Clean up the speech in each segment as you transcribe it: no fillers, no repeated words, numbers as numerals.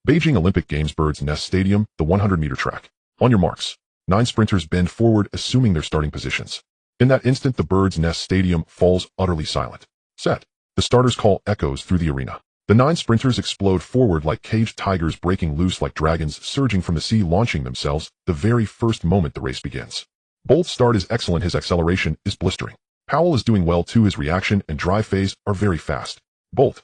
Beijing Olympic Games Birds Nest Stadium, the 100-meter track. On your marks. 9 sprinters bend forward, assuming their starting positions. In that instant, the Birds Nest Stadium falls utterly silent. Set. The starters' call echoes through the arena. The 9 sprinters explode forward like caged tigers, breaking loose like dragons surging from the sea, launching themselves the very first moment the race begins. Bolt's start is excellent. His acceleration is blistering. Powell is doing well too. His reaction and drive phase are very fast. Bolt.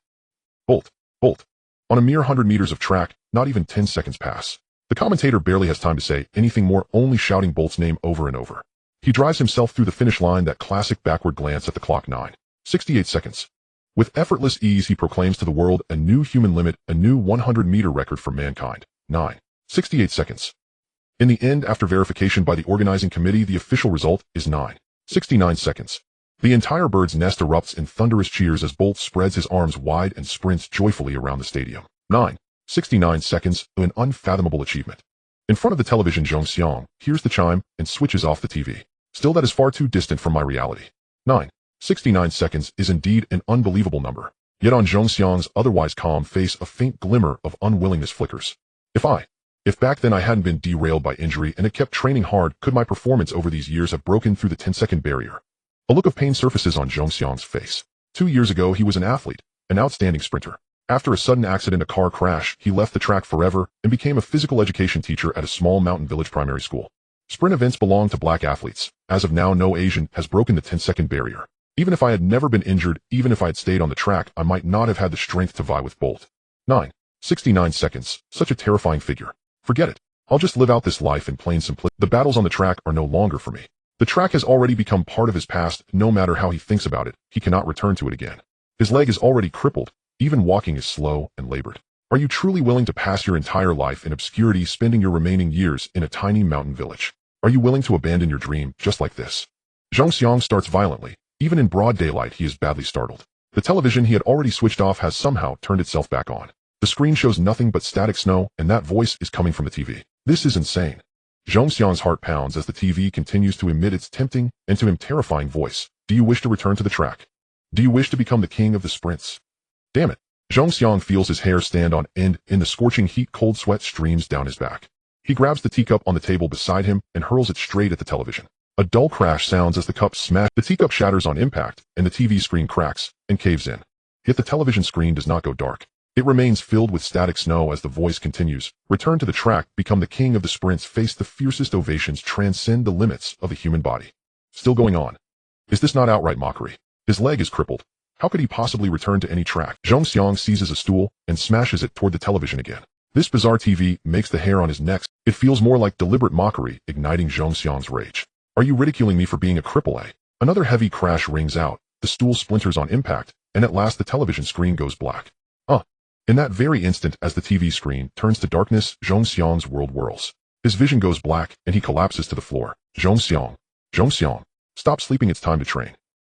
Bolt. Bolt. On a mere 100 meters of track, not even 10 seconds pass. The commentator barely has time to say anything more, only shouting Bolt's name over and over. He drives himself through the finish line, that classic backward glance at the clock. 9:68 seconds. With effortless ease, he proclaims to the world a new human limit, a new 100-meter record for mankind. 9:68 seconds. In the end, after verification by the organizing committee, the official result is 9:69 seconds. The entire bird's nest erupts in thunderous cheers as Bolt spreads his arms wide and sprints joyfully around the stadium. 9:69 seconds, an unfathomable achievement. In front of the television, Zhong Xiang hears the chime and switches off the TV. Still, that is far too distant from my reality. 9:69 seconds is indeed an unbelievable number. Yet on Zhong Xiang's otherwise calm face, a faint glimmer of unwillingness flickers. If back then I hadn't been derailed by injury and had kept training hard, could my performance over these years have broken through the 10-second barrier? A look of pain surfaces on Zhong Xiang's face. 2 years ago, he was an athlete, an outstanding sprinter. After a sudden accident, a car crash, he left the track forever and became a physical education teacher at a small mountain village primary school. Sprint events belong to black athletes. As of now, no Asian has broken the 10-second barrier. Even if I had never been injured, even if I had stayed on the track, I might not have had the strength to vie with Bolt. 9:69 seconds, such a terrifying figure. Forget it. I'll just live out this life in plain simplicity. The battles on the track are no longer for me. The track has already become part of his past. No matter how he thinks about it, he cannot return to it again. His leg is already crippled. Even walking is slow and labored. Are you truly willing to pass your entire life in obscurity, spending your remaining years in a tiny mountain village? Are you willing to abandon your dream just like this? Zhong Xiang starts violently. Even in broad daylight, he is badly startled. The television he had already switched off has somehow turned itself back on. The screen shows nothing but static snow, and that voice is coming from the TV. This is insane. Zhong Xiang's heart pounds as the TV continues to emit its tempting and to him terrifying voice. Do you wish to return to the track? Do you wish to become the king of the sprints? Damn it. Zhong Xiang feels his hair stand on end. In the scorching heat, cold sweat streams down his back. He grabs the teacup on the table beside him and hurls it straight at the television. A dull crash sounds as the cup smashes. The teacup shatters on impact, and the TV screen cracks and caves in. Yet the television screen does not go dark. It remains filled with static snow as the voice continues. Return to the track, become the king of the sprints, face the fiercest ovations, transcend the limits of the human body. Still going on. Is this not outright mockery? His leg is crippled. How could he possibly return to any track? Zhong Xiang seizes a stool and smashes it toward the television again. This bizarre TV makes the hair on his neck. It feels more like deliberate mockery, igniting Zhong Xiang's rage. Are you ridiculing me for being a cripple, eh? Another heavy crash rings out. The stool splinters on impact, and at last the television screen goes black. In that very instant, as the TV screen turns to darkness, Zhong Xiang's world whirls. His vision goes black, and he collapses to the floor. Zhong Xiang, stop sleeping, it's time to train.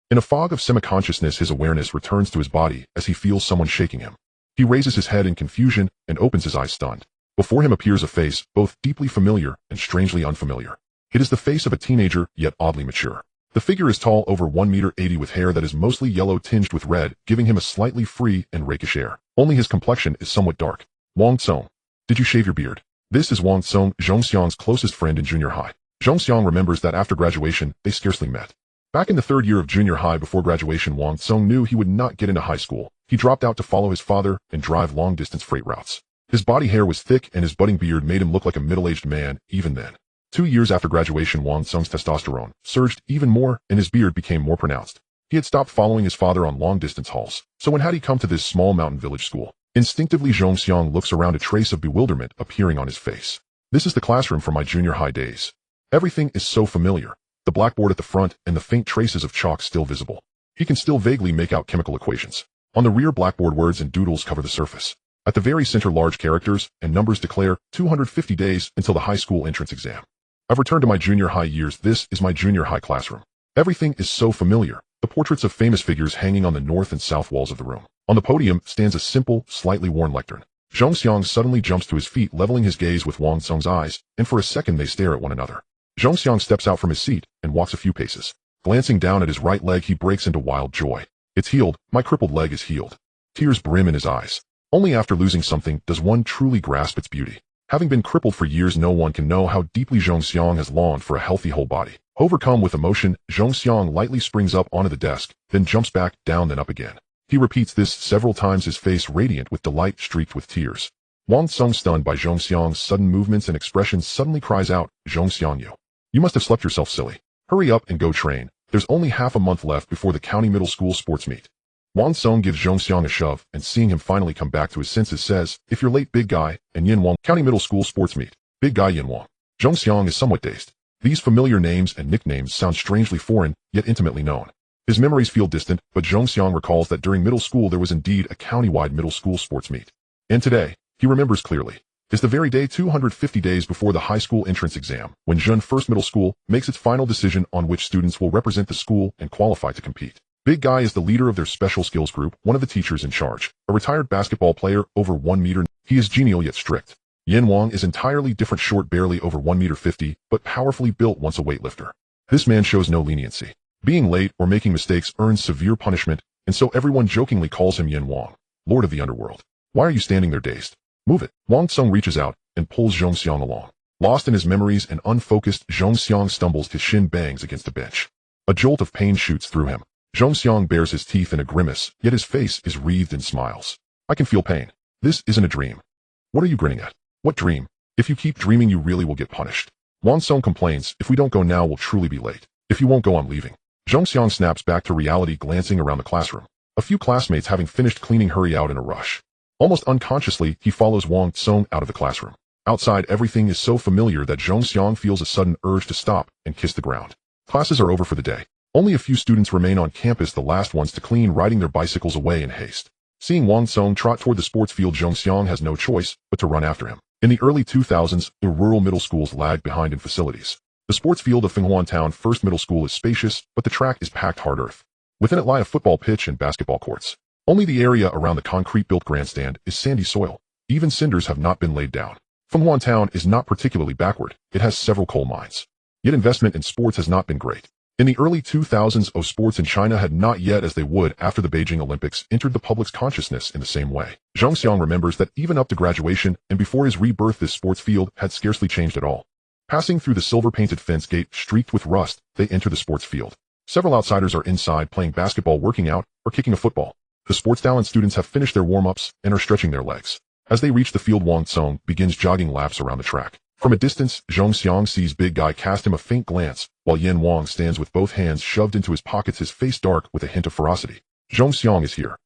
In a fog of semi-consciousness, his awareness returns to his body as he feels someone shaking him. He raises his head in confusion and opens his eyes stunned. Before him appears a face, both deeply familiar and strangely unfamiliar. It is the face of a teenager, yet oddly mature. The figure is tall, over 1.80 meters, with hair that is mostly yellow tinged with red, giving him a slightly free and rakish air. Only his complexion is somewhat dark. Wang Tsong. Did you shave your beard? This is Wang Tsong, Zhong Xiang's closest friend in junior high. Zhong Xiang remembers that after graduation, they scarcely met. Back in the 3rd year of junior high before graduation, Wang Tsong knew he would not get into high school. He dropped out to follow his father and drive long-distance freight routes. His body hair was thick and his budding beard made him look like a middle-aged man, even then. 2 years after graduation, Wang Tsung's testosterone surged even more and his beard became more pronounced. He had stopped following his father on long-distance hauls. So when had he come to this small mountain village school? Instinctively, Zhong Xiang looks around, a trace of bewilderment appearing on his face. This is the classroom from my junior high days. Everything is so familiar. The blackboard at the front and the faint traces of chalk still visible. He can still vaguely make out chemical equations. On the rear, blackboard words and doodles cover the surface. At the very center, large characters and numbers declare 250 days until the high school entrance exam. I've returned to my junior high years. This is my junior high classroom. Everything is so familiar. The portraits of famous figures hanging on the north and south walls of the room. On the podium stands a simple, slightly worn lectern. Zhong Xiang suddenly jumps to his feet, leveling his gaze with Wang Tsung's eyes, and for a second they stare at one another. Zhong Xiang steps out from his seat and walks a few paces. Glancing down at his right leg, he breaks into wild joy. It's healed. My crippled leg is healed. Tears brim in his eyes. Only after losing something does one truly grasp its beauty. Having been crippled for years, no one can know how deeply Zhongxiang has longed for a healthy whole body. Overcome with emotion, Zhongxiang lightly springs up onto the desk, then jumps back, down, then up again. He repeats this several times, his face radiant with delight, streaked with tears. Wang Tsung, stunned by Zhongxiang's sudden movements and expressions, suddenly cries out, "Zhongxiang, you must have slept yourself silly. Hurry up and go train. There's only half a month left before the county middle school sports meet." Wang Tsung gives Zhongxiang a shove, and seeing him finally come back to his senses says, "If you're late, big guy," and Yin Wang, county middle school sports meet. Big guy Yin Wang. Zhongxiang is somewhat dazed. These familiar names and nicknames sound strangely foreign, yet intimately known. His memories feel distant, but Zhongxiang recalls that during middle school there was indeed a county-wide middle school sports meet. And today, he remembers clearly, is the very day 250 days before the high school entrance exam, when Zhen First Middle School makes its final decision on which students will represent the school and qualify to compete. Big Guy is the leader of their special skills group, one of the teachers in charge, a retired basketball player over 1 meter. He is genial yet strict. Yin Wang is entirely different, short, barely over 1 meter 50, but powerfully built, once a weightlifter. This man shows no leniency. Being late or making mistakes earns severe punishment, and so everyone jokingly calls him Yin Wang, Lord of the Underworld. Why are you standing there dazed? Move it. Wang Tsung reaches out and pulls Zhongxiang along. Lost in his memories and unfocused, Zhongxiang stumbles, his shin bangs against the bench. A jolt of pain shoots through him. Zhongxiang bares his teeth in a grimace, yet his face is wreathed in smiles. I can feel pain. This isn't a dream. What are you grinning at? What dream? If you keep dreaming, you really will get punished. Wang Tsung complains, if we don't go now, we'll truly be late. If you won't go, I'm leaving. Zhongxiang snaps back to reality, glancing around the classroom. A few classmates, having finished cleaning, hurry out in a rush. Almost unconsciously, he follows Wang Tsung out of the classroom. Outside, everything is so familiar that Zhongxiang feels a sudden urge to stop and kiss the ground. Classes are over for the day. Only a few students remain on campus, the last ones to clean, riding their bicycles away in haste. Seeing Wang Tsung trot toward the sports field, Zhongxiang has no choice but to run after him. In the early 2000s, the rural middle schools lagged behind in facilities. The sports field of Fenghuan Town First Middle School is spacious, but the track is packed hard earth. Within it lie a football pitch and basketball courts. Only the area around the concrete-built grandstand is sandy soil. Even cinders have not been laid down. Fenghuan Town is not particularly backward. It has several coal mines. Yet investment in sports has not been great. In the early 2000s, sports in China had not yet, as they would after the Beijing Olympics, entered the public's consciousness in the same way. Zhongxiang remembers that even up to graduation and before his rebirth, this sports field had scarcely changed at all. Passing through the silver-painted fence gate streaked with rust, they enter the sports field. Several outsiders are inside playing basketball, working out, or kicking a football. The sports talent students have finished their warm-ups and are stretching their legs. As they reach the field, Wang Tsung begins jogging laps around the track. From a distance, Zhongxiang sees Big Guy cast him a faint glance, while Yin Wang stands with both hands shoved into his pockets, his face dark with a hint of ferocity. Zhongxiang is here.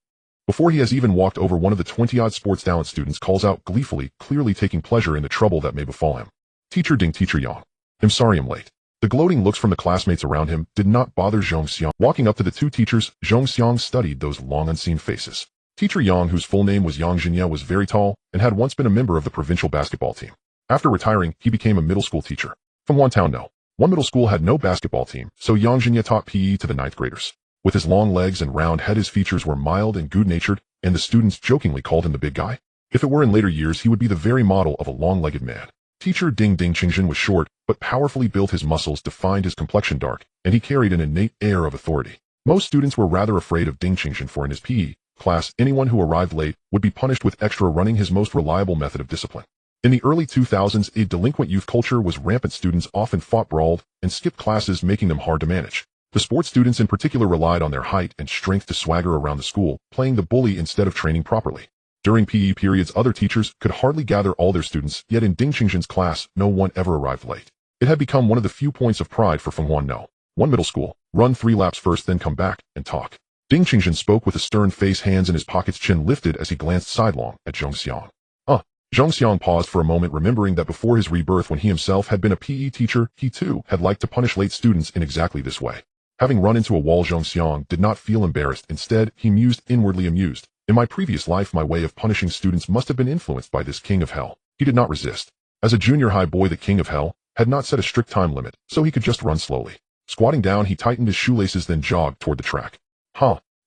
Before he has even walked over, one of the 20-odd sports talent students calls out gleefully, clearly taking pleasure in the trouble that may befall him. Teacher Ding, Teacher Yang. I'm sorry I'm late. The gloating looks from the classmates around him did not bother Zhongxiang. Walking up to the two teachers, Zhongxiang studied those long unseen faces. Teacher Yang, whose full name was Yang Zhinya, was very tall and had once been a member of the provincial basketball team. After retiring, he became a middle school teacher. From one town, one middle school had no basketball team, so Yang Zhinya taught PE to the 9th graders. With his long legs and round head, his features were mild and good-natured, and the students jokingly called him the Big Guy. If it were in later years, he would be the very model of a long-legged man. Teacher Ding Qingjin was short, but powerfully built. His muscles defined his complexion dark, and he carried an innate air of authority. Most students were rather afraid of Ding Qingjin, for in his PE class, anyone who arrived late would be punished with extra running, his most reliable method of discipline. In the early 2000s, a delinquent youth culture was rampant. Students often fought, brawled, and skipped classes, making them hard to manage. The sports students in particular relied on their height and strength to swagger around the school, playing the bully instead of training properly. During PE periods, other teachers could hardly gather all their students, yet in Ding Qingjin's class, no one ever arrived late. It had become one of the few points of pride for Fenghuan One middle school. Run 3 laps first, then come back and talk. Ding Qingjin spoke with a stern face, hands in his pockets, chin lifted as he glanced sidelong at Zhongxiang. Zhongxiang paused for a moment, remembering that before his rebirth, when he himself had been a PE teacher, he too had liked to punish late students in exactly this way. Having run into a wall, Zhongxiang did not feel embarrassed. Instead, he mused, inwardly amused. In my previous life, my way of punishing students must have been influenced by this king of hell. He did not resist. As a junior high boy, the king of hell had not set a strict time limit, so he could just run slowly. Squatting down, he tightened his shoelaces, then jogged toward the track.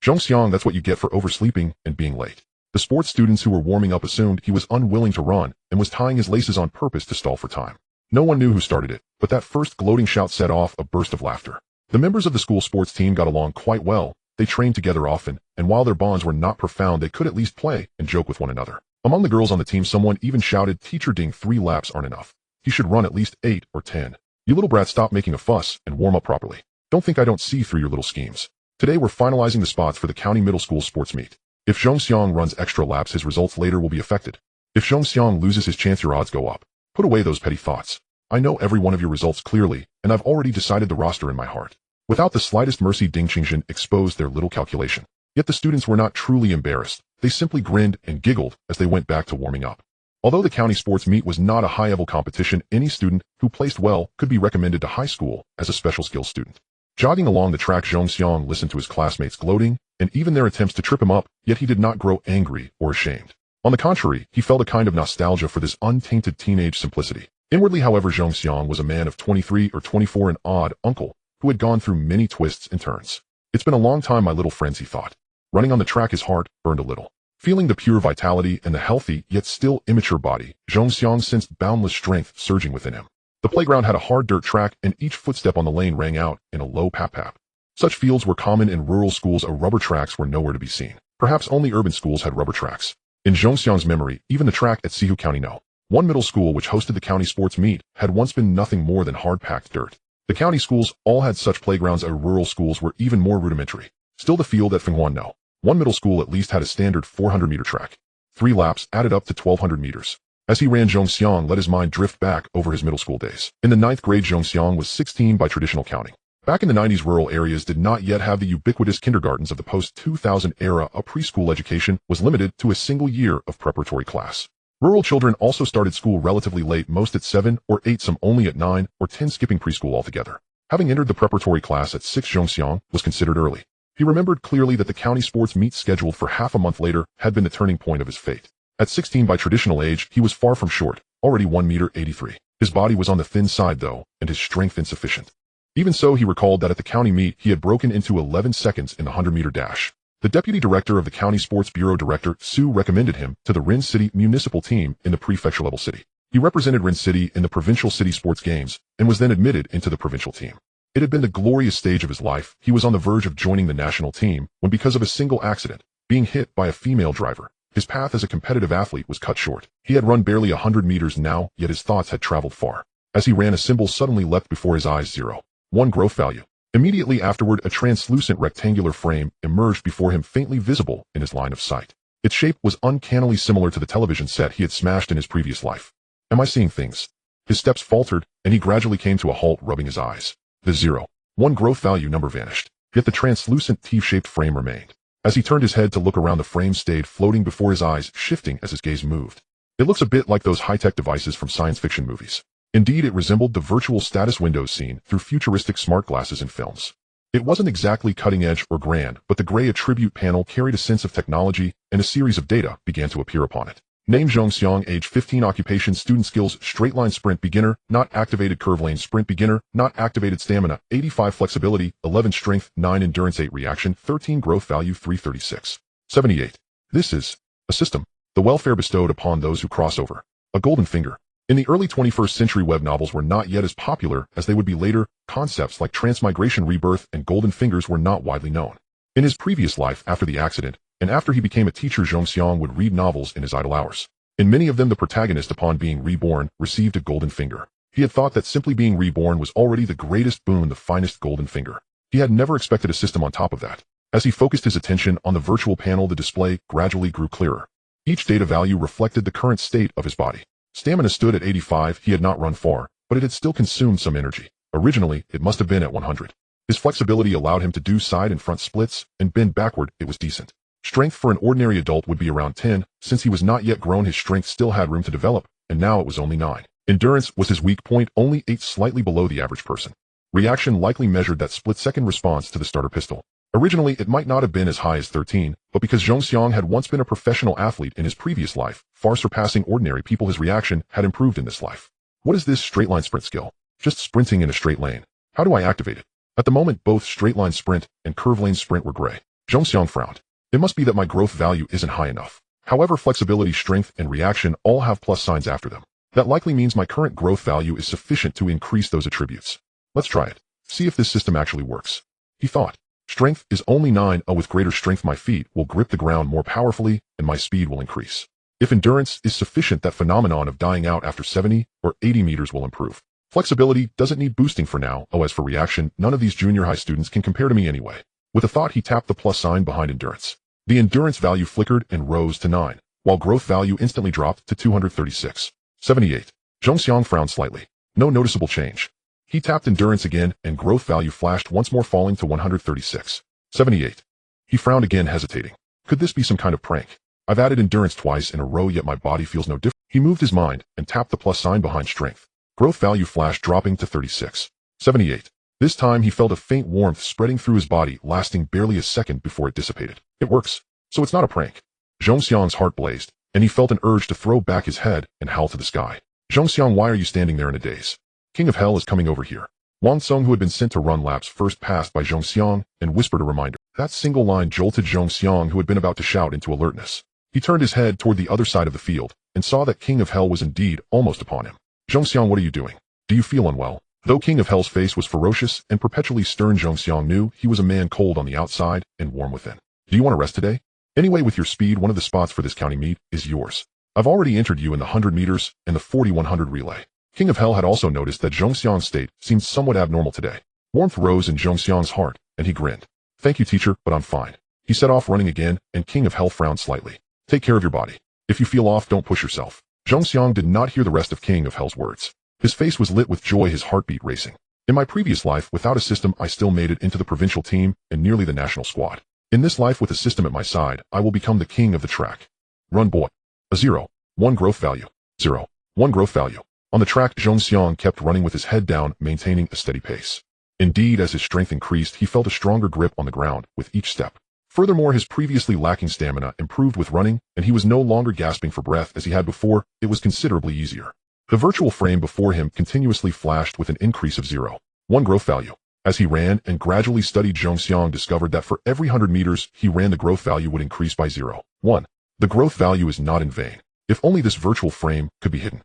Zhongxiang, that's what you get for oversleeping and being late. The sports students who were warming up assumed he was unwilling to run and was tying his laces on purpose to stall for time. No one knew who started it, but that first gloating shout set off a burst of laughter. The members of the school sports team got along quite well. they trained together often, and while their bonds were not profound, they could at least play and joke with one another. Among the girls on the team, someone even shouted, "Teacher Ding, 3 laps aren't enough. He should run at least 8 or 10. You little brat, stop making a fuss and warm up properly. Don't think I don't see through your little schemes." Today we're finalizing the spots for the county middle school sports meet. If Zhongxiang runs extra laps, his results later will be affected. If Zhongxiang loses his chance, your odds go up. Put away those petty thoughts. I know every one of your results clearly, and I've already decided the roster in my heart. Without the slightest mercy, Ding Qingxin exposed their little calculation. Yet the students were not truly embarrassed. They simply grinned and giggled as they went back to warming up. Although the county sports meet was not a high-level competition, any student who placed well could be recommended to high school as a special skills student. Jogging along the track, Zhongxiang listened to his classmates gloating and even their attempts to trip him up, yet he did not grow angry or ashamed. On the contrary, he felt a kind of nostalgia for this untainted teenage simplicity. Inwardly, however, Zhongxiang was a man of 23 or 24, an odd uncle who had gone through many twists and turns. It's been a long time, my little friends, he thought. Running on the track, his heart burned a little. Feeling the pure vitality and the healthy yet still immature body, Zhongxiang sensed boundless strength surging within him. The playground had a hard dirt track, and each footstep on the lane rang out in a low pap-pap. Such fields were common in rural schools. Rubber tracks were nowhere to be seen. Perhaps only urban schools had rubber tracks. In Zhongxiang's memory, even the track at Sihu County No. 1 middle school, which hosted the county sports meet, had once been nothing more than hard-packed dirt. The county schools all had such playgrounds. Rural schools were even more rudimentary. Still, the field at Fenghuan No. 1 middle school at least had a standard 400-meter track. 3 laps added up to 1,200 meters. As he ran, Zhongxiang let his mind drift back over his middle school days. In the 9th grade, Zhongxiang was 16 by traditional counting. Back in the 90s, rural areas did not yet have the ubiquitous kindergartens of the post-2000 era. A preschool education was limited to a single year of preparatory class. Rural children also started school relatively late, most at 7 or 8, some only at 9 or 10, skipping preschool altogether. Having entered the preparatory class at 6, Zhongxiang was considered early. He remembered clearly that the county sports meet, scheduled for half a month later, had been the turning point of his fate. At 16 by traditional age, he was far from short, already 1 meter 83. His body was on the thin side, though, and his strength insufficient. Even so, he recalled that at the county meet, he had broken into 11 seconds in the 100-meter dash. The deputy director of the county sports bureau, Director Su, recommended him to the Rin City municipal team in the prefecture-level city. He represented Rin City in the provincial city sports games and was then admitted into the provincial team. It had been the glorious stage of his life. He was on the verge of joining the national team when, because of a single accident, being hit by a female driver, his path as a competitive athlete was cut short. He had run barely 100 meters now, yet his thoughts had traveled far. As he ran, a symbol suddenly leapt before his eyes: 0.1 growth value. Immediately afterward, a translucent rectangular frame emerged before him, faintly visible in his line of sight. Its shape was uncannily similar to the television set he had smashed in his previous life. Am I seeing things? His steps faltered, and he gradually came to a halt, rubbing his eyes. The 0.1 growth value number vanished, yet the translucent T-shaped frame remained. As he turned his head to look around, the frame stayed floating before his eyes, shifting as his gaze moved. It looks a bit like those high-tech devices from science fiction movies. Indeed, it resembled the virtual status windows seen through futuristic smart glasses in films. It wasn't exactly cutting-edge or grand, but the gray attribute panel carried a sense of technology, and a series of data began to appear upon it. Name: Zhongxiang, age 15, occupation student, skills straight line sprint beginner, not activated, curve lane sprint beginner, not activated, stamina 85, flexibility 11, strength 9, endurance 8, reaction 13, growth value 336. 78. This is a system, the welfare bestowed upon those who cross over. A golden finger. In the early 21st century, web novels were not yet as popular as they would be later. Concepts like transmigration, rebirth, and golden fingers were not widely known. In his previous life, after the accident, and after he became a teacher, Zhongxiang would read novels in his idle hours. In many of them, the protagonist, upon being reborn, received a golden finger. He had thought that simply being reborn was already the greatest boon, the finest golden finger. He had never expected a system on top of that. As he focused his attention on the virtual panel, the display gradually grew clearer. Each data value reflected the current state of his body. Stamina stood at 85. He had not run far, but it had still consumed some energy. Originally, it must have been at 100. His flexibility allowed him to do side and front splits, and bend backward. It was decent. Strength for an ordinary adult would be around 10. Since he was not yet grown, his strength still had room to develop, and now it was only 9. Endurance was his weak point, only 8, slightly below the average person. Reaction likely measured that split-second response to the starter pistol. Originally, it might not have been as high as 13, but because Zhongxiang had once been a professional athlete in his previous life, far surpassing ordinary people, his reaction had improved in this life. What is this straight-line sprint skill? Just sprinting in a straight lane. How do I activate it? At the moment, both straight-line sprint and curve-lane sprint were gray. Zhongxiang frowned. It must be that my growth value isn't high enough. However, flexibility, strength, and reaction all have plus signs after them. That likely means my current growth value is sufficient to increase those attributes. Let's try it. See if this system actually works. He thought. Strength is only 9. With greater strength my feet will grip the ground more powerfully and my speed will increase. If endurance is sufficient, that phenomenon of dying out after 70 or 80 meters will improve. Flexibility doesn't need boosting for now. As for reaction, none of these junior high students can compare to me anyway. With a thought, he tapped the plus sign behind endurance. The endurance value flickered and rose to 9, while growth value instantly dropped to 236. 78. Zhongxiang frowned slightly. No noticeable change. He tapped endurance again, and growth value flashed once more, falling to 136. 78. He frowned again, hesitating. Could this be some kind of prank? I've added endurance twice in a row, yet my body feels no different. He moved his mind and tapped the plus sign behind strength. Growth value flashed, dropping to 36. 78. This time he felt a faint warmth spreading through his body, lasting barely a second before it dissipated. It works. So it's not a prank. Zhongxiang's heart blazed, and he felt an urge to throw back his head and howl to the sky. Zhongxiang, why are you standing there in a daze? King of Hell is coming over here. Wang Tsung, who had been sent to run laps first, passed by Zhongxiang and whispered a reminder. That single line jolted Zhongxiang, who had been about to shout, into alertness. He turned his head toward the other side of the field and saw that King of Hell was indeed almost upon him. Zhongxiang, what are you doing? Do you feel unwell? Though King of Hell's face was ferocious and perpetually stern, Zhongxiang knew he was a man cold on the outside and warm within. Do you want to rest today? Anyway, with your speed, one of the spots for this county meet is yours. I've already entered you in the 100 meters and the 40-100 relay. King of Hell had also noticed that Zhongxiang's state seemed somewhat abnormal today. Warmth rose in Zhongxiang's heart, and he grinned. Thank you, teacher, but I'm fine. He set off running again, and King of Hell frowned slightly. Take care of your body. If you feel off, don't push yourself. Zhongxiang did not hear the rest of King of Hell's words. His face was lit with joy, his heartbeat racing. In my previous life, without a system, I still made it into the provincial team and nearly the national squad. In this life, with a system at my side, I will become the king of the track. Run, boy. A 0. 1 growth value. 0. 1 growth value. On the track, Zhongxiang kept running with his head down, maintaining a steady pace. Indeed, as his strength increased, he felt a stronger grip on the ground with each step. Furthermore, his previously lacking stamina improved with running, and he was no longer gasping for breath as he had before. It was considerably easier. The virtual frame before him continuously flashed with an increase of 0. 1 growth value. As he ran and gradually studied, Zhongxiang discovered that for every 100 meters he ran, the growth value would increase by 0. 1. The growth value is not in vain. If only this virtual frame could be hidden.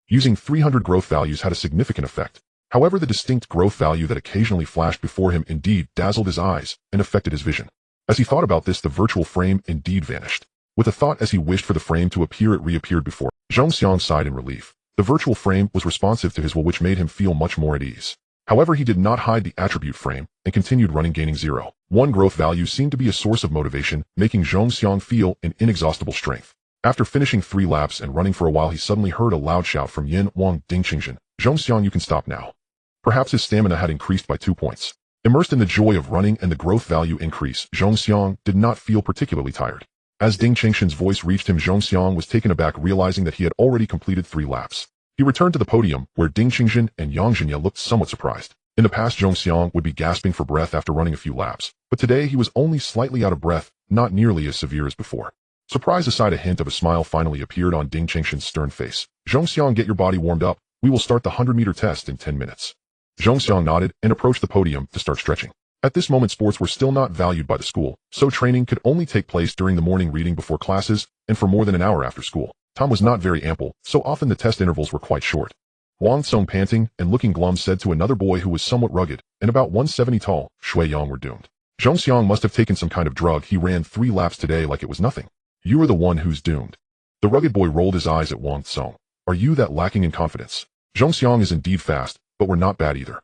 Using 300 growth values had a significant effect. However, the distinct growth value that occasionally flashed before him indeed dazzled his eyes and affected his vision. As he thought about this, the virtual frame indeed vanished. With a thought, as he wished for the frame to appear, it reappeared before. Zhongxiang sighed in relief. The virtual frame was responsive to his will, which made him feel much more at ease. However, he did not hide the attribute frame and continued running, gaining 0. 1 growth value seemed to be a source of motivation, making Zhongxiang feel an inexhaustible strength. After finishing 3 laps and running for a while, he suddenly heard a loud shout from Yin Wang Dingqingzhen. Zhongxiang, you can stop now. Perhaps his stamina had increased by 2 points. Immersed in the joy of running and the growth value increase, Zhongxiang did not feel particularly tired. As Dingqingzhen's voice reached him, Zhongxiang was taken aback, realizing that he had already completed 3 laps. He returned to the podium, where Dingqingzhen and Yang Zhenya looked somewhat surprised. In the past, Zhongxiang would be gasping for breath after running a few laps, but today he was only slightly out of breath, not nearly as severe as before. Surprise aside, a hint of a smile finally appeared on Dingqingzhen's stern face. Zhongxiang, get your body warmed up. We will start the 100-meter test in 10 minutes. Zhongxiang nodded and approached the podium to start stretching. At this moment, sports were still not valued by the school, so training could only take place during the morning reading before classes and for more than an hour after school. Time was not very ample, so often the test intervals were quite short. Wang Tsung, panting and looking glum, said to another boy who was somewhat rugged and about 170 tall, Shui Yang, we're doomed. Zhongxiang must have taken some kind of drug. He ran 3 laps today like it was nothing. You are the one who's doomed. The rugged boy rolled his eyes at Wang Tsung. Are you that lacking in confidence? Zhongxiang is indeed fast, but we're not bad either.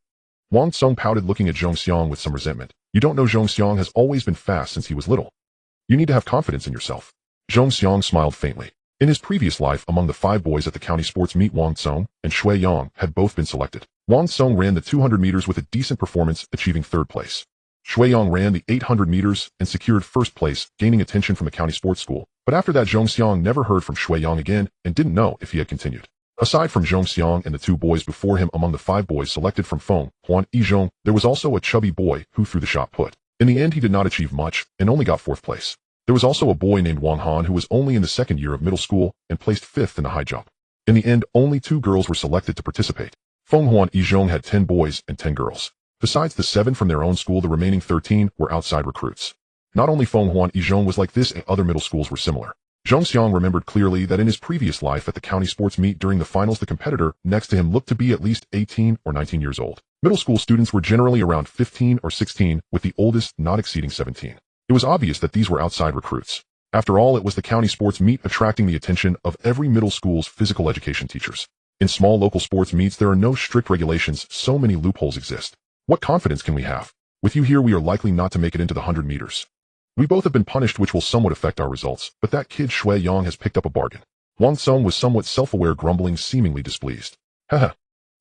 Wang Tsung pouted, looking at Zhongxiang with some resentment. You don't know Zhongxiang has always been fast since he was little. You need to have confidence in yourself. Zhongxiang smiled faintly. In his previous life, among the 5 boys at the county sports meet, Wang Tsung and Shui Yang had both been selected. Wang Tsung ran the 200 meters with a decent performance, achieving 3rd place. Shui Yang ran the 800 meters and secured 1st place, gaining attention from the county sports school. But after that, Zhongxiang never heard from Shui Yang again and didn't know if he had continued. Aside from Zhongxiang and the 2 boys before him, among the 5 boys selected from Feng Huan Yizhong, there was also a chubby boy who threw the shot put. In the end, he did not achieve much and only got 4th place. There was also a boy named Wang Han who was only in the 2nd year of middle school and placed 5th in the high jump. In the end, only 2 girls were selected to participate. Feng Huan Yizhong had 10 boys and 10 girls. Besides the 7 from their own school, the remaining 13 were outside recruits. Not only Feng Huan Yizhong was like this, and other middle schools were similar. Zhong Xiang remembered clearly that in his previous life at the county sports meet during the finals, the competitor next to him looked to be at least 18 or 19 years old. Middle school students were generally around 15 or 16, with the oldest not exceeding 17. It was obvious that these were outside recruits. After all, it was the county sports meet attracting the attention of every middle school's physical education teachers. In small local sports meets, there are no strict regulations, so many loopholes exist. What confidence can we have? With you here, we are likely not to make it into the 100 meters. We both have been punished, which will somewhat affect our results, but that kid Shui Yang has picked up a bargain. Wang Song was somewhat self-aware, grumbling, seemingly displeased. Haha.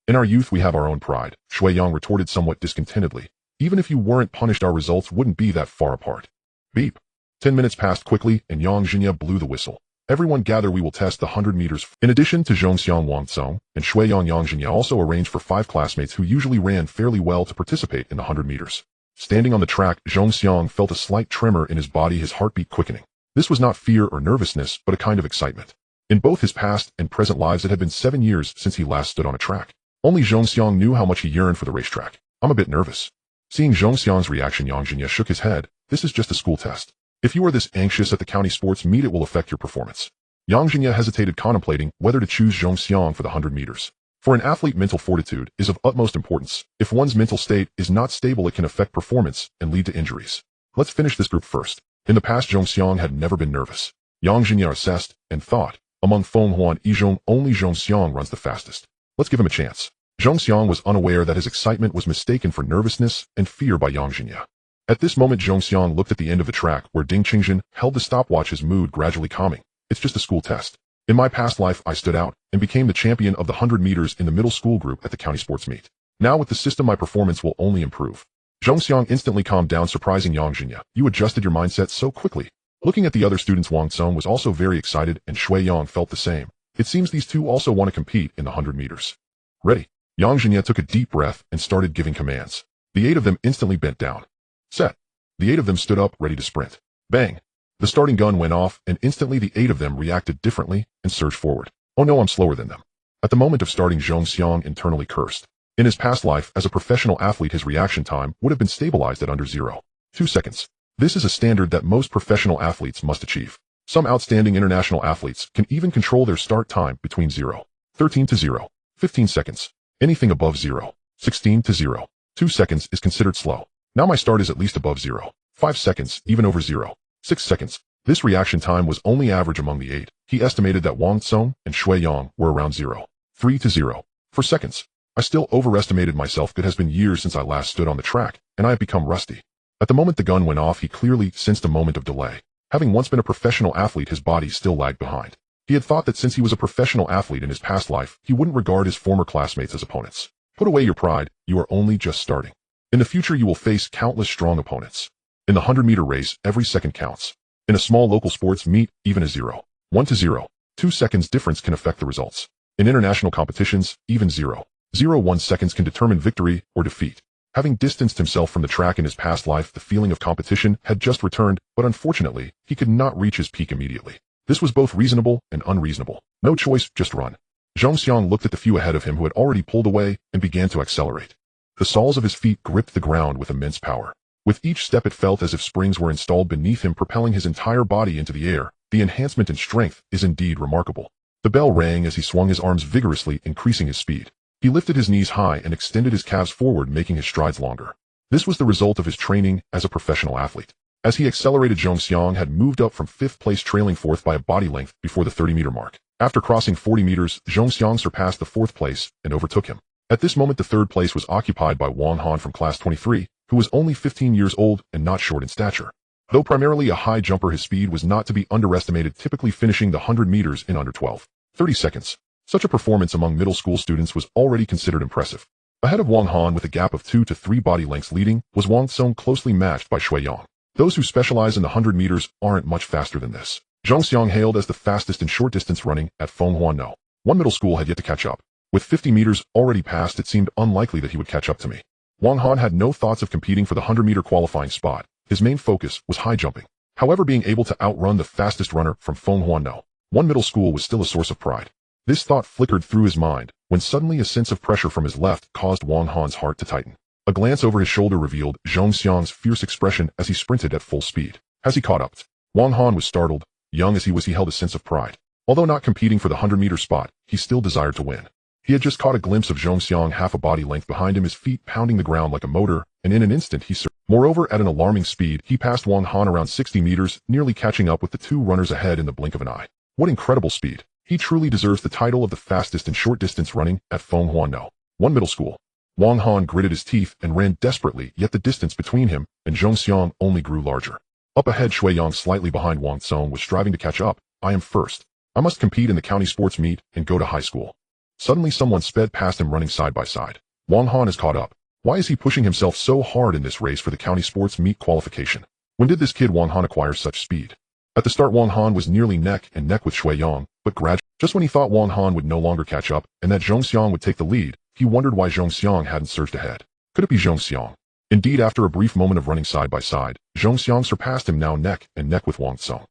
In our youth, we have our own pride, Shui Yang retorted somewhat discontentedly. Even if you weren't punished, our results wouldn't be that far apart. Beep. 10 minutes passed quickly, and Yang Jinya blew the whistle. Everyone gather, we will test the 100 meters. In addition to Zhongxiang, Wang Song and Shui Yang, Yang Jinya also arranged for 5 classmates who usually ran fairly well to participate in the 100 meters. Standing on the track, Zhongxiang felt a slight tremor in his body, his heartbeat quickening. This was not fear or nervousness, but a kind of excitement. In both his past and present lives, it had been 7 years since he last stood on a track. Only Zhongxiang knew how much he yearned for the racetrack. I'm a bit nervous. Seeing Zhongxiang's reaction, Yang Jinya shook his head. This is just a school test. If you are this anxious at the county sports meet, it will affect your performance. Yang Jinya hesitated, contemplating whether to choose Zhongxiang for the 100 meters. For an athlete, mental fortitude is of utmost importance. If one's mental state is not stable, it can affect performance and lead to injuries. Let's finish this group first. In the past, Zhongxiang had never been nervous. Yang Jinya assessed and thought, among Feng Huan Yizhong, only Zhongxiang runs the fastest. Let's give him a chance. Zhongxiang was unaware that his excitement was mistaken for nervousness and fear by Yang Jinya. At this moment, Zhongxiang looked at the end of the track where Ding Qingjin held the stopwatch, his mood gradually calming. It's just a school test. In my past life, I stood out and became the champion of the 100 meters in the middle school group at the county sports meet. Now with the system, my performance will only improve. Zhongxiang instantly calmed down, surprising Yang Jinya. You adjusted your mindset so quickly. Looking at the other students, Wang Song was also very excited, and Shui Yang felt the same. It seems these two also want to compete in the 100 meters. Ready. Yang Jinya took a deep breath and started giving commands. The 8 of them instantly bent down. Set. The 8 of them stood up, ready to sprint. Bang. The starting gun went off, and instantly the 8 of them reacted differently and surged forward. Oh no, I'm slower than them. At the moment of starting, Zhongxiang internally cursed. In his past life as a professional athlete, his reaction time would have been stabilized at under 0.2 seconds. This is a standard that most professional athletes must achieve. Some outstanding international athletes can even control their start time between 0.13 to 0.15 seconds. Anything above 0.16 to 0.2 seconds is considered slow. Now my start is at least above 0.5 seconds, even over 0.6 seconds. This reaction time was only average among the 8. He estimated that Wang Song and Shui Yang were around 0.3 to 0.4 seconds. I still overestimated myself. It has been years since I last stood on the track, and I have become rusty. At the moment the gun went off, he clearly sensed a moment of delay. Having once been a professional athlete, his body still lagged behind. He had thought that since he was a professional athlete in his past life, he wouldn't regard his former classmates as opponents. Put away your pride, you are only just starting. In the future, you will face countless strong opponents. In the 100-meter race, every second counts. In a small local sports meet, even a 0.1 to 0.2 seconds difference can affect the results. In international competitions, even 0.01 seconds can determine victory or defeat. Having distanced himself from the track in his past life, the feeling of competition had just returned, but unfortunately, he could not reach his peak immediately. This was both reasonable and unreasonable. No choice, just run. Zhongxiang looked at the few ahead of him who had already pulled away and began to accelerate. The soles of his feet gripped the ground with immense power. With each step, it felt as if springs were installed beneath him, propelling his entire body into the air. The enhancement in strength is indeed remarkable. The bell rang as he swung his arms vigorously, increasing his speed. He lifted his knees high and extended his calves forward, making his strides longer. This was the result of his training as a professional athlete. As he accelerated, Zhongxiang had moved up from 5th place, trailing 4th by a body length before the 30-meter mark. After crossing 40 meters, Zhongxiang surpassed the 4th place and overtook him. At this moment, the 3rd place was occupied by Wang Han from class 23, who was only 15 years old and not short in stature. Though primarily a high jumper, his speed was not to be underestimated, typically finishing the 100 meters in under 12.30 seconds. Such a performance among middle school students was already considered impressive. Ahead of Wang Han, with a gap of 2 to 3 body lengths leading, was Wang Song, closely matched by Shui Yang. Those who specialize in the 100 meters aren't much faster than this. Zhongxiang hailed as the fastest in short distance running at Fenghuan. No. One middle school had yet to catch up. With 50 meters already passed, it seemed unlikely that he would catch up to me. Wang Han had no thoughts of competing for the 100-meter qualifying spot. His main focus was high jumping. However, being able to outrun the fastest runner from Fenghuan No. One middle school was still a source of pride. This thought flickered through his mind when suddenly a sense of pressure from his left caused Wang Han's heart to tighten. A glance over his shoulder revealed Zhongxiang's fierce expression as he sprinted at full speed. As he caught up, Wang Han was startled. Young as he was, he held a sense of pride. Although not competing for the 100-meter spot, he still desired to win. He had just caught a glimpse of Zhongxiang half a body length behind him, his feet pounding the ground like a motor, and in an instant he surged. Moreover, at an alarming speed, he passed Wang Han around 60 meters, nearly catching up with the two runners ahead in the blink of an eye. What incredible speed! He truly deserves the title of the fastest in short-distance running at Fenghuan No. 1 Middle School. Wang Han gritted his teeth and ran desperately, yet the distance between him and Zhongxiang only grew larger. Up ahead, Shui Yang, slightly behind Wang Tsong, was striving to catch up. I am first. I must compete in the county sports meet and go to high school. Suddenly someone sped past him running side by side. Wang Han is caught up. Why is he pushing himself so hard in this race for the county sports meet qualification? When did this kid Wang Han acquire such speed? At the start, Wang Han was nearly neck and neck with Shui Yang, but gradually, just when he thought Wang Han would no longer catch up and that Zhongxiang would take the lead, he wondered why Zhongxiang hadn't surged ahead. Could it be Zhongxiang? Indeed, after a brief moment of running side by side, Zhongxiang surpassed him, now neck and neck with Wang Tsong.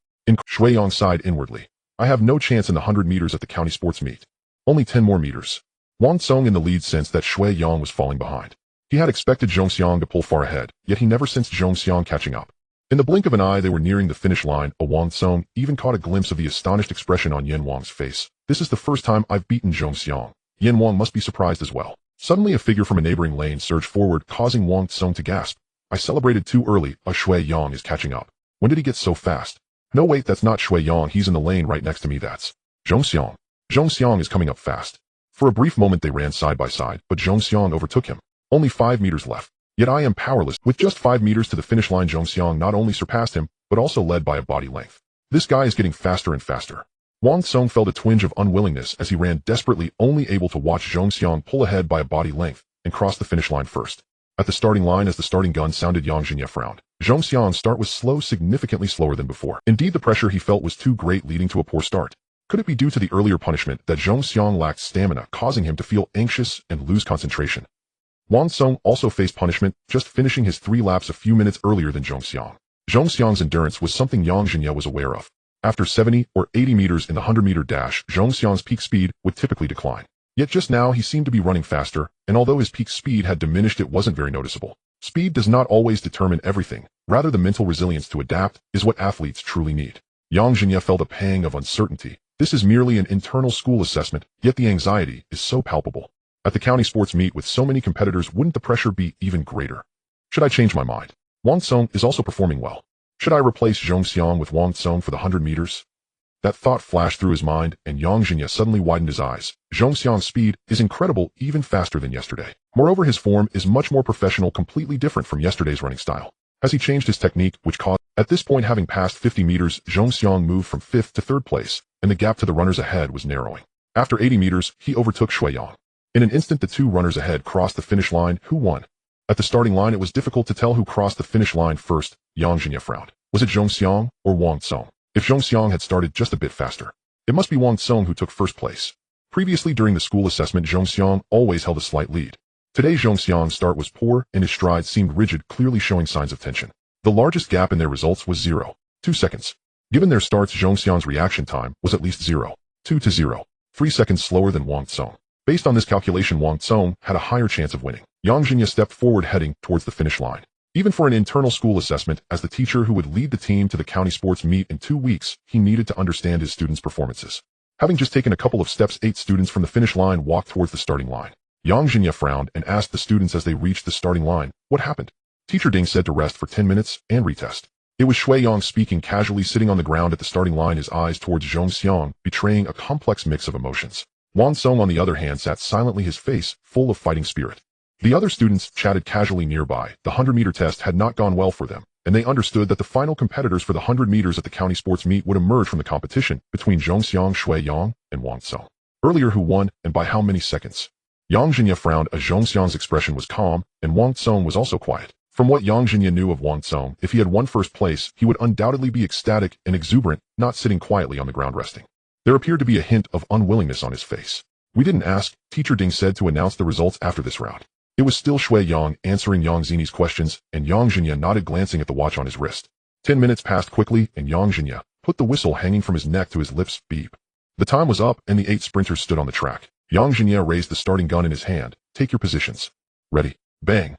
Shui Yang sighed inwardly. I have no chance in the 100 meters at the county sports meet. Only 10 more meters. Wang Tsong in the lead sensed that Shui Yang was falling behind. He had expected Zhongxiang to pull far ahead, yet he never sensed Zhongxiang catching up. In the blink of an eye, they were nearing the finish line. Wang Tsong even caught a glimpse of the astonished expression on Yin Wang's face. This is the first time I've beaten Zhongxiang. Yin Wang must be surprised as well. Suddenly a figure from a neighboring lane surged forward, causing Wang Tsong to gasp. I celebrated too early. Shui Yang is catching up. When did he get so fast? No, wait, that's not Shui Yang. He's in the lane right next to me. That's Zhongxiang. Zhongxiang is coming up fast. For a brief moment they ran side by side, but Zhongxiang overtook him. Only 5 meters left. Yet I am powerless. With just 5 meters to the finish line, Zhongxiang not only surpassed him, but also led by a body length. This guy is getting faster and faster. Wang Tsong felt a twinge of unwillingness as he ran desperately, only able to watch Zhongxiang pull ahead by a body length and cross the finish line first. At the starting line, as the starting gun sounded, Yang Zhinya frowned. Zhongxiang's start was slow, significantly slower than before. Indeed, the pressure he felt was too great, leading to a poor start. Could it be due to the earlier punishment that Zhongxiang lacked stamina, causing him to feel anxious and lose concentration? Wang Tsong also faced punishment, just finishing his 3 laps a few minutes earlier than Zhongxiang. Zhongxiang's endurance was something Yang Zhinya was aware of. After 70 or 80 meters in the 100-meter dash, Zhongxiang's peak speed would typically decline. Yet just now he seemed to be running faster, and although his peak speed had diminished, it wasn't very noticeable. Speed does not always determine everything. Rather, the mental resilience to adapt is what athletes truly need. Yang Zhinya felt a pang of uncertainty. This is merely an internal school assessment, yet the anxiety is so palpable. At the county sports meet with so many competitors, wouldn't the pressure be even greater? Should I change my mind? Wang Tsong is also performing well. Should I replace Zhongxiang with Wang Tsong for the 100 meters? That thought flashed through his mind, and Yang Zhinya suddenly widened his eyes. Zhongxiang's speed is incredible, even faster than yesterday. Moreover, his form is much more professional, completely different from yesterday's running style. Has he changed his technique, which caused... At this point, having passed 50 meters, Zhongxiang moved from 5th to 3rd place, and the gap to the runners ahead was narrowing. After 80 meters, he overtook Shui Yang. In an instant, the 2 runners ahead crossed the finish line. Who won? At the starting line, it was difficult to tell who crossed the finish line first. Yang Zhinya frowned. Was it Zhongxiang or Wang Tsong? If Zhongxiang had started just a bit faster, it must be Wang Tsong who took 1st place. Previously, during the school assessment, Zhongxiang always held a slight lead. Today, Zhongxiang's start was poor, and his stride seemed rigid, clearly showing signs of tension. The largest gap in their results was 0.2 seconds. Given their starts, Zhongxiang's reaction time was at least 0.2 to 0.3 seconds slower than Wang Tsong. Based on this calculation, Wang Tsong had a higher chance of winning. Yang Zhinya stepped forward, heading towards the finish line. Even for an internal school assessment, as the teacher who would lead the team to the county sports meet in 2 weeks, he needed to understand his students' performances. Having just taken a couple of steps, 8 students from the finish line walked towards the starting line. Yang Zhinya frowned and asked the students as they reached the starting line, what happened? Teacher Ding said to rest for 10 minutes and retest. It was Shui Yang speaking, casually sitting on the ground at the starting line, his eyes towards Zhongxiang, betraying a complex mix of emotions. Wang Tsong, on the other hand, sat silently, his face full of fighting spirit. The other students chatted casually nearby. The 100-meter test had not gone well for them, and they understood that the final competitors for the 100 meters at the county sports meet would emerge from the competition between Zhongxiang, Shui Yang, and Wang Tsong. Earlier, who won, and by how many seconds? Yang Zhinya frowned as Zhongxiang's expression was calm, and Wang Tsong was also quiet. From what Yang Zhinya knew of Wang Tsong, if he had won 1st place, he would undoubtedly be ecstatic and exuberant, not sitting quietly on the ground resting. There appeared to be a hint of unwillingness on his face. We didn't ask, Teacher Ding said to announce the results after this round. It was still Shui Yang answering Yang Zini's questions, and Yang Zhinya nodded, glancing at the watch on his wrist. 10 minutes passed quickly, and Yang Zhinya put the whistle hanging from his neck to his lips. Beep. The time was up, and the 8 sprinters stood on the track. Yang Zhinya raised the starting gun in his hand. Take your positions. Ready. Bang.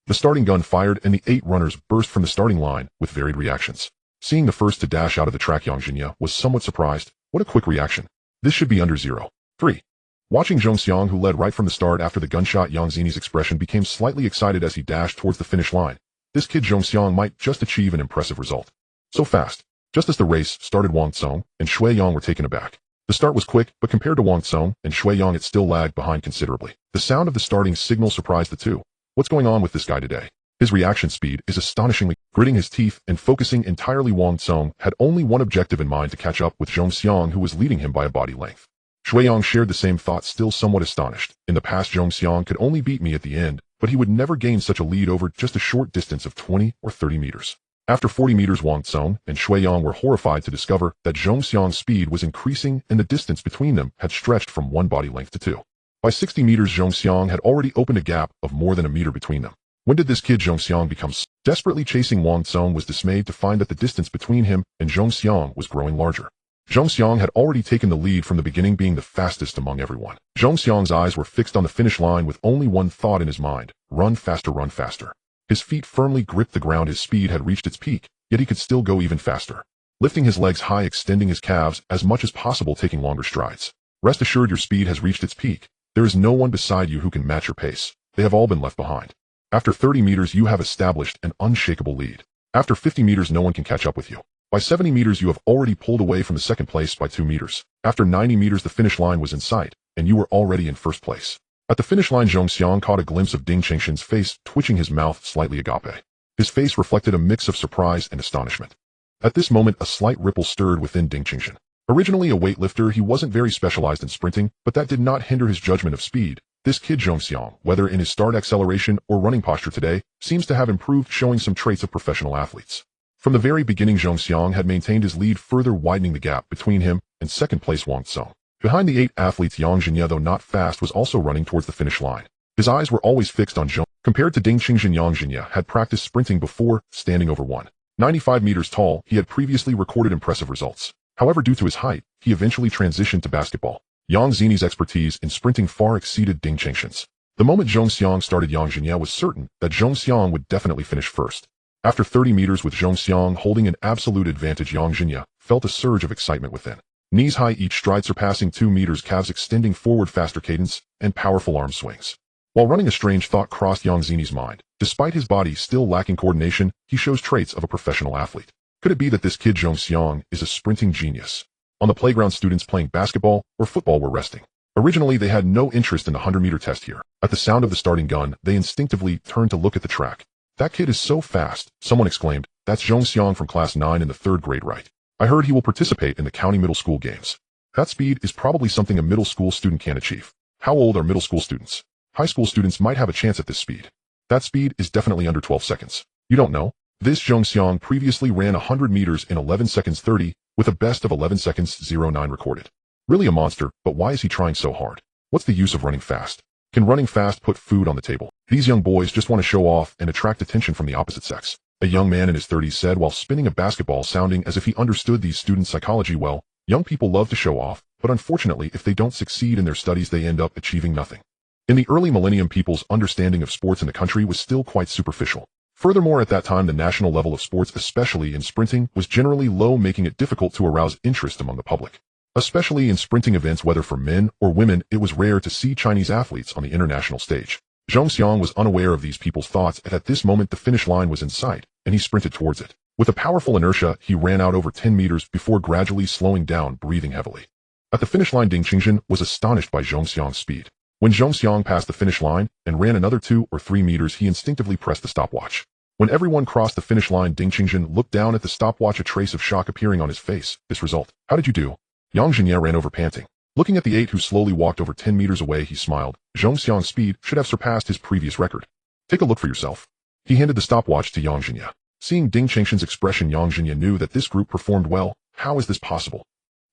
The starting gun fired, and the 8 runners burst from the starting line with varied reactions. Seeing the first to dash out of the track, Yang Jinya was somewhat surprised. What a quick reaction. This should be under 0.3. Watching Zhong Xiang, who led right from the start after the gunshot, Yang Zini's expression became slightly excited as he dashed towards the finish line. This kid Zhong Xiang might just achieve an impressive result. So fast. Just as the race started, Wang Tsong and Shui Yang were taken aback. The start was quick, but compared to Wang Tsong and Shui Yang, it still lagged behind considerably. The sound of the starting signal surprised the two. What's going on with this guy today? His reaction speed is astonishingly. Gritting his teeth and focusing entirely, Wang Tsong had only one objective in mind: to catch up with Zhong Xiang, who was leading him by a body length. Shui Yang shared the same thought, still somewhat astonished. In the past, Zhong Xiang could only beat me at the end, but he would never gain such a lead over just a short distance of 20 or 30 meters. After 40 meters, Wang Tsong and Shui Yang were horrified to discover that Zhong Xiang's speed was increasing and the distance between them had stretched from 1 body length to 2. By 60 meters, Zhong Xiang had already opened a gap of more than a meter between them. When did this kid Zhong Xiang become so desperately chasing? Wang Tsong was dismayed to find that the distance between him and Zhong Xiang was growing larger. Zhong Xiang had already taken the lead from the beginning, being the fastest among everyone. Zhong Xiang's eyes were fixed on the finish line with only one thought in his mind: run faster, run faster. His feet firmly gripped the ground. His speed had reached its peak, yet he could still go even faster. Lifting his legs high, extending his calves as much as possible, taking longer strides. Rest assured, your speed has reached its peak. There is no one beside you who can match your pace. They have all been left behind. After 30 meters, you have established an unshakable lead. After 50 meters, no one can catch up with you. By 70 meters, you have already pulled away from the second place by 2 meters. After 90 meters, the finish line was in sight, and you were already in first place. At the finish line, Zhong Xiang caught a glimpse of Ding Qingshan's face, twitching, his mouth slightly agape. His face reflected a mix of surprise and astonishment. At this moment, a slight ripple stirred within Ding Qingshan. Originally a weightlifter, he wasn't very specialized in sprinting, but that did not hinder his judgment of speed. This kid Zhong Xiang, whether in his start acceleration or running posture today, seems to have improved, showing some traits of professional athletes. From the very beginning, Zhong Xiang had maintained his lead, further widening the gap between him and second place Wang Tsong. Behind the 8 athletes, Yang Jinya, though not fast, was also running towards the finish line. His eyes were always fixed on Zhong. Compared to Ding Qingshan, Yang Jinya had practiced sprinting before. Standing over 195 meters tall, he had previously recorded impressive results. However, due to his height, he eventually transitioned to basketball. Yang Zini's expertise in sprinting far exceeded Ding Qingshan's. The moment Zhong Xiang started, Yang Jinya was certain that Zhong Xiang would definitely finish first. After 30 meters, with Zhong Xiang holding an absolute advantage, Yang Jinya felt a surge of excitement within. Knees high, each stride surpassing 2 meters, calves extending forward, faster cadence, and powerful arm swings. While running, a strange thought crossed Yang Zini's mind. Despite his body still lacking coordination, he shows traits of a professional athlete. Could it be that this kid Zhong Xiang is a sprinting genius? On the playground, students playing basketball or football were resting. Originally, they had no interest in the 100-meter test here. At the sound of the starting gun, they instinctively turned to look at the track. That kid is so fast, someone exclaimed. That's Zhong Xiang from class 9 in the 3rd grade, right? I heard he will participate in the county middle school games. That speed is probably something a middle school student can achieve. How old are middle school students? High school students might have a chance at this speed. That speed is definitely under 12 seconds. You don't know? This Zhong Xiang previously ran 100 meters in 11 seconds 30, with a best of 11 seconds 09 recorded. Really a monster, but why is he trying so hard? What's the use of running fast? Can running fast put food on the table? These young boys just want to show off and attract attention from the opposite sex. A young man in his 30s said while spinning a basketball, sounding as if he understood these students' psychology well. Young people love to show off, but unfortunately, if they don't succeed in their studies, they end up achieving nothing. In the early millennium, people's understanding of sports in the country was still quite superficial. Furthermore, at that time, the national level of sports, especially in sprinting, was generally low, making it difficult to arouse interest among the public. Especially in sprinting events, whether for men or women, it was rare to see Chinese athletes on the international stage. Zhong Xiang was unaware of these people's thoughts, and at this moment the finish line was in sight, and he sprinted towards it. With a powerful inertia, he ran out over 10 meters before gradually slowing down, breathing heavily. At the finish line, Ding Qingshan was astonished by Zhong Xiang's speed. When Zhong Xiang passed the finish line and ran another 2 or 3 meters, he instinctively pressed the stopwatch. When everyone crossed the finish line, Ding Qingshan looked down at the stopwatch, a trace of shock appearing on his face. This result. How did you do? Yang Jinya ran over panting. Looking at the 8 who slowly walked over 10 meters away, he smiled. Zhong Xiang's speed should have surpassed his previous record. Take a look for yourself. He handed the stopwatch to Yang Jinya. Seeing Ding Qingshan's expression, Yang Jinya knew that this group performed well. How is this possible?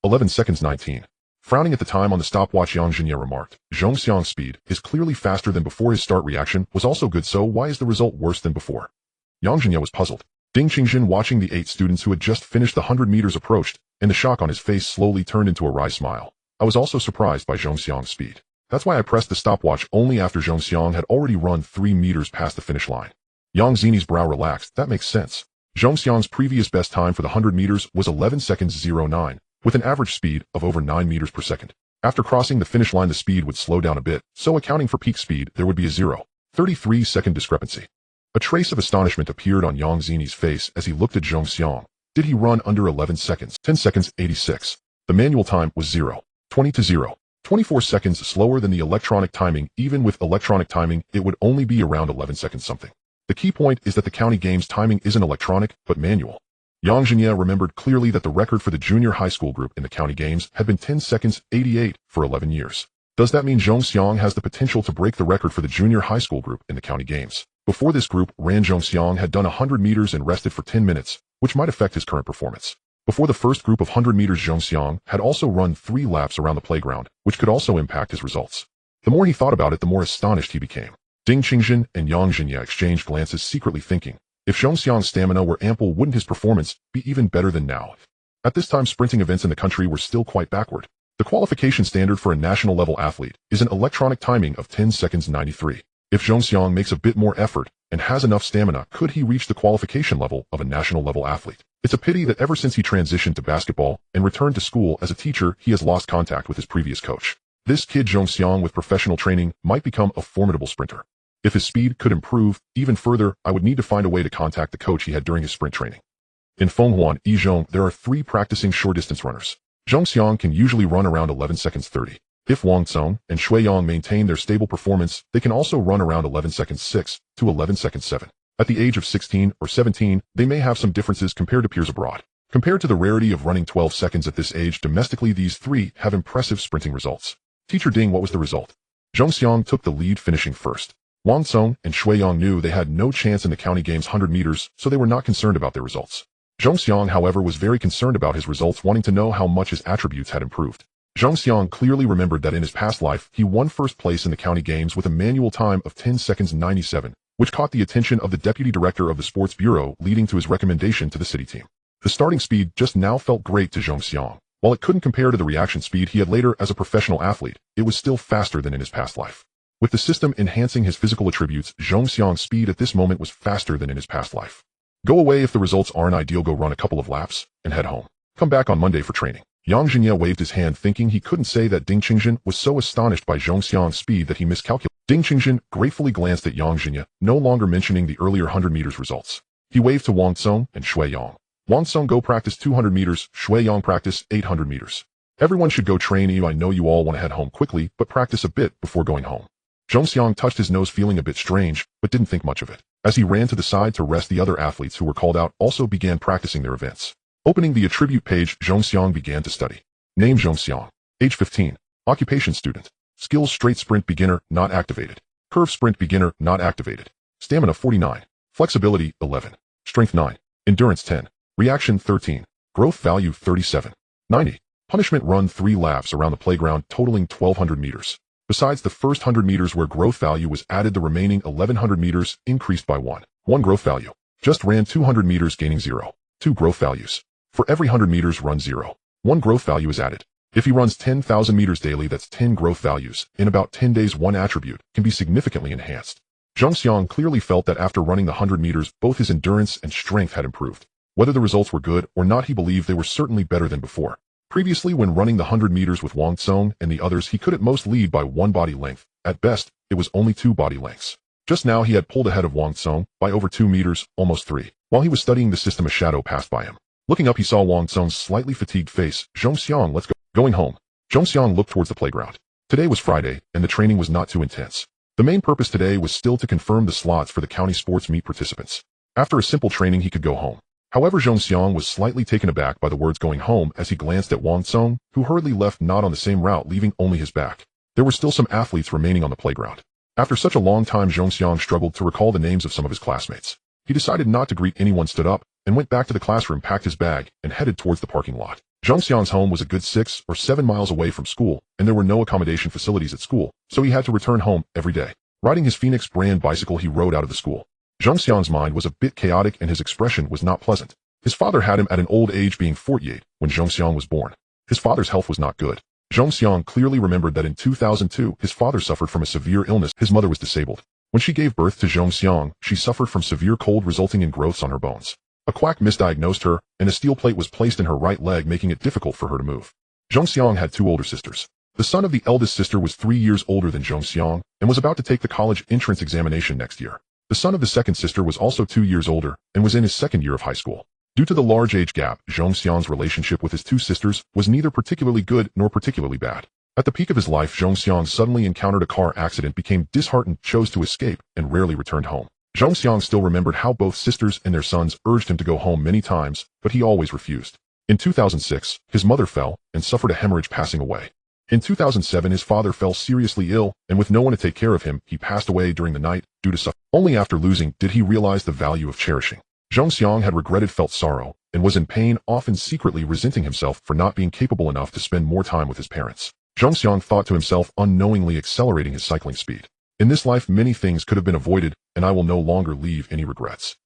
11 seconds 19. Frowning at the time on the stopwatch, Yang Jinya remarked, Zhong Xiang's speed is clearly faster than before. His start reaction was also good, so why is the result worse than before? Yang Jinya was puzzled. Ding Qingshan, watching the 8 students who had just finished the 100 meters, approached, and the shock on his face slowly turned into a wry smile. I was also surprised by Zhong Xiang's speed. That's why I pressed the stopwatch only after Zhong Xiang had already run 3 meters past the finish line. Yang Zini's brow relaxed. That makes sense. Zhong Xiang's previous best time for the 100 meters was 11 seconds 09, with an average speed of over 9 meters per second. After crossing the finish line, the speed would slow down a bit, so accounting for peak speed, there would be a 0.33-second discrepancy. A trace of astonishment appeared on Yang Zini's face as he looked at Zhong Xiang. Did he run under 11 seconds? 10 seconds 86. The manual time was 0.20 to 0.24 seconds slower than the electronic timing. Even with electronic timing, it would only be around 11 seconds something. The key point is that the county games timing isn't electronic, but manual. Yang Zhinya remembered clearly that the record for the junior high school group in the county games had been 10 seconds 88 for 11 years. Does that mean Zhong Xiang has the potential to break the record for the junior high school group in the county games? Before this group ran, Zhong Xiang had done 100 meters and rested for 10 minutes, which might affect his current performance. Before the first group of 100 meters, Zhong Xiang had also run 3 laps around the playground, which could also impact his results. The more he thought about it, the more astonished he became. Ding Qingjin and Yang Zhinya exchanged glances, secretly thinking, if Zhong Xiang's stamina were ample, wouldn't his performance be even better than now? At this time, sprinting events in the country were still quite backward. The qualification standard for a national-level athlete is an electronic timing of 10 seconds 93. If Zhong Xiang makes a bit more effort and has enough stamina, could he reach the qualification level of a national-level athlete? It's a pity that ever since he transitioned to basketball and returned to school as a teacher, he has lost contact with his previous coach. This kid Zhong Xiang, with professional training, might become a formidable sprinter. If his speed could improve even further, I would need to find a way to contact the coach he had during his sprint training. In Fenghuan Yizhong, there are 3 practicing short-distance runners. Zhong Xiang can usually run around 11 seconds 30. If Wang Cong and Shui Yang maintain their stable performance, they can also run around 11 seconds 6 to 11 seconds 7. At the age of 16 or 17, they may have some differences compared to peers abroad. Compared to the rarity of running 12 seconds at this age domestically, these 3 have impressive sprinting results. Teacher Ding, what was the result? Zhong Xiang took the lead, finishing first. Wang Cong and Shui Yang knew they had no chance in the county games 100 meters, so they were not concerned about their results. Zhong Xiang, however, was very concerned about his results, wanting to know how much his attributes had improved. Zhong Xiang clearly remembered that in his past life, he won first place in the county games with a manual time of 10 seconds 97, which caught the attention of the deputy director of the sports bureau, leading to his recommendation to the city team. The starting speed just now felt great to Zhong Xiang. While it couldn't compare to the reaction speed he had later as a professional athlete, it was still faster than in his past life. With the system enhancing his physical attributes, Zhong Xiang's speed at this moment was faster than in his past life. Go away if the results aren't ideal, go run a couple of laps, and head home. Come back on Monday for training. Yang Zhinya waved his hand, thinking he couldn't say that Ding Qingjin was so astonished by Zhong Xiang's speed that he miscalculated. Ding Qingjin gratefully glanced at Yang Zhinya, no longer mentioning the earlier 100 meters results. He waved to Wang Cong and Shui Yang. Wang Cong, go practice 200 meters, Shui Yang practice 800 meters. Everyone should go train. I know you all want to head home quickly, but practice a bit before going home. Zhong Xiang touched his nose, feeling a bit strange, but didn't think much of it. As he ran to the side to rest, the other athletes who were called out also began practicing their events. Opening the attribute page, Zhong Xiang began to study. Name Zhong Xiang. Age 15. Occupation student. Skills straight sprint beginner, not activated. Curve sprint beginner, not activated. Stamina 49. Flexibility 11. Strength 9. Endurance 10. Reaction 13. Growth value 37. 90. Punishment, run 3 laps around the playground totaling 1200 meters. Besides the first 100 meters where growth value was added, the remaining 1100 meters increased by 1 growth value. Just ran 200 meters, gaining 0.2 growth values. For every 100 meters run 0.1 growth value is added. If he runs 10,000 meters daily, that's 10 growth values. In about 10 days, 1 attribute can be significantly enhanced. Zhong Xiang clearly felt that after running the 100 meters, both his endurance and strength had improved. Whether the results were good or not, he believed they were certainly better than before. Previously, when running the 100 meters with Wang Cong and the others, he could at most lead by 1 body length. At best, it was only 2 body lengths. Just now, he had pulled ahead of Wang Cong by over 2 meters, almost 3. While he was studying the system, a shadow passed by him. Looking up, he saw Wang Cong's slightly fatigued face. Zhong Xiang, let's go. Going home. Zhong Xiang looked towards the playground. Today was Friday, and the training was not too intense. The main purpose today was still to confirm the slots for the county sports meet participants. After a simple training, he could go home. However, Zhong Xiang was slightly taken aback by the words going home as he glanced at Wang Cong, who hurriedly left, not on the same route, leaving only his back. There were still some athletes remaining on the playground. After such a long time, Zhong Xiang struggled to recall the names of some of his classmates. He decided not to greet anyone, stood up, and went back to the classroom, packed his bag, and headed towards the parking lot. Zhong Xiang's home was a good 6 or 7 miles away from school, and there were no accommodation facilities at school, so he had to return home every day. Riding his Phoenix brand bicycle, he rode out of the school. Zhong Xiang's mind was a bit chaotic and his expression was not pleasant. His father had him at an old age, being 48, when Zhong Xiang was born. His father's health was not good. Zhong Xiang clearly remembered that in 2002, his father suffered from a severe illness. His mother was disabled. When she gave birth to Zhong Xiang, she suffered from severe cold, resulting in growths on her bones. A quack misdiagnosed her, and a steel plate was placed in her right leg, making it difficult for her to move. Zhongxiang had two older sisters. The son of the eldest sister was 3 years older than Zhongxiang and was about to take the college entrance examination next year. The son of the second sister was also 2 years older and was in his second year of high school. Due to the large age gap, Zhongxiang's relationship with his two sisters was neither particularly good nor particularly bad. At the peak of his life, Zhongxiang suddenly encountered a car accident, became disheartened, chose to escape, and rarely returned home. Zhongxiang still remembered how both sisters and their sons urged him to go home many times, but he always refused. In 2006, his mother fell and suffered a hemorrhage, passing away. In 2007, his father fell seriously ill, and with no one to take care of him, he passed away during the night due to suffering. Only after losing did he realize the value of cherishing. Zhongxiang had regretted, felt sorrow, and was in pain, often secretly resenting himself for not being capable enough to spend more time with his parents. Zhongxiang thought to himself, unknowingly accelerating his cycling speed. In this life, many things could have been avoided, and I will no longer leave any regrets.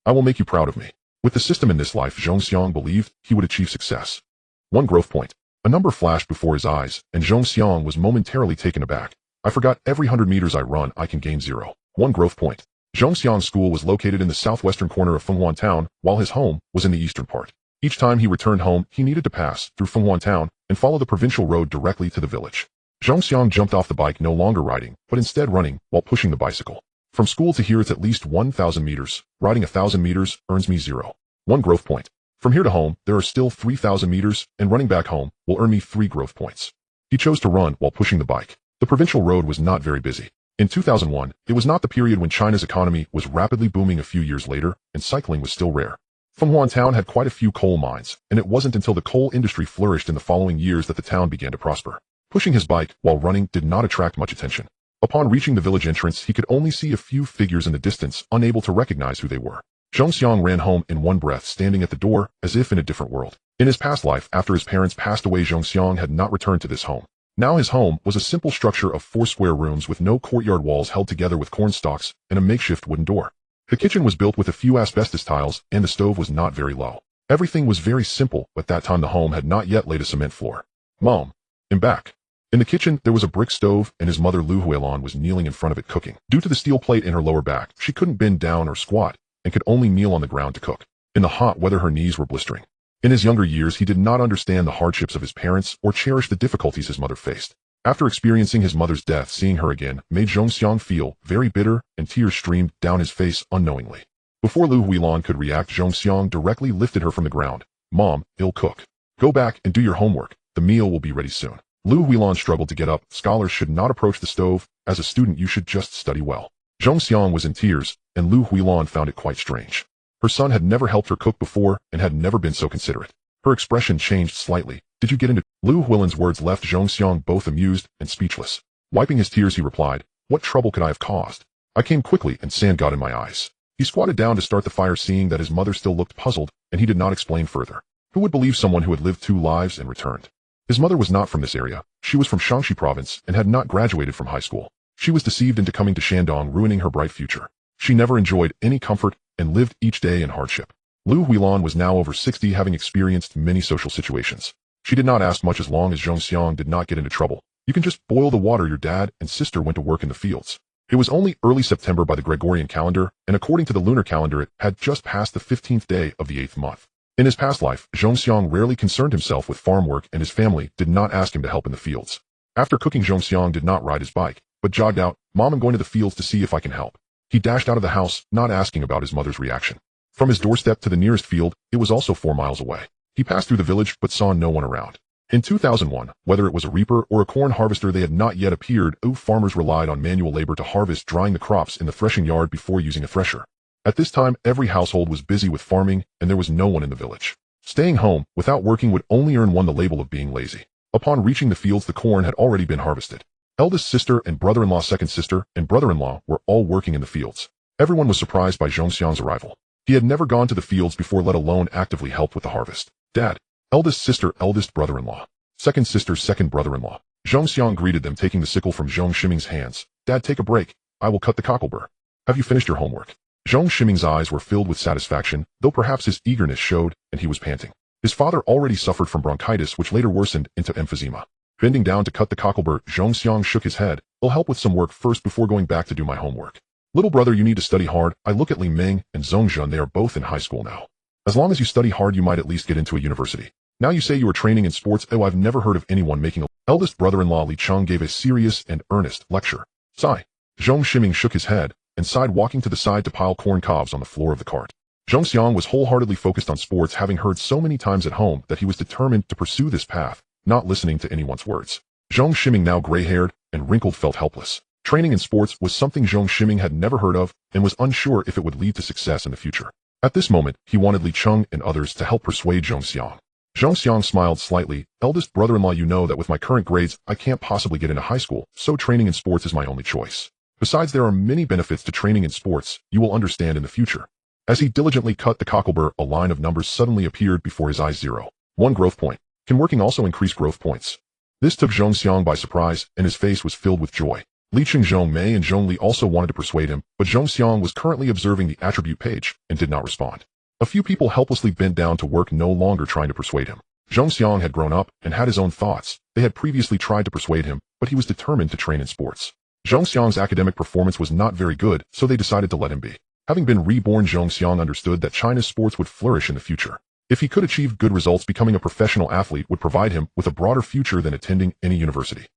I will make you proud of me. With the system in this life, Zhongxiang believed he would achieve success. 1 growth point. A number flashed before his eyes, and Zhongxiang was momentarily taken aback. I forgot every 100 meters I run, I can gain 0. 1 growth point. Zhongxiang's school was located in the southwestern corner of Fenghuan town, while his home was in the eastern part. Each time he returned home, he needed to pass through Fenghuan town and follow the provincial road directly to the village. Zhongxiang jumped off the bike, no longer riding, but instead running while pushing the bicycle. From school to here it's at least 1,000 meters. Riding 1,000 meters earns me 0. 1 growth point. From here to home, there are still 3,000 meters, and running back home will earn me 3 growth points. He chose to run while pushing the bike. The provincial road was not very busy. In 2001, it was not the period when China's economy was rapidly booming. A few years later, and cycling was still rare. Fenghuan town had quite a few coal mines, and it wasn't until the coal industry flourished in the following years that the town began to prosper. Pushing his bike while running did not attract much attention. Upon reaching the village entrance, he could only see a few figures in the distance, unable to recognize who they were. Zhongxiang ran home in one breath, standing at the door as if in a different world. In his past life, after his parents passed away, Zhongxiang had not returned to this home. Now his home was a simple structure of 4 square rooms with no courtyard walls, held together with corn stalks and a makeshift wooden door. The kitchen was built with a few asbestos tiles, and the stove was not very low. Everything was very simple, but that time the home had not yet laid a cement floor. Mom, I'm back. In the kitchen, there was a brick stove, and his mother Lu Huilan was kneeling in front of it cooking. Due to the steel plate in her lower back, she couldn't bend down or squat, and could only kneel on the ground to cook. In the hot weather, her knees were blistering. In his younger years, he did not understand the hardships of his parents or cherish the difficulties his mother faced. After experiencing his mother's death, seeing her again made Zhongxiang feel very bitter, and tears streamed down his face unknowingly. Before Lu Huilan could react, Zhongxiang directly lifted her from the ground. Mom, I'll cook. Go back and do your homework. The meal will be ready soon. Lu Huilan struggled to get up. Scholars should not approach the stove. As a student, you should just study well. Zhongxiang was in tears, and Lu Huilan found it quite strange. Her son had never helped her cook before and had never been so considerate. Her expression changed slightly. Did you get into... Lu Huilan's words left Zhongxiang both amused and speechless. Wiping his tears, he replied, what trouble could I have caused? I came quickly, and sand got in my eyes. He squatted down to start the fire, seeing that his mother still looked puzzled, and he did not explain further. Who would believe someone who had lived 2 lives and returned? His mother was not from this area. She was from Shaanxi province and had not graduated from high school. She was deceived into coming to Shandong, ruining her bright future. She never enjoyed any comfort and lived each day in hardship. Lu Huilan was now over 60, having experienced many social situations. She did not ask much as long as Zhongxiang did not get into trouble. You can just boil the water. Your dad and sister went to work in the fields. It was only early September by the Gregorian calendar, and according to the lunar calendar it had just passed the 15th day of the 8th month. In his past life, Zhongxiang rarely concerned himself with farm work, and his family did not ask him to help in the fields. After cooking, Zhongxiang did not ride his bike, but jogged out. Mom, I'm going to the fields to see if I can help. He dashed out of the house, not asking about his mother's reaction. From his doorstep to the nearest field, it was also 4 miles away. He passed through the village but saw no one around. In 2001, whether it was a reaper or a corn harvester, they had not yet appeared. Farmers relied on manual labor to harvest, drying the crops in the threshing yard before using a thresher. At this time, every household was busy with farming, and there was no one in the village. Staying home without working would only earn one the label of being lazy. Upon reaching the fields, the corn had already been harvested. Eldest sister and brother-in-law, second sister and brother-in-law were all working in the fields. Everyone was surprised by Zhongxiang's arrival. He had never gone to the fields before, let alone actively helped with the harvest. Dad, eldest sister, eldest brother-in-law, second sister, second brother-in-law. Zhongxiang greeted them, taking the sickle from Zhong Shiming's hands. Dad, take a break. I will cut the cocklebur. Have you finished your homework? Zhong Shiming's eyes were filled with satisfaction, though perhaps his eagerness showed, and he was panting. His father already suffered from bronchitis, which later worsened into emphysema. Bending down to cut the cocklebur, Zhongxiang shook his head. I'll help with some work first before going back to do my homework. Little brother, you need to study hard. I look at Li Ming and Zhongjun. They are both in high school now. As long as you study hard, you might at least get into a university. Now you say you are training in sports. Oh, I've never heard of anyone making a... Eldest brother-in-law Li Cheng gave a serious and earnest lecture. Sigh. Zhong Ximing shook his head and sighed, walking to the side to pile corn cobs on the floor of the cart. Zhong Xiang was wholeheartedly focused on sports, having heard so many times at home that he was determined to pursue this path, not listening to anyone's words. Zhong Ximing, now gray-haired and wrinkled, felt helpless. Training in sports was something Zhong Ximing had never heard of and was unsure if it would lead to success in the future. At this moment, he wanted Li Cheng and others to help persuade Zhong Xiang. Zhong Xiang smiled slightly. Eldest brother-in-law, you know that with my current grades, I can't possibly get into high school, so training in sports is my only choice. Besides, there are many benefits to training in sports you will understand in the future. As he diligently cut the cocklebur, a line of numbers suddenly appeared before his eyes. 1 growth point. Can working also increase growth points? This took Zhong Xiang by surprise, and his face was filled with joy. Li Cheng, Zhong Mei, and Zhong Li also wanted to persuade him, but Zhong Xiang was currently observing the attribute page and did not respond. A few people helplessly bent down to work, no longer trying to persuade him. Zhong Xiang had grown up and had his own thoughts. They had previously tried to persuade him, but he was determined to train in sports. Zhong Xiang's academic performance was not very good, so they decided to let him be. Having been reborn, Zhong Xiang understood that China's sports would flourish in the future. If he could achieve good results, becoming a professional athlete would provide him with a broader future than attending any university.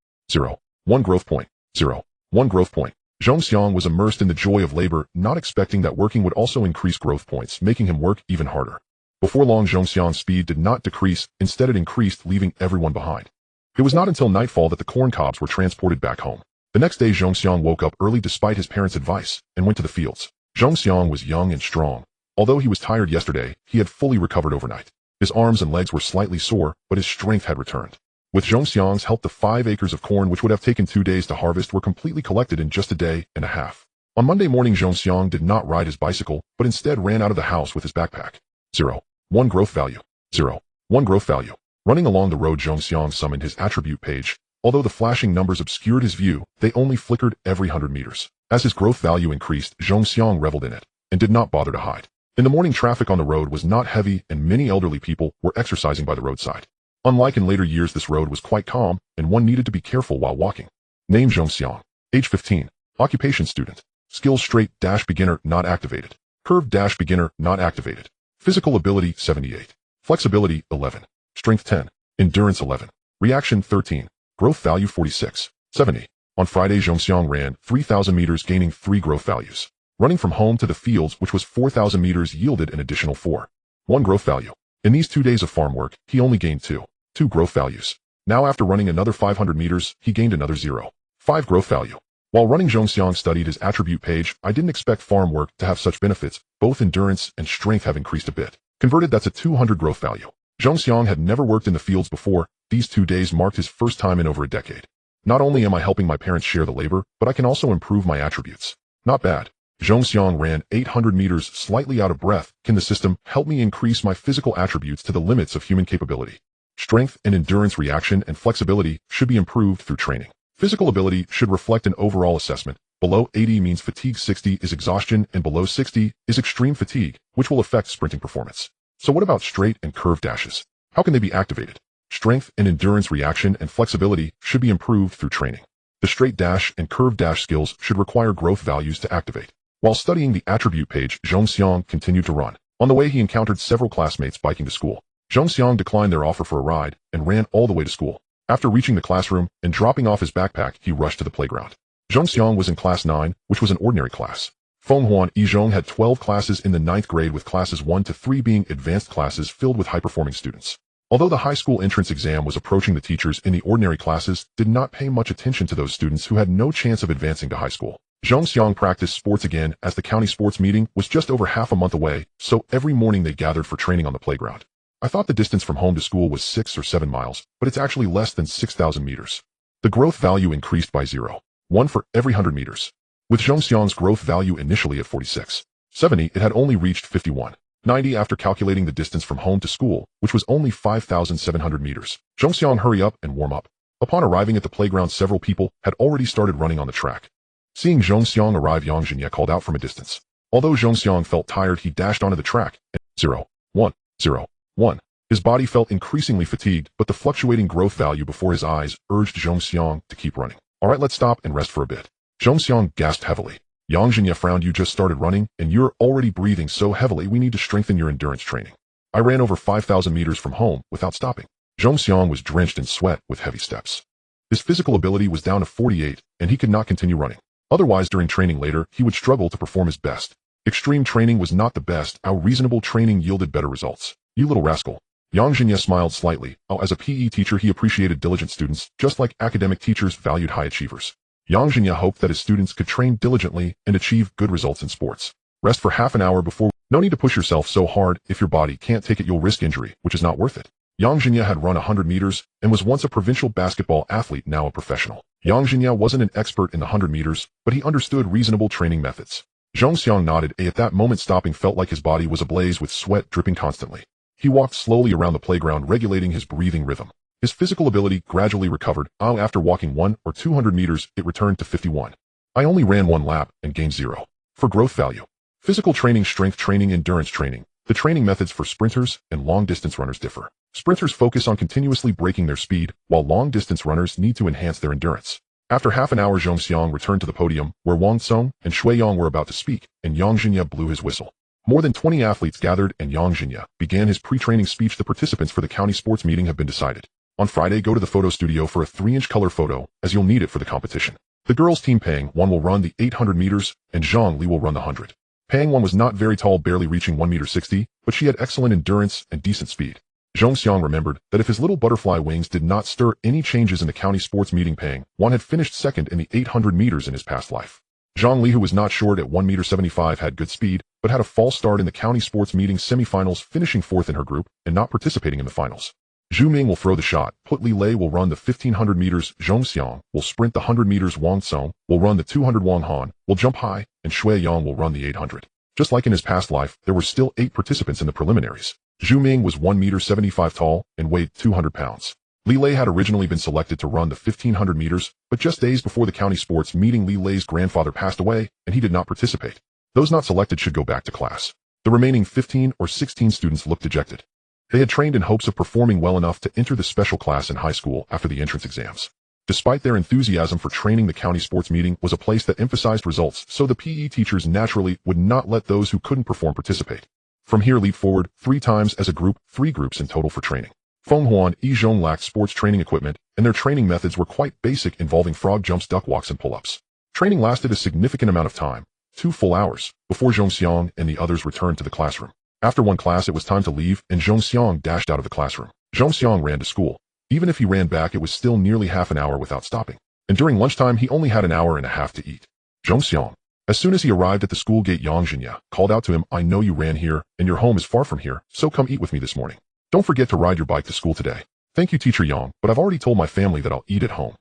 1 growth point. 1 growth point. Zhong Xiang was immersed in the joy of labor, not expecting that working would also increase growth points, making him work even harder. Before long, Zhong Xiang's speed did not decrease, instead it increased, leaving everyone behind. It was not until nightfall that the corn cobs were transported back home. The next day, Zhong Xiang woke up early despite his parents' advice and went to the fields. Zhong Xiang was young and strong. Although he was tired yesterday, he had fully recovered overnight. His arms and legs were slightly sore, but his strength had returned. With Zhong Xiang's help, the 5 acres of corn, which would have taken 2 days to harvest, were completely collected in just a day and a half. On Monday morning, Zhong Xiang did not ride his bicycle, but instead ran out of the house with his backpack. 1 growth value. 1 growth value. Running along the road, Zhong Xiang summoned his attribute page. Although the flashing numbers obscured his view, they only flickered every 100 meters. As his growth value increased, Zhong Xiang reveled in it and did not bother to hide. In the morning, traffic on the road was not heavy and many elderly people were exercising by the roadside. Unlike in later years, this road was quite calm and one needed to be careful while walking. Name: Zhong Xiang. Age 15. Occupation: student. Skills: straight - beginner not activated. Curve - beginner not activated. Physical ability: 78. Flexibility: 11. Strength: 10. Endurance: 11. Reaction: 13. Growth value: 46. 70. On Friday, Zhong Xiang ran 3,000 meters, gaining 3 growth values. Running from home to the fields, which was 4,000 meters, yielded an additional 1 growth value. In these 2 days of farm work, he only gained 2 growth values. Now, after running another 500 meters, he gained another 5 growth value. While running, Zhong Xiang studied his attribute page. I didn't expect farm work to have such benefits. Both endurance and strength have increased a bit. Converted, that's a 200 growth value. Zhong Xiang had never worked in the fields before. These 2 days marked his first time in over a decade. Not only am I helping my parents share the labor, but I can also improve my attributes. Not bad. Zhong Xiang ran 800 meters, slightly out of breath. Can the system help me increase my physical attributes to the limits of human capability? Strength and endurance, reaction and flexibility should be improved through training. Physical ability should reflect an overall assessment. Below 80 means fatigue, 60 is exhaustion, and below 60 is extreme fatigue, which will affect sprinting performance. So what about straight and curve dashes? How can they be activated? Strength and endurance, reaction and flexibility should be improved through training. The straight dash and curve dash skills should require growth values to activate. While studying the attribute page, Zhong Xiang continued to run. On the way, he encountered several classmates biking to school. Zhong Xiang declined their offer for a ride and ran all the way to school. After reaching the classroom and dropping off his backpack, he rushed to the playground. Zhong Xiang was in class 9, which was an ordinary class. Feng Huan Yizhong had 12 classes in the 9th grade, with classes 1 to 3 being advanced classes filled with high-performing students. Although the high school entrance exam was approaching, the teachers in the ordinary classes did not pay much attention to those students who had no chance of advancing to high school. Zhong Xiang practiced sports again as the county sports meeting was just over half a month away, so every morning they gathered for training on the playground. I thought the distance from home to school was 6 or 7 miles, but it's actually less than 6,000 meters. The growth value increased by 0.1 for every 100 meters. With Zhong Xiang's growth value initially at 46.70, it had only reached 51.90 after calculating the distance from home to school, which was only 5,700 meters. Zhong Xiang, hurry up and warm up. Upon arriving at the playground, several people had already started running on the track. Seeing Zhong Xiang arrive, Yang Zhenya called out from a distance. Although Zhong Xiang felt tired, he dashed onto the track and 0.1. His body felt increasingly fatigued, but the fluctuating growth value before his eyes urged Zhong Xiang to keep running. All right, let's stop and rest for a bit. Zhong Xiang gasped heavily. Yang Zhenya frowned. You just started running, and you're already breathing so heavily. We need to strengthen your endurance training. I ran over 5,000 meters from home without stopping. Zhong Xiang was drenched in sweat with heavy steps. His physical ability was down to 48, and he could not continue running. Otherwise, during training later, he would struggle to perform his best. Extreme training was not the best. Our reasonable training yielded better results. You little rascal. Yang Jinya smiled slightly. Oh, as a PE teacher, he appreciated diligent students, just like academic teachers valued high achievers. Yang Jinya hoped that his students could train diligently and achieve good results in sports. Rest for half an hour before. No need to push yourself so hard. If your body can't take it, you'll risk injury, which is not worth it. Yang Jinya had run 100 meters and was once a provincial basketball athlete, now a professional. Yang Jinya wasn't an expert in the 100 meters, but he understood reasonable training methods. Zhong Xiang nodded. At that moment, stopping felt like his body was ablaze with sweat dripping constantly. He walked slowly around the playground, regulating his breathing rhythm. His physical ability gradually recovered. After walking 1 or 200 meters, it returned to 51. I only ran 1 lap and gained 0. For growth value. Physical training, strength training, endurance training. The training methods for sprinters and long-distance runners differ. Sprinters focus on continuously breaking their speed, while long-distance runners need to enhance their endurance. After half an hour, Zhong Xiang returned to the podium, where Wang Tsong and Shui Yang were about to speak, and Yang Jinya blew his whistle. More than 20 athletes gathered, and Yang Jinya began his pre-training speech. The participants for the county sports meeting have been decided. On Friday, go to the photo studio for a 3-inch color photo, as you'll need it for the competition. The girls' team Pang Wan will run the 800 meters, and Zhang Li will run the 100. Pang Wan was not very tall, barely reaching 1.60 meters, but she had excellent endurance and decent speed. Zhong Xiang remembered that if his little butterfly wings did not stir any changes in the county sports meeting, Pang Wan had finished second in the 800 meters in his past life. Zhang Li, who was not short at 1.75 meters, had good speed, but had a false start in the county sports meeting semifinals, finishing 4th in her group and not participating in the finals. Zhu Ming will throw the shot. Put Li Lei will run the 1500 meters. Zhong Xiang will sprint the 100 meters. Wang Tsong will run the 200. Wang Han will jump high, and Shui Yang will run the 800. Just like in his past life, there were still 8 participants in the preliminaries. Zhu Ming was 1.75 meters tall and weighed 200 pounds. Li Lei had originally been selected to run the 1500 meters, but just days before the county sports meeting, Li Lei's grandfather passed away, and he did not participate. Those not selected should go back to class. The remaining 15 or 16 students looked dejected. They had trained in hopes of performing well enough to enter the special class in high school after the entrance exams. Despite their enthusiasm for training, the county sports meeting was a place that emphasized results, so the PE teachers naturally would not let those who couldn't perform participate. From here, leap forward 3 times as a group, 3 groups in total for training. Feng Huan, Yizhong lacked sports training equipment, and their training methods were quite basic, involving frog jumps, duck walks, and pull-ups. Training lasted a significant amount of time, 2 full hours, before Zhong Xiang and the others returned to the classroom. After one class, it was time to leave, and Zhong Xiang dashed out of the classroom. Zhong Xiang ran to school. Even if he ran back, it was still nearly half an hour without stopping. And during lunchtime, he only had an hour and a half to eat. Zhong Xiang. As soon as he arrived at the school gate, Yang Jinya called out to him, I know you ran here, and your home is far from here, so come eat with me this morning. Don't forget to ride your bike to school today. Thank you, Teacher Yang, but I've already told my family that I'll eat at home.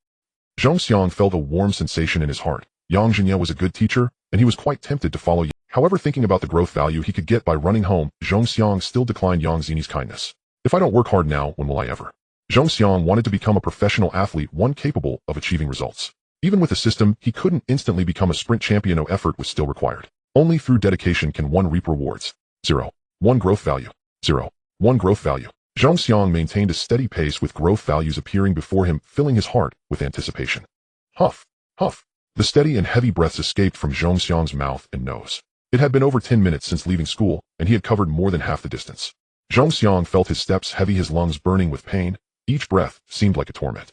Zhong Xiang felt a warm sensation in his heart. Yang Jinya was a good teacher, and he was quite tempted to follow. However, thinking about the growth value he could get by running home, Zhong Xiang still declined Yang Zini's kindness. If I don't work hard now, when will I ever? Zhong Xiang wanted to become a professional athlete, one capable of achieving results. Even with the system, he couldn't instantly become a sprint champion. No effort was still required. Only through dedication can one reap rewards. 0. 1 growth value. 0. 1 growth value. Zhong Xiang maintained a steady pace with growth values appearing before him, filling his heart with anticipation. Huff, huff. The steady and heavy breaths escaped from Zhong Xiang's mouth and nose. It had been over 10 minutes since leaving school, and he had covered more than half the distance. Zhong Xiang felt his steps heavy, his lungs burning with pain. Each breath seemed like a torment.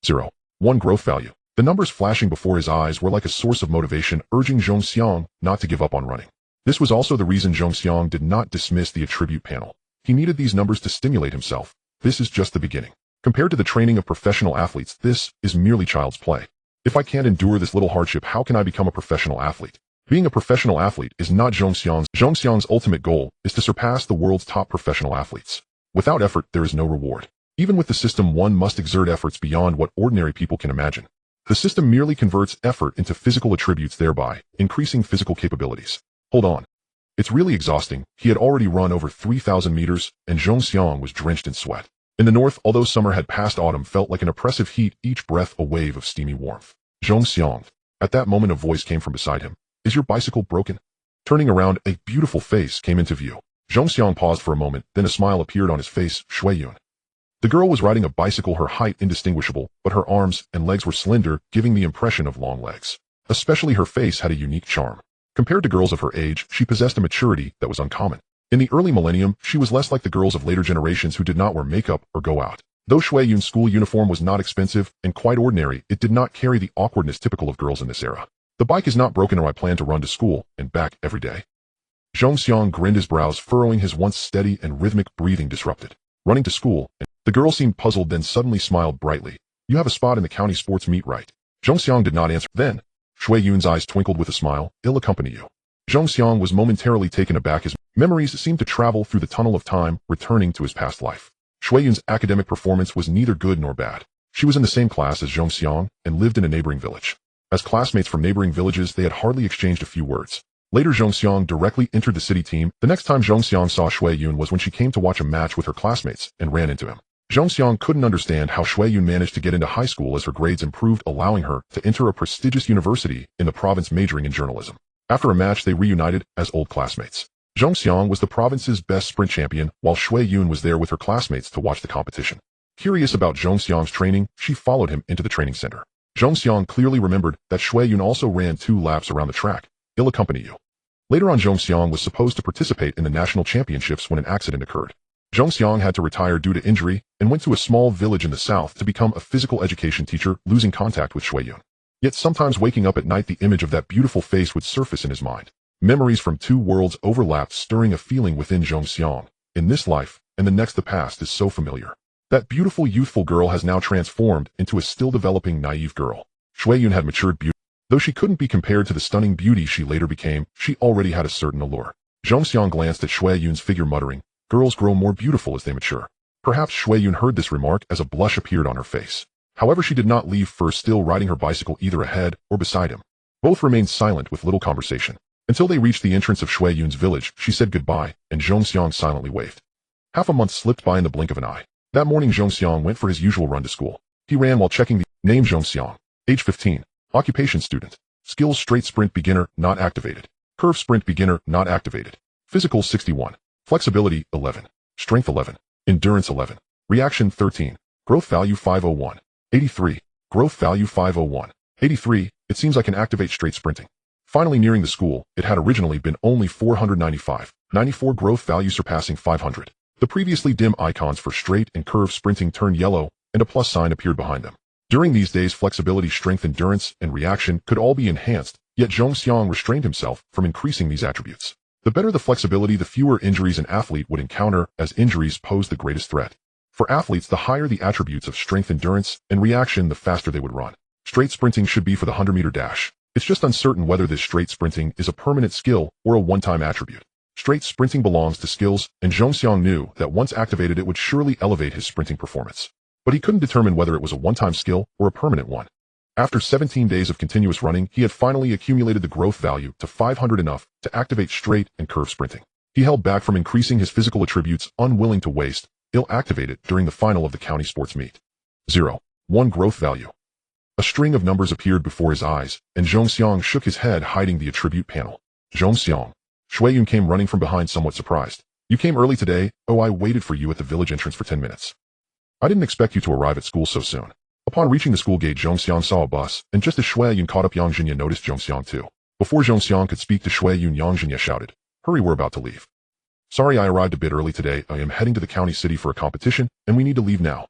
0. 1 growth value. The numbers flashing before his eyes were like a source of motivation, urging Zhong Xiang not to give up on running. This was also the reason Zhong Xiang did not dismiss the attribute panel. He needed these numbers to stimulate himself. This is just the beginning. Compared to the training of professional athletes, this is merely child's play. If I can't endure this little hardship, how can I become a professional athlete? Being a professional athlete is not Zhong Xiang's. Zhong Xiang's ultimate goal is to surpass the world's top professional athletes. Without effort, there is no reward. Even with the system, one must exert efforts beyond what ordinary people can imagine. The system merely converts effort into physical attributes, thereby increasing physical capabilities. Hold on. It's really exhausting. He had already run over 3,000 meters, and Zhong Xiang was drenched in sweat. In the north, although summer had passed, autumn felt like an oppressive heat, each breath a wave of steamy warmth. Zhong Xiang. At that moment, a voice came from beside him. Is your bicycle broken? Turning around, a beautiful face came into view. Zhong Xiang paused for a moment, then a smile appeared on his face. Shui Yun. The girl was riding a bicycle, her height indistinguishable, but her arms and legs were slender, giving the impression of long legs. Especially her face had a unique charm. Compared to girls of her age, she possessed a maturity that was uncommon. In the early millennium, she was less like the girls of later generations who did not wear makeup or go out. Though Shui Yun's school uniform was not expensive and quite ordinary, it did not carry the awkwardness typical of girls in this era. The bike is not broken, or I plan to run to school and back every day. Zhongxiang grinned, his brows furrowing, his once steady and rhythmic breathing disrupted. Running to school? The girl seemed puzzled, then suddenly smiled brightly. You have a spot in the county sports meet, right? Zhongxiang did not answer. Then, Shui Yun's eyes twinkled with a smile. I'll accompany you. Zhongxiang was momentarily taken aback. His memories seemed to travel through the tunnel of time, returning to his past life. Shui Yun's academic performance was neither good nor bad. She was in the same class as Zhongxiang and lived in a neighboring village. As classmates from neighboring villages, they had hardly exchanged a few words. Later, Zhongxiang directly entered the city team. The next time Zhongxiang saw Shui Yun was when she came to watch a match with her classmates and ran into him. Zhongxiang couldn't understand how Shui Yun managed to get into high school as her grades improved, allowing her to enter a prestigious university in the province majoring in journalism. After a match, they reunited as old classmates. Zhongxiang was the province's best sprint champion, while Shui Yun was there with her classmates to watch the competition. Curious about Zhongxiang's training, she followed him into the training center. Zhongxiang clearly remembered that Shui Yun also ran 2 laps around the track. I'll accompany you. Later on, Zhongxiang was supposed to participate in the national championships when an accident occurred. Zhongxiang had to retire due to injury and went to a small village in the south to become a physical education teacher, losing contact with Shui Yun. Yet sometimes waking up at night, the image of that beautiful face would surface in his mind. Memories from 2 worlds overlapped, stirring a feeling within Zhongxiang. In this life and the next, the past is so familiar. That beautiful, youthful girl has now transformed into a still developing, naive girl. Shui Yun had matured beauty. Though she couldn't be compared to the stunning beauty she later became, she already had a certain allure. Zhongxiang glanced at Shui Yun's figure, muttering, girls grow more beautiful as they mature. Perhaps Shui Yun heard this remark as a blush appeared on her face. However, she did not leave first, still riding her bicycle either ahead or beside him. Both remained silent with little conversation. Until they reached the entrance of Shui Yun's village, she said goodbye, and Zhongxiang silently waved. Half a month slipped by in the blink of an eye. That morning, Zhongxiang went for his usual run to school. He ran while checking the name Zhongxiang. Age 15. Occupation student. Skills straight sprint beginner, not activated. Curve sprint beginner, not activated. Physical 61. Flexibility 11. Strength 11. Endurance 11. Reaction 13. Growth value 501. 83. Growth value 501. 83. It seems I can activate straight sprinting. Finally nearing the school, it had originally been only 495. 94 growth value surpassing 500. The previously dim icons for straight and curve sprinting turned yellow, and a plus sign appeared behind them. During these days, flexibility, strength, endurance, and reaction could all be enhanced, yet Zhongxiang restrained himself from increasing these attributes. The better the flexibility, the fewer injuries an athlete would encounter, as injuries pose the greatest threat. For athletes, the higher the attributes of strength, endurance, and reaction, the faster they would run. Straight sprinting should be for the 100-meter dash. It's just uncertain whether this straight sprinting is a permanent skill or a one-time attribute. Straight sprinting belongs to skills, and Zhongxiang knew that once activated it would surely elevate his sprinting performance. But he couldn't determine whether it was a one-time skill or a permanent one. After 17 days of continuous running, he had finally accumulated the growth value to 500, enough to activate straight and curve sprinting. He held back from increasing his physical attributes, unwilling to waste. He'll activate it during the final of the county sports meet. 0. 1 growth value. A string of numbers appeared before his eyes, and Zhongxiang shook his head, hiding the attribute panel. Zhongxiang. Shui Yun came running from behind, somewhat surprised. You came early today? Oh, I waited for you at the village entrance for 10 minutes. I didn't expect you to arrive at school so soon. Upon reaching the school gate, Zhongxiang saw a bus, and just as Shui Yun caught up, Yang Zhinya noticed Zhongxiang too. Before Zhongxiang could speak to Shui Yun, Yang Zhinya shouted, hurry, we're about to leave. Sorry, I arrived a bit early today. I am heading to the county city for a competition, and we need to leave now.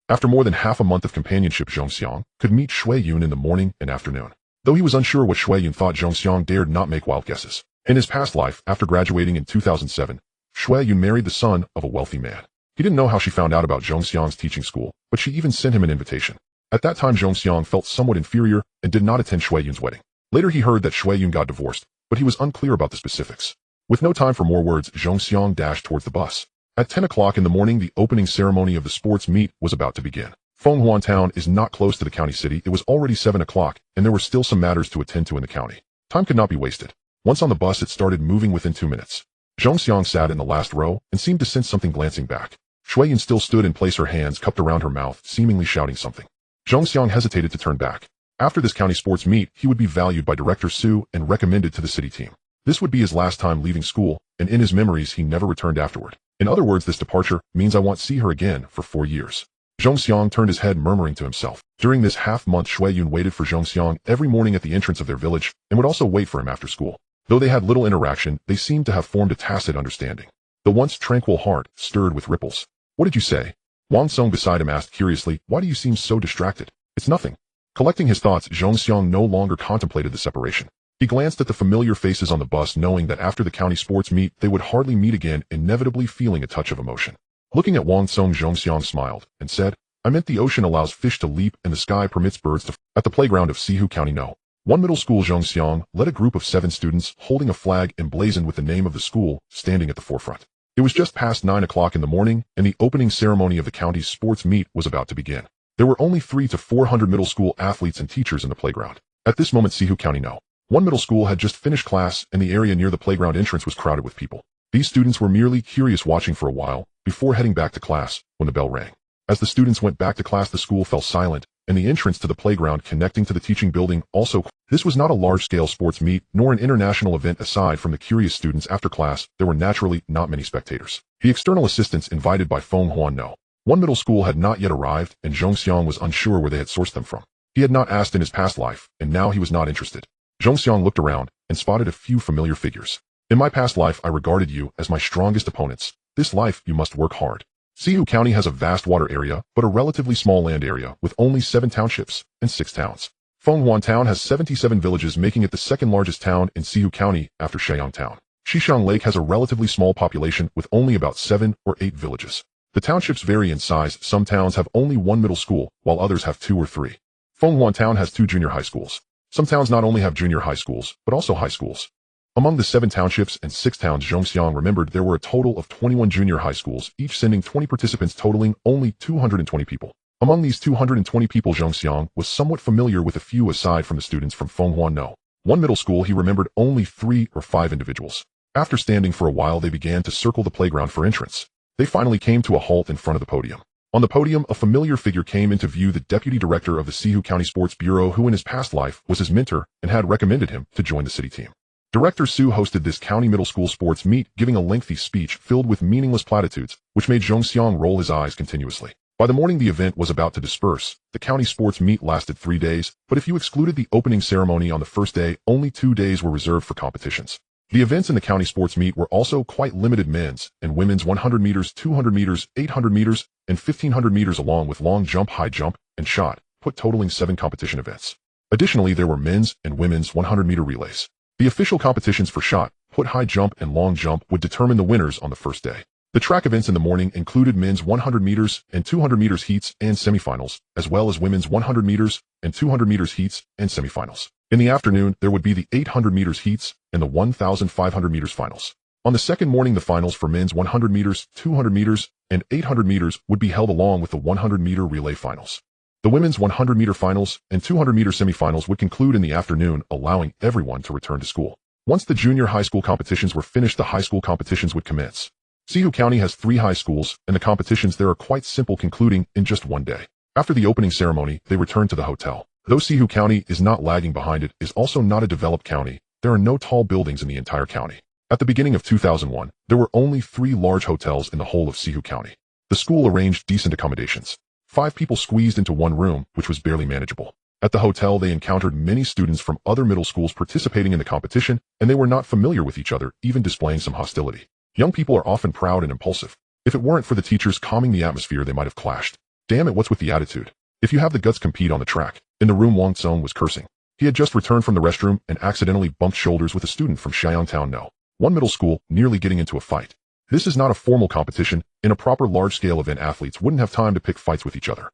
After more than half a month of companionship, Zhongxiang could meet Shui Yun in the morning and afternoon. Though he was unsure what Shui Yun thought, Zhongxiang dared not make wild guesses. In his past life, after graduating in 2007, Shui Yun married the son of a wealthy man. He didn't know how she found out about Zhongxiang's teaching school, but she even sent him an invitation. At that time, Zhongxiang felt somewhat inferior and did not attend Shui Yun's wedding. Later he heard that Shui Yun got divorced, but he was unclear about the specifics. With no time for more words, Zhongxiang dashed towards the bus. At 10 o'clock in the morning, the opening ceremony of the sports meet was about to begin. Fenghuan town is not close to the county city. It was already 7 o'clock, and there were still some matters to attend to in the county. Time could not be wasted. Once on the bus, it started moving within 2 minutes. Zhongxiang sat in the last row and seemed to sense something, glancing back. Shui Yun still stood in place, her hands cupped around her mouth, seemingly shouting something. Zhongxiang hesitated to turn back. After this county sports meet, he would be valued by Director Su and recommended to the city team. This would be his last time leaving school, and in his memories he never returned afterward. In other words, this departure means I won't see her again for 4 years. Zhongxiang turned his head, murmuring to himself. During this half-month, Shui Yun waited for Zhongxiang every morning at the entrance of their village, and would also wait for him after school. Though they had little interaction, they seemed to have formed a tacit understanding. The once tranquil heart stirred with ripples. "What did you say?" Wang Song beside him asked curiously, "Why do you seem so distracted?" "It's nothing." Collecting his thoughts, Zhongxiang no longer contemplated the separation. He glanced at the familiar faces on the bus, knowing that after the county sports meet, they would hardly meet again, inevitably feeling a touch of emotion. Looking at Wang Song, Zhongxiang smiled and said, "I meant the ocean allows fish to leap and the sky permits birds to fly." At the playground of Sihu County No. 1 Middle School, Zhongxiang led a group of 7 students holding a flag emblazoned with the name of the school, standing at the forefront. It was just past 9 o'clock in the morning, and the opening ceremony of the county's sports meet was about to begin. There were only 300 to 400 middle school athletes and teachers in the playground. At this moment, Sihu County No. 1 Middle School had just finished class, and the area near the playground entrance was crowded with people. These students were merely curious, watching for a while before heading back to class when the bell rang. As the students went back to class, the school fell silent, and the entrance to the playground connecting to the teaching building also. This was not a large-scale sports meet, nor an international event. Aside from the curious students after class, there were naturally not many spectators. The external assistants invited by Feng Huan No. 1 Middle School had not yet arrived, and Zhongxiang was unsure where they had sourced them from. He had not asked in his past life, and now he was not interested. Zhongxiang looked around and spotted a few familiar figures. "In my past life, I regarded you as my strongest opponents. This life, you must work hard." Sihu County has a vast water area, but a relatively small land area, with only 7 townships and 6 towns. Fenghuan Town has 77 villages, making it the second largest town in Sihu County after Sheyang Town. Xishan Lake has a relatively small population, with only about 7 or 8 villages. The townships vary in size. Some towns have only 1 middle school, while others have 2 or 3. Fenghuan Town has 2 junior high schools. Some towns not only have junior high schools, but also high schools. Among the 7 townships and 6 towns, Zhongxiang remembered there were a total of 21 junior high schools, each sending 20 participants, totaling only 220 people. Among these 220 people, Zhongxiang was somewhat familiar with a few. Aside from the students from Fenghuan No. 1 Middle School, he remembered only 3 or 5 individuals. After standing for a while, they began to circle the playground for entrance. They finally came to a halt in front of the podium. On the podium, a familiar figure came into view, the deputy director of the Sihu County Sports Bureau, who in his past life was his mentor and had recommended him to join the city team. Director Su hosted this county middle school sports meet, giving a lengthy speech filled with meaningless platitudes, which made Zhongxiang roll his eyes continuously. By the morning the event was about to disperse. The county sports meet lasted 3 days, but if you excluded the opening ceremony on the first day, only 2 days were reserved for competitions. The events in the county sports meet were also quite limited. Men's and women's 100 meters, 200 meters, 800 meters, and 1500 meters, along with long jump, high jump, and shot put, totaling 7 competition events. Additionally, there were men's and women's 100-meter relays. The official competitions for shot put, high jump, and long jump would determine the winners on the first day. The track events in the morning included men's 100 meters and 200 meters heats and semifinals, as well as women's 100 meters and 200 meters heats and semifinals. In the afternoon, there would be the 800 meters heats and the 1,500 meters finals. On the second morning, the finals for men's 100 meters, 200 meters, and 800 meters would be held, along with the 100-meter relay finals. The women's 100-meter finals and 200-meter semifinals would conclude in the afternoon, allowing everyone to return to school. Once the junior high school competitions were finished, the high school competitions would commence. Sihu County has 3 high schools, and the competitions there are quite simple, concluding in just 1 day. After the opening ceremony, they returned to the hotel. Though Sihu County is not lagging behind, it is also not a developed county. There are no tall buildings in the entire county. At the beginning of 2001, there were only 3 large hotels in the whole of Sihu County. The school arranged decent accommodations. 5 people squeezed into 1 room, which was barely manageable. At the hotel, they encountered many students from other middle schools participating in the competition, and they were not familiar with each other, even displaying some hostility. Young people are often proud and impulsive. If it weren't for the teachers calming the atmosphere, they might have clashed. Damn it, what's with the attitude? If you have the guts, compete on the track. In the room, Wang Tsong was cursing. He had just returned from the restroom and accidentally bumped shoulders with a student from Sheyang Town No. 1 Middle School, nearly getting into a fight. This is not a formal competition. In a proper large-scale event, athletes wouldn't have time to pick fights with each other.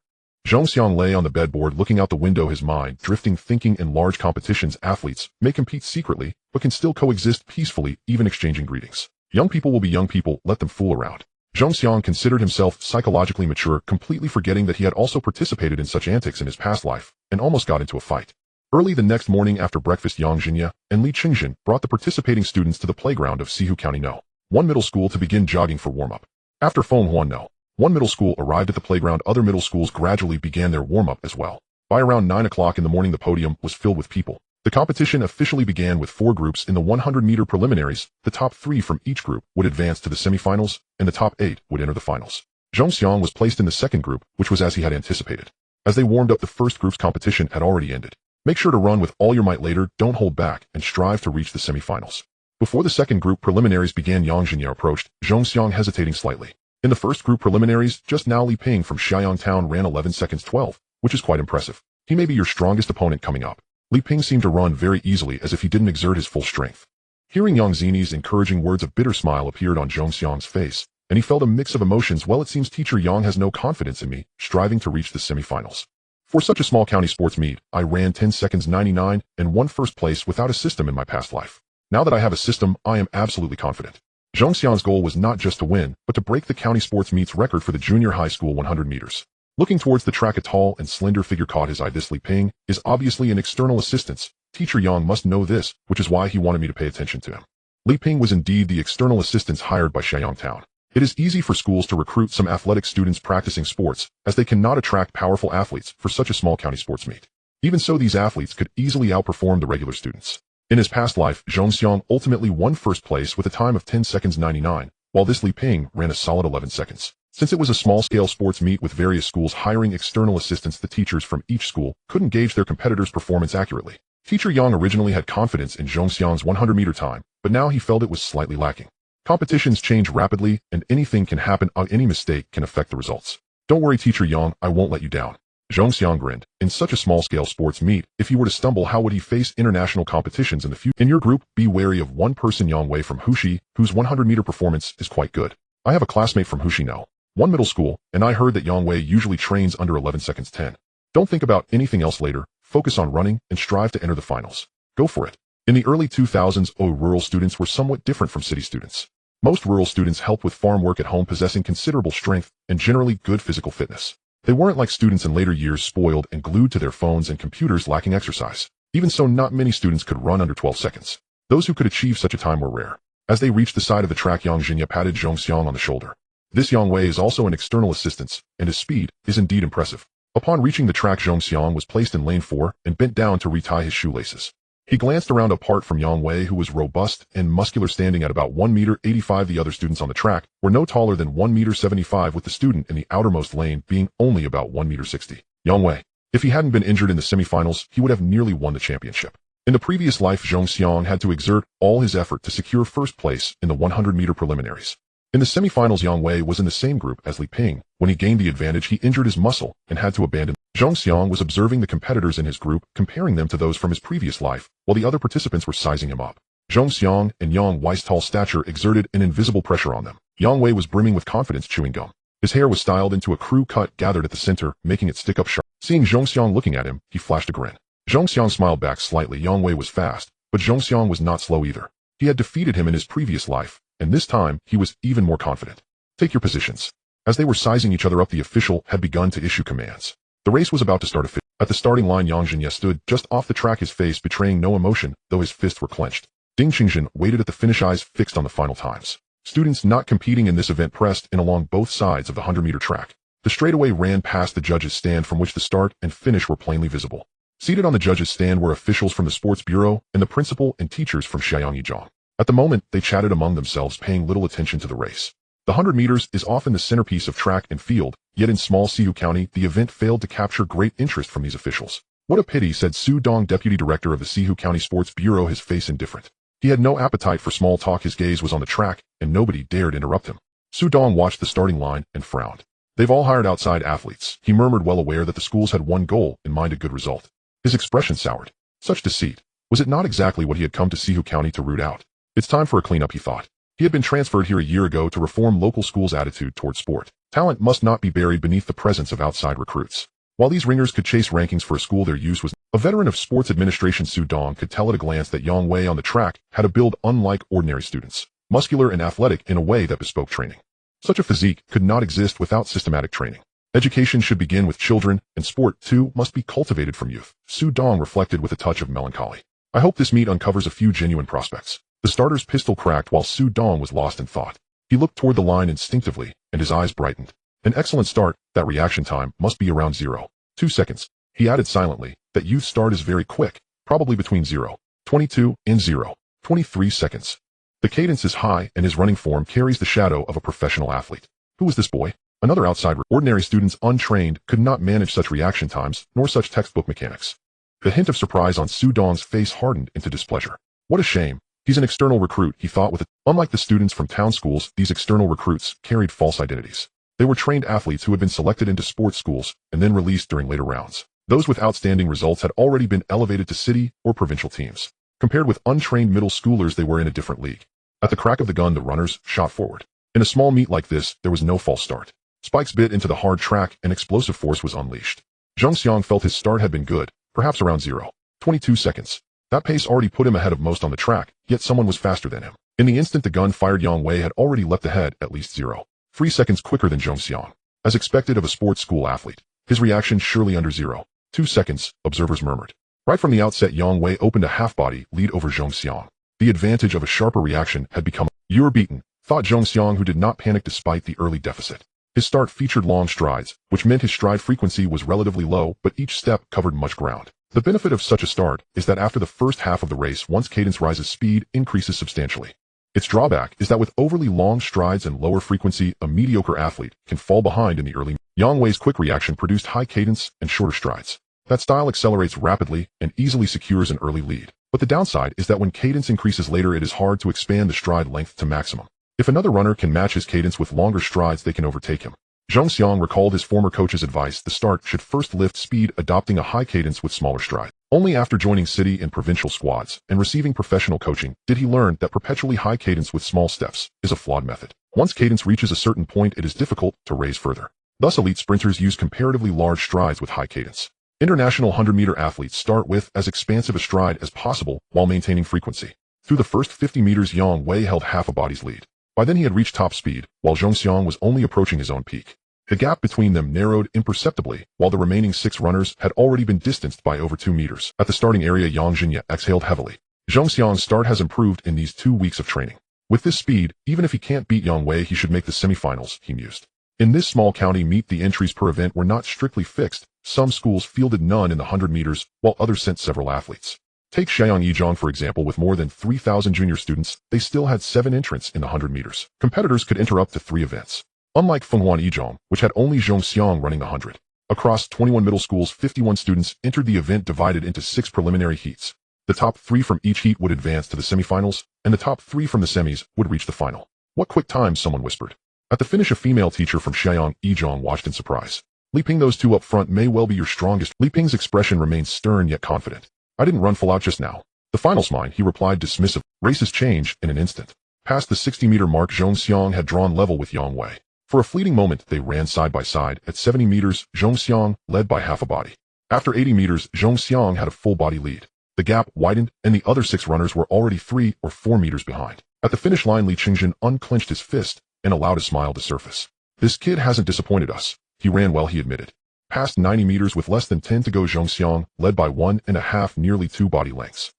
Zhongxiang lay on the bedboard looking out the window, his mind drifting, thinking in large competitions, athletes may compete secretly, but can still coexist peacefully, even exchanging greetings. Young people will be young people, let them fool around. Zhongxiang considered himself psychologically mature, completely forgetting that he had also participated in such antics in his past life, and almost got into a fight. Early the next morning after breakfast, Yang Jinya and Li Qingzhen brought the participating students to the playground of Sihu County No. 1 Middle School to begin jogging for warm-up. After Fenghuan No. 1 Middle School arrived at the playground, other middle schools gradually began their warm-up as well. By around 9 o'clock in the morning, the podium was filled with people. The competition officially began with 4 groups in the 100-meter preliminaries. The top 3 from each group would advance to the semifinals, and the top 8 would enter the finals. Zhongxiang was placed in the second group, which was as he had anticipated. As they warmed up, the first group's competition had already ended. Make sure to run with all your might later, don't hold back, and strive to reach the semifinals. Before the second group preliminaries began, Yang Jinya approached, Zhongxiang hesitating slightly. In the first group preliminaries, just now Li Ping from Xiaoyang Town ran 11 seconds 12, which is quite impressive. He may be your strongest opponent coming up. Li Ping seemed to run very easily as if he didn't exert his full strength. Hearing Yang Zini's encouraging words, a bitter smile appeared on Zhongxiang's face, and he felt a mix of emotions. Well, it seems teacher Yang has no confidence in me, striving to reach the semifinals. For such a small county sports meet, I ran 10 seconds 99 and won first place without a system in my past life. Now that I have a system, I am absolutely confident. Zhongxiang's goal was not just to win, but to break the county sports meets record for the junior high school 100 meters. Looking towards the track, a tall and slender figure caught his eye. This Li Ping is obviously an external assistant. Teacher Yang must know this, which is why he wanted me to pay attention to him. Li Ping was indeed the external assistant hired by Xiaoyang Town. It is easy for schools to recruit some athletic students practicing sports, as they cannot attract powerful athletes for such a small county sports meet. Even so, these athletes could easily outperform the regular students. In his past life, Zhongxiang ultimately won first place with a time of 10 seconds 99, while this Li Ping ran a solid 11 seconds. Since it was a small-scale sports meet with various schools hiring external assistants, the teachers from each school couldn't gauge their competitors' performance accurately. Teacher Yang originally had confidence in Zhongxiang's 100-meter time, but now he felt it was slightly lacking. Competitions change rapidly, and anything can happen. Any mistake can affect the results. Don't worry, Teacher Yang, I won't let you down. Zhongxiang grinned. In such a small-scale sports meet, if he were to stumble, how would he face international competitions in the future? In your group, be wary of one person, Yang Wei from Huxi, whose 100-meter performance is quite good. I have a classmate from Huxi now. One middle school, and I heard that Yang Wei usually trains under 11 seconds 10. Don't think about anything else later, focus on running, and strive to enter the finals. Go for it. In the early 2000s, rural students were somewhat different from city students. Most rural students helped with farm work at home, possessing considerable strength and generally good physical fitness. They weren't like students in later years, spoiled and glued to their phones and computers, lacking exercise. Even so, not many students could run under 12 seconds. Those who could achieve such a time were rare. As they reached the side of the track, Yang Jinya patted Zhongxiang on the shoulder. This Yang Wei is also an external assistant, and his speed is indeed impressive. Upon reaching the track, Zhongxiang was placed in lane 4 and bent down to retie his shoelaces. He glanced around. Apart from Yang Wei, who was robust and muscular, standing at about 1 meter 85, the other students on the track were no taller than 1 meter 75, with the student in the outermost lane being only about 1 meter 60. Yang Wei. If he hadn't been injured in the semifinals, he would have nearly won the championship. In the previous life, Zhongxiang had to exert all his effort to secure first place in the 100-meter preliminaries. In the semifinals, Yang Wei was in the same group as Li Ping. When he gained the advantage, he injured his muscle and had to abandon. Zhongxiang was observing the competitors in his group, comparing them to those from his previous life, while the other participants were sizing him up. Zhongxiang and Yang Wei's tall stature exerted an invisible pressure on them. Yang Wei was brimming with confidence, chewing gum. His hair was styled into a crew cut gathered at the center, making it stick up sharp. Seeing Zhongxiang looking at him, he flashed a grin. Zhongxiang smiled back slightly. Yang Wei was fast, but Zhongxiang was not slow either. He had defeated him in his previous life, and this time he was even more confident. Take your positions. As they were sizing each other up, the official had begun to issue commands. The race was about to start. At the starting line, Yang Jinya stood just off the track, his face betraying no emotion, though his fists were clenched. Ding Qingjin waited at the finish, eyes fixed on the final times. Students not competing in this event pressed in along both sides of the 100-meter track. The straightaway ran past the judges' stand, from which the start and finish were plainly visible. Seated on the judges' stand were officials from the sports bureau and the principal and teachers from Xiaoyang Yizhang. At the moment, they chatted among themselves, paying little attention to the race. The 100 meters is often the centerpiece of track and field, yet in small Sihu County, the event failed to capture great interest from these officials. What a pity, said Su Dong, deputy director of the Sihu County Sports Bureau, his face indifferent. He had no appetite for small talk, his gaze was on the track, and nobody dared interrupt him. Su Dong watched the starting line and frowned. They've all hired outside athletes, he murmured, well aware that the schools had one goal in mind, a good result. His expression soured. Such deceit. Was it not exactly what he had come to Sihu County to root out? It's time for a cleanup, he thought. He had been transferred here a year ago to reform local schools' attitude toward sport. Talent must not be buried beneath the presence of outside recruits. While these ringers could chase rankings for a school, their use was a veteran of sports administration. Su Dong could tell at a glance that Yang Wei on the track had a build unlike ordinary students, muscular and athletic in a way that bespoke training. Such a physique could not exist without systematic training. Education should begin with children, and sport, too, must be cultivated from youth. Su Dong reflected with a touch of melancholy. I hope this meet uncovers a few genuine prospects. The starter's pistol cracked while Su Dong was lost in thought. He looked toward the line instinctively, and his eyes brightened. An excellent start. That reaction time must be around 0.2 seconds. He added silently, that youth start is very quick, probably between 0.22 and 0.23 seconds. The cadence is high, and his running form carries the shadow of a professional athlete. Who is this boy? Another outsider. Ordinary students, untrained, could not manage such reaction times, nor such textbook mechanics. The hint of surprise on Su Dong's face hardened into displeasure. What a shame. He's an external recruit, he thought with it. Unlike the students from town schools, these external recruits carried false identities. They were trained athletes who had been selected into sports schools and then released during later rounds. Those with outstanding results had already been elevated to city or provincial teams. Compared with untrained middle schoolers, they were in a different league. At the crack of the gun, the runners shot forward. In a small meet like this, there was no false start. Spikes bit into the hard track and explosive force was unleashed. Zhang Xiang felt his start had been good, perhaps around 0.22 seconds. That pace already put him ahead of most on the track, yet someone was faster than him. In the instant the gun fired, Yang Wei had already leapt ahead at least 0.3 seconds quicker than Zhang Xiang. As expected of a sports school athlete, his reaction surely under 0.2 seconds, observers murmured. Right from the outset, Yang Wei opened a half-body lead over Zhang Xiang. The advantage of a sharper reaction had become, "You're beaten," thought Zhang Xiang, who did not panic despite the early deficit. His start featured long strides, which meant his stride frequency was relatively low, but each step covered much ground. The benefit of such a start is that after the first half of the race, once cadence rises, speed increases substantially. Its drawback is that with overly long strides and lower frequency, a mediocre athlete can fall behind in the early. Yang Wei's quick reaction produced high cadence and shorter strides. That style accelerates rapidly and easily secures an early lead. But the downside is that when cadence increases later, it is hard to expand the stride length to maximum. If another runner can match his cadence with longer strides, they can overtake him. Zhang Xiang recalled his former coach's advice: the start should first lift speed, adopting a high cadence with smaller strides. Only after joining city and provincial squads and receiving professional coaching did he learn that perpetually high cadence with small steps is a flawed method. Once cadence reaches a certain point, it is difficult to raise further. Thus, elite sprinters use comparatively large strides with high cadence. International 100-meter athletes start with as expansive a stride as possible while maintaining frequency. Through the first 50 meters, Yang Wei held half a body's lead. By then he had reached top speed, while Zhang Xiang was only approaching his own peak. The gap between them narrowed imperceptibly, while the remaining 6 runners had already been distanced by over 2 meters. At the starting area, Yang Zhinya exhaled heavily. Zhang Xiang's start has improved in these 2 weeks of training. With this speed, even if he can't beat Yang Wei, he should make the semifinals, he mused. In this small county meet, the entries per event were not strictly fixed. Some schools fielded none in the 100 meters, while others sent several athletes. Take Shaiyang Yizhong, for example. With more than 3,000 junior students, they still had 7 entrants in the 100 meters. Competitors could enter up to 3 events. Unlike Fenghuan Yizhong, which had only Zhang Xiang running the 100. Across 21 middle schools, 51 students entered the event, divided into 6 preliminary heats. The top 3 from each heat would advance to the semifinals, and the top 3 from the semis would reach the final. What quick times, someone whispered. At the finish, a female teacher from Shaiyang Yizhong watched in surprise. Li Ping, those 2 up front may well be your strongest. Li Ping's expression remained stern yet confident. I didn't run full out just now. The final's mine, he replied dismissive. Races change in an instant. Past the 60-meter mark, Zhang Xiang had drawn level with Yang Wei. For a fleeting moment, they ran side by side. At 70 meters, Zhang Xiang led by half a body. After 80 meters, Zhang Xiang had a full body lead. The gap widened, and the other 6 runners were already 3 or 4 meters behind. At the finish line, Li Qingjin unclenched his fist and allowed a smile to surface. This kid hasn't disappointed us. He ran well, he admitted. Past 90 meters with less than 10 to go, Zhang Xiang led by 1.5, nearly 2 body lengths.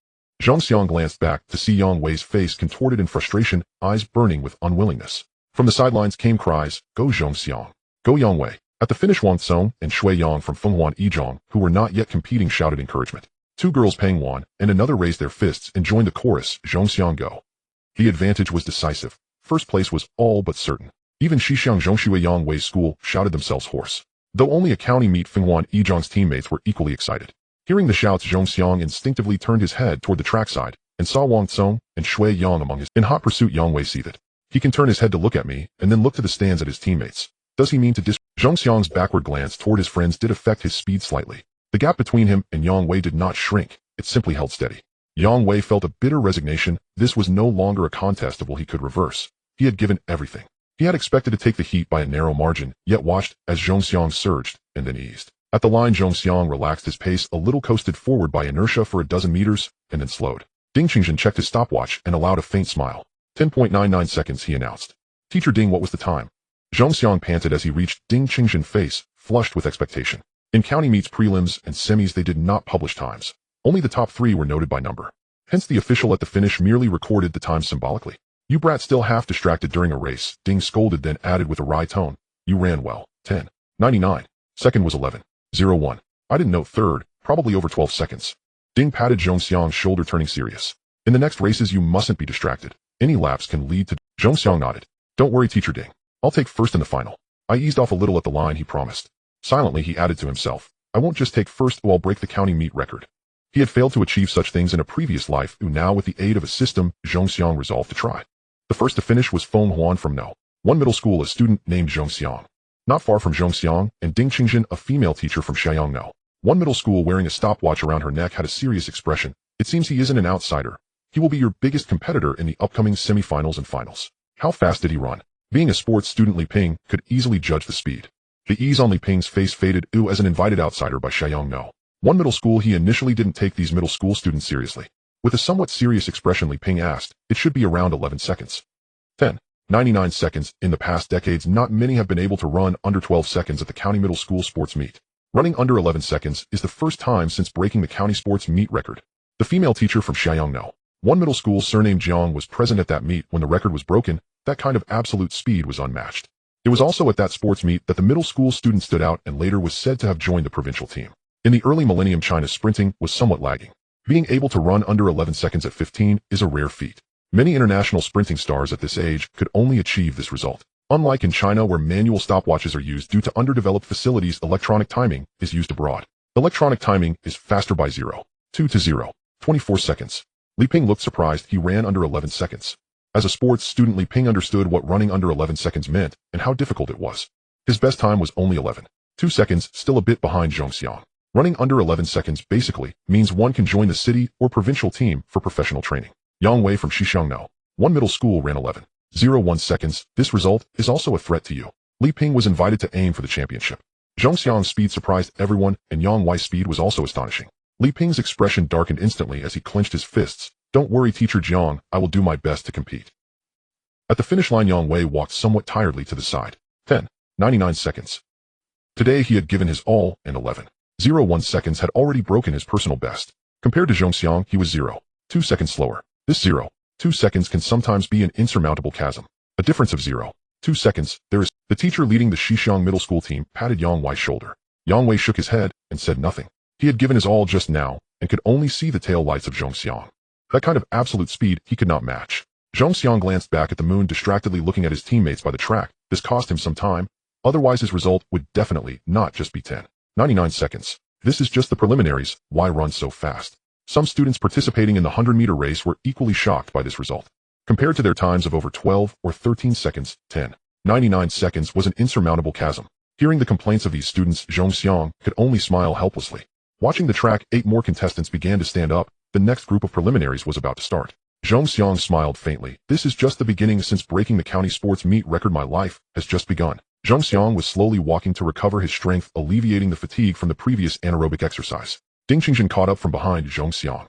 Zhang Xiang glanced back to see Yang Wei's face contorted in frustration, eyes burning with unwillingness. From the sidelines came cries, "Go Zhang Xiang! Go Yang Wei!" At the finish, Wang Song and Shui Yang from Fenghuan Yizhong, who were not yet competing, shouted encouragement. 2 girls, Peng Wan and another, raised their fists and joined the chorus, "Zhang Xiang, go!" The advantage was decisive. First place was all but certain. Even Xixiang Zhongshui Yang Wei's school shouted themselves hoarse. Though only a county meet, Fenghuan Yizhong's teammates were equally excited. Hearing the shouts, Zhang Xiang instinctively turned his head toward the trackside and saw Wang Song and Shui Yang among his. In hot pursuit, Yang Wei seethed. He can turn his head to look at me and then look to the stands at his teammates. Does he mean to Zhang Xiang's backward glance toward his friends did affect his speed slightly. The gap between him and Yang Wei did not shrink, it simply held steady. Yang Wei felt a bitter resignation. This was no longer a contest of will he could reverse. He had given everything. He had expected to take the heat by a narrow margin, yet watched as Zhang Xiang surged and then eased. At the line, Zhang Xiang relaxed his pace a little, coasted forward by inertia for a dozen meters, and then slowed. Ding Qingjin checked his stopwatch and allowed a faint smile. 10.99 seconds, he announced. Teacher Ding, what was the time? Zhang Xiang panted as he reached Ding Qingjin's face, flushed with expectation. In county meets, prelims, and semis, they did not publish times. Only the top 3 were noted by number. Hence the official at the finish merely recorded the time symbolically. You brat, still half distracted during a race, Ding scolded, then added with a wry tone. You ran well. 10.99. Second was 11.01. I didn't note third, probably over 12 seconds. Ding patted Zhang Xiang's shoulder, turning serious. In the next races, you mustn't be distracted. Any lapse can lead to... Zhang Xiang nodded. Don't worry, Teacher Ding. I'll take first in the final. I eased off a little at the line, he promised. Silently, he added to himself. I won't just take first, I'll break the county meet record. He had failed to achieve such things in a previous life, who now with the aid of a system, Zhongxiang resolved to try. The first to finish was Feng Huan from No. 1 middle school, a student named Zhongxiang. Not far from Zhongxiang and Ding Qingjin, a female teacher from Shaiyang No. 1 middle school, wearing a stopwatch around her neck, had a serious expression. It seems he isn't an outsider. He will be your biggest competitor in the upcoming semifinals and finals. How fast did he run? Being a sports student, Li Ping could easily judge the speed. The ease on Li Ping's face faded as an invited outsider by Shaiyang No. 1 middle school. He initially didn't take these middle school students seriously. With a somewhat serious expression, Li Ping asked, "It should be around 11 seconds. 10.99 seconds. In the past decades, not many have been able to run under 12 seconds at the county middle school sports meet. Running under 11 seconds is the first time since breaking the county sports meet record." The female teacher from Shaiyang No. 1 middle school, surnamed Jiang, was present at that meet when the record was broken. That kind of absolute speed was unmatched. It was also at that sports meet that the middle school student stood out and later was said to have joined the provincial team. In the early millennium, China's sprinting was somewhat lagging. Being able to run under 11 seconds at 15 is a rare feat. Many international sprinting stars at this age could only achieve this result. Unlike in China, where manual stopwatches are used due to underdeveloped facilities, electronic timing is used abroad. Electronic timing is faster by 0.2 to 0.24 seconds. Li Ping looked surprised. He ran under 11 seconds. As a sports student, Li Ping understood what running under 11 seconds meant and how difficult it was. His best time was only 11.2 seconds, still a bit behind Zhongxiang. Running under 11 seconds basically means one can join the city or provincial team for professional training. Yang Wei from Xishan No. 1 middle school ran 11.01 seconds. This result is also a threat to you. Li Ping was invited to aim for the championship. Zhongxiang's speed surprised everyone, and Yang Wei's speed was also astonishing. Li Ping's expression darkened instantly as he clenched his fists. "Don't worry, Teacher Jiang, I will do my best to compete." At the finish line, Yang Wei walked somewhat tiredly to the side. 10.99 seconds. Today he had given his all, and 11.01 seconds had already broken his personal best. Compared to Zhongxiang, he was 0.2 seconds slower. This 0.2 seconds can sometimes be an insurmountable chasm. A difference of 0.2 seconds, there is. The teacher leading the Xishan middle school team patted Yang Wei's shoulder. Yang Wei shook his head and said nothing. He had given his all just now and could only see the tail lights of Zhongxiang. That kind of absolute speed he could not match. Zhongxiang glanced back at the moon, distractedly looking at his teammates by the track. This cost him some time. Otherwise his result would definitely not just be 10.99 seconds. This is just the preliminaries. Why run so fast? Some students participating in the 100-meter race were equally shocked by this result. Compared to their times of over 12 or 13 seconds, 10.99 seconds was an insurmountable chasm. Hearing the complaints of these students, Zhongxiang could only smile helplessly. Watching the track, 8 more contestants began to stand up. The next group of preliminaries was about to start. Zhongxiang smiled faintly. "This is just the beginning. Since breaking the county sports meet record, my life has just begun." Zhongxiang was slowly walking to recover his strength, alleviating the fatigue from the previous anaerobic exercise. Ding Qingjin caught up from behind Zhongxiang.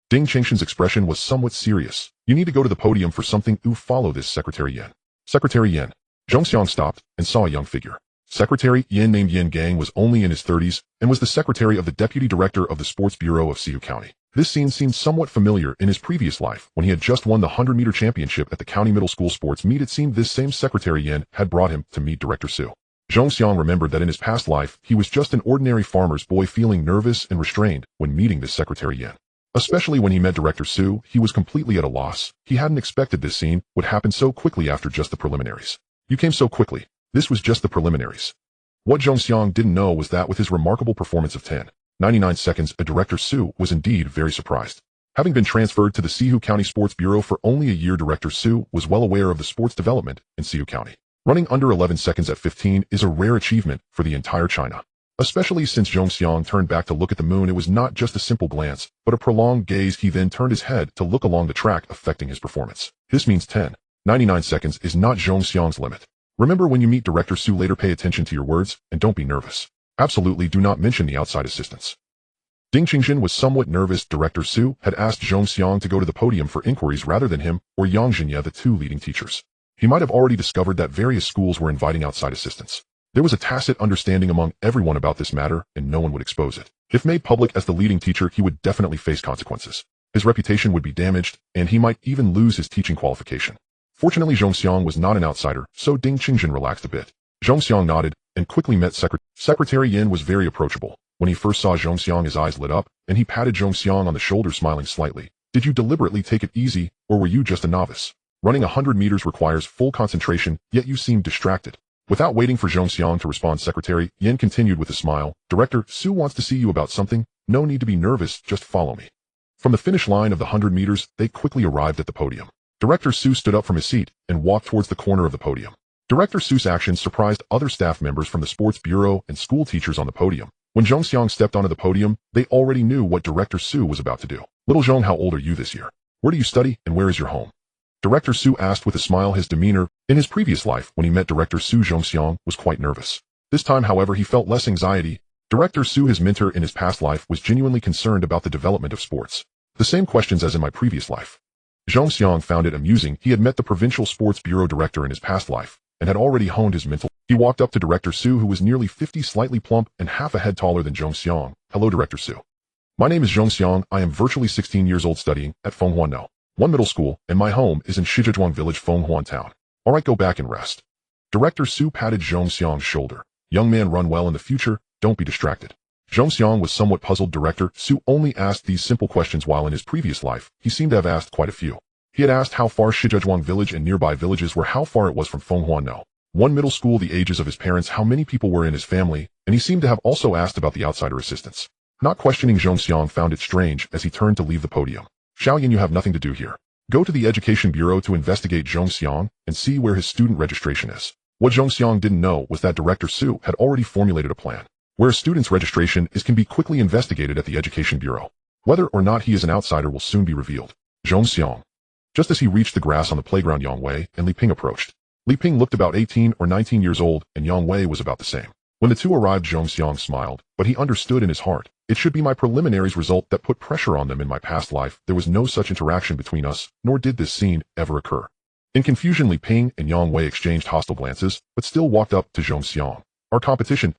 Ding Qingjin's expression was somewhat serious. "You need to go to the podium for something. Follow this, Secretary Yan." "Secretary Yan." Zhongxiang stopped and saw a young figure. Secretary Yan, named Yan Gang, was only in his 30s and was the secretary of the deputy director of the sports bureau of Sihu County. This scene seemed somewhat familiar in his previous life when he had just won the 100-meter championship at the county middle school sports meet. It seemed this same Secretary Yan had brought him to meet Director Su. Zhongxiang remembered that in his past life, he was just an ordinary farmer's boy, feeling nervous and restrained when meeting this Secretary Yan. Especially when he met Director Su, he was completely at a loss. He hadn't expected this scene would happen so quickly after just the preliminaries. "You came so quickly." This was just the preliminaries. What Zhongxiang didn't know was that with his remarkable performance of 10.99 seconds, Director Su was indeed very surprised. Having been transferred to the Sihu County Sports Bureau for only a year, Director Su was well aware of the sports development in Sihu County. Running under 11 seconds at 15 is a rare achievement for the entire China. Especially since Zhongxiang turned back to look at the moon, it was not just a simple glance, but a prolonged gaze. He then turned his head to look along the track, affecting his performance. This means 10.99 seconds is not Zhongxiang's limit. Remember, when you meet Director Su later, pay attention to your words and don't be nervous. Absolutely do not mention the outside assistants. Ding Qingjin was somewhat nervous. Director Su had asked Zhongxiang to go to the podium for inquiries rather than him or Yang Zhinya, the two leading teachers. He might have already discovered that various schools were inviting outside assistants. There was a tacit understanding among everyone about this matter, and no one would expose it. If made public as the leading teacher, he would definitely face consequences. His reputation would be damaged, and he might even lose his teaching qualification. Fortunately, Zhongxiang was not an outsider, so Ding Qingjin relaxed a bit. Zhongxiang nodded and quickly met Secretary Yan. Was very approachable. When he first saw Zhongxiang, his eyes lit up, and he patted Zhongxiang on the shoulder, smiling slightly. "Did you deliberately take it easy, or were you just a novice? Running 100 meters requires full concentration, yet you seem distracted." Without waiting for Zhongxiang to respond, Secretary Yan continued with a smile. "Director Su wants to see you about something. No need to be nervous, just follow me. From the finish line of the 100 meters, they quickly arrived at the podium. Director Su stood up from his seat and walked towards the corner of the podium. Director Su's actions surprised other staff members from the sports bureau and school teachers on the podium. When Zhongxiang stepped onto the podium, they already knew what Director Su was about to do. Little Zhong, how old are you this year? Where do you study and where is your home? Director Su asked with a smile. His demeanor in his previous life when he met Director Su, Zhongxiang was quite nervous. This time, however, he felt less anxiety. Director Su, his mentor in his past life, was genuinely concerned about the development of sports. The same questions as in my previous life. Zhongxiang found it amusing. He had met the provincial sports bureau director in his past life and had already honed his mental. He walked up to Director Su, who was nearly 50, slightly plump and half a head taller than Zhongxiang. Hello, Director Su. My name is Zhongxiang. I am virtually 16 years old, studying at Fenghuan No. 1 middle school, and my home is in Shizhejuang village, Fenghuan town. Alright, go back and rest. Director Su patted Zhongxiang's shoulder. Young man, run well in the future, don't be distracted. Zhongxiang was somewhat puzzled. Director Su only asked these simple questions while in his previous life, he seemed to have asked quite a few. He had asked how far Shizhejuang village and nearby villages were, how far it was from Fenghuan No. 1 middle school, the ages of his parents, how many people were in his family, and he seemed to have also asked about the outsider assistants. Not questioning, Zhongxiang found it strange as he turned to leave the podium. Xiaoyan, you have nothing to do here. Go to the education bureau to investigate Zhongxiang and see where his student registration is. What Zhongxiang didn't know was that Director Su had already formulated a plan. Where a student's registration is can be quickly investigated at the education bureau. Whether or not he is an outsider will soon be revealed. Zhongxiang. Just as he reached the grass on the playground, Yang Wei and Li Ping approached. Li Ping looked about 18 or 19 years old, and Yang Wei was about the same. When the two arrived, Zhongxiang smiled, but he understood in his heart. It should be my preliminaries result that put pressure on them. In my past life, there was no such interaction between us, nor did this scene ever occur. In confusion, Li Ping and Yang Wei exchanged hostile glances, but still walked up to Zhongxiang. Our competition?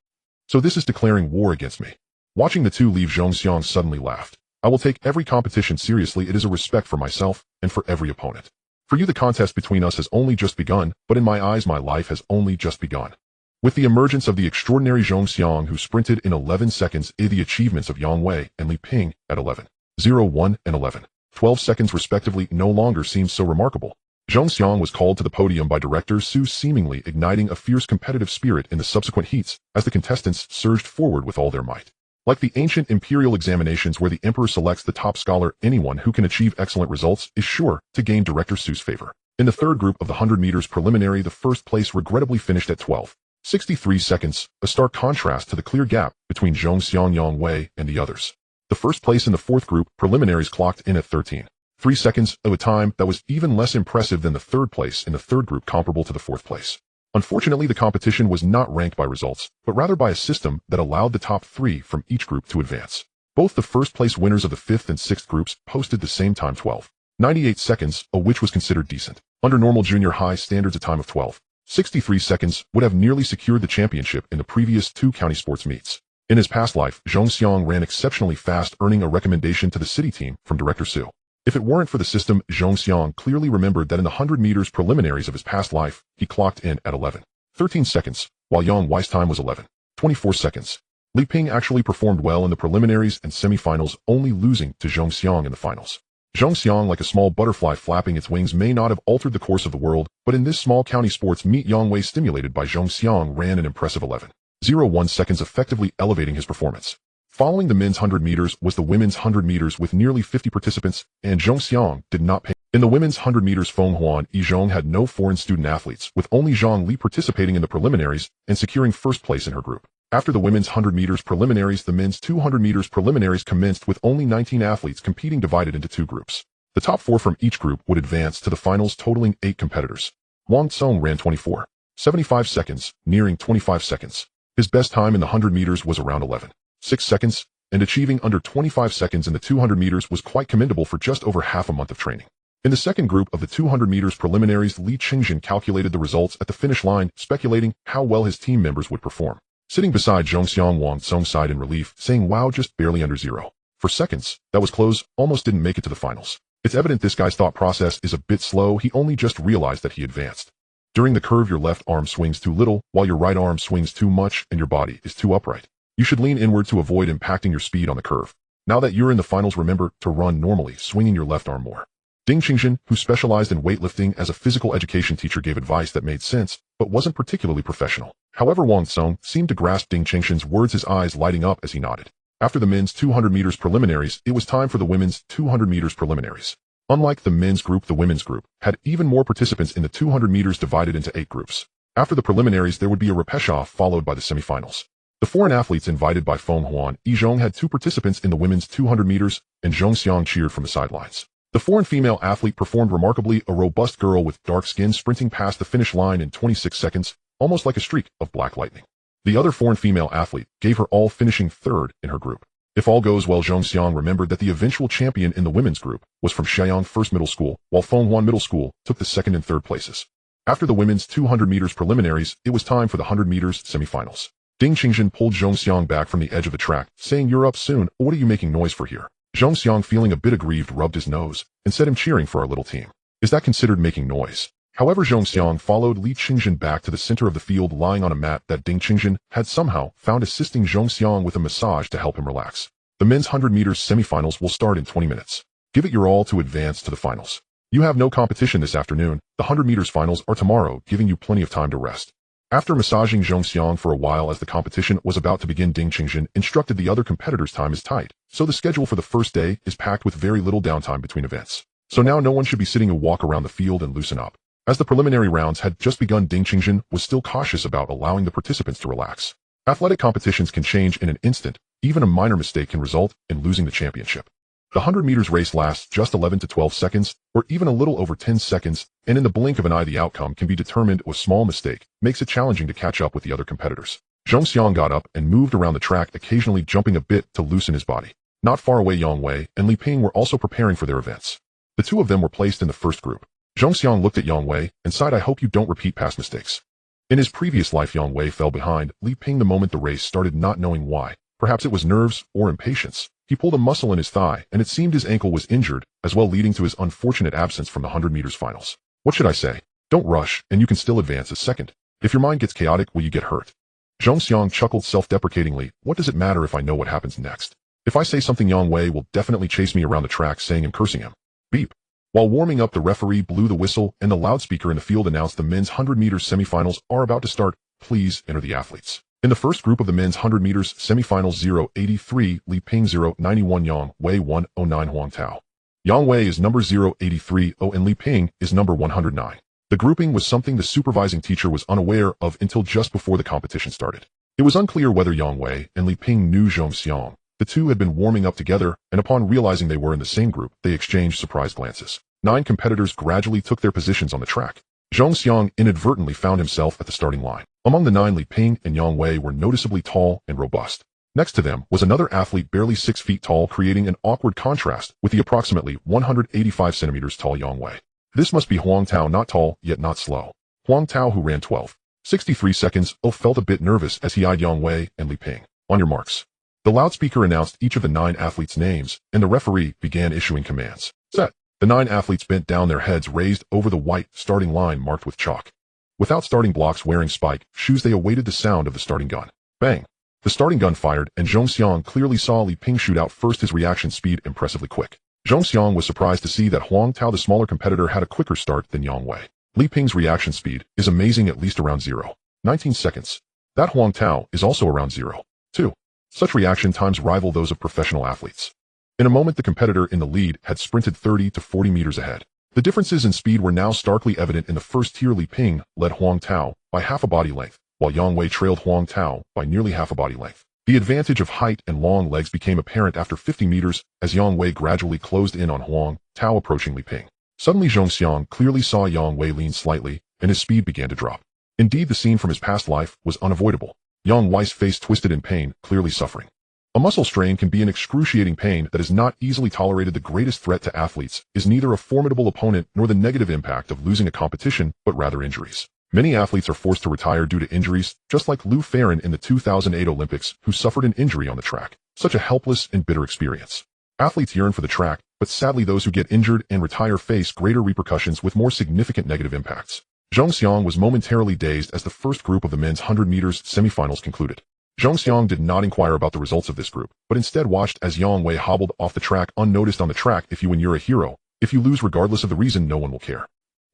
So this is declaring war against me. Watching the two leave, Zhongxiang suddenly laughed. I will take every competition seriously. It is a respect for myself and for every opponent. For you, the contest between us has only just begun, but in my eyes, my life has only just begun. With the emergence of the extraordinary Zhongxiang, who sprinted in 11 seconds, the achievements of Yang Wei and Li Ping at 11:01 and 11:12 seconds respectively no longer seemed so remarkable. Zhongxiang was called to the podium by Director Su, seemingly igniting a fierce competitive spirit in the subsequent heats as the contestants surged forward with all their might. Like the ancient imperial examinations where the emperor selects the top scholar, anyone who can achieve excellent results is sure to gain Director Su's favor. In the third group of the 100 meters preliminary, the first place regrettably finished at 12:63 seconds, a stark contrast to the clear gap between Zhongxiang, Yang Wei, and the others. The first place in the fourth group preliminaries clocked in at 13:3 seconds, of a time that was even less impressive than the third place in the third group, comparable to the fourth place. Unfortunately, the competition was not ranked by results, but rather by a system that allowed the top 3 from each group to advance. Both the first place winners of the 5th and 6th groups posted the same time, 12:98 seconds, which was considered decent. Under normal junior high standards, a time of 12:63 seconds would have nearly secured the championship in the previous 2 county sports meets. In his past life, Zhongxiang ran exceptionally fast, earning a recommendation to the city team from Director Su. If it weren't for the system, Zhongxiang clearly remembered that in the 100 meters preliminaries of his past life, he clocked in at 11:13 seconds, while Yang Wei's time was 11:24 seconds. Li Ping actually performed well in the preliminaries and semifinals, only losing to Zhongxiang in the finals. Zhongxiang, like a small butterfly flapping its wings, may not have altered the course of the world, but in this small county sports meet, Yang Wei, stimulated by Zhongxiang, ran an impressive 11:01 seconds, effectively elevating his performance. Following the men's 100 meters was the women's 100 meters with nearly 50 participants, and Zhongxiang did not pay. In the women's 100 meters, Fenghuan Yizhong had no foreign student athletes, with only Zhang Li participating in the preliminaries and securing first place in her group. After the women's 100 meters preliminaries, the men's 200 meters preliminaries commenced with only 19 athletes competing, divided into 2 groups. The top 4 from each group would advance to the finals, totaling 8 competitors. Wang Tsong ran 24:75 seconds, nearing 25 seconds. His best time in the 100 meters was around 11:06 seconds, and achieving under 25 seconds in the 200 meters was quite commendable for just over half a month of training. In the second group of the 200 meters preliminaries, Li Qingjin calculated the results at the finish line, speculating how well his team members would perform. Sitting beside Zhongxiang, Wang Tsong sighed in relief, saying, "Wow, just barely under 0 seconds. That was close, almost didn't make it to the finals." It's evident this guy's thought process is a bit slow. He only just realized that he advanced. During the curve, your left arm swings too little, while your right arm swings too much, and your body is too upright. You should lean inward to avoid impacting your speed on the curve. Now that you're in the finals, remember to run normally, swinging your left arm more. Ding Qingjin, who specialized in weightlifting as a physical education teacher, gave advice that made sense, but wasn't particularly professional. However, Wang Tsong seemed to grasp Ding Qingjin's words, his eyes lighting up as he nodded. After the men's 200 meters preliminaries, it was time for the women's 200 meters preliminaries. Unlike the men's group, the women's group had even more participants in the 200 meters divided into 8 groups. After the preliminaries, there would be a repechage followed by the semifinals. The foreign athletes invited by Feng Huan Yizhong had 2 participants in the women's 200 meters, and Zhong Xiang cheered from the sidelines. The foreign female athlete performed remarkably, a robust girl with dark skin sprinting past the finish line in 26 seconds, almost like a streak of black lightning. The other foreign female athlete gave her all, finishing 3rd in her group. If all goes well, Zhong Xiang remembered that the eventual champion in the women's group was from Shaoyang First Middle School, while Feng Huan Middle School took the 2nd and 3rd places. After the women's 200 meters preliminaries, it was time for the 100 meters semifinals. Ding Qingjin pulled Zhong Xiang back from the edge of the track, saying, "You're up soon, what are you making noise for here?" Zhong Xiang, feeling a bit aggrieved, rubbed his nose and said, "I'm cheering for our little team." "Is that considered making noise?" However, Zhong Xiang followed Li Qingjin back to the center of the field, lying on a mat that Ding Qingjin had somehow found, assisting Zhong Xiang with a massage to help him relax. The men's 100 meters semifinals will start in 20 minutes. Give it your all to advance to the finals. You have no competition this afternoon. The 100 meters finals are tomorrow, giving you plenty of time to rest. After massaging Zhong Xiang for a while as the competition was about to begin, Ding Qingjin instructed the other competitors time is tight, so the schedule for the first day is packed with very little downtime between events. So now no one should be sitting a walk around the field and loosen up. As the preliminary rounds had just begun, Ding Qingjin was still cautious about allowing the participants to relax. Athletic competitions can change in an instant. Even a minor mistake can result in losing the championship. The 100 meters race lasts just 11 to 12 seconds, or even a little over 10 seconds, and in the blink of an eye the outcome can be determined. A small mistake makes it challenging to catch up with the other competitors. Zhong Xiang got up and moved around the track, occasionally jumping a bit to loosen his body. Not far away, Yang Wei and Li Ping were also preparing for their events. The two of them were placed in the first group. Zhong Xiang looked at Yang Wei and sighed, "I hope you don't repeat past mistakes." In his previous life, Yang Wei fell behind Li Ping the moment the race started, not knowing why. Perhaps it was nerves or impatience. He pulled a muscle in his thigh, and it seemed his ankle was injured, as well, leading to his unfortunate absence from the 100 meters finals. What should I say? Don't rush, and you can still advance a second. If your mind gets chaotic, will you get hurt? Zhong Xiang chuckled self-deprecatingly. What does it matter if I know what happens next? If I say something, Yang Wei will definitely chase me around the track, saying and cursing him. Beep. While warming up, the referee blew the whistle, and the loudspeaker in the field announced the men's 100 meters semifinals are about to start. Please enter the athletes. In the first group of the men's 100 meters semifinals, 083 Li Ping, 091 Yang Wei, 109 Huang Tao. Yang Wei is number 083 and Li Ping is number 109. The grouping was something the supervising teacher was unaware of until just before the competition started. It was unclear whether Yang Wei and Li Ping knew Zhong Xiang. The two had been warming up together, and upon realizing they were in the same group, they exchanged surprised glances. 9 competitors gradually took their positions on the track. Zhong Xiang inadvertently found himself at the starting line. Among the 9, Li Ping and Yang Wei were noticeably tall and robust. Next to them was another athlete barely 6 feet tall, creating an awkward contrast with the approximately 185 centimeters tall Yang Wei. This must be Huang Tao, not tall, yet not slow. Huang Tao, who ran 12:63 seconds, felt a bit nervous as he eyed Yang Wei and Li Ping. On your marks. The loudspeaker announced each of the 9 athletes' names, and the referee began issuing commands. Set. The 9 athletes bent down, their heads raised over the white starting line marked with chalk. Without starting blocks, wearing spike shoes, they awaited the sound of the starting gun. Bang! The starting gun fired, and Zhong Xiang clearly saw Li Ping shoot out first, his reaction speed impressively quick. Zhong Xiang was surprised to see that Huang Tao, the smaller competitor, had a quicker start than Yang Wei. Li Ping's reaction speed is amazing, at least around 0.19 seconds. That Huang Tao is also around 0.2. Such reaction times rival those of professional athletes. In a moment, the competitor in the lead had sprinted 30 to 40 meters ahead. The differences in speed were now starkly evident. In the first tier, Li Ping led Huang Tao by half a body length, while Yang Wei trailed Huang Tao by nearly half a body length. The advantage of height and long legs became apparent after 50 meters as Yang Wei gradually closed in on Huang Tao, approaching Li Ping. Suddenly, Zhong Xiang clearly saw Yang Wei lean slightly, and his speed began to drop. Indeed, the scene from his past life was unavoidable. Yang Wei's face twisted in pain, clearly suffering. A muscle strain can be an excruciating pain that is not easily tolerated. The greatest threat to athletes is neither a formidable opponent nor the negative impact of losing a competition, but rather injuries. Many athletes are forced to retire due to injuries, just like Liu Farren in the 2008 Olympics, who suffered an injury on the track. Such a helpless and bitter experience. Athletes yearn for the track, but sadly those who get injured and retire face greater repercussions with more significant negative impacts. Zhong Xiang was momentarily dazed as the first group of the men's 100 meters semifinals concluded. Zhong Xiang did not inquire about the results of this group, but instead watched as Yang Wei hobbled off the track unnoticed. On the track, if you win, you're a hero. If you lose, regardless of the reason, no one will care.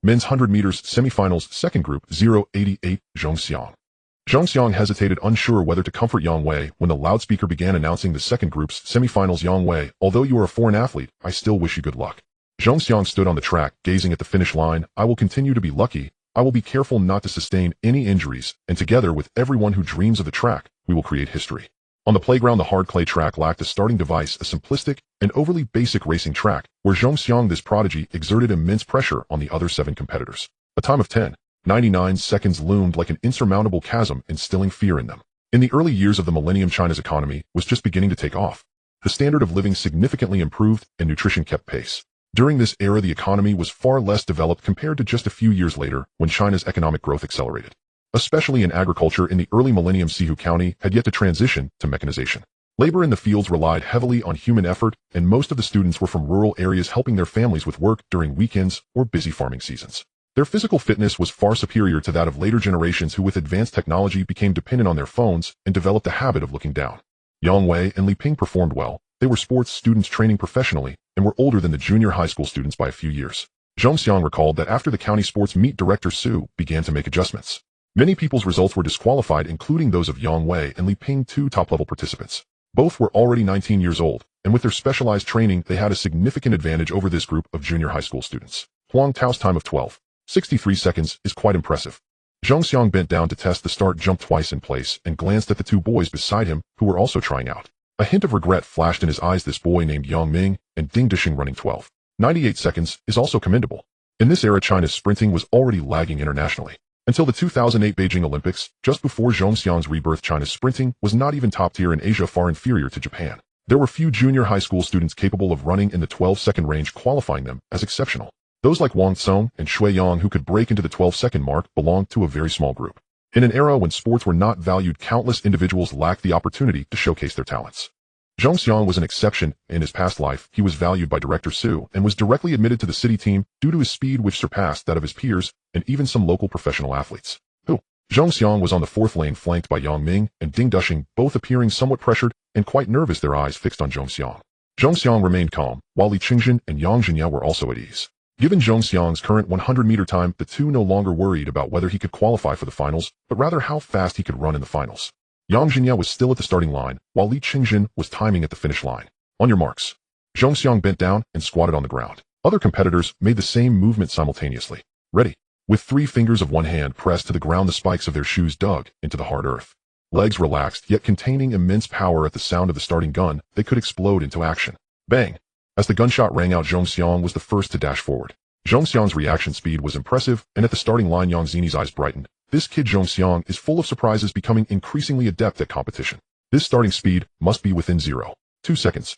Men's 100 meters semifinals, second group, 088, Zhong Xiang. Zhongxiang hesitated, unsure whether to comfort Yang Wei when the loudspeaker began announcing the second group's semifinals. Yang Wei, although you are a foreign athlete, I still wish you good luck. Zhongxiang stood on the track, gazing at the finish line. I will continue to be lucky. I will be careful not to sustain any injuries, and together with everyone who dreams of the track, we will create history. On the playground, the hard clay track lacked a starting device, a simplistic and overly basic racing track, where Zhongxiang, this prodigy, exerted immense pressure on the other 7 competitors. A time of 10:99 seconds loomed like an insurmountable chasm, instilling fear in them. In the early years of the millennium, China's economy was just beginning to take off. The standard of living significantly improved, and nutrition kept pace. During this era, the economy was far less developed compared to just a few years later, when China's economic growth accelerated. Especially in agriculture, in the early millennium, Sihu County had yet to transition to mechanization. Labor in the fields relied heavily on human effort, and most of the students were from rural areas, helping their families with work during weekends or busy farming seasons. Their physical fitness was far superior to that of later generations, who with advanced technology became dependent on their phones and developed a habit of looking down. Yang Wei and Li Ping performed well. They were sports students training professionally and were older than the junior high school students by a few years. Zhongxiang recalled that after the county sports meet, director Su began to make adjustments. Many people's results were disqualified, including those of Yang Wei and Li Ping, 2 top-level participants. Both were already 19 years old, and with their specialized training, they had a significant advantage over this group of junior high school students. Huang Tao's time of 12:63 seconds is quite impressive. Zhongxiang bent down to test the start, jumped twice in place, and glanced at the 2 boys beside him, who were also trying out. A hint of regret flashed in his eyes. This boy, named Yang Ming and Ding Dishing, running 12:98 seconds, is also commendable. In this era, China's sprinting was already lagging internationally. Until the 2008 Beijing Olympics, just before Zhongxiang's rebirth, China's sprinting was not even top tier in Asia, far inferior to Japan. There were few junior high school students capable of running in the 12-second range, qualifying them as exceptional. Those like Wang Tsong and Shui Yang, who could break into the 12-second mark, belonged to a very small group. In an era when sports were not valued, countless individuals lacked the opportunity to showcase their talents. Zhongxiang was an exception. In his past life, he was valued by director Su and was directly admitted to the city team due to his speed, which surpassed that of his peers and even some local professional athletes. Zhongxiang was on the 4th lane, flanked by Yang Ming and Ding Dishing, both appearing somewhat pressured and quite nervous, their eyes fixed on Zhongxiang. Zhongxiang remained calm, while Li Qingjin and Yang Zhinya were also at ease. Given Zhongxiang's current 100-meter time, the 2 no longer worried about whether he could qualify for the finals, but rather how fast he could run in the finals. Yang Zhinya was still at the starting line, while Li Qingjin was timing at the finish line. On your marks. Zhongxiang bent down and squatted on the ground. Other competitors made the same movement simultaneously. Ready. With 3 fingers of one hand pressed to the ground, the spikes of their shoes dug into the hard earth. Legs relaxed, yet containing immense power. At the sound of the starting gun, they could explode into action. Bang! As the gunshot rang out, Zhongxiang was the first to dash forward. Zhongxiang's reaction speed was impressive, and at the starting line, Yang Zini's eyes brightened. This kid Zhongxiang is full of surprises, becoming increasingly adept at competition. This starting speed must be within 0.2 seconds.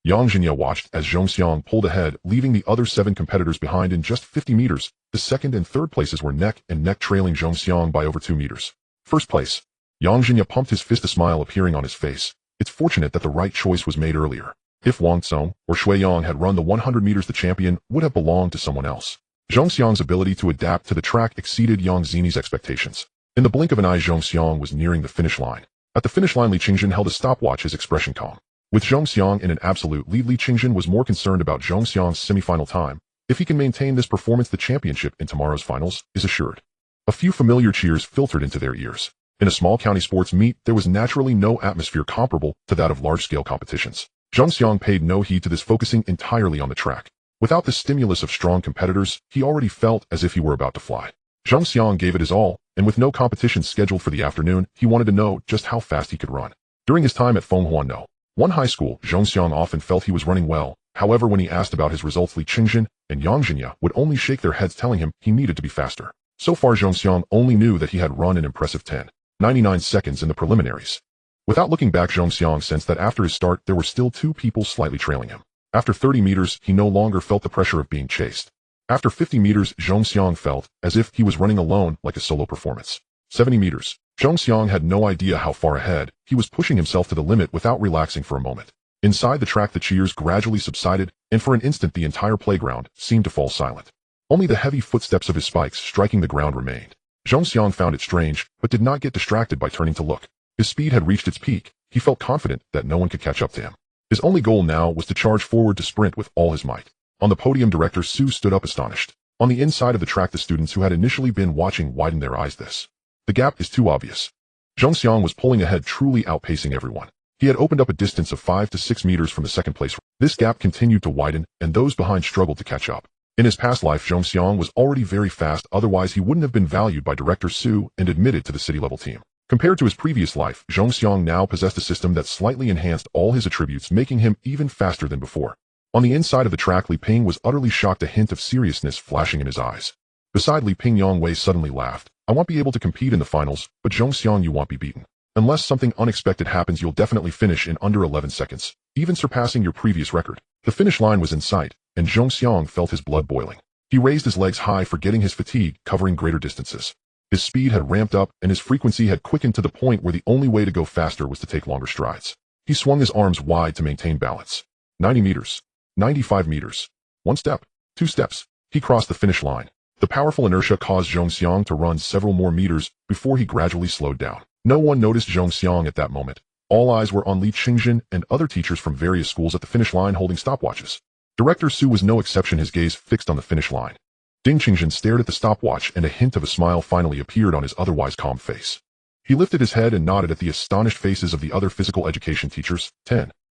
Yang Zhinya watched as Zhongxiang pulled ahead, leaving the other 7 competitors behind in just 50 meters. The second and third places were neck and neck, trailing Zhongxiang by over 2 meters. First place. Yang Zhinya pumped his fist, a smile appearing on his face. It's fortunate that the right choice was made earlier. If Wang Tsong or Shui Yang had run the 100 meters, the champion would have belonged to someone else. Zhongxiang's ability to adapt to the track exceeded Yang Zini's expectations. In the blink of an eye, Zhongxiang was nearing the finish line. At the finish line, Li Qingjin held a stopwatch, his expression calm. With Zhongxiang in an absolute lead, Li Qingjin was more concerned about Zhongxiang's semifinal time. If he can maintain this performance, the championship in tomorrow's finals is assured. A few familiar cheers filtered into their ears. In a small county sports meet, there was naturally no atmosphere comparable to that of large-scale competitions. Zhongxiang paid no heed to this, focusing entirely on the track. Without the stimulus of strong competitors, he already felt as if he were about to fly. Zhongxiang gave it his all, and with no competition scheduled for the afternoon, he wanted to know just how fast he could run. During his time at Fenghuan One High School, Zhongxiang often felt he was running well. However, when he asked about his results, Li Qingjin and Yang Zhinya would only shake their heads, telling him he needed to be faster. So far, Zhongxiang only knew that he had run an impressive 10:99 seconds in the preliminaries. Without looking back, Zhongxiang sensed that after his start, there were still 2 people slightly trailing him. After 30 meters, he no longer felt the pressure of being chased. After 50 meters, Zhongxiang felt as if he was running alone, like a solo performance. 70 meters. Zhongxiang had no idea how far ahead. He was pushing himself to the limit without relaxing for a moment. Inside the track, the cheers gradually subsided, and for an instant the entire playground seemed to fall silent. Only the heavy footsteps of his spikes striking the ground remained. Zhongxiang found it strange, but did not get distracted by turning to look. His speed had reached its peak. He felt confident that no one could catch up to him. His only goal now was to charge forward, to sprint with all his might. On the podium, director Su stood up astonished. On the inside of the track, the students who had initially been watching widened their eyes. The gap is too obvious. Zhong Xiang was pulling ahead, truly outpacing everyone. He had opened up a distance of 5 to 6 meters from the second place. This gap continued to widen, and those behind struggled to catch up. In his past life, Zhong Xiang was already very fast, otherwise he wouldn't have been valued by Director Su and admitted to the city-level team. Compared to his previous life, Zhong Xiang now possessed a system that slightly enhanced all his attributes, making him even faster than before. On the inside of the track, Li Ping was utterly shocked, a hint of seriousness flashing in his eyes. Beside Li Ping, Yang Wei suddenly laughed. I won't be able to compete in the finals, but Zhong Xiang, you won't be beaten. Unless something unexpected happens, you'll definitely finish in under 11 seconds, even surpassing your previous record. The finish line was in sight, and Zhong Xiang felt his blood boiling. He raised his legs high, forgetting his fatigue, covering greater distances. His speed had ramped up, and his frequency had quickened to the point where the only way to go faster was to take longer strides. He swung his arms wide to maintain balance. 90 meters. 95 meters. 1 step. 2 steps. He crossed the finish line. The powerful inertia caused Zhong Xiang to run several more meters before he gradually slowed down. No one noticed Zhong Xiang at that moment. All eyes were on Li Qingjin and other teachers from various schools at the finish line holding stopwatches. Director Su was no exception, his gaze fixed on the finish line. Ding Qingjin stared at the stopwatch, and a hint of a smile finally appeared on his otherwise calm face. He lifted his head and nodded at the astonished faces of the other physical education teachers.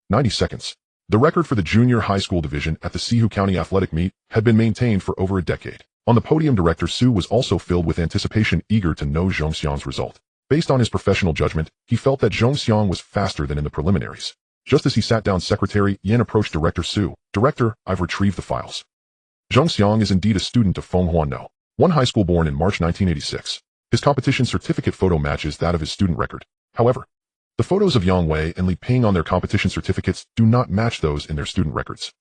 90 seconds. The record for the junior high school division at the Sihu County Athletic Meet had been maintained for over a decade. On the podium, Director Su was also filled with anticipation, eager to know Zhong Xiang's result. Based on his professional judgment, he felt that Zhong Xiang was faster than in the preliminaries. Just as he sat down, Secretary Yan approached Director Su. Director, I've retrieved the files. Zhong Xiang is indeed a student of Fenghuan No. 1 high school, born in March 1986. His competition certificate photo matches that of his student record. However, the photos of Yang Wei and Li Ping on their competition certificates do not match those in their student records.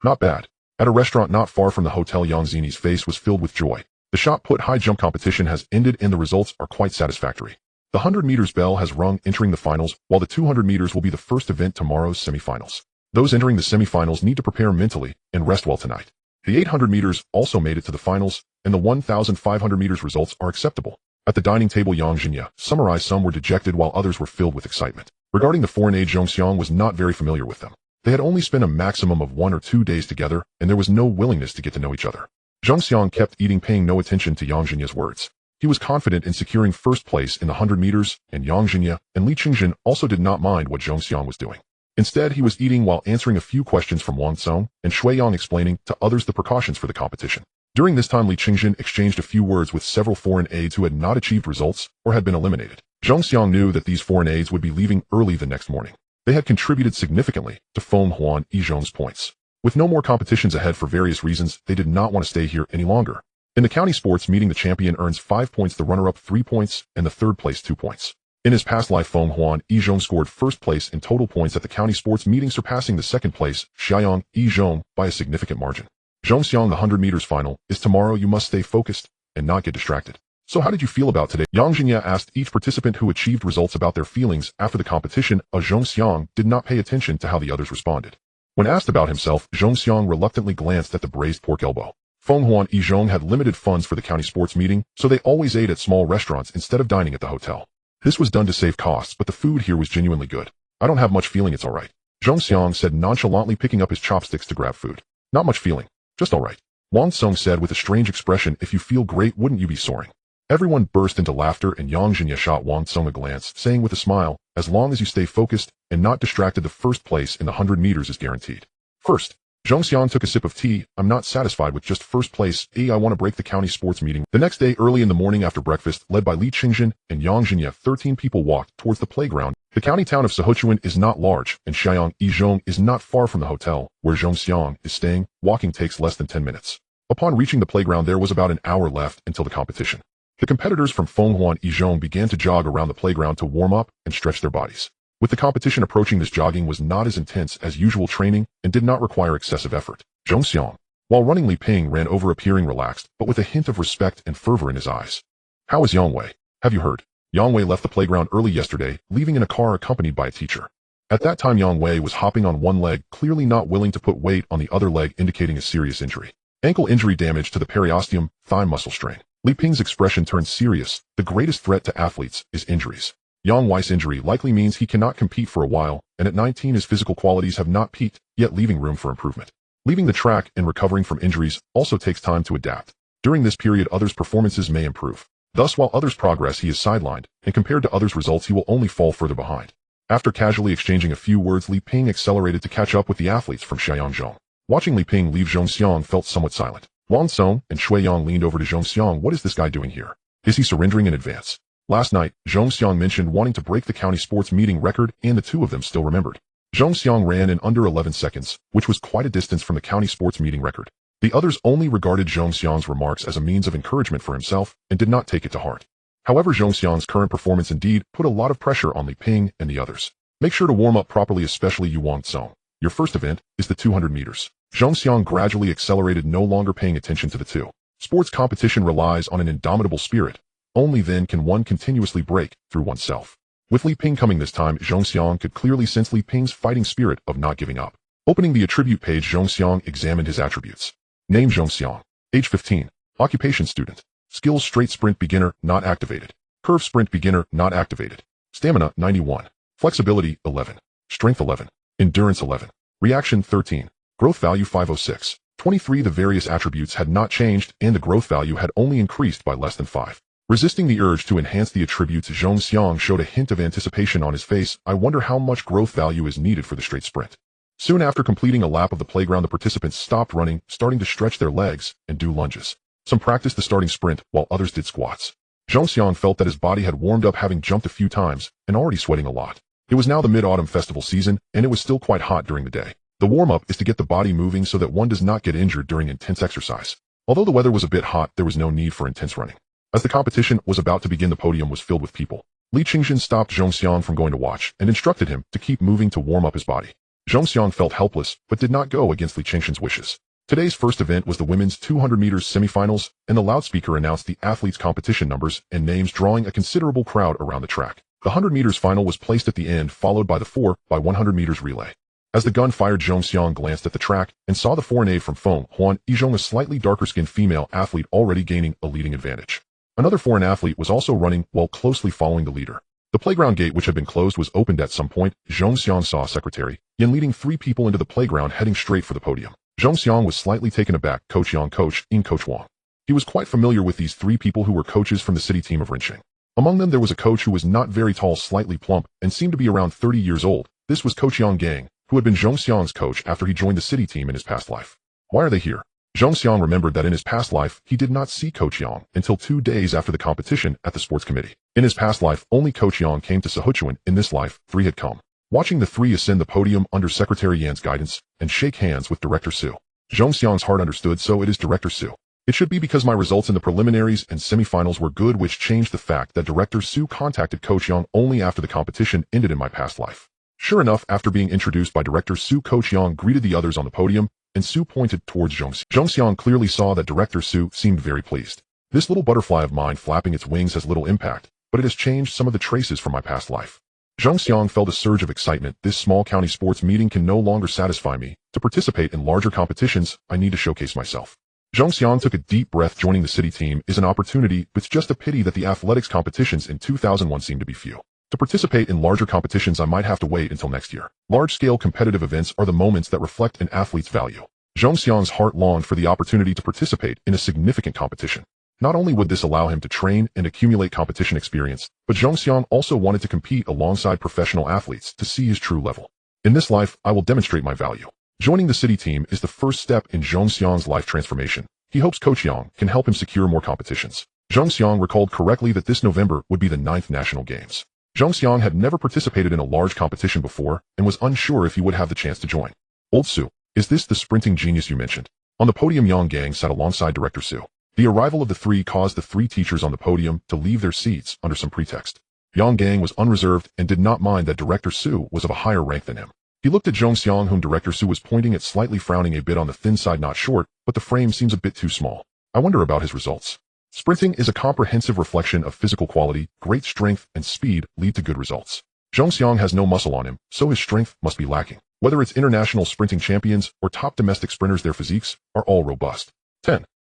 Not bad. At a restaurant not far from the hotel, Yang Zini's face was filled with joy. The shot put high jump competition has ended and the results are quite satisfactory. The 100 meters bell has rung, entering the finals, while the 200 meters will be the first event, tomorrow's semifinals. Those entering the semifinals need to prepare mentally and rest well tonight. The 800 meters also made it to the finals, and the 1,500 meters results are acceptable. At the dining table, Yang Zhinya summarized. Some were dejected while others were filled with excitement. Regarding the foreign aid, Zhong Xiang was not very familiar with them. They had only spent a maximum of 1 or 2 days together, and there was no willingness to get to know each other. Zhong Xiang kept eating, paying no attention to Yang Zhinya's words. He was confident in securing first place in the 100 meters, and Yang Zhinya and Li Qingjin also did not mind what Zhong Xiang was doing. Instead, he was eating while answering a few questions from Wang Song and Shui Yang, explaining to others the precautions for the competition. During this time, Li Qingjin exchanged a few words with several foreign aides who had not achieved results or had been eliminated. Zhong Xiang knew that these foreign aides would be leaving early the next morning. They had contributed significantly to Feng Huan Yizhong's points. With no more competitions ahead for various reasons, they did not want to stay here any longer. In the county sports meeting, the champion earns 5 points, the runner-up 3 points, and the third place 2 points. In his past life, Feng Huan Yizhong scored first place in total points at the county sports meeting, surpassing the second place, Xiaoyang Yizhong, by a significant margin. Zhong Xiang, the 100 meters final is tomorrow. You must stay focused and not get distracted. So how did you feel about today? Yang Zhinya asked each participant who achieved results about their feelings after the competition. Zhong Xiang did not pay attention to how the others responded. When asked about himself, Zhong Xiang reluctantly glanced at the braised pork elbow. Feng Huan Yizhong had limited funds for the county sports meeting, so they always ate at small restaurants instead of dining at the hotel. This was done to save costs, but the food here was genuinely good. I don't have much feeling, it's alright. Zhong Xiang said, nonchalantly picking up his chopsticks to grab food. Not much feeling. Just alright. Wang Song said with a strange expression, if you feel great, wouldn't you be soaring? Everyone burst into laughter, and Yang Zhinya shot Wang Song a glance, saying with a smile, as long as you stay focused and not distracted, the first place in the 100 meters is guaranteed. First, Zhong Xiang took a sip of tea. I'm not satisfied with just first place. I want to break the county sports meeting. The next day, early in the morning after breakfast, led by Li Qingjin and Yang Zhinya, 13 people walked towards the playground. The county town of Sahochuan is not large, and Xiaoyang Yizhong is not far from the hotel, where Zhong Xiang is staying. Walking takes less than 10 minutes. Upon reaching the playground, there was about an hour left until the competition. The competitors from Feng Huan Yizhong began to jog around the playground to warm up and stretch their bodies. With the competition approaching, this jogging was not as intense as usual training and did not require excessive effort. Zhong Xiang, while running, Li Ping ran over, appearing relaxed, but with a hint of respect and fervor in his eyes. How is Yang Wei? Have you heard? Yang Wei left the playground early yesterday, leaving in a car accompanied by a teacher. At that time, Yang Wei was hopping on one leg, clearly not willing to put weight on the other leg, indicating a serious injury. Ankle injury, damage to the periosteum, thigh muscle strain. Li Ping's expression turned serious. The greatest threat to athletes is injuries. Yang Wei's injury likely means he cannot compete for a while, and at 19 his physical qualities have not peaked, yet leaving room for improvement. Leaving the track and recovering from injuries also takes time to adapt. During this period, others' performances may improve. Thus, while others progress, he is sidelined, and compared to others' results, he will only fall further behind. After casually exchanging a few words, Li Ping accelerated to catch up with the athletes from Xiaoyangzhong. Watching Li Ping leave, Zhongxiang felt somewhat silent. Wang Song and Shui Yang leaned over to Zhongxiang. What is this guy doing here? Is he surrendering in advance? Last night, Zhongxiang mentioned wanting to break the county sports meeting record, and the two of them still remembered. Zhongxiang ran in under 11 seconds, which was quite a distance from the county sports meeting record. The others only regarded Zhongxiang's remarks as a means of encouragement for himself and did not take it to heart. However, Zhongxiang's current performance indeed put a lot of pressure on Li Ping and the others. Make sure to warm up properly, especially you, Wang Song. Your first event is the 200 meters. Zhongxiang gradually accelerated, no longer paying attention to the two. Sports competition relies on an indomitable spirit. Only then can one continuously break through oneself. With Li Ping coming this time, Zhongxiang could clearly sense Li Ping's fighting spirit of not giving up. Opening the attribute page, Zhongxiang examined his attributes. Name Zhongxiang. Age 15. Occupation student. Skills straight sprint beginner, not activated. Curve sprint beginner, not activated. Stamina 91. Flexibility 11. Strength 11. Endurance 11. Reaction 13. Growth value 506. 23. The various attributes had not changed, and the growth value had only increased by less than 5. Resisting the urge to enhance the attributes, Zhongxiang showed a hint of anticipation on his face. I wonder how much growth value is needed for the straight sprint. Soon after completing a lap of the playground, the participants stopped running, starting to stretch their legs and do lunges. Some practiced the starting sprint, while others did squats. Zhongxiang felt that his body had warmed up, having jumped a few times, and already sweating a lot. It was now the mid-autumn festival season, and it was still quite hot during the day. The warm-up is to get the body moving so that one does not get injured during intense exercise. Although the weather was a bit hot, there was no need for intense running. As the competition was about to begin, the podium was filled with people. Li Qingxin stopped Zhongxiang from going to watch and instructed him to keep moving to warm up his body. Zhongxiang felt helpless, but did not go against Li Qingxin's wishes. Today's first event was the women's 200 meters semifinals, and the loudspeaker announced the athletes' competition numbers and names, drawing a considerable crowd around the track. The 100 meters final was placed at the end, followed by the 4x100 meters relay. As the gun fired, Zhongxiang glanced at the track and saw the foreign aide from Feng Huan Yizhong, a slightly darker-skinned female athlete, already gaining a leading advantage. Another foreign athlete was also running while closely following the leader. The playground gate, which had been closed, was opened at some point. Zhongxiang saw Secretary Yan leading 3 people into the playground, heading straight for the podium. Zhongxiang was slightly taken aback. Coach Yang, Coach In, Coach Wang. He was quite familiar with these 3 people, who were coaches from the city team of Renqing. Among them, there was a coach who was not very tall, slightly plump, and seemed to be around 30 years old. This was Coach Yang Gang, who had been Zhongxiang's coach after he joined the city team in his past life. Why are they here? Zhongxiang remembered that in his past life, he did not see Coach Yang until 2 days after the competition at the sports committee. In his past life, only Coach Yang came to Sihuchuan. In this life, 3 had come. Watching the 3 ascend the podium under Secretary Yan's guidance and shake hands with Director Su, Zhongxiang's heart understood. So it is Director Su. It should be, because my results in the preliminaries and semifinals were good, which changed the fact that Director Su contacted Coach Yang only after the competition ended in my past life. Sure enough, after being introduced by Director Su, Coach Yang greeted the others on the podium, and Su pointed towards Zhongxiang. Zhongxiang clearly saw that Director Su seemed very pleased. This little butterfly of mine flapping its wings has little impact, but it has changed some of the traces from my past life. Zhongxiang felt a surge of excitement. This small county sports meeting can no longer satisfy me. To participate in larger competitions, I need to showcase myself. Zhongxiang took a deep breath. Joining the city team is an opportunity. It's just a pity that the athletics competitions in 2001 seem to be few. To participate in larger competitions, I might have to wait until next year. Large-scale competitive events are the moments that reflect an athlete's value. Zhongxiang's heart longed for the opportunity to participate in a significant competition. Not only would this allow him to train and accumulate competition experience, but Zhongxiang also wanted to compete alongside professional athletes to see his true level. In this life, I will demonstrate my value. Joining the city team is the first step in Zhongxiang's life transformation. He hopes Coach Yang can help him secure more competitions. Zhongxiang recalled correctly that this November would be the 9th National Games. Zhongxiang had never participated in a large competition before and was unsure if he would have the chance to join. Old Su, is this the sprinting genius you mentioned? On the podium, Yang Gang sat alongside Director Su. The arrival of the 3 caused the 3 teachers on the podium to leave their seats under some pretext. Yang Gang was unreserved and did not mind that Director Su was of a higher rank than him. He looked at Zhongxiang, whom Director Su was pointing at, slightly frowning, a bit on the thin side, not short, but the frame seems a bit too small. I wonder about his results. Sprinting is a comprehensive reflection of physical quality. Great strength and speed lead to good results. Zhongxiang has no muscle on him, so his strength must be lacking. Whether it's international sprinting champions or top domestic sprinters, their physiques are all robust.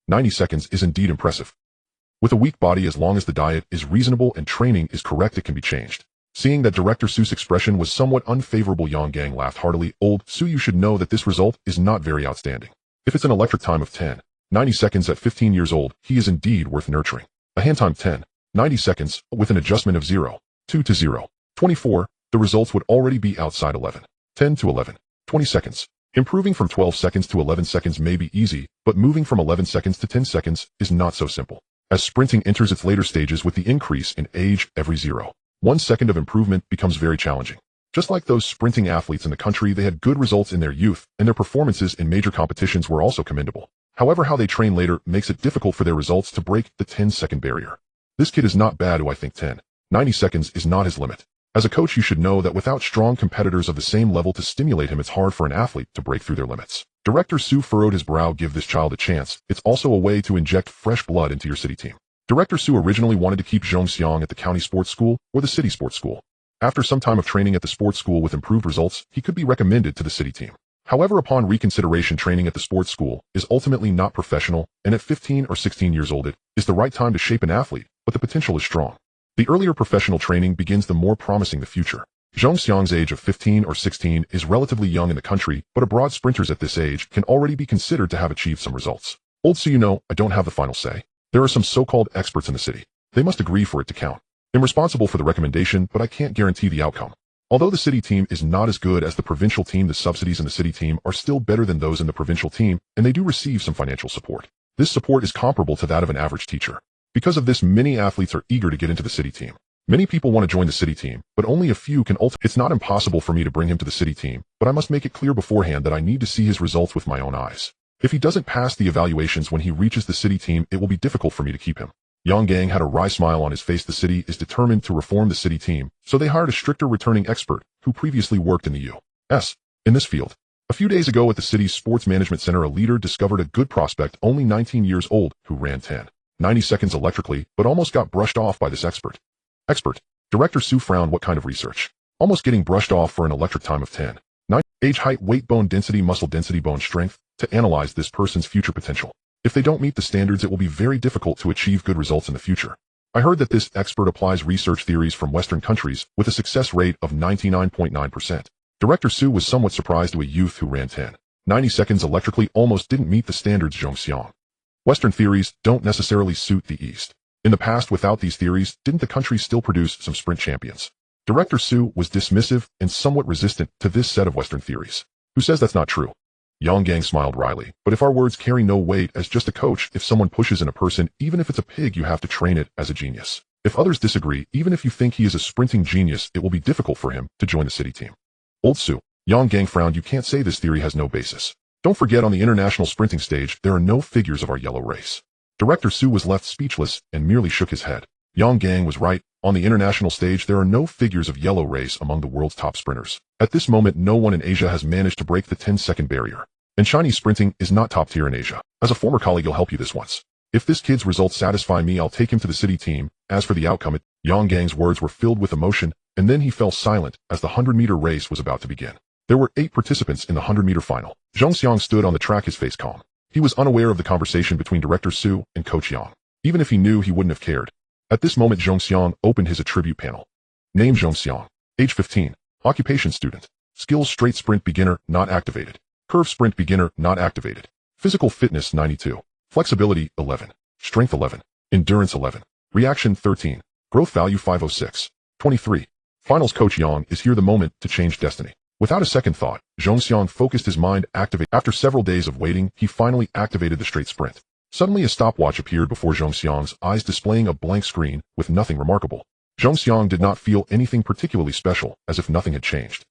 90 seconds is indeed impressive. With a weak body, as long as the diet is reasonable and training is correct, it can be changed. Seeing that Director Su's expression was somewhat unfavorable, Yang Gang laughed heartily. Old Su, you should know that this result is not very outstanding. If it's an electric time of 90 seconds at 15 years old, he is indeed worth nurturing. A hand time 90 seconds, with an adjustment of 0, 2 to 0, 24, the results would already be outside 11, 10 to 11, 20 seconds. Improving from 12 seconds to 11 seconds may be easy, but moving from 11 seconds to 10 seconds is not so simple. As sprinting enters its later stages with the increase in age every 0.1 second of improvement becomes very challenging. Just like those sprinting athletes in the country, they had good results in their youth, and their performances in major competitions were also commendable. However, how they train later makes it difficult for their results to break the 10-second barrier. This kid is not bad who I think 90 seconds is not his limit. As a coach, you should know that without strong competitors of the same level to stimulate him, it's hard for an athlete to break through their limits. Director Sue furrowed his brow. Give this child a chance. It's also a way to inject fresh blood into your city team. Director Sue originally wanted to keep Zhong Xiang at the county sports school or the city sports school. After some time of training at the sports school with improved results, he could be recommended to the city team. However, upon reconsideration, training at the sports school is ultimately not professional, and at 15 or 16 years old it is the right time to shape an athlete, but the potential is strong. The earlier professional training begins, the more promising the future. Zhong Xiang's age of 15 or 16 is relatively young in the country, but abroad sprinters at this age can already be considered to have achieved some results. Old, so you know, I don't have the final say. There are some so-called experts in the city. They must agree for it to count. I'm responsible for the recommendation, but I can't guarantee the outcome. Although the city team is not as good as the provincial team, the subsidies in the city team are still better than those in the provincial team, and they do receive some financial support. This support is comparable to that of an average teacher. Because of this, many athletes are eager to get into the city team. Many people want to join the city team, but only a few can ultimately. It's not impossible for me to bring him to the city team, but I must make it clear beforehand that I need to see his results with my own eyes. If he doesn't pass the evaluations when he reaches the city team, it will be difficult for me to keep him. Yang Gang had a wry smile on his face. The city is determined to reform the city team, so they hired a stricter returning expert who previously worked in the U.S. in this field. A few days ago at the city's sports management center, a leader discovered a good prospect, only 19 years old, who ran 90 seconds electrically, but almost got brushed off by this expert. Director Sue frowned. What kind of research? Almost getting brushed off for an electric time of 9. Age, height, weight, bone density, muscle density, bone strength, to analyze this person's future potential. If they don't meet the standards, it will be very difficult to achieve good results in the future. I heard that this expert applies research theories from Western countries with a success rate of 99.9%. Director Sue was somewhat surprised to a youth who ran 90 seconds electrically almost didn't meet the standards. Zhong Xiang. Western theories don't necessarily suit the East. In the past, without these theories, didn't the country still produce some sprint champions? Director Sue was dismissive and somewhat resistant to this set of Western theories. Who says that's not true? Yang Gang smiled wryly. But if our words carry no weight as just a coach, if someone pushes in a person, even if it's a pig, you have to train it as a genius. If others disagree, even if you think he is a sprinting genius, it will be difficult for him to join the city team. Old Sue. Yang Gang frowned. You can't say this theory has no basis. Don't forget, on the international sprinting stage, there are no figures of our yellow race. Director Sue was left speechless and merely shook his head. Yang Gang was right. On the international stage, there are no figures of yellow race among the world's top sprinters. At this moment, no one in Asia has managed to break the 10-second barrier. And Chinese sprinting is not top tier in Asia. As a former colleague, I'll help you this once. If this kid's results satisfy me, I'll take him to the city team. As for the outcome, Yang Gang's words were filled with emotion, and then he fell silent as the 100-meter race was about to begin. There were 8 participants in the 100-meter final. Zhong Xiang stood on the track, his face calm. He was unaware of the conversation between Director Sue and Coach Yang. Even if he knew, he wouldn't have cared. At this moment, Zhong Xiang opened his attribute panel. Name: Zhong Xiang. Age: 15. Occupation: student. Skills: straight sprint beginner, not activated. Curve sprint beginner, not activated. Physical fitness: 92. Flexibility: 11. Strength: 11. Endurance: 11. Reaction: 13. Growth value: 506. 23. Finals. Coach Yang is here. The moment to change destiny. Without a second thought, Zhong Xiang focused his mind. After several days of waiting, he finally activated the straight sprint. Suddenly a stopwatch appeared before Zhong Xiang's eyes, displaying a blank screen with nothing remarkable. Zhong Xiang did not feel anything particularly special, as if nothing had changed.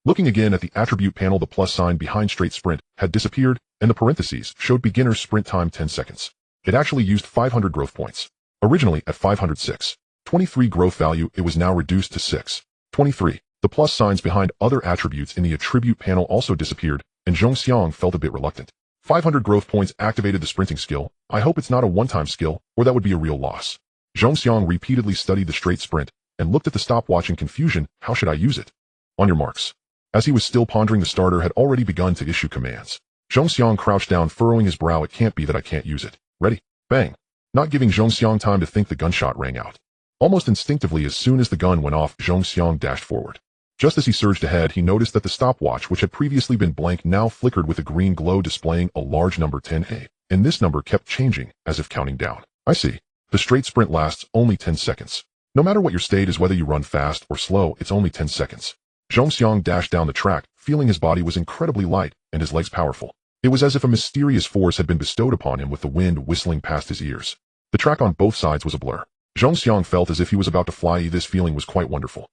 Looking again at the attribute panel, the plus sign behind straight sprint had disappeared, and the parentheses showed beginner sprint time 10 seconds. It actually used 500 growth points. Originally at 506. 23 growth value, it was now reduced to 623. The plus signs behind other attributes in the attribute panel also disappeared, and Zhong Xiang felt a bit reluctant. 500 growth points activated the sprinting skill. I hope it's not a one-time skill, or that would be a real loss. Zhong Xiang repeatedly studied the straight sprint and looked at the stopwatch in confusion. How should I use it? On your marks. As he was still pondering, the starter had already begun to issue commands. Zhong Xiang crouched down, furrowing his brow. It can't be that I can't use it. Ready? Bang. Not giving Zhong Xiang time to think, the gunshot rang out. Almost instinctively, as soon as the gun went off, Zhong Xiang dashed forward. Just as he surged ahead, he noticed that the stopwatch, which had previously been blank, now flickered with a green glow displaying a large number 10A, and this number kept changing, as if counting down. I see. The straight sprint lasts only 10 seconds. No matter what your state is, whether you run fast or slow, it's only 10 seconds. Zhong Xiang dashed down the track, feeling his body was incredibly light and his legs powerful. It was as if a mysterious force had been bestowed upon him, with the wind whistling past his ears. The track on both sides was a blur. Zhong Xiang felt as if he was about to fly. This feeling was quite wonderful.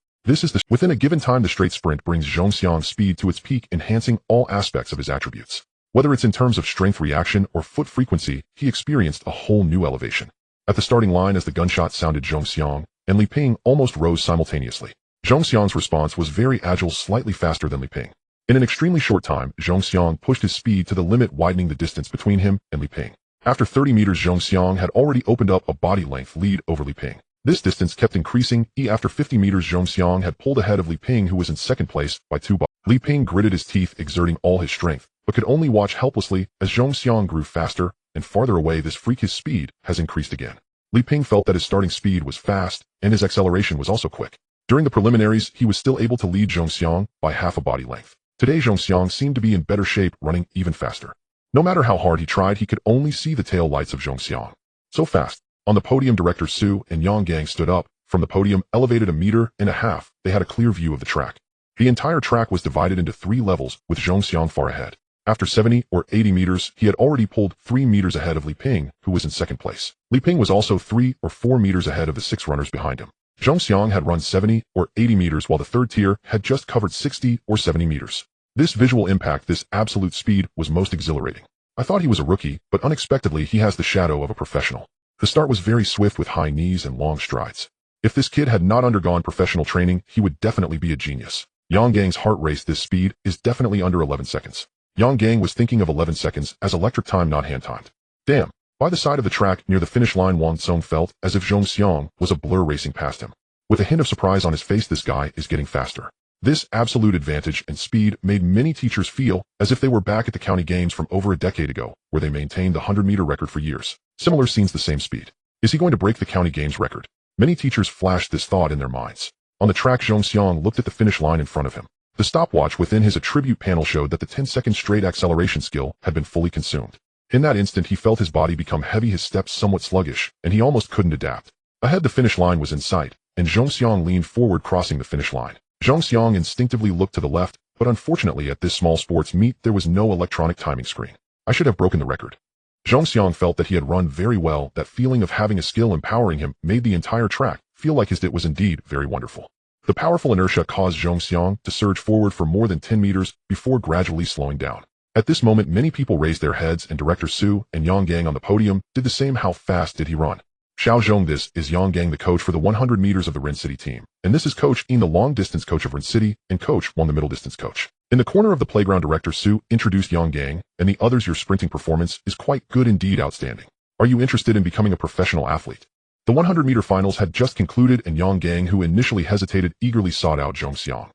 Within a given time, the straight sprint brings Zhong Xiang's speed to its peak, enhancing all aspects of his attributes. Whether it's in terms of strength reaction or foot frequency, he experienced a whole new elevation. At the starting line, as the gunshot sounded, Zhong Xiang and Li Ping almost rose simultaneously. Zhong Xiang's response was very agile, slightly faster than Li Ping. In an extremely short time, Zhong Xiang pushed his speed to the limit, widening the distance between him and Li Ping. After 30 meters, Zhong Xiang had already opened up a body length lead over Li Ping. This distance kept increasing. After 50 meters, Zhong Xiang had pulled ahead of Li Ping, who was in second place, by 2 bodies. Li Ping gritted his teeth, exerting all his strength, but could only watch helplessly as Zhong Xiang grew faster and farther away. This freak, his speed has increased again. Li Ping felt that his starting speed was fast, and his acceleration was also quick. During the preliminaries, he was still able to lead Zhong Xiang by half a body length. Today, Zhong Xiang seemed to be in better shape, running even faster. No matter how hard he tried, he could only see the tail lights of Zhong Xiang. So fast. On the podium, Director Su and Yang Gang stood up. From the podium, elevated 1.5 meters, they had a clear view of the track. The entire track was divided into 3 levels, with Zhong Xiang far ahead. After 70 or 80 meters, he had already pulled 3 meters ahead of Li Ping, who was in second place. Li Ping was also 3 or 4 meters ahead of the 6 runners behind him. Zhong Xiang had run 70 or 80 meters, while the third tier had just covered 60 or 70 meters. This visual impact, this absolute speed, was most exhilarating. I thought he was a rookie, but unexpectedly he has the shadow of a professional. The start was very swift, with high knees and long strides. If this kid had not undergone professional training, he would definitely be a genius. Yang Gang's heart raced. This speed is definitely under 11 seconds. Yang Gang was thinking of 11 seconds as electric time, not hand timed. Damn. By the side of the track, near the finish line, Wang Tsong felt as if Zhong Xiang was a blur racing past him. With a hint of surprise on his face, this guy is getting faster. This absolute advantage and speed made many teachers feel as if they were back at the county games from over a decade ago, where they maintained the 100-meter record for years. Similar scenes, the same speed. Is he going to break the county games record? Many teachers flashed this thought in their minds. On the track, Zhong Xiang looked at the finish line in front of him. The stopwatch within his attribute panel showed that the 10-second straight acceleration skill had been fully consumed. In that instant, he felt his body become heavy, his steps somewhat sluggish, and he almost couldn't adapt. Ahead, the finish line was in sight, and Zhong Xiang leaned forward, crossing the finish line. Zhong Xiang instinctively looked to the left, but unfortunately at this small sports meet there was no electronic timing screen. I should have broken the record. Zhong Xiang felt that he had run very well. That feeling of having a skill empowering him made the entire track feel like his. It was indeed very wonderful. The powerful inertia caused Zhong Xiang to surge forward for more than 10 meters before gradually slowing down. At this moment, many people raised their heads, and Director Su and Yang Gang on the podium did the same. How fast did he run? Xiao Zhong. This is Yang Gang, the coach for the 100 meters of the Ren City team. And this is Coach Yin, the long distance coach of Ren City, and Coach Wang, the middle distance coach. In the corner of the playground, Director Su introduced Yang Gang and the others. Your sprinting performance is quite good indeed, outstanding. Are you interested in becoming a professional athlete? The 100-meter finals had just concluded, and Yang Gang, who initially hesitated, eagerly sought out Zhong Xiang.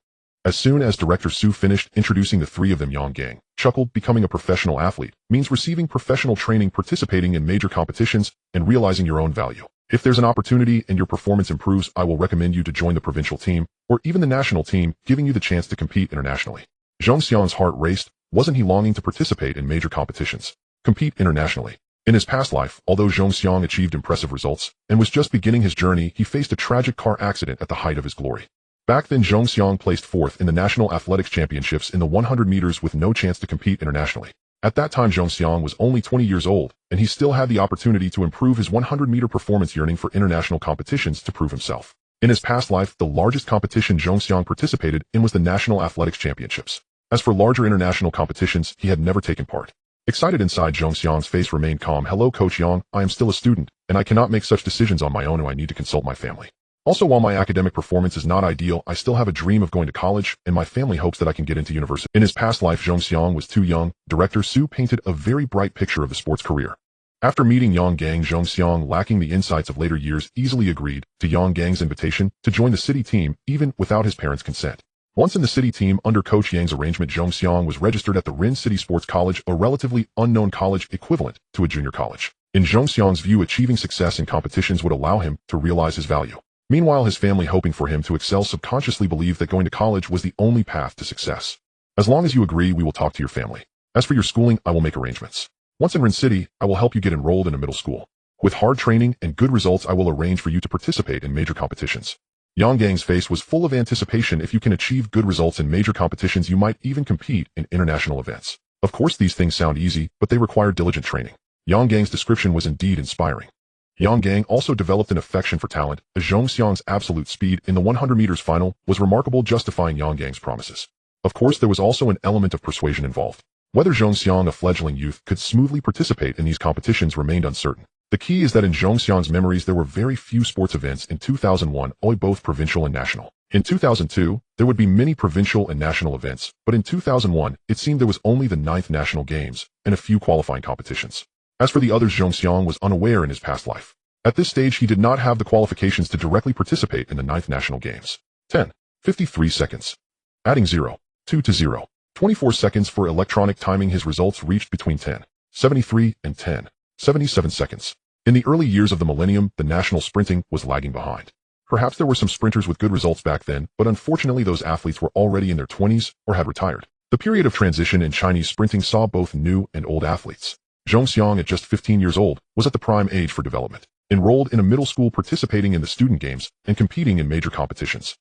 As soon as Director Su finished introducing the 3 of them, Yang Gang chuckled. Becoming a professional athlete means receiving professional training, participating in major competitions, and realizing your own value. If there's an opportunity and your performance improves, I will recommend you to join the provincial team or even the national team, giving you the chance to compete internationally. Zhong Xiang's heart raced. Wasn't he longing to participate in major competitions, compete internationally? In his past life, although Zhong Xiang achieved impressive results and was just beginning his journey, he faced a tragic car accident at the height of his glory. Back then, Zhong Xiang placed 4th in the National Athletics Championships in the 100 meters with no chance to compete internationally. At that time, Zhong Xiang was only 20 years old, and he still had the opportunity to improve his 100-meter performance, yearning for international competitions to prove himself. In his past life, the largest competition Zhong Xiang participated in was the National Athletics Championships. As for larger international competitions, he had never taken part. Excited inside, Zhong Xiang's face remained calm. Hello, Coach Yang. I am still a student, and I cannot make such decisions on my own, and I need to consult my family. Also, while my academic performance is not ideal, I still have a dream of going to college, and my family hopes that I can get into university. In his past life, Zhong Xiang was too young. Director Su painted a very bright picture of the sports career. After meeting Yang Gang, Zhong Xiang, lacking the insights of later years, easily agreed to Yang Gang's invitation to join the city team, even without his parents' consent. Once in the city team, under Coach Yang's arrangement, Zhong Xiang was registered at the Ren City Sports College, a relatively unknown college equivalent to a junior college. In Zhong Xiang's view, achieving success in competitions would allow him to realize his value. Meanwhile, his family, hoping for him to excel, subconsciously believed that going to college was the only path to success. As long as you agree, we will talk to your family. As for your schooling, I will make arrangements. Once in Ren City, I will help you get enrolled in a middle school. With hard training and good results, I will arrange for you to participate in major competitions. Yang Gang's face was full of anticipation. If you can achieve good results in major competitions, you might even compete in international events. Of course, these things sound easy, but they require diligent training. Yang Gang's description was indeed inspiring. Yang Gang also developed an affection for talent, as Zhongxiang's absolute speed in the 100 meters final was remarkable, justifying Yang Gang's promises. Of course, there was also an element of persuasion involved. Whether Zhongxiang, a fledgling youth, could smoothly participate in these competitions remained uncertain. The key is that in Zhongxiang's memories there were very few sports events in 2001, both provincial and national. In 2002, there would be many provincial and national events, but in 2001, it seemed there was only the 9th National Games and a few qualifying competitions. As for the others, Zhongxiang was unaware in his past life. At this stage, he did not have the qualifications to directly participate in the 9th National Games. 10:53 seconds. Adding 0:2 to 0:24 seconds for electronic timing, his results reached between 10:73 and 10:77 seconds. In the early years of the millennium, the national sprinting was lagging behind. Perhaps there were some sprinters with good results back then, but unfortunately those athletes were already in their 20s or had retired. The period of transition in Chinese sprinting saw both new and old athletes. Zhongxiang, at just 15 years old, was at the prime age for development, enrolled in a middle school, participating in the student games and competing in major competitions.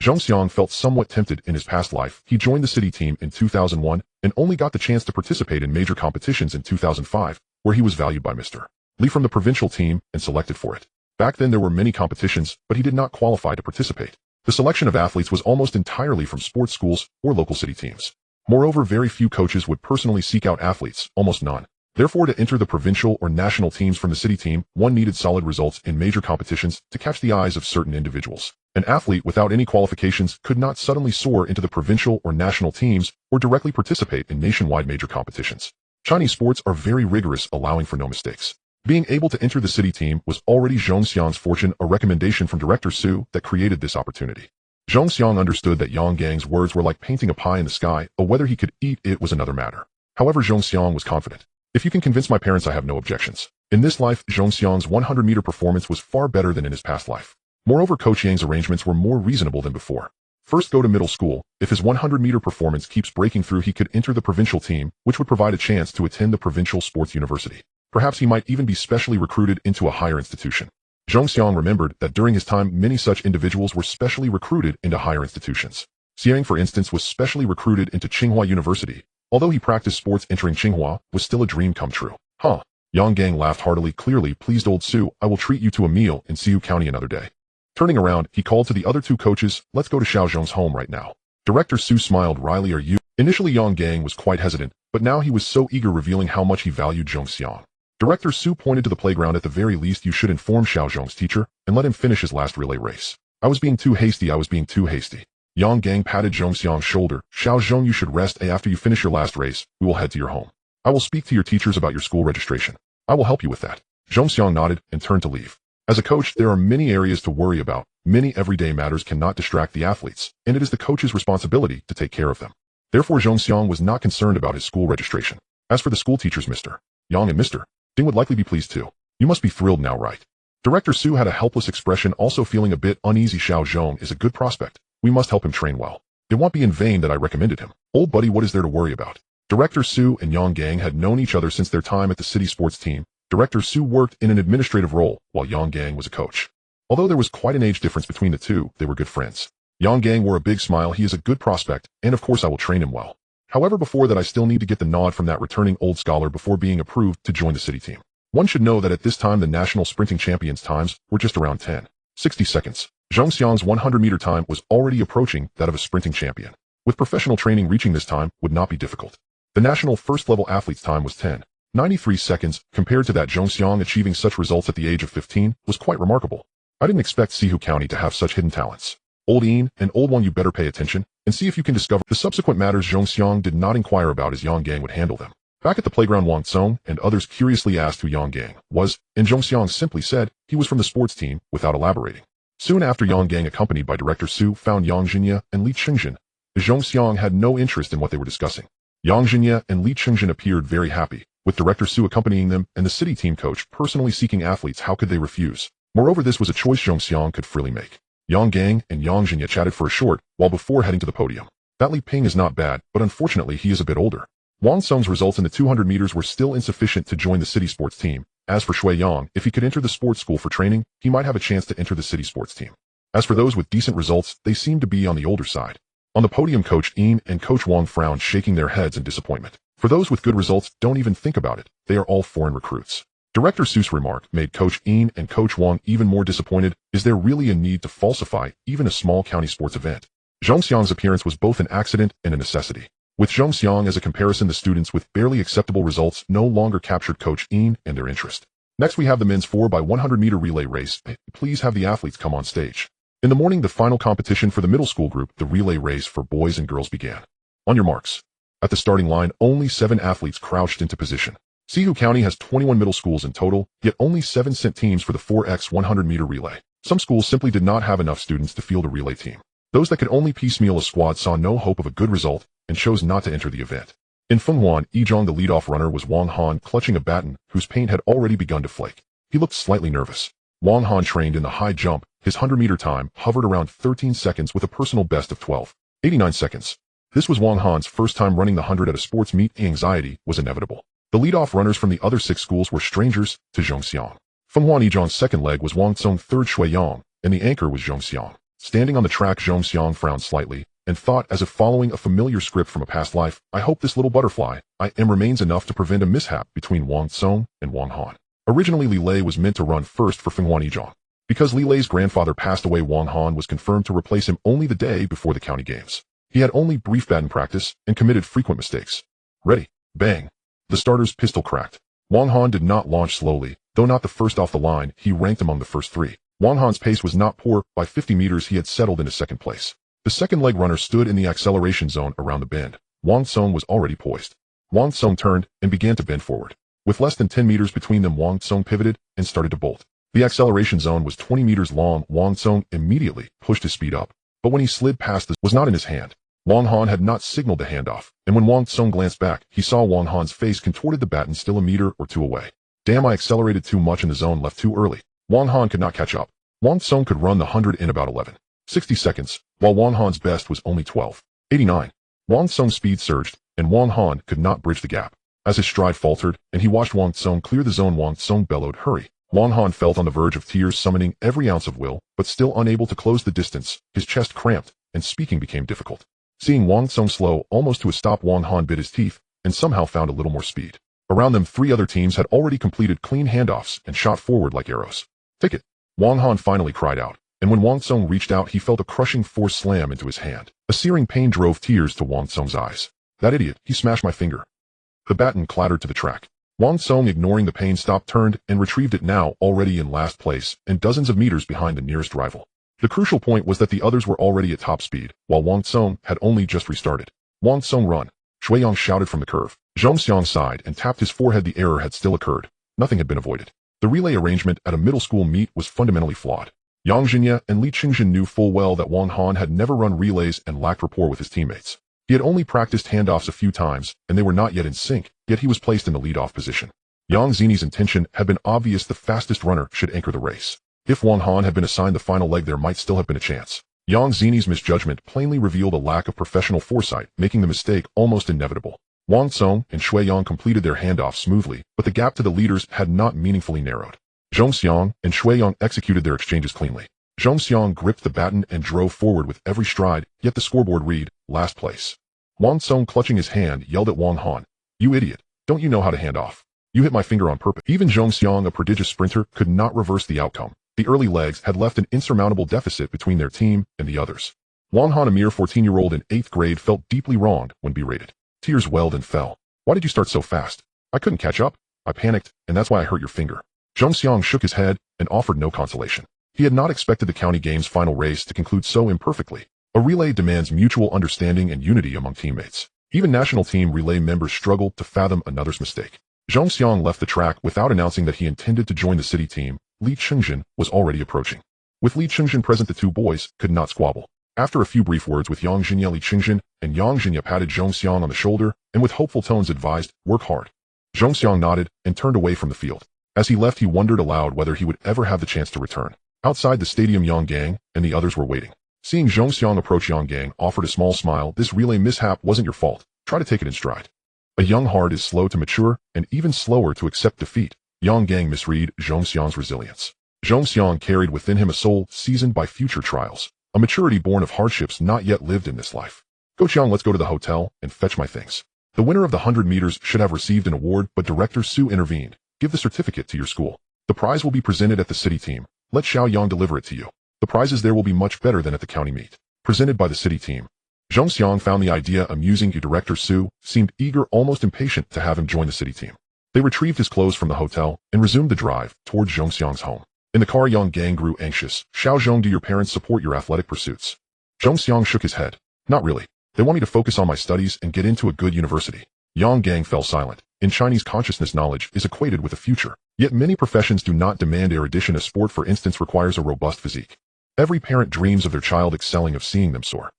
Zhongxiang felt somewhat tempted in his past life. He joined the city team in 2001 and only got the chance to participate in major competitions in 2005, where he was valued by Mr. Li from the provincial team and selected for it. Back then there were many competitions, but he did not qualify to participate. The selection of athletes was almost entirely from sports schools or local city teams. Moreover, very few coaches would personally seek out athletes, almost none. Therefore, to enter the provincial or national teams from the city team, one needed solid results in major competitions to catch the eyes of certain individuals. An athlete without any qualifications could not suddenly soar into the provincial or national teams or directly participate in nationwide major competitions. Chinese sports are very rigorous, allowing for no mistakes. Being able to enter the city team was already Zhongxiang's fortune, a recommendation from Director Su that created this opportunity. Zhongxiang understood that Yang Gang's words were like painting a pie in the sky, but whether he could eat it was another matter. However, Zhongxiang was confident. If you can convince my parents, I have no objections. In this life, Zhongxiang's 100-meter performance was far better than in his past life. Moreover, Coach Yang's arrangements were more reasonable than before. First, go to middle school. If his 100-meter performance keeps breaking through, he could enter the provincial team, which would provide a chance to attend the provincial sports university. Perhaps he might even be specially recruited into a higher institution. Zhongxiang remembered that during his time, many such individuals were specially recruited into higher institutions. Xiang, for instance, was specially recruited into Tsinghua University. Although he practiced sports, entering Tsinghua was still a dream come true. Yang Gang laughed heartily. Clearly pleased. Old Su, I will treat you to a meal in Siu County another day. Turning around, he called to the other two coaches, let's go to Xiaozhong's home right now. Director Su smiled wryly. Are you? Initially, Yang Gang was quite hesitant, but now he was so eager, revealing how much he valued Zhongxiang. Director Su pointed to the playground. At the very least, you should inform Xiaozhong's teacher and let him finish his last relay race. I was being too hasty. Yang Gang patted Zhongxiang's shoulder. Xiaozhong, you should rest. After you finish your last race, we will head to your home. I will speak to your teachers about your school registration. I will help you with that. Zhongxiang nodded and turned to leave. As a coach, there are many areas to worry about. Many everyday matters cannot distract the athletes, and it is the coach's responsibility to take care of them. Therefore, Zhongxiang was not concerned about his school registration. As for the school teachers, Mr. Yang and Mr. Ding would likely be pleased too. You must be thrilled now, right? Director Su had a helpless expression, also feeling a bit uneasy. Xiaozhong is a good prospect. We must help him train well. It won't be in vain that I recommended him. Old buddy, what is there to worry about? Director Su and Yang Gang had known each other since their time at the city sports team. Director Su worked in an administrative role, while Yang Gang was a coach. Although there was quite an age difference between the two, they were good friends. Yang Gang wore a big smile. He is a good prospect, and of course I will train him well. However, before that I still need to get the nod from that returning old scholar before being approved to join the city team. One should know that at this time the national sprinting champions' times were just around 10:60 seconds. Zhongxiang's 100-meter time was already approaching that of a sprinting champion. With professional training, reaching this time would not be difficult. The national first-level athlete's time was 10:93 seconds. Compared to that, Zhongxiang achieving such results at the age of 15 was quite remarkable. I didn't expect Sihu County to have such hidden talents. Old Een, an old one, you better pay attention and see if you can discover the subsequent matters. Zhongxiang did not inquire about as Yang Gang would handle them. Back at the playground, Wang Tsong and others curiously asked who Yang Gang was, and Zhongxiang simply said he was from the sports team without elaborating. Soon after, Yang Gang, accompanied by Director Su, found Yang Jinya and Li Qingzhen. Zhongxiang had no interest in what they were discussing. Yang Jinya and Li Qingzhen appeared very happy, with Director Su accompanying them and the city team coach personally seeking athletes. How could they refuse? Moreover, this was a choice Zhongxiang could freely make. Yang Gang and Yang Jinya chatted for a short while before heading to the podium. That Li Ping is not bad, but unfortunately he is a bit older. Wang Tsong's results in the 200 meters were still insufficient to join the city sports team, As for Shui Yang, if he could enter the sports school for training, he might have a chance to enter the city sports team. As for those with decent results, they seemed to be on the older side. On the podium, Coach Yin and Coach Wang frowned, shaking their heads in disappointment. For those with good results, don't even think about it. They are all foreign recruits. Director Seuss' remark made Coach Yin and Coach Wang even more disappointed. Is there really a need to falsify even a small county sports event? Zhong Xiang's appearance was both an accident and a necessity. With Zhong Xiang as a comparison, the students with barely acceptable results no longer captured Coach Yin and their interest. Next, we have the men's 4x100-meter relay race. Please have the athletes come on stage. In the morning, the final competition for the middle school group, the relay race for boys and girls, began. On your marks. At the starting line, only 7 athletes crouched into position. Sihu County has 21 middle schools in total, yet only 7 sent teams for the 4x100-meter relay. Some schools simply did not have enough students to field a relay team. Those that could only piecemeal a squad saw no hope of a good result and chose not to enter the event. In Fenghuan, Yizhong, the leadoff runner, was Wang Han, clutching a baton whose paint had already begun to flake. He looked slightly nervous. Wang Han trained in the high jump. His 100-meter time hovered around 13 seconds with a personal best of 12.89 seconds. This was Wang Han's first time running the 100 at a sports meet. Anxiety was inevitable. The leadoff runners from the other 6 schools were strangers to Zhong Xiang. Fenghuan Yizhong's second leg was Wang Tsong, third Shui Yang, and the anchor was Zhong Xiang. Standing on the track, Zhong Xiang frowned slightly and thought, as if following a familiar script from a past life, I hope this little butterfly remains enough to prevent a mishap between Wang Tsong and Wang Han. Originally, Li Lei was meant to run first for Fenghuan Yizhong. Because Li Lei's grandfather passed away, Wang Han was confirmed to replace him only the day before the county games. He had only brief baton practice and committed frequent mistakes. Ready. Bang. The starter's pistol cracked. Wang Han did not launch slowly, though not the first off the line. He ranked among the first 3. Wang Han's pace was not poor. By 50 meters, he had settled into second place. The second leg runner stood in the acceleration zone around the bend. Wang Tsong was already poised. Wang Tsong turned and began to bend forward. With less than 10 meters between them, Wang Tsong pivoted and started to bolt. The acceleration zone was 20 meters long. Wang Tsong immediately pushed his speed up, but when he slid past, this was not in his hand. Wang Han had not signaled the handoff, and when Wang Tsong glanced back, he saw Wang Han's face contorted, the baton still a meter or 2 away. Damn, I accelerated too much in the zone, left too early. Wang Han could not catch up. Wang Tsong could run the 100 in about 11.60 seconds, while Wang Han's best was only 12.89. Wang Tsong's speed surged, and Wang Han could not bridge the gap. As his stride faltered, and he watched Wang Tsong clear the zone, Wang Tsong bellowed, hurry. Wang Han felt on the verge of tears, summoning every ounce of will, but still unable to close the distance. His chest cramped, and speaking became difficult. Seeing Wang Tsong slow almost to a stop, Wang Han bit his teeth and somehow found a little more speed. Around them, 3 other teams had already completed clean handoffs and shot forward like arrows. Take it. Wang Han finally cried out, and when Wang Tsong reached out, he felt a crushing force slam into his hand. A searing pain drove tears to Wang Tsong's eyes. That idiot, he smashed my finger. The baton clattered to the track. Wang Tsong, ignoring the pain, stopped, turned, and retrieved it, now already in last place and dozens of meters behind the nearest rival. The crucial point was that the others were already at top speed, while Wang Tsong had only just restarted. Wang Tsong, run! Shui Yang shouted from the curve. Zhong Xiang sighed and tapped his forehead. The error had still occurred. Nothing had been avoided. The relay arrangement at a middle school meet was fundamentally flawed. Yang Jinya and Li Qingjin knew full well that Wang Han had never run relays and lacked rapport with his teammates. He had only practiced handoffs a few times, and they were not yet in sync, yet he was placed in the leadoff position. Yang Zini's intention had been obvious. The fastest runner should anchor the race. If Wang Han had been assigned the final leg, there might still have been a chance. Yang Zini's misjudgment plainly revealed a lack of professional foresight, making the mistake almost inevitable. Wang Tsong and Shui Yang completed their handoff smoothly, but the gap to the leaders had not meaningfully narrowed. Zhong Xiang and Shui Yang executed their exchanges cleanly. Zhong Xiang gripped the baton and drove forward with every stride, yet the scoreboard read, last place. Wang Tsong, clutching his hand, yelled at Wang Han, you idiot, don't you know how to hand off? You hit my finger on purpose. Even Zhong Xiang, a prodigious sprinter, could not reverse the outcome. The early legs had left an insurmountable deficit between their team and the others. Wang Han, a mere 14-year-old in 8th grade, felt deeply wronged when berated. Tears welled and fell. Why did you start so fast? I couldn't catch up. I panicked, and that's why I hurt your finger. Zhong Xiang shook his head and offered no consolation. He had not expected the county games final race to conclude so imperfectly. A relay demands mutual understanding and unity among teammates. Even national team relay members struggled to fathom another's mistake. Zhong Xiang left the track without announcing that he intended to join the city team. Li Qingjin was already approaching. With Li Qingjin present, the 2 boys could not squabble. After a few brief words with Yang Jinya, Li Qingjin and Yang Jinya patted Zhong Xiang on the shoulder and with hopeful tones advised, work hard. Zhong Xiang nodded and turned away from the field. As he left, he wondered aloud whether he would ever have the chance to return. Outside the stadium, Yang Gang and the others were waiting. Seeing Zhong Xiang approach, Yang Gang offered a small smile. This relay mishap wasn't your fault. Try to take it in stride. A young heart is slow to mature and even slower to accept defeat. Yang Gang misread Zhongxiang's resilience. Zhongxiang carried within him a soul seasoned by future trials, a maturity born of hardships not yet lived in this life. Go Qiang, let's go to the hotel and fetch my things. The winner of the 100 meters should have received an award, but Director Su intervened. Give the certificate to your school. The prize will be presented at the city team. Let Xiao Yang deliver it to you. The prizes there will be much better than at the county meet. Presented by the city team. Zhongxiang found the idea amusing. Director Su seemed eager, almost impatient to have him join the city team. They retrieved his clothes from the hotel and resumed the drive towards Zhongxiang's home. In the car, Yang Gang grew anxious. Xiao Zhong, do your parents support your athletic pursuits? Zhongxiang shook his head. Not really. They want me to focus on my studies and get into a good university. Yang Gang fell silent. In Chinese consciousness, knowledge is equated with a future. Yet many professions do not demand erudition. A sport, for instance, requires a robust physique. Every parent dreams of their child excelling, of seeing them soar.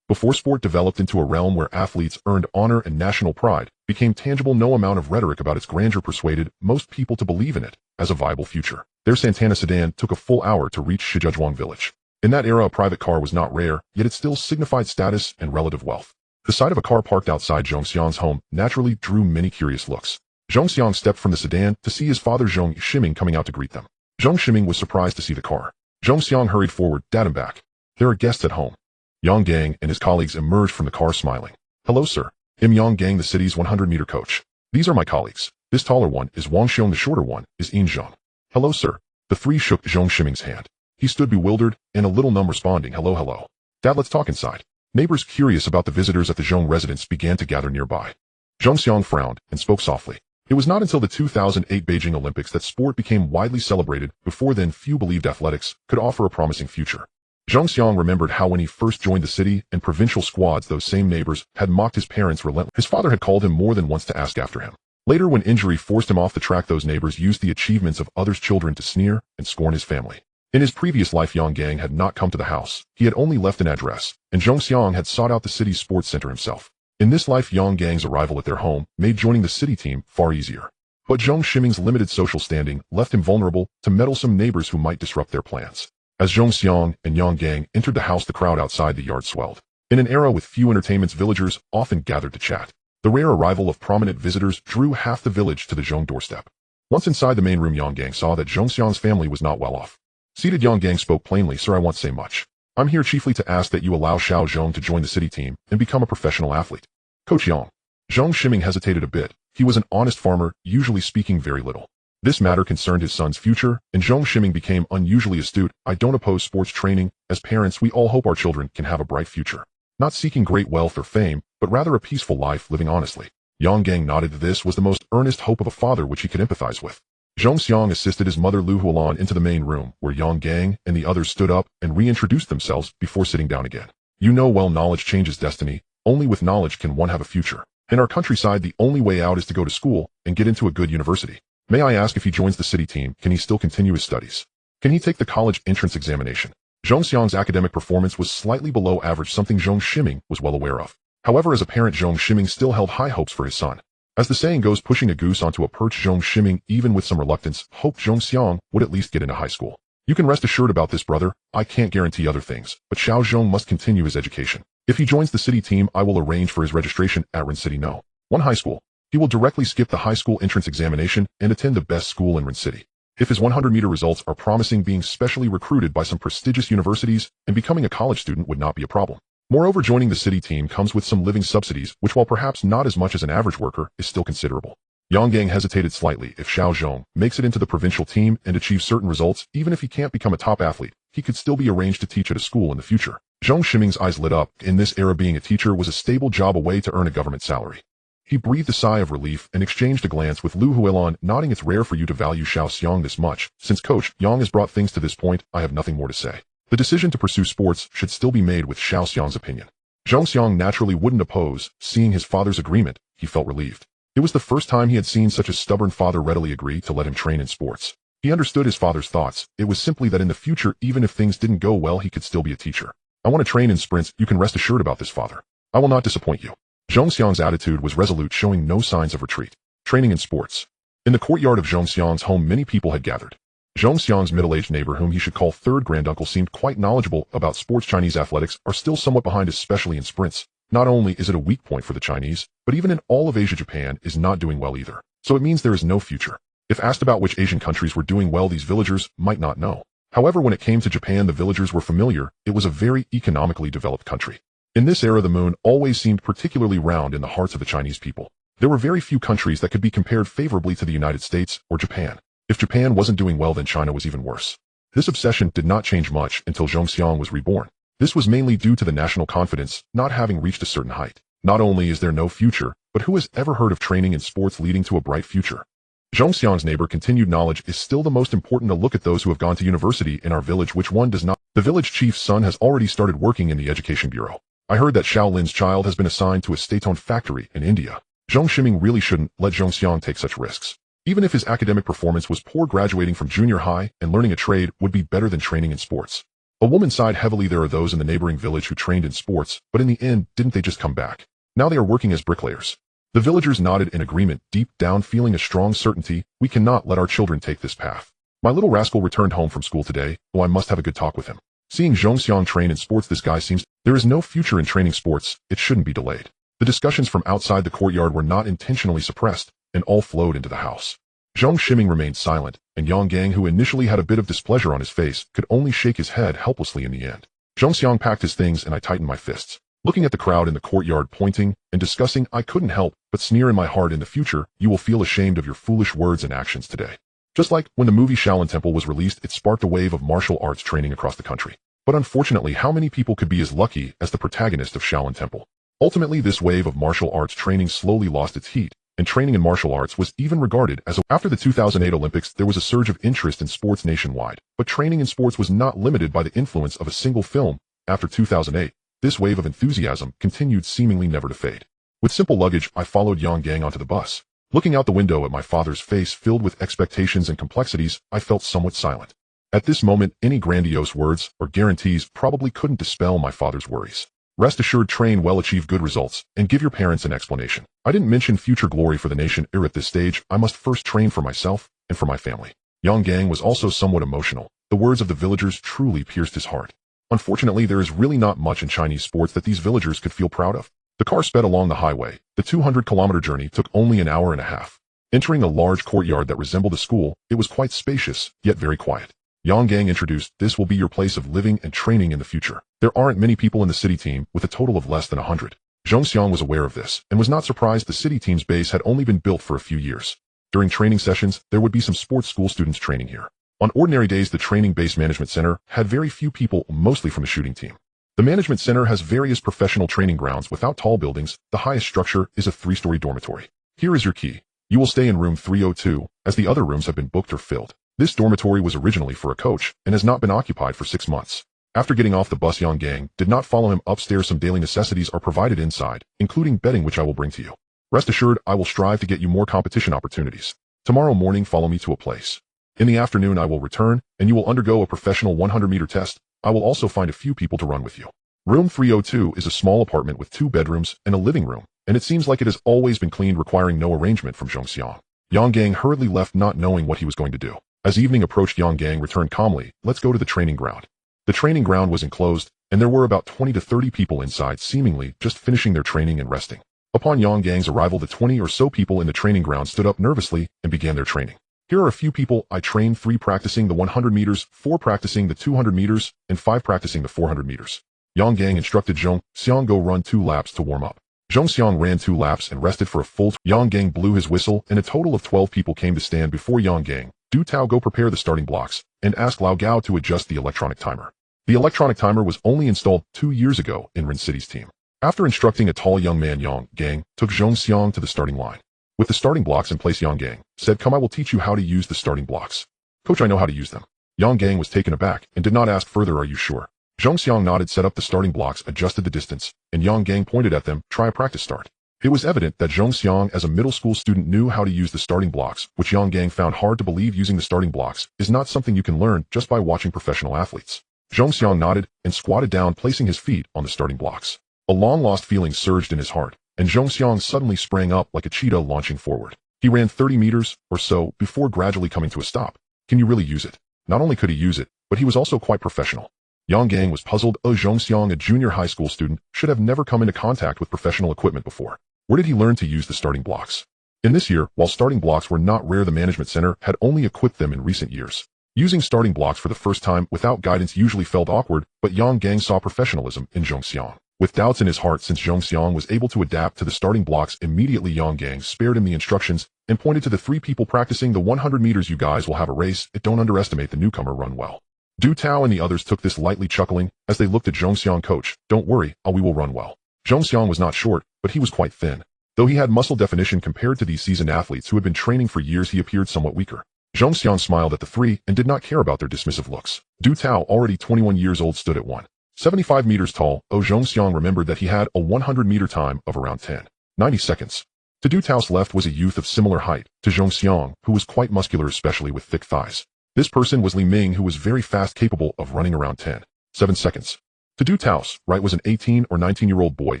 Before sport developed into a realm where athletes earned honor and national pride became tangible, no amount of rhetoric about its grandeur persuaded most people to believe in it as a viable future. Their Santana sedan took a full hour to reach Shijiazhuang village. In that era, a private car was not rare, yet it still signified status and relative wealth. The sight of a car parked outside Zhongxiang's home naturally drew many curious looks. Zhongxiang stepped from the sedan to see his father Zhong Shiming coming out to greet them. Zhong Shiming was surprised to see the car. Zhongxiang hurried forward. Dad, I'm back. There are guests at home. Yang Gang and his colleagues emerged from the car smiling. Hello, sir. I'm Yang Gang, the city's 100-meter coach. These are my colleagues. This taller one is Wang Xiong, the shorter one is Yin Zhong. Hello, sir. The three shook Zhong Shiming's hand. He stood bewildered and a little numb, responding, hello, hello. Dad, let's talk inside. Neighbors curious about the visitors at the Zhong residence began to gather nearby. Zhongxiang frowned and spoke softly. It was not until the 2008 Beijing Olympics that sport became widely celebrated. Before then, few believed athletics could offer a promising future. Zhongxiang remembered how when he first joined the city and provincial squads, those same neighbors had mocked his parents relentlessly. His father had called him more than once to ask after him. Later, when injury forced him off the track, those neighbors used the achievements of others' children to sneer and scorn his family. In his previous life, Yang Gang had not come to the house. He had only left an address, and Zhongxiang had sought out the city's sports center himself. In this life, Yang Gang's arrival at their home made joining the city team far easier. But Zhong Shiming's limited social standing left him vulnerable to meddlesome neighbors who might disrupt their plans. As Zhongxiang and Yang Gang entered the house, the crowd outside the yard swelled. In an era with few entertainments, villagers often gathered to chat. The rare arrival of prominent visitors drew half the village to the Zhong doorstep. Once inside the main room, Yang Gang saw that Zhongxiang's family was not well off. Seated, Yang Gang spoke plainly. Sir, I won't say much. I'm here chiefly to ask that you allow Xiao Zhong to join the city team and become a professional athlete. Coach Yang. Zhong Shiming hesitated a bit. He was an honest farmer, usually speaking very little. This matter concerned his son's future, and Zhong Shiming became unusually astute. I don't oppose sports training. As parents, we all hope our children can have a bright future. Not seeking great wealth or fame, but rather a peaceful life living honestly. Yang Gang nodded. This was the most earnest hope of a father which he could empathize with. Zhongxiang assisted his mother Lu Hualan into the main room, where Yang Gang and the others stood up and reintroduced themselves before sitting down again. You know well, knowledge changes destiny. Only with knowledge can one have a future. In our countryside, the only way out is to go to school and get into a good university. May I ask, if he joins the city team, can he still continue his studies? Can he take the college entrance examination? Zhongxiang's academic performance was slightly below average, something Zhong Shiming was well aware of. However, as a parent, Zhong Shiming still held high hopes for his son. As the saying goes, pushing a goose onto a perch, Zhong Shiming, even with some reluctance, hoped Zhongxiang would at least get into high school. You can rest assured about this, brother. I can't guarantee other things, but Xiao Zhong must continue his education. If he joins the city team, I will arrange for his registration at Ren City No. 1 high school. He will directly skip the high school entrance examination and attend the best school in Ren City. If his 100-meter results are promising, being specially recruited by some prestigious universities and becoming a college student would not be a problem. Moreover, joining the city team comes with some living subsidies, which, while perhaps not as much as an average worker, is still considerable. Yang Gang hesitated slightly. If Xiao Zhong makes it into the provincial team and achieves certain results, even if he can't become a top athlete, he could still be arranged to teach at a school in the future. Zhong Shiming's eyes lit up. In this era, being a teacher was a stable job, a way to earn a government salary. He breathed a sigh of relief and exchanged a glance with Lu Huilan, nodding. It's rare for you to value Xiao Xiang this much. Since Coach Yang has brought things to this point, I have nothing more to say. The decision to pursue sports should still be made with Xiao Xiang's opinion. Zhongxiang naturally wouldn't oppose. Seeing his father's agreement, he felt relieved. It was the first time he had seen such a stubborn father readily agree to let him train in sports. He understood his father's thoughts. It was simply that in the future, even if things didn't go well, he could still be a teacher. I want to train in sprints. You can rest assured about this, father. I will not disappoint you. Zhongxiang's attitude was resolute, showing no signs of retreat. Training in sports. In the courtyard of Zhongxiang's home, many people had gathered. Zhongxiang's middle-aged neighbor, whom he should call third granduncle, seemed quite knowledgeable about sports. Chinese athletics are still somewhat behind, especially in sprints. Not only is it a weak point for the Chinese, but even in all of Asia, Japan is not doing well either. So it means there is no future. If asked about which Asian countries were doing well, these villagers might not know. However, when it came to Japan, the villagers were familiar. It was a very economically developed country. In this era, the moon always seemed particularly round in the hearts of the Chinese people. There were very few countries that could be compared favorably to the United States or Japan. If Japan wasn't doing well, then China was even worse. This obsession did not change much until Zhongxiang was reborn. This was mainly due to the national confidence not having reached a certain height. Not only is there no future, but who has ever heard of training in sports leading to a bright future? Zhongxiang's neighbor continued, knowledge is still the most important. To look at those who have gone to university in our village, which one does not? The village chief's son has already started working in the education bureau. I heard that Shaolin's child has been assigned to a state-owned factory in India. Zhong Shiming really shouldn't let Zhongxiang take such risks. Even if his academic performance was poor, graduating from junior high and learning a trade would be better than training in sports. A woman sighed heavily. There are those in the neighboring village who trained in sports, but in the end, didn't they just come back? Now they are working as bricklayers. The villagers nodded in agreement, deep down feeling a strong certainty. We cannot let our children take this path. My little rascal returned home from school today, though I must have a good talk with him. Seeing Zhongxiang train in sports, this guy seems, there is no future in training sports, it shouldn't be delayed. The discussions from outside the courtyard were not intentionally suppressed, and all flowed into the house. Zhong Shiming remained silent, and Yang Gang, who initially had a bit of displeasure on his face, could only shake his head helplessly in the end. Zhongxiang packed his things, and I tightened my fists. Looking at the crowd in the courtyard pointing and discussing, I couldn't help but sneer in my heart. In the future, you will feel ashamed of your foolish words and actions today. Just like when the movie Shaolin Temple was released, it sparked a wave of martial arts training across the country. But unfortunately, how many people could be as lucky as the protagonist of Shaolin Temple? Ultimately, this wave of martial arts training slowly lost its heat, and training in martial arts was even regarded as after the 2008 Olympics, there was a surge of interest in sports nationwide. But training in sports was not limited by the influence of a single film. After 2008, this wave of enthusiasm continued, seemingly never to fade. With simple luggage, I followed Yang Gang onto the bus. Looking out the window at my father's face filled with expectations and complexities, I felt somewhat silent. At this moment, any grandiose words or guarantees probably couldn't dispel my father's worries. Rest assured, train well, achieve good results, and give your parents an explanation. I didn't mention future glory for the nation. At this stage, I must first train for myself and for my family. Yang Gang was also somewhat emotional. The words of the villagers truly pierced his heart. Unfortunately, there is really not much in Chinese sports that these villagers could feel proud of. The car sped along the highway. The 200-kilometer journey took only an hour and a half. Entering a large courtyard that resembled a school, it was quite spacious, yet very quiet. Yang Gang introduced, this will be your place of living and training in the future. There aren't many people in the city team, with a total of less than 100. Zhongxiang was aware of this, and was not surprised. The city team's base had only been built for a few years. During training sessions, there would be some sports school students training here. On ordinary days, the training base management center had very few people, mostly from the shooting team. The management center has various professional training grounds without tall buildings. The highest structure is a 3-story dormitory. Here is your key. You will stay in room 302, as the other rooms have been booked or filled. This dormitory was originally for a coach, and has not been occupied for 6 months. After getting off the bus, Yang Gang did not follow him upstairs. Some daily necessities are provided inside, including bedding, which I will bring to you. Rest assured, I will strive to get you more competition opportunities. Tomorrow morning, follow me to a place. In the afternoon, I will return, and you will undergo a professional 100-meter test. I will also find a few people to run with you. Room 302 is a small apartment with 2 bedrooms and a living room, and it seems like it has always been cleaned, requiring no arrangement from Zhongxiang. Yang Gang hurriedly left, not knowing what he was going to do. As evening approached, Yang Gang returned calmly. Let's go to the training ground. The training ground was enclosed, and there were about 20 to 30 people inside, seemingly just finishing their training and resting. Upon Yang Gang's arrival, the 20 or so people in the training ground stood up nervously and began their training. Here are a few people I trained: 3 practicing the 100 meters, 4 practicing the 200 meters, and 5 practicing the 400 meters. Yang Gang instructed Zhongxiang go run 2 laps to warm up. Zhongxiang ran 2 laps and rested for a full. Yang Gang blew his whistle, and a total of 12 people came to stand before Yang Gang. Du Tao, go prepare the starting blocks, and ask Lao Gao to adjust the electronic timer. The electronic timer was only installed 2 years ago in Rin City's team. After instructing a tall young man, Yang Gang took Zhongxiang to the starting line. With the starting blocks in place, Yang Gang said, "Come, I will teach you how to use the starting blocks." "Coach, I know how to use them." Yang Gang was taken aback and did not ask further. "Are you sure?" Zhongxiang nodded, set up the starting blocks, adjusted the distance, and Yang Gang pointed at them. "Try a practice start." It was evident that Zhongxiang, as a middle school student, knew how to use the starting blocks, which Yang Gang found hard to believe. Using the starting blocks is not something you can learn just by watching professional athletes. Zhongxiang nodded and squatted down, placing his feet on the starting blocks. A long-lost feeling surged in his heart, and Zhongxiang suddenly sprang up like a cheetah launching forward. He ran 30 meters or so before gradually coming to a stop. Can you really use it? Not only could he use it, but he was also quite professional. Yang Gang was puzzled. Zhongxiang, a junior high school student, should have never come into contact with professional equipment before. Where did he learn to use the starting blocks? In this year, while starting blocks were not rare, the management center had only equipped them in recent years. Using starting blocks for the first time without guidance usually felt awkward, but Yang Gang saw professionalism in Zhongxiang. With doubts in his heart since Zhongxiang was able to adapt to the starting blocks immediately, Yang Gang spared him the instructions and pointed to the 3 people practicing the 100 meters. You guys will have a race. Don't underestimate the newcomer. Run well. Du Tao and the others took this lightly, chuckling as they looked at Zhongxiang. Coach, don't worry, we will run well. Zhongxiang was not short, but he was quite thin. Though he had muscle definition compared to these seasoned athletes who had been training for years, he appeared somewhat weaker. Zhongxiang smiled at the 3 and did not care about their dismissive looks. Du Tao, already 21 years old, stood at 175 meters tall. Zhongxiang remembered that he had a 100-meter time of around 10:90 seconds. To Du Tao's left was a youth of similar height to Zhongxiang, who was quite muscular, especially with thick thighs. This person was Li Ming, who was very fast, capable of running around 10:7 seconds. To Du Tao's right was an 18 or 19-year-old boy,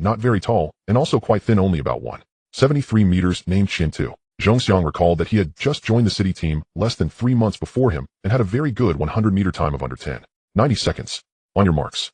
not very tall, and also quite thin, only about 173 meters, named Qian Tu. Zhongxiang recalled that he had just joined the city team less than 3 months before him and had a very good 100-meter time of under 10:90 seconds. On your marks.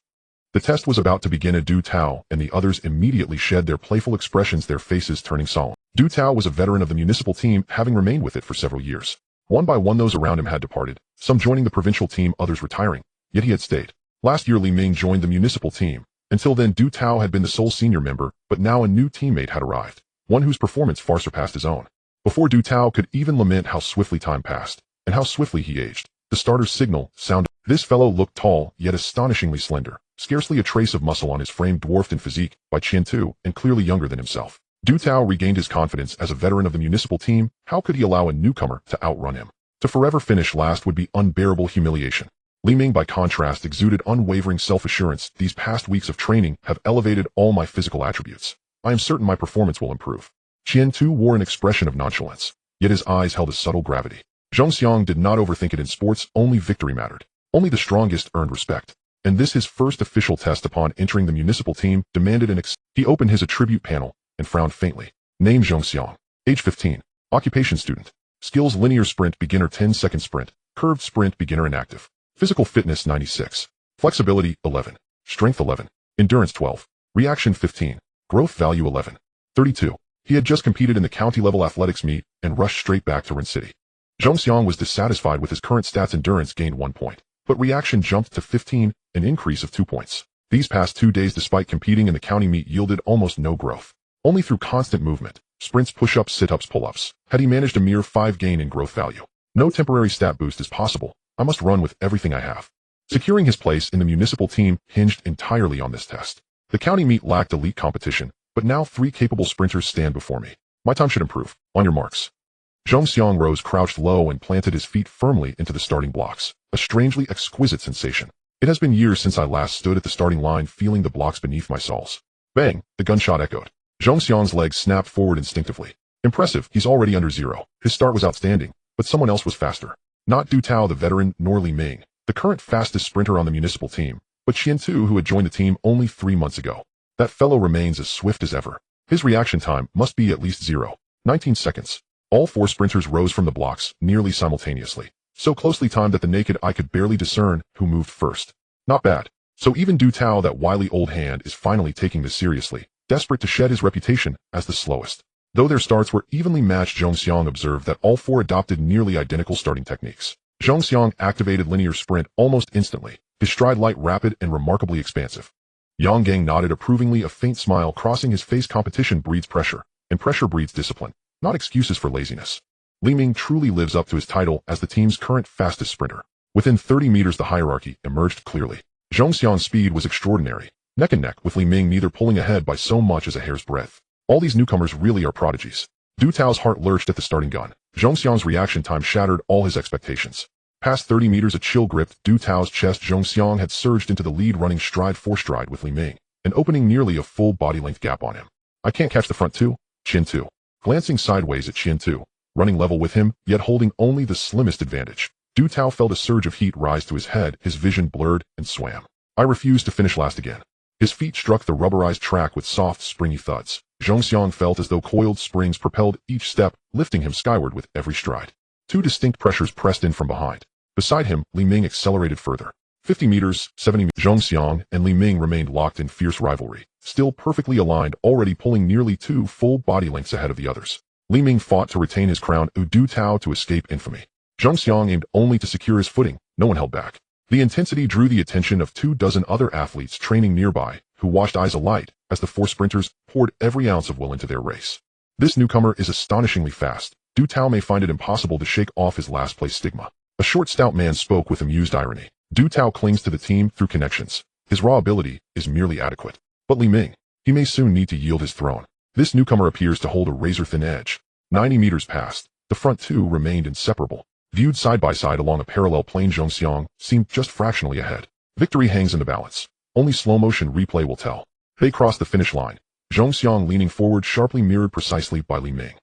The test was about to begin. Du Tao and the others immediately shed their playful expressions, their faces turning solemn. Du Tao was a veteran of the municipal team, having remained with it for several years. One by one those around him had departed, some joining the provincial team, others retiring, yet he had stayed. Last year Li Ming joined the municipal team. Until then Du Tao had been the sole senior member, but now a new teammate had arrived, one whose performance far surpassed his own. Before Du Tao could even lament how swiftly time passed, and how swiftly he aged, the starter's signal sounded. This fellow looked tall, yet astonishingly slender, scarcely a trace of muscle on his frame, dwarfed in physique by Qian Tu, and clearly younger than himself. Du Tao regained his confidence as a veteran of the municipal team. How could he allow a newcomer to outrun him? To forever finish last would be unbearable humiliation. Li Ming, by contrast, exuded unwavering self-assurance. These past weeks of training have elevated all my physical attributes. I am certain my performance will improve. Qian Tu wore an expression of nonchalance, yet his eyes held a subtle gravity. Zhongxiang did not overthink it. In sports, only victory mattered. Only the strongest earned respect. And this, his first official test upon entering the municipal team, demanded an He opened his attribute panel and frowned faintly. Name Zhongxiang. Age 15. Occupation student. Skills linear sprint beginner 10-second sprint, curved sprint beginner inactive. Physical fitness 96. Flexibility 11. Strength 11. Endurance 12. Reaction 15. Growth value 11. 32. He had just competed in the county-level athletics meet and rushed straight back to Ren City. Zhongxiang was dissatisfied with his current stats. Endurance gained 1 point, but reaction jumped to 15, an increase of 2 points. These past 2 days, despite competing in the county meet, yielded almost no growth. Only through constant movement, sprints, push-ups, sit-ups, pull-ups, had he managed a mere 5 gain in growth value. No temporary stat boost is possible. I must run with everything I have. Securing his place in the municipal team hinged entirely on this test. The county meet lacked elite competition, but now 3 capable sprinters stand before me. My time should improve. On your marks. Zhongxiang rose, crouched low, and planted his feet firmly into the starting blocks. A strangely exquisite sensation. It has been years since I last stood at the starting line, feeling the blocks beneath my soles. Bang! The gunshot echoed. Zhongxiang's legs snapped forward instinctively. Impressive, he's already under 0. His start was outstanding, but someone else was faster. Not Du Tao, the veteran, nor Li Ming, the current fastest sprinter on the municipal team, but Qian Tu, who had joined the team only 3 months ago. That fellow remains as swift as ever. His reaction time must be at least 0.19 seconds. All 4 sprinters rose from the blocks nearly simultaneously, so closely timed that the naked eye could barely discern who moved first. Not bad. So even Du Tao, that wily old hand, is finally taking this seriously, desperate to shed his reputation as the slowest. Though their starts were evenly matched, Zhongxiang observed that all 4 adopted nearly identical starting techniques. Zhongxiang activated linear sprint almost instantly, his stride light, rapid, and remarkably expansive. Yang Gang nodded approvingly, a faint smile crossing his face. Competition breeds pressure, and pressure breeds discipline, not excuses for laziness. Li Ming truly lives up to his title as the team's current fastest sprinter. Within 30 meters the hierarchy emerged clearly. Zhongxiang's speed was extraordinary, neck and neck with Li Ming, neither pulling ahead by so much as a hair's breadth. All these newcomers really are prodigies. Du Tao's heart lurched at the starting gun. Zhongxiang's reaction time shattered all his expectations. Past 30 meters, a chill gripped Du Tao's chest. Zhongxiang had surged into the lead, running stride for stride with Li Ming, and opening nearly a full body-length gap on him. I can't catch the front two. Qian Tu. Glancing sideways at Qian Tu, running level with him, yet holding only the slimmest advantage. Du Tao felt a surge of heat rise to his head, his vision blurred, and swam. I refused to finish last again. His feet struck the rubberized track with soft, springy thuds. Zhongxiang felt as though coiled springs propelled each step, lifting him skyward with every stride. 2 distinct pressures pressed in from behind. Beside him, Li Ming accelerated further. 50 meters, 70 meters. Zhongxiang and Li Ming remained locked in fierce rivalry, still perfectly aligned, already pulling nearly 2 full body lengths ahead of the others. Li Ming fought to retain his crown Du Tao to escape infamy. Zhong Xiang aimed only to secure his footing, no one held back. The intensity drew the attention of 24 other athletes training nearby, who watched eyes alight as the four sprinters poured every ounce of will into their race. This newcomer is astonishingly fast. Du Tao may find it impossible to shake off his last-place stigma. A short, stout man spoke with amused irony. Du Tao clings to the team through connections. His raw ability is merely adequate. But Li Ming, he may soon need to yield his throne. This newcomer appears to hold a razor-thin edge. 90 meters passed. The front two remained inseparable. Viewed side by side along a parallel plane, Zhong Xiang seemed just fractionally ahead. Victory hangs in the balance. Only slow-motion replay will tell. They crossed the finish line. Zhong Xiang leaning forward, sharply mirrored precisely by Li Ming.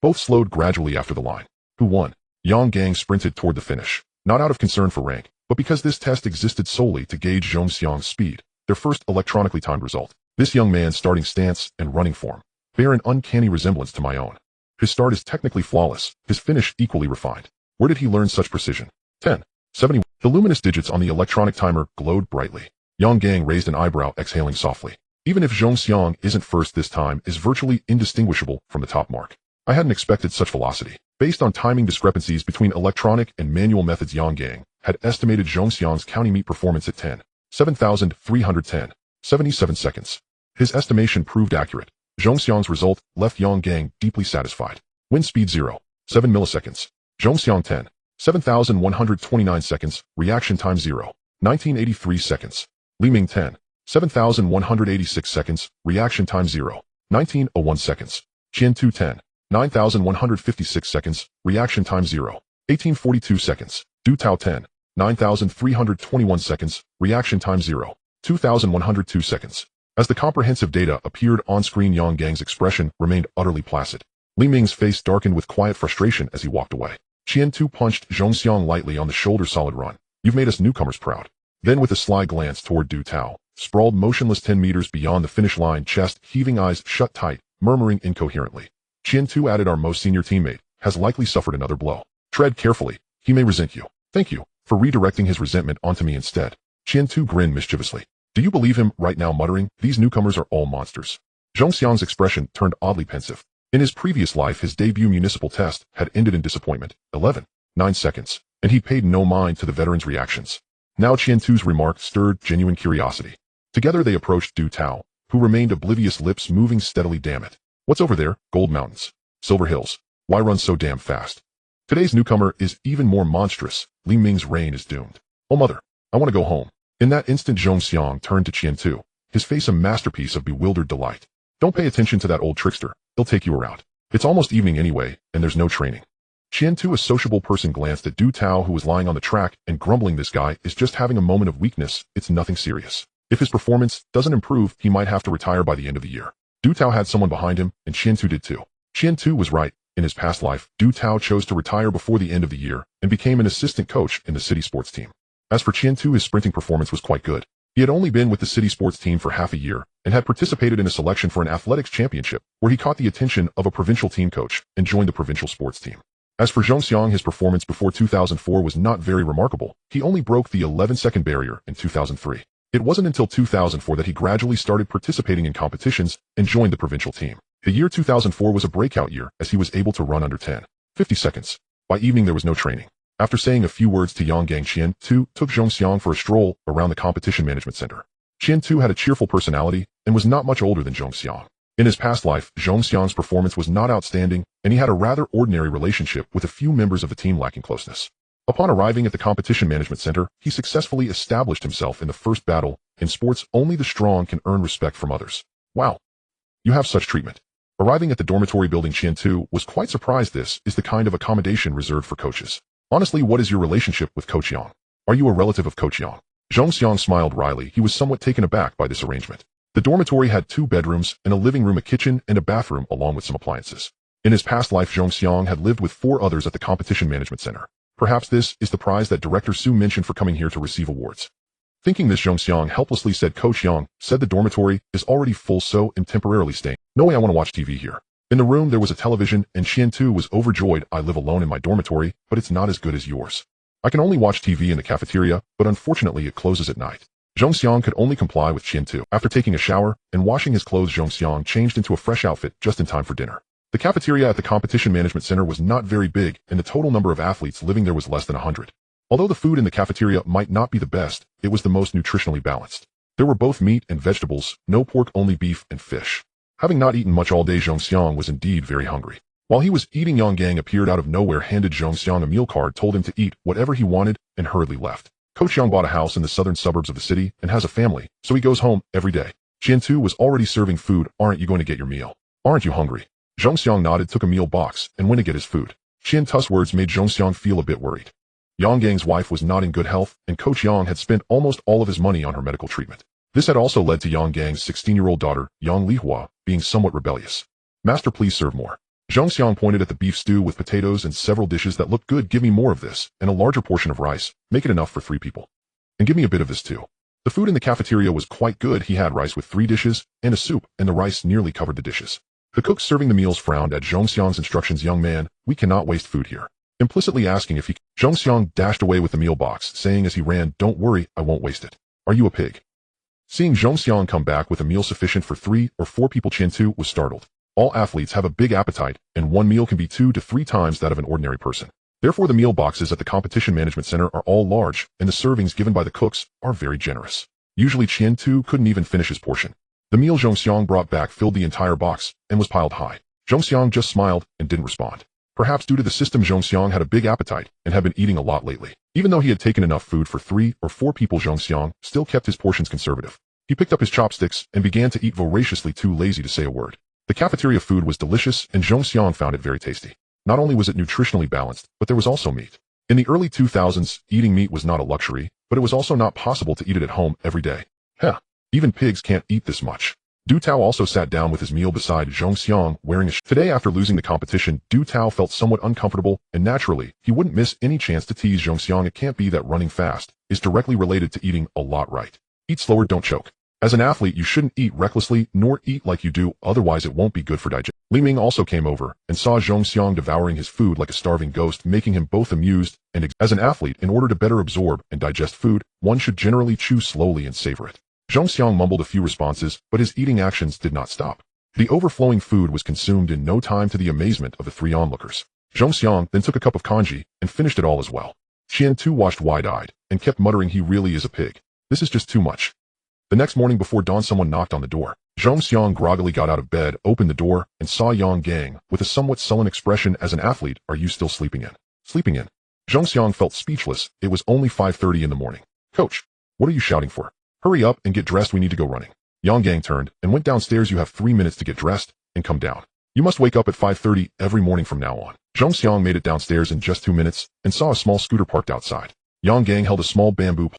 Both slowed gradually after the line. Who won? Yang Gang sprinted toward the finish, not out of concern for rank, but because this test existed solely to gauge Zhong Xiang's speed. Their first electronically timed result. This young man's starting stance and running form bear an uncanny resemblance to my own. His start is technically flawless, his finish equally refined. Where did he learn such precision? 10:71. The luminous digits on the electronic timer glowed brightly. Yang Gang raised an eyebrow, exhaling softly. Even if Zhong Xiang isn't first this time, is virtually indistinguishable from the top mark. I hadn't expected such velocity. Based on timing discrepancies between electronic and manual methods, Yang Gang had estimated Zhong Xiang's county meet performance at 77 seconds. His estimation proved accurate. Zhong Xiang's result left Yang Gang deeply satisfied. Wind speed 0.7 milliseconds. Zhong Xiang 7,129 seconds. Reaction time 0.1983 seconds. Li Ming 7,186 seconds. Reaction time 0.1901 seconds. Qian Tu 9,156 seconds. Reaction time 0.1842 seconds. Du Tao 9,321 seconds. Reaction time 0.2102 seconds. As the comprehensive data appeared on screen, Yang Gang's expression remained utterly placid. Li Ming's face darkened with quiet frustration as he walked away. Qian Tu punched Zhong Xiang lightly on the shoulder. Solid run. You've made us newcomers proud. Then with a sly glance toward Du Tao, sprawled motionless 10 meters beyond the finish line, chest heaving, eyes shut tight, murmuring incoherently. Qian Tu added, our most senior teammate has likely suffered another blow. Tread carefully. He may resent you. Thank you for redirecting his resentment onto me instead. Qian Tu grinned mischievously. Do you believe him right now, muttering, these newcomers are all monsters? Zhong Xiang's expression turned oddly pensive. In his previous life, his debut municipal test had ended in disappointment. 11.9 seconds. And he paid no mind to the veteran's reactions. Now Qian Tu's remark stirred genuine curiosity. Together they approached Du Tao, who remained oblivious, lips moving steadily. Damn it. What's over there? Gold mountains. Silver hills. Why run so damn fast? Today's newcomer is even more monstrous. Li Ming's reign is doomed. Oh mother, I want to go home. In that instant, Zhong Xiang turned to Qian Tu, his face a masterpiece of bewildered delight. Don't pay attention to that old trickster. He'll take you around. It's almost evening anyway, and there's no training. Qian Tu, a sociable person, glanced at Du Tao, who was lying on the track and grumbling, this guy is just having a moment of weakness. It's nothing serious. If his performance doesn't improve, he might have to retire by the end of the year. Du Tao had someone behind him, and Qian Tu did too. Qian Tu was right. In his past life, Du Tao chose to retire before the end of the year and became an assistant coach in the city sports team. As for Qian Tu, his sprinting performance was quite good. He had only been with the city sports team for half a year and had participated in a selection for an athletics championship where he caught the attention of a provincial team coach and joined the provincial sports team. As for Zhong Xiang, his performance before 2004 was not very remarkable. He only broke the 11-second barrier in 2003. It wasn't until 2004 that he gradually started participating in competitions and joined the provincial team. The year 2004 was a breakout year as he was able to run under 10:50 seconds. By evening, there was no training. After saying a few words to Yang Gang, Qian Tu took Zhong Xiang for a stroll around the competition management center. Qian Tu had a cheerful personality and was not much older than Zhong Xiang. In his past life, Zhong Xiang's performance was not outstanding, and he had a rather ordinary relationship with a few members of the team, lacking closeness. Upon arriving at the competition management center, he successfully established himself in the first battle. In sports, only the strong can earn respect from others. Wow. You have such treatment. Arriving at the dormitory building, Qian Tu was quite surprised. This is the kind of accommodation reserved for coaches. Honestly, what is your relationship with Coach Yang? Are you a relative of Coach Yang? Zhong Xiang smiled wryly. He was somewhat taken aback by this arrangement. The dormitory had 2 bedrooms and a living room, a kitchen, and a bathroom, along with some appliances. In his past life, Zhong Xiang had lived with 4 others at the competition management center. Perhaps this is the prize that Director Su mentioned for coming here to receive awards. Thinking this, Zhong Xiang helplessly said, Coach Yang said the dormitory is already full, so I'm temporarily staying. No way, I want to watch TV here. In the room, there was a television, and Qian Tu was overjoyed. I live alone in my dormitory, but it's not as good as yours. I can only watch TV in the cafeteria, but unfortunately it closes at night. Zhong Xiang could only comply with Qian Tu. After taking a shower and washing his clothes, Zhong Xiang changed into a fresh outfit just in time for dinner. The cafeteria at the competition management center was not very big, and the total number of athletes living there was less than 100. Although the food in the cafeteria might not be the best, it was the most nutritionally balanced. There were both meat and vegetables, no pork, only beef and fish. Having not eaten much all day, Zhongxiang was indeed very hungry. While he was eating, Yang Gang appeared out of nowhere, handed Zhongxiang a meal card, told him to eat whatever he wanted, and hurriedly left. Coach Yang bought a house in the southern suburbs of the city and has a family, so he goes home every day. Qiantu was already serving food. Aren't you going to get your meal? Aren't you hungry? Zhongxiang nodded, took a meal box, and went to get his food. Qiantu's words made Zhongxiang feel a bit worried. Yang Gang's wife was not in good health, and Coach Yang had spent almost all of his money on her medical treatment. This had also led to Yang Gang's 16-year-old daughter, Yang Lihua, being somewhat rebellious. Master, please serve more. Zhongxiang pointed at the beef stew with potatoes and several dishes that looked good. Give me more of this, and a larger portion of rice. Make it enough for 3 people. And give me a bit of this too. The food in the cafeteria was quite good. He had rice with 3 dishes, and a soup, and the rice nearly covered the dishes. The cook serving the meals frowned at Zhongxiang's instructions. Young man, we cannot waste food here. Implicitly asking if he... Zhongxiang dashed away with the meal box, saying as he ran, don't worry, I won't waste it. Are you a pig? Seeing Zhongxiang come back with a meal sufficient for 3 or 4 people, Qiantu was startled. All athletes have a big appetite, and one meal can be 2 to 3 times that of an ordinary person. Therefore, the meal boxes at the competition management center are all large, and the servings given by the cooks are very generous. Usually, Qiantu couldn't even finish his portion. The meal Zhongxiang brought back filled the entire box and was piled high. Zhongxiang just smiled and didn't respond. Perhaps due to the system, Zhongxiang had a big appetite and had been eating a lot lately. Even though he had taken enough food for 3 or 4 people, Zhongxiang still kept his portions conservative. He picked up his chopsticks and began to eat voraciously, too lazy to say a word. The cafeteria food was delicious, and Zhongxiang found it very tasty. Not only was it nutritionally balanced, but there was also meat. In the early 2000s, eating meat was not a luxury, but it was also not possible to eat it at home every day. Heh, even pigs can't eat this much. Du Tao also sat down with his meal beside Zhongxiang, wearing a Today, after losing the competition, Du Tao felt somewhat uncomfortable, and naturally, he wouldn't miss any chance to tease Zhongxiang. It can't be that running fast is directly related to eating a lot, right? Eat slower, don't choke. As an athlete, you shouldn't eat recklessly, nor eat like you do, otherwise it won't be good for digestion. Li Ming also came over and saw Zhongxiang devouring his food like a starving ghost, making him both amused and as an athlete, in order to better absorb and digest food, one should generally chew slowly and savor it. Zhongxiang mumbled a few responses, but his eating actions did not stop. The overflowing food was consumed in no time, to the amazement of the 3 onlookers. Zhongxiang then took a cup of congee and finished it all as well. Qiantu watched wide-eyed and kept muttering, he really is a pig. This is just too much. The next morning before dawn, someone knocked on the door. Zhongxiang groggily got out of bed, opened the door, and saw Yang Gang with a somewhat sullen expression. As an athlete, are you still sleeping in? Sleeping in? Zhongxiang felt speechless. It was only 5:30 in the morning. Coach, what are you shouting for? Hurry up and get dressed, we need to go running. Yang Gang turned and went downstairs. You have 3 minutes to get dressed and come down. You must wake up at 5:30 every morning from now on. Zhongxiang made it downstairs in just 2 minutes and saw a small scooter parked outside. Yang Gang held a small bamboo.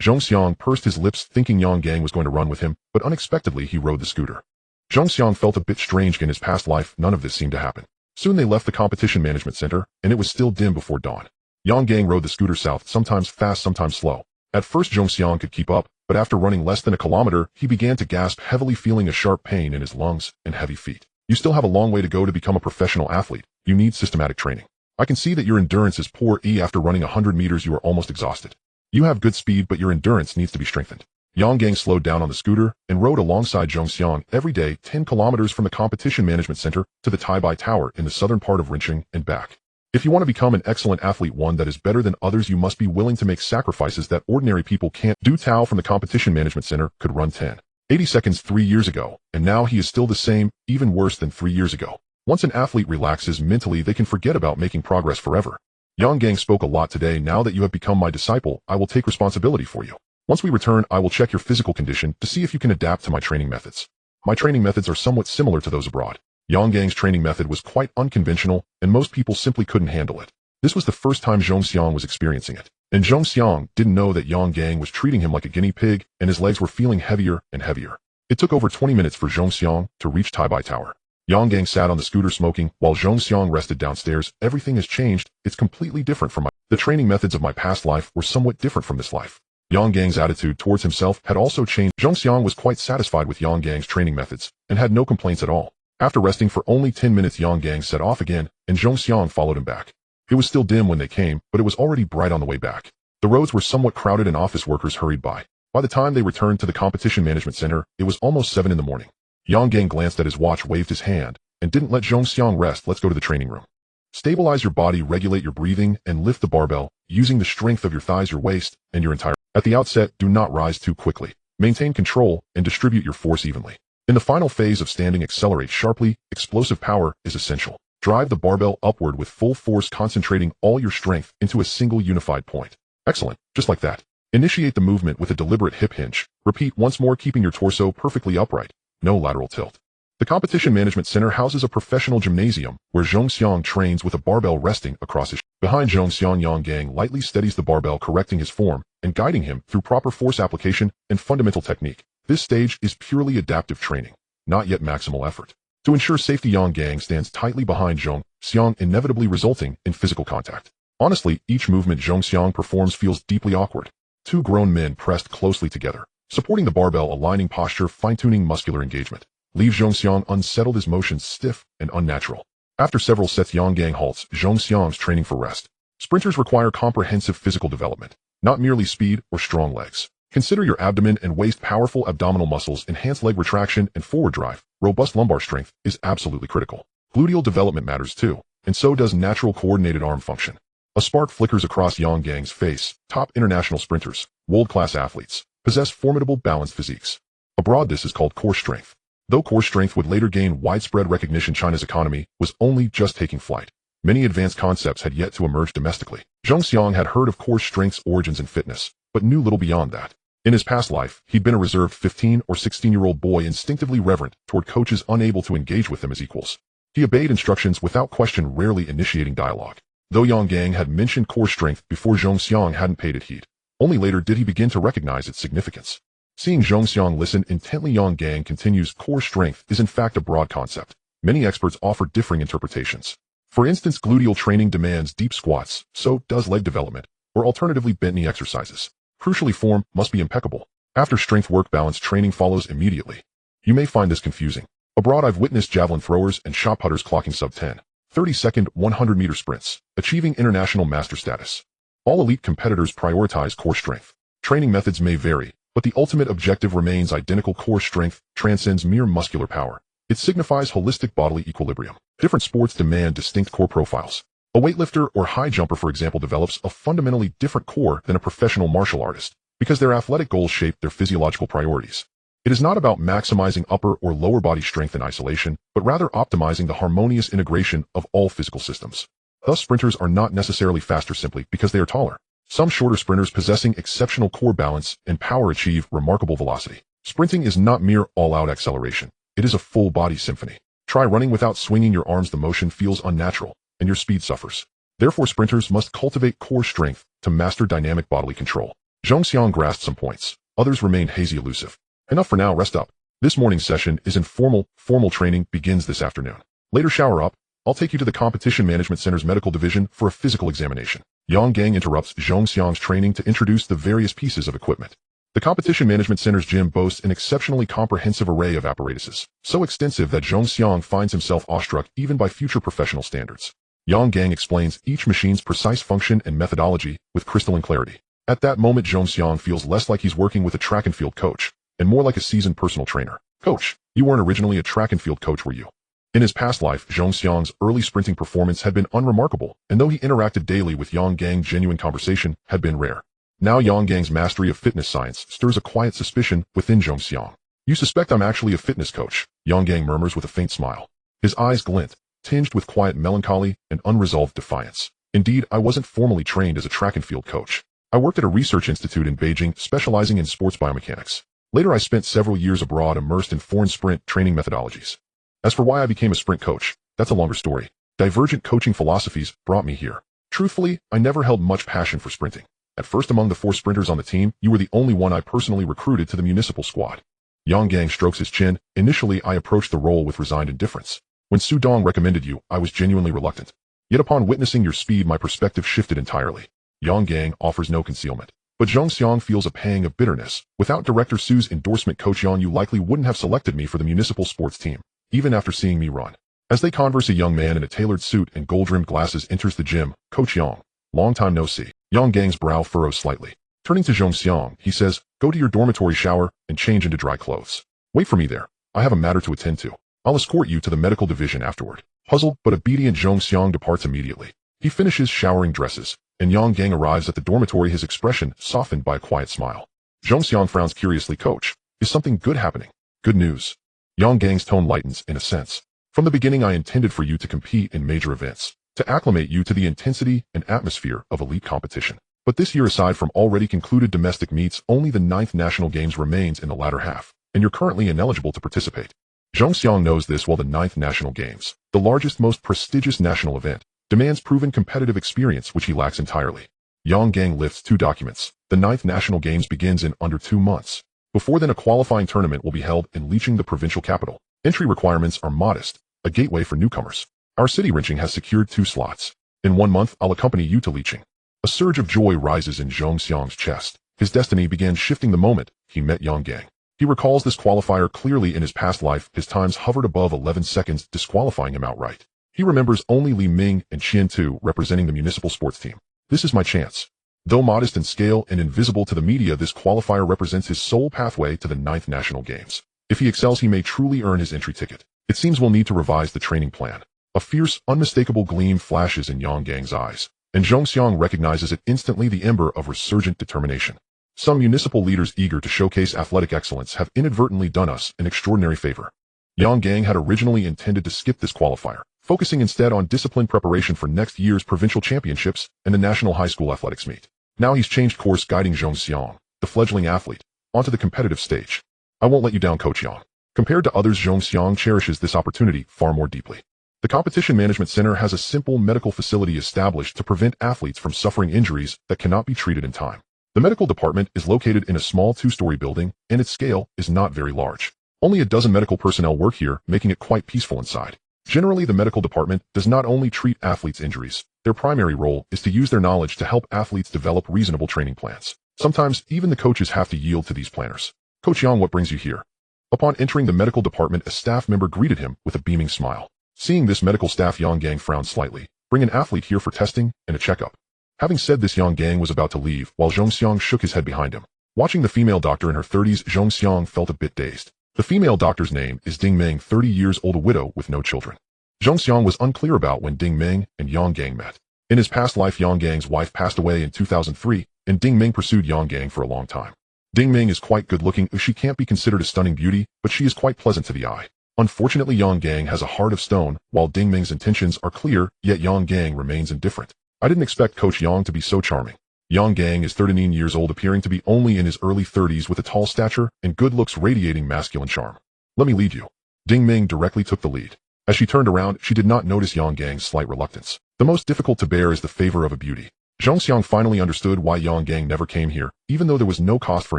Zhongxiang pursed his lips, thinking Yang Gang was going to run with him, but unexpectedly he rode the scooter. Zhongxiang felt a bit strange. In his past life, none of this seemed to happen. Soon they left the competition management center, and it was still dim before dawn. Yang Gang rode the scooter south, sometimes fast, sometimes slow. At first Zhongxiang could keep up, but after running less than a kilometer, he began to gasp heavily, feeling a sharp pain in his lungs and heavy feet. You still have a long way to go to become a professional athlete. You need systematic training. I can see that your endurance is poor. After running 100 meters, you are almost exhausted. You have good speed, but your endurance needs to be strengthened. Yang Gang slowed down on the scooter and rode alongside Zhongxiang every day, 10 kilometers from the competition management center to the Taibai Tower in the southern part of Rincheng and back. If you want to become an excellent athlete, one that is better than others, you must be willing to make sacrifices that ordinary people can't. Du Tao from the competition management center could run 10:80 seconds 3 years ago, and now he is still the same, even worse than 3 years ago. Once an athlete relaxes mentally, they can forget about making progress forever. Yang Gang spoke a lot today. Now that you have become my disciple, I will take responsibility for you. Once we return, I will check your physical condition to see if you can adapt to my training methods. My training methods are somewhat similar to those abroad. Yang Gang's training method was quite unconventional, and most people simply couldn't handle it. This was the first time Zhongxiang was experiencing it, and Zhongxiang didn't know that Yang Gang was treating him like a guinea pig, and his legs were feeling heavier and heavier. It took over 20 minutes for Zhongxiang to reach Taibai Tower. Yang Gang sat on the scooter smoking, while Zhongxiang rested downstairs. Everything has changed. It's completely different from the training methods of my past life were somewhat different from this life. Yang Gang's attitude towards himself had also changed. Zhongxiang was quite satisfied with Yang Gang's training methods, and had no complaints at all. After resting for only 10 minutes, Yang Gang set off again, and Zhongxiang followed him back. It was still dim when they came, but it was already bright on the way back. The roads were somewhat crowded and office workers hurried by. By the time they returned to the competition management center, it was almost 7 in the morning. Yang Gang glanced at his watch, waved his hand, and didn't let Zhong Xiang rest. Let's go to the training room. Stabilize your body, regulate your breathing, and lift the barbell, using the strength of your thighs, your waist, and your entire. At the outset, do not rise too quickly. Maintain control and distribute your force evenly. In the final phase of standing, accelerate sharply. Explosive power is essential. Drive the barbell upward with full force, concentrating all your strength into a single unified point. Excellent, just like that. Initiate the movement with a deliberate hip hinge. Repeat once more, keeping your torso perfectly upright. No lateral tilt. The Competition Management Center houses a professional gymnasium where Zhong Xiang trains with a barbell resting across his. Behind Zhong Xiang, Yang Gang lightly steadies the barbell, correcting his form and guiding him through proper force application and fundamental technique. This stage is purely adaptive training, not yet maximal effort. To ensure safety, Yang Gang stands tightly behind Zhong Xiang, inevitably resulting in physical contact. Honestly, each movement Zhong Xiang performs feels deeply awkward. Two grown men pressed closely together, supporting the barbell, aligning posture, fine-tuning muscular engagement. Leave Zhong Xiang unsettled, his motions stiff and unnatural. After several sets, Yang Gang halts Zhong Xiang's training for rest. Sprinters require comprehensive physical development, not merely speed or strong legs. Consider your abdomen and waist. Powerful abdominal muscles, enhanced leg retraction, and forward drive. Robust lumbar strength is absolutely critical. Gluteal development matters too, and so does natural coordinated arm function. A spark flickers across Yang Gang's face. Top international sprinters, world-class athletes, possess formidable balanced physiques. Abroad, this is called core strength. Though core strength would later gain widespread recognition, China's economy was only just taking flight. Many advanced concepts had yet to emerge domestically. Zhong Xiang had heard of core strength's origins in fitness, but knew little beyond that. In his past life, he'd been a reserved 15 or 16-year-old boy, instinctively reverent toward coaches unable to engage with them as equals. He obeyed instructions without question, rarely initiating dialogue. Though Yang Gang had mentioned core strength before, Zhong Xiang hadn't paid it heed. Only later did he begin to recognize its significance. Seeing Zhong Xiang listen intently, Yang Gang continues, core strength is in fact a broad concept. Many experts offer differing interpretations. For instance, gluteal training demands deep squats, so does leg development, or alternatively bent knee exercises. Crucially, form must be impeccable. After strength work, balance training follows immediately. You may find this confusing. Abroad, I've witnessed javelin throwers and shot putters clocking sub-10, 30-second 100-meter sprints, achieving international master status. All elite competitors prioritize core strength. Training methods may vary, but the ultimate objective remains identical. Core strength transcends mere muscular power. It signifies holistic bodily equilibrium. Different sports demand distinct core profiles. A weightlifter or high jumper, for example, develops a fundamentally different core than a professional martial artist because their athletic goals shape their physiological priorities. It is not about maximizing upper or lower body strength in isolation, but rather optimizing the harmonious integration of all physical systems. Thus, sprinters are not necessarily faster simply because they are taller. Some shorter sprinters possessing exceptional core balance and power achieve remarkable velocity. Sprinting is not mere all-out acceleration. It is a full-body symphony. Try running without swinging your arms. The motion feels unnatural, and your speed suffers. Therefore, sprinters must cultivate core strength to master dynamic bodily control. Zhong Xiang grasped some points. Others remained hazy, elusive. Enough for now, rest up. This morning's session is informal. Formal training begins this afternoon. Later, shower up. I'll take you to the Competition Management Center's medical division for a physical examination. Yang Gang interrupts Zhong Xiang's training to introduce the various pieces of equipment. The Competition Management Center's gym boasts an exceptionally comprehensive array of apparatuses, so extensive that Zhong Xiang finds himself awestruck even by future professional standards. Yang Gang explains each machine's precise function and methodology with crystalline clarity. At that moment, Zhong Xiang feels less like he's working with a track and field coach, and more like a seasoned personal trainer. Coach, you weren't originally a track and field coach, were you? In his past life, Zhong Xiang's early sprinting performance had been unremarkable, and though he interacted daily with Yang Gang, genuine conversation had been rare. Now Yang Gang's mastery of fitness science stirs a quiet suspicion within Zhong Xiang. You suspect I'm actually a fitness coach, Yang Gang murmurs with a faint smile. His eyes glint, tinged with quiet melancholy and unresolved defiance. Indeed, I wasn't formally trained as a track and field coach. I worked at a research institute in Beijing, specializing in sports biomechanics. Later, I spent several years abroad, immersed in foreign sprint training methodologies. As for why I became a sprint coach, that's a longer story. Divergent coaching philosophies brought me here. Truthfully, I never held much passion for sprinting. At first, among the 4 sprinters on the team, you were the only one I personally recruited to the municipal squad. Yang Gang strokes his chin. Initially, I approached the role with resigned indifference. When Su Dong recommended you, I was genuinely reluctant. Yet upon witnessing your speed, my perspective shifted entirely. Yang Gang offers no concealment. But Zhong Xiang feels a pang of bitterness. Without Director Su's endorsement, Coach Yang, you likely wouldn't have selected me for the municipal sports team, even after seeing me run. As they converse, a young man in a tailored suit and gold-rimmed glasses enters the gym. Coach Yang, long time no see. Yang Gang's brow furrows slightly. Turning to Zhong Xiang, he says, go to your dormitory, shower, and change into dry clothes. Wait for me there. I have a matter to attend to. I'll escort you to the medical division afterward. Puzzled but obedient, Zhongxiang departs immediately. He finishes showering dresses, and Yang Gang arrives at the dormitory, his expression softened by a quiet smile. Zhongxiang frowns curiously. Coach, is something good happening? Good news. Yang Gang's tone lightens in a sense. From the beginning I intended for you to compete in major events, to acclimate you to the intensity and atmosphere of elite competition. But this year, aside from already concluded domestic meets, only the 9th National Games remains in the latter half, and you're currently ineligible to participate. Zhongxiang knows this well. The 9th National Games, the largest, most prestigious national event, demands proven competitive experience which he lacks entirely. Yang Gang lifts 2 documents. The 9th National Games begins in under 2 months. Before then, a qualifying tournament will be held in Licheng, the provincial capital. Entry requirements are modest, a gateway for newcomers. Our city Rincheng has secured 2 slots. In 1 month, I'll accompany you to Licheng. A surge of joy rises in Zhongxiang's chest. His destiny began shifting the moment he met Yang Gang. He recalls this qualifier clearly. In his past life, his times hovered above 11 seconds, disqualifying him outright. He remembers only Li Ming and Qian Tu representing the municipal sports team. This is my chance. Though modest in scale and invisible to the media, this qualifier represents his sole pathway to the 9th National Games. If he excels, he may truly earn his entry ticket. It seems we'll need to revise the training plan. A fierce, unmistakable gleam flashes in Yang Gang's eyes, and Zhongxiang recognizes it instantly, the ember of resurgent determination. Some municipal leaders eager to showcase athletic excellence have inadvertently done us an extraordinary favor. Yang Gang had originally intended to skip this qualifier, focusing instead on disciplined preparation for next year's provincial championships and the national high school athletics meet. Now he's changed course, guiding Zhongxiang, the fledgling athlete, onto the competitive stage. I won't let you down, Coach Yang. Compared to others, Zhongxiang cherishes this opportunity far more deeply. The Competition Management Center has a simple medical facility established to prevent athletes from suffering injuries that cannot be treated in time. The medical department is located in a small 2-story building, and its scale is not very large. Only a dozen medical personnel work here, making it quite peaceful inside. Generally, the medical department does not only treat athletes' injuries. Their primary role is to use their knowledge to help athletes develop reasonable training plans. Sometimes, even the coaches have to yield to these planners. Coach Yang, what brings you here? Upon entering the medical department, a staff member greeted him with a beaming smile. Seeing this medical staff, Yang Gang frowned slightly. Bring an athlete here for testing and a checkup. Having said this, Yang Gang was about to leave, while Zhongxiang shook his head behind him. Watching the female doctor in her 30s, Zhongxiang felt a bit dazed. The female doctor's name is Ding Ming, 30 years old, a widow with no children. Zhongxiang was unclear about when Ding Ming and Yang Gang met. In his past life, Yang Gang's wife passed away in 2003, and Ding Ming pursued Yang Gang for a long time. Ding Ming is quite good-looking. She can't be considered a stunning beauty, but she is quite pleasant to the eye. Unfortunately, Yang Gang has a heart of stone. While Ding Ming's intentions are clear, yet Yang Gang remains indifferent. I didn't expect Coach Yang to be so charming. Yang Gang is 39 years old, appearing to be only in his early 30s, with a tall stature and good looks radiating masculine charm. Let me lead you. Ding Ming directly took the lead. As she turned around, she did not notice Yang Gang's slight reluctance. The most difficult to bear is the favor of a beauty. Zhongxiang finally understood why Yang Gang never came here, even though there was no cost for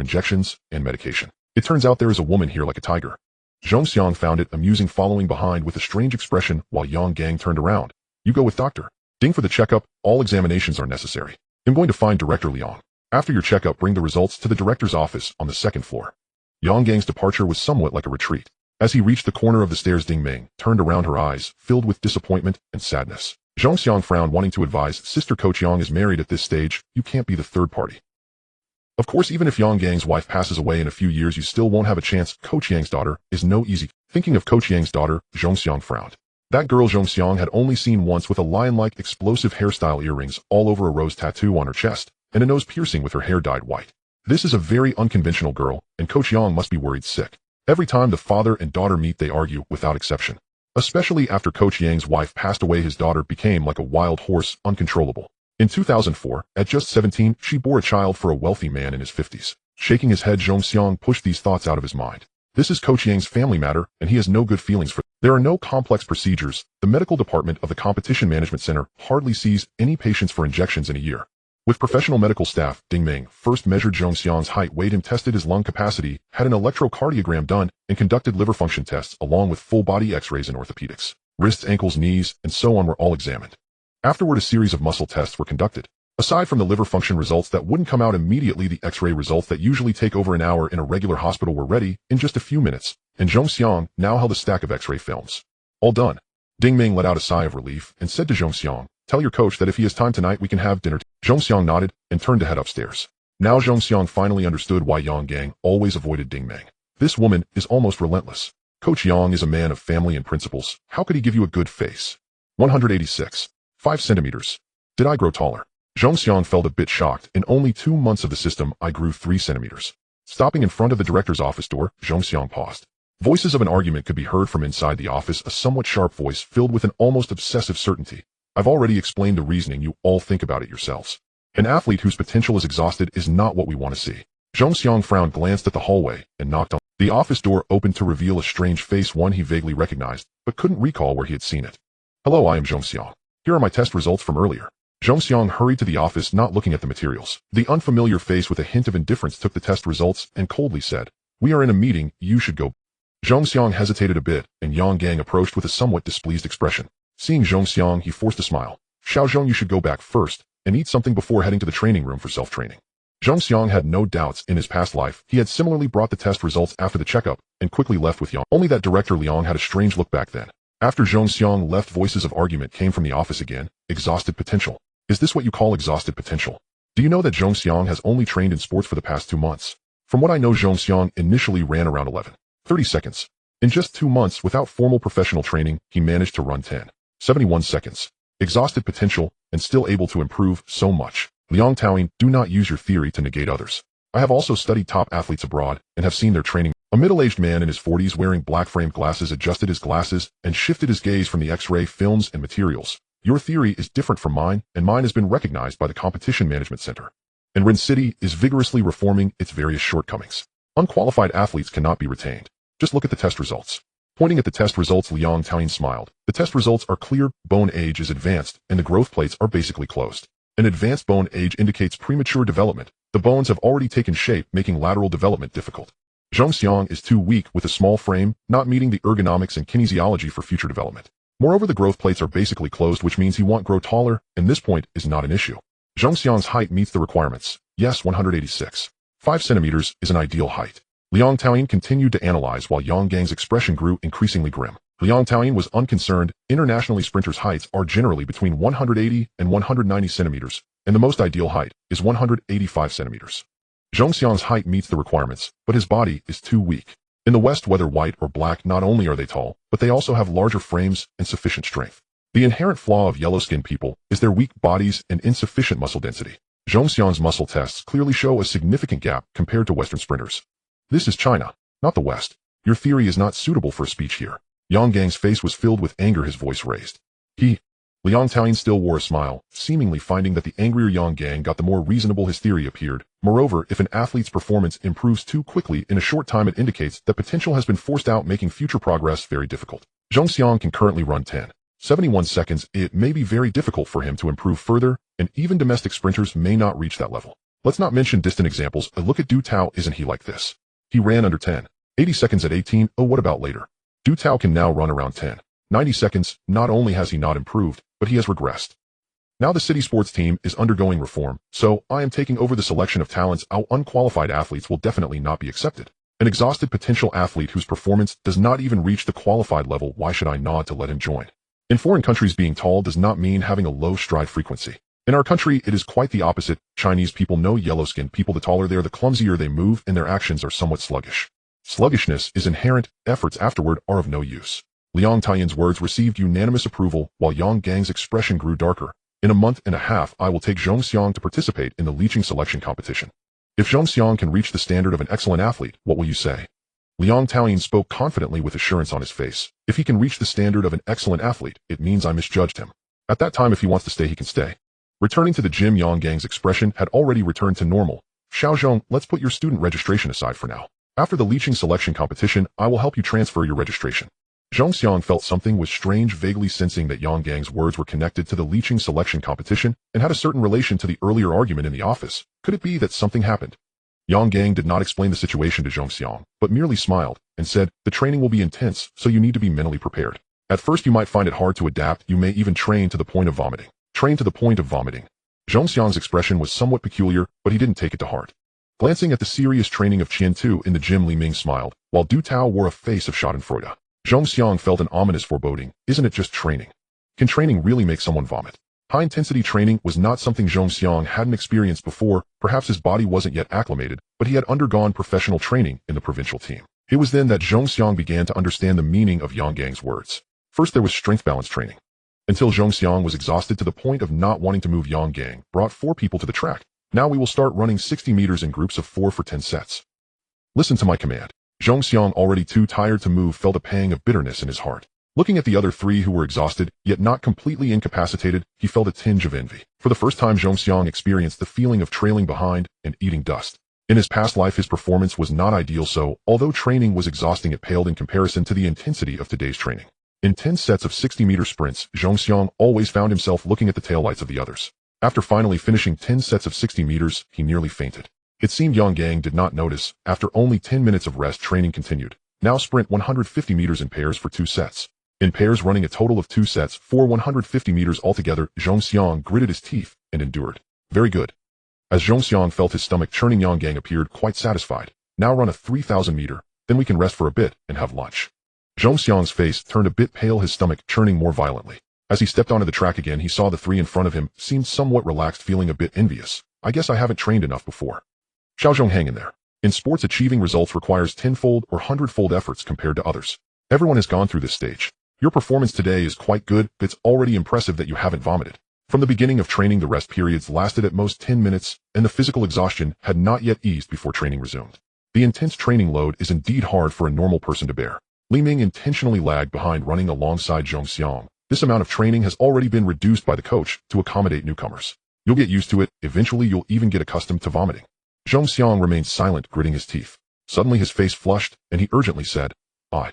injections and medication. It turns out there is a woman here like a tiger. Zhongxiang found it amusing, following behind with a strange expression while Yang Gang turned around. You go with Dr. Ding for the checkup. All examinations are necessary. I'm going to find Director Liang. After your checkup, bring the results to the director's office on the 2nd floor. Yang Gang's departure was somewhat like a retreat. As he reached the corner of the stairs, Ding Ming turned around, her eyes filled with disappointment and sadness. Zhongxiang frowned, wanting to advise, Sister, Coach Yang is married at this stage. You can't be the third party. Of course, even if Yang Gang's wife passes away in a few years, you still won't have a chance. Coach Yang's daughter is no easy. Thinking of Coach Yang's daughter, Zhongxiang frowned. That girl Zhongxiang had only seen once, with a lion-like explosive hairstyle, earrings all over, a rose tattoo on her chest, and a nose piercing with her hair dyed white. This is a very unconventional girl, and Coach Yang must be worried sick. Every time the father and daughter meet, they argue without exception. Especially after Coach Yang's wife passed away, his daughter became like a wild horse, uncontrollable. In 2004, at just 17, she bore a child for a wealthy man in his 50s. Shaking his head, Zhongxiang pushed these thoughts out of his mind. This is Coach Yang's family matter, and he has no good feelings for it. There are no complex procedures. The medical department of the Competition Management Center hardly sees any patients for injections in a year. With professional medical staff, Ding Ming first measured Zhongxiang's height, weighed him, tested his lung capacity, had an electrocardiogram done, and conducted liver function tests along with full-body x-rays and orthopedics. Wrists, ankles, knees, and so on were all examined. Afterward, a series of muscle tests were conducted. Aside from the liver function results that wouldn't come out immediately, the x-ray results that usually take over an hour in a regular hospital were ready in just a few minutes, and Zhongxiang now held a stack of x-ray films. All done. Ding Ming let out a sigh of relief and said to Zhongxiang, Tell your coach that if he has time tonight, we can have dinner. Zhongxiang nodded and turned to head upstairs. Now Zhongxiang finally understood why Yang Gang always avoided Ding Ming. This woman is almost relentless. Coach Yang is a man of family and principles. How could he give you a good face? 186. 5 centimeters. Did I grow taller? Zhong Xiang felt a bit shocked. In only 2 months of the system, I grew 3 centimeters. Stopping in front of the director's office door, Zhong Xiang paused. Voices of an argument could be heard from inside the office, a somewhat sharp voice filled with an almost obsessive certainty. I've already explained the reasoning, you all think about it yourselves. An athlete whose potential is exhausted is not what we want to see. Zhong Xiang frowned, glanced at the hallway, and knocked on. The office door opened to reveal a strange face, one he vaguely recognized, but couldn't recall where he had seen it. Hello, I am Zhong Xiang. Here are my test results from earlier. Zhong Xiang hurried to the office, not looking at the materials. The unfamiliar face with a hint of indifference took the test results and coldly said, "We are in a meeting, you should go." Zhong Xiang hesitated a bit, and Yang Gang approached with a somewhat displeased expression. Seeing Zhong Xiang, he forced a smile. "Xiao Zhong, you should go back first and eat something before heading to the training room for self-training." Zhong Xiang had no doubts. In his past life, he had similarly brought the test results after the checkup and quickly left with Yang. Only that director Liang had a strange look back then. After Zhong Xiang left, voices of argument came from the office again. Exhausted potential. Is this what you call exhausted potential? Do you know that Zhong Xiang has only trained in sports for the past 2 months? From what I know, Zhong Xiang initially ran around 11:30 seconds. In just 2 months, without formal professional training, he managed to run 10:71 seconds. Exhausted potential, and still able to improve so much. Liang Taoying, do not use your theory to negate others. I have also studied top athletes abroad and have seen their training. A middle-aged man in his 40s wearing black-framed glasses adjusted his glasses and shifted his gaze from the X-ray films and materials. Your theory is different from mine, and mine has been recognized by the Competition Management Center. And Ren City is vigorously reforming its various shortcomings. Unqualified athletes cannot be retained. Just look at the test results. Pointing at the test results, Liang Taoying smiled. The test results are clear. Bone age is advanced, and the growth plates are basically closed. An advanced bone age indicates premature development. The bones have already taken shape, making lateral development difficult. Zhong Xiang is too weak with a small frame, not meeting the ergonomics and kinesiology for future development. Moreover, the growth plates are basically closed, which means he won't grow taller, and this point is not an issue. Zhong Xiang's height meets the requirements. Yes, 186. 5 centimeters is an ideal height. Liang Taoying continued to analyze while Yang Gang's expression grew increasingly grim. Liang Taoying was unconcerned. Internationally, sprinters' heights are generally between 180 and 190 centimeters, and the most ideal height is 185 centimeters. Zhong Xiang's height meets the requirements, but his body is too weak. In the West, whether white or black, not only are they tall, but they also have larger frames and sufficient strength. The inherent flaw of yellow-skinned people is their weak bodies and insufficient muscle density. Zhong Xiang's muscle tests clearly show a significant gap compared to Western sprinters. This is China, not the West. Your theory is not suitable for a speech here. Yang Gang's face was filled with anger, his voice raised. Liang Taoying still wore a smile, seemingly finding that the angrier Yang Gang got, the more reasonable his theory appeared. Moreover, if an athlete's performance improves too quickly in a short time, it indicates that potential has been forced out, making future progress very difficult. Zhong Xiang can currently run 10:71 seconds. It may be very difficult for him to improve further, and even domestic sprinters may not reach that level. Let's not mention distant examples. A look at Du Tao, isn't he like this? He ran under 10:80 seconds at 18. Oh, what about later? Du Tao can now run around 10:90 seconds. Not only has he not improved, but he has regressed. Now the city sports team is undergoing reform, so I am taking over the selection of talents. Our unqualified athletes will definitely not be accepted. An exhausted potential athlete whose performance does not even reach the qualified level, why should I nod to let him join? In foreign countries, being tall does not mean having a low stride frequency. In our country, it is quite the opposite. Chinese people know yellow-skinned people, the taller they are, the clumsier they move, and their actions are somewhat sluggish. Sluggishness is inherent. Efforts afterward are of no use. Liang Taoying's words received unanimous approval, while Yang Gang's expression grew darker. In a month and a half, I will take Zhong Xiang to participate in the leaching selection competition. If Zhong Xiang can reach the standard of an excellent athlete, what will you say? Liang Taoying spoke confidently with assurance on his face. If he can reach the standard of an excellent athlete, it means I misjudged him. At that time, if he wants to stay, he can stay. Returning to the gym, Yang Gang's expression had already returned to normal. Xiao Zhong, let's put your student registration aside for now. After the leaching selection competition, I will help you transfer your registration. Zhong Xiang felt something was strange, vaguely sensing that Yang Gang's words were connected to the leaching selection competition and had a certain relation to the earlier argument in the office. Could it be that something happened? Yang Gang did not explain the situation to Zhong Xiang, but merely smiled and said, the training will be intense, so you need to be mentally prepared. At first you might find it hard to adapt. You may even train to the point of vomiting. Train to the point of vomiting. Zhong Xiang's expression was somewhat peculiar, but he didn't take it to heart. Glancing at the serious training of Qian Tu in the gym, Li Ming smiled, while Du Tao wore a face of schadenfreude. Zhong Xiang felt an ominous foreboding. Isn't it just training? Can training really make someone vomit? High-intensity training was not something Zhong Xiang hadn't experienced before. Perhaps his body wasn't yet acclimated, but he had undergone professional training in the provincial team. It was then that Zhong Xiang began to understand the meaning of Yang Gang's words. First there was strength balance training. Until Zhong Xiang was exhausted to the point of not wanting to move, Yang Gang brought 4 people to the track. Now we will start running 60 meters in groups of 4 for 10 sets. Listen to my command. Zhong Xiang, already too tired to move, felt a pang of bitterness in his heart. Looking at the other 3 who were exhausted, yet not completely incapacitated, he felt a tinge of envy. For the first time, Zhong Xiang experienced the feeling of trailing behind and eating dust. In his past life, his performance was not ideal, so, although training was exhausting, it paled in comparison to the intensity of today's training. In 10 sets of 60-meter sprints, Zhong Xiang always found himself looking at the taillights of the others. After finally finishing 10 sets of 60 meters, he nearly fainted. It seemed Yang Gang did not notice. After only 10 minutes of rest, training continued. Now sprint 150 meters in pairs for 2 sets. In pairs, running a total of 2 sets for 150 meters altogether, Zhong Xiang gritted his teeth and endured. Very good. As Zhong Xiang felt his stomach churning, Yang Gang appeared quite satisfied. Now run a 3,000 meter, then we can rest for a bit and have lunch. Zhong Xiang's face turned a bit pale, his stomach churning more violently. As he stepped onto the track again, he saw the 3 in front of him seemed somewhat relaxed, feeling a bit envious. I guess I haven't trained enough before. Xiaozhong, hang in there. In sports, achieving results requires 10-fold or 100-fold efforts compared to others. Everyone has gone through this stage. Your performance today is quite good, but it's already impressive that you haven't vomited. From the beginning of training, the rest periods lasted at most 10 minutes, and the physical exhaustion had not yet eased before training resumed. The intense training load is indeed hard for a normal person to bear. Li Ming intentionally lagged behind, running alongside Zhong Xiang. This amount of training has already been reduced by the coach to accommodate newcomers. You'll get used to it. Eventually, you'll even get accustomed to vomiting. Zhong Xiang remained silent, gritting his teeth. Suddenly his face flushed, and he urgently said, I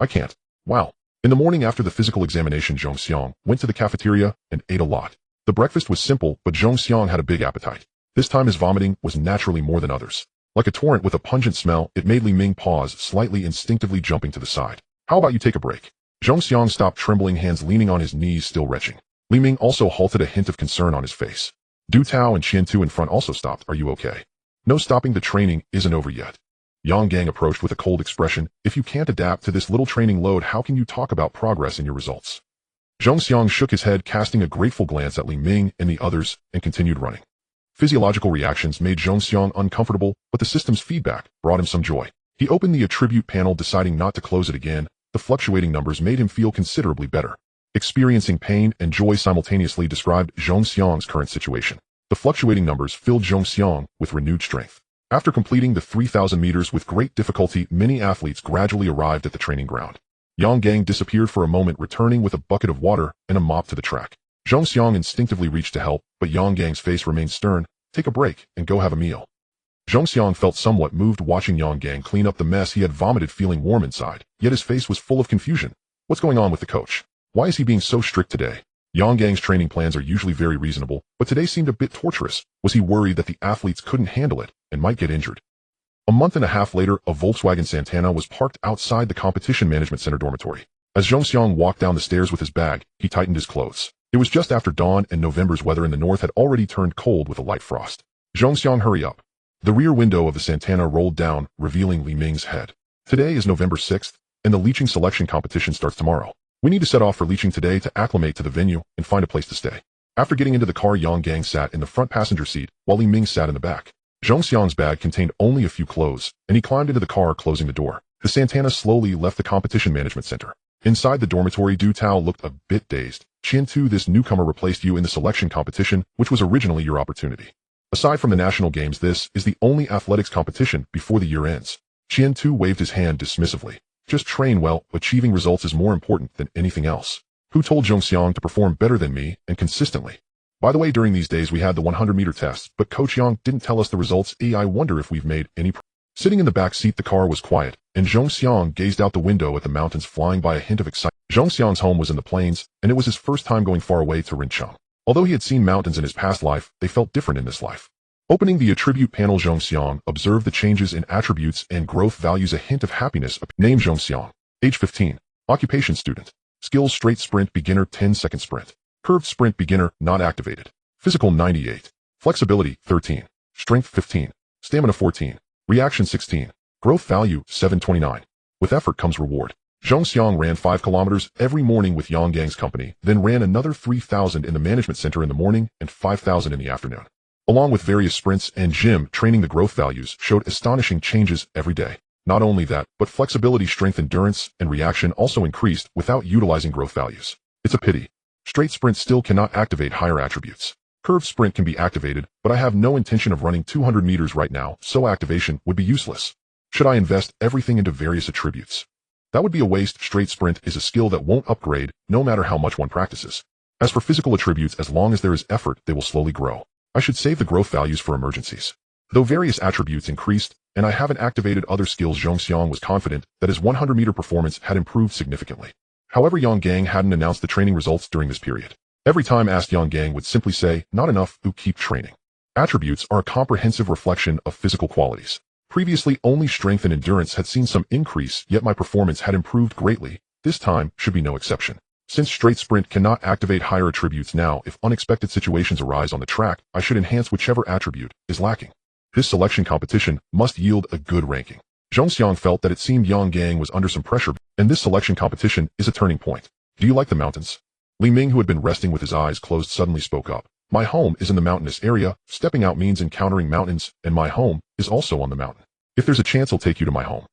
can't. Wow. In the morning after the physical examination, Zhong Xiang went to the cafeteria and ate a lot. The breakfast was simple, but Zhong Xiang had a big appetite. This time his vomiting was naturally more than others. Like a torrent with a pungent smell, it made Li Ming pause slightly, instinctively jumping to the side. How about you take a break? Zhong Xiang stopped, trembling hands leaning on his knees, still retching. Li Ming also halted, a hint of concern on his face. Du Tao and Qian Tu in front also stopped. Are you okay? No stopping, the training isn't over yet. Yang Gang approached with a cold expression. If you can't adapt to this little training load, how can you talk about progress in your results? Zhong Xiang shook his head, casting a grateful glance at Li Ming and the others, and continued running. Physiological reactions made Zhong Xiang uncomfortable, but the system's feedback brought him some joy. He opened the attribute panel, deciding not to close it again. The fluctuating numbers made him feel considerably better. Experiencing pain and joy simultaneously described Zhong Xiang's current situation. The fluctuating numbers filled Zhong Xiang with renewed strength. After completing the 3,000 meters with great difficulty, many athletes gradually arrived at the training ground. Yang Gang disappeared for a moment, returning with a bucket of water and a mop to the track. Zhong Xiang instinctively reached to help, but Yang Gang's face remained stern. Take a break and go have a meal. Zhong Xiang felt somewhat moved watching Yang Gang clean up the mess he had vomited, feeling warm inside, yet his face was full of confusion. What's going on with the coach? Why is he being so strict today? Yang Gang's training plans are usually very reasonable, but today seemed a bit torturous. Was he worried that the athletes couldn't handle it and might get injured? A month and a half later, a Volkswagen Santana was parked outside the Competition Management Center dormitory. As Zhong Xiang walked down the stairs with his bag, he tightened his clothes. It was just after dawn, and November's weather in the north had already turned cold with a light frost. Zhong Xiang, hurry up. The rear window of the Santana rolled down, revealing Li Ming's head. Today is November 6th, and the leeching selection competition starts tomorrow. We need to set off for leeching today to acclimate to the venue and find a place to stay. After getting into the car, Yang Gang sat in the front passenger seat, while Li Ming sat in the back. Zhong Xiang's bag contained only a few clothes, and he climbed into the car, closing the door. The Santana slowly left the Competition Management Center. Inside the dormitory, Du Tao looked a bit dazed. Qian Tu, this newcomer replaced you in the selection competition, which was originally your opportunity. Aside from the national games, this is the only athletics competition before the year ends. Qian Tu waved his hand dismissively. Just train well. Achieving results is more important than anything else. Who told Zhong Xiang to perform better than me and consistently? By the way, during these days we had the 100-meter tests, but Coach Yang didn't tell us the results. I wonder if we've made any Sitting in the back seat, the car was quiet, and Zhong Xiang gazed out the window at the mountains flying by, a hint of excitement. Zhong Xiang's home was in the plains, and it was his first time going far away to Rincheng. Although he had seen mountains in his past life, they felt different in this life. Opening the attribute panel, Zhong Xiang observed the changes in attributes and growth values, a hint of happiness. Name Zhong Xiang. Age 15. Occupation student. Skills straight sprint beginner 10-second sprint. Curved sprint beginner not activated. Physical 98. Flexibility 13. Strength 15. Stamina 14. Reaction 16. Growth value 729. With effort comes reward. Zhong Xiang ran 5 kilometers every morning with Yang Gang's company, then ran another 3,000 in the management center in the morning and 5,000 in the afternoon. Along with various sprints and gym training, the growth values showed astonishing changes every day. Not only that, but flexibility, strength, endurance, and reaction also increased without utilizing growth values. It's a pity. Straight sprint still cannot activate higher attributes. Curved sprint can be activated, but I have no intention of running 200 meters right now, so activation would be useless. Should I invest everything into various attributes? That would be a waste. Straight sprint is a skill that won't upgrade, no matter how much one practices. As for physical attributes, as long as there is effort, they will slowly grow. I should save the growth values for emergencies. Though various attributes increased, and I haven't activated other skills, Zhongxiang was confident that his 100-meter performance had improved significantly. However, Yang Gang hadn't announced the training results during this period. Every time asked, Yang Gang would simply say, "Not enough, keep training." Attributes are a comprehensive reflection of physical qualities. Previously, only strength and endurance had seen some increase, yet my performance had improved greatly. This time should be no exception. Since straight sprint cannot activate higher attributes now, if unexpected situations arise on the track, I should enhance whichever attribute is lacking. This selection competition must yield a good ranking. Zhongxiang felt that it seemed Yang Gang was under some pressure, and this selection competition is a turning point. Do you like the mountains? Li Ming, who had been resting with his eyes closed, suddenly spoke up. My home is in the mountainous area. Stepping out means encountering mountains, and my home is also on the mountain. If there's a chance, I'll take you to my home.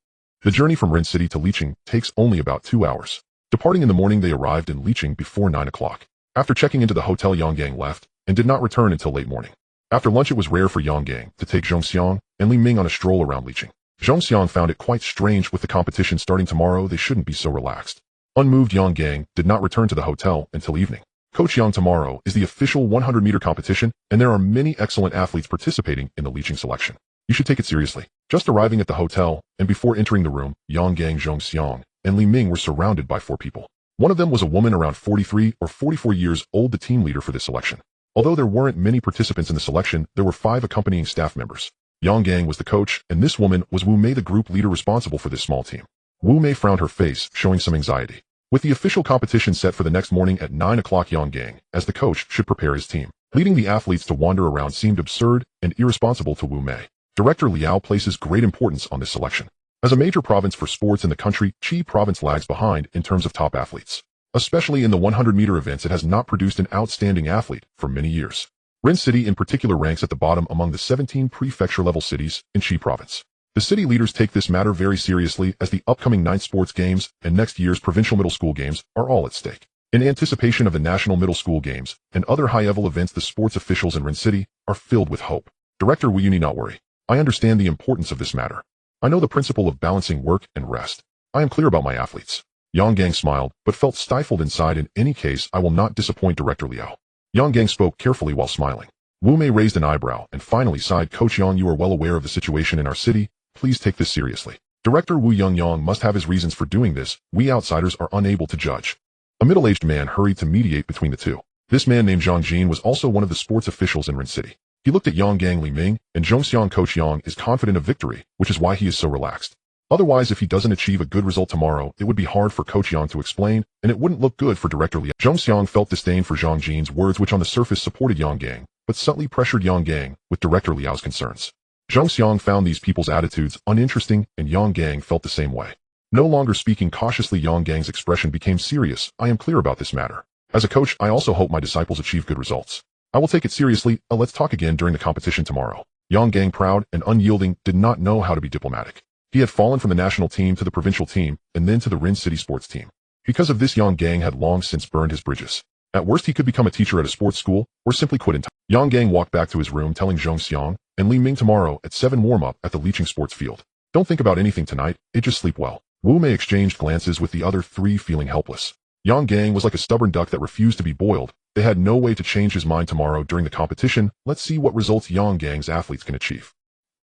The journey from Ren City to Liqing takes only about 2 hours. Departing in the morning, they arrived in Liqing before 9 o'clock. After checking into the hotel, Yang Gang left, and did not return until late morning. After lunch, it was rare for Yang Gang to take Zhongxiang and Li Ming on a stroll around Liqing. Zhongxiang found it quite strange. With the competition starting tomorrow, they shouldn't be so relaxed. Unmoved, Yang Gang did not return to the hotel until evening. Coach Yang, tomorrow is the official 100-meter competition, and there are many excellent athletes participating in the Liqing selection. You should take it seriously. Just arriving at the hotel, and before entering the room, Yang Gang, Zhongxiang, and Li Ming were surrounded by 4 people. One of them was a woman around 43 or 44 years old, the team leader for this selection. Although there weren't many participants in the selection, there were 5 accompanying staff members. Yang Gang was the coach, and this woman was Wu Mei, the group leader responsible for this small team. Wu Mei frowned, her face showing some anxiety. With the official competition set for the next morning at 9 o'clock, Yang Gang, as the coach, should prepare his team. Leading the athletes to wander around seemed absurd and irresponsible to Wu Mei. Director Liao places great importance on this selection. As a major province for sports in the country, Qi province lags behind in terms of top athletes. Especially in the 100-meter events, it has not produced an outstanding athlete for many years. Ren City in particular ranks at the bottom among the 17 prefecture-level cities in Qi province. The city leaders take this matter very seriously, as the upcoming 9th sports games and next year's provincial middle school games are all at stake. In anticipation of the national middle school games and other high-level events, the sports officials in Ren City are filled with hope. Director Wu, you need not worry. I understand the importance of this matter. I know the principle of balancing work and rest. I am clear about my athletes. Yang Gang smiled, but felt stifled inside. In any case, I will not disappoint Director Liao. Yang Gang spoke carefully while smiling. Wu Mei raised an eyebrow and finally sighed. Coach Yang, you are well aware of the situation in our city. Please take this seriously. Director Wu Yang must have his reasons for doing this. We outsiders are unable to judge. A middle-aged man hurried to mediate between the two. This man named Zhang Jin was also one of the sports officials in Ren City. He looked at Yang Gang, Li Ming, and Zhongxiang. Coach Yang is confident of victory, which is why he is so relaxed. Otherwise, if he doesn't achieve a good result tomorrow, it would be hard for Coach Yang to explain, and it wouldn't look good for Director Liao. Zhongxiang felt disdain for Zhang Jin's words, which on the surface supported Yang Gang, but subtly pressured Yang Gang with Director Liao's concerns. Zhongxiang found these people's attitudes uninteresting, and Yang Gang felt the same way. No longer speaking cautiously, Yang Gang's expression became serious. I am clear about this matter. As a coach, I also hope my disciples achieve good results. I will take it seriously. Let's talk again during the competition tomorrow. Yang Gang, proud and unyielding, did not know how to be diplomatic. He had fallen from the national team to the provincial team, and then to the Ren City sports team. Because of this, Yang Gang had long since burned his bridges. At worst, he could become a teacher at a sports school, or simply quit in time. Yang Gang walked back to his room, telling Zhongxiang and Li Ming tomorrow at 7 warm-up at the Liqing sports field. Don't think about anything tonight, just sleep well. Wu Mei exchanged glances with the other 3, feeling helpless. Yang Gang was like a stubborn duck that refused to be boiled. They had no way to change his mind tomorrow during the competition. Let's see what results Yang Gang's athletes can achieve.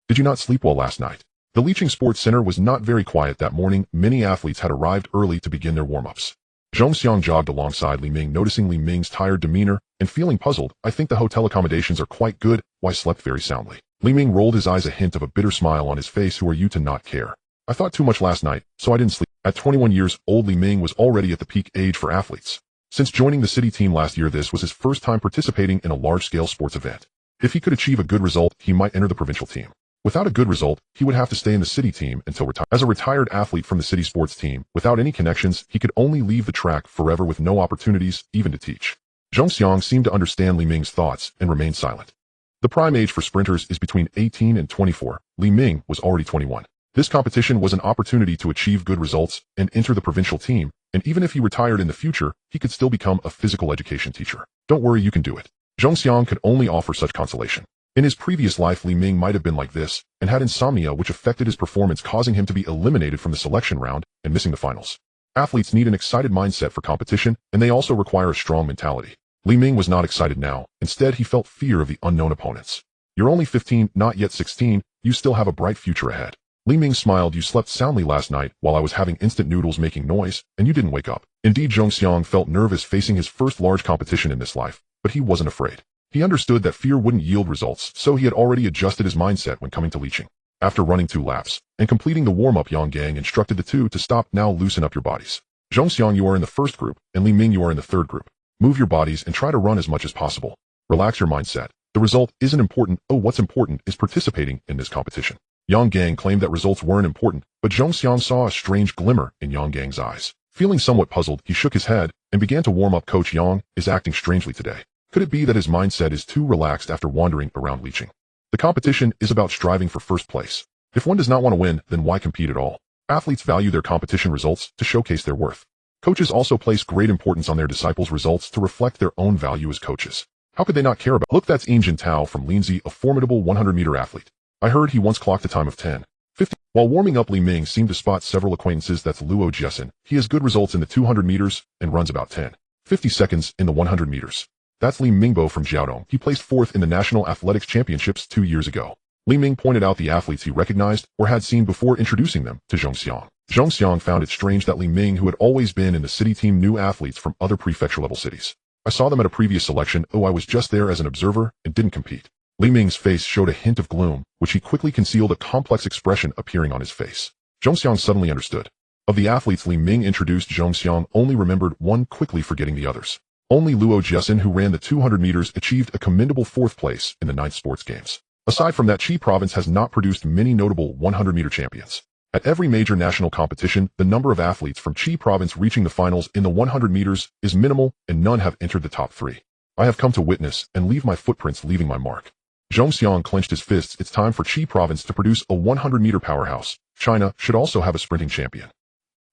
Did you not sleep well last night? The Liqing Sports Center was not very quiet that morning. Many athletes had arrived early to begin their warm-ups. Zhongxiang jogged alongside Li Ming, noticing Li Ming's tired demeanor and feeling puzzled. I think the hotel accommodations are quite good. Why slept very soundly? Li Ming rolled his eyes, a hint of a bitter smile on his face. Who are you to not care? I thought too much last night, so I didn't sleep. At 21 years old, Li Ming was already at the peak age for athletes. Since joining the city team last year, this was his first time participating in a large-scale sports event. If he could achieve a good result, he might enter the provincial team. Without a good result, he would have to stay in the city team until retire. As a retired athlete from the city sports team, without any connections, he could only leave the track forever with no opportunities, even to teach. Zhongxiang seemed to understand Li Ming's thoughts and remained silent. The prime age for sprinters is between 18 and 24. Li Ming was already 21. This competition was an opportunity to achieve good results and enter the provincial team, and even if he retired in the future, he could still become a physical education teacher. Don't worry, you can do it. Zhong Xiang could only offer such consolation. In his previous life, Li Ming might have been like this, and had insomnia which affected his performance, causing him to be eliminated from the selection round and missing the finals. Athletes need an excited mindset for competition, and they also require a strong mentality. Li Ming was not excited now. Instead, he felt fear of the unknown opponents. You're only 15, not yet 16, you still have a bright future ahead. Li Ming smiled. You slept soundly last night while I was having instant noodles making noise, and you didn't wake up. Indeed, Zhong Xiang felt nervous facing his first large competition in this life, but he wasn't afraid. He understood that fear wouldn't yield results, so he had already adjusted his mindset when coming to leeching. After running 2 laps and completing the warm-up, Yang Gang instructed the two to stop. Now loosen up your bodies. Zhong Xiang, you are in the first group, and Li Ming, you are in the third group. Move your bodies and try to run as much as possible. Relax your mindset. The result isn't important. Oh, what's important is participating in this competition. Yang Gang claimed that results weren't important, but Zhong Xiang saw a strange glimmer in Yang Gang's eyes. Feeling somewhat puzzled, he shook his head and began to warm up. Coach Yang is acting strangely today. Could it be that his mindset is too relaxed after wandering around leeching? The competition is about striving for first place. If one does not want to win, then why compete at all? Athletes value their competition results to showcase their worth. Coaches also place great importance on their disciples' results to reflect their own value as coaches. How could they not care about? Look, that's Yin Jintao from Linzi, a formidable 100-meter athlete. I heard he once clocked a time of 10:50. While warming up, Li Ming seemed to spot several acquaintances. That's Luo Jiesin. He has good results in the 200 meters and runs about 10:50 seconds in the 100 meters. That's Li Mingbo from Jiaodong. He placed 4th in the National Athletics Championships 2 years ago. Li Ming pointed out the athletes he recognized or had seen before introducing them to Zhong Xiang. Zhong Xiang found it strange that Li Ming, who had always been in the city team, knew athletes from other prefecture-level cities. I saw them at a previous selection. Oh, I was just there as an observer and didn't compete. Li Ming's face showed a hint of gloom, which he quickly concealed, a complex expression appearing on his face. Zhong Xiang suddenly understood. Of the athletes Li Ming introduced, Zhong Xiang only remembered one, quickly forgetting the others. Only Luo Jiesin, who ran the 200 meters, achieved a commendable 4th place in the 9th Sports Games. Aside from that, Qi province has not produced many notable 100-meter champions. At every major national competition, the number of athletes from Qi province reaching the finals in the 100 meters is minimal, and none have entered the top 3. I have come to witness and leave my footprints, leaving my mark. Zhong Xiang clenched his fists. It's time for Qi province to produce a 100-meter powerhouse. China should also have a sprinting champion.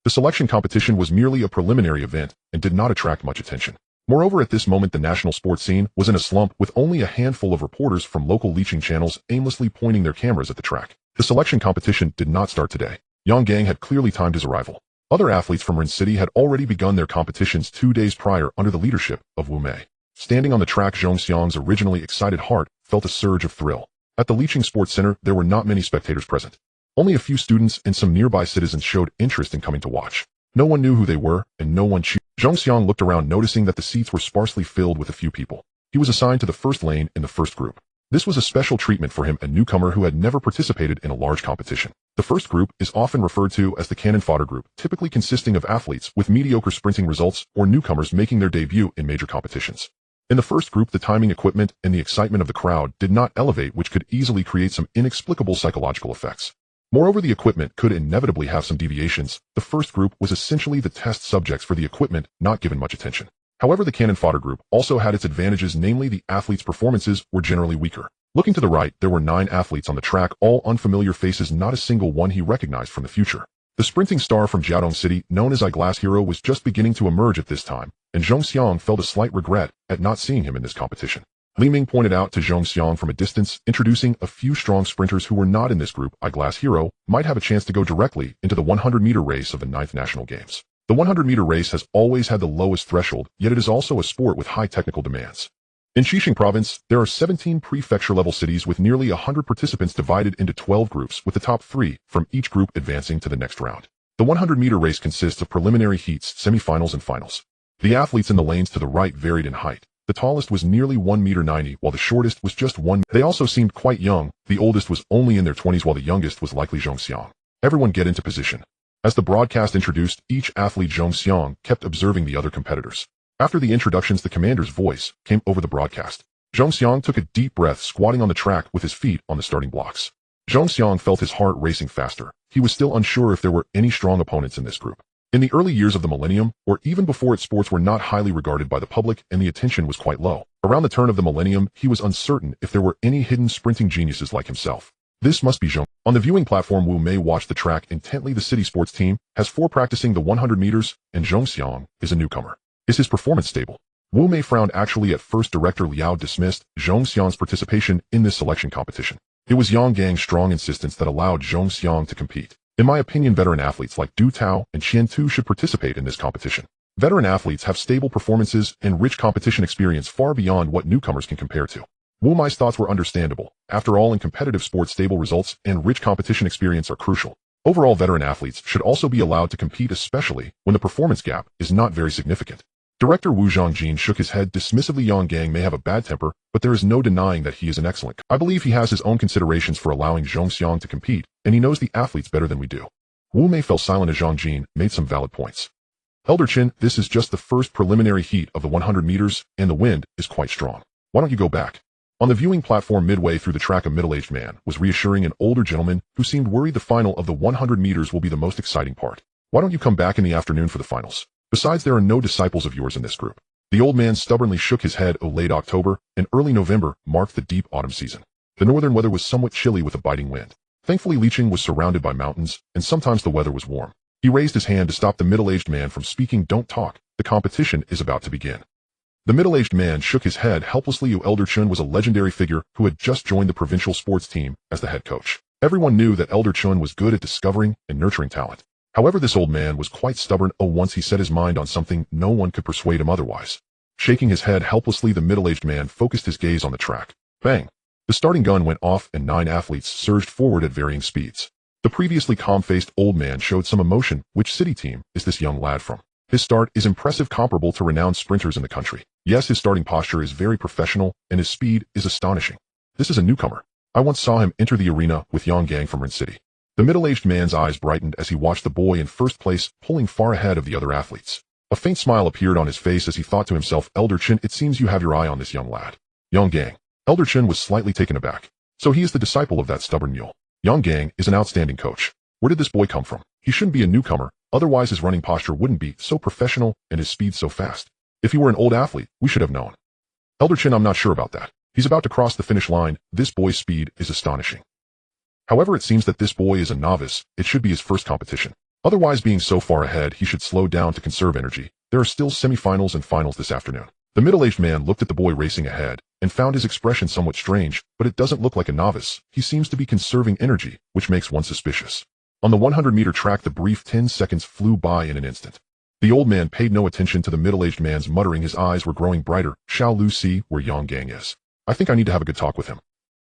The selection competition was merely a preliminary event and did not attract much attention. Moreover, at this moment, the national sports scene was in a slump, with only a handful of reporters from local leeching channels aimlessly pointing their cameras at the track. The selection competition did not start today. Yang Gang had clearly timed his arrival. Other athletes from Ren City had already begun their competitions 2 days prior under the leadership of Wu Mei. Standing on the track, Zhong Xiang's originally excited heart felt a surge of thrill. At the Leeching Sports Center, there were not many spectators present. Only a few students and some nearby citizens showed interest in coming to watch. No one knew who they were, and no one cheered. Zhong Xiang looked around, noticing that the seats were sparsely filled with a few people. He was assigned to the first lane in the first group. This was a special treatment for him, a newcomer who had never participated in a large competition. The first group is often referred to as the cannon fodder group, typically consisting of athletes with mediocre sprinting results or newcomers making their debut in major competitions. In the first group, the timing, equipment, and the excitement of the crowd did not elevate, which could easily create some inexplicable psychological effects. Moreover, the equipment could inevitably have some deviations. The first group was essentially the test subjects for the equipment, not given much attention. However, the cannon fodder group also had its advantages, namely the athletes' performances were generally weaker. Looking to the right, there were 9 athletes on the track, all unfamiliar faces, not a single one he recognized from the future. The sprinting star from Jiaodong City, known as Eyeglass Hero, was just beginning to emerge at this time, and Zhong Xiang felt a slight regret at not seeing him in this competition. Li Ming pointed out to Zhong Xiang from a distance, introducing a few strong sprinters who were not in this group. Eyeglass Hero might have a chance to go directly into the 100-meter race of the 9th National Games. The 100-meter race has always had the lowest threshold, yet it is also a sport with high technical demands. In Xixing province, there are 17 prefecture-level cities with nearly 100 participants divided into 12 groups, with the top 3 from each group advancing to the next round. The 100-meter race consists of preliminary heats, semifinals, and finals. The athletes in the lanes to the right varied in height. The tallest was nearly 1.90 meters, while the shortest was just 1 meter. They also seemed quite young. The oldest was only in their 20s, while the youngest was likely Zhong Xiang. Everyone get into position. As the broadcast introduced each athlete, Zhong Xiang kept observing the other competitors. After the introductions, the commander's voice came over the broadcast. Zhong Xiang took a deep breath, squatting on the track with his feet on the starting blocks. Zhong Xiang felt his heart racing faster. He was still unsure if there were any strong opponents in this group. In the early years of the millennium, or even before it, sports were not highly regarded by the public and the attention was quite low. Around the turn of the millennium, he was uncertain if there were any hidden sprinting geniuses like himself. This must be Zhong. On the viewing platform, Wu Mei watched the track intently. The city sports team has 4 practicing the 100 meters, and Zhong Xiang is a newcomer. Is his performance stable? Wu Mei frowned. Actually, at first, director Liao dismissed Zhong Xiang's participation in this selection competition. It was Yang Gang's strong insistence that allowed Zhong Xiang to compete. In my opinion, veteran athletes like Du Tao and Qian Tu should participate in this competition. Veteran athletes have stable performances and rich competition experience far beyond what newcomers can compare to. Wu Mei's thoughts were understandable. After all, in competitive sports, stable results and rich competition experience are crucial. Overall, veteran athletes should also be allowed to compete, especially when the performance gap is not very significant. Director Wu Zhongjin shook his head dismissively. Yang Gang may have a bad temper, but there is no denying that he is an excellent. I believe he has his own considerations for allowing Zhong Xiang to compete, and he knows the athletes better than we do. Wu Mei fell silent as Zhongjin made some valid points. Elder Qin, this is just the first preliminary heat of the 100 meters, and the wind is quite strong. Why don't you go back? On the viewing platform midway through the track, a middle-aged man was reassuring an older gentleman who seemed worried. The final of the 100 meters will be the most exciting part. Why don't you come back in the afternoon for the finals? Besides, there are no disciples of yours in this group. The old man stubbornly shook his head. Late October and early November marked the deep autumn season. The northern weather was somewhat chilly with a biting wind. Thankfully, Liqing was surrounded by mountains, and sometimes the weather was warm. He raised his hand to stop the middle-aged man from speaking. Don't talk. The competition is about to begin. The middle-aged man shook his head helplessly. Elder Chun was a legendary figure who had just joined the provincial sports team as the head coach. Everyone knew that Elder Chun was good at discovering and nurturing talent. However, this old man was quite stubborn. Once he set his mind on something, no one could persuade him otherwise. Shaking his head helplessly, the middle-aged man focused his gaze on the track. Bang! The starting gun went off and 9 athletes surged forward at varying speeds. The previously calm-faced old man showed some emotion. Which city team is this young lad from? His start is impressive, comparable to renowned sprinters in the country. Yes, his starting posture is very professional, and his speed is astonishing. This is a newcomer. I once saw him enter the arena with Yang Gang from Rin City. The middle-aged man's eyes brightened as he watched the boy in first place pulling far ahead of the other athletes. A faint smile appeared on his face as he thought to himself, Elder Qin, it seems you have your eye on this young lad. Yang Gang. Elder Qin was slightly taken aback. So he is the disciple of that stubborn mule. Yang Gang is an outstanding coach. Where did this boy come from? He shouldn't be a newcomer, otherwise his running posture wouldn't be so professional and his speed so fast. If he were an old athlete, we should have known. Elder Qin, I'm not sure about that. He's about to cross the finish line. This boy's speed is astonishing. However, it seems that this boy is a novice. It should be his first competition. Otherwise, being so far ahead, he should slow down to conserve energy. There are still semifinals and finals this afternoon. The middle-aged man looked at the boy racing ahead and found his expression somewhat strange, but it doesn't look like a novice. He seems to be conserving energy, which makes one suspicious. On the 100-meter track, the brief 10 seconds flew by in an instant. The old man paid no attention to the middle-aged man's muttering. His eyes were growing brighter. Shall Lu see where Yang Gang is? I think I need to have a good talk with him.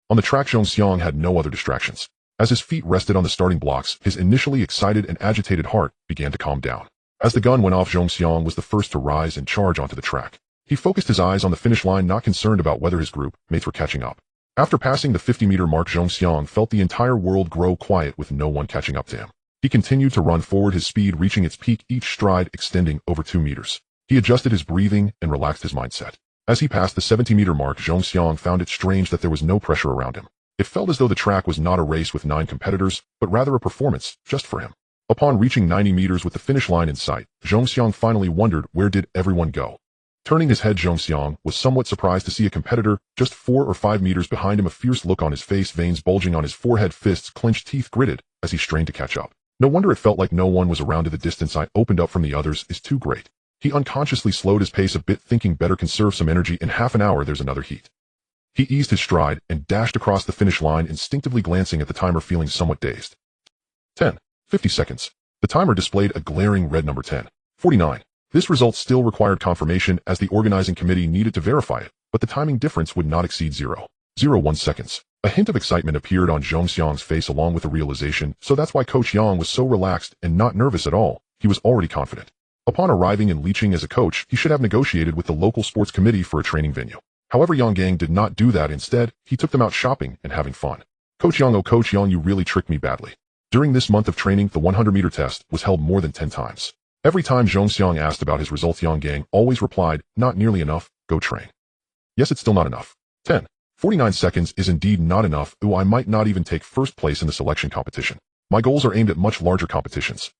On the track, Zhong Xiang had no other distractions. As his feet rested on the starting blocks, his initially excited and agitated heart began to calm down. As the gun went off, Zhong Xiang was the first to rise and charge onto the track. He focused his eyes on the finish line, not concerned about whether his group mates were catching up. After passing the 50-meter mark, Zhong Xiang felt the entire world grow quiet with no one catching up to him. He continued to run forward, his speed reaching its peak, each stride extending over 2 meters. He adjusted his breathing and relaxed his mindset. As he passed the 70-meter mark, Zhong Xiang found it strange that there was no pressure around him. It felt as though the track was not a race with 9 competitors, but rather a performance just for him. Upon reaching 90 meters with the finish line in sight, Zhong Xiang finally wondered, where did everyone go? Turning his head, Zhong Xiang was somewhat surprised to see a competitor just 4 or 5 meters behind him, a fierce look on his face, veins bulging on his forehead, fists clenched, teeth gritted as he strained to catch up. No wonder it felt like no one was around. The distance I opened up from the others is too great. He unconsciously slowed his pace a bit, thinking better conserve some energy. In half an hour there's another heat. He eased his stride and dashed across the finish line, instinctively glancing at the timer, feeling somewhat dazed. 50 seconds. The timer displayed a glaring red number 10:49. This result still required confirmation as the organizing committee needed to verify it, but the timing difference would not exceed 0.01 seconds. A hint of excitement appeared on Zhong Xiang's face along with the realization, so that's why Coach Yang was so relaxed and not nervous at all. He was already confident. Upon arriving in Liqing as a coach, he should have negotiated with the local sports committee for a training venue. However, Yang Gang did not do that. Instead, he took them out shopping and having fun. Coach Yang, oh Coach Yang, you really tricked me badly. During this month of training, the 100-meter test was held more than 10 times. Every time Zhong Xiang asked about his results, Yang Gang always replied, not nearly enough, go train. Yes, it's still not enough. 49 seconds is indeed not enough. Ooh, I might not even take first place in the selection competition. My goals are aimed at much larger competitions.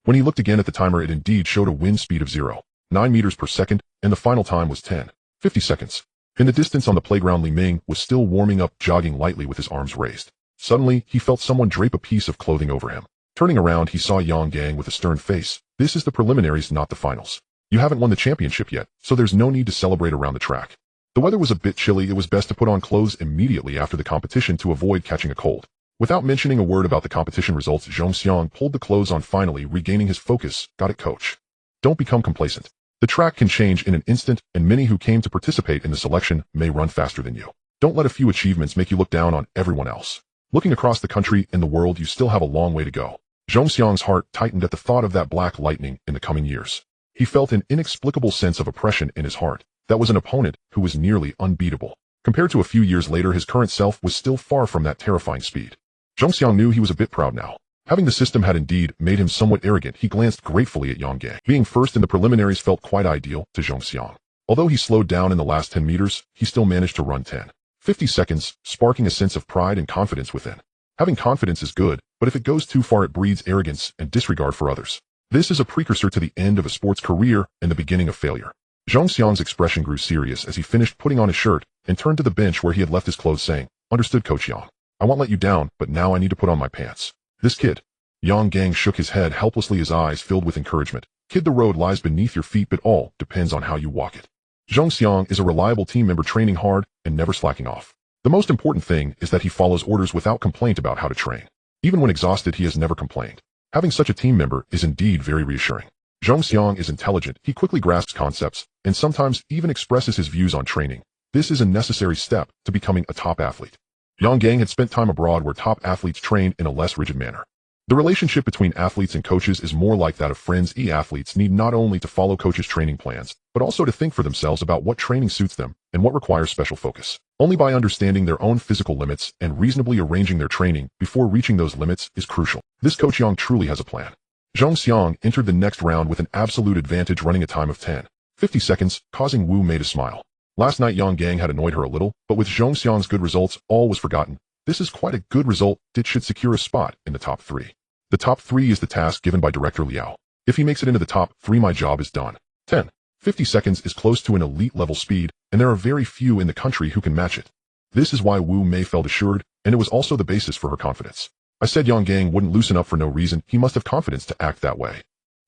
When he looked again at the timer, it indeed showed a wind speed of 0.9 meters per second, and the final time was 10:50 seconds. In the distance on the playground, Li Ming was still warming up, jogging lightly with his arms raised. Suddenly, he felt someone drape a piece of clothing over him. Turning around, he saw Yang Gang with a stern face. This is the preliminaries, not the finals. You haven't won the championship yet, so there's no need to celebrate around the track. The weather was a bit chilly. It was best to put on clothes immediately after the competition to avoid catching a cold. Without mentioning a word about the competition results, Zhong Xiang pulled the clothes on, finally regaining his focus. Got it, coach. Don't become complacent. The track can change in an instant, and many who came to participate in the selection may run faster than you. Don't let a few achievements make you look down on everyone else. Looking across the country and the world, you still have a long way to go. Zhong Xiang's heart tightened at the thought of that black lightning in the coming years. He felt an inexplicable sense of oppression in his heart. That was an opponent who was nearly unbeatable. Compared to a few years later, his current self was still far from that terrifying speed. Zhong Xiang knew he was a bit proud now. Having the system had indeed made him somewhat arrogant. He glanced gratefully at Yang Gang. Being first in the preliminaries felt quite ideal to Zhong Xiang. Although he slowed down in the last 10 meters, he still managed to run 10:50 seconds, sparking a sense of pride and confidence within. Having confidence is good, but if it goes too far, it breeds arrogance and disregard for others. This is a precursor to the end of a sports career and the beginning of failure. Zhong Xiang's expression grew serious as he finished putting on his shirt and turned to the bench where he had left his clothes, saying, "Understood, Coach Yang. I won't let you down, but now I need to put on my pants." This kid. Yang Gang shook his head helplessly, his eyes filled with encouragement. "Kid, the road lies beneath your feet, but all depends on how you walk it." Zhong Xiang is a reliable team member, training hard and never slacking off. The most important thing is that he follows orders without complaint about how to train. Even when exhausted, he has never complained. Having such a team member is indeed very reassuring. Zhong Xiang is intelligent. He quickly grasps concepts and sometimes even expresses his views on training. This is a necessary step to becoming a top athlete. Yang Gang had spent time abroad where top athletes train in a less rigid manner. The relationship between athletes and coaches is more like that of friends. Athletes need not only to follow coaches' training plans, but also to think for themselves about what training suits them and what requires special focus. Only by understanding their own physical limits and reasonably arranging their training before reaching those limits is crucial. This Coach Yang truly has a plan. Zhong Xiang entered the next round with an absolute advantage, running a time of 10:50 seconds, causing Wu Mei to smile. Last night, Yang Gang had annoyed her a little, but with Zhong Xiang's good results, all was forgotten. This is quite a good result. It should secure a spot in the top 3. The top 3 is the task given by Director Liao. If he makes it into the top 3, my job is done. 10:50 seconds is close to an elite level speed, and there are very few in the country who can match it. This is why Wu Mei felt assured, and it was also the basis for her confidence. I said Yang Gang wouldn't loosen up for no reason. He must have confidence to act that way.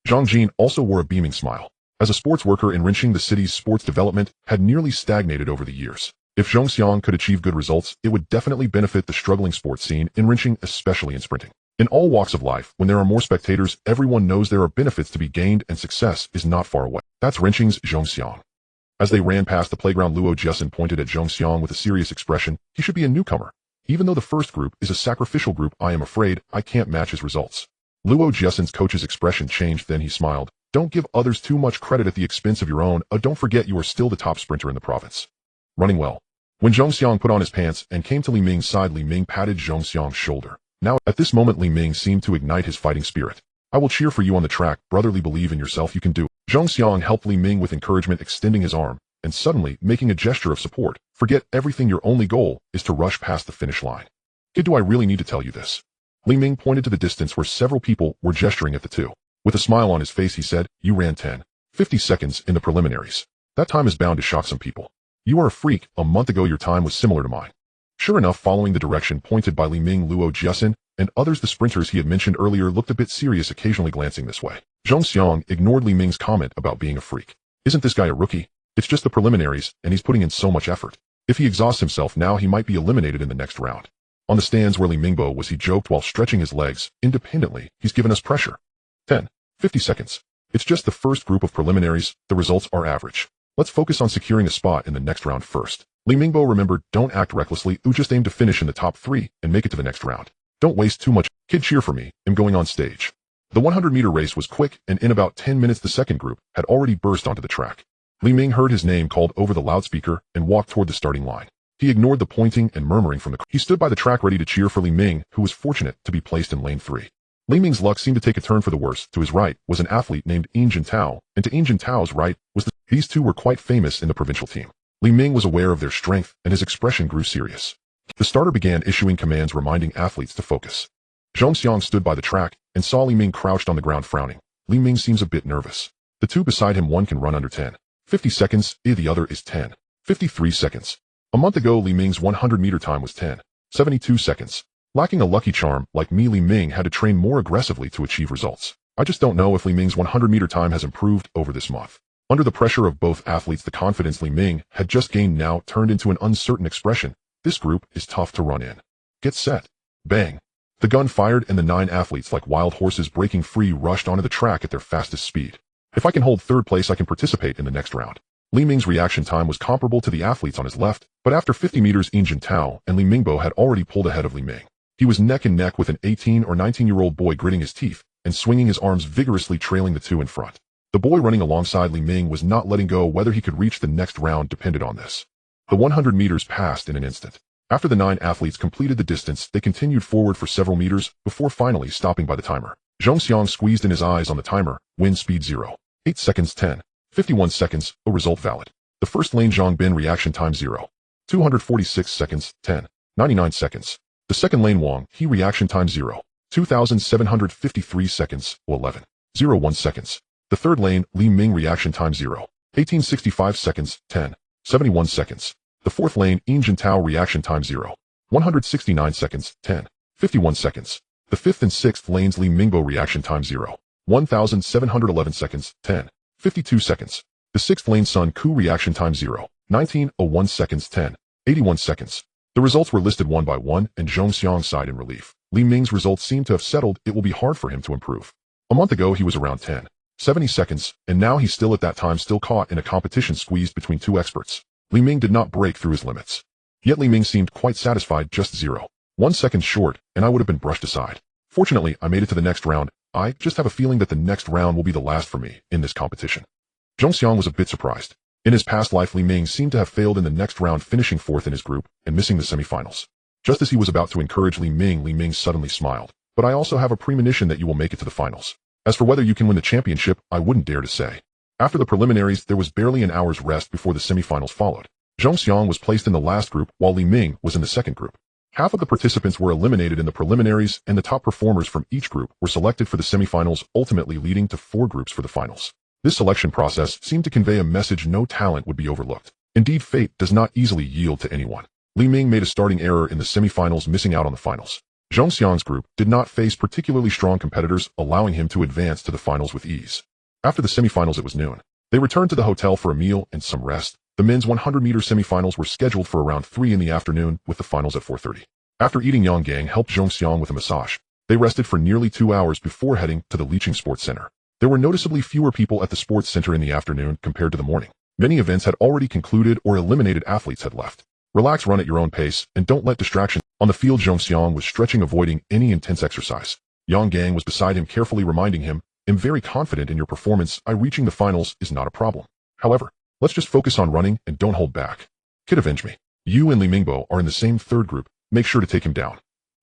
Zhang Jin also wore a beaming smile. As a sports worker enriching the city's sports development had nearly stagnated over the years. If Zhong Xiang could achieve good results, it would definitely benefit the struggling sports scene, enriching especially in sprinting. In all walks of life, when there are more spectators, everyone knows there are benefits to be gained and success is not far away. That's Renqing's Zhong Xiang. As they ran past the playground, Luo Jiasin pointed at Zhong Xiang with a serious expression. He should be a newcomer. Even though the first group is a sacrificial group, I am afraid I can't match his results. Luo Jiasin's coach's expression changed, then he smiled. Don't give others too much credit at the expense of your own. Don't forget you are still the top sprinter in the province. Running well. When Zhong Xiang put on his pants and came to Li Ming's side, Li Ming patted Zhong Xiang's shoulder. Now, at this moment, Li Ming seemed to ignite his fighting spirit. I will cheer for you on the track, brotherly, believe in yourself, you can do it. Zhong Xiang helped Li Ming with encouragement, extending his arm, and suddenly making a gesture of support. Forget everything, your only goal is to rush past the finish line. Kid, do I really need to tell you this? Li Ming pointed to the distance where several people were gesturing at the two. With a smile on his face, he said, you ran 10:50 seconds in the preliminaries. That time is bound to shock some people. You are a freak. A month ago your time was similar to mine. Sure enough, following the direction pointed by Li Ming, Luo Jiasin and others, the sprinters he had mentioned earlier looked a bit serious, occasionally glancing this way. Zhong Xiang ignored Li Ming's comment about being a freak. Isn't this guy a rookie? It's just the preliminaries, and he's putting in so much effort. If he exhausts himself now, he might be eliminated in the next round. On the stands where Li Mingbo was, he joked while stretching his legs. Independently, he's given us pressure. 10:50 seconds. It's just the first group of preliminaries. The results are average. Let's focus on securing a spot in the next round first. Li Mingbo remembered, don't act recklessly. Just aim to finish in the top 3 and make it to the next round. Don't waste too much. Kid, cheer for me. I'm going on stage. The 100-meter race was quick, and in about 10 minutes the second group had already burst onto the track. Li Ming heard his name called over the loudspeaker and walked toward the starting line. He ignored the pointing and murmuring from the crowd. He stood by the track ready to cheer for Li Ming, who was fortunate to be placed in lane 3. Li Ming's luck seemed to take a turn for the worse. To his right was an athlete named Yin Jintao, and to Yin Jintao's right was these two were quite famous in the provincial team. Li Ming was aware of their strength, and his expression grew serious. The starter began issuing commands reminding athletes to focus. Zhong Xiang stood by the track and saw Li Ming crouched on the ground frowning. Li Ming seems a bit nervous. The two beside him, one can run under 10:50 seconds, the other is 10:53 seconds. A month ago, Li Ming's 100-meter time was 10:72 seconds. Lacking a lucky charm like me, Li Ming had to train more aggressively to achieve results. I just don't know if Li Ming's 100-meter time has improved over this month. Under the pressure of both athletes, the confidence Li Ming had just gained now turned into an uncertain expression. This group is tough to run in. Get set. Bang. The gun fired and the 9 athletes, like wild horses breaking free, rushed onto the track at their fastest speed. If I can hold third place, I can participate in the next round. Li Ming's reaction time was comparable to the athletes on his left, but after 50 meters, Yin Jintao and Li Mingbo had already pulled ahead of Li Ming. He was neck and neck with an 18 or 19-year-old boy, gritting his teeth and swinging his arms vigorously, trailing the two in front. The boy running alongside Li Ming was not letting go. Whether he could reach the next round depended on this. The 100 meters passed in an instant. After the 9 athletes completed the distance, they continued forward for several meters before finally stopping by the timer. Zhong Xiang squeezed in his eyes on the timer. Wind speed 0. 8 seconds 10. 51 seconds, a result valid. The first lane Zhang Bin reaction time 0. 246 seconds 10. 99 seconds. The second lane Wang He reaction time 0. 2,753 seconds, 11. 01 seconds. The third lane Li Ming reaction time 0. 1865 seconds, 10. 71 seconds. The fourth lane Yin Jintao reaction time 0. 169 seconds, 10. 51 seconds. The fifth and sixth lanes Li Mingbo reaction time 0. 1,711 seconds, 10. 52 seconds. The sixth lane Sun Ku reaction time 0. 1901 seconds, 10. 81 seconds. The results were listed one by one, and Zhong Xiang sighed in relief. Li Ming's results seemed to have settled. It will be hard for him to improve. A month ago he was around 70 seconds, and now he's still at that time still caught in a competition squeezed between 2 experts. Li Ming did not break through his limits. Yet Li Ming seemed quite satisfied, just 0.1 second short, and I would have been brushed aside. Fortunately, I made it to the next round. I just have a feeling that the next round will be the last for me in this competition. Zhong Xiang was a bit surprised. In his past life, Li Ming seemed to have failed in the next round, finishing 4th in his group and missing the semifinals. Just as he was about to encourage Li Ming suddenly smiled. But I also have a premonition that you will make it to the finals. As for whether you can win the championship, I wouldn't dare to say. After the preliminaries, there was barely an hour's rest before the semifinals followed. Zhong Xiang was placed in the last group, while Li Ming was in the second group. Half of the participants were eliminated in the preliminaries, and the top performers from each group were selected for the semifinals, ultimately leading to 4 groups for the finals. This selection process seemed to convey a message: no talent would be overlooked. Indeed, fate does not easily yield to anyone. Li Ming made a starting error in the semifinals, missing out on the finals. Zhong Xiang's group did not face particularly strong competitors, allowing him to advance to the finals with ease. After the semifinals, it was noon. They returned to the hotel for a meal and some rest. The men's 100-meter semifinals were scheduled for around 3 in the afternoon, with the finals at 4:30. After eating, Yang Gang helped Zhong Xiang with a massage. They rested for nearly 2 hours before heading to the Licheng Sports Center. There were noticeably fewer people at the sports center in the afternoon compared to the morning. Many events had already concluded or eliminated athletes had left. Relax, run at your own pace, and don't let distraction. On the field, Zhong Xiang was stretching, avoiding any intense exercise. Yang Gang was beside him, carefully reminding him, "I'm very confident in your performance. Reaching the finals is not a problem. However, let's just focus on running and don't hold back. Kid, avenge me. You and Li Mingbo are in the same third group. Make sure to take him down."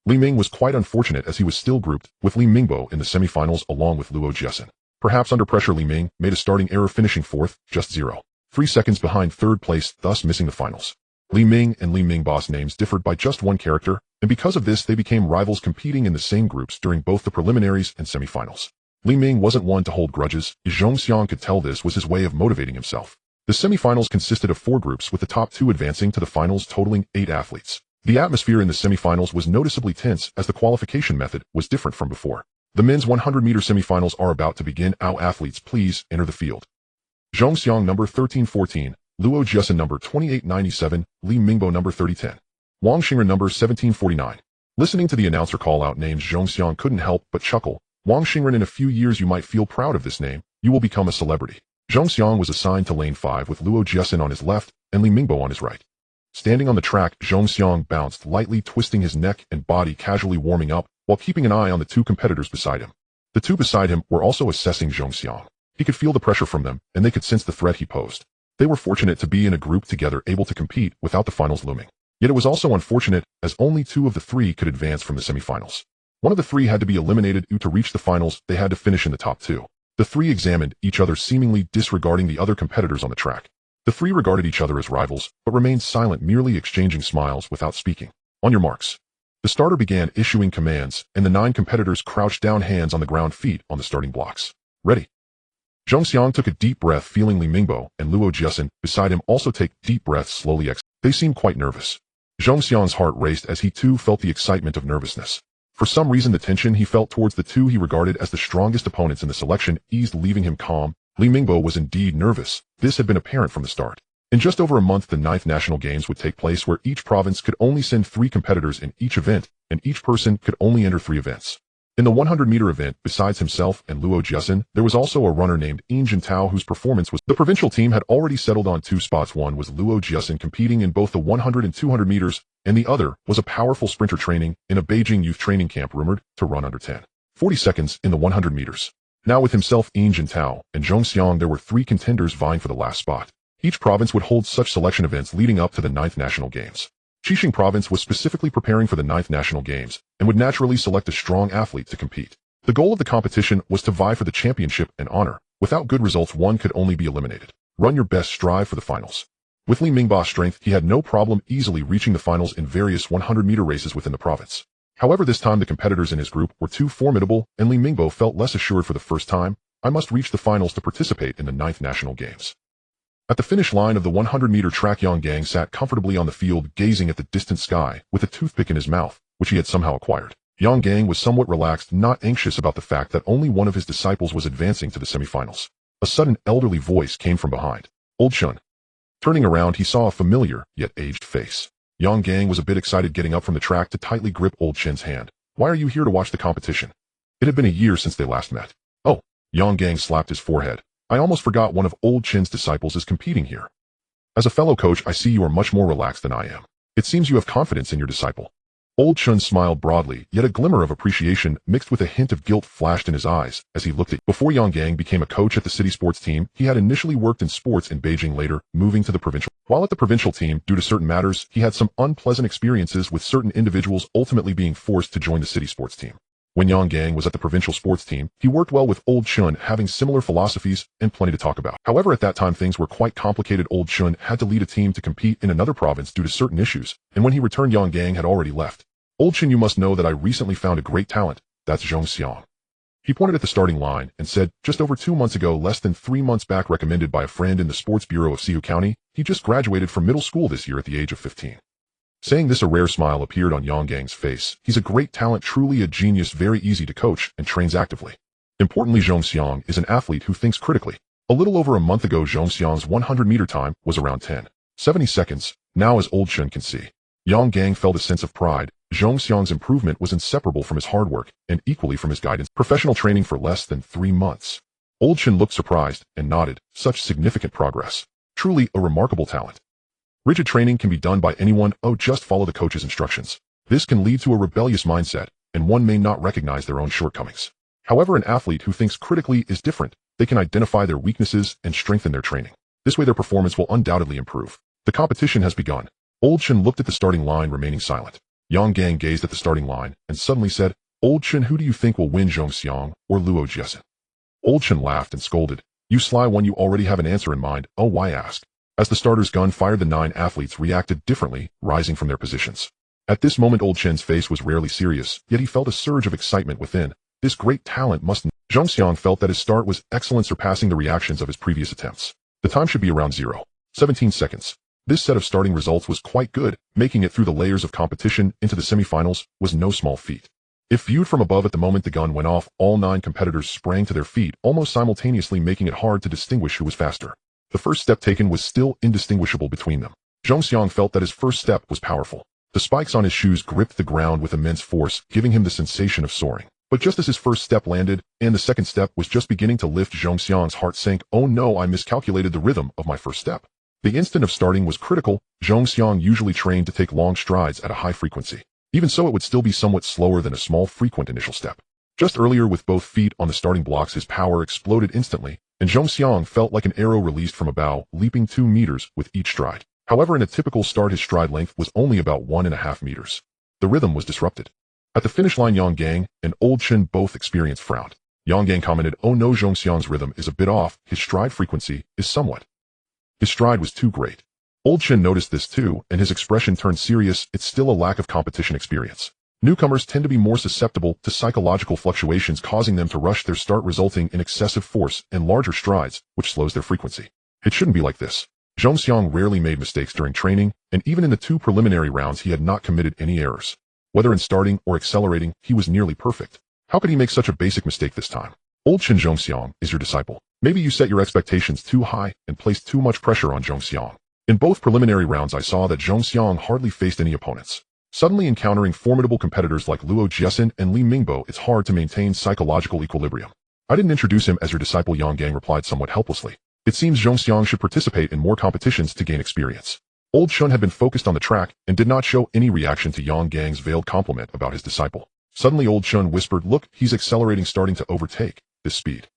Li Ming was quite unfortunate, as he was still grouped with Li Mingbo in the semifinals along with Luo Jiasen. Perhaps under pressure, Li Ming made a starting error, finishing 4th, just 0.3 seconds behind third place, thus missing the finals. Li Ming and Li Mingbo's names differed by just 1 character, and because of this they became rivals, competing in the same groups during both the preliminaries and semifinals. Li Ming wasn't one to hold grudges. Zhong Xiang could tell this was his way of motivating himself. The semifinals consisted of 4 groups, with the top 2 advancing to the finals, totaling 8 athletes. The atmosphere in the semifinals was noticeably tense, as the qualification method was different from before. The men's 100-meter semifinals are about to begin. Our athletes, please enter the field. Zhong Xiang number 1314, Luo Jiasen number 2897, Li Mingbo number 3010. Wang Xingren number 1749. Listening to the announcer call out names, Zhong Xiang couldn't help but chuckle. Wang Xingren, in a few years you might feel proud of this name. You will become a celebrity. Zhong Xiang was assigned to lane 5 with Luo Jiasen on his left and Li Mingbo on his right. Standing on the track, Zhong Xiang bounced lightly, twisting his neck and body, casually warming up, while keeping an eye on the 2 competitors beside him. The 2 beside him were also assessing Zhong Xiang. He could feel the pressure from them, and they could sense the threat he posed. They were fortunate to be in a group together, able to compete without the finals looming. Yet it was also unfortunate, as only 2 of the 3 could advance from the semifinals. One of the 3 had to be eliminated. To reach the finals, they had to finish in the top 2. The 3 examined each other, seemingly disregarding the other competitors on the track. The 3 regarded each other as rivals, but remained silent, merely exchanging smiles without speaking. On your marks. The starter began issuing commands, and the 9 competitors crouched down, hands on the ground, feet on the starting blocks. Ready. Zhong Xiang took a deep breath, feeling Li Mingbo and Luo Jiasen beside him also take deep breaths, slowly exhale. They seemed quite nervous. Zhong Xiang's heart raced as he too felt the excitement of nervousness. For some reason the tension he felt towards the two he regarded as the strongest opponents in the selection eased, leaving him calm. Li Mingbo was indeed nervous. This had been apparent from the start. In just over a month the 9th National Games would take place, where each province could only send 3 competitors in each event, and each person could only enter 3 events. In the 100-meter event, besides himself and Luo Jiasen, there was also a runner named Yin Jintao whose performance was... The provincial team had already settled on 2 spots. One was Luo Jiasen competing in both the 100 and 200 meters, and the other was a powerful sprinter training in a Beijing youth training camp rumored to run under 40 seconds in the 100 meters. Now with himself, Yin Jintao, and Zhong Xiang, there were 3 contenders vying for the last spot. Each province would hold such selection events leading up to the 9th National Games. Xixing province was specifically preparing for the 9th National Games and would naturally select a strong athlete to compete. The goal of the competition was to vie for the championship and honor. Without good results, one could only be eliminated. Run your best, strive for the finals. With Li Mingba's strength, he had no problem easily reaching the finals in various 100-meter races within the province. However, this time the competitors in his group were too formidable, and Li Mingbo felt less assured. For the first time, I must reach the finals to participate in the 9th National Games. At the finish line of the 100-meter track, Yang Gang sat comfortably on the field, gazing at the distant sky, with a toothpick in his mouth, which he had somehow acquired. Yang Gang was somewhat relaxed, not anxious about the fact that only one of his disciples was advancing to the semifinals. A sudden elderly voice came from behind. Old Chun. Turning around, he saw a familiar, yet aged face. Yang Gang was a bit excited, getting up from the track to tightly grip Old Chin's hand. Why are you here to watch the competition? It had been a year since they last met. Oh, Yang Gang slapped his forehead. I almost forgot one of Old Chin's disciples is competing here. As a fellow coach, I see you are much more relaxed than I am. It seems you have confidence in your disciple. Old Chun smiled broadly, yet a glimmer of appreciation mixed with a hint of guilt flashed in his eyes as he looked at... Before Yang Gang became a coach at the city sports team, he had initially worked in sports in Beijing, later moving to the provincial. While at the provincial team, due to certain matters, he had some unpleasant experiences with certain individuals, ultimately being forced to join the city sports team. When Yang Gang was at the provincial sports team, he worked well with Old Chun, having similar philosophies and plenty to talk about. However, at that time things were quite complicated. Old Chun had to lead a team to compete in another province due to certain issues, and when he returned, Yang Gang had already left. Old Chun, you must know that I recently found a great talent. That's Zhong Xiang. He pointed at the starting line and said, just over 2 months ago, less than 3 months back, recommended by a friend in the sports bureau of Sihu County, he just graduated from middle school this year at the age of 15. Saying this, a rare smile appeared on Yang Gang's face. He's a great talent, truly a genius, very easy to coach, and trains actively. Importantly, Zhong Xiang is an athlete who thinks critically. A little over a month ago, Zhong Xiang's 100-meter time was around 10:70 seconds. Now, as Old Chun can see, Yang Gang felt a sense of pride. Zhong Xiang's improvement was inseparable from his hard work, and equally from his guidance. Professional training for less than 3 months. Old Chun looked surprised and nodded. Such significant progress. Truly a remarkable talent. Rigid training can be done by anyone. Oh, just follow the coach's instructions. This can lead to a rebellious mindset, and one may not recognize their own shortcomings. However, an athlete who thinks critically is different. They can identify their weaknesses and strengthen their training. This way their performance will undoubtedly improve. The competition has begun. Old Chun looked at the starting line, remaining silent. Yang Gang gazed at the starting line and suddenly said, Old Chun, who do you think will win, Zhong Xiang or Luo Jiasen? Old Chun laughed and scolded. You sly one, you already have an answer in mind. Oh, why ask? As the starter's gun fired, the 9 athletes reacted differently, rising from their positions. At this moment, Old Chun's face was rarely serious, yet he felt a surge of excitement within. This great talent must... Zhong Xiang felt that his start was excellent, surpassing the reactions of his previous attempts. The time should be around 0:17 seconds. This set of starting results was quite good. Making it through the layers of competition into the semifinals was no small feat. If viewed from above, at the moment the gun went off, all 9 competitors sprang to their feet, almost simultaneously, making it hard to distinguish who was faster. The first step taken was still indistinguishable between them. Zhong Xiang felt that his first step was powerful. The spikes on his shoes gripped the ground with immense force, giving him the sensation of soaring. But just as his first step landed, and the second step was just beginning to lift, Zhong Xiang's heart sank. Oh no, I miscalculated the rhythm of my first step. The instant of starting was critical. Zhong Xiang usually trained to take long strides at a high frequency. Even so, it would still be somewhat slower than a small, frequent initial step. Just earlier, with both feet on the starting blocks, his power exploded instantly, and Zhong Xiang felt like an arrow released from a bow, leaping 2 meters with each stride. However, in a typical start, his stride length was only about 1.5 meters. The rhythm was disrupted. At the finish line, Yang Gang and Old Chun both experienced frowned. Yang Gang commented, oh no, Zhong Xiang's rhythm is a bit off. His stride frequency is somewhat. His stride was too great. Old Chun noticed this too, and his expression turned serious. It's still a lack of competition experience. Newcomers tend to be more susceptible to psychological fluctuations, causing them to rush their start, resulting in excessive force and larger strides, which slows their frequency. It shouldn't be like this. Zhong Xiang rarely made mistakes during training, and even in the 2 preliminary rounds he had not committed any errors. Whether in starting or accelerating, he was nearly perfect. How could he make such a basic mistake this time? Old Qin Zhong Xiang is your disciple. Maybe you set your expectations too high and placed too much pressure on Zhong Xiang. In both preliminary rounds I saw that Zhong Xiang hardly faced any opponents. Suddenly encountering formidable competitors like Luo Jiesin and Li Mingbo, it's hard to maintain psychological equilibrium. I didn't introduce him as your disciple, Yang Gang replied somewhat helplessly. It seems Zhong Xiang should participate in more competitions to gain experience. Old Shun had been focused on the track and did not show any reaction to Yang Gang's veiled compliment about his disciple. Suddenly Old Shun whispered, "Look, he's accelerating, starting to overtake this speed."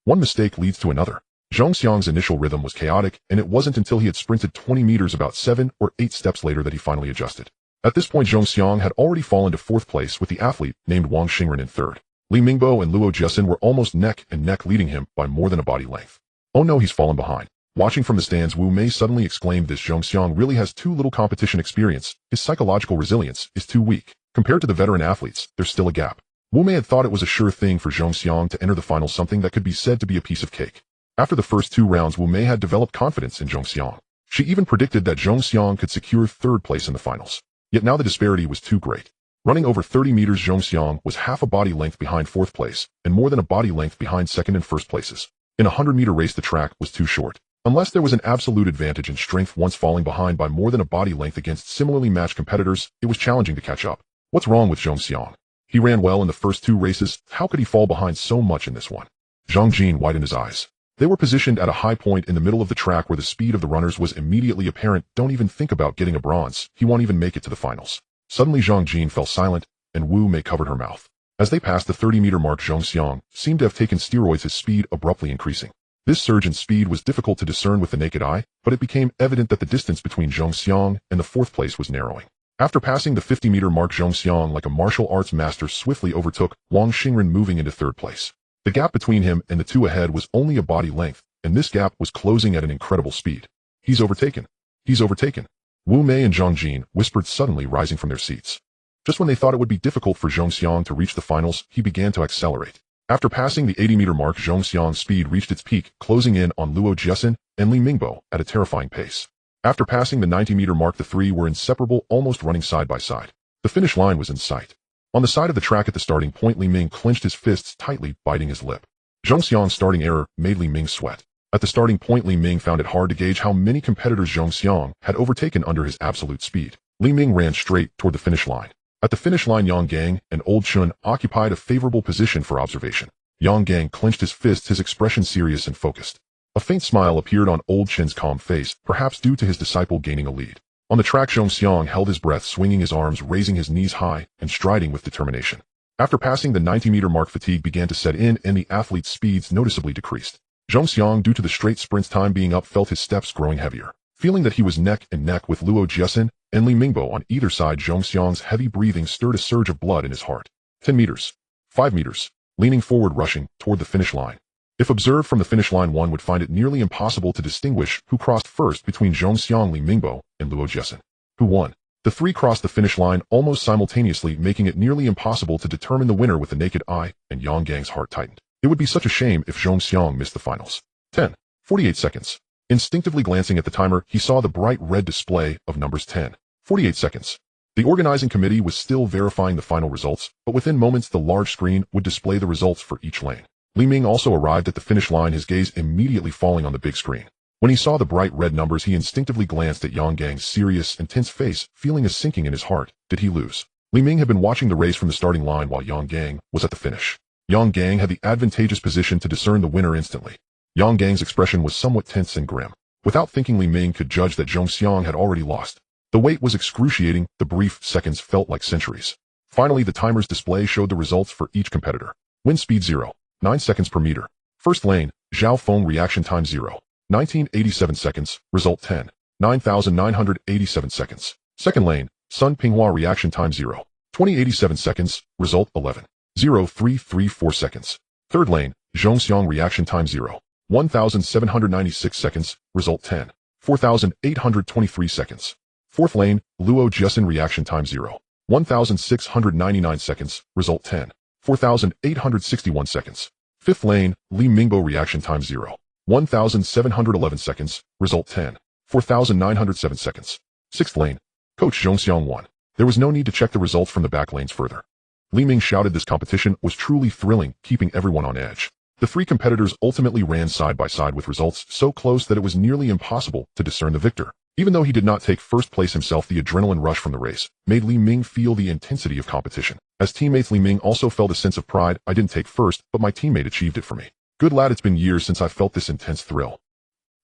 One mistake leads to another. Zhong Xiang's initial rhythm was chaotic, and it wasn't until he had sprinted 20 meters about 7 or 8 steps later that he finally adjusted. At this point Zhong Xiang had already fallen to 4th place with the athlete named Wang Xingren in 3rd. Li Mingbo and Luo Jiesin were almost neck and neck, leading him by more than a body length. "Oh no, he's fallen behind." Watching from the stands, Wu Mei suddenly exclaimed, "This Zhong Xiang really has too little competition experience. His psychological resilience is too weak. Compared to the veteran athletes, there's still a gap." Wu Mei had thought it was a sure thing for Zhong Xiang to enter the finals, something that could be said to be a piece of cake. After the first 2 rounds, Wu Mei had developed confidence in Zhong Xiang. She even predicted that Zhong Xiang could secure 3rd place in the finals. Yet now the disparity was too great. Running over 30 meters, Zhong Xiang was half a body length behind 4th place, and more than a body length behind 2nd and 1st places. In a 100-meter race, the track was too short. Unless there was an absolute advantage in strength, once falling behind by more than a body length against similarly matched competitors, it was challenging to catch up. What's wrong with Zhong Xiang? He ran well in the first 2 races. How could he fall behind so much in this one? Zhang Jin widened his eyes. They were positioned at a high point in the middle of the track where the speed of the runners was immediately apparent. "Don't even think about getting a bronze. He won't even make it to the finals." Suddenly Zhang Jin fell silent, and Wu Mei covered her mouth. As they passed the 30-meter mark, Zhong Xiang seemed to have taken steroids, his speed abruptly increasing. This surge in speed was difficult to discern with the naked eye, but it became evident that the distance between Zhong Xiang and the 4th place was narrowing. After passing the 50-meter mark, Zhong Xiang, like a martial arts master, swiftly overtook Wang Xingren, moving into 3rd place. The gap between him and the 2 ahead was only a body length, and this gap was closing at an incredible speed. "He's overtaken. He's overtaken." Wu Mei and Zhang Jin whispered, suddenly rising from their seats. Just when they thought it would be difficult for Zhong Xiang to reach the finals, he began to accelerate. After passing the 80-meter mark, Zhong Xiang's speed reached its peak, closing in on Luo Jiesin and Li Mingbo at a terrifying pace. After passing the 90-meter mark, the 3 were inseparable, almost running side by side. The finish line was in sight. On the side of the track at the starting point, Li Ming clenched his fists tightly, biting his lip. Zhong Xiang's starting error made Li Ming sweat. At the starting point, Li Ming found it hard to gauge how many competitors Zhong Xiang had overtaken under his absolute speed. Li Ming ran straight toward the finish line. At the finish line, Yang Gang and Old Chun occupied a favorable position for observation. Yang Gang clenched his fists, his expression serious and focused. A faint smile appeared on Old Chin's calm face, perhaps due to his disciple gaining a lead. On the track, Zhong Xiang held his breath, swinging his arms, raising his knees high, and striding with determination. After passing the 90-meter mark, fatigue began to set in, and the athlete's speeds noticeably decreased. Zhong Xiang, due to the straight sprint's time being up, felt his steps growing heavier. Feeling that he was neck and neck with Luo Jiesin and Li Mingbo on either side, Zhong Xiang's heavy breathing stirred a surge of blood in his heart. 10 meters. 5 meters. Leaning forward, rushing toward the finish line. If observed from the finish line, one would find it nearly impossible to distinguish who crossed first between Zhong Xiang, Li Mingbo, and Luo Jiesin. Who won? The 3 crossed the finish line almost simultaneously, making it nearly impossible to determine the winner with the naked eye, and Yang Gang's heart tightened. It would be such a shame if Zhong Xiang missed the finals. 10. 48 seconds. Instinctively glancing at the timer, he saw the bright red display of numbers 10. 48 seconds. The organizing committee was still verifying the final results, but within moments the large screen would display the results for each lane. Li Ming also arrived at the finish line, his gaze immediately falling on the big screen. When he saw the bright red numbers, he instinctively glanced at Yang Gang's serious and tense face, feeling a sinking in his heart. Did he lose? Li Ming had been watching the race from the starting line while Yang Gang was at the finish. Yang Gang had the advantageous position to discern the winner instantly. Yang Gang's expression was somewhat tense and grim. Without thinking, Li Ming could judge that Zhong Xiang had already lost. The wait was excruciating, the brief seconds felt like centuries. Finally, the timer's display showed the results for each competitor. Wind speed 0. 9 seconds per meter. First lane, Zhao Feng, reaction time 0. 1987 seconds, result 10. 9,987 seconds. Second lane, Sun Pinghua, reaction time 0. 2087 seconds, result 11. 0334 seconds. Third lane, Zhong Xiang, reaction time 0. 1,796 seconds, result 10. 4,823 seconds. Fourth lane, Luo Jiesin, reaction time 0. 1,699 seconds, result 10. 4,861 seconds. Fifth lane, Li Mingbo, reaction time 0. 1,711 seconds, result 10. 4,907 seconds. 6th lane. Coach Zhong Xiang won. There was no need to check the results from the back lanes further. Li Ming shouted this competition was truly thrilling, keeping everyone on edge. The three competitors ultimately ran side by side with results so close that it was nearly impossible to discern the victor. Even though he did not take first place himself, the adrenaline rush from the race made Li Ming feel the intensity of competition. As teammates, Li Ming also felt a sense of pride. I didn't take first, but my teammate achieved it for me. Good lad, it's been years since I felt this intense thrill.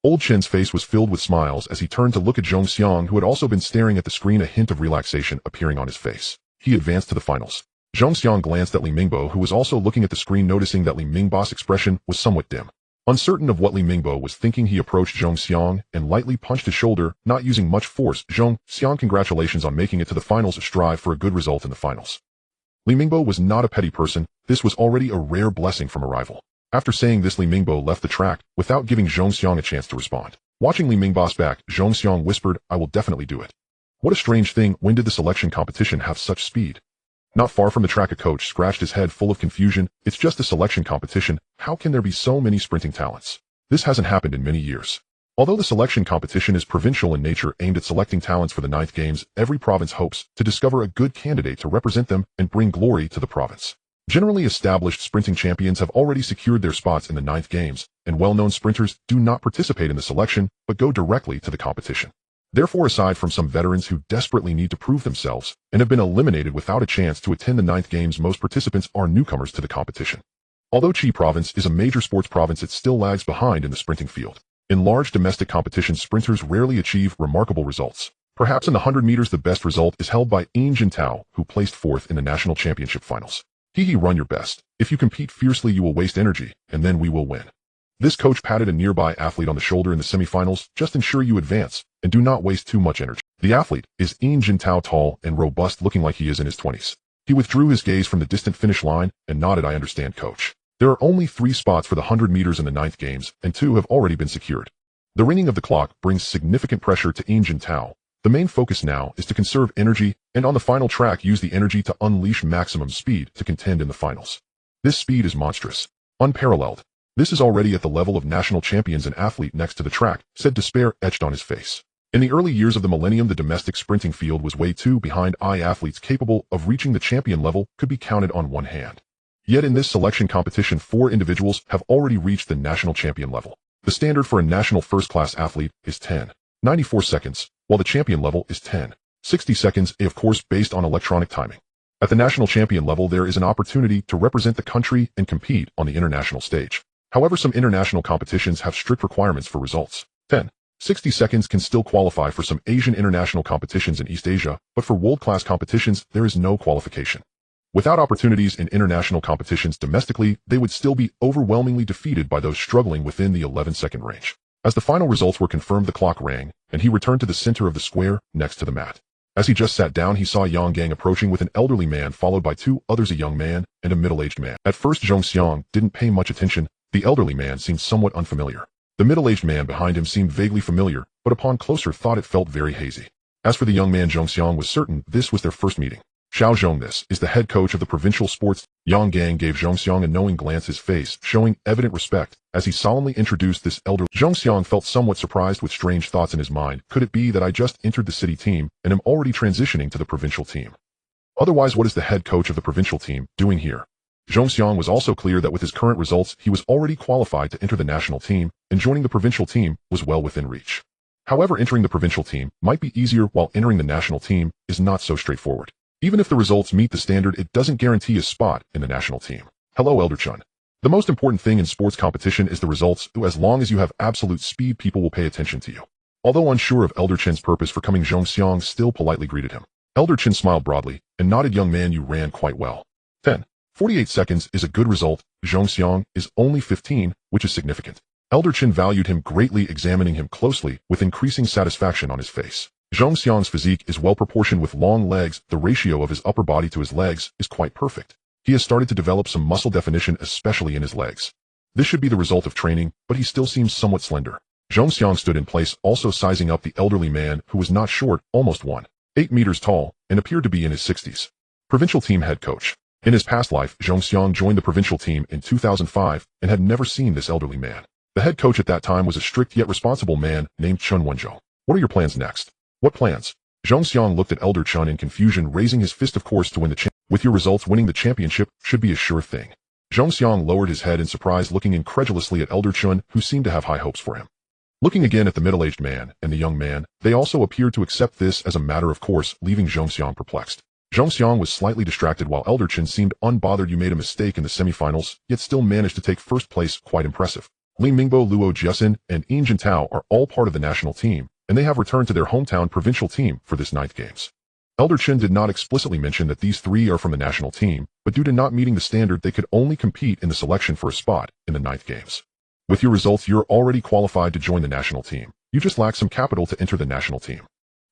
Old Chen's face was filled with smiles as he turned to look at Zhong Xiang, who had also been staring at the screen, a hint of relaxation appearing on his face. He advanced to the finals. Zhong Xiang glanced at Li Mingbo, who was also looking at the screen, noticing that Li Mingbo's expression was somewhat dim. Uncertain of what Li Mingbo was thinking, he approached Zhong Xiang and lightly punched his shoulder, not using much force. Zhong Xiang, congratulations on making it to the finals. Strive for a good result in the finals. Li Mingbo was not a petty person. This was already a rare blessing from a rival. After saying this, Li Mingbo left the track without giving Zhong Xiang a chance to respond. Watching Li Mingbo's back, Zhong Xiang whispered, I will definitely do it. What a strange thing, when did the selection competition have such speed? Not far from the track, a coach scratched his head full of confusion. It's just a selection competition. How can there be so many sprinting talents? This hasn't happened in many years. Although the selection competition is provincial in nature, aimed at selecting talents for the 9th games, every province hopes to discover a good candidate to represent them and bring glory to the province. Generally established sprinting champions have already secured their spots in the 9th games, and well-known sprinters do not participate in the selection but go directly to the competition. Therefore, aside from some veterans who desperately need to prove themselves and have been eliminated without a chance to attend the 9th games, most participants are newcomers to the competition. Although Qi province is a major sports province, it still lags behind in the sprinting field. In large domestic competitions, sprinters rarely achieve remarkable results. Perhaps in the 100 meters, the best result is held by Yin Jintao, who placed 4th in the national championship finals. Run your best. If you compete fiercely, you will waste energy, and then we will win. This coach patted a nearby athlete on the shoulder. In the semifinals, just ensure you advance, and do not waste too much energy. The athlete is Yin Jintao, tall and robust, looking like he is in his 20s. He withdrew his gaze from the distant finish line and nodded, I understand, coach. There are only 3 spots for the 100 meters in the 9th games, and 2 have already been secured. The ringing of the clock brings significant pressure to Yin Jintao. The main focus now is to conserve energy, and on the final track, use the energy to unleash maximum speed to contend in the finals. This speed is monstrous, unparalleled. This is already at the level of national champions. An athlete next to the track said, despair etched on his face. In the early years of the millennium, the domestic sprinting field was way too behind. Athletes capable of reaching the champion level could be counted on one hand. Yet in this selection competition, 4 individuals have already reached the national champion level. The standard for a national first-class athlete is 10.94 seconds, while the champion level is 10.60 seconds, of course based on electronic timing. At the national champion level, there is an opportunity to represent the country and compete on the international stage. However, some international competitions have strict requirements for results. 10.60 seconds can still qualify for some Asian international competitions in East Asia, but for world-class competitions, there is no qualification. Without opportunities in international competitions domestically, they would still be overwhelmingly defeated by those struggling within the 11-second range. As the final results were confirmed, the clock rang, and he returned to the center of the square next to the mat. As he just sat down, he saw Yang Gang approaching with an elderly man followed by 2 others, a young man and a middle-aged man. At first, Zhong Xiang didn't pay much attention. The elderly man seemed somewhat unfamiliar. The middle-aged man behind him seemed vaguely familiar, but upon closer thought it felt very hazy. As for the young man, Zhong Xiang was certain this was their first meeting. Xiao Zhong, this is the head coach of the provincial sports. Yang Gang gave Zhong Xiang a knowing glance, his face showing evident respect as he solemnly introduced this elder. Zhong Xiang felt somewhat surprised with strange thoughts in his mind. Could it be that I just entered the city team and am already transitioning to the provincial team? Otherwise, what is the head coach of the provincial team doing here? Zhong Xiang was also clear that with his current results, he was already qualified to enter the national team, and joining the provincial team was well within reach. However, entering the provincial team might be easier, while entering the national team is not so straightforward. Even if the results meet the standard, it doesn't guarantee a spot in the national team. Hello, Elder Chun. The most important thing in sports competition is the results. As long as you have absolute speed, people will pay attention to you. Although unsure of Elder Chen's purpose for coming, Zhong Xiang still politely greeted him. Elder Chen smiled broadly and nodded. Young man, you ran quite well. 10.48 seconds is a good result. Zhong Xiang is only 15, which is significant. Elder Chen valued him greatly, examining him closely with increasing satisfaction on his face. Zhong Xiang's physique is well proportioned with long legs. The ratio of his upper body to his legs is quite perfect. He has started to develop some muscle definition, especially in his legs. This should be the result of training, but he still seems somewhat slender. Zhong Xiang stood in place, also sizing up the elderly man, who was not short, almost 1.8 meters tall, and appeared to be in his 60s. Provincial team head coach. In his past life, Zhong Xiang joined the provincial team in 2005 and had never seen this elderly man. The head coach at that time was a strict yet responsible man named Chun Wenzhou. What are your plans next? What plans? Zhong Xiang looked at Elder Chun in confusion, raising his fist. Of course, to win the championship. With your results, winning the championship should be a sure thing. Zhong Xiang lowered his head in surprise, looking incredulously at Elder Chun, who seemed to have high hopes for him. Looking again at the middle-aged man and the young man, they also appeared to accept this as a matter of course, leaving Zhong Xiang perplexed. Zhong Xiang was slightly distracted while Elder Chun seemed unbothered. You made a mistake in the semifinals, yet still managed to take first place. Quite impressive. Li Mingbo, Luo Jiaxin, and Yin Jintao are all part of the national team, and they have returned to their hometown provincial team for this 9th games. Elder Chun did not explicitly mention that these 3 are from the national team, but due to not meeting the standard, they could only compete in the selection for a spot in the 9th games. With your results, you're already qualified to join the national team. You just lack some capital to enter the national team.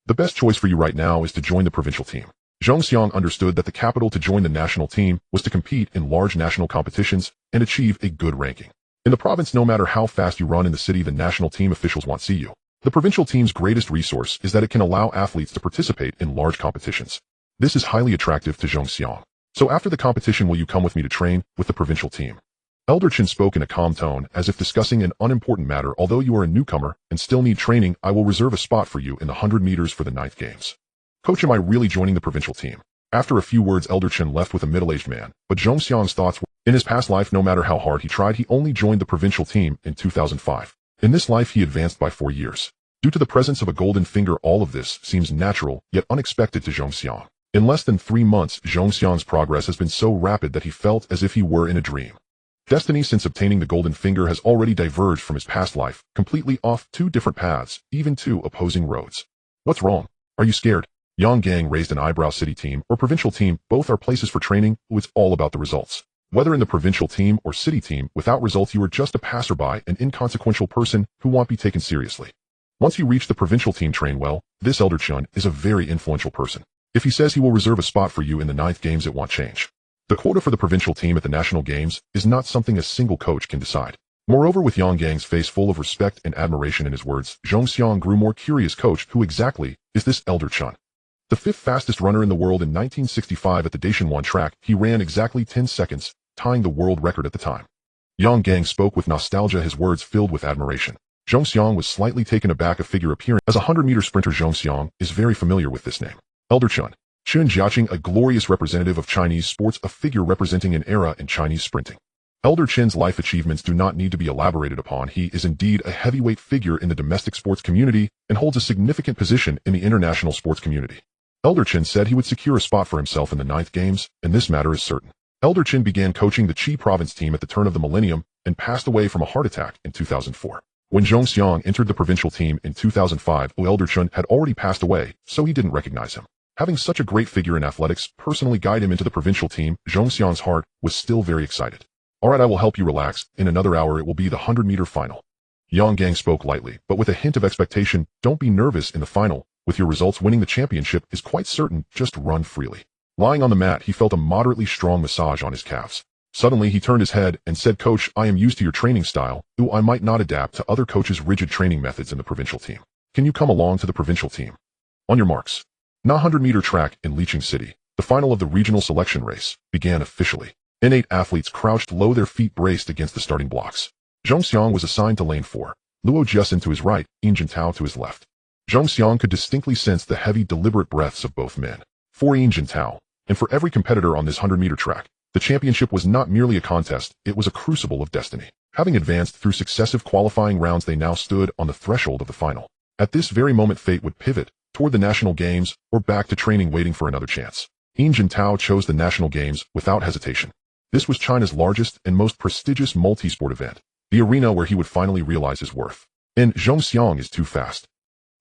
The best choice for you right now is to join the provincial team. Zhong Xiang understood that the capital to join the national team was to compete in large national competitions and achieve a good ranking. In the province, no matter how fast you run in the city, the national team officials won't see you. The provincial team's greatest resource is that it can allow athletes to participate in large competitions. This is highly attractive to Zhong Xiang. So after the competition, will you come with me to train with the provincial team? Elder Chun spoke in a calm tone, as if discussing an unimportant matter. Although you are a newcomer and still need training, I will reserve a spot for you in the 100 meters for the 9th games. Coach, am I really joining the provincial team? After a few words, Elder Chun left with a middle-aged man, but Zhong Xiang's thoughts were, in his past life, no matter how hard he tried, he only joined the provincial team in 2005. In this life, he advanced by 4 years. Due to the presence of a golden finger, all of this seems natural, yet unexpected to Zhong Xiang. In less than 3 months, Zhong Xiang's progress has been so rapid that he felt as if he were in a dream. Destiny, since obtaining the golden finger, has already diverged from his past life, completely off 2 different paths, even 2 opposing roads. What's wrong? Are you scared? Yang Gang raised an eyebrow. City team or provincial team, both are places for training. It's all about the results. Whether in the provincial team or city team, without results you are just a passerby, an inconsequential person who won't be taken seriously. Once you reach the provincial team, train well. This Elder Chun is a very influential person. If he says he will reserve a spot for you in the 9th games, it won't change. The quota for the provincial team at the national games is not something a single coach can decide. Moreover, with Yang Gang's face full of respect and admiration in his words, Zhong Xiang grew more curious. Coach, who exactly is this Elder Chun? The 5th fastest runner in the world in 1965 at the Daishan track, he ran exactly 10 seconds, tying the world record at the time. Yang Gang spoke with nostalgia, his words filled with admiration. Zhong Xiang was slightly taken aback. A figure appearing as a 100-meter sprinter, Zhong Xiang is very familiar with this name. Elder Chun. Chun Jiaqing, a glorious representative of Chinese sports, a figure representing an era in Chinese sprinting. Elder Chun's life achievements do not need to be elaborated upon. He is indeed a heavyweight figure in the domestic sports community and holds a significant position in the international sports community. Elder Chun said he would secure a spot for himself in the 9th games, and this matter is certain. Elder Chun began coaching the Qi province team at the turn of the millennium and passed away from a heart attack in 2004. When Zhong Xiang entered the provincial team in 2005, Elder Chun had already passed away, so he didn't recognize him. Having such a great figure in athletics personally guide him into the provincial team, Zhong Xiang's heart was still very excited. Alright, I will help you relax. In another hour it will be the 100-meter final. Yang Gang spoke lightly, but with a hint of expectation. Don't be nervous in the final. With your results, winning the championship is quite certain. Just run freely. Lying on the mat, he felt a moderately strong massage on his calves. Suddenly he turned his head and said, Coach, I am used to your training style. I might not adapt to other coaches' rigid training methods in the provincial team. Can you come along to the provincial team? On your marks. 100-meter track in Licheng City, the final of the regional selection race began officially. N8 athletes crouched low, their feet braced against the starting blocks. Zhong Xiang was assigned to lane 4, Luo Jiaxin to his right, Yin Jintao to his left. Zhong Xiang could distinctly sense the heavy, deliberate breaths of both men. For Yin Jintao, and for every competitor on this 100-meter track, the championship was not merely a contest, it was a crucible of destiny. Having advanced through successive qualifying rounds, they now stood on the threshold of the final. At this very moment, fate would pivot toward the national games or back to training, waiting for another chance. Yin Jintao chose the national games without hesitation. This was China's largest and most prestigious multi-sport event, the arena where he would finally realize his worth. And Zhong Xiang is too fast.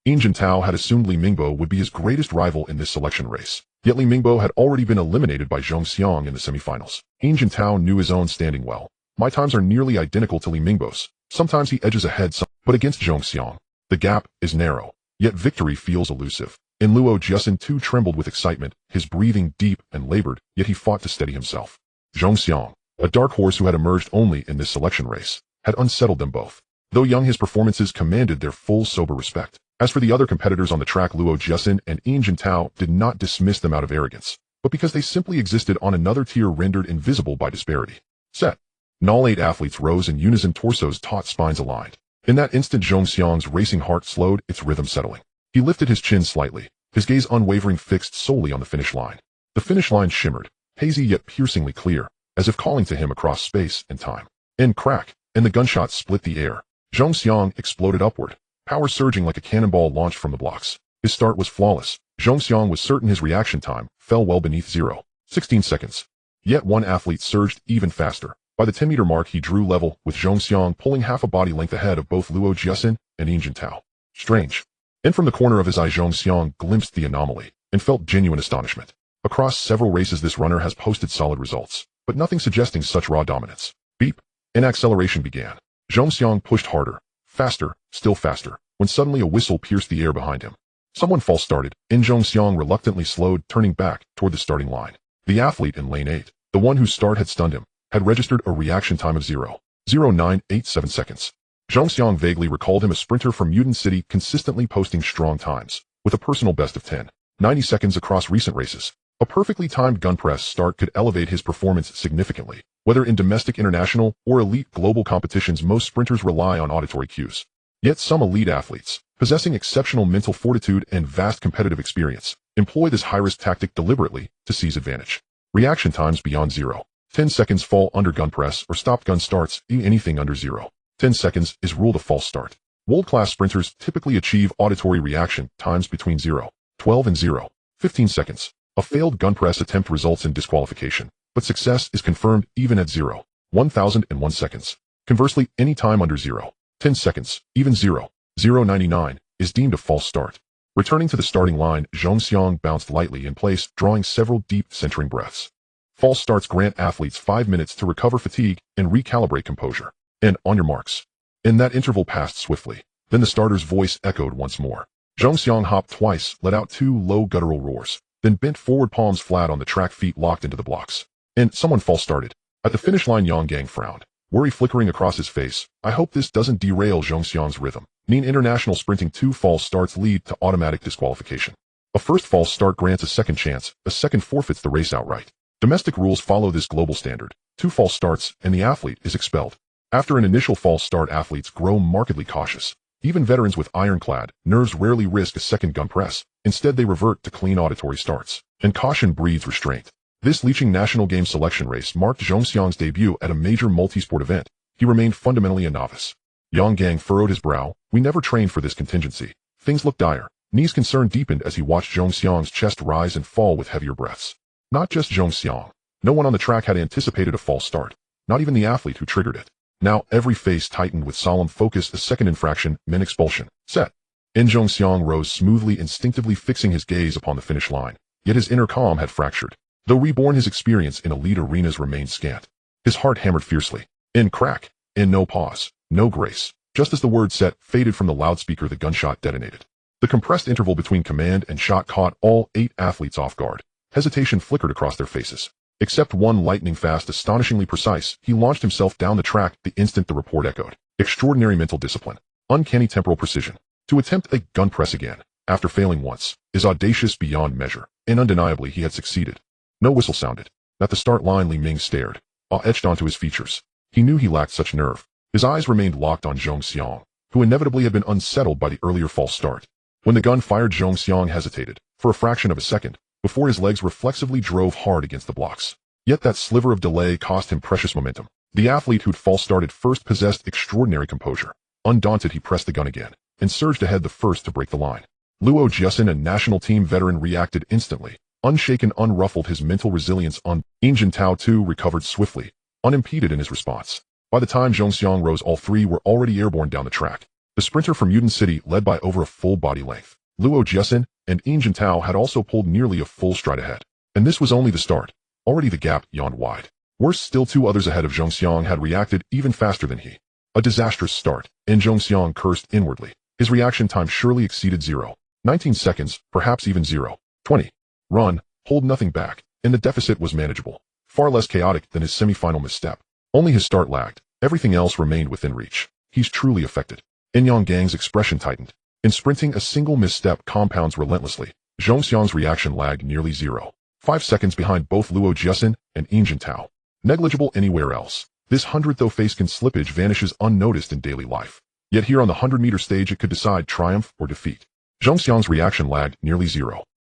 Yin Jintao had assumed Li Mingbo would be his greatest rival in this selection race, yet Li Mingbo had already been eliminated by Zhong Xiang in the semifinals. Yin Jintao knew his own standing well. My times are nearly identical to Li Mingbo's. Sometimes he edges ahead, but against Zhong Xiang, the gap is narrow. Yet victory feels elusive. And Luo Jiaxin too trembled with excitement, his breathing deep and labored, yet he fought to steady himself. Zhong Xiang, a dark horse who had emerged only in this selection race, had unsettled them both. Though young, his performances commanded their full sober respect. As for the other competitors on the track, Luo Jiaxin and Yin Jintao did not dismiss them out of arrogance, but because they simply existed on another tier rendered invisible by disparity. Set. All 8 athletes rose in unison, torsos taut, spines aligned. In that instant, Zhong Xiang's racing heart slowed, its rhythm settling. He lifted his chin slightly, his gaze unwavering, fixed solely on the finish line. The finish line shimmered, hazy yet piercingly clear, as if calling to him across space and time. And crack, and the gunshot split the air. Zhong Xiang exploded upward, power surging like a cannonball launched from the blocks. His start was flawless. Zhong Xiang was certain his reaction time fell well beneath 0.16 seconds. Yet one athlete surged even faster. By the 10-meter mark, he drew level, with Zhong Xiang pulling half a body length ahead of both Luo Jiaxin and Yin Jintao. Strange. And from the corner of his eye, Zhong Xiang glimpsed the anomaly and felt genuine astonishment. Across several races, this runner has posted solid results, but nothing suggesting such raw dominance. Beep. And acceleration began. Zhong Xiang pushed harder, faster, still faster, when suddenly a whistle pierced the air behind him. Someone false started, and Zhong Xiang reluctantly slowed, turning back toward the starting line. The athlete in lane 8, the one whose start had stunned him, had registered a reaction time of 0.0987 seconds. Zhong Xiang vaguely recalled him, a sprinter from Mutant City, consistently posting strong times, with a personal best of 10.90 seconds across recent races. A perfectly timed gun press start could elevate his performance significantly. Whether in domestic, international, or elite global competitions, most sprinters rely on auditory cues. Yet some elite athletes, possessing exceptional mental fortitude and vast competitive experience, employ this high-risk tactic deliberately to seize advantage. Reaction times beyond 0.10 seconds fall under gun press or stopped gun starts. Anything under 0.10 seconds is ruled a false start. World-class sprinters typically achieve auditory reaction times between 0.12 and 0.15 seconds. A failed gun press attempt results in disqualification, but success is confirmed even at 0.1001 seconds. Conversely, any time under 0.10 seconds, even 0.099, is deemed a false start. Returning to the starting line, Zhong Xiang bounced lightly in place, drawing several deep, centering breaths. False starts grant athletes 5 minutes to recover fatigue and recalibrate composure. And on your marks. And that interval passed swiftly. Then the starter's voice echoed once more. Zhong Xiang hopped twice, let out 2 low guttural roars, then bent forward, palms flat on the track, feet locked into the blocks. And someone false started. At the finish line, Yang Gang frowned, worry flickering across his face. I hope this doesn't derail Zhong Xiang's rhythm. International sprinting, 2 false starts lead to automatic disqualification. A first false start grants a second chance, a second forfeits the race outright. Domestic rules follow this global standard. 2 false starts, and the athlete is expelled. After an initial false start, athletes grow markedly cautious. Even veterans with ironclad nerves rarely risk a second gun press. Instead, they revert to clean auditory starts. And caution breeds restraint. This Licheng National Game selection race marked Zhong Xiang's debut at a major multi-sport event. He remained fundamentally a novice. Yang Gang furrowed his brow. We never trained for this contingency. Things look dire. Ni's concern deepened as he watched Zhong Xiang's chest rise and fall with heavier breaths. Not just Zhong Xiang. No one on the track had anticipated a false start. Not even the athlete who triggered it. Now every face tightened with solemn focus. A second infraction meant expulsion. Set. And Zhong Xiang rose smoothly, instinctively fixing his gaze upon the finish line. Yet his inner calm had fractured. Though reborn, his experience in elite arenas remained scant. His heart hammered fiercely. In crack. In no pause. No grace. Just as the word set faded from the loudspeaker, the gunshot detonated. The compressed interval between command and shot caught all 8 athletes off guard. Hesitation flickered across their faces. Except one, lightning fast, astonishingly precise, he launched himself down the track the instant the report echoed. Extraordinary mental discipline. Uncanny temporal precision. To attempt a gun press again, after failing once, is audacious beyond measure, and undeniably he had succeeded. No whistle sounded. At the start line, Li Ming stared, awe etched onto his features. He knew he lacked such nerve. His eyes remained locked on Zhong Xiang, who inevitably had been unsettled by the earlier false start. When the gun fired, Zhong Xiang hesitated, for a fraction of a second, before his legs reflexively drove hard against the blocks. Yet that sliver of delay cost him precious momentum. The athlete who'd false started first possessed extraordinary composure. Undaunted, he pressed the gun again, and surged ahead, the first to break the line. Luo Jiaxin, a national team veteran, reacted instantly. Unshaken, unruffled, his mental resilience on. Yin Jintao too recovered swiftly, unimpeded in his response. By the time Zhong Xiang rose, all 3 were already airborne down the track. The sprinter from Mutant City led by over a full body length. Luo Jiaxin and Yin Jintao had also pulled nearly a full stride ahead. And this was only the start. Already the gap yawned wide. Worse still, 2 others ahead of Zhong Xiang had reacted even faster than he. A disastrous start, and Zhong Xiang cursed inwardly. His reaction time surely exceeded 0.19 seconds, perhaps even 0.20. Run, hold nothing back, and the deficit was manageable. Far less chaotic than his semi-final misstep. Only his start lagged. Everything else remained within reach. He's truly affected. Yang Gang's expression tightened. In sprinting, a single misstep compounds relentlessly. Zhong Xiang's reaction lagged nearly 0.5 seconds behind both Luo Jiaxin and Yin Jintao. Negligible anywhere else. This 100th face slippage vanishes unnoticed in daily life. Yet here on the 100-meter stage it could decide triumph or defeat. Zhong Xiang's reaction lagged nearly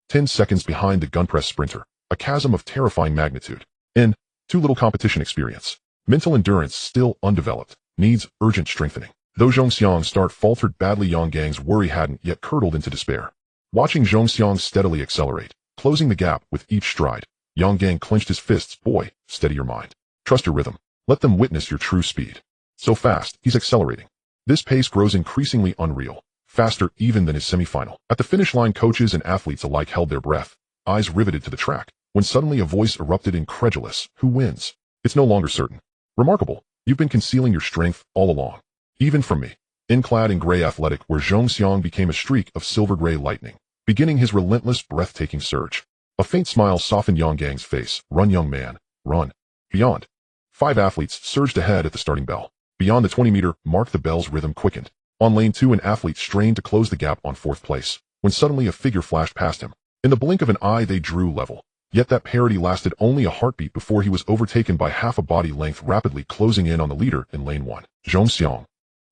10 seconds behind the gun press sprinter, a chasm of terrifying magnitude. In too little competition experience. Mental endurance still undeveloped, needs urgent strengthening. Though Zhong Xiang's start faltered badly, Yang Gang's worry hadn't yet curdled into despair. Watching Zhong Xiang steadily accelerate, closing the gap with each stride, Yang Gang clenched his fists. Boy, steady your mind. Trust your rhythm. Let them witness your true speed. So fast, he's accelerating. This pace grows increasingly unreal, faster even than his semifinal. At the finish line, coaches and athletes alike held their breath, eyes riveted to the track, when suddenly a voice erupted incredulous. Who wins? It's no longer certain. Remarkable. You've been concealing your strength all along. Even from me. Clad in gray athletic, where Zhong Xiang became a streak of silver-gray lightning, beginning his relentless, breathtaking surge. A faint smile softened Yang Gang's face. Run, young man, run. Beyond. 5 athletes surged ahead at the starting bell. Beyond the 20-meter mark, the bell's rhythm quickened. On lane 2, an athlete strained to close the gap on 4th place, when suddenly a figure flashed past him. In the blink of an eye, they drew level. Yet that parity lasted only a heartbeat before he was overtaken by half a body length, rapidly closing in on the leader in lane 1. Zhong Xiang.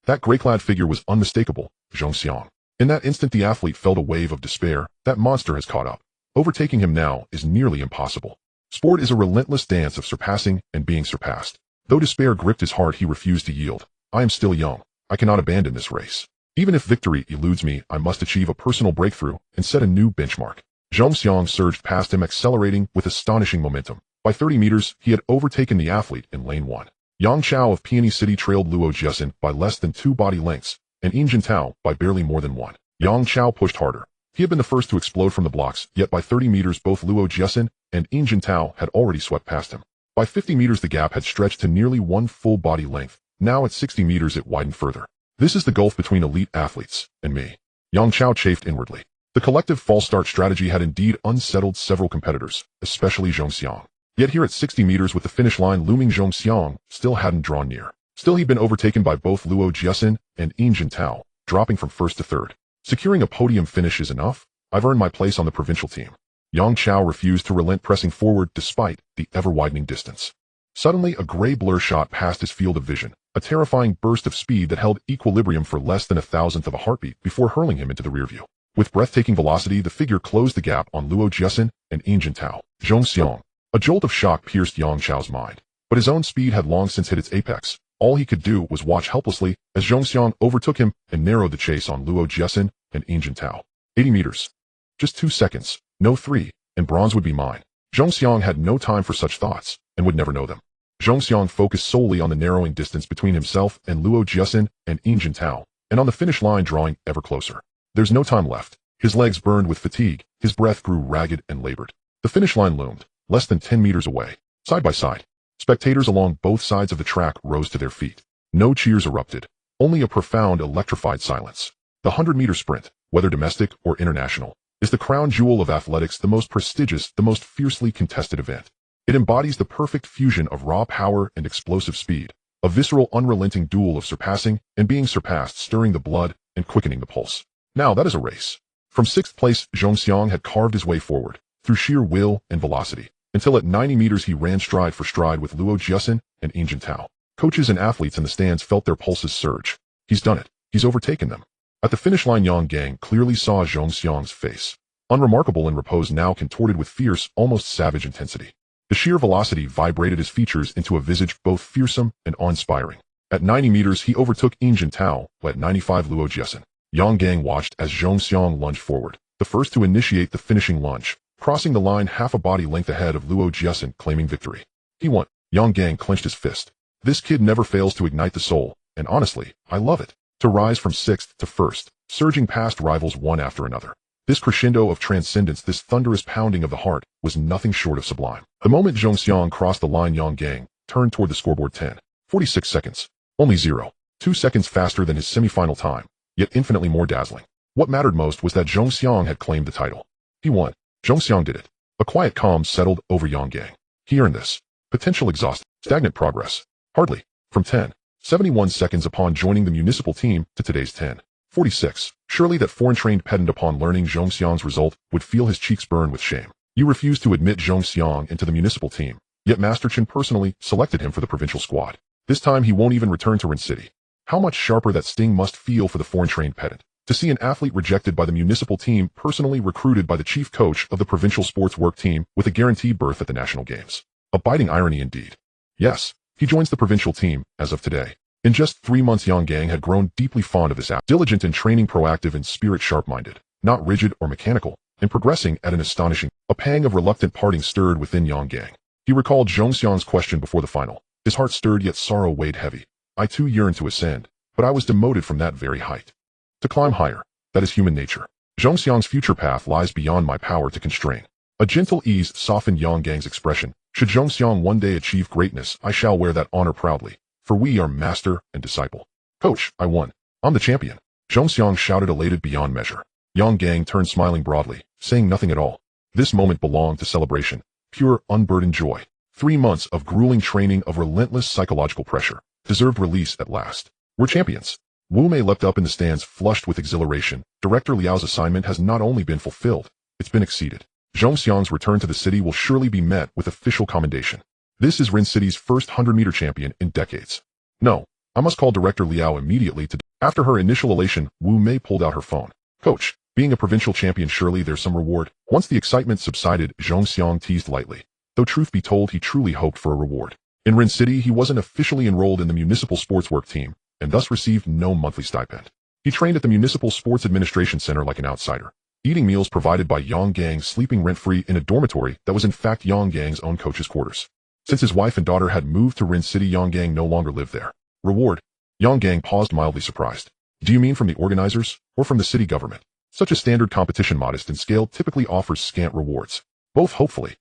That gray-clad figure was unmistakable. Zhong Xiang. In that instant, the athlete felt a wave of despair. That monster has caught up. Overtaking him now is nearly impossible. Sport is a relentless dance of surpassing and being surpassed. Though despair gripped his heart, he refused to yield. I am still young. I cannot abandon this race. Even if victory eludes me, I must achieve a personal breakthrough and set a new benchmark. Zhong Xiang surged past him, accelerating with astonishing momentum. By 30 meters, he had overtaken the athlete in lane 1. Yang Chao of Peony City trailed Luo Jiasin by less than 2 body lengths, and Yin Jintao by barely more than 1. Yang Chao pushed harder. He had been the first to explode from the blocks, yet by 30 meters both Luo Jiasin and Yin Jintao had already swept past him. By 50 meters the gap had stretched to nearly 1 full body length. Now at 60 meters it widened further. This is the gulf between elite athletes and me. Yang Chao chafed inwardly. The collective false start strategy had indeed unsettled several competitors, especially Zhong Xiang. Yet here at 60 meters with the finish line looming, Zhong Xiang still hadn't drawn near. Still, he'd been overtaken by both Luo Jiasin and Yin Jintao, dropping from 1st to 3rd. Securing a podium finish is enough. I've earned my place on the provincial team. Yang Chao refused to relent, pressing forward despite the ever-widening distance. Suddenly, a gray blur shot past his field of vision, a terrifying burst of speed that held equilibrium for less than 1,000th of a heartbeat before hurling him into the rearview. With breathtaking velocity, the figure closed the gap on Luo Jiasin and Yin Jintao. Zhong Xiang. A jolt of shock pierced Yang Chao's mind, but his own speed had long since hit its apex. All he could do was watch helplessly as Zhong Xiang overtook him and narrowed the chase on Luo Jiasin and Yin Jintao. 80 meters. Just 2 seconds, no 3, and bronze would be mine. Zhong Xiang had no time for such thoughts, and would never know them. Zhong Xiang focused solely on the narrowing distance between himself and Luo Jiasin and Yin Jintao, and on the finish line drawing ever closer. There's no time left. His legs burned with fatigue, his breath grew ragged and labored. The finish line loomed, less than 10 meters away. Side by side, spectators along both sides of the track rose to their feet. No cheers erupted, only a profound, electrified silence. The 100-meter sprint, whether domestic or international, is the crown jewel of athletics, the most prestigious, the most fiercely contested event. It embodies the perfect fusion of raw power and explosive speed, a visceral, unrelenting duel of surpassing and being surpassed, stirring the blood and quickening the pulse. Now that is a race. From 6th place, Zhong Xiang had carved his way forward, through sheer will and velocity, until at 90 meters he ran stride for stride with Luo Jiasin and Yin Jintao. Coaches and athletes in the stands felt their pulses surge. He's done it. He's overtaken them. At the finish line, Yang Gang clearly saw Zhong Xiang's face, unremarkable in repose, now contorted with fierce, almost savage intensity. The sheer velocity vibrated his features into a visage both fearsome and awe-inspiring. At 90 meters, he overtook Yin Jintao, at 95 Luo Jiasin. Yang Gang watched as Zhong Xiang lunged forward, the first to initiate the finishing lunge, crossing the line half a body length ahead of Luo Jiasin, claiming victory. He won. Yang Gang clenched his fist. This kid never fails to ignite the soul, and honestly, I love it. To rise from 6th to 1st, surging past rivals one after another. This crescendo of transcendence, this thunderous pounding of the heart, was nothing short of sublime. The moment Zhong Xiang crossed the line, Yang Gang turned toward the scoreboard. 46 seconds. Only 2 seconds faster than his semifinal time, yet infinitely more dazzling. What mattered most was that Zhong Xiang had claimed the title. He won. Zhong Xiang did it. A quiet calm settled over Yang Gang. He earned this. Potential exhausted. Stagnant progress. Hardly. From 71 seconds upon joining the municipal team to today's 46. Surely that foreign-trained pedant upon learning Zhong Xiang's result would feel his cheeks burn with shame. You refused to admit Zhong Xiang into the municipal team, yet Master Chen personally selected him for the provincial squad. This time he won't even return to Ren City. How much sharper that sting must feel for the foreign-trained pedant. To see an athlete rejected by the municipal team personally recruited by the chief coach of the provincial sports work team with a guaranteed berth at the national games. A biting irony indeed. Yes, he joins the provincial team, as of today. In just 3 months, Yang Gang had grown deeply fond of this athlete. Diligent in training, proactive in spirit, sharp-minded, not rigid or mechanical, and progressing at an astonishing. A pang of reluctant parting stirred within Yang Gang. He recalled Zhong Xiang's question before the final. His heart stirred, yet sorrow weighed heavy. I too yearned to ascend, but I was demoted from that very height. To climb higher, that is human nature. Zhong Xiang's future path lies beyond my power to constrain. A gentle ease softened Yang Gang's expression. Should Zhong Xiang one day achieve greatness, I shall wear that honor proudly, for we are master and disciple. Coach, I won. I'm the champion. Zhong Xiang shouted, elated beyond measure. Yang Gang turned, smiling broadly, saying nothing at all. This moment belonged to celebration, pure, unburdened joy. 3 months of grueling training, of relentless psychological pressure, deserved release at last. We're champions. Wu Mei leapt up in the stands, flushed with exhilaration. Director Liao's assignment has not only been fulfilled, it's been exceeded. Zhong Xiang's return to the city will surely be met with official commendation. This is Rin City's first 100-meter champion in decades. No, I must call Director Liao immediately to... After her initial elation, Wu Mei pulled out her phone. Coach, being a provincial champion, surely there's some reward. Once the excitement subsided, Zhong Xiang teased lightly. Though truth be told, he truly hoped for a reward. In Rin City, he wasn't officially enrolled in the municipal sports work team, and thus received no monthly stipend. He trained at the Municipal Sports Administration Center like an outsider, eating meals provided by Yang Gang, sleeping rent-free in a dormitory that was in fact Yang Gang's own coach's quarters. Since his wife and daughter had moved to Rin City, Yang Gang no longer lived there. Reward? Yang Gang paused, mildly surprised. Do you mean from the organizers, or from the city government? Such a standard competition, modest in scale, typically offers scant rewards. Both, hopefully.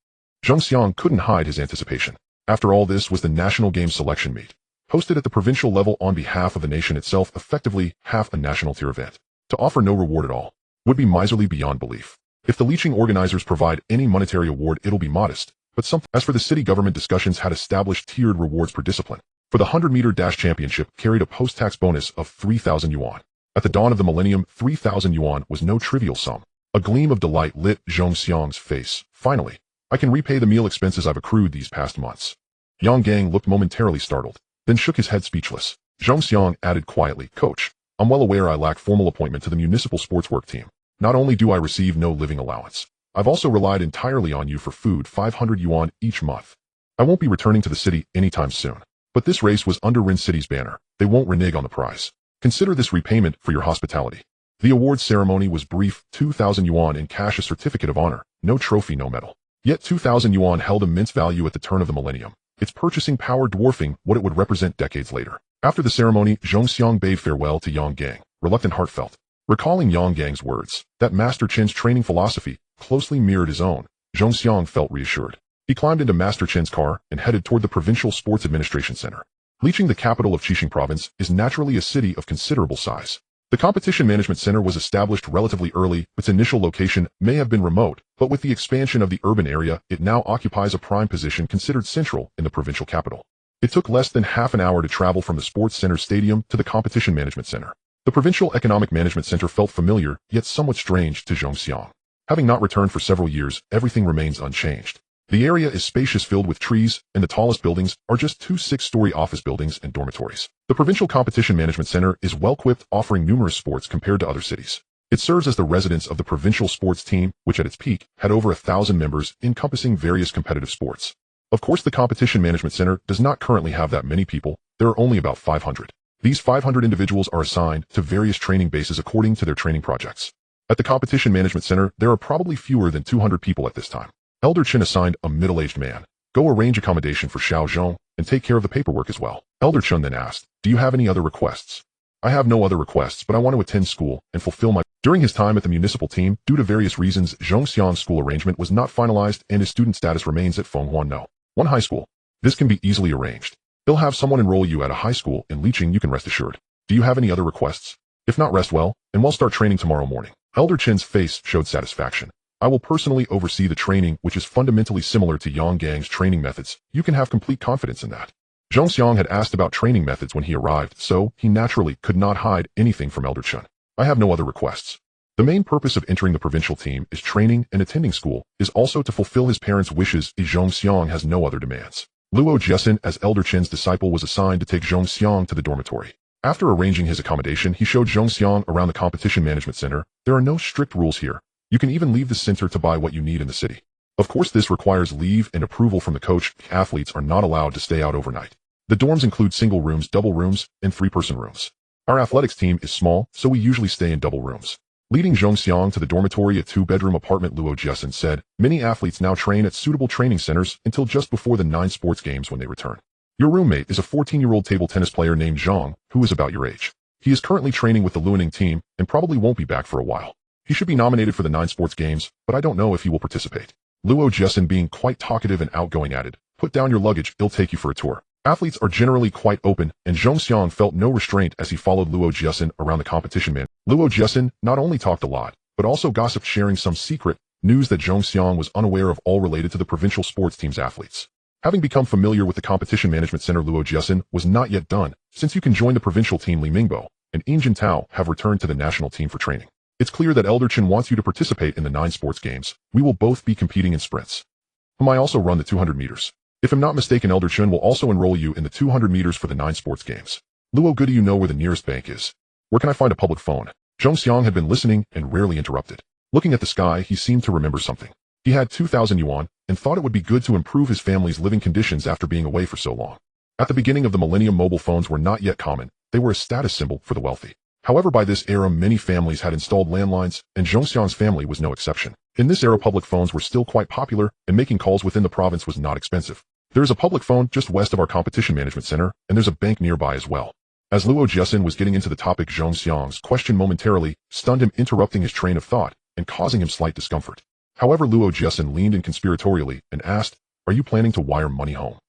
Zhong Xiang couldn't hide his anticipation. After all, this was the National Games selection meet, hosted at the provincial level on behalf of the nation itself, effectively half a national tier event. To offer no reward at all would be miserly beyond belief. If the leeching organizers provide any monetary award, it'll be modest, but something. As for the city government, discussions had established tiered rewards per discipline. For the 100-meter dash championship, carried a post-tax bonus of 3,000 yuan. At the dawn of the millennium, 3,000 yuan was no trivial sum. A gleam of delight lit Zhong Xiang's face. Finally, I can repay the meal expenses I've accrued these past months. Yang Gang looked momentarily startled, then shook his head, speechless. Zhong Xiang added quietly, Coach, I'm well aware I lack formal appointment to the municipal sports work team. Not only do I receive no living allowance, I've also relied entirely on you for food, 500 yuan each month. I won't be returning to the city anytime soon. But this race was under Rin City's banner. They won't renege on the prize. Consider this repayment for your hospitality. The awards ceremony was brief, 2,000 yuan in cash, a certificate of honor, no trophy, no medal. Yet 2,000 yuan held immense value at the turn of the millennium, its purchasing power dwarfing what it would represent decades later. After the ceremony, Zhong Xiang bade farewell to Yang Gang, reluctant, heartfelt. Recalling Yang Gang's words, that Master Chen's training philosophy closely mirrored his own, Zhong Xiang felt reassured. He climbed into Master Chen's car and headed toward the Provincial Sports Administration Center. Licheng, the capital of Qixing Province, is naturally a city of considerable size. The Competition Management Center was established relatively early. Its initial location may have been remote, but with the expansion of the urban area, it now occupies a prime position, considered central in the provincial capital. It took less than half an hour to travel from the Sports Center Stadium to the Competition Management Center. The Provincial Economic Management Center felt familiar, yet somewhat strange to Zhong Xiang. Having not returned for several years, everything remains unchanged. The area is spacious, filled with trees, and the tallest buildings are just 2 6-story office buildings and dormitories. The Provincial Competition Management Center is well-equipped, offering numerous sports compared to other cities. It serves as the residence of the provincial sports team, which at its peak had over 1,000 members, encompassing various competitive sports. Of course, the Competition Management Center does not currently have that many people. There are only about 500. These 500 individuals are assigned to various training bases according to their training projects. At the Competition Management Center, there are probably fewer than 200 people at this time. Elder Chen assigned a middle-aged man. Go arrange accommodation for Xiao Zhong and take care of the paperwork as well. Elder Chen then asked, do you have any other requests? I have no other requests, but I want to attend school and fulfill my... During his time at the municipal team, due to various reasons, Zhong Xiang's school arrangement was not finalized and his student status remains at Fenghuan No. 1 high school. This can be easily arranged. They'll have someone enroll you at a high school in Licheng, you can rest assured. Do you have any other requests? If not, rest well, and we'll start training tomorrow morning. Elder Chen's face showed satisfaction. I will personally oversee the training, which is fundamentally similar to Yang Gang's training methods. You can have complete confidence in that. Zhong Xiang had asked about training methods when he arrived, so he naturally could not hide anything from Elder Chen. I have no other requests. The main purpose of entering the provincial team is training, and attending school is also to fulfill his parents' wishes. Zhong Xiang has no other demands. Luo Jiasin, as Elder Chen's disciple, was assigned to take Zhong Xiang to the dormitory. After arranging his accommodation, he showed Zhongxiang around the competition management center. There are no strict rules here. You can even leave the center to buy what you need in the city. Of course, this requires leave and approval from the coach. Athletes are not allowed to stay out overnight. The dorms include single rooms, double rooms, and three-person rooms. Our athletics team is small, so we usually stay in double rooms. Leading Zhongxiang to the dormitory, a two-bedroom apartment, Luo Jessen said, many athletes now train at suitable training centers until just before the 9 sports games when they return. Your roommate is a 14-year-old table tennis player named Zhang, who is about your age. He is currently training with the Luoning team and probably won't be back for a while. He should be nominated for the 9 sports games, but I don't know if he will participate. Luo Jessen, being quite talkative and outgoing, added, put down your luggage, he'll take you for a tour. Athletes are generally quite open, and Zhongxiang felt no restraint as he followed Luo Jessen around the competition man. Luo Jessen not only talked a lot, but also gossiped, sharing some secret news that Zhongxiang was unaware of, all related to the provincial sports team's athletes. Having become familiar with the competition management center, Luo Jessen was not yet done, since you can join the provincial team. Li Mingbo and Yin Jintao have returned to the national team for training. It's clear that Elder Chen wants you to participate in the 9 sports games. We will both be competing in sprints. I also run the 200 meters. If I'm not mistaken, Elder Chen will also enroll you in the 200 meters for the 9 sports games. Luo, good, do you know where the nearest bank is? Where can I find a public phone? Zhongxiang had been listening and rarely interrupted. Looking at the sky, he seemed to remember something. He had 2,000 yuan and thought it would be good to improve his family's living conditions after being away for so long. At the beginning of the millennium, mobile phones were not yet common. They were a status symbol for the wealthy. However, by this era, many families had installed landlines, and Zhongxiang's family was no exception. In this era, public phones were still quite popular, and making calls within the province was not expensive. There is a public phone just west of our competition management center, and there's a bank nearby as well. As Luo Jessen was getting into the topic, Zhongxiang's question momentarily stunned him, interrupting his train of thought and causing him slight discomfort. However, Luo Jessen leaned in conspiratorially and asked, are you planning to wire money home?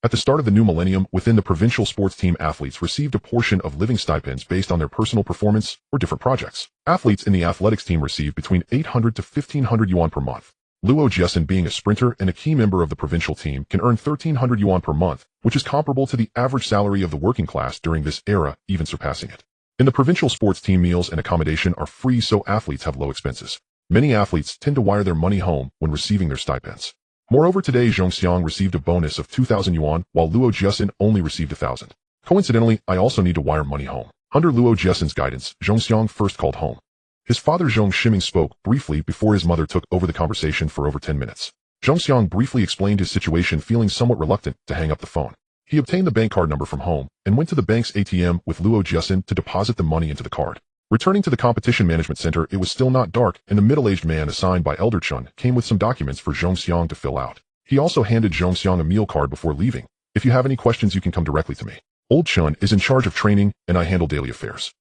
At the start of the new millennium, within the provincial sports team, athletes received a portion of living stipends based on their personal performance or different projects. Athletes in the athletics team received between 800 to 1,500 yuan per month. Luo Jessen, being a sprinter and a key member of the provincial team, can earn 1,300 yuan per month, which is comparable to the average salary of the working class during this era, even surpassing it. In the provincial sports team, meals and accommodation are free, so athletes have low expenses. Many athletes tend to wire their money home when receiving their stipends. Moreover, today Zhongxiang received a bonus of 2,000 yuan, while Luo Jessen only received 1,000. Coincidentally, I also need to wire money home. Under Luo Jessen's guidance, Zhongxiang first called home. His father Zhong Shiming spoke briefly before his mother took over the conversation for over 10 minutes. Zhongxiang briefly explained his situation, feeling somewhat reluctant to hang up the phone. He obtained the bank card number from home and went to the bank's ATM with Luo Jessen to deposit the money into the card. Returning to the competition management center, it was still not dark, and the middle-aged man assigned by Elder Chen came with some documents for Zhongxiang to fill out. He also handed Zhongxiang a meal card before leaving. If you have any questions, you can come directly to me. Old Chen is in charge of training, and I handle daily affairs.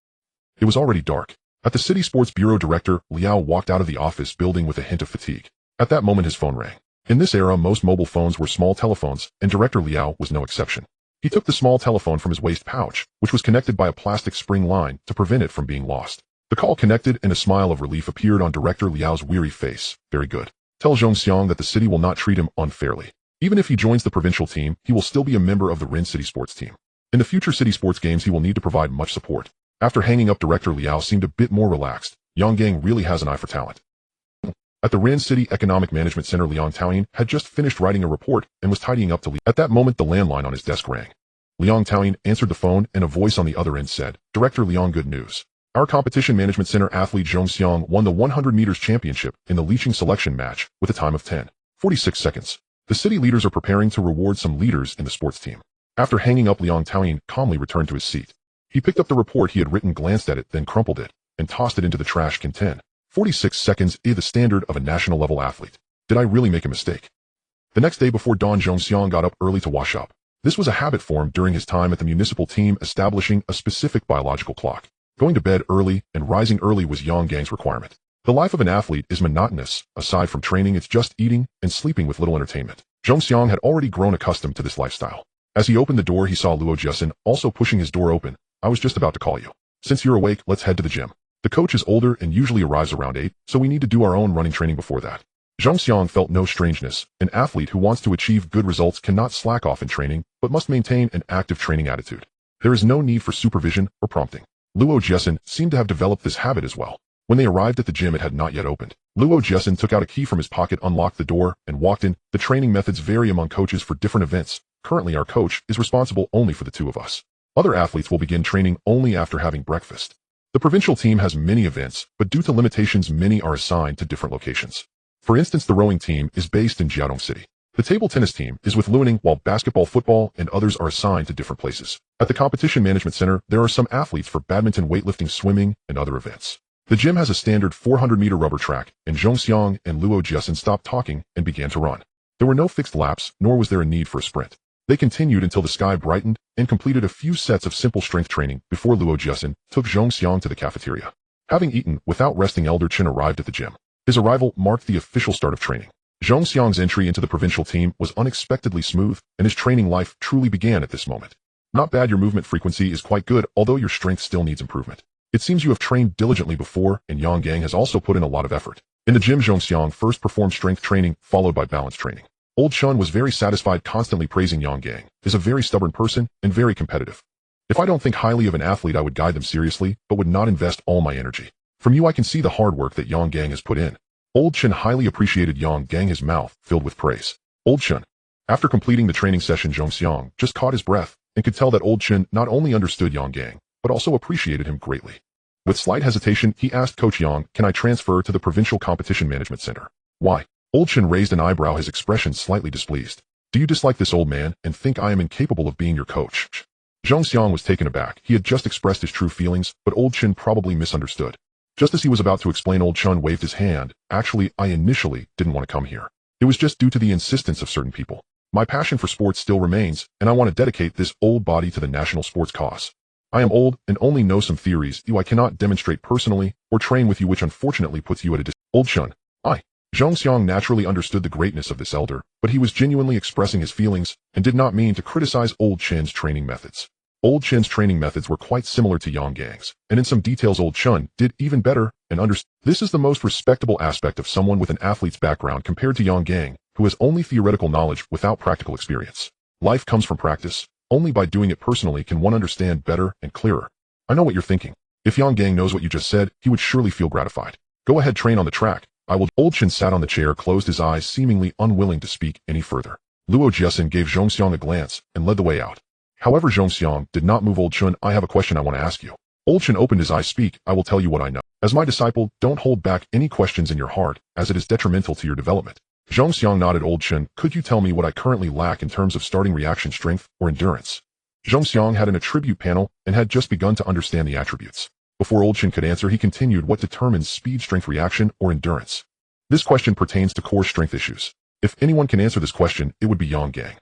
It was already dark. At the city sports bureau, director Liao walked out of the office building with a hint of fatigue. At that moment, his phone rang. In this era, most mobile phones were small telephones, and Director Liao was no exception. He took the small telephone from his waist pouch, which was connected by a plastic spring line to prevent it from being lost. The call connected, and a smile of relief appeared on Director Liao's weary face. Very good. Tell Zhongxiang that the city will not treat him unfairly. Even if he joins the provincial team, he will still be a member of the Ren City sports team. In the future city sports games, he will need to provide much support. After hanging up, Director Liao seemed a bit more relaxed. Yang Gang really has an eye for talent. At the Ren City Economic Management Center, Liang Taoyin had just finished writing a report and was tidying up to leave. At that moment, the landline on his desk rang. Liang Taoyin answered the phone, and a voice on the other end said, Director Liang, good news. Our competition management center athlete Zhongxiang won the 100 meters championship in the Licheng selection match with a time of 10:46 seconds. The city leaders are preparing to reward some leaders in the sports team. After hanging up, Liang Taoyin calmly returned to his seat. He picked up the report he had written, glanced at it, then crumpled it, and tossed it into the trash can. 10:46 seconds is the standard of a national level athlete. Did I really make a mistake? The next day before dawn, Zhongxiang got up early to wash up. This was a habit formed during his time at the municipal team, establishing a specific biological clock. Going to bed early and rising early was Yang Gang's requirement. The life of an athlete is monotonous. Aside from training, it's just eating and sleeping with little entertainment. Zhongxiang had already grown accustomed to this lifestyle. As he opened the door, he saw Luo Jessen also pushing his door open. I was just about to call you. Since you're awake, let's head to the gym. The coach is older and usually arrives around 8, so we need to do our own running training before that. Zhongxiang felt no strangeness. An athlete who wants to achieve good results cannot slack off in training, but must maintain an active training attitude. There is no need for supervision or prompting. Luo Jessen seemed to have developed this habit as well. When they arrived at the gym, it had not yet opened. Luo Jessen took out a key from his pocket, unlocked the door, and walked in. The training methods vary among coaches for different events. Currently, our coach is responsible only for the two of us. Other athletes will begin training only after having breakfast. The provincial team has many events, but due to limitations, many are assigned to different locations. For instance, the rowing team is based in Jiadong City. The table tennis team is with Luoning, while basketball, football, and others are assigned to different places. At the competition management center, there are some athletes for badminton, weightlifting, swimming, and other events. The gym has a standard 400-meter rubber track, and Zhongxiang and Luo Jiasen stopped talking and began to run. There were no fixed laps, nor was there a need for a sprint. They continued until the sky brightened and completed a few sets of simple strength training before Luo Jiasen took Zhongxiang to the cafeteria. Having eaten without resting, Elder Chen arrived at the gym. His arrival marked the official start of training. Zhongxiang's entry into the provincial team was unexpectedly smooth, and his training life truly began at this moment. Not bad, your movement frequency is quite good, although your strength still needs improvement. It seems you have trained diligently before, and Yang Gang has also put in a lot of effort. In the gym, Zhongxiang first performed strength training, followed by balance training. Old Chun was very satisfied, constantly praising Yang Gang, is a very stubborn person and very competitive. If I don't think highly of an athlete, I would guide them seriously, but would not invest all my energy. From you I can see the hard work that Yang Gang has put in. Old Chun highly appreciated Yang Gang, his mouth filled with praise. Old Chun. After completing the training session, Zhongxiang just caught his breath and could tell that Old Chun not only understood Yang Gang, but also appreciated him greatly. With slight hesitation, he asked Coach Yang, "Can I transfer to the Provincial Competition Management Center?" "Why?" Old Chun raised an eyebrow, his expression slightly displeased. "Do you dislike this old man and think I am incapable of being your coach?" Zhongxiang was taken aback. He had just expressed his true feelings, but Old Chun probably misunderstood. Just as he was about to explain, Old Chun waved his hand. "Actually, I initially didn't want to come here. It was just due to the insistence of certain people. My passion for sports still remains, and I want to dedicate this old body to the national sports cause. I am old and only know some theories I cannot demonstrate personally or train with you, which unfortunately puts you at a disadvantage." Old Chun. Zhongxiang naturally understood the greatness of this elder, but he was genuinely expressing his feelings and did not mean to criticize Old Chun's training methods. Old Chun's training methods were quite similar to Yang Gang's, and in some details Old Chun did even better and understood. This is the most respectable aspect of someone with an athlete's background compared to Yang Gang, who has only theoretical knowledge without practical experience. Life comes from practice. Only by doing it personally can one understand better and clearer. I know what you're thinking. If Yang Gang knows what you just said, he would surely feel gratified. Go ahead, train on the track. I will. Old Chun sat on the chair, closed his eyes, seemingly unwilling to speak any further. Luo Jiasen gave Zhongxiang a glance and led the way out. However, Zhongxiang did not move. "Old Chun, I have a question I want to ask you." Old Chun opened his eyes. "Speak, I will tell you what I know. As my disciple, don't hold back any questions in your heart, as it is detrimental to your development." Zhongxiang nodded. "Old Chun, could you tell me what I currently lack in terms of starting reaction strength or endurance?" Zhongxiang had an attribute panel and had just begun to understand the attributes. Before Old Chun could answer, he continued, "What determines speed, strength, reaction, or endurance?" This question pertains to core strength issues. If anyone can answer this question, it would be Yang Gang.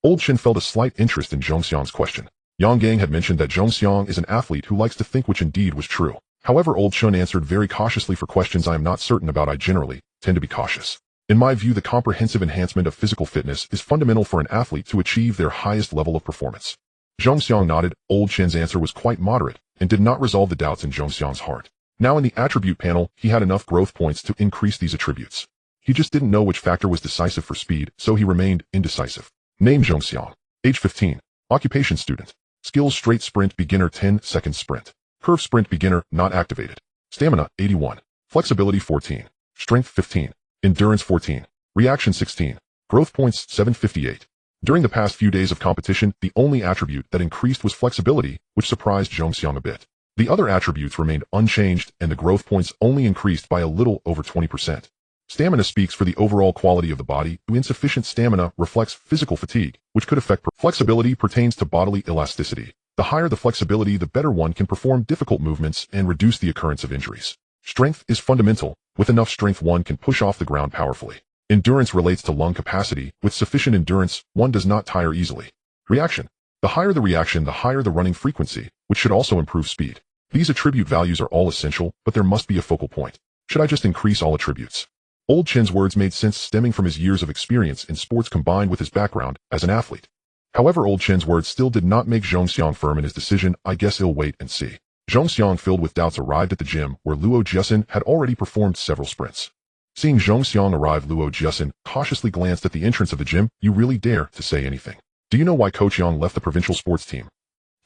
Old Chun felt a slight interest in Zhongxiang's question. Yang Gang had mentioned that Zhongxiang is an athlete who likes to think, which indeed was true. However, Old Chun answered very cautiously, "For questions I am not certain about, I generally tend to be cautious. In my view, the comprehensive enhancement of physical fitness is fundamental for an athlete to achieve their highest level of performance." Zhongxiang nodded. Old Chun's answer was quite moderate and did not resolve the doubts in Zhongxiang's heart. Now in the attribute panel, he had enough growth points to increase these attributes. He just didn't know which factor was decisive for speed, so he remained indecisive. Name: Zhongxiang. Age 15. Occupation: student. Skills: straight sprint beginner 10-second sprint. Curve sprint beginner not activated. Stamina 81. Flexibility 14. Strength 15. Endurance 14. Reaction 16. Growth points 758. During the past few days of competition, the only attribute that increased was flexibility, which surprised Zhongxiang a bit. The other attributes remained unchanged, and the growth points only increased by a little over 20%. Stamina speaks for the overall quality of the body. Insufficient stamina reflects physical fatigue, which could affect flexibility pertains to bodily elasticity. The higher the flexibility, the better one can perform difficult movements and reduce the occurrence of injuries. Strength is fundamental. With enough strength, one can push off the ground powerfully. Endurance relates to lung capacity. With sufficient endurance, one does not tire easily. Reaction. The higher the reaction, the higher the running frequency, which should also improve speed. These attribute values are all essential, but there must be a focal point. Should I just increase all attributes? Old Chen's words made sense, stemming from his years of experience in sports combined with his background as an athlete. However, Old Chen's words still did not make Zhongxiang firm in his decision. "I guess he'll wait and see." Zhongxiang, filled with doubts, arrived at the gym where Luo Jiasen had already performed several sprints. Seeing Zhongxiang arrive, Luo Jiasen cautiously glanced at the entrance of the gym. "You really dare to say anything? Do you know why Coach Yang left the provincial sports team?"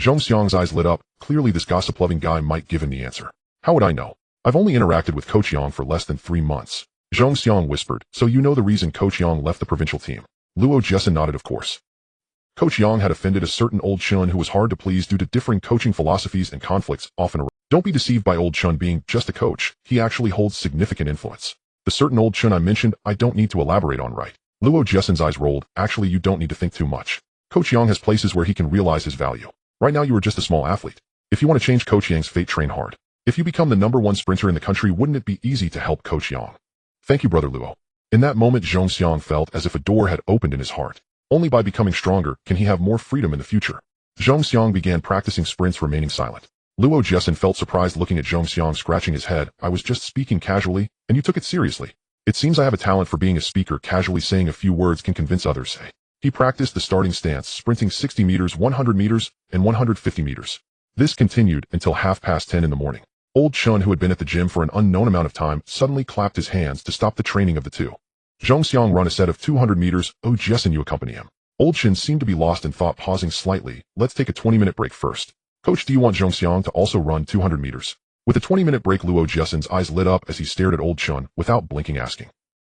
Zhongxiang's eyes lit up. Clearly this gossip-loving guy might give him the answer. "How would I know? I've only interacted with Coach Yang for less than 3 months. Zhongxiang whispered. "So you know the reason Coach Yang left the provincial team?" Luo Jiasen nodded. "Of course." Coach Yang had offended a certain old Chun who was hard to please due to differing coaching philosophies and conflicts often arise. Don't be deceived by old Chun being just a coach. He actually holds significant influence. The certain old Chun I mentioned, I don't need to elaborate on, right? Luo Jessen's eyes rolled. Actually, you don't need to think too much. Coach Yang has places where he can realize his value. Right now you are just a small athlete. If you want to change Coach Yang's fate, train hard. If you become the #1 sprinter in the country, wouldn't it be easy to help Coach Yang? Thank you, brother Luo. In that moment, Zhong Xiang felt as if a door had opened in his heart. Only by becoming stronger can he have more freedom in the future. Zhong Xiang began practicing sprints, remaining silent. Luo Jessen felt surprised looking at Zhong Xiang, scratching his head. I was just speaking casually, and you took it seriously. It seems I have a talent for being a speaker. Casually saying a few words can convince others. He practiced the starting stance, sprinting 60 meters, 100 meters, and 150 meters. This continued until 10:30 in the morning. Old Chun, who had been at the gym for an unknown amount of time, suddenly clapped his hands to stop the training of the two. Zhong Xiang run a set of 200 meters. Oh, Jessen, you accompany him. Old Chun seemed to be lost in thought, pausing slightly. Let's take a 20-minute break first. Coach, do you want Zhong Xiang to also run 200 meters? With a 20-minute break, Luo Jessen's eyes lit up as he stared at Old Chun without blinking, asking.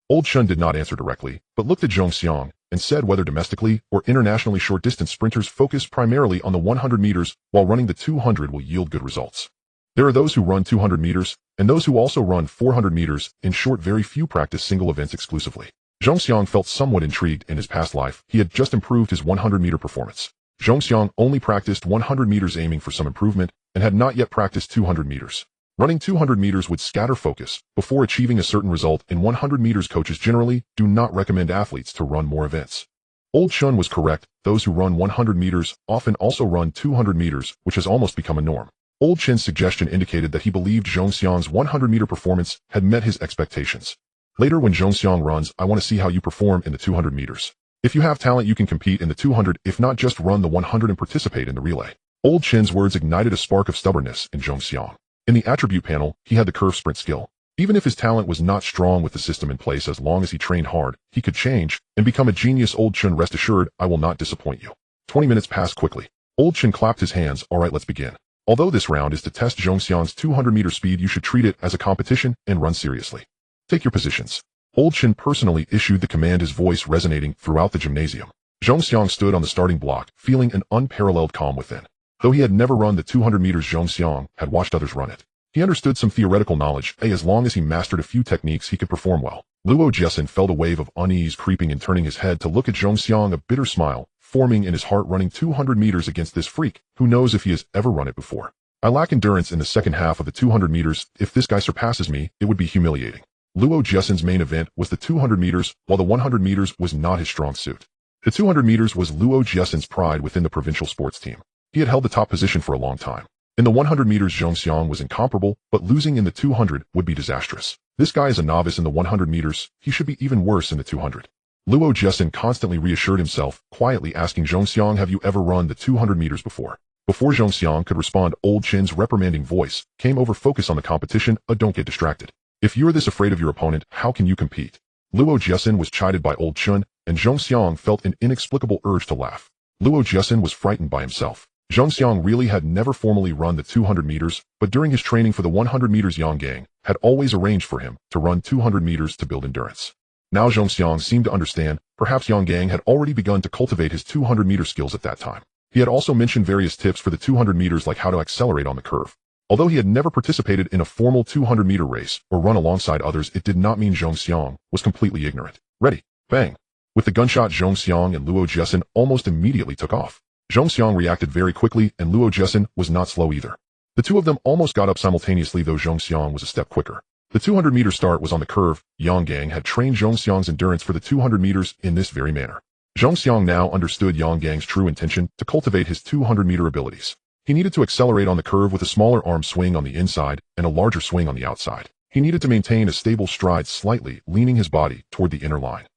Old Chun did not answer directly, but looked at Zhong Xiang and said whether domestically or internationally short-distance sprinters focus primarily on the 100 meters while running the 200 will yield good results. There are those who run 200 meters and those who also run 400 meters. In short, very few practice single events exclusively. Zhong Xiang felt somewhat intrigued. In his past life, he had just improved his 100-meter performance. Zhong Xiang only practiced 100 meters, aiming for some improvement, and had not yet practiced 200 meters. Running 200 meters would scatter focus before achieving a certain result. In 100 meters, coaches generally do not recommend athletes to run more events. Old Chun was correct. Those who run 100 meters often also run 200 meters, which has almost become a norm. Old Chun's suggestion indicated that he believed Zhong Xiang's 100-meter performance had met his expectations. Later, when Zhong Xiang runs, I want to see how you perform in the 200 meters. If you have talent, you can compete in the 200, if not just run the 100 and participate in the relay. Old Chun's words ignited a spark of stubbornness in Zhong Xiang. In the attribute panel, he had the curve sprint skill. Even if his talent was not strong with the system in place, as long as he trained hard, he could change and become a genius. Old Chun, rest assured, I will not disappoint you. 20 minutes passed quickly. Old Chun clapped his hands. All right, let's begin. Although this round is to test Zhong Xiang's 200-meter speed, you should treat it as a competition and run seriously. Take your positions. Old Chun personally issued the command, his voice resonating throughout the gymnasium. Zhong Xiang stood on the starting block, feeling an unparalleled calm within. Though he had never run the 200 meters, Zhong Xiang had watched others run it. He understood some theoretical knowledge. As long as he mastered a few techniques, he could perform well. Luo Jessen felt a wave of unease creeping and turning his head to look at Zhong Xiang, a bitter smile forming in his heart. Running 200 meters against this freak, who knows if he has ever run it before. I lack endurance in the second half of the 200 meters. If this guy surpasses me, it would be humiliating. Luo Jessen's main event was the 200 meters, while the 100 meters was not his strong suit. The 200 meters was Luo Jessen's pride within the provincial sports team. He had held the top position for a long time. In the 100 meters, Zhong Xiang was incomparable, but losing in the 200 would be disastrous. This guy is a novice in the 100 meters. He should be even worse in the 200. Luo Jessen constantly reassured himself, quietly asking Zhong Xiang, have you ever run the 200 meters before? Before Zhong Xiang could respond, Old Chun's reprimanding voice came over. Focus on the competition. Don't get distracted. If you're this afraid of your opponent, how can you compete? Luo Jessen was chided by Old Chun, and Zhong Xiang felt an inexplicable urge to laugh. Luo Jessen was frightened by himself. Zhong Xiang really had never formally run the 200 meters, but during his training for the 100 meters, Yang Gang had always arranged for him to run 200 meters to build endurance. Now Zhong Xiang seemed to understand. Perhaps Yang Gang had already begun to cultivate his 200-meter skills at that time. He had also mentioned various tips for the 200 meters, like how to accelerate on the curve. Although he had never participated in a formal 200-meter race or run alongside others, it did not mean Zhong Xiang was completely ignorant. Ready. Bang. With the gunshot, Zhong Xiang and Luo Jessen almost immediately took off. Zhong Xiang reacted very quickly, and Luo Jessen was not slow either. The two of them almost got up simultaneously, though Zhong Xiang was a step quicker. The 200-meter start was on the curve. Yang Gang had trained Zhong Xiang's endurance for the 200 meters in this very manner. Zhong Xiang now understood Yang Gang's true intention to cultivate his 200-meter abilities. He needed to accelerate on the curve with a smaller arm swing on the inside and a larger swing on the outside. He needed to maintain a stable stride, slightly leaning his body toward the inner line.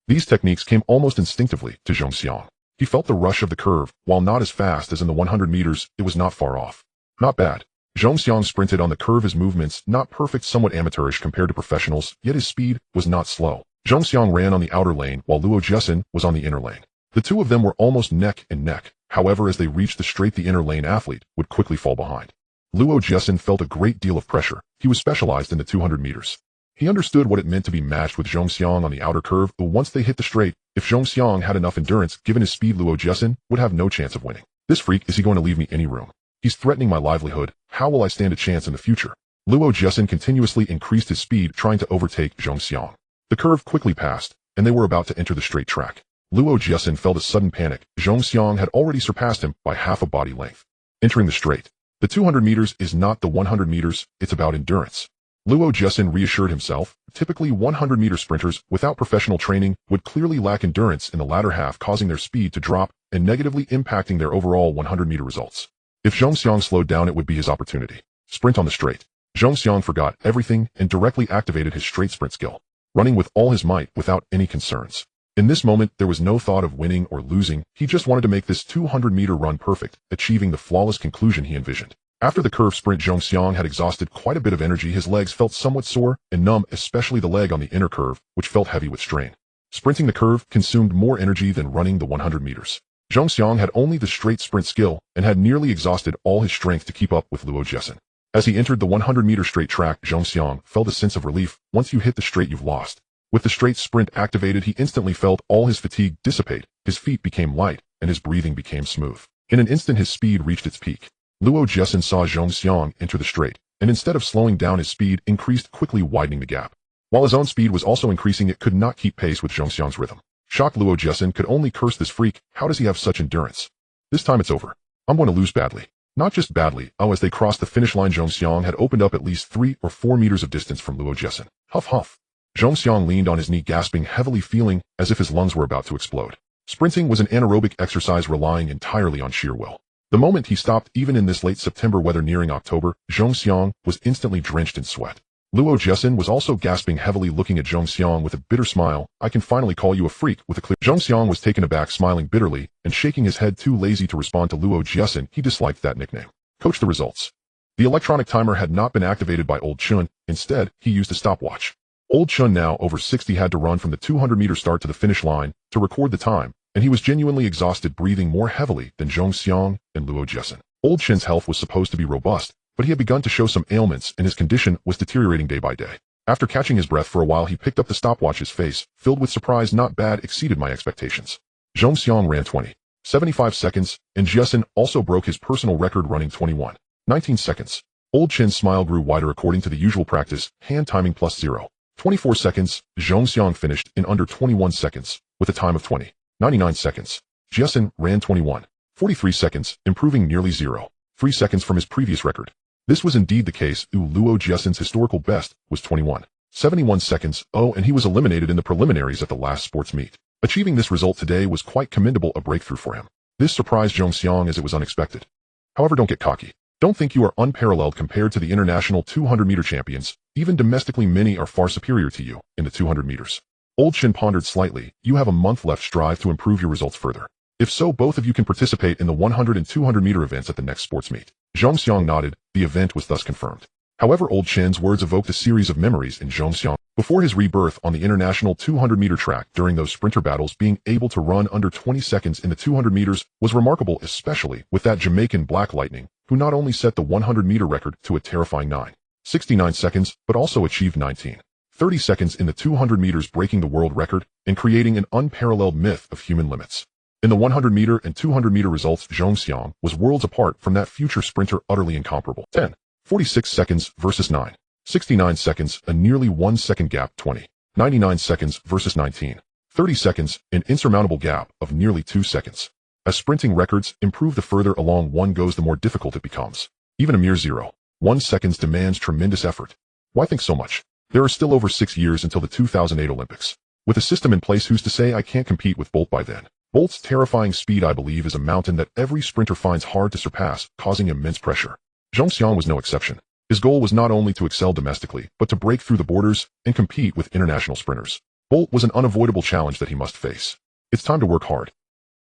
These techniques came almost instinctively to Zhong Xiang. He felt the rush of the curve. While not as fast as in the 100 meters, it was not far off. Not bad. Zhong Xiang sprinted on the curve, his movements not perfect, somewhat amateurish compared to professionals, yet his speed was not slow. Zhong Xiang ran on the outer lane while Luo Jessen was on the inner lane. The two of them were almost neck and neck. However, as they reached the straight, the inner lane athlete would quickly fall behind. Luo Jessen felt a great deal of pressure. He was specialized in the 200 meters. He understood what it meant to be matched with Zhong Xiang on the outer curve, but once they hit the straight, if Zhong Xiang had enough endurance, given his speed, Luo Jiasin would have no chance of winning. This freak, is he going to leave me any room? He's threatening my livelihood. How will I stand a chance in the future? Luo Jiasin continuously increased his speed, trying to overtake Zhong Xiang. The curve quickly passed, and they were about to enter the straight track. Luo Jiasin felt a sudden panic. Zhong Xiang had already surpassed him by half a body length. Entering the straight. The 200 meters is not the 100 meters, it's about endurance. Luo Jiasin reassured himself. Typically 100-meter sprinters without professional training would clearly lack endurance in the latter half, causing their speed to drop and negatively impacting their overall 100-meter results. If Zhong Xiang slowed down, it would be his opportunity. Sprint on the straight. Zhong Xiang forgot everything and directly activated his straight sprint skill, running with all his might without any concerns. In this moment, there was no thought of winning or losing. He just wanted to make this 200-meter run perfect, achieving the flawless conclusion he envisioned. After the curve sprint, Zhong Xiang had exhausted quite a bit of energy. His legs felt somewhat sore and numb, especially the leg on the inner curve, which felt heavy with strain. Sprinting the curve consumed more energy than running the 100 meters. Zhong Xiang had only the straight sprint skill and had nearly exhausted all his strength to keep up with Luo Jiasin. As he entered the 100-meter straight track, Zhong Xiang felt a sense of relief. Once you hit the straight, you've lost. With the straight sprint activated, he instantly felt all his fatigue dissipate. His feet became light and his breathing became smooth. In an instant, his speed reached its peak. Luo Jiasin saw Zhong Xiang enter the straight, and instead of slowing down, his speed increased, quickly widening the gap. While his own speed was also increasing, it could not keep pace with Zhong Xiang's rhythm. Shocked, Luo Jiasin could only curse this freak. How does he have such endurance? This time it's over. I'm going to lose badly. Not just badly. As they crossed the finish line, Zhong Xiang had opened up at least 3 or 4 meters of distance from Luo Jiasin. Huff huff. Zhong Xiang leaned on his knee, gasping heavily, feeling as if his lungs were about to explode. Sprinting was an anaerobic exercise relying entirely on sheer will. The moment he stopped, even in this late September weather nearing October, Zhong Xiang was instantly drenched in sweat. Luo Jiasin was also gasping heavily, looking at Zhong Xiang with a bitter smile. I can finally call you a freak with a clear. Zhong Xiang was taken aback, smiling bitterly and shaking his head, too lazy to respond to Luo Jiasin. He disliked that nickname. Coach, the results. The electronic timer had not been activated by Old Chun. Instead, he used a stopwatch. Old Chun, now over 60, had to run from the 200-meter start to the finish line to record the time, and he was genuinely exhausted, breathing more heavily than Zhong Xiang and Luo Jiasin. Old Chun's health was supposed to be robust, but he had begun to show some ailments, and his condition was deteriorating day by day. After catching his breath for a while, he picked up the stopwatch. His face, filled with surprise. Not bad, exceeded my expectations. Zhong Xiang ran 20.75 seconds, and Jiasin also broke his personal record, running 21.19 seconds. Old Chin's smile grew wider. According to the usual practice, hand timing plus 0.24 seconds, Zhong Xiang finished in under 21 seconds, with a time of 20.99 seconds. Jiasin ran 21.43 seconds, improving nearly 0.3 seconds from his previous record. This was indeed the case. Luo Jiasin's historical best was 21.71 seconds. And he was eliminated in the preliminaries at the last sports meet. Achieving this result today was quite commendable, a breakthrough for him. This surprised Zhong Xiang as it was unexpected. However, don't get cocky. Don't think you are unparalleled compared to the international 200-meter champions. Even domestically, many are far superior to you in the 200 meters. Old Chin pondered slightly. You have a month left. Strive to improve your results further. If so, both of you can participate in the 100 and 200-meter events at the next sports meet. Zhong Xiang nodded. The event was thus confirmed. However, Old Chin's words evoked a series of memories in Zhong Xiang. Before his rebirth on the international 200-meter track, during those sprinter battles, being able to run under 20 seconds in the 200 meters was remarkable, especially with that Jamaican Black Lightning, who not only set the 100-meter record to a terrifying 9.69 seconds, but also achieved 19.30 seconds in the 200 meters, breaking the world record and creating an unparalleled myth of human limits. In the 100-meter and 200-meter results, Zhong Xiang was worlds apart from that future sprinter, utterly incomparable. 10.46 seconds versus 9.69 seconds, a nearly 1 second gap. 20.99 seconds versus 19.30 seconds, an insurmountable gap of nearly 2 seconds. As sprinting records improve, the further along one goes, the more difficult it becomes. Even a mere 0.1 seconds demands tremendous effort. Why think so much? There are still over 6 years until the 2008 Olympics. With a system in place, who's to say I can't compete with Bolt by then? Bolt's terrifying speed, I believe, is a mountain that every sprinter finds hard to surpass, causing immense pressure. Zhong Xiang was no exception. His goal was not only to excel domestically, but to break through the borders and compete with international sprinters. Bolt was an unavoidable challenge that he must face. It's time to work hard.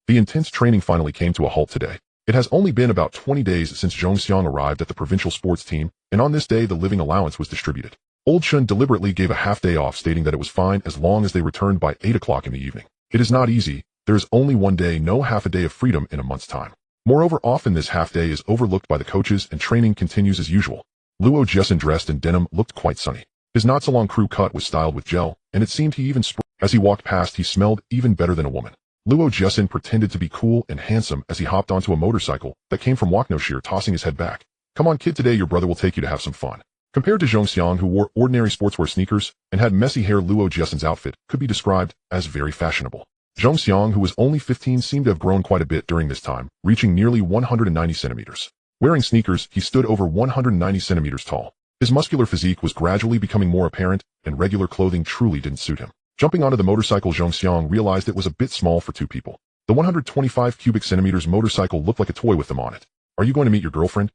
The intense training finally came to a halt today. It has only been about 20 days since Zhong Xiang arrived at the provincial sports team, and on this day the living allowance was distributed. Old Chun deliberately gave a half day off, stating that it was fine as long as they returned by 8 o'clock in the evening. It is not easy. There is only one day, no half a day of freedom in a month's time. Moreover, often this half day is overlooked by the coaches and training continues as usual. Luo Jiasin, dressed in denim, looked quite sunny. His not-so-long crew cut was styled with gel, and it seemed he even as he walked past he smelled even better than a woman. Luo Jessen pretended to be cool and handsome as he hopped onto a motorcycle that came from Waknoshir, tossing his head back. Come on kid, today your brother will take you to have some fun. Compared to Zhongxiang, who wore ordinary sportswear sneakers and had messy hair, Luo Jessen's outfit could be described as very fashionable. Zhongxiang, who was only 15, seemed to have grown quite a bit during this time, reaching nearly 190 centimeters. Wearing sneakers, he stood over 190 centimeters tall. His muscular physique was gradually becoming more apparent, and regular clothing truly didn't suit him. Jumping onto the motorcycle, Zhongxiang realized it was a bit small for two people. The 125 cubic centimeters motorcycle looked like a toy with them on it. Are you going to meet your girlfriend?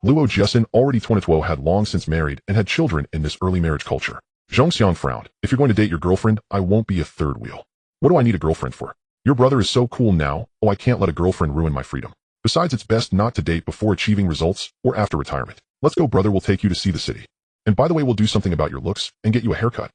Luo Jessen, already 22, had long since married and had children in this early marriage culture. Zhongxiang frowned. If you're going to date your girlfriend, I won't be a third wheel. What do I need a girlfriend for? Your brother is so cool now. Oh, I can't let a girlfriend ruin my freedom. Besides, it's best not to date before achieving results or after retirement. Let's go, brother, we'll take you to see the city. And by the way, we'll do something about your looks and get you a haircut.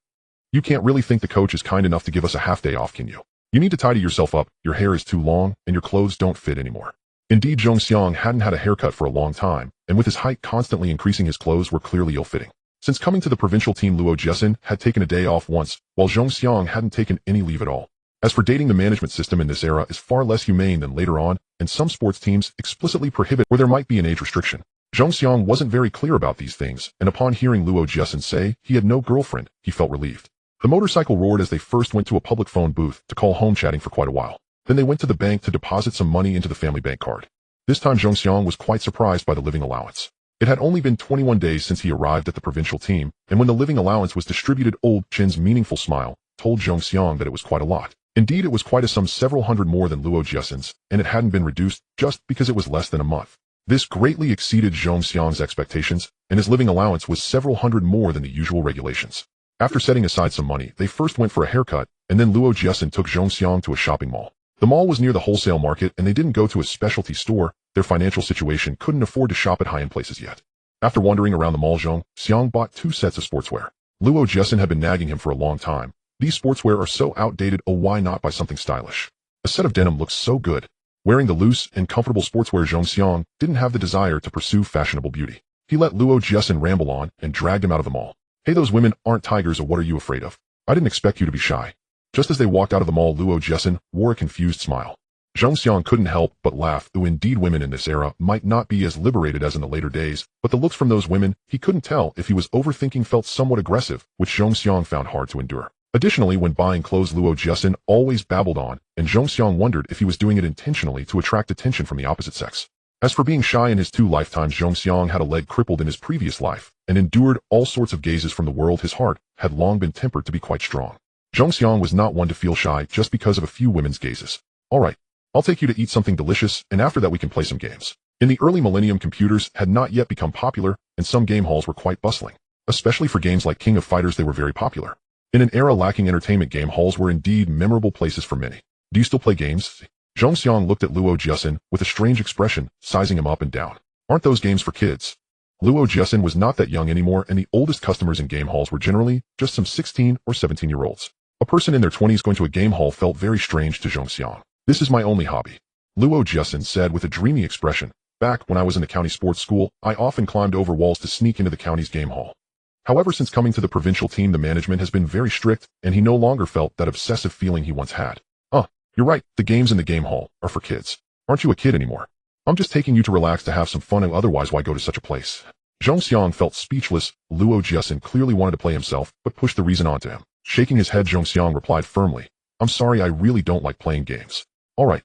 You can't really think the coach is kind enough to give us a half day off, can you? You need to tidy yourself up, your hair is too long, and your clothes don't fit anymore. Indeed, Zhongxiang hadn't had a haircut for a long time, and with his height constantly increasing, his clothes were clearly ill-fitting. Since coming to the provincial team, Luo Jessen had taken a day off once, while Zhongxiang hadn't taken any leave at all. As for dating, the management system in this era is far less humane than later on, and some sports teams explicitly prohibit where there might be an age restriction. Zhongxiang wasn't very clear about these things, and upon hearing Luo Jessen say he had no girlfriend, he felt relieved. The motorcycle roared as they first went to a public phone booth to call home, chatting for quite a while. Then they went to the bank to deposit some money into the family bank card. This time Zhongxiang was quite surprised by the living allowance. It had only been 21 days since he arrived at the provincial team, and when the living allowance was distributed, old Chin's meaningful smile told Zhongxiang that it was quite a lot. Indeed, it was quite a sum, several hundred more than Luo Jessen's, and it hadn't been reduced just because it was less than a month. This greatly exceeded Zhongxiang's expectations, and his living allowance was several hundred more than the usual regulations. After setting aside some money, they first went for a haircut, and then Luo Jessen took Zhongxiang to a shopping mall. The mall was near the wholesale market, and they didn't go to a specialty store. Their financial situation couldn't afford to shop at high-end places yet. After wandering around the mall, Zhongxiang bought 2 sets of sportswear. Luo Jessen had been nagging him for a long time. These sportswear are so outdated, oh why not buy something stylish? A set of denim looks so good. Wearing the loose and comfortable sportswear, Zhongxiang didn't have the desire to pursue fashionable beauty. He let Luo Jessen ramble on and dragged him out of the mall. Hey, those women aren't tigers, or what are you afraid of? I didn't expect you to be shy. Just as they walked out of the mall, Luo Jessen wore a confused smile. Zhongxiang couldn't help but laugh. Indeed, women in this era might not be as liberated as in the later days, but the looks from those women, he couldn't tell if he was overthinking, felt somewhat aggressive, which Zhongxiang found hard to endure. Additionally, when buying clothes, Luo Jessen always babbled on, and Zhongxiang wondered if he was doing it intentionally to attract attention from the opposite sex. As for being shy in his 2 lifetimes, Zhongxiang had a leg crippled in his previous life, and endured all sorts of gazes from the world. His heart had long been tempered to be quite strong. Zhongxiang was not one to feel shy just because of a few women's gazes. Alright, I'll take you to eat something delicious, and after that we can play some games. In the early millennium, computers had not yet become popular, and some game halls were quite bustling. Especially for games like King of Fighters, they were very popular. In an era lacking entertainment, game halls were indeed memorable places for many. Do you still play games? Zhongxiang looked at Luo Jessen with a strange expression, sizing him up and down. Aren't those games for kids? Luo Jessen was not that young anymore, and the oldest customers in game halls were generally just some 16 or 17-year-olds. A person in their 20s going to a game hall felt very strange to Zhongxiang. This is my only hobby, Luo Jessen said with a dreamy expression. Back when I was in the county sports school, I often climbed over walls to sneak into the county's game hall. However, since coming to the provincial team, the management has been very strict, and he no longer felt that obsessive feeling he once had. You're right, the games in the game hall are for kids. Aren't you a kid anymore? I'm just taking you to relax, to have some fun, and otherwise why go to such a place? Zhongxiang felt speechless. Luo Jessen clearly wanted to play himself, but pushed the reason onto him. Shaking his head, Zhongxiang replied firmly, I'm sorry, I really don't like playing games. Alright.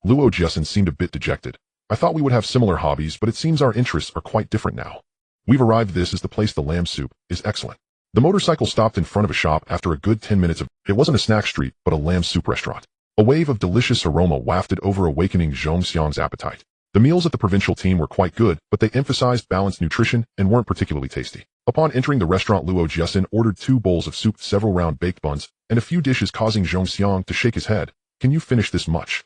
Luo Jessen seemed a bit dejected. I thought we would have similar hobbies, but it seems our interests are quite different now. We've arrived. This is the place. The lamb soup is excellent. The motorcycle stopped in front of a shop after a good 10 minutes of, it wasn't a snack street, but a lamb soup restaurant. A wave of delicious aroma wafted over, awakening Zhongxiang's appetite. The meals at the provincial team were quite good, but they emphasized balanced nutrition and weren't particularly tasty. Upon entering the restaurant, Luo Jessen ordered 2 bowls of soup, several round baked buns, and a few dishes, causing Zhongxiang to shake his head. Can you finish this much?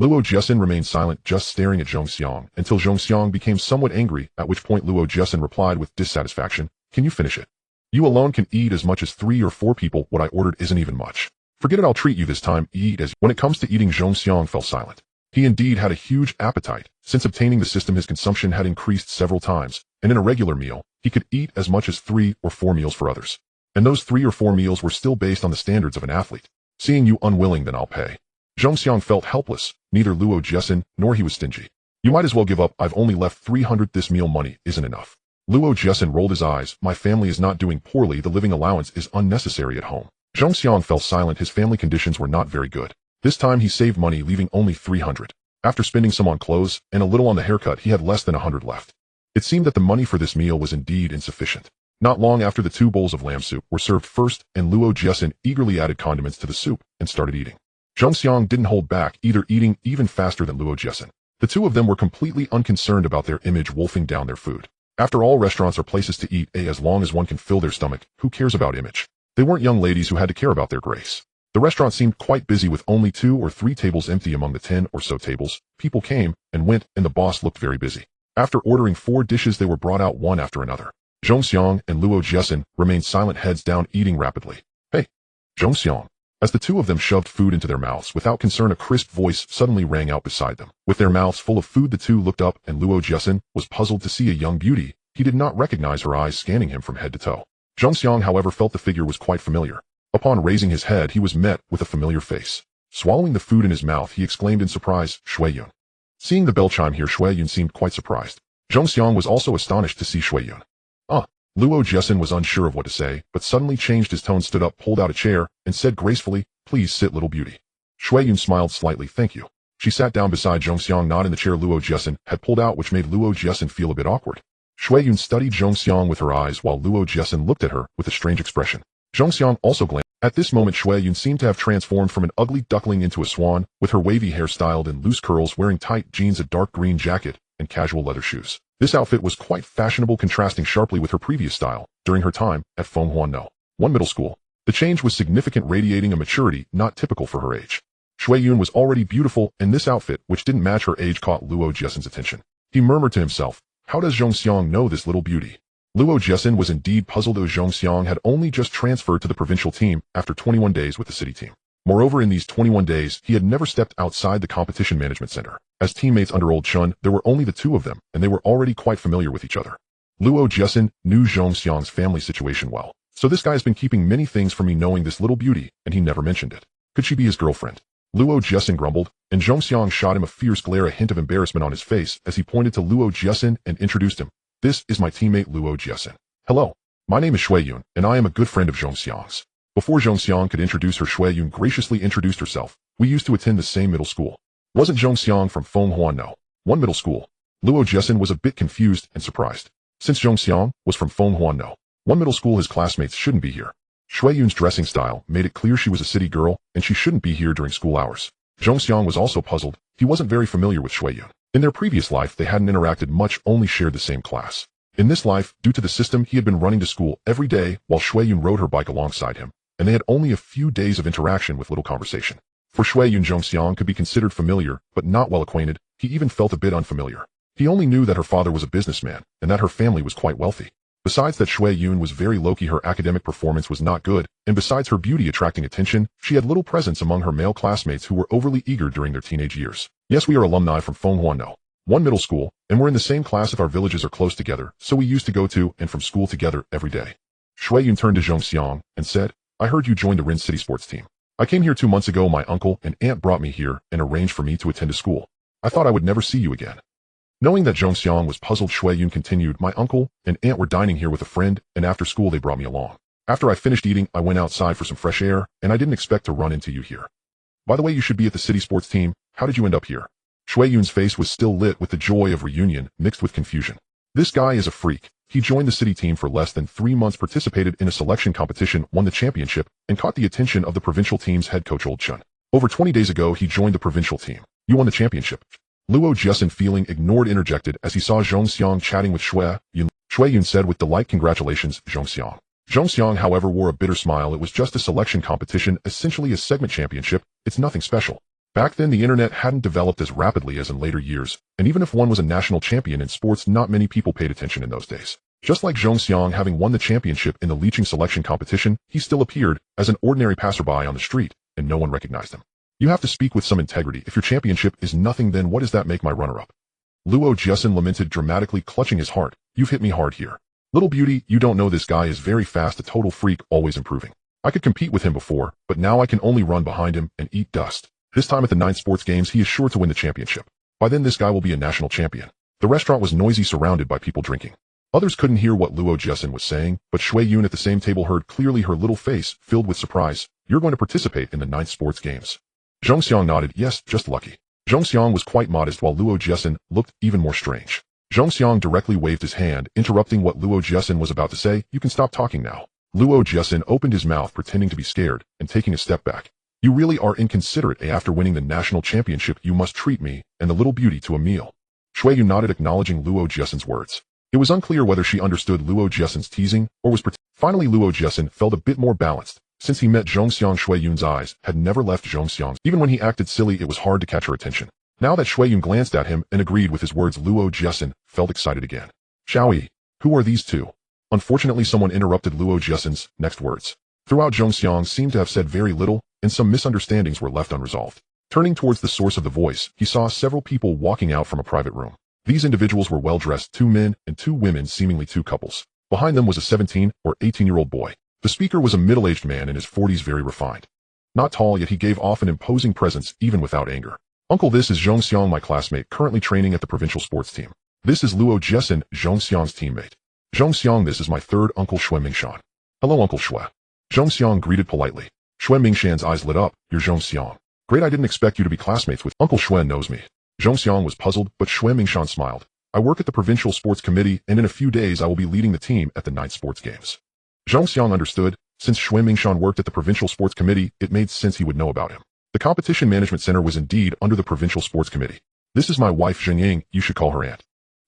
Luo Jessen remained silent, just staring at Zhongxiang, until Zhongxiang became somewhat angry, at which point Luo Jessen replied with dissatisfaction, Can you finish it? You alone can eat as much as 3 or 4 people. What I ordered isn't even much. Forget it, I'll treat you this time. Eat as. When it comes to eating, Zhongxiang fell silent. He indeed had a huge appetite. Since obtaining the system, his consumption had increased several times, and in a regular meal, he could eat as much as 3 or 4 meals for others. And those 3 or 4 meals were still based on the standards of an athlete. Seeing you unwilling, then I'll pay. Zhongxiang felt helpless. Neither Luo Jessen nor he was stingy. You might as well give up. I've only left 300. This meal money isn't enough. Luo Jessen rolled his eyes. My family is not doing poorly. The living allowance is unnecessary at home. Zhongxiang fell silent. His family conditions were not very good. This time he saved money, leaving only 300. After spending some on clothes and a little on the haircut, he had less than 100 left. It seemed that the money for this meal was indeed insufficient. Not long after, the 2 bowls of lamb soup were served first, and Luo Jessen eagerly added condiments to the soup and started eating. Zhongxiang didn't hold back, either eating even faster than Luo Jessen. The 2 of them were completely unconcerned about their image wolfing down their food. After all, restaurants are places to eat, as long as one can fill their stomach, who cares about image? They weren't young ladies who had to care about their grace. The restaurant seemed quite busy, with only 2 or 3 tables empty among the 10 or so tables. People came and went, and the boss looked very busy. After ordering 4 dishes, they were brought out one after another. Zhongxiang and Luo Jessen remained silent, heads down, eating rapidly. Hey, Zhongxiang. As the 2 of them shoved food into their mouths without concern, a crisp voice suddenly rang out beside them. With their mouths full of food, the 2 looked up, and Luo Jessen was puzzled to see a young beauty. He did not recognize her, eyes scanning him from head to toe. Zhongxiang, however, felt the figure was quite familiar. Upon raising his head, he was met with a familiar face. Swallowing the food in his mouth, he exclaimed in surprise, Shuiyun. Seeing the bell chime here, Shuiyun seemed quite surprised. Zhongxiang was also astonished to see Shuiyun. Luo Jessen was unsure of what to say, but suddenly changed his tone, stood up, pulled out a chair, and said gracefully, Please sit, little beauty. Shuiyun smiled slightly. Thank you. She sat down beside Zhongxiang, not in the chair Luo Jessen had pulled out, which made Luo Jessen feel a bit awkward. Shuiyun studied Zhongxiang with her eyes, while Luo Jessen looked at her with a strange expression. Zhongxiang also glanced. At this moment, Shuiyun seemed to have transformed from an ugly duckling into a swan, with her wavy hair styled in loose curls, wearing tight jeans, a dark green jacket, and casual leather shoes. This outfit was quite fashionable, contrasting sharply with her previous style during her time at Fenghuan No. 1 middle school. The change was significant, radiating a maturity not typical for her age. Shuiyun was already beautiful, and this outfit, which didn't match her age, caught Luo Jessen's attention. He murmured to himself, How does Zhongxiang know this little beauty? Luo Jessen was indeed puzzled, though Zhongxiang had only just transferred to the provincial team after 21 days with the city team. Moreover, in these 21 days, he had never stepped outside the competition management center. As teammates under Old Chun, there were only the 2 of them, and they were already quite familiar with each other. Luo Jessen knew Zhongxiang's family situation well. So this guy has been keeping many things from me, knowing this little beauty, and he never mentioned it. Could she be his girlfriend? Luo Jessen grumbled, and Zhongxiang shot him a fierce glare, a hint of embarrassment on his face as he pointed to Luo Jessen and introduced him. This is my teammate Luo Jessen. Hello. My name is Shuiyun, and I am a good friend of Zhongxiang's. Before Zhongxiang could introduce her, Shuiyun graciously introduced herself. We used to attend the same middle school. Wasn't Zhongxiang from Fenghuan No. 1 middle school? Luo Jessen was a bit confused and surprised. Since Zhongxiang was from Fenghuan No. 1 middle school, his classmates shouldn't be here. Shuiyun's dressing style made it clear she was a city girl, and she shouldn't be here during school hours. Zhongxiang was also puzzled. He wasn't very familiar with Shuiyun. In their previous life, they hadn't interacted much, only shared the same class. In this life, due to the system, he had been running to school every day while Shuiyun rode her bike alongside him, and they had only a few days of interaction with little conversation. For Shuiyun, Zhongxiang could be considered familiar, but not well acquainted. He even felt a bit unfamiliar. He only knew that her father was a businessman, and that her family was quite wealthy. Besides that, Shuiyun was very low-key, her academic performance was not good, and besides her beauty attracting attention, she had little presence among her male classmates who were overly eager during their teenage years. Yes, we are alumni from Fenghuan No. 1 middle school, and we're in the same class if our villages are close together, so we used to go to and from school together every day. Shuiyun turned to Zhongxiang and said, I heard you joined the Rin City sports team. I came here 2 months ago. My uncle and aunt brought me here and arranged for me to attend a school. I thought I would never see you again. Knowing that Zhongxiang was puzzled, Shuiyun continued, My uncle and aunt were dining here with a friend, and after school they brought me along. After I finished eating, I went outside for some fresh air, and I didn't expect to run into you here. By the way, you should be at the city sports team. How did you end up here? Shuiyun's face was still lit with the joy of reunion mixed with confusion. This guy is a freak. He joined the city team for less than 3 months, participated in a selection competition, won the championship, and caught the attention of the provincial team's head coach Old Chun. Over 20 days ago, he joined the provincial team. You won the championship. Luo Jessen, feeling ignored, interjected as he saw Zhongxiang chatting with Shuiyun. Shuiyun said with delight, Congratulations, Zhongxiang. Zhongxiang, however, wore a bitter smile. It was just a selection competition, essentially a segment championship. It's nothing special. Back then, the internet hadn't developed as rapidly as in later years, and even if one was a national champion in sports, not many people paid attention in those days. Just like Zhongxiang having won the championship in the leeching selection competition, he still appeared as an ordinary passerby on the street, and no one recognized him. You have to speak with some integrity. If your championship is nothing, then what does that make my runner-up? Luo Jessen lamented dramatically, clutching his heart. You've hit me hard here. Little beauty, you don't know this guy is very fast, a total freak, always improving. I could compete with him before, but now I can only run behind him and eat dust. This time at the 9th Sports Games, he is sure to win the championship. By then this guy will be a national champion. The restaurant was noisy, surrounded by people drinking. Others couldn't hear what Luo Jiesin was saying, but Shui Yun at the same table heard clearly, her little face filled with surprise. You're going to participate in the 9th Sports Games. Zhong Xiang nodded, yes, just lucky. Zhong Xiang was quite modest while Luo Jiesin looked even more strange. Zhong Xiang directly waved his hand, interrupting what Luo Jiesin was about to say. You can stop talking now. Luo Jiesin opened his mouth, pretending to be scared, and taking a step back. You really are inconsiderate. After winning the national championship, you must treat me and the little beauty to a meal. Shui Yun nodded, acknowledging Luo Jiesin's words. It was unclear whether she understood Luo Jiesin's teasing or was Finally Luo Jiesin felt a bit more balanced. Since he met Zhong Xiang, Shui Yun's eyes had never left Zhong Xiang's. Even when he acted silly, it was hard to catch her attention. Now that Shui Yun glanced at him and agreed with his words, Luo Jiesin felt excited again. Xiaoyi, who are these two? Unfortunately, someone interrupted Luo Jiesin's next words. Throughout, Zhong Xiang seemed to have said very little, and some misunderstandings were left unresolved. Turning towards the source of the voice, he saw several people walking out from a private room. These individuals were well-dressed, 2 men and 2 women, seemingly 2 couples. Behind them was a 17 or 18-year-old boy. The speaker was a middle-aged man in his 40s, very refined. Not tall, yet he gave off an imposing presence even without anger. Uncle, this is Zhong Xiang, my classmate, currently training at the provincial sports team. This is Luo Jiesin, Zhong Xiang's teammate. Zhong Xiang, this is my third uncle, Shui Mingshan. Hello, Uncle Shui. Zhong Xiang greeted politely. Shui Mingshan's eyes lit up. You're Zhong Xiang. Great, I didn't expect you to be classmates with Uncle Shui knows me. Zhong Xiang was puzzled, but Shui Mingshan smiled. I work at the provincial sports committee, and in a few days I will be leading the team at the 9th Sports Games. Zhong Xiang understood. Since Shui Mingshan worked at the provincial sports committee, it made sense he would know about him. The competition management center was indeed under the provincial sports committee. This is my wife Zhengying, you should call her aunt.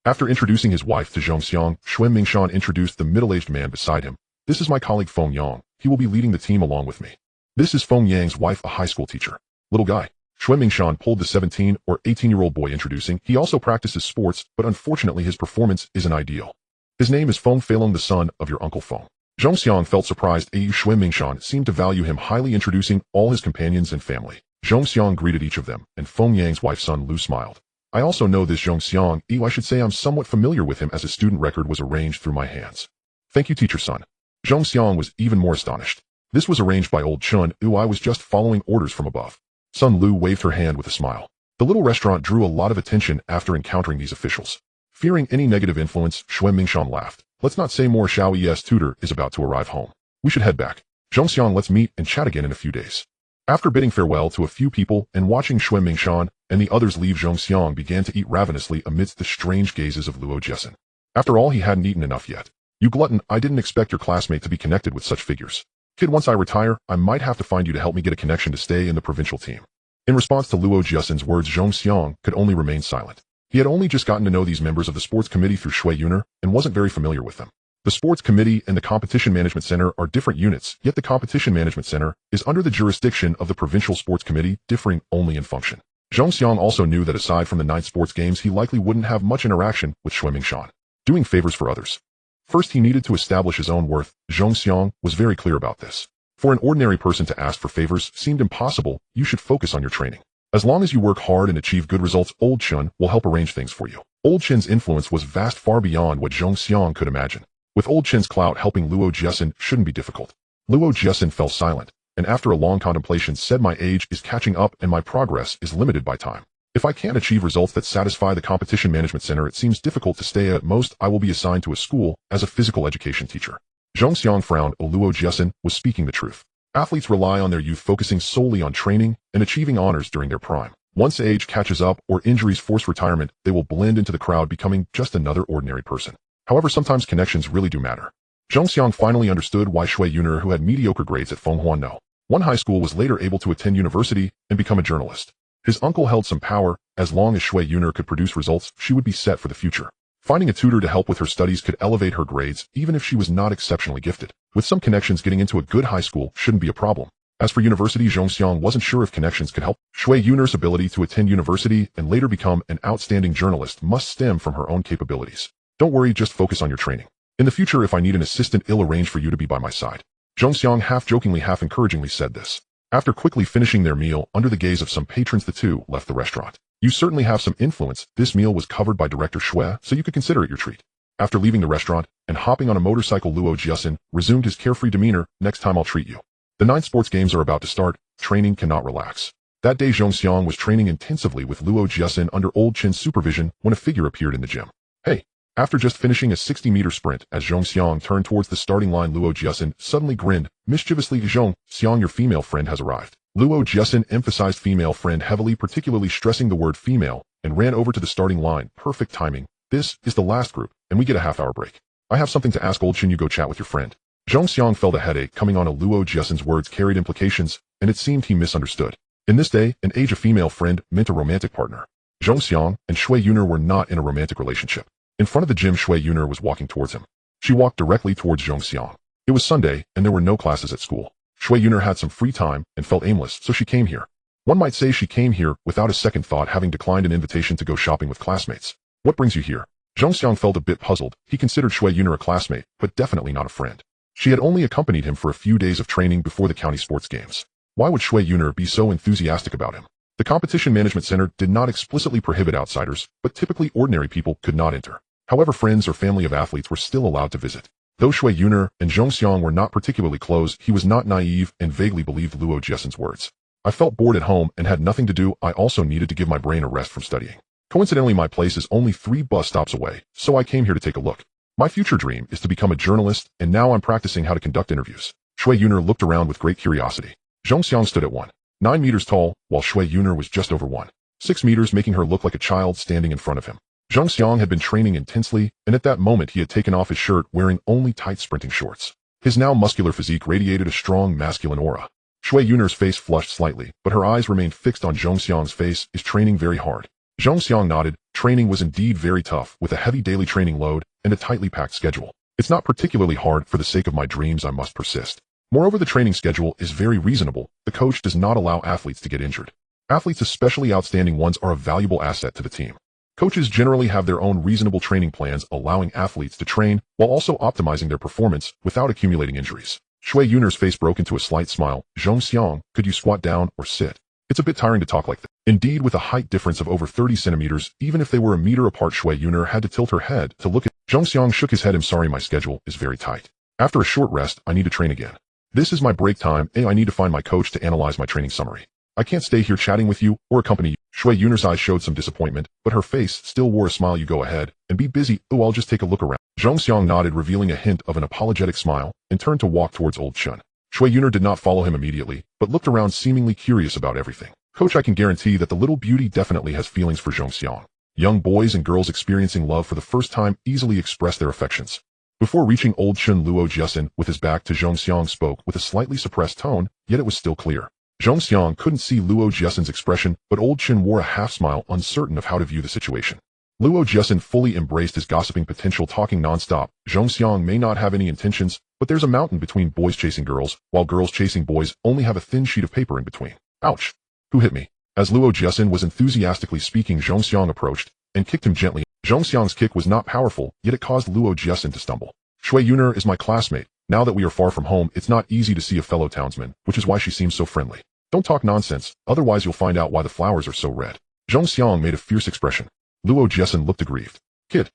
After introducing his wife to Zhong Xiang, Shui Mingshan introduced the middle-aged man beside him. This is my colleague Feng Yang. He will be leading the team along with me. This is Feng Yang's wife, a high school teacher. Little guy. Shui Mingshan pulled the 17 or 18-year-old boy, introducing. He also practices sports, but unfortunately his performance isn't ideal. His name is Feng Feilong, the son of your Uncle Feng. Zhong Xiang felt surprised. Shui Mingshan seemed to value him highly, introducing all his companions and family. Zhong Xiang greeted each of them, and Feng Yang's wife, Sun Lu, smiled. I also know this Zhong Xiang. I should say I'm somewhat familiar with him, as his student record was arranged through my hands. Thank you, teacher Sun. Zhong Xiang was even more astonished. This was arranged by old Chun. I was just following orders from above. Sun Lu waved her hand with a smile. The little restaurant drew a lot of attention after encountering these officials. Fearing any negative influence, Shui Mingshan laughed. Let's not say more. Xiaoyi's tutor is about to arrive home. We should head back. Zhong Xiang, let's meet and chat again in a few days. After bidding farewell to a few people and watching Shui Mingshan and the others leave, Zhong Xiang began to eat ravenously amidst the strange gazes of Luo Jiesin. After all, he hadn't eaten enough yet. You glutton, I didn't expect your classmate to be connected with such figures. Kid, once I retire, I might have to find you to help me get a connection to stay in the provincial team. In response to Luo Jiesin's words, Zhong Xiang could only remain silent. He had only just gotten to know these members of the sports committee through Shui Yuner and wasn't very familiar with them. The sports committee and the competition management center are different units, yet the competition management center is under the jurisdiction of the provincial sports committee, differing only in function. Zhong Xiang also knew that aside from the 9th sports games, he likely wouldn't have much interaction with Shui Mingshan. Doing favors for others. First, he needed to establish his own worth. Zhong Xiang was very clear about this. For an ordinary person to ask for favors seemed impossible. You should focus on your training. As long as you work hard and achieve good results, Old Chun will help arrange things for you. Old Chin's influence was vast, far beyond what Zhong Xiang could imagine. With Old Chin's clout, helping Luo Jiesin shouldn't be difficult. Luo Jiesin fell silent, and after a long contemplation said, my age is catching up and my progress is limited by time. If I can't achieve results that satisfy the competition management center, it seems difficult to stay. At most, I will be assigned to a school as a physical education teacher. Zhong Xiang frowned. Luo Jiesin was speaking the truth. Athletes rely on their youth, focusing solely on training and achieving honors during their prime. Once age catches up or injuries force retirement, they will blend into the crowd, becoming just another ordinary person. However, sometimes connections really do matter. Zhong Xiang finally understood why Shui Yuner, who had mediocre grades at Fenghuan No. 1 high school, was later able to attend university and become a journalist. His uncle held some power. As long as Shui Yuner could produce results, she would be set for the future. Finding a tutor to help with her studies could elevate her grades, even if she was not exceptionally gifted. With some connections, getting into a good high school shouldn't be a problem. As for university, Zhong Xiang wasn't sure if connections could help. Shui Yuner's ability to attend university and later become an outstanding journalist must stem from her own capabilities. Don't worry, just focus on your training. In the future, if I need an assistant, I'll arrange for you to be by my side. Zhong Xiang half jokingly, half encouragingly said this. After quickly finishing their meal, under the gaze of some patrons, the two left the restaurant. You certainly have some influence. This meal was covered by Director Shui, so you could consider it your treat. After leaving the restaurant and hopping on a motorcycle, Luo Jiasin resumed his carefree demeanor. Next time I'll treat you. The 9 sports games are about to start. Training cannot relax. That day Zhong Xiang was training intensively with Luo Jiasin under Old Chin's supervision when a figure appeared in the gym. Hey! After just finishing a 60-meter sprint, as Zhong Xiang turned towards the starting line, Luo Jiasin suddenly grinned mischievously. Zhong Xiang, your female friend has arrived. Luo Jiasin emphasized female friend heavily, particularly stressing the word female, and ran over to the starting line. Perfect timing. This is the last group, and we get a half-hour break. I have something to ask Old Chin. You go chat with your friend. Zhong Xiang felt a headache coming on. Luo Jiasin's words carried implications, and it seemed he misunderstood. In this day and age, a female friend meant a romantic partner. Zhong Xiang and Shui Yuner were not in a romantic relationship. In front of the gym, Shui Yuner was walking towards him. She walked directly towards Zhong Xiang. It was Sunday, and there were no classes at school. Shui Yuner had some free time and felt aimless, so she came here. One might say she came here without a second thought, having declined an invitation to go shopping with classmates. What brings you here? Zhong Xiang felt a bit puzzled. He considered Shui Yuner a classmate, but definitely not a friend. She had only accompanied him for a few days of training before the county sports games. Why would Shui Yuner be so enthusiastic about him? The Competition Management Center did not explicitly prohibit outsiders, but typically ordinary people could not enter. However, friends or family of athletes were still allowed to visit. Though Shui Yuner and Zhong Xiang were not particularly close, he was not naive and vaguely believed Luo Jiasin's words. I felt bored at home and had nothing to do. I also needed to give my brain a rest from studying. Coincidentally, my place is only 3 bus stops away, so I came here to take a look. My future dream is to become a journalist, and now I'm practicing how to conduct interviews. Shui Yuner looked around with great curiosity. Zhong Xiang stood at 1.9 meters tall, while Shui Yuner was just over 1.6 meters, making her look like a child standing in front of him. Zhong Xiang had been training intensely, and at that moment he had taken off his shirt, wearing only tight sprinting shorts. His now muscular physique radiated a strong masculine aura. Shui Yuner's face flushed slightly, but her eyes remained fixed on Zhong Xiang's face. Is training very hard? Zhong Xiang nodded. Training was indeed very tough, with a heavy daily training load and a tightly packed schedule. It's not particularly hard. For the sake of my dreams, I must persist. Moreover, the training schedule is very reasonable. The coach does not allow athletes to get injured. Athletes, especially outstanding ones, are a valuable asset to the team. Coaches generally have their own reasonable training plans, allowing athletes to train while also optimizing their performance without accumulating injuries. Shui Yuner's face broke into a slight smile. Zhong Xiang, could you squat down or sit? It's a bit tiring to talk like that. Indeed, with a height difference of over 30 centimeters, even if they were a meter apart, Shui Yuner had to tilt her head to look at. Zhong Xiang shook his head. I'm sorry, my schedule is very tight. After a short rest, I need to train again. This is my break time, and I need to find my coach to analyze my training summary. I can't stay here chatting with you or accompany you. Shui Yuner's eyes showed some disappointment, but her face still wore a smile. You go ahead and be busy. Oh, I'll just take a look around. Zhong Xiang nodded, revealing a hint of an apologetic smile, and turned to walk towards Old Chun. Shui Yuner did not follow him immediately, but looked around, seemingly curious about everything. Coach, I can guarantee that the little beauty definitely has feelings for Zhong Xiang. Young boys and girls experiencing love for the first time easily express their affections. Before reaching Old Chun, Luo Jiasin, with his back to Zhong Xiang, spoke with a slightly suppressed tone, yet it was still clear. Zhong Xiang couldn't see Luo Jiasin's expression, but Old Chin wore a half-smile, uncertain of how to view the situation. Luo Jiasin fully embraced his gossiping potential, talking non-stop. Zhong Xiang may not have any intentions, but there's a mountain between boys chasing girls, while girls chasing boys only have a thin sheet of paper in between. Ouch! Who hit me? As Luo Jiasin was enthusiastically speaking, Zhong Xiang approached and kicked him gently. Zhong Xiang's kick was not powerful, yet it caused Luo Jiasin to stumble. Shui Yuner is my classmate. Now that we are far from home, it's not easy to see a fellow townsman, which is why she seems so friendly. Don't talk nonsense, otherwise you'll find out why the flowers are so red. Zhong Xiang made a fierce expression. Luo Jiasin looked aggrieved. Kid.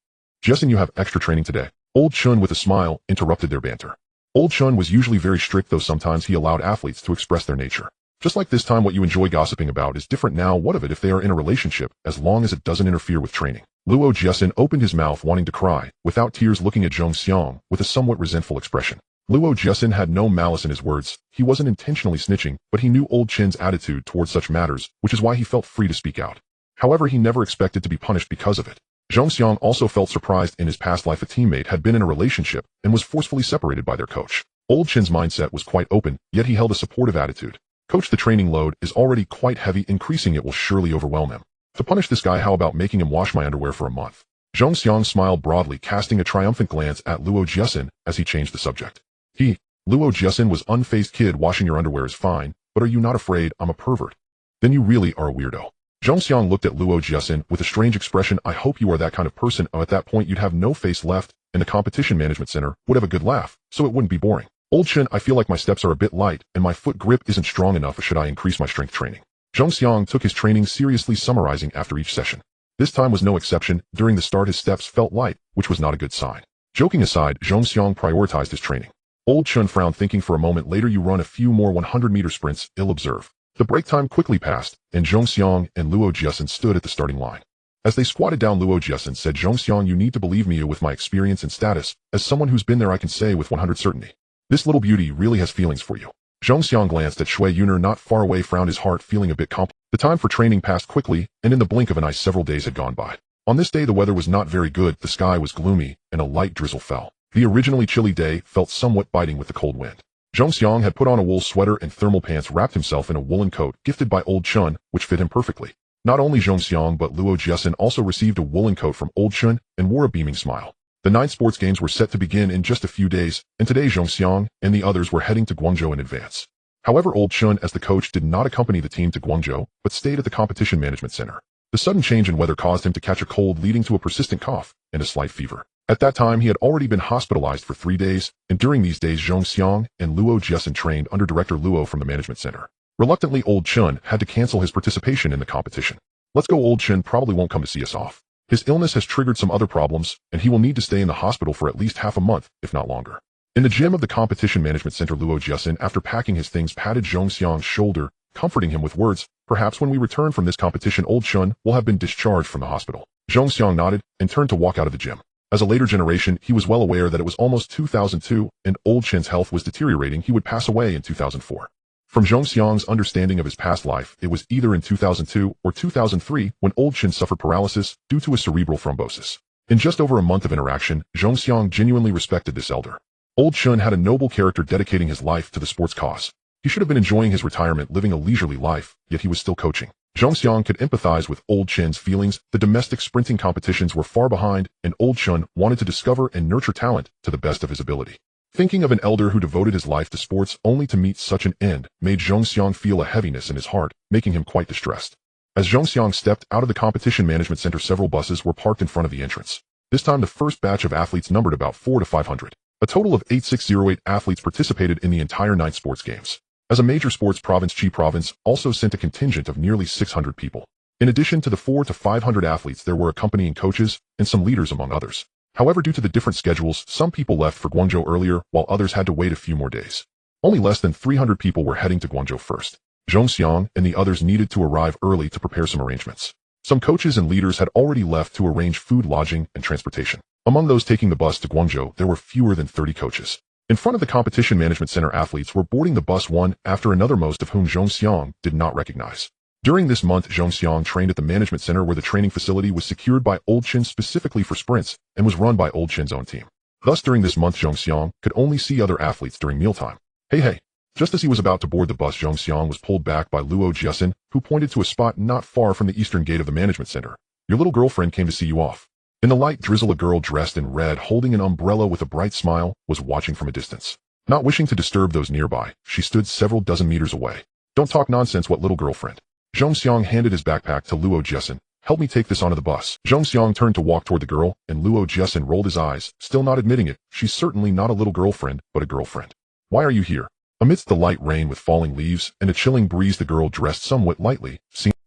Jiasin, you have extra training today. Old Chun, with a smile, interrupted their banter. Old Chun was usually very strict, though sometimes he allowed athletes to express their nature. Just like this time, what you enjoy gossiping about is different now. What of it if they are in a relationship, as long as it doesn't interfere with training? Luo Jiasin opened his mouth, wanting to cry, without tears, looking at Zhong Xiang with a somewhat resentful expression. Luo Jiasin had no malice in his words. He wasn't intentionally snitching, but he knew Old Chin's attitude towards such matters, which is why he felt free to speak out. However, he never expected to be punished because of it. Zhong Xiang also felt surprised. In his past life, a teammate had been in a relationship and was forcefully separated by their coach. Old Chin's mindset was quite open, yet he held a supportive attitude. Coach, the training load is already quite heavy. Increasing it will surely overwhelm him. To punish this guy, how about making him wash my underwear for a month? Zhong Xiang smiled broadly, casting a triumphant glance at Luo Jiasin as he changed the subject. Luo Jiasin was unfazed. Kid, washing your underwear is fine, but are you not afraid I'm a pervert? Then you really are a weirdo. Zhong Xiang looked at Luo Jiasin with a strange expression. I hope you are that kind of person. At that point, you'd have no face left, and the competition management center would have a good laugh, so it wouldn't be boring. Old Chin, I feel like my steps are a bit light, and my foot grip isn't strong enough. Should I increase my strength training? Zhong Xiang took his training seriously, summarizing after each session. This time was no exception. During the start his steps felt light, which was not a good sign. Joking aside, Zhongxiang prioritized his training. Old Chun frowned, thinking for a moment. Later, you run a few more 100-meter sprints, ill-observed. The break time quickly passed, and Zhongxiang and Luo Jiasen stood at the starting line. As they squatted down, Luo Jiasen said, Zhongxiang, you need to believe me. With my experience and status, as someone who's been there, I can say with 100% certainty, this little beauty really has feelings for you. Zhongxiang glanced at Shui Yuner not far away, frowned, his heart feeling a bit complicated. The time for training passed quickly, and in the blink of an eye several days had gone by. On this day the weather was not very good, the sky was gloomy, and a light drizzle fell. The originally chilly day felt somewhat biting with the cold wind. Zhongxiang had put on a wool sweater and thermal pants, wrapped himself in a woolen coat gifted by Old Chun, which fit him perfectly. Not only Zhongxiang but Luo Jiasen also received a woolen coat from Old Chun and wore a beaming smile. The 9 sports games were set to begin in just a few days, and today Zhongxiang and the others were heading to Guangzhou in advance. However, Old Chun, as the coach, did not accompany the team to Guangzhou, but stayed at the competition management center. The sudden change in weather caused him to catch a cold, leading to a persistent cough and a slight fever. At that time, he had already been hospitalized for 3 days, and during these days Zhongxiang and Luo Jiasen trained under Director Luo from the management center. Reluctantly, Old Chun had to cancel his participation in the competition. Let's go, Old Chun probably won't come to see us off. His illness has triggered some other problems, and he will need to stay in the hospital for at least half a month, if not longer. In the gym of the competition management center, Luo Jiasen, after packing his things, patted Zhongxiang's shoulder, comforting him with words, perhaps when we return from this competition Old Chun will have been discharged from the hospital. Zhongxiang nodded and turned to walk out of the gym. As a later generation, he was well aware that it was almost 2002 and Old Chun's health was deteriorating. He would pass away in 2004. From Zhongxiang's understanding of his past life, it was either in 2002 or 2003 when Old Chun suffered paralysis due to a cerebral thrombosis. In just over a month of interaction, Zhongxiang genuinely respected this elder. Old Chun had a noble character, dedicating his life to the sports cause. He should have been enjoying his retirement, living a leisurely life, yet he was still coaching. Zhongxiang could empathize with Old Chun's feelings. The domestic sprinting competitions were far behind, and Old Chun wanted to discover and nurture talent to the best of his ability. Thinking of an elder who devoted his life to sports only to meet such an end made Zhongxiang feel a heaviness in his heart, making him quite distressed. As Zhongxiang stepped out of the competition management center, several buses were parked in front of the entrance. This time the first batch of athletes numbered about 400 to 500. A total of 8608 athletes participated in the entire 9 sports games. As a major sports province, Qi province also sent a contingent of nearly 600 people. In addition to the 400 to 500 athletes, there were accompanying coaches and some leaders among others. However, due to the different schedules, some people left for Guangzhou earlier, while others had to wait a few more days. Only less than 300 people were heading to Guangzhou first. Zhongxiang and the others needed to arrive early to prepare some arrangements. Some coaches and leaders had already left to arrange food, lodging, and transportation. Among those taking the bus to Guangzhou, there were fewer than 30 coaches. In front of the competition management center, athletes were boarding the bus one after another, most of whom Zhongxiang did not recognize. During this month, Zhongxiang trained at the management center, where the training facility was secured by Old Chun specifically for sprints and was run by Old Chun's own team. Thus, during this month, Zhongxiang could only see other athletes during mealtime. Hey. Just as he was about to board the bus, Zhongxiang was pulled back by Luo Jiasen, who pointed to a spot not far from the eastern gate of the management center. Your little girlfriend came to see you off. In the light drizzle, a girl dressed in red, holding an umbrella with a bright smile, was watching from a distance. Not wishing to disturb those nearby, she stood several dozen meters away. Don't talk nonsense, what little girlfriend? Zhongxiang handed his backpack to Luo Jiasen. Help me take this onto the bus. Zhongxiang turned to walk toward the girl, and Luo Jiasen rolled his eyes, still not admitting it. She's certainly not a little girlfriend, but a girlfriend. Why are you here? Amidst the light rain with falling leaves and a chilling breeze, the girl dressed somewhat lightly.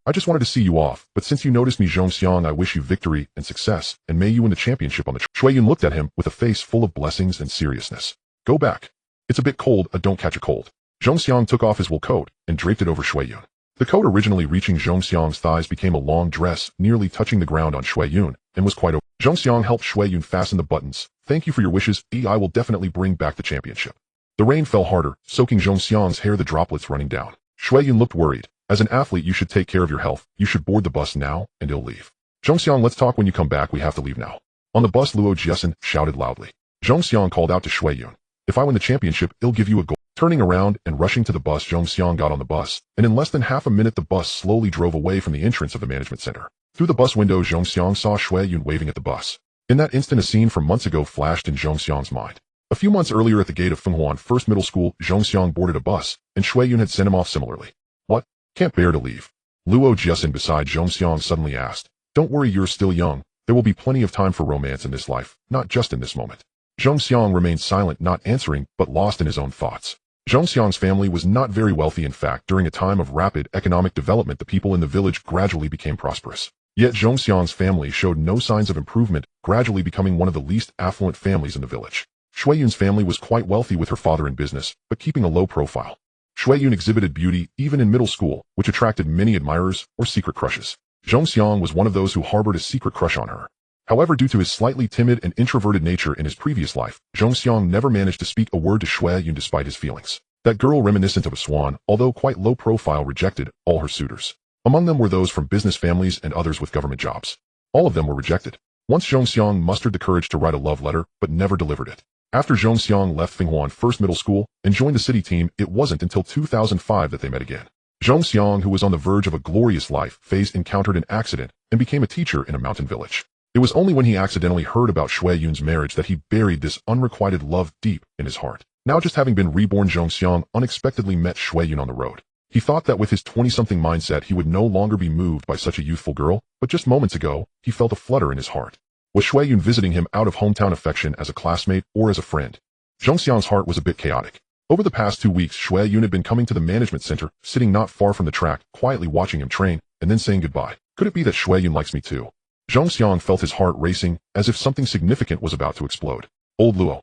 I just wanted to see you off, but since you noticed me, Zhongxiang, I wish you victory and success, and may you win the championship on the Shui Yun looked at him with a face full of blessings and seriousness. Go back. It's a bit cold, don't catch a cold. Zhongxiang took off his wool coat and draped it over Shui Yun. The coat, originally reaching Zhongxiang's thighs, became a long dress, nearly touching the ground on Shui Yun, and was quite over. Zhongxiang helped Shui Yun fasten the buttons. Thank you for your wishes, I will definitely bring back the championship. The rain fell harder, soaking Zhongxiang's hair, the droplets running down. Shui Yun looked worried. As an athlete, you should take care of your health. You should board the bus now, and he'll leave. Zhongxiang, let's talk when you come back. We have to leave now. On the bus, Luo Jiasen shouted loudly. Zhongxiang called out to Shui Yun. If I win the championship, I'll give you a gold. Turning around and rushing to the bus, Zhongxiang got on the bus, and in less than half a minute the bus slowly drove away from the entrance of the management center. Through the bus window, Zhongxiang saw Shui Yun waving at the bus. In that instant, a scene from months ago flashed in Zhongxiang's mind. A few months earlier, at the gate of Fenghuan First Middle School, Zhongxiang boarded a bus, and Shui Yun had sent him off similarly. What? Can't bear to leave. Luo Jiasen beside Zhongxiang suddenly asked. Don't worry, you're still young. There will be plenty of time for romance in this life, not just in this moment. Zhongxiang remained silent, not answering, but lost in his own thoughts. Zhongxiang's family was not very wealthy. In fact, during a time of rapid economic development, the people in the village gradually became prosperous. Yet Zhongxiang's family showed no signs of improvement, gradually becoming one of the least affluent families in the village. Shuiyun's family was quite wealthy with her father in business, but keeping a low profile. Shuiyun exhibited beauty even in middle school, which attracted many admirers or secret crushes. Zhongxiang was one of those who harbored a secret crush on her. However, due to his slightly timid and introverted nature in his previous life, Zhongxiang never managed to speak a word to Shuiyun despite his feelings. That girl reminiscent of a swan, although quite low profile, rejected all her suitors. Among them were those from business families and others with government jobs. All of them were rejected. Once Zhongxiang mustered the courage to write a love letter, but never delivered it. After Zhongxiang left Fenghuan First Middle School and joined the city team, it wasn't until 2005 that they met again. Zhongxiang, who was on the verge of a glorious life phase, encountered an accident and became a teacher in a mountain village. It was only when he accidentally heard about Shuiyun's marriage that he buried this unrequited love deep in his heart. Now, just having been reborn, Zhongxiang unexpectedly met Shuiyun on the road. He thought that with his 20-something mindset he would no longer be moved by such a youthful girl, but just moments ago, he felt a flutter in his heart. Was Shuiyun visiting him out of hometown affection as a classmate or as a friend? Zhongxiang's heart was a bit chaotic. Over the past 2 weeks, Shuiyun had been coming to the management center, sitting not far from the track, quietly watching him train, and then saying goodbye. Could it be that Shuiyun likes me too? Zhongxiang felt his heart racing, as if something significant was about to explode. Old Luo.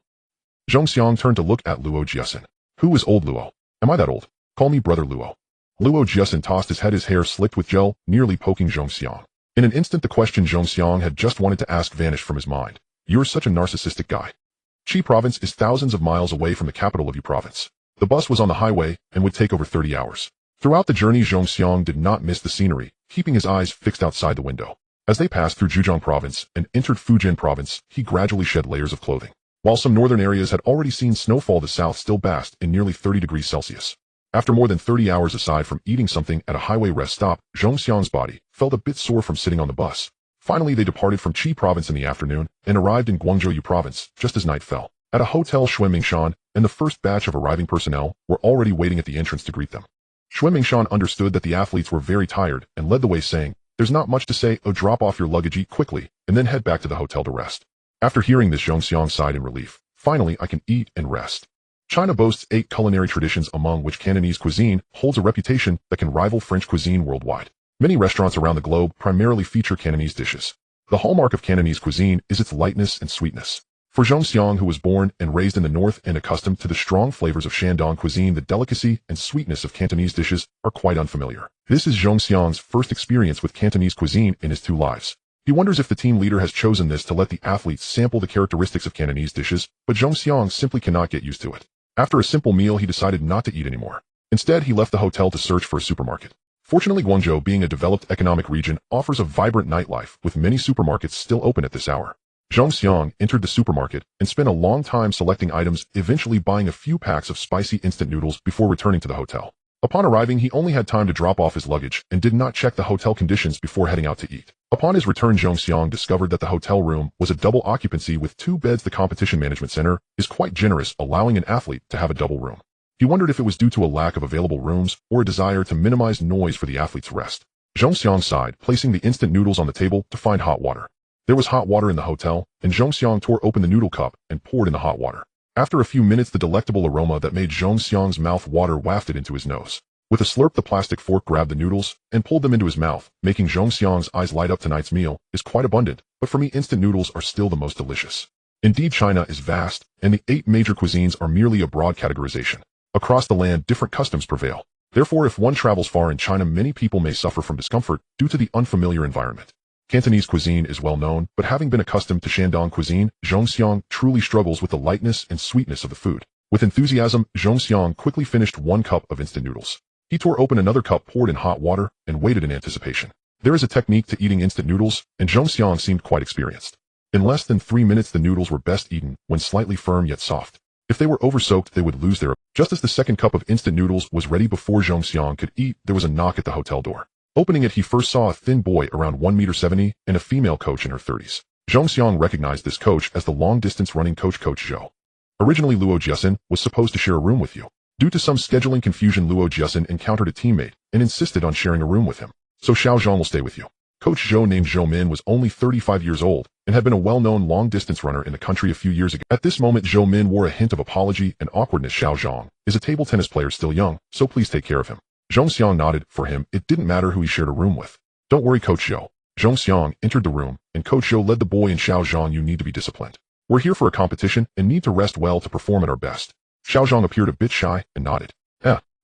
Zhongxiang turned to look at Luo Jiasin. Who is old Luo? Am I that old? Call me brother Luo. Luo Jiasin tossed his head, his hair slicked with gel, nearly poking Zhongxiang. In an instant, the question Zhongxiang had just wanted to ask vanished from his mind. You're such a narcissistic guy. Qi province is thousands of miles away from the capital of Yu province. The bus was on the highway and would take over 30 hours. Throughout the journey, Zhongxiang did not miss the scenery, keeping his eyes fixed outside the window. As they passed through Zhejiang province and entered Fujian province, he gradually shed layers of clothing. While some northern areas had already seen snowfall, the south still basked in nearly 30 degrees Celsius. After more than 30 hours aside from eating something at a highway rest stop, Zhongxiang's body felt a bit sore from sitting on the bus. Finally, they departed from Qi province in the afternoon and arrived in Guangzhou province just as night fell. At a hotel, Xuanmingshan and the first batch of arriving personnel were already waiting at the entrance to greet them. Xuanmingshan understood that the athletes were very tired and led the way, saying, "There's not much to say, drop off your luggage, eat quickly, and then head back to the hotel to rest." After hearing this, Zhongxiang sighed in relief. Finally, I can eat and rest. China boasts 8 culinary traditions, among which Cantonese cuisine holds a reputation that can rival French cuisine worldwide. Many restaurants around the globe primarily feature Cantonese dishes. The hallmark of Cantonese cuisine is its lightness and sweetness. For Zhongxiang, who was born and raised in the north and accustomed to the strong flavors of Shandong cuisine, the delicacy and sweetness of Cantonese dishes are quite unfamiliar. This is Zhongxiang's first experience with Cantonese cuisine in his 2 lives. He wonders if the team leader has chosen this to let the athletes sample the characteristics of Cantonese dishes, but Zhongxiang simply cannot get used to it. After a simple meal, he decided not to eat anymore. Instead, he left the hotel to search for a supermarket. Fortunately, Guangzhou, being a developed economic region, offers a vibrant nightlife, with many supermarkets still open at this hour. Zhongxiang entered the supermarket and spent a long time selecting items, eventually buying a few packs of spicy instant noodles before returning to the hotel. Upon arriving, he only had time to drop off his luggage and did not check the hotel conditions before heading out to eat. Upon his return, Zhongxiang discovered that the hotel room was a double occupancy with 2 beds. The competition management center is quite generous, allowing an athlete to have a double room. He wondered if it was due to a lack of available rooms or a desire to minimize noise for the athlete's rest. Zhongxiang sighed, placing the instant noodles on the table to find hot water. There was hot water in the hotel, and Zhongxiang tore open the noodle cup and poured in the hot water. After a few minutes, the delectable aroma that made Zhongxiang's mouth water wafted into his nose. With a slurp, the plastic fork grabbed the noodles and pulled them into his mouth, making Zhongxiang's eyes light up. Tonight's meal is quite abundant, but for me, instant noodles are still the most delicious. Indeed, China is vast, and the 8 major cuisines are merely a broad categorization. Across the land, different customs prevail. Therefore, if one travels far in China, many people may suffer from discomfort due to the unfamiliar environment. Cantonese cuisine is well known, but having been accustomed to Shandong cuisine, Zhongxiang truly struggles with the lightness and sweetness of the food. With enthusiasm, Zhongxiang quickly finished 1 cup of instant noodles. He tore open another cup, poured in hot water, and waited in anticipation. There is a technique to eating instant noodles, and Zhongxiang seemed quite experienced. In less than 3 minutes, the noodles were best eaten when slightly firm yet soft. If they were oversoaked, they would lose their. Just as the second cup of instant noodles was ready before Zhongxiang could eat, there was a knock at the hotel door. Opening it, he first saw a thin boy around 1.70 meters and a female coach in her 30s. Zhongxiang recognized this coach as the long-distance running coach, Coach Zhou. Originally, Luo Jiasin was supposed to share a room with you. Due to some scheduling confusion, Luo Jiasin encountered a teammate and insisted on sharing a room with him. So Xiao Zhang will stay with you. Coach Zhou, named Zhou Min, was only 35 years old and had been a well-known long-distance runner in the country a few years ago. At this moment, Zhou Min wore a hint of apology and awkwardness. Xiao Zhang is a table tennis player, still young, so please take care of him. Zhongxiang nodded. For him, it didn't matter who he shared a room with. Don't worry, Coach Zhou. Zhong Xiang entered the room, and Coach Zhou led the boy and Xiao Zhang. You need to be disciplined. We're here for a competition and need to rest well to perform at our best. Xiao Zhang appeared a bit shy and nodded.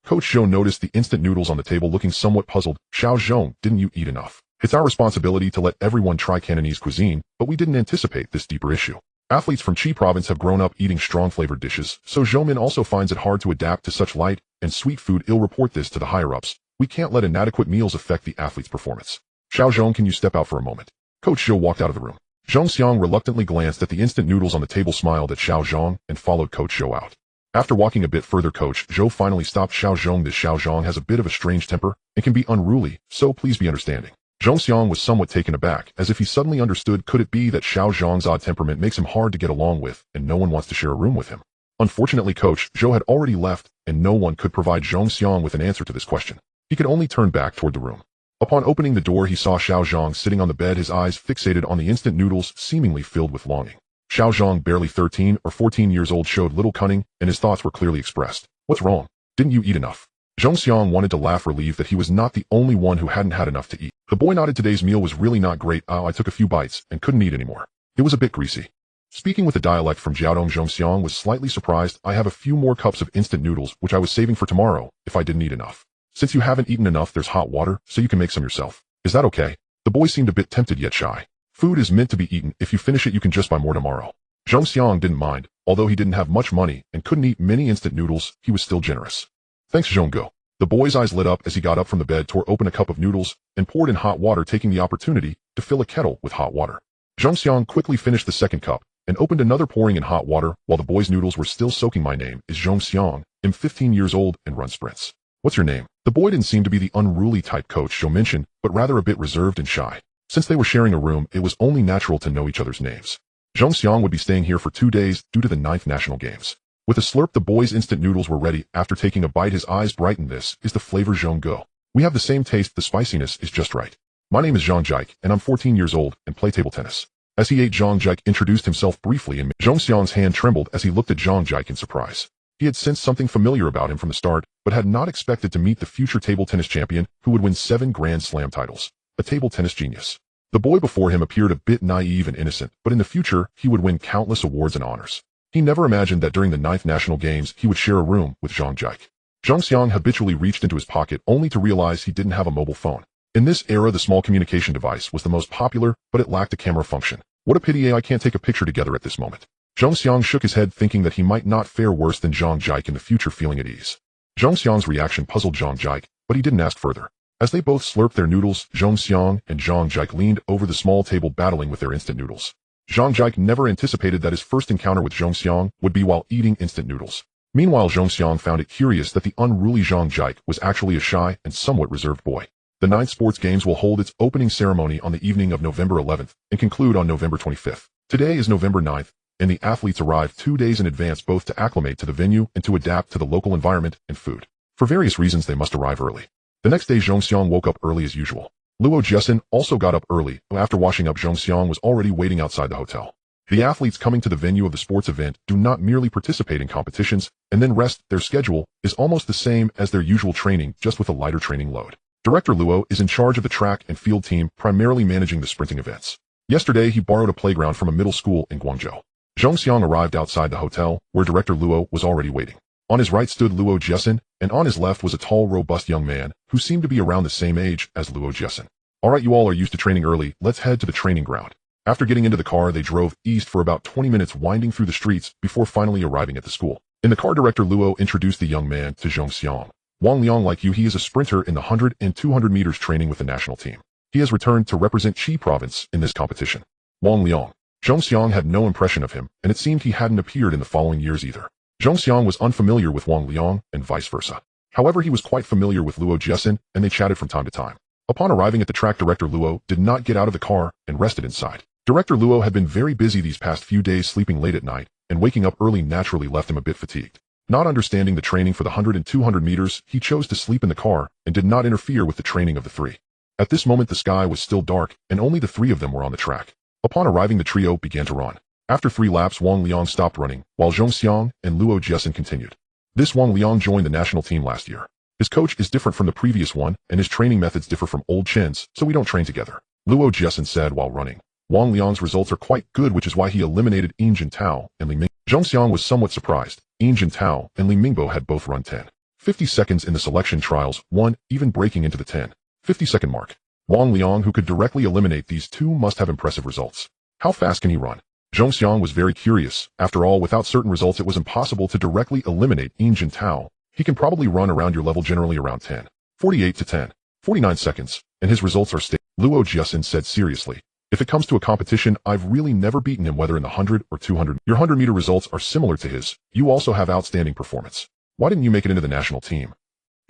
Coach Zhou noticed the instant noodles on the table, looking somewhat puzzled. Xiao Zhang, didn't you eat enough? It's our responsibility to let everyone try Cantonese cuisine, but we didn't anticipate this deeper issue. Athletes from Qi province have grown up eating strong flavored dishes, so Zhoumin also finds it hard to adapt to such light and sweet food. He'll report this to the higher-ups. We can't let inadequate meals affect the athlete's performance. Xiao Zhang, can you step out for a moment? Coach Zhou walked out of the room. Zhong Xiang reluctantly glanced at the instant noodles on the table, smiled at Xiao Zhang, and followed Coach Zhou out. After walking a bit further, Coach Zhou finally stopped Xiao Zhang. This Xiao Zhang has a bit of a strange temper and can be unruly, so please be understanding. Zhong Xiang was somewhat taken aback, as if he suddenly understood. Could it be that Xiao Zhang's odd temperament makes him hard to get along with, and no one wants to share a room with him? Unfortunately, Coach Zhou had already left, and no one could provide Zhong Xiang with an answer to this question. He could only turn back toward the room. Upon opening the door, he saw Xiao Zhang sitting on the bed, his eyes fixated on the instant noodles, seemingly filled with longing. Xiao Zhang, barely 13 or 14 years old, showed little cunning, and his thoughts were clearly expressed. What's wrong? Didn't you eat enough? Zhong Xiang wanted to laugh, relieved that he was not the only one who hadn't had enough to eat. The boy nodded. Today's meal was really not great. I took a few bites and couldn't eat anymore. It was a bit greasy. Speaking with a dialect from Jiaodong, Zhong Xiang was slightly surprised. I have a few more cups of instant noodles, which I was saving for tomorrow if I didn't eat enough. Since you haven't eaten enough, there's hot water, so you can make some yourself. Is that okay? The boy seemed a bit tempted yet shy. Food is meant to be eaten. If you finish it, you can just buy more tomorrow. Zhong Xiang didn't mind. Although he didn't have much money and couldn't eat many instant noodles, he was still generous. Thanks, Zhong Go. The boy's eyes lit up as he got up from the bed, tore open a cup of noodles, and poured in hot water, taking the opportunity to fill a kettle with hot water. Zhong Xiang quickly finished the second cup and opened another, pouring in hot water while the boy's noodles were still soaking. My name is Zhong Xiang. I'm 15 years old and run sprints. What's your name? The boy didn't seem to be the unruly type Coach Zhou mentioned, but rather a bit reserved and shy. Since they were sharing a room, it was only natural to know each other's names. Zhong Xiang would be staying here for 2 days due to the 9th National Games. With a slurp, the boy's instant noodles were ready. After taking a bite, his eyes brightened. This is the flavor, Zhong Go. We have the same taste. The spiciness is just right. My name is Zhang Jike, and I'm 14 years old and play table tennis. As he ate, Zhang Jike introduced himself briefly, and Zhong Xiang's hand trembled as he looked at Zhang Jike in surprise. He had sensed something familiar about him from the start, but had not expected to meet the future table tennis champion who would win 7 Grand Slam titles. A table tennis genius. The boy before him appeared a bit naive and innocent, but in the future, he would win countless awards and honors. He never imagined that during the 9th National Games, he would share a room with Zhang Jike. Zhong Xiang habitually reached into his pocket only to realize he didn't have a mobile phone. In this era, the small communication device was the most popular, but it lacked a camera function. What a pity I can't take a picture together at this moment. Zhong Xiang shook his head, thinking that he might not fare worse than Zhang Jike in the future, feeling at ease. Zhong Xiang's reaction puzzled Zhang Jike, but he didn't ask further. As they both slurped their noodles, Zhong Xiang and Zhang Jike leaned over the small table, battling with their instant noodles. Zhang Jike never anticipated that his first encounter with Zhong Xiang would be while eating instant noodles. Meanwhile, Zhong Xiang found it curious that the unruly Zhang Jike was actually a shy and somewhat reserved boy. The 9th Sports Games will hold its opening ceremony on the evening of November 11th and conclude on November 25th. Today is November 9th, and the athletes arrive 2 days in advance, both to acclimate to the venue and to adapt to the local environment and food. For various reasons, they must arrive early. The next day, Zhong Xiang woke up early as usual. Luo Jiesin also got up early. After washing up, Zhong Xiang was already waiting outside the hotel. The athletes coming to the venue of the sports event do not merely participate in competitions and then rest. Their schedule is almost the same as their usual training, just with a lighter training load. Director Luo is in charge of the track and field team, primarily managing the sprinting events. Yesterday, he borrowed a playground from a middle school in Guangzhou. Zhong Xiang arrived outside the hotel, where Director Luo was already waiting. On his right stood Luo Jiesin, and on his left was a tall, robust young man who seemed to be around the same age as Luo Jiesin. All right, you all are used to training early. Let's head to the training ground. After getting into the car, they drove east for about 20 minutes, winding through the streets before finally arriving at the school. In the car, Director Luo introduced the young man to Zhong Xiang. Wang Liang, like you, he is a sprinter in the 100 and 200 meters training with the national team. He has returned to represent Qi province in this competition. Wang Liang. Zhong Xiang had no impression of him, and it seemed he hadn't appeared in the following years either. Zhong Xiang was unfamiliar with Wang Liang, and vice versa. However, he was quite familiar with Luo Jiesin, and they chatted from time to time. Upon arriving at the track, Director Luo did not get out of the car and rested inside. Director Luo had been very busy these past few days, sleeping late at night, and waking up early naturally left him a bit fatigued. Not understanding the training for the 100 and 200 meters, he chose to sleep in the car and did not interfere with the training of the three. At this moment, the sky was still dark, and only the 3 of them were on the track. Upon arriving, the trio began to run. After 3 laps, Wang Liang stopped running, while Zhong Xiang and Luo Jiesin continued. This Wang Liang joined the national team last year. His coach is different from the previous one, and his training methods differ from old Chen's, so we don't train together. Luo Jiesin said while running. Wang Liang's results are quite good, which is why he eliminated Yin Jintao and Li Ming. Zhong Xiang was somewhat surprised. Yin Jintao and Li Mingbo had both run 10:50 seconds in the selection trials, one even breaking into the 10:50 second mark. Wang Liang, who could directly eliminate these two, must have impressive results. How fast can he run? Zhong Xiang was very curious. After all, without certain results, it was impossible to directly eliminate Yin Jintao. He can probably run around your level, generally around 10:48 to 10:49 seconds, and his results are stable. Luo Jiesin said seriously. If it comes to a competition, I've really never beaten him, whether in the 100 or 200. Your 100-meter results are similar to his. You also have outstanding performance. Why didn't you make it into the national team?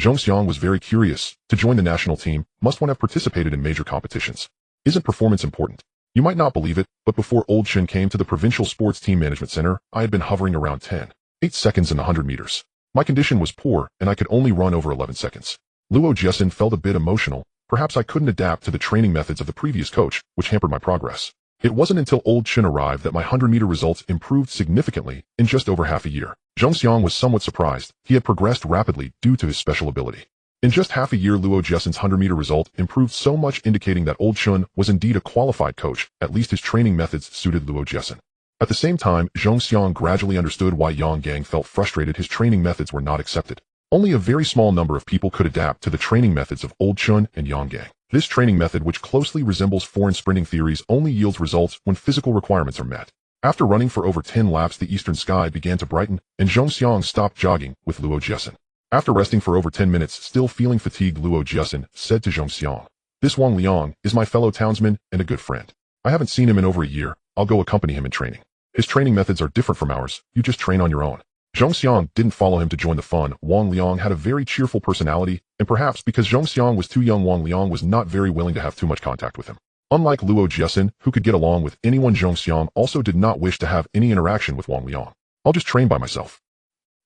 Zhong Xiang was very curious. To join the national team, must one have participated in major competitions? Isn't performance important? You might not believe it, but before Old Chen came to the Provincial Sports Team Management Center, I had been hovering around 10:8 seconds in the 100 meters. My condition was poor, and I could only run over 11 seconds. Luo Jiesin felt a bit emotional. Perhaps I couldn't adapt to the training methods of the previous coach, which hampered my progress. It wasn't until Old Chen arrived that my 100-meter results improved significantly in just over half a year. Zhong Xiang was somewhat surprised. He had progressed rapidly due to his special ability. In just half a year, Luo Jiesin's 100-meter result improved so much, indicating that Old Chen was indeed a qualified coach. At least his training methods suited Luo Jiesin. At the same time, Zhong Xiang gradually understood why Yang Gang felt frustrated his training methods were not accepted. Only a very small number of people could adapt to the training methods of Old Chen and Yang Gang. This training method, which closely resembles foreign sprinting theories, only yields results when physical requirements are met. After running for over 10 laps, the eastern sky began to brighten, and Zhong Xiang stopped jogging with Luo Jiesin. After resting for over 10 minutes, still feeling fatigued, Luo Jiesin said to Zhong Xiang, "This Wang Liang is my fellow townsman and a good friend. I haven't seen him in over a year. I'll go accompany him in training. His training methods are different from ours. You just train on your own." Zhong Xiang didn't follow him to join the fun. Wang Liang had a very cheerful personality, and perhaps because Zhong Xiang was too young, Wang Liang was not very willing to have too much contact with him. Unlike Luo Jiesin, who could get along with anyone, Zhong Xiang also did not wish to have any interaction with Wang Liang. "I'll just train by myself."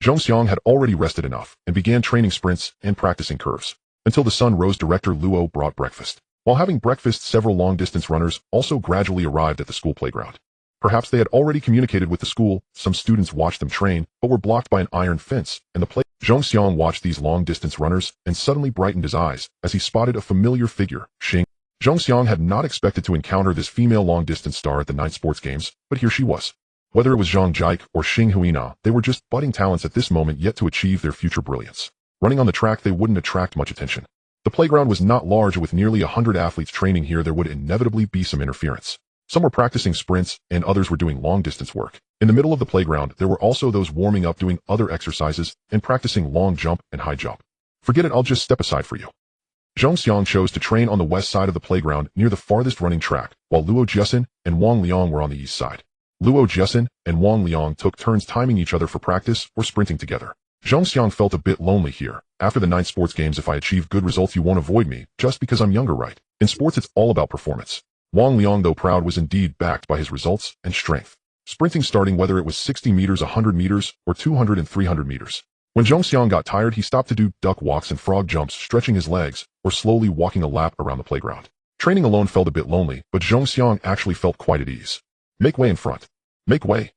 Zhong Xiang had already rested enough and began training sprints and practicing curves. Until the sun rose, Director Luo brought breakfast. While having breakfast, several long-distance runners also gradually arrived at the school playground. Perhaps they had already communicated with the school. Some students watched them train, but were blocked by an iron fence, and the Zhong Xiang watched these long-distance runners and suddenly brightened his eyes as he spotted a familiar figure, Xing. Zhong Xiang had not expected to encounter this female long-distance star at the 9th Sports Games, but here she was. Whether it was Zhang Jike or Xing Huina, they were just budding talents at this moment, yet to achieve their future brilliance. Running on the track, they wouldn't attract much attention. The playground was not large, with nearly 100 athletes training here. There would inevitably be some interference. Some were practicing sprints, and others were doing long-distance work. In the middle of the playground, there were also those warming up, doing other exercises, and practicing long jump and high jump. "Forget it, I'll just step aside for you." Zhong Xiang chose to train on the west side of the playground near the farthest running track, while Luo Jiesin and Wang Liang were on the east side. Luo Jiesin and Wang Liang took turns timing each other for practice or sprinting together. Zhong Xiang felt a bit lonely here. After the 9th Sports Games, if I achieve good results, you won't avoid me, just because I'm younger, right? In sports, it's all about performance. Wang Liang, though proud, was indeed backed by his results and strength. Sprinting, starting whether it was 60 meters, 100 meters, or 200 and 300 meters. When Zhong Xiang got tired, he stopped to do duck walks and frog jumps, stretching his legs, or slowly walking a lap around the playground. Training alone felt a bit lonely, but Zhong Xiang actually felt quite at ease. "Make way in front. Make way."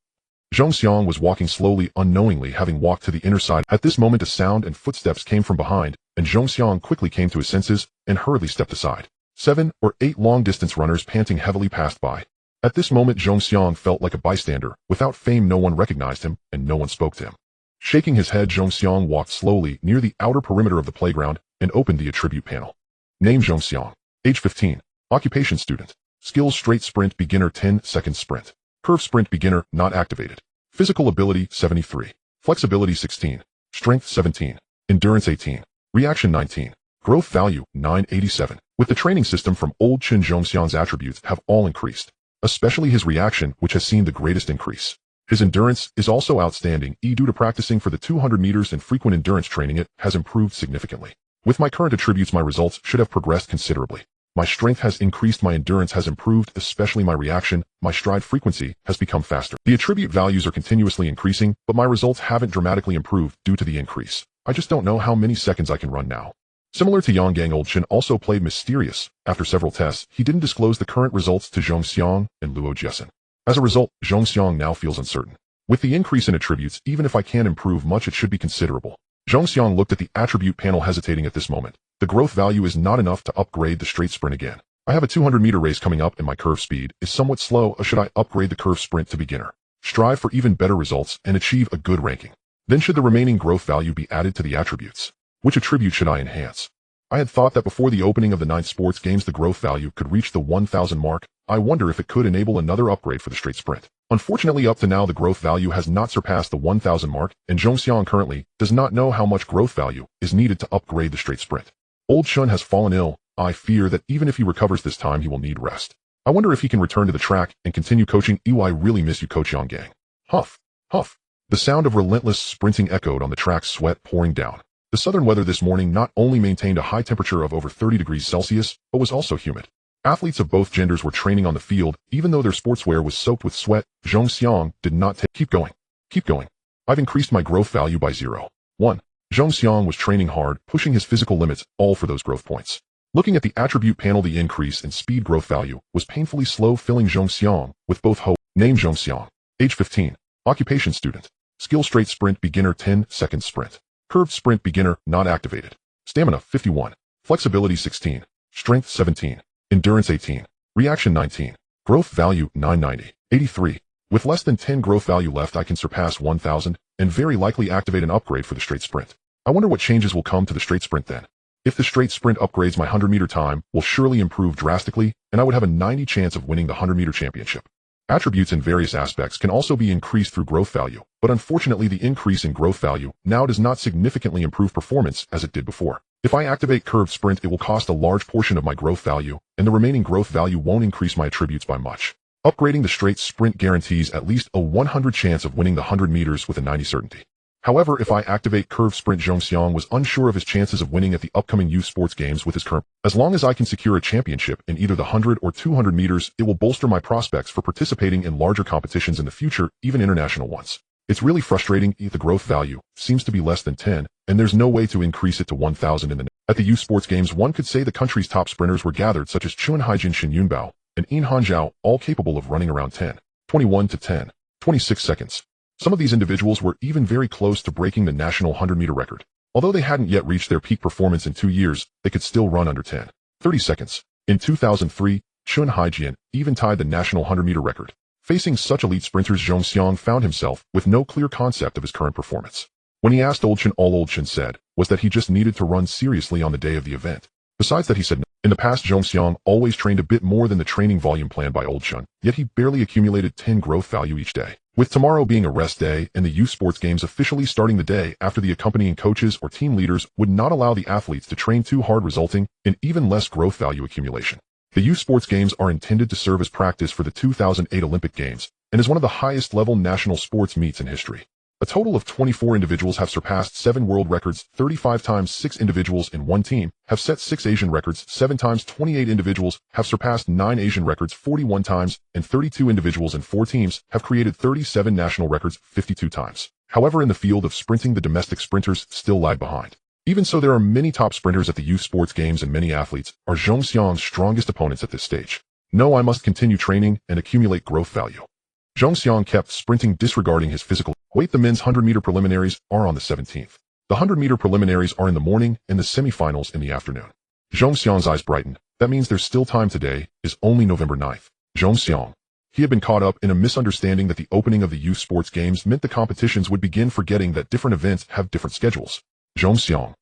Zhong Xiang was walking slowly, unknowingly having walked to the inner side. At this moment, a sound and footsteps came from behind, and Zhong Xiang quickly came to his senses and hurriedly stepped aside. 7 or 8 long-distance runners panting heavily passed by. At this moment, Zhong Xiang felt like a bystander. Without fame, no one recognized him, and no one spoke to him. Shaking his head, Zhong Xiang walked slowly near the outer perimeter of the playground and opened the attribute panel. Name: Zhong Xiang. Age: 15. Occupation: student. Skills: straight sprint beginner 10-second sprint. Curve sprint beginner not activated. Physical ability: 73. Flexibility: 16. Strength: 17. Endurance: 18. Reaction: 19. Growth value: 987. With the training system from Old Chen, Zhong Xiang's attributes have all increased, especially his reaction, which has seen the greatest increase. His endurance is also outstanding. Due to practicing for the 200 meters and frequent endurance training, it has improved significantly. With my current attributes, my results should have progressed considerably. My strength has increased, my endurance has improved, especially my reaction, my stride frequency has become faster. The attribute values are continuously increasing, but my results haven't dramatically improved due to the increase. I just don't know how many seconds I can run now. Similar to Yang Gang, Old Chen also played mysterious. After several tests, he didn't disclose the current results to Zhong Xiang and Luo Jiesin. As a result, Zhong Xiang now feels uncertain. With the increase in attributes, even if I can't improve much, it should be considerable. Zhong Xiang looked at the attribute panel, hesitating at this moment. The growth value is not enough to upgrade the straight sprint again. I have a 200-meter race coming up and my curve speed is somewhat slow, or should I upgrade the curve sprint to beginner? Strive for even better results and achieve a good ranking. Then should the remaining growth value be added to the attributes? Which attribute should I enhance? I had thought that before the opening of the 9th sports games the growth value could reach the 1000 mark. I wonder if it could enable another upgrade for the straight sprint. Unfortunately, up to now the growth value has not surpassed the 1000 mark, and Zhongxiang currently does not know how much growth value is needed to upgrade the straight sprint. Old Chun has fallen ill. I fear that even if he recovers this time he will need rest. I wonder if he can return to the track and continue coaching. I really miss you, Coach Yang. Huff, huff. The sound of relentless sprinting echoed on the track, sweat pouring down. The southern weather this morning not only maintained a high temperature of over 30 degrees Celsius, but was also humid. Athletes of both genders were training on the field, even though their sportswear was soaked with sweat. Zhongxiang did not take. Keep going. Keep going. I've increased my growth value by 0.1. Zhongxiang was training hard, pushing his physical limits, all for those growth points. Looking at the attribute panel, the increase in speed growth value was painfully slow, filling Zhongxiang with both hope. Name Zhongxiang. Age 15. Occupation student. Skill straight sprint beginner 10 seconds sprint. Curved sprint beginner not activated. Stamina 51. Flexibility 16. Strength 17. Endurance 18. Reaction 19. Growth value 990. 83. With less than 10 growth value left I can surpass 1000 and very likely activate an upgrade for the straight sprint. I wonder what changes will come to the straight sprint then. If the straight sprint upgrades, my 100-meter time will surely improve drastically and I would have a 90 chance of winning the 100-meter championship. Attributes in various aspects can also be increased through growth value, but unfortunately the increase in growth value now does not significantly improve performance as it did before. If I activate curved sprint, it will cost a large portion of my growth value, and the remaining growth value won't increase my attributes by much. Upgrading the straight sprint guarantees at least a 100 chance of winning the 100 meters with a 90 certainty. However, if I activate curved sprint, Zhongxiang was unsure of his chances of winning at the upcoming youth sports games with his current. As long as I can secure a championship in either the 100 or 200 meters, it will bolster my prospects for participating in larger competitions in the future, even international ones. It's really frustrating. The growth value seems to be less than 10, and there's no way to increase it to 1000 At the youth sports games, one could say the country's top sprinters were gathered, such as Chun Haijin, Shin Yunbao, and In Hanzhao, all capable of running around 10:21 to 10:26 seconds. Some of these individuals were even very close to breaking the national 100-meter record. Although they hadn't yet reached their peak performance in 2 years, they could still run under 10:30 seconds. In 2003, Chun Haijin even tied the national 100-meter record. Facing such elite sprinters, Zhongxiang found himself with no clear concept of his current performance. When he asked Old Chun, all Old Chun said was that he just needed to run seriously on the day of the event. Besides that, he said no. In the past, Zhongxiang always trained a bit more than the training volume planned by Old Chun, yet he barely accumulated 10 growth value each day. With tomorrow being a rest day and the youth sports games officially starting the day after, the accompanying coaches or team leaders would not allow the athletes to train too hard, resulting in even less growth value accumulation. The youth sports games are intended to serve as practice for the 2008 Olympic Games and is one of the highest level national sports meets in history. A total of 24 individuals have surpassed 7 world records, 35 times 6 individuals in one team have set 6 Asian records, 7 times 28 individuals have surpassed 9 Asian records 41 times, and 32 individuals in 4 teams have created 37 national records 52 times. However, in the field of sprinting, the domestic sprinters still lag behind. Even so, there are many top sprinters at the youth sports games, and many athletes are Zhongxiang's strongest opponents at this stage. No, I must continue training and accumulate growth value. Zhongxiang kept sprinting, disregarding his physical weight. The men's 100-meter preliminaries are on the 17th. The 100-meter preliminaries are in the morning and the semifinals in the afternoon. Zhongxiang's eyes brightened. That means there's still time. Today is only November 9th. Zhongxiang. He had been caught up in a misunderstanding that the opening of the youth sports games meant the competitions would begin, forgetting that different events have different schedules. Zhongxiang.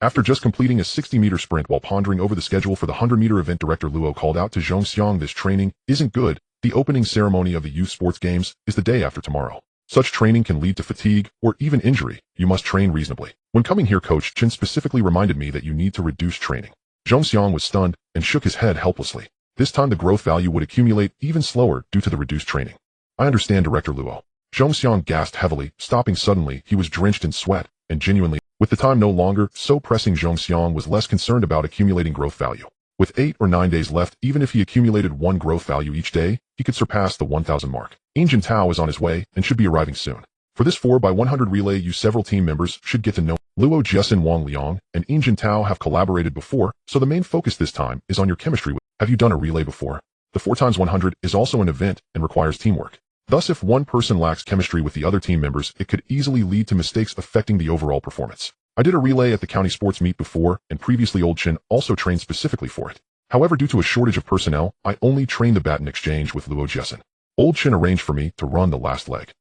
After just completing a 60-meter sprint while pondering over the schedule for the 100-meter event, Director Luo called out to Zhongxiang, "This training isn't good. The opening ceremony of the youth sports games is the day after tomorrow. Such training can lead to fatigue or even injury. You must train reasonably. When coming here, Coach Chen specifically reminded me that you need to reduce training." Zhongxiang was stunned and shook his head helplessly. This time the growth value would accumulate even slower due to the reduced training. "I understand, Director Luo." Zhongxiang gasped heavily, stopping suddenly. He was drenched in sweat and genuinely, with the time no longer so pressing, Zhongxiang was less concerned about accumulating growth value. With 8 or 9 days left, even if he accumulated 1 growth value each day, he could surpass the 1000 mark. Injin Tao is on his way and should be arriving soon. For this 4x100 relay, you several team members should get to know Luo Jiesin, Wang Liang, and Injin Tao have collaborated before, so the main focus this time is on your chemistry. Have you done a relay before? The 4x100 is also an event and requires teamwork. Thus, if one person lacks chemistry with the other team members, it could easily lead to mistakes affecting the overall performance. I did a relay at the county sports meet before, and previously Old Chin also trained specifically for it. However, due to a shortage of personnel, I only trained the baton exchange with Luo Jiasen. Old Chen arranged for me to run the last leg.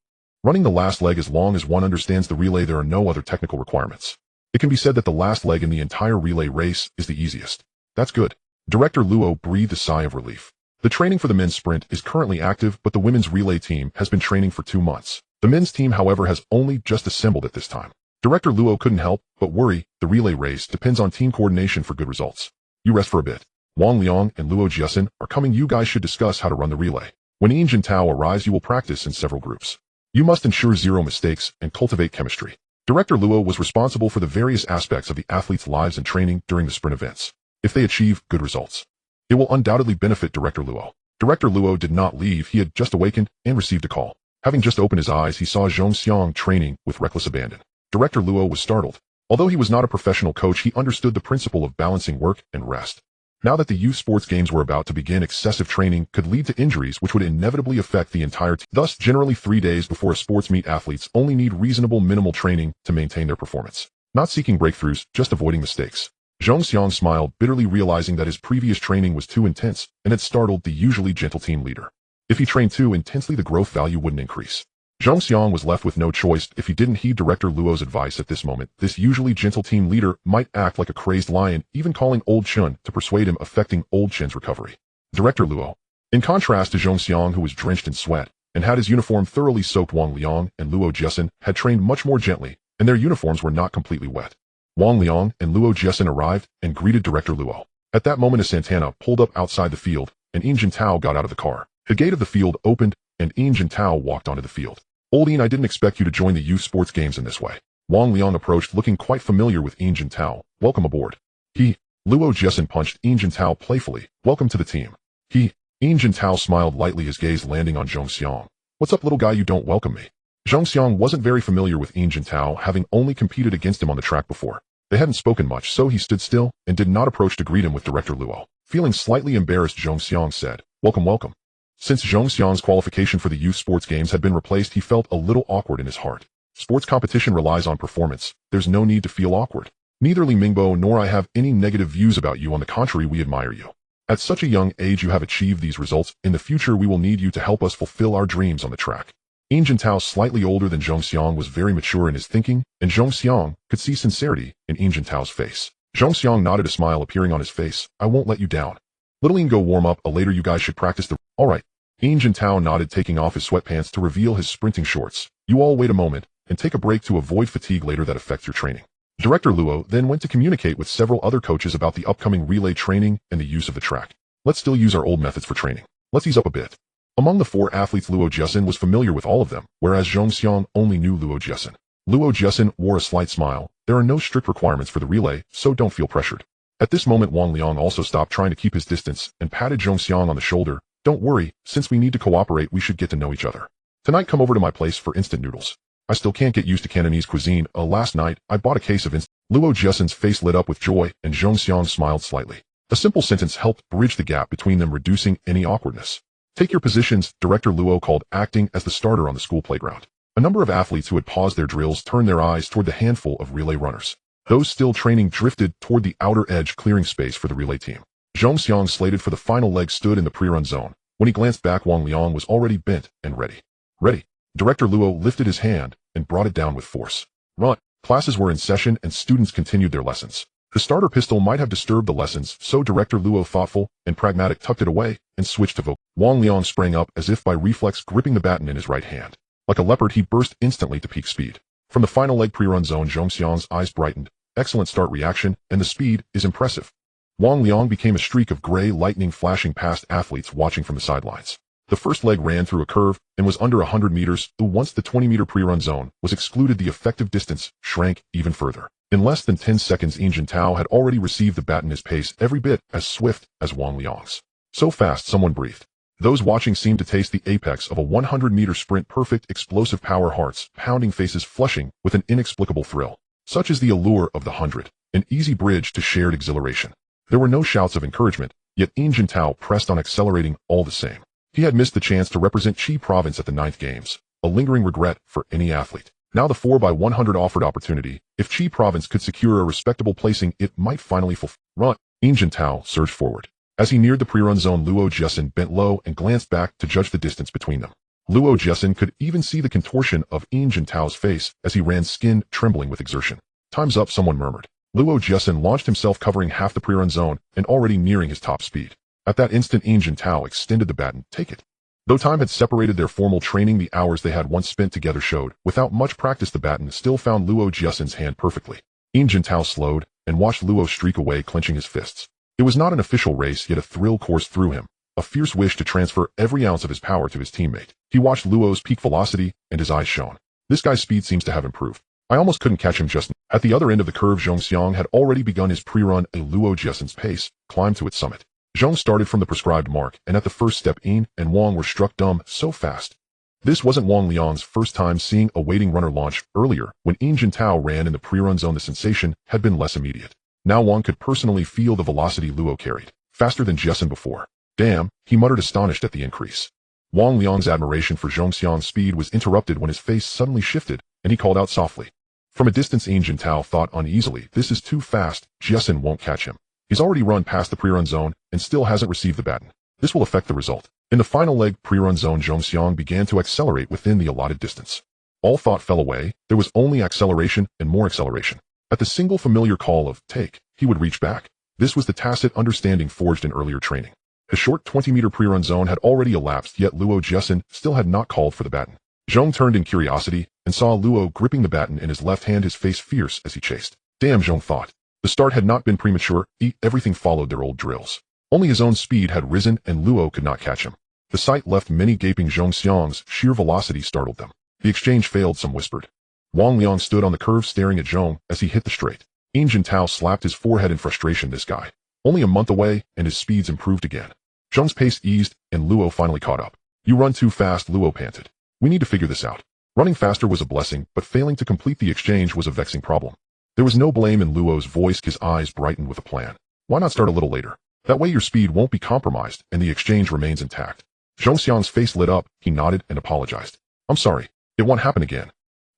Running the last leg, as long as one understands the relay, there are no other technical requirements. It can be said that the last leg in the entire relay race is the easiest. That's good. Director Luo breathed a sigh of relief. The training for the men's sprint is currently active, but the women's relay team has been training for 2 months. The men's team, however, has only just assembled at this time. Director Luo couldn't help but worry. The relay race depends on team coordination for good results. You rest for a bit. Wang Liang and Luo Jiasen are coming. You guys should discuss how to run the relay. When Yin Jintao arrives, you will practice in several groups. You must ensure 0 mistakes and cultivate chemistry. Director Luo was responsible for the various aspects of the athletes' lives and training during the sprint events. If they achieve good results, it will undoubtedly benefit Director Luo. Director Luo did not leave. He had just awakened and received a call. Having just opened his eyes, he saw Zhong Xiang training with reckless abandon. Director Luo was startled. Although he was not a professional coach, he understood the principle of balancing work and rest. Now that the youth sports games were about to begin, excessive training could lead to injuries which would inevitably affect the entire team. Thus, generally 3 days before a sports meet, athletes only need reasonable minimal training to maintain their performance. Not seeking breakthroughs, just avoiding mistakes. Zhong Xiang smiled bitterly, realizing that his previous training was too intense and had startled the usually gentle team leader. If he trained too intensely, the growth value wouldn't increase. Zhong Xiang was left with no choice. If he didn't heed Director Luo's advice at this moment, this usually gentle team leader might act like a crazed lion, even calling Old Chen to persuade him, affecting Old Chen's recovery. Director Luo. In contrast to Zhong Xiang, who was drenched in sweat and had his uniform thoroughly soaked, Wang Liang and Luo Jiasen had trained much more gently, and their uniforms were not completely wet. Wang Liang and Luo Jiasen arrived and greeted Director Luo. At that moment, a Santana pulled up outside the field, and Yin Jintao got out of the car. The gate of the field opened, and Yin Jintao walked onto the field. Old Yin, I didn't expect you to join the youth sports games in this way. Wang Liang approached, looking quite familiar with Yin Jintao. Welcome aboard. Luo Jiasen punched Yin Jintao playfully. Welcome to the team. Yin Jintao smiled lightly, his gaze landing on Zhong Xiang. What's up, little guy, you don't welcome me? Zhong Xiang wasn't very familiar with Yin Jintao, having only competed against him on the track before. They hadn't spoken much, so he stood still and did not approach to greet him with Director Luo. Feeling slightly embarrassed, Zhong Xiang said, Welcome, welcome. Since Zhong Xiang's qualification for the youth sports games had been replaced, he felt a little awkward in his heart. Sports competition relies on performance. There's no need to feel awkward. Neither Li Mingbo nor I have any negative views about you. On the contrary, we admire you. At such a young age, you have achieved these results. In the future, we will need you to help us fulfill our dreams on the track. Yin Jintao, slightly older than Zhong Xiang, was very mature in his thinking, and Zhong Xiang could see sincerity in Yin Jintao's face. Zhong Xiang nodded, a smile appearing on his face. I won't let you down. Little Yin, go warm up. Later you guys should practice the... All right. Yin Jintao nodded, taking off his sweatpants to reveal his sprinting shorts. You all wait a moment and take a break to avoid fatigue later that affects your training. Director Luo then went to communicate with several other coaches about the upcoming relay training and the use of the track. Let's still use our old methods for training. Let's ease up a bit. Among the 4 athletes, Luo Jiasen was familiar with all of them, whereas Zhong Xiang only knew Luo Jiasen. Luo Jiasen wore a slight smile. There are no strict requirements for the relay, so don't feel pressured. At this moment, Wang Liang also stopped trying to keep his distance and patted Zhong Xiang on the shoulder. Don't worry, since we need to cooperate, we should get to know each other. Tonight, come over to my place for instant noodles. I still can't get used to Cantonese cuisine. Last night, I bought a case of instant. Luo Jiasen's face lit up with joy, and Zhong Xiang smiled slightly. A simple sentence helped bridge the gap between them, reducing any awkwardness. Take your positions, Director Luo called, acting as the starter on the school playground. A number of athletes who had paused their drills turned their eyes toward the handful of relay runners. Those still training drifted toward the outer edge, clearing space for the relay team. Zhong Xiang, slated for the final leg, stood in the pre-run zone. When he glanced back, Wang Liang was already bent and ready. Ready. Director Luo lifted his hand and brought it down with force. Run. Classes were in session and students continued their lessons. The starter pistol might have disturbed the lessons, so Director Luo, thoughtful and pragmatic, tucked it away and switched to vocal. Wang Liang sprang up as if by reflex, gripping the baton in his right hand. Like a leopard, he burst instantly to peak speed. From the final leg pre-run zone, Zhong Xiang's eyes brightened. Excellent start reaction, and the speed is impressive. Wang Liang became a streak of gray lightning flashing past athletes watching from the sidelines. The first leg ran through a curve and was under 100 meters. Once the 20-meter pre-run zone was excluded, the effective distance shrank even further. In less than 10 seconds, Yin Jintao had already received the baton, his pace every bit as swift as Wang Liang's. So fast, someone breathed. Those watching seemed to taste the apex of a 100-meter sprint, perfect, explosive power, hearts pounding, faces flushing with an inexplicable thrill. Such is the allure of the 100, an easy bridge to shared exhilaration. There were no shouts of encouragement, yet Yin Jintao pressed on, accelerating all the same. He had missed the chance to represent Qi province at the 9th games, a lingering regret for any athlete. Now the 4x100 offered opportunity. If Qi province could secure a respectable placing, it might finally fulfill. Run. Yin Jintao surged forward. As he neared the pre-run zone, Luo Jiasin bent low and glanced back to judge the distance between them. Luo Jiasin could even see the contortion of Yin Jintao's face as he ran, skin trembling with exertion. "Time's up," someone murmured. Luo Jiasin launched himself, covering half the pre-run zone and already nearing his top speed. At that instant, Yin Jintao extended the baton. "Take it." Though time had separated their formal training, the hours they had once spent together showed. Without much practice, the baton still found Luo Jiasin's hand perfectly. Yin Jintao slowed and watched Luo streak away, clenching his fists. It was not an official race, yet a thrill coursed through him, a fierce wish to transfer every ounce of his power to his teammate. He watched Luo's peak velocity, and his eyes shone. "This guy's speed seems to have improved. I almost couldn't catch him just now." At the other end of the curve, Zhong Xiang had already begun his pre-run. A Luo Jiasin's pace climbed to its summit. Zhong started from the prescribed mark, and at the first step, Yin and Wang were struck dumb. So fast. This wasn't Wang Liang's first time seeing a waiting runner launch. Earlier, when Yin Jintao ran in the pre-run zone, the sensation had been less immediate. Now Wang could personally feel the velocity Luo carried, faster than Jiasin before. "Damn," he muttered, astonished at the increase. Wang Liang's admiration for Zhong Xiang's speed was interrupted when his face suddenly shifted, and he called out softly. From a distance, Yin Jintao thought uneasily, "This is too fast. Jiasin won't catch him. He's already run past the pre-run zone and still hasn't received the baton. This will affect the result." In the final leg pre-run zone, Zhong Xiang began to accelerate within the allotted distance. All thought fell away. There was only acceleration and more acceleration. At the single familiar call of "take," he would reach back. This was the tacit understanding forged in earlier training. The short 20-meter pre-run zone had already elapsed, yet Luo Jiasin still had not called for the baton. Zhong turned in curiosity and saw Luo gripping the baton in his left hand, his face fierce as he chased. "Damn," Zhong thought. The start had not been premature. Everything followed their old drills. Only his own speed had risen, and Luo could not catch him. The sight left many gaping. Zhong Xiang's sheer velocity startled them. The exchange failed, some whispered. Wang Liang stood on the curve staring at Zhong as he hit the straight. Yin Jintao slapped his forehead in frustration. This guy. Only a month away, and his speeds improved again. Zhong's pace eased, and Luo finally caught up. "You run too fast," Luo panted. "We need to figure this out." Running faster was a blessing, but failing to complete the exchange was a vexing problem. There was no blame in Luo's voice. His eyes brightened with a plan. "Why not start a little later? That way your speed won't be compromised, and the exchange remains intact." Zhong Xiang's face lit up. He nodded and apologized. "I'm sorry. It won't happen again."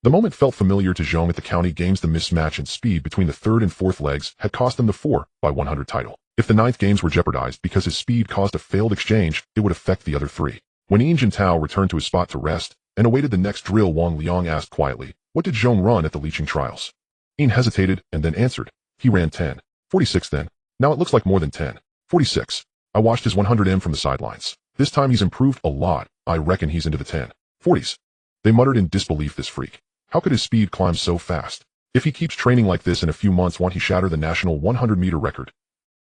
The moment felt familiar to Zhong at the county games. The mismatch in speed between the third and fourth legs had cost him the 4x100 title. If the ninth games were jeopardized because his speed caused a failed exchange, it would affect the other three. When Yin Jintao returned to his spot to rest and awaited the next drill, Wang Liang asked quietly, "What did Zhong run at the leeching trials?" Yin hesitated and then answered, "He ran 10:46 then. Now it looks like more than 10:46. I watched his 100m from the sidelines. This time he's improved a lot. I reckon he's into the 10:40s. They muttered in disbelief. This freak. How could his speed climb so fast? If he keeps training like this, in a few months won't he shatter the national 100-meter record?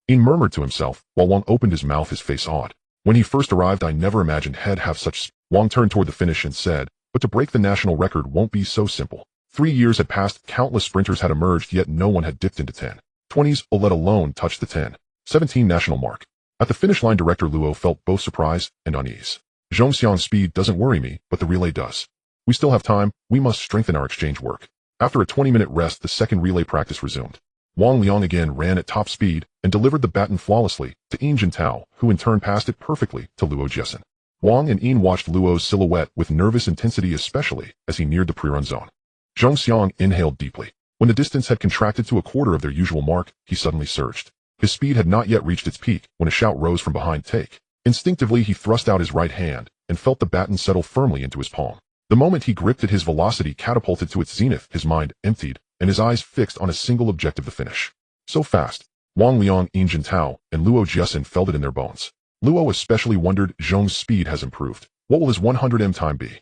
Yin murmured to himself, while Wang opened his mouth, his face awed. "When he first arrived, I never imagined he'd have such..." Wang turned toward the finish and said, "But to break the national record won't be so simple." 3 years had passed, countless sprinters had emerged, yet no one had dipped into 10:20s, or let alone touched the 10:17 national mark. At the finish line, Director Luo felt both surprise and unease. "Zhong Xiang's speed doesn't worry me, but the relay does. We still have time. We must strengthen our exchange work." After a 20-minute rest, the second relay practice resumed. Wang Liang again ran at top speed and delivered the baton flawlessly to Yin Jintao, who in turn passed it perfectly to Luo Jiasin. Wang and Yin watched Luo's silhouette with nervous intensity, especially as he neared the pre-run zone. Zhong Xiang inhaled deeply. When the distance had contracted to a quarter of their usual mark, he suddenly surged. His speed had not yet reached its peak when a shout rose from behind. "Take." Instinctively, he thrust out his right hand and felt the baton settle firmly into his palm. The moment he gripped it, his velocity catapulted to its zenith. His mind emptied, and his eyes fixed on a single objective: the finish. So fast. Wang Liang, Yin Jintao, and Luo Jiasin felt it in their bones. Luo especially wondered. Zhong's speed has improved. What will his 100m time be?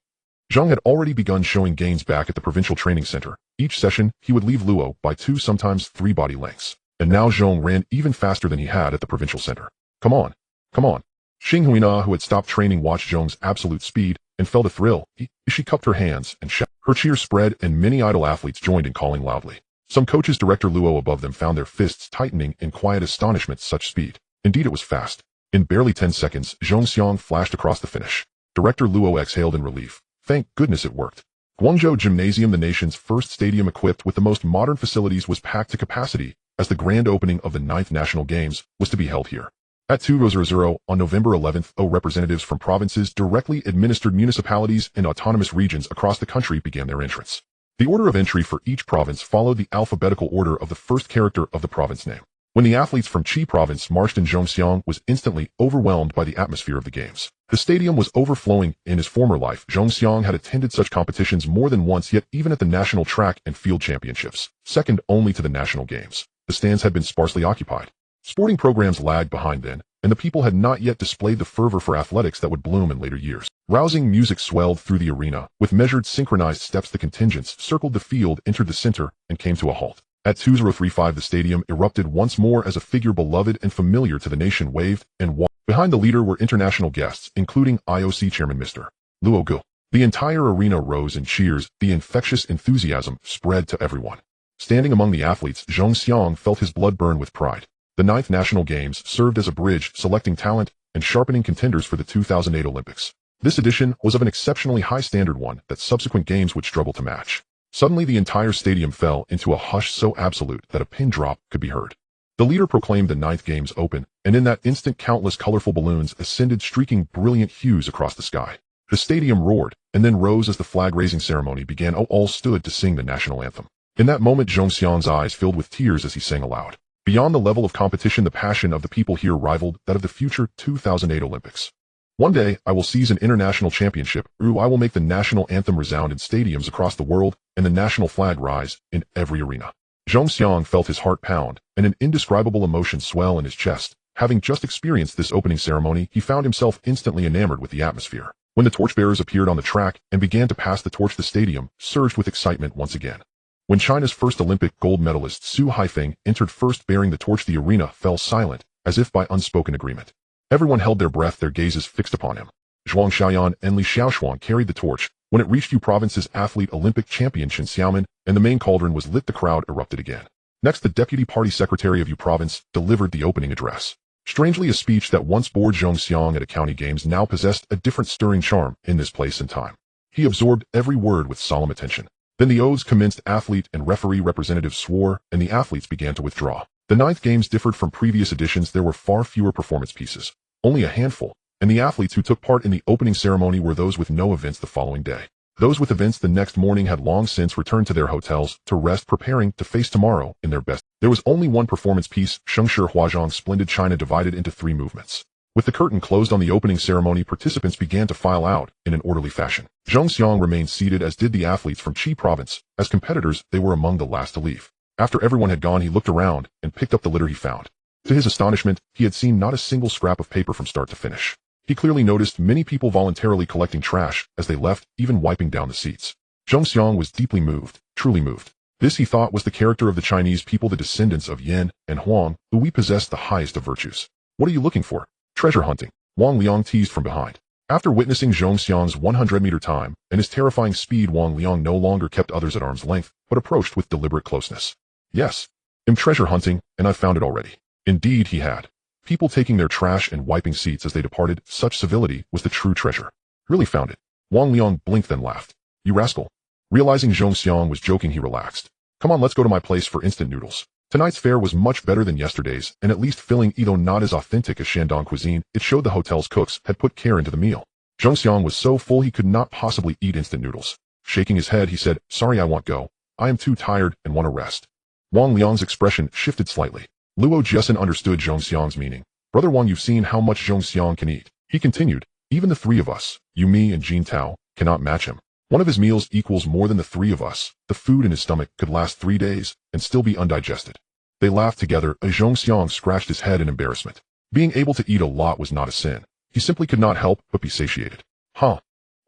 Zhong had already begun showing gains back at the provincial training center. Each session, he would leave Luo by 2, sometimes 3 body lengths. And now Zhong ran even faster than he had at the provincial center. Come on. Come on. Xing Huina, who had stopped training, watched Zhong's absolute speed and felt a thrill. She cupped her hands and shouted. Her cheers spread, and many idle athletes joined in calling loudly. Some coaches, Director Luo above them, found their fists tightening in quiet astonishment. Such speed. Indeed, it was fast. In barely 10 seconds, Zhong Xiang flashed across the finish. Director Luo exhaled in relief. Thank goodness it worked. Guangzhou Gymnasium, the nation's first stadium equipped with the most modern facilities, was packed to capacity as the grand opening of the 9th National Games was to be held here. At 2:00 on November 11th, representatives from provinces, directly administered municipalities, and autonomous regions across the country began their entrance. The order of entry for each province followed the alphabetical order of the first character of the province name. When the athletes from Qi province marched in, Zhongxiang was instantly overwhelmed by the atmosphere of the games. The stadium was overflowing. In his former life, Zhongxiang had attended such competitions more than once, yet even at the national track and field championships, second only to the national games, the stands had been sparsely occupied. Sporting programs lagged behind then, and the people had not yet displayed the fervor for athletics that would bloom in later years. Rousing music swelled through the arena. With measured, synchronized steps, the contingents circled the field, entered the center, and came to a halt. At 2035, the stadium erupted once more as a figure beloved and familiar to the nation waved and walked. Behind the leader were international guests, including IOC Chairman Mr. Luo Gu. The entire arena rose in cheers. The infectious enthusiasm spread to everyone. Standing among the athletes, Zhongxiang felt his blood burn with pride. The 9th National Games served as a bridge, selecting talent and sharpening contenders for the 2008 Olympics. This edition was of an exceptionally high standard, one that subsequent games would struggle to match. Suddenly, the entire stadium fell into a hush so absolute that a pin drop could be heard. The leader proclaimed the 9th Games open, and in that instant countless colorful balloons ascended, streaking brilliant hues across the sky. The stadium roared, and then rose as the flag-raising ceremony began. All stood to sing the national anthem. In that moment, Zhongxiang's eyes filled with tears as he sang aloud. Beyond the level of competition, the passion of the people here rivaled that of the future 2008 Olympics. One day, I will seize an international championship. I will make the national anthem resound in stadiums across the world, and the national flag rise in every arena. Zhongxiang felt his heart pound, and an indescribable emotion swell in his chest. Having just experienced this opening ceremony, he found himself instantly enamored with the atmosphere. When the torchbearers appeared on the track and began to pass the torch, the stadium surged with excitement once again. When China's first Olympic gold medalist Su Haifeng entered first bearing the torch, the arena fell silent, as if by unspoken agreement. Everyone held their breath, their gazes fixed upon him. Zhuang Xiaoyan and Li Xiaoshuang carried the torch. When it reached Yu Province's athlete Olympic champion Chen Xiaomin, and the main cauldron was lit, the crowd erupted again. Next, the deputy party secretary of Yu Province delivered the opening address. Strangely, a speech that once bored Zhongxiang at a county games now possessed a different stirring charm in this place and time. He absorbed every word with solemn attention. Then the oaths commenced. Athlete and referee representatives swore, and the athletes began to withdraw. The 9th Games differed from previous editions. There were far fewer performance pieces, only a handful, and the athletes who took part in the opening ceremony were those with no events the following day. Those with events the next morning had long since returned to their hotels to rest, preparing to face tomorrow in their best. There was only one performance piece, Shengshi Huazhang's splendid china, divided into 3 movements. With the curtain closed on the opening ceremony, participants began to file out in an orderly fashion. Zhongxiang remained seated, as did the athletes from Qi province. As competitors, they were among the last to leave. After everyone had gone, he looked around and picked up the litter he found. To his astonishment, he had seen not a single scrap of paper from start to finish. He clearly noticed many people voluntarily collecting trash as they left, even wiping down the seats. Zhongxiang was deeply moved, truly moved. This, he thought, was the character of the Chinese people, the descendants of Yin and Huang, who we possess the highest of virtues. What are you looking for? Treasure hunting, Wang Liang teased from behind. After witnessing Zhongxiang's 100-meter time and his terrifying speed, Wang Liang no longer kept others at arm's length, but approached with deliberate closeness. Yes, I'm treasure hunting, and I've found it already. Indeed, he had. People taking their trash and wiping seats as they departed. Such civility was the true treasure. Really found it. Wang Liang blinked, then laughed. You rascal. Realizing Zhongxiang was joking, he relaxed. Come on, let's go to my place for instant noodles. Tonight's fare was much better than yesterday's, and at least filling, though not as authentic as Shandong cuisine. It showed the hotel's cooks had put care into the meal. Zhongxiang was so full he could not possibly eat instant noodles. Shaking his head, he said, Sorry, I won't go. I am too tired and want to rest. Wang Liang's expression shifted slightly. Luo Jiasen understood Zhongxiang's meaning. Brother Wang, you've seen how much Zhongxiang can eat. He continued, even the 3 of us, you, me, and Jin Tao, cannot match him. One of his meals equals more than the 3 of us. The food in his stomach could last 3 days and still be undigested. They laughed together. Zhongxiang scratched his head in embarrassment. Being able to eat a lot was not a sin. He simply could not help but be satiated. Huh?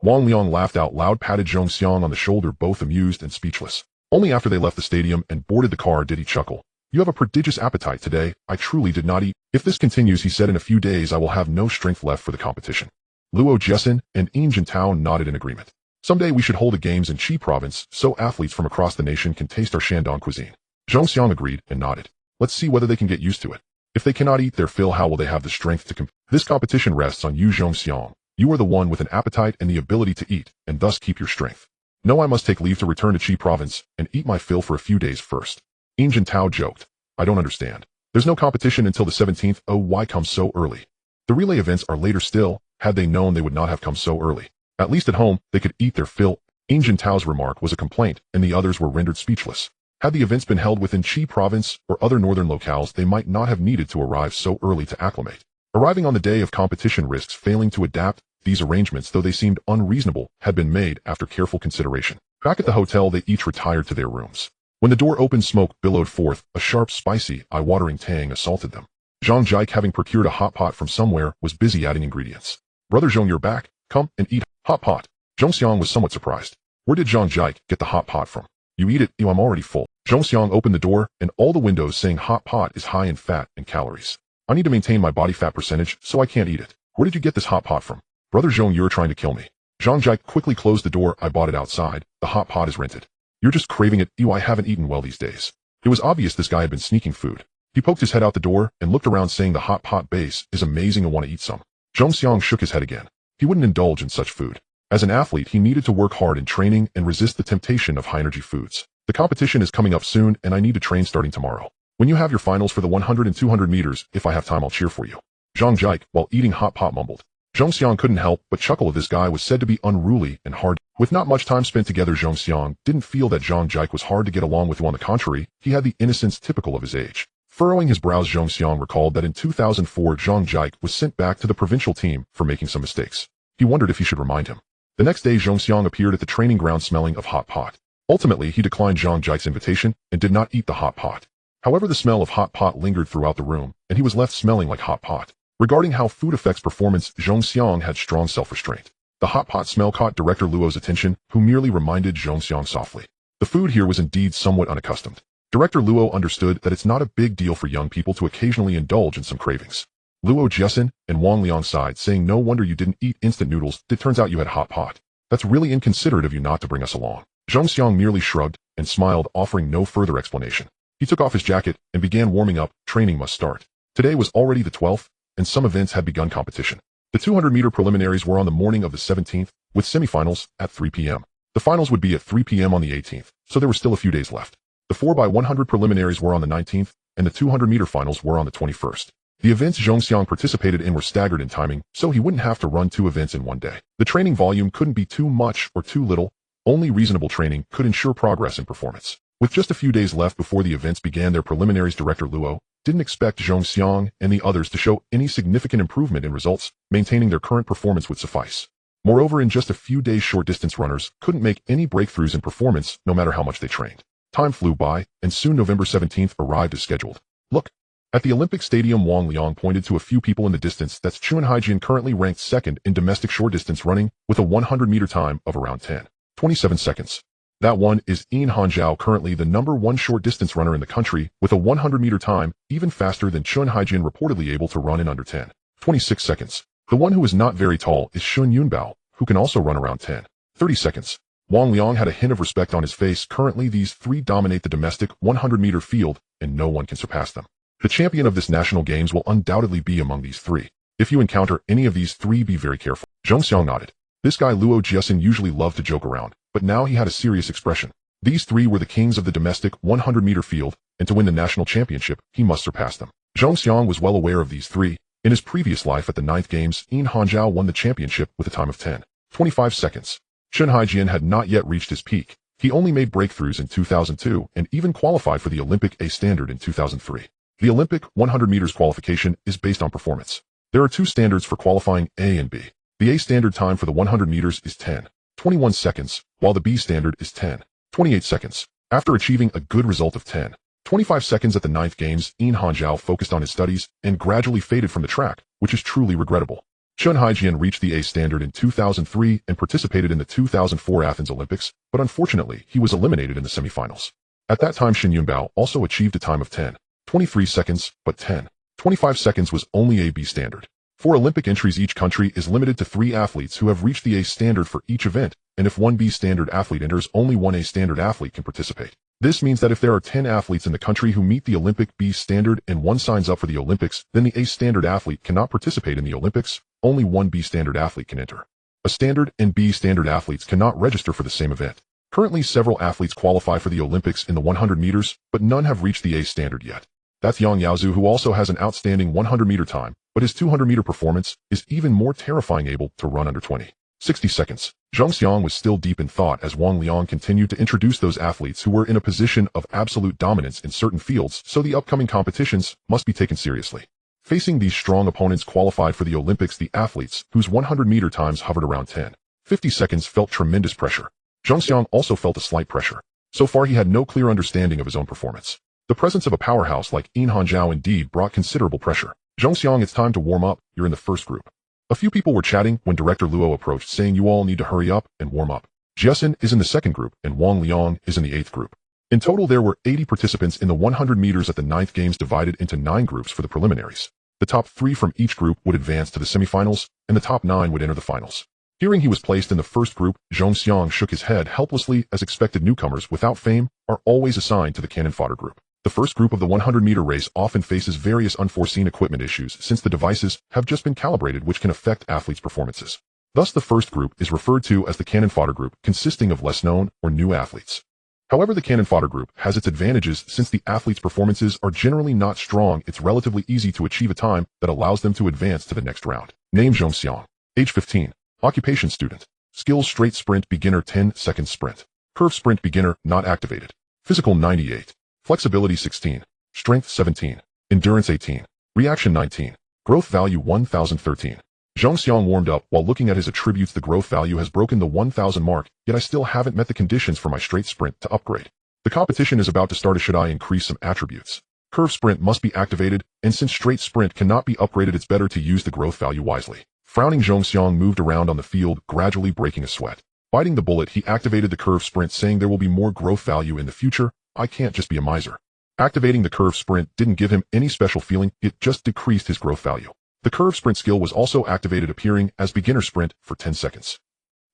Wang Liang laughed out loud, patted Zhongxiang on the shoulder, both amused and speechless. Only after they left the stadium and boarded the car did he chuckle. You have a prodigious appetite today. I truly did not eat. If this continues, he said, in a few days I will have no strength left for the competition. Luo Jiasen and Jin Tao nodded in agreement. Someday we should hold the games in Qi province so athletes from across the nation can taste our Shandong cuisine. Zhongxiang agreed and nodded. Let's see whether they can get used to it. If they cannot eat their fill, how will they have the strength to compete? This competition rests on you, Zhongxiang. You are the one with an appetite and the ability to eat, and thus keep your strength. No, I must take leave to return to Qi province and eat my fill for a few days first. Jin Tao joked. I don't understand. There's no competition until the 17th. Oh, why come so early? The relay events are later still. Had they known, they would not have come so early. At least at home, they could eat their fill. Jin Tao's remark was a complaint, and the others were rendered speechless. Had the events been held within Qi province or other northern locales, they might not have needed to arrive so early to acclimate. Arriving on the day of competition risks failing to adapt. These arrangements, though they seemed unreasonable, had been made after careful consideration. Back at the hotel, they each retired to their rooms. When the door opened, smoke billowed forth. A sharp, spicy, eye-watering tang assaulted them. Zhang Jike, having procured a hot pot from somewhere, was busy adding ingredients. Brother Zhong, you're back. Come and eat hot pot. Zhong Xiang was somewhat surprised. Where did Zhang Jike get the hot pot from? You eat it. I'm already full. Zhong Xiang opened the door and all the windows, saying hot pot is high in fat and calories. I need to maintain my body fat percentage, so I can't eat it. Where did you get this hot pot from? Brother Zhong, you're trying to kill me. Zhang Jike quickly closed the door. I bought it outside. The hot pot is rented. You're just craving it. I haven't eaten well these days. It was obvious this guy had been sneaking food. He poked his head out the door and looked around, saying the hot pot base is amazing and want to eat some. Zhong Xiang shook his head again. He wouldn't indulge in such food. As an athlete, he needed to work hard in training and resist the temptation of high-energy foods. The competition is coming up soon, and I need to train starting tomorrow. When you have your finals for the 100 and 200 meters, if I have time, I'll cheer for you. Zhang Jike, while eating hot pot, mumbled. Zhong Xiang couldn't help but chuckle. This guy was said to be unruly and hard. With not much time spent together, Zhong Xiang didn't feel that Zhang Jike was hard to get along with. On the contrary, he had the innocence typical of his age. Furrowing his brows, Zhong Xiang recalled that in 2004, Zhang Jike was sent back to the provincial team for making some mistakes. He wondered if he should remind him. The next day, Zhong Xiang appeared at the training ground smelling of hot pot. Ultimately, he declined Zhang Jike's invitation and did not eat the hot pot. However, the smell of hot pot lingered throughout the room, and he was left smelling like hot pot. Regarding how food affects performance, Zhong Xiang had strong self-restraint. The hot pot smell caught Director Luo's attention, who merely reminded Zhong Xiang softly. The food here was indeed somewhat unaccustomed. Director Luo understood that it's not a big deal for young people to occasionally indulge in some cravings. Luo Jiasen and Wang Liang sighed, saying, no wonder you didn't eat instant noodles. It turns out you had hot pot. That's really inconsiderate of you not to bring us along. Zhong Xiang merely shrugged and smiled, offering no further explanation. He took off his jacket and began warming up. Training must start. Today was already the 12th, and some events had begun competition. The 200-meter preliminaries were on the morning of the 17th, with semifinals at 3 p.m. The finals would be at 3 p.m. on the 18th, so there were still a few days left. The 4x100 preliminaries were on the 19th, and the 200-meter finals were on the 21st. The events Zhong Xiang participated in were staggered in timing, so he wouldn't have to run 2 events in one day. The training volume couldn't be too much or too little. Only reasonable training could ensure progress in performance. With just a few days left before the events began their preliminaries, Director Luo didn't expect Zhong Xiang and the others to show any significant improvement in results. Maintaining their current performance would suffice. Moreover, in just a few days, short-distance runners couldn't make any breakthroughs in performance no matter how much they trained. Time flew by, and soon November 17th arrived as scheduled. Look. At the Olympic Stadium, Wang Liang pointed to a few people in the distance. That's Chun Haijian, currently ranked second in domestic short-distance running with a 100-meter time of around 10:27 seconds. That one is Yin Hanzhao, currently the #1 short-distance runner in the country with a 100-meter time even faster than Chun Haijian, reportedly able to run in under 10:26 seconds. The one who is not very tall is Shun Yunbao, who can also run around 10:30 seconds. Wang Liang had a hint of respect on his face. Currently, these 3 dominate the domestic 100-meter field, and no one can surpass them. The champion of this national games will undoubtedly be among these 3. If you encounter any of these 3, be very careful. Zhong Xiang nodded. This guy Luo Jiasen usually loved to joke around, but now he had a serious expression. These 3 were the kings of the domestic 100-meter field, and to win the national championship, he must surpass them. Zhong Xiang was well aware of these 3. In his previous life at the 9th Games, Yin Hanzhao won the championship with a time of 10:25 seconds. Chun Haijian had not yet reached his peak. He only made breakthroughs in 2002 and even qualified for the Olympic A standard in 2003. The Olympic 100 meters qualification is based on performance. There are 2 standards for qualifying, A and B. The A standard time for the 100 meters is 10:21 seconds, while the B standard is 10:28 seconds. After achieving a good result of 10:25 seconds at the 9th Games, Yin Hanzhao focused on his studies and gradually faded from the track, which is truly regrettable. Chun Haijian reached the A standard in 2003 and participated in the 2004 Athens Olympics, but unfortunately, he was eliminated in the semifinals. At that time, Shin Yunbao also achieved a time of 10:23 seconds, but 10:25 seconds was only a B standard. For Olympic entries, each country is limited to 3 athletes who have reached the A standard for each event, and if one B standard athlete enters, only one A standard athlete can participate. This means that if there are 10 athletes in the country who meet the Olympic B standard and one signs up for the Olympics, then the A standard athlete cannot participate in the Olympics. Only one B standard athlete can enter. A standard and B standard athletes cannot register for the same event. Currently, several athletes qualify for the Olympics in the 100 meters, but none have reached the A standard yet. That's Yang Yaozu, who also has an outstanding 100-meter time, but his 200-meter performance is even more terrifying, able to run under 20:60 seconds. Zheng Xiang was still deep in thought as Wang Liang continued to introduce those athletes who were in a position of absolute dominance in certain fields, so the upcoming competitions must be taken seriously. Facing these strong opponents qualified for the Olympics, the athletes, whose 100-meter times hovered around 10:50 seconds, felt tremendous pressure. Zheng Xiang also felt a slight pressure. So far he had no clear understanding of his own performance. The presence of a powerhouse like Yin Hanzhao indeed brought considerable pressure. Zheng Xiang, it's time to warm up, you're in the first group. A few people were chatting when Director Luo approached, saying you all need to hurry up and warm up. Jiasin is in the second group and Wang Liang is in the 8th group. In total there were 80 participants in the 100 meters at the 9th games, divided into 9 groups for the preliminaries. The top 3 from each group would advance to the semifinals, and the top 9 would enter the finals. Hearing he was placed in the first group, Zheng Xiang shook his head helplessly, as expected newcomers without fame are always assigned to the cannon fodder group. The first group of the 100-meter race often faces various unforeseen equipment issues since the devices have just been calibrated, which can affect athletes' performances. Thus the first group is referred to as the cannon fodder group, consisting of less known or new athletes. However, the cannon fodder group has its advantages since the athletes' performances are generally not strong. It's relatively easy to achieve a time that allows them to advance to the next round. Name Zheng Xiang. Age 15. Occupation student. Skills straight sprint beginner 10-second sprint. Curve sprint beginner not activated. Physical 98. Flexibility 16. Strength 17. Endurance 18. Reaction 19. Growth value 1013. Zheng Xiang warmed up while looking at his attributes. The growth value has broken the 1000 mark, yet I still haven't met the conditions for my straight sprint to upgrade. The competition is about to start. Should I increase some attributes? Curve sprint must be activated, and since straight sprint cannot be upgraded, it's better to use the growth value wisely. Frowning, Zheng Xiang moved around on the field, gradually breaking a sweat. Biting the bullet, he activated the curve sprint, saying there will be more growth value in the future. I can't just be a miser. Activating the curve sprint didn't give him any special feeling, it just decreased his growth value. The curve sprint skill was also activated, appearing as beginner sprint for 10 seconds.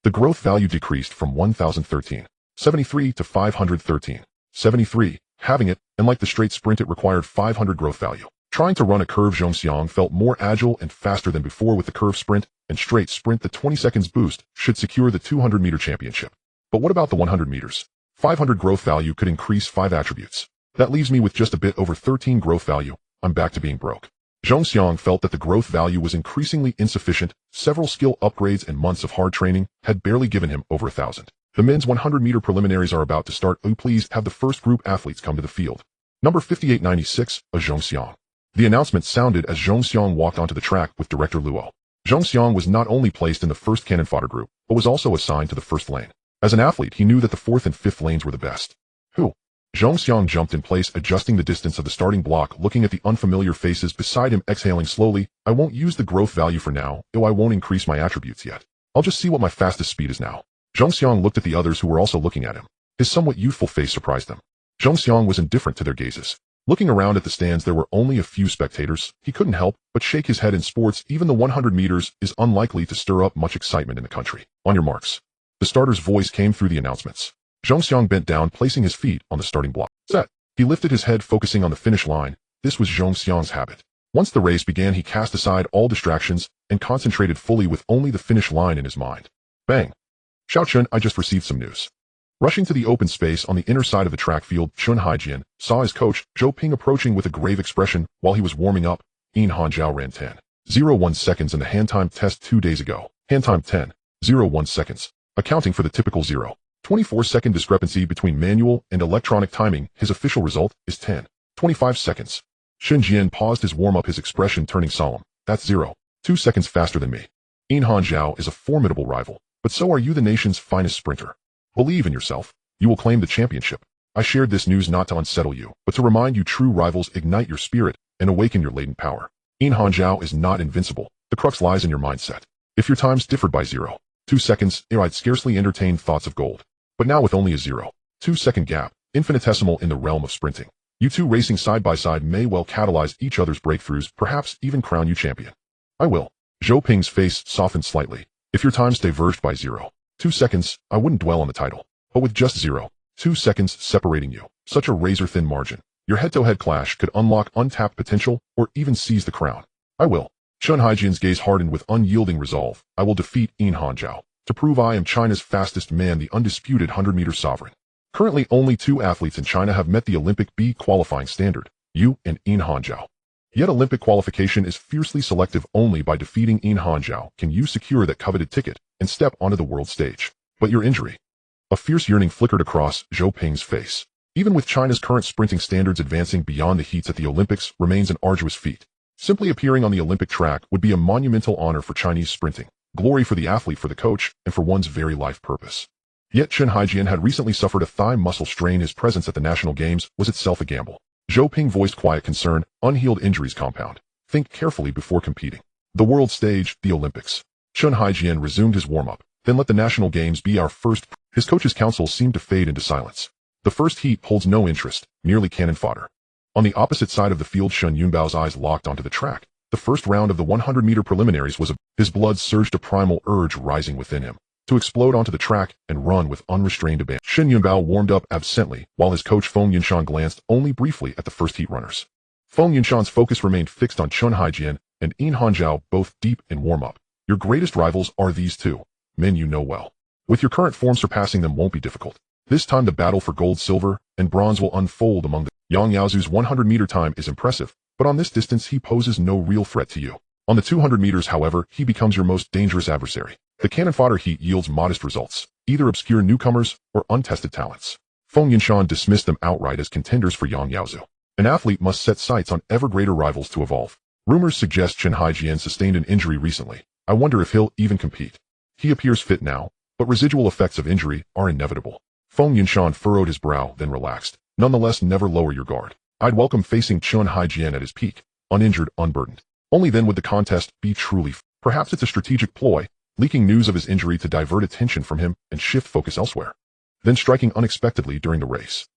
The growth value decreased from 1013.73 to 513.73, having it, and like the straight sprint it required 500 growth value. Trying to run a curve, Zheng Xiang felt more agile and faster than before with the curve sprint and straight sprint. The 20 seconds boost should secure the 200-meter championship. But what about the 100 meters? 500 growth value could increase 5 attributes. That leaves me with just a bit over 13 growth value. I'm back to being broke. Zheng Xiang felt that the growth value was increasingly insufficient. Several skill upgrades and months of hard training had barely given him over 1,000. The men's 100-meter preliminaries are about to start. Oh, please have the first group athletes come to the field. Number 5896, a Zheng Xiang. The announcement sounded as Zheng Xiang walked onto the track with Director Luo. Zheng Xiang was not only placed in the first cannon fodder group, but was also assigned to the first lane. As an athlete, he knew that the 4th and 5th lanes were the best. Who? Zheng Xiang jumped in place, adjusting the distance of the starting block, looking at the unfamiliar faces beside him, exhaling slowly. I won't use the growth value for now, though I won't increase my attributes yet. I'll just see what my fastest speed is now. Zheng Xiang looked at the others who were also looking at him. His somewhat youthful face surprised them. Zheng Xiang was indifferent to their gazes. Looking around at the stands, there were only a few spectators. He couldn't help but shake his head. In sports, even the 100 meters is unlikely to stir up much excitement in the country. On your marks. The starter's voice came through the announcements. Zheng Xiang bent down, placing his feet on the starting block. Set. He lifted his head, focusing on the finish line. This was Zheng Xiang's habit. Once the race began, he cast aside all distractions and concentrated fully with only the finish line in his mind. Bang. Xiao Chun, I just received some news. Rushing to the open space on the inner side of the track field, Chun Haijian saw his coach, Zhou Ping, approaching with a grave expression. While he was warming up, Yin Hanzhao ran 10:01 seconds in the hand time test 2 days ago. Hand time 10:01 seconds, accounting for the typical 0.24-second discrepancy between manual and electronic timing. His official result is 10:25 seconds. Shen Jian paused his warm-up, his expression turning solemn. That's 0.2 seconds faster than me. Yin Hanzhao is a formidable rival, but so are you, the nation's finest sprinter. Believe in yourself. You will claim the championship. I shared this news not to unsettle you, but to remind you true rivals ignite your spirit and awaken your latent power. Yin Hanzhao is not invincible. The crux lies in your mindset. If your times differed by 0.2 seconds, I'd scarcely entertain thoughts of gold. But now with only a 0.2-second gap, infinitesimal in the realm of sprinting, you two racing side by side may well catalyze each other's breakthroughs, perhaps even crown you champion. I will. Zhou Ping's face softened slightly. If your times diverged by 0.2 seconds, I wouldn't dwell on the title. But with just 0.2 seconds separating you, such a razor-thin margin, your head-to-head clash could unlock untapped potential or even seize the crown. I will. Chun Haijian's gaze hardened with unyielding resolve. I will defeat Yin Hanzhao to prove I am China's fastest man, the undisputed 100-meter sovereign. Currently, only 2 athletes in China have met the Olympic B qualifying standard, you and Yin Hanzhao. Yet Olympic qualification is fiercely selective. Only by defeating In Hanzhao can you secure that coveted ticket and step onto the world stage. But your injury. A fierce yearning flickered across Zhou Ping's face. Even with China's current sprinting standards, advancing beyond the heats at the Olympics remains an arduous feat. Simply appearing on the Olympic track would be a monumental honor for Chinese sprinting, glory for the athlete, for the coach, and for one's very life purpose. Yet Chen Haijian had recently suffered a thigh muscle strain. His presence at the national games was itself a gamble. Zhou Ping voiced quiet concern. Unhealed injuries compound. Think carefully before competing. The world stage, the Olympics. Chen Haijian resumed his warm-up. Then let the national games be our first. His coach's counsel seemed to fade into silence. The first heat holds no interest, merely cannon fodder. On the opposite side of the field, Shen Yunbao's eyes locked onto the track. The first round of the 100-meter preliminaries was his blood surged, a primal urge rising within him to explode onto the track and run with unrestrained abandon. Shen Yunbao warmed up absently, while his coach Feng Yunshan glanced only briefly at the first heat runners. Feng Yunshan's focus remained fixed on Chen Haijian and In Hanzhao, both deep in warm-up. Your greatest rivals are these two, men you know well. With your current form, surpassing them won't be difficult. This time the battle for gold, silver, and bronze will unfold among them. Yang Yaozu's 100-meter time is impressive, but on this distance he poses no real threat to you. On the 200 meters, however, he becomes your most dangerous adversary. The cannon fodder heat yields modest results, either obscure newcomers or untested talents. Feng Yunshan dismissed them outright as contenders for Yang Yaozu. An athlete must set sights on ever greater rivals to evolve. Rumors suggest Chen Haijian sustained an injury recently. I wonder if he'll even compete. He appears fit now, but residual effects of injury are inevitable. Feng Yunshan furrowed his brow, then relaxed. Nonetheless, never lower your guard. I'd welcome facing Chen Haijian at his peak, uninjured, unburdened. Only then would the contest be truly. Perhaps it's a strategic ploy, leaking news of his injury to divert attention from him and shift focus elsewhere. Then striking unexpectedly during the race.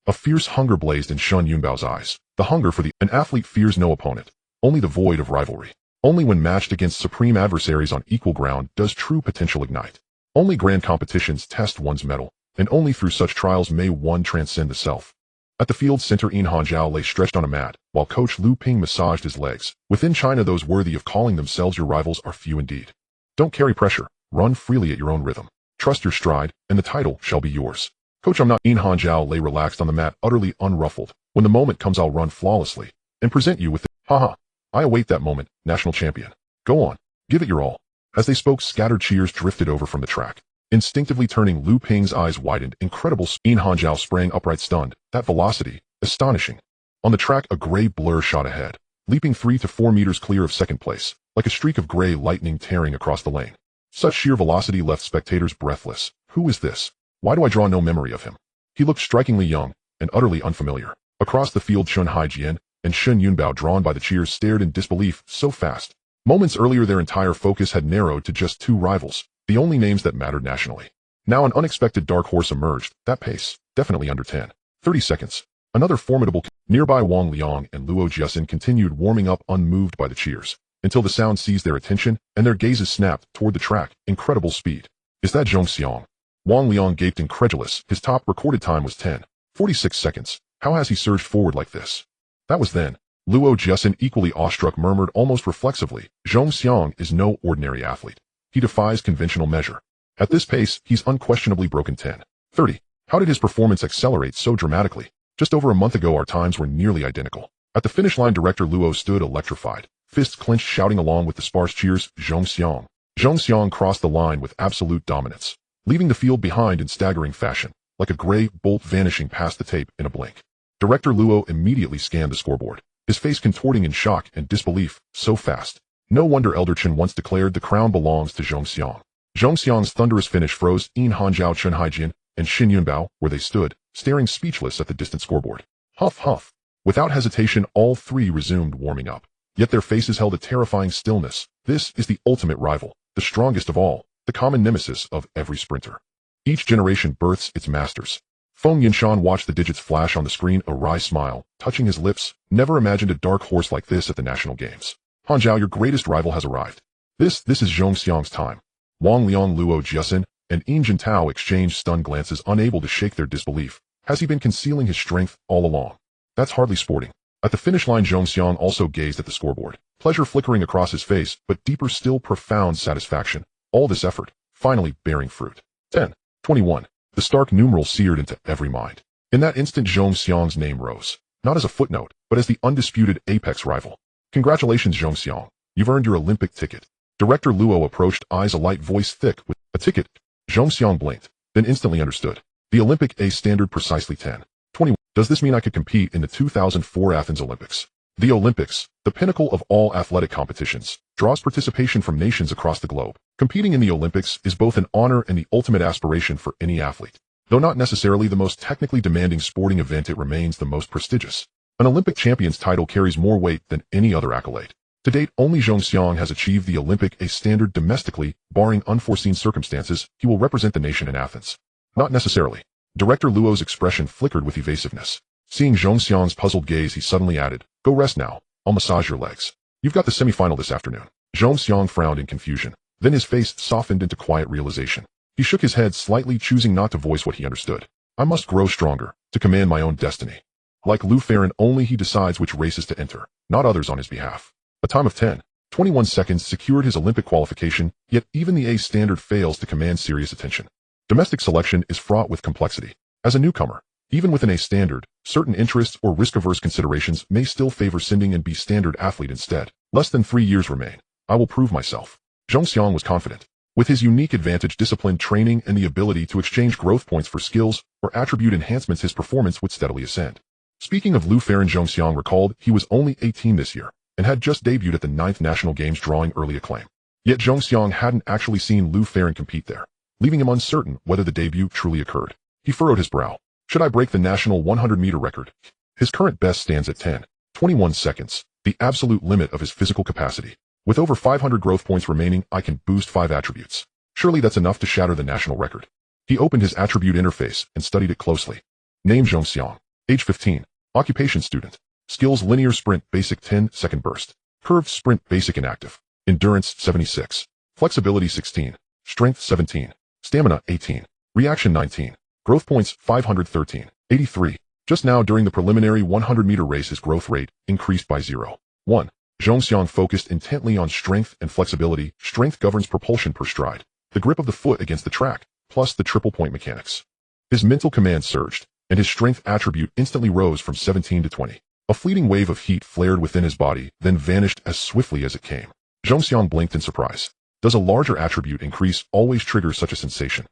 A fierce hunger blazed in Shen Yunbao's eyes. The hunger for an athlete fears no opponent, only the void of rivalry. Only when matched against supreme adversaries on equal ground does true potential ignite. Only grand competitions test one's mettle, and only through such trials may one transcend the self. At the field's center, In Hanzhao lay stretched on a mat, while coach Lu Ping massaged his legs. Within China, those worthy of calling themselves your rivals are few indeed. Don't carry pressure. Run freely at your own rhythm. Trust your stride, and the title shall be yours. Coach, I'm not. In Hanzhao lay relaxed on the mat, utterly unruffled. When the moment comes, I'll run flawlessly and present you with it. Haha. I await that moment, national champion. Go on. Give it your all. As they spoke, scattered cheers drifted over from the track. Instinctively turning, Lu Ping's eyes widened. Incredible. In Hanzhao sprang upright, stunned. That velocity. Astonishing. On the track, a gray blur shot ahead, leaping 3 to 4 meters clear of second place, like a streak of gray lightning tearing across the lane. Such sheer velocity left spectators breathless. Who is this? Why do I draw no memory of him? He looked strikingly young and utterly unfamiliar. Across the field, Chen Haijian and Shen Yunbao, drawn by the cheers, stared in disbelief. So fast. Moments earlier, their entire focus had narrowed to just two rivals, the only names that mattered nationally. Now an unexpected dark horse emerged. That pace, definitely under 30 seconds. Another formidable. Nearby, Wang Liang and Luo Jiasin continued warming up, unmoved by the cheers, until the sound seized their attention and their gazes snapped toward the track. Incredible speed. Is that Zhong Xiang? Wang Liang gaped incredulous. His top recorded time was 10:46 seconds. How has he surged forward like this? That was then. Luo Jiasin, equally awestruck, murmured almost reflexively, Zhong Xiang is no ordinary athlete. He defies conventional measure. At this pace, he's unquestionably broken 10:30. How did his performance accelerate so dramatically? Just over a month ago, our times were nearly identical. At the finish line, director Luo stood electrified, fists clenched, shouting along with the sparse cheers, Zhong Xiang. Zhong Xiang crossed the line with absolute dominance, leaving the field behind in staggering fashion, like a gray bolt vanishing past the tape in a blink. Director Luo immediately scanned the scoreboard, his face contorting in shock and disbelief. So fast. No wonder Elder Chen once declared the crown belongs to Zhong Xiang. Zhong Xiang's thunderous finish froze In Hanzhao, Chen Haijian, and Shen Yunbao where they stood, staring speechless at the distant scoreboard. Huff, huff. Without hesitation, all three resumed warming up. Yet their faces held a terrifying stillness. This is the ultimate rival, the strongest of all, the common nemesis of every sprinter. Each generation births its masters. Feng Yunshan watched the digits flash on the screen, a wry smile touching his lips. Never imagined a dark horse like this at the national games. Hanzhao, your greatest rival has arrived. This is Zhong Xiang's time. Wang Liang, Luo Jiasin, and In Jintao exchanged stunned glances, unable to shake their disbelief. Has he been concealing his strength all along? That's hardly sporting. At the finish line, Zhong Xiang also gazed at the scoreboard, pleasure flickering across his face, but deeper still, profound satisfaction. All this effort, finally bearing fruit. 10:21. The stark numeral seared into every mind. In that instant, Zhong Xiang's name rose, not as a footnote, but as the undisputed apex rival. Congratulations, Zhongxiang. You've earned your Olympic ticket. Director Luo approached, eyes alight, voice thick with a ticket. Zhongxiang blinked, then instantly understood. The Olympic A standard precisely 10:21. Does this mean I could compete in the 2004 Athens Olympics? The Olympics, the pinnacle of all athletic competitions, draws participation from nations across the globe. Competing in the Olympics is both an honor and the ultimate aspiration for any athlete. Though not necessarily the most technically demanding sporting event, it remains the most prestigious. An Olympic champion's title carries more weight than any other accolade. To date, only Zhongxiang has achieved the Olympic A standard domestically. Barring unforeseen circumstances, he will represent the nation in Athens. Not necessarily. Director Luo's expression flickered with evasiveness. Seeing Zhongxiang's puzzled gaze, he suddenly added, "Go rest now. I'll massage your legs. You've got the semifinal this afternoon." Zhongxiang frowned in confusion. Then his face softened into quiet realization. He shook his head slightly, choosing not to voice what he understood. I must grow stronger, to command my own destiny. Like Lu Farron, only he decides which races to enter, not others on his behalf. A time of 10:21 seconds secured his Olympic qualification, yet even the A standard fails to command serious attention. Domestic selection is fraught with complexity. As a newcomer, even with an A standard, certain interests or risk-averse considerations may still favor sending an B standard athlete instead. Less than 3 years remain. I will prove myself. Zhongxiang was confident. With his unique advantage, disciplined training, and the ability to exchange growth points for skills or attribute enhancements, his performance would steadily ascend. Speaking of Lu Farron, Zhongxiang recalled he was only 18 this year and had just debuted at the 9th National Games, drawing early acclaim. Yet Zhongxiang hadn't actually seen Lu Farron compete there, leaving him uncertain whether the debut truly occurred. He furrowed his brow. Should I break the national 100-meter record? His current best stands at 10:21 seconds, the absolute limit of his physical capacity. With over 500 growth points remaining, I can boost 5 attributes. Surely that's enough to shatter the national record. He opened his attribute interface and studied it closely. Name Zhongxiang. Age 15. Occupation student. Skills linear sprint basic 10-second burst. Curved sprint basic inactive. Endurance 76. Flexibility 16. Strength 17. Stamina 18. Reaction 19. Growth points 513. 83. Just now during the preliminary 100-meter race, his growth rate increased by 0.1. Zhongxiang focused intently on strength and flexibility. Strength governs propulsion per stride, the grip of the foot against the track, plus the triple point mechanics. His mental command surged, and his strength attribute instantly rose from 17 to 20. A fleeting wave of heat flared within his body, then vanished as swiftly as it came. Zhongxiang blinked in surprise. Does a larger attribute increase always trigger such a sensation?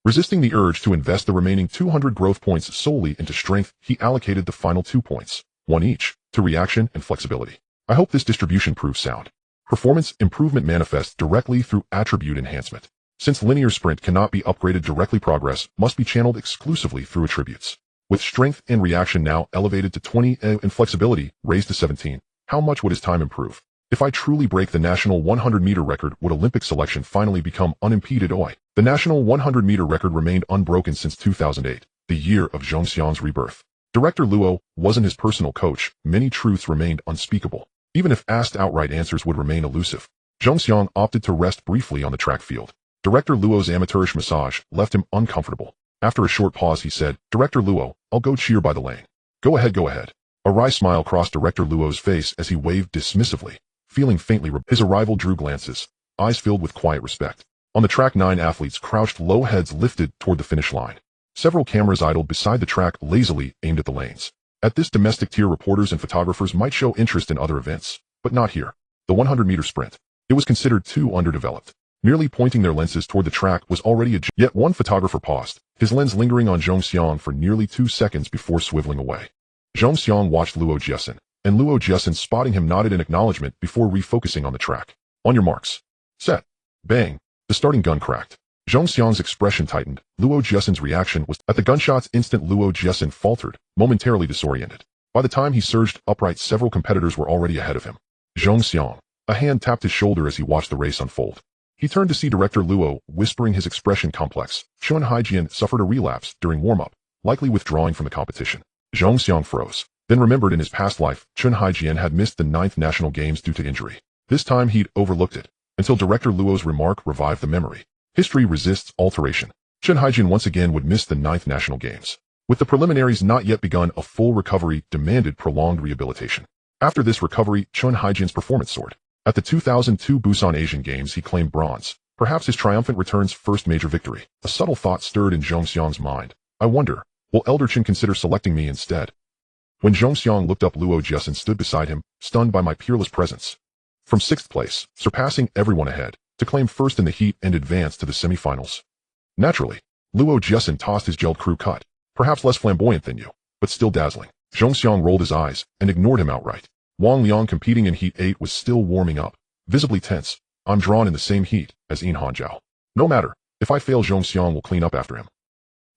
Resisting the urge to invest the remaining 200 growth points solely into strength, he allocated the final 2 points, one each, to reaction and flexibility. I hope this distribution proves sound. Performance improvement manifests directly through attribute enhancement. Since linear sprint cannot be upgraded directly, progress must be channeled exclusively through attributes. With strength and reaction now elevated to 20 and flexibility raised to 17, how much would his time improve? If I truly break the national 100-meter record, would Olympic selection finally become unimpeded? The national 100-meter record remained unbroken since 2008, the year of Zhongxiang's rebirth. Director Luo wasn't his personal coach. Many truths remained unspeakable. Even if asked outright, answers would remain elusive. Zhongxiang opted to rest briefly on the track field. Director Luo's amateurish massage left him uncomfortable. After a short pause, he said, Director Luo, I'll go cheer by the lane. Go ahead, go ahead. A wry smile crossed Director Luo's face as he waved dismissively. Feeling faintly, his arrival drew glances, eyes filled with quiet respect. On the track, 9 athletes crouched low, heads lifted toward the finish line. Several cameras idled beside the track, lazily aimed at the lanes. At this domestic tier, reporters and photographers might show interest in other events, but not here. The 100-meter sprint. It was considered too underdeveloped. Merely pointing their lenses toward the track was already yet one photographer paused, his lens lingering on Zhongxiang for nearly 2 seconds before swiveling away. Zhongxiang watched Luo Jiasen, and Luo Jiasen, spotting him, nodded in acknowledgement before refocusing on the track. On your marks. Set. Bang. The starting gun cracked. Zhongxiang's expression tightened. Luo Jiasen's reaction was at the gunshot's instant. Luo Jiasen faltered, momentarily disoriented. By the time he surged upright, several competitors were already ahead of him. Zhongxiang. A hand tapped his shoulder as he watched the race unfold. He turned to see Director Luo, whispering, his expression complex. Chun Haijian suffered a relapse during warm-up, likely withdrawing from the competition. Zhongxiang froze, then remembered in his past life, Chun Haijian had missed the 9th National Games due to injury. This time he'd overlooked it, until Director Luo's remark revived the memory. History resists alteration. Chun Haijian once again would miss the 9th National Games. With the preliminaries not yet begun, a full recovery demanded prolonged rehabilitation. After this recovery, Chun Haijian's performance soared. At the 2002 Busan Asian Games, he claimed bronze, perhaps his triumphant return's first major victory. A subtle thought stirred in Zhongxiang's mind. I wonder, will Elder Chen consider selecting me instead? When Zhong Xiang looked up, Luo Jiesin stood beside him, stunned by my peerless presence. From 6th place, surpassing everyone ahead, to claim first in the heat and advance to the semifinals. Naturally, Luo Jiesin tossed his gelled crew cut, perhaps less flamboyant than you, but still dazzling. Zhong Xiang rolled his eyes and ignored him outright. Wang Liang, competing in Heat 8, was still warming up, visibly tense. I'm drawn in the same heat as Yin Hanzhao. No matter, if I fail, Zhong Xiang will clean up after him.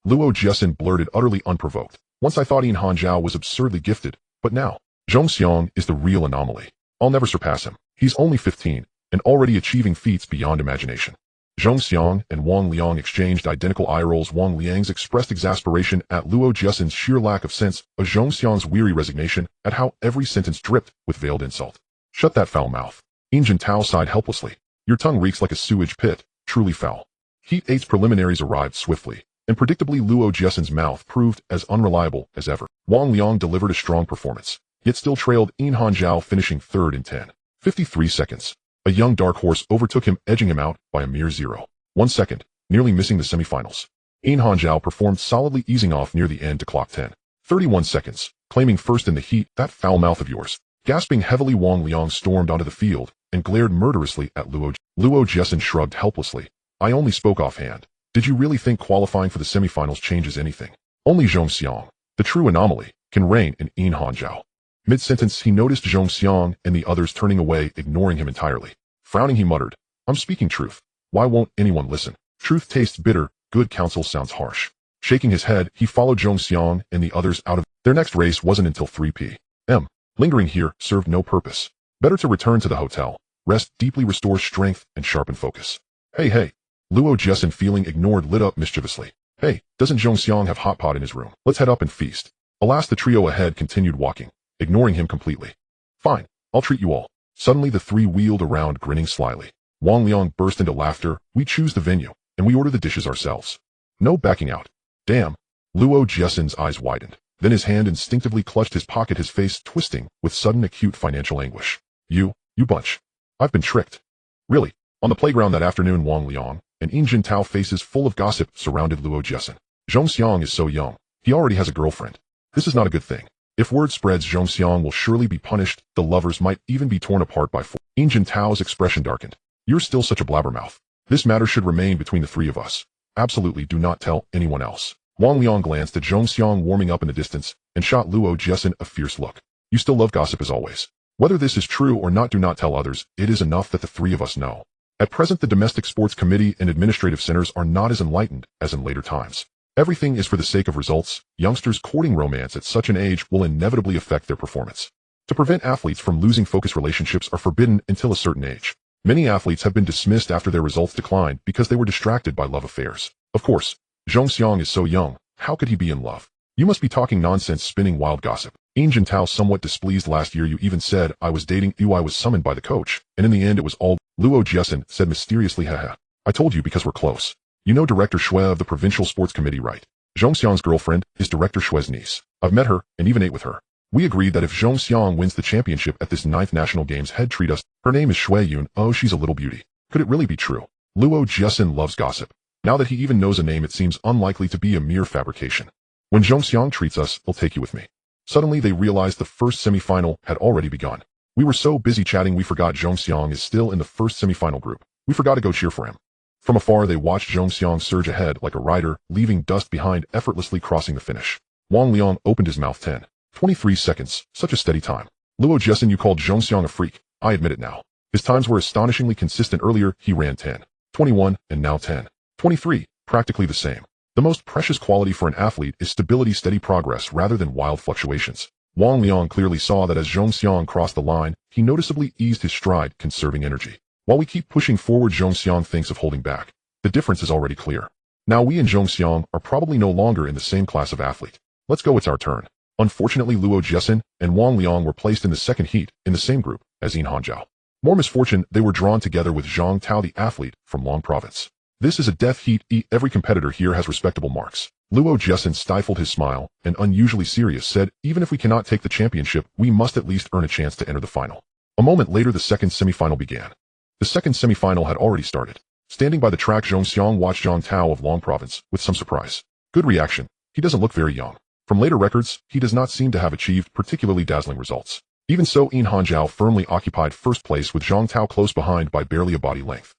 Luo Jiesin blurted, utterly unprovoked. Once I thought Yin Hanzhao was absurdly gifted, but now, Zhong Xiang is the real anomaly. I'll never surpass him. He's only 15, and already achieving feats beyond imagination. Zhong Xiang and Wang Liang exchanged identical eye rolls. Wang Liang's expressed exasperation at Luo Jiesin's sheer lack of sense, of Zhong Xiang's weary resignation at how every sentence dripped with veiled insult. Shut that foul mouth. Yin Jintao sighed helplessly. Your tongue reeks like a sewage pit, truly foul. Heat 8's preliminaries arrived swiftly, and predictably Luo Jiesin's mouth proved as unreliable as ever. Wang Liang delivered a strong performance, yet still trailed Yin Hanzhao, finishing third in 10:53 seconds. A young dark horse overtook him, edging him out by a mere 0.1 second, nearly missing the semifinals. Yin Hanzhao performed solidly, easing off near the end to clock 10:31 seconds, claiming first in the heat. That foul mouth of yours. Gasping heavily, Wang Liang stormed onto the field and glared murderously at Luo. Luo Jiesin shrugged helplessly. I only spoke offhand. Did you really think qualifying for the semifinals changes anything? Only Zhong Xiang, the true anomaly, can reign in Yin Hanzhao. Mid-sentence, he noticed Zhong Xiang and the others turning away, ignoring him entirely. Frowning, he muttered, I'm speaking truth. Why won't anyone listen? Truth tastes bitter, good counsel sounds harsh. Shaking his head, he followed Zhong Xiang and the others out of their next race. Wasn't until 3 p.m. Lingering here served no purpose. Better to return to the hotel, rest deeply, restore strength, and sharpen focus. Hey. Luo Jiesin, feeling ignored, lit up mischievously. Hey, doesn't Zhong Xiang have hot pot in his room? Let's head up and feast. Alas, the trio ahead continued walking, ignoring him completely. Fine, I'll treat you all. Suddenly the three wheeled around, grinning slyly. Wang Liang burst into laughter. We choose the venue, and we order the dishes ourselves. No backing out. Damn. Luo Jiesin's eyes widened. Then his hand instinctively clutched his pocket, his face twisting with sudden acute financial anguish. You bunch. I've been tricked. Really? On the playground that afternoon, Wang Liang and Yin Jintao, faces full of gossip, surrounded Luo Jiesin. Zhong Xiang is so young. He already has a girlfriend. This is not a good thing. If word spreads, Zhong Xiang will surely be punished. The lovers might even be torn apart by force. Yin Jintao's expression darkened. You're still such a blabbermouth. This matter should remain between the three of us. Absolutely do not tell anyone else. Wang Liang glanced at Zhong Xiang warming up in the distance and shot Luo Jiesin a fierce look. You still love gossip as always. Whether this is true or not, do not tell others. It is enough that the three of us know. At present, the domestic sports committee and administrative centers are not as enlightened as in later times. Everything is for the sake of results. Youngsters courting romance at such an age will inevitably affect their performance. To prevent athletes from losing focus, relationships are forbidden until a certain age. Many athletes have been dismissed after their results declined because they were distracted by love affairs. Of course, Zhong Xiang is so young. How could he be in love? You must be talking nonsense, spinning wild gossip. Yin Jintao, somewhat displeased. Last year you even said I was dating you. I was summoned by the coach, and in the end it was all. Luo Jiesin said mysteriously, haha. I told you because we're close. You know Director Shui of the Provincial Sports Committee, right? Zhong Xiang's girlfriend is Director Shui's niece. I've met her and even ate with her. We agreed that if Zhong Xiang wins the championship at this 9th National Games, he'd treat us. Her name is Shui Yun. Oh, she's a little beauty. Could it really be true? Luo Jiesin loves gossip. Now that he even knows a name, it seems unlikely to be a mere fabrication. When Zhong Xiang treats us, he'll take you with me. Suddenly they realized the first semifinal had already begun. We were so busy chatting we forgot Zhong Xiang is still in the first semifinal group. We forgot to go cheer for him. From afar they watched Zhong Xiang surge ahead like a rider, leaving dust behind, effortlessly crossing the finish. Wang Liang opened his mouth. 10:23 seconds, such a steady time. Luo Jiesin, you called Zhong Xiang a freak. I admit it now. His times were astonishingly consistent. Earlier he ran 10:21 and now 10:23, practically the same. The most precious quality for an athlete is stability, steady progress rather than wild fluctuations. Wang Liang clearly saw that as Zhong Xiang crossed the line, he noticeably eased his stride, conserving energy. While we keep pushing forward, Zhong Xiang thinks of holding back. The difference is already clear. Now we and Zhong Xiang are probably no longer in the same class of athlete. Let's go, it's our turn. Unfortunately, Luo Jiesin and Wang Liang were placed in the second heat, in the same group as Yin Hanzhao. More misfortune, they were drawn together with Zhang Tao, the athlete from Long Province. This is a death heat. Every competitor here has respectable marks. Luo Jiesin stifled his smile and, unusually serious, said, even if we cannot take the championship, we must at least earn a chance to enter the final. A moment later the second semifinal began. The second semifinal had already started. Standing by the track, Zhong Xiang watched Zhang Tao of Long Province with some surprise. Good reaction. He doesn't look very young. From later records, he does not seem to have achieved particularly dazzling results. Even so, Yin Hanjiao firmly occupied first place with Zhang Tao close behind by barely a body length.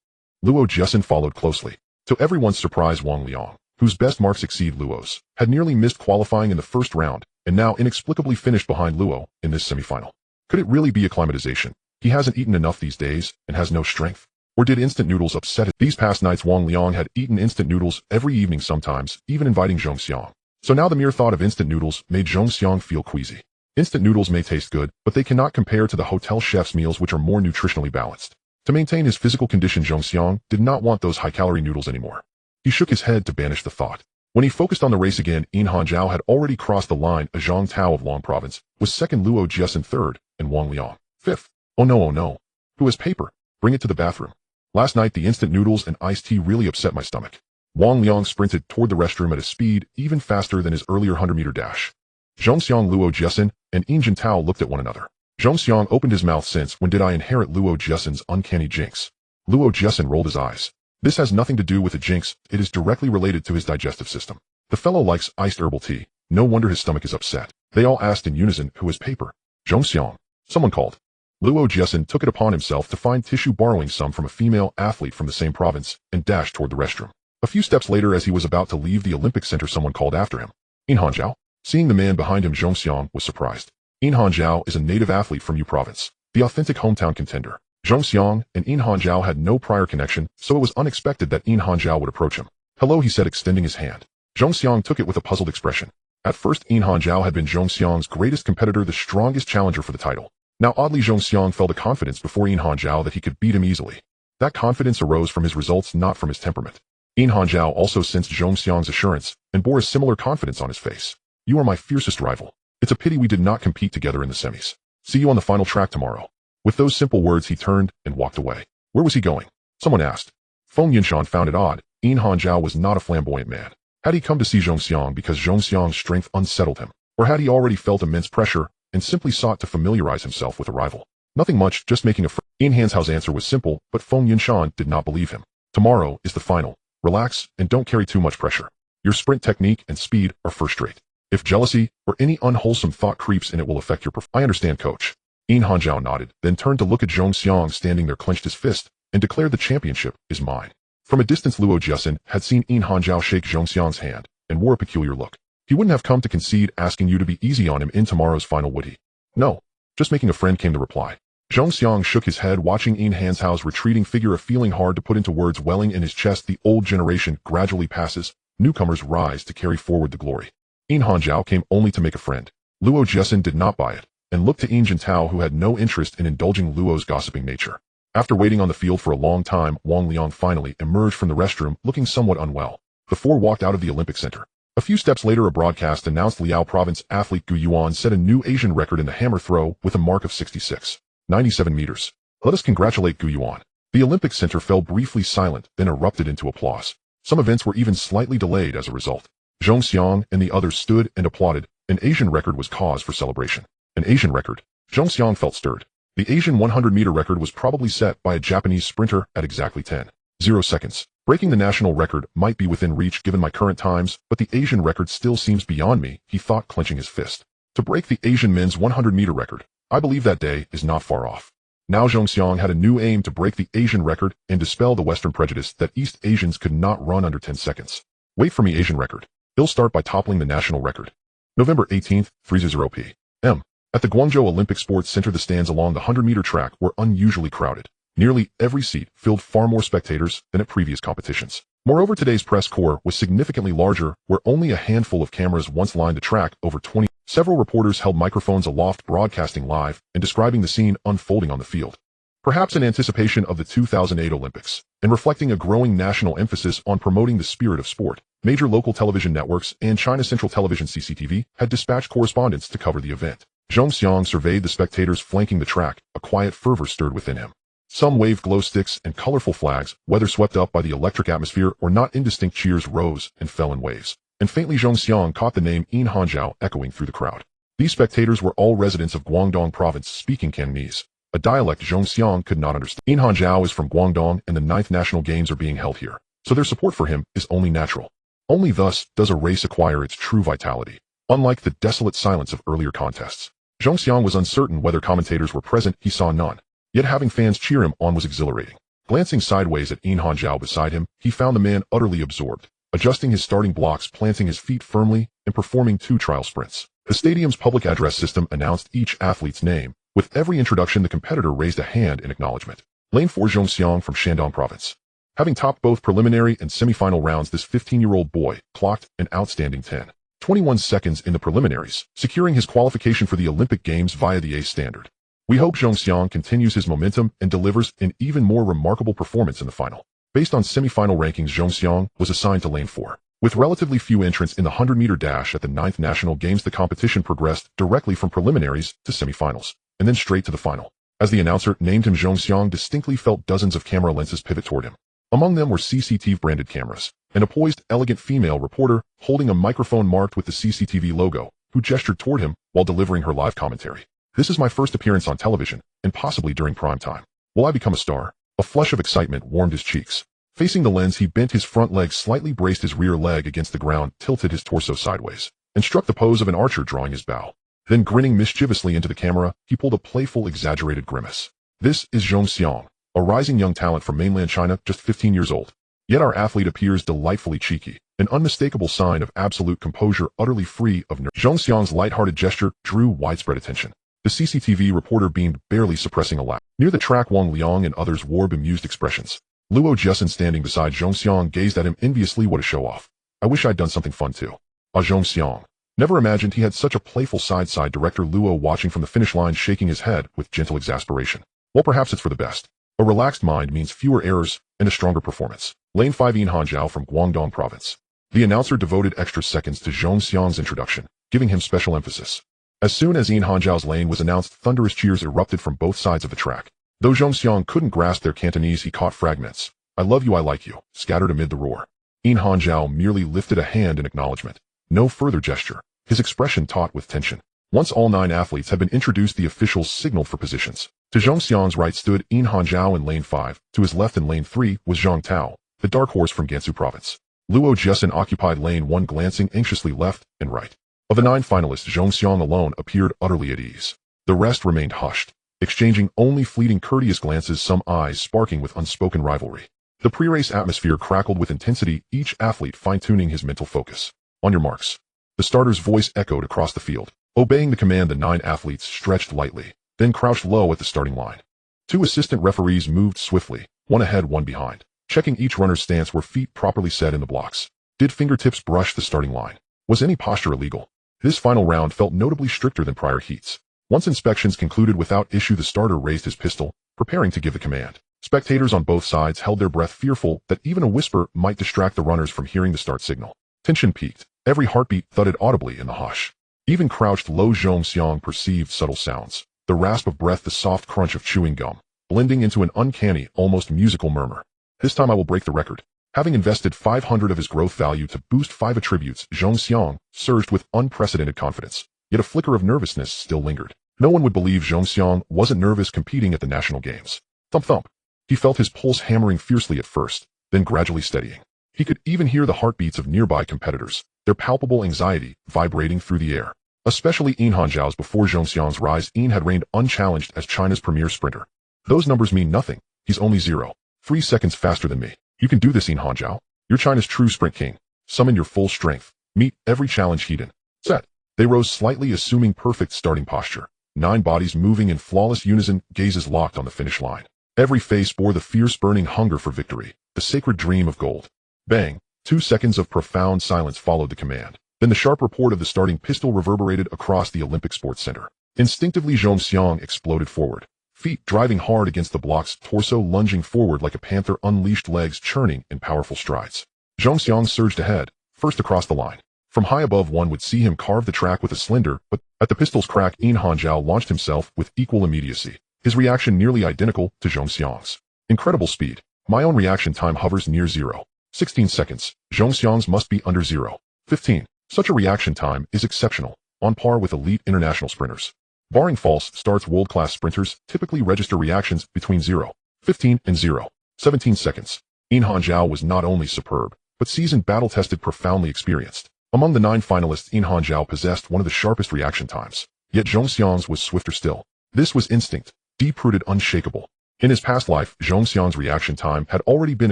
Luo Jiesin followed closely. To everyone's surprise, Wang Liang, whose best marks exceed Luo's, had nearly missed qualifying in the first round and now inexplicably finished behind Luo in this semifinal. Could it really be acclimatization? He hasn't eaten enough these days and has no strength. Or did instant noodles upset him? These past nights Wang Liang had eaten instant noodles every evening, sometimes even inviting Zhong Xiang. So now the mere thought of instant noodles made Zhong Xiang feel queasy. Instant noodles may taste good, but they cannot compare to the hotel chef's meals, which are more nutritionally balanced. To maintain his physical condition, Zhong Xiang did not want those high-calorie noodles anymore. He shook his head to banish the thought. When he focused on the race again, Yin Hanjiao had already crossed the line. A Zhang Tao of Long Province was second, Luo Jiesin third, and Wang Liang fifth. Oh no. Who has paper? Bring it to the bathroom. Last night the instant noodles and iced tea really upset my stomach. Wang Liang sprinted toward the restroom at a speed even faster than his earlier 100-meter dash. Zhong Xiang, Luo Jiesin, and Yin Jintao looked at one another. Zhong Xiang opened his mouth. Since when did I inherit Luo Jiesin's uncanny jinx? Luo Jiesin rolled his eyes. This has nothing to do with a jinx, it is directly related to his digestive system. The fellow likes iced herbal tea. No wonder his stomach is upset. They all asked in unison, who has paper? Zhong Xiang. Someone called. Luo Jiesin took it upon himself to find tissue, borrowing some from a female athlete from the same province, and dashed toward the restroom. A few steps later, as he was about to leave the Olympic Center, someone called after him. Yin Hanjiao? Seeing the man behind him, Zhong Xiang was surprised. Yin Hanjiao is a native athlete from Yu Province, the authentic hometown contender. Zhong Xiang and Yin Hanjiao had no prior connection, so it was unexpected that Yin Hanjiao would approach him. Hello, he said, extending his hand. Zhong Xiang took it with a puzzled expression. At first, Yin Hanjiao had been Zhong Xiang's greatest competitor, the strongest challenger for the title. Now oddly, Zhong Xiang felt a confidence before Yin Hanjiao that he could beat him easily. That confidence arose from his results, not from his temperament. Yin Hanjiao also sensed Zhong Xiang's assurance and bore a similar confidence on his face. You are my fiercest rival. It's a pity we did not compete together in the semis. See you on the final track tomorrow. With those simple words, he turned and walked away. Where was he going? Someone asked. Feng Yinshan found it odd. Yin Hanjiao was not a flamboyant man. Had he come to see Zhong Xiang because Zhong Xiang's strength unsettled him? Or had he already felt immense pressure and simply sought to familiarize himself with a rival? Nothing much, just making a friend. Yin Hanjiao's answer was simple, but Feng Yinshan did not believe him. Tomorrow is the final. Relax and don't carry too much pressure. Your sprint technique and speed are first rate. If jealousy or any unwholesome thought creeps in, it will affect your performance. I understand, coach. Yin Hanjiao nodded, then turned to look at Zhong Xiang standing there, clenched his fist, and declared, the championship is mine. From a distance, Luo Jiesin had seen Yin Hanjiao shake Zhong Xiang's hand and wore a peculiar look. He wouldn't have come to concede, asking you to be easy on him in tomorrow's final, would he? No. Just making a friend, came the reply. Zhong Xiang shook his head, watching Yin Hanjiao's retreating figure, a feeling hard to put into words welling in his chest. The old generation gradually passes. Newcomers rise to carry forward the glory. Yin Hanjiao came only to make a friend. Luo Jiesin did not buy it, and looked to Yin Jintao, who had no interest in indulging Luo's gossiping nature. After waiting on the field for a long time, Wang Liang finally emerged from the restroom, looking somewhat unwell. The four walked out of the Olympic Center. A few steps later, a broadcast announced Liao Province athlete Gu Yuan set a new Asian record in the hammer throw with a mark of 66.97 meters. Let us congratulate Gu Yuan. The Olympic Center fell briefly silent, then erupted into applause. Some events were even slightly delayed as a result. Zhong Xiang and the others stood and applauded. An Asian record was cause for celebration. An Asian record? Zhong Xiang felt stirred. The Asian 100-meter record was probably set by a Japanese sprinter at exactly 10.0 seconds. Breaking the national record might be within reach given my current times, but the Asian record still seems beyond me, he thought, clenching his fist. To break the Asian men's 100-meter record, I believe that day is not far off. Now Zhong Xiang had a new aim, to break the Asian record and dispel the Western prejudice that East Asians could not run under 10 seconds. Wait for me, Asian record. He'll start by toppling the national record. November 18th, 3:00 p.m. At the Guangzhou Olympic Sports Center, the stands along the 100-meter track were unusually crowded. Nearly every seat filled far more spectators than at previous competitions. Moreover, today's press corps was significantly larger, where only a handful of cameras once lined the track. Over 20. Several reporters held microphones aloft, broadcasting live and describing the scene unfolding on the field. Perhaps in anticipation of the 2008 Olympics, and reflecting a growing national emphasis on promoting the spirit of sport, major local television networks and China Central Television (CCTV) had dispatched correspondents to cover the event. Zhong Xiang surveyed the spectators flanking the track. A quiet fervor stirred within him. Some waved glow sticks and colorful flags, whether swept up by the electric atmosphere or not. Indistinct cheers rose and fell in waves, and faintly Zhong Xiang caught the name Yin Hanjiao echoing through the crowd. These spectators were all residents of Guangdong Province, speaking Cantonese, a dialect Zhong Xiang could not understand. Yin Hanjiao is from Guangdong, and the 9th National Games are being held here, so their support for him is only natural. Only thus does a race acquire its true vitality. Unlike the desolate silence of earlier contests, Zhong Xiang was uncertain whether commentators were present. He saw none. Yet having fans cheer him on was exhilarating. Glancing sideways at Yin Hanzhao beside him, he found the man utterly absorbed, adjusting his starting blocks, planting his feet firmly, and performing 2 trial sprints. The stadium's public address system announced each athlete's name. With every introduction, the competitor raised a hand in acknowledgement. Lane 4 Zhong Xiang from Shandong Province. Having topped both preliminary and semifinal rounds, this 15-year-old boy clocked an outstanding 10:21 seconds in the preliminaries, securing his qualification for the Olympic Games via the A standard. We hope Zhong Xiang continues his momentum and delivers an even more remarkable performance in the final. Based on semifinal rankings, Zhong Xiang was assigned to lane 4. With relatively few entrants in the 100-meter dash at the 9th National Games, the competition progressed directly from preliminaries to semifinals, and then straight to the final. As the announcer named him, Zhong Xiang distinctly felt dozens of camera lenses pivot toward him. Among them were CCTV-branded cameras, and a poised, elegant female reporter holding a microphone marked with the CCTV logo, who gestured toward him while delivering her live commentary. This is my first appearance on television, and possibly during prime time. Will I become a star? A flush of excitement warmed his cheeks. Facing the lens, he bent his front leg slightly, braced his rear leg against the ground, tilted his torso sideways, and struck the pose of an archer, drawing his bow. Then, grinning mischievously into the camera, he pulled a playful, exaggerated grimace. This is Zhong Xiang, a rising young talent from mainland China, just 15 years old. Yet our athlete appears delightfully cheeky, an unmistakable sign of absolute composure, utterly free of nerve. Zhong Xiang's lighthearted gesture drew widespread attention. The CCTV reporter beamed, barely suppressing a laugh. Near the track, Wang Liang and others wore bemused expressions. Luo Jiasen, standing beside Zhong Xiang, gazed at him enviously. What a show-off. I wish I'd done something fun too. Zhong Xiang never imagined he had such a playful side. Director Luo, watching from the finish line, shaking his head with gentle exasperation. Well, perhaps it's for the best. A relaxed mind means fewer errors and a stronger performance. Lane 5 Yin Hanzhao from Guangdong Province. The announcer devoted extra seconds to Zhong Xiang's introduction, giving him special emphasis. As soon as Yin Hanzhao's lane was announced, thunderous cheers erupted from both sides of the track. Though Zhong Xiang couldn't grasp their Cantonese, he caught fragments. I love you, I like you, scattered amid the roar. Yin Hanzhao merely lifted a hand in acknowledgement. No further gesture, his expression taut with tension. Once all 9 athletes had been introduced, the officials signaled for positions. To Zhong Xiang's right stood Yin Hanzhao in lane 5, to his left in lane 3 was Zhang Tao, the dark horse from Gansu Province. Luo Jiasen occupied lane 1, glancing anxiously left and right. Of the 9 finalists, Zhong Xiang alone appeared utterly at ease. The rest remained hushed, exchanging only fleeting courteous glances, some eyes sparking with unspoken rivalry. The pre-race atmosphere crackled with intensity, each athlete fine-tuning his mental focus. On your marks. The starter's voice echoed across the field. Obeying the command, the 9 athletes stretched lightly, then crouched low at the starting line. 2 assistant referees moved swiftly, one ahead, one behind, checking each runner's stance. Were feet properly set in the blocks? Did fingertips brush the starting line? Was any posture illegal? This final round felt notably stricter than prior heats. Once inspections concluded without issue, the starter raised his pistol, preparing to give the command. Spectators on both sides held their breath, fearful that even a whisper might distract the runners from hearing the start signal. Tension peaked. Every heartbeat thudded audibly in the hush. Even crouched low, Zhong Xiang perceived subtle sounds. The rasp of breath, the soft crunch of chewing gum, blending into an uncanny, almost musical murmur. This time I will break the record. Having invested 500 of his growth value to boost 5 attributes, Zhong Xiang surged with unprecedented confidence. Yet a flicker of nervousness still lingered. No one would believe Zhong Xiang wasn't nervous competing at the national games. Thump thump. He felt his pulse hammering fiercely at first, then gradually steadying. He could even hear the heartbeats of nearby competitors, their palpable anxiety vibrating through the air. Especially Yin Hanzhao's. Before Zhong Xiang's rise, Yin had reigned unchallenged as China's premier sprinter. Those numbers mean nothing. He's only 0.3 seconds faster than me. You can do this, Yin Hanzhao. You're China's true sprint king. Summon your full strength. Meet every challenge heat in. Set. They rose slightly, assuming perfect starting posture. 9 bodies moving in flawless unison, gazes locked on the finish line. Every face bore the fierce, burning hunger for victory, the sacred dream of gold. Bang! 2 seconds of profound silence followed the command. Then the sharp report of the starting pistol reverberated across the Olympic Sports Center. Instinctively, Zhong Xiang exploded forward. Feet driving hard against the blocks, torso lunging forward like a panther, unleashed legs churning in powerful strides. Zhong Xiang surged ahead, first across the line. From high above, one would see him carve the track with a slender, but at the pistol's crack, Yin Hanzhao launched himself with equal immediacy, his reaction nearly identical to Zhong Xiang's. Incredible speed. My own reaction time hovers near 0.16 seconds. Zhong Xiang's must be under 0.15. Such a reaction time is exceptional, on par with elite international sprinters. Barring false starts, world-class sprinters typically register reactions between 0.15 and 0.17 seconds. Yin Hanzhao was not only superb, but seasoned, battle-tested, profoundly experienced. Among the 9 finalists, In Hangzhou possessed one of the sharpest reaction times, yet Zhong Xiang's was swifter still. This was instinct, deep-rooted, unshakable. In his past life, Zhong Xiang's reaction time had already been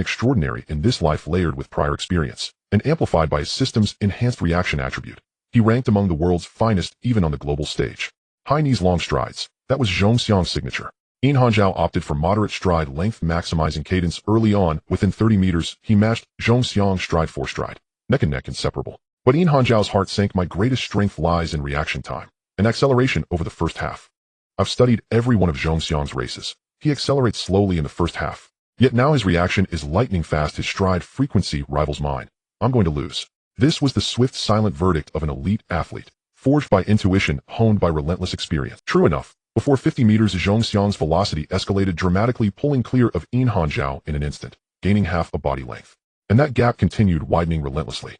extraordinary. In this life, layered with prior experience, and amplified by his system's enhanced reaction attribute, he ranked among the world's finest even on the global stage. High knees, long strides. That was Zhong Xiang's signature. In Hangzhou opted for moderate stride length, maximizing cadence early on. Within 30 meters, he matched Zhong Xiang's stride for stride. Neck and neck, inseparable. But In Hangzhou's heart sank. My greatest strength lies in reaction time and acceleration over the first half. I've studied every one of Zhong Xiang's races. He accelerates slowly in the first half. Yet now his reaction is lightning fast. His stride frequency rivals mine. I'm going to lose. This was the swift, silent verdict of an elite athlete, forged by intuition, honed by relentless experience. True enough, before 50 meters, Zhong Xiang's velocity escalated dramatically, pulling clear of In Hangzhou in an instant, gaining half a body length. And that gap continued widening relentlessly.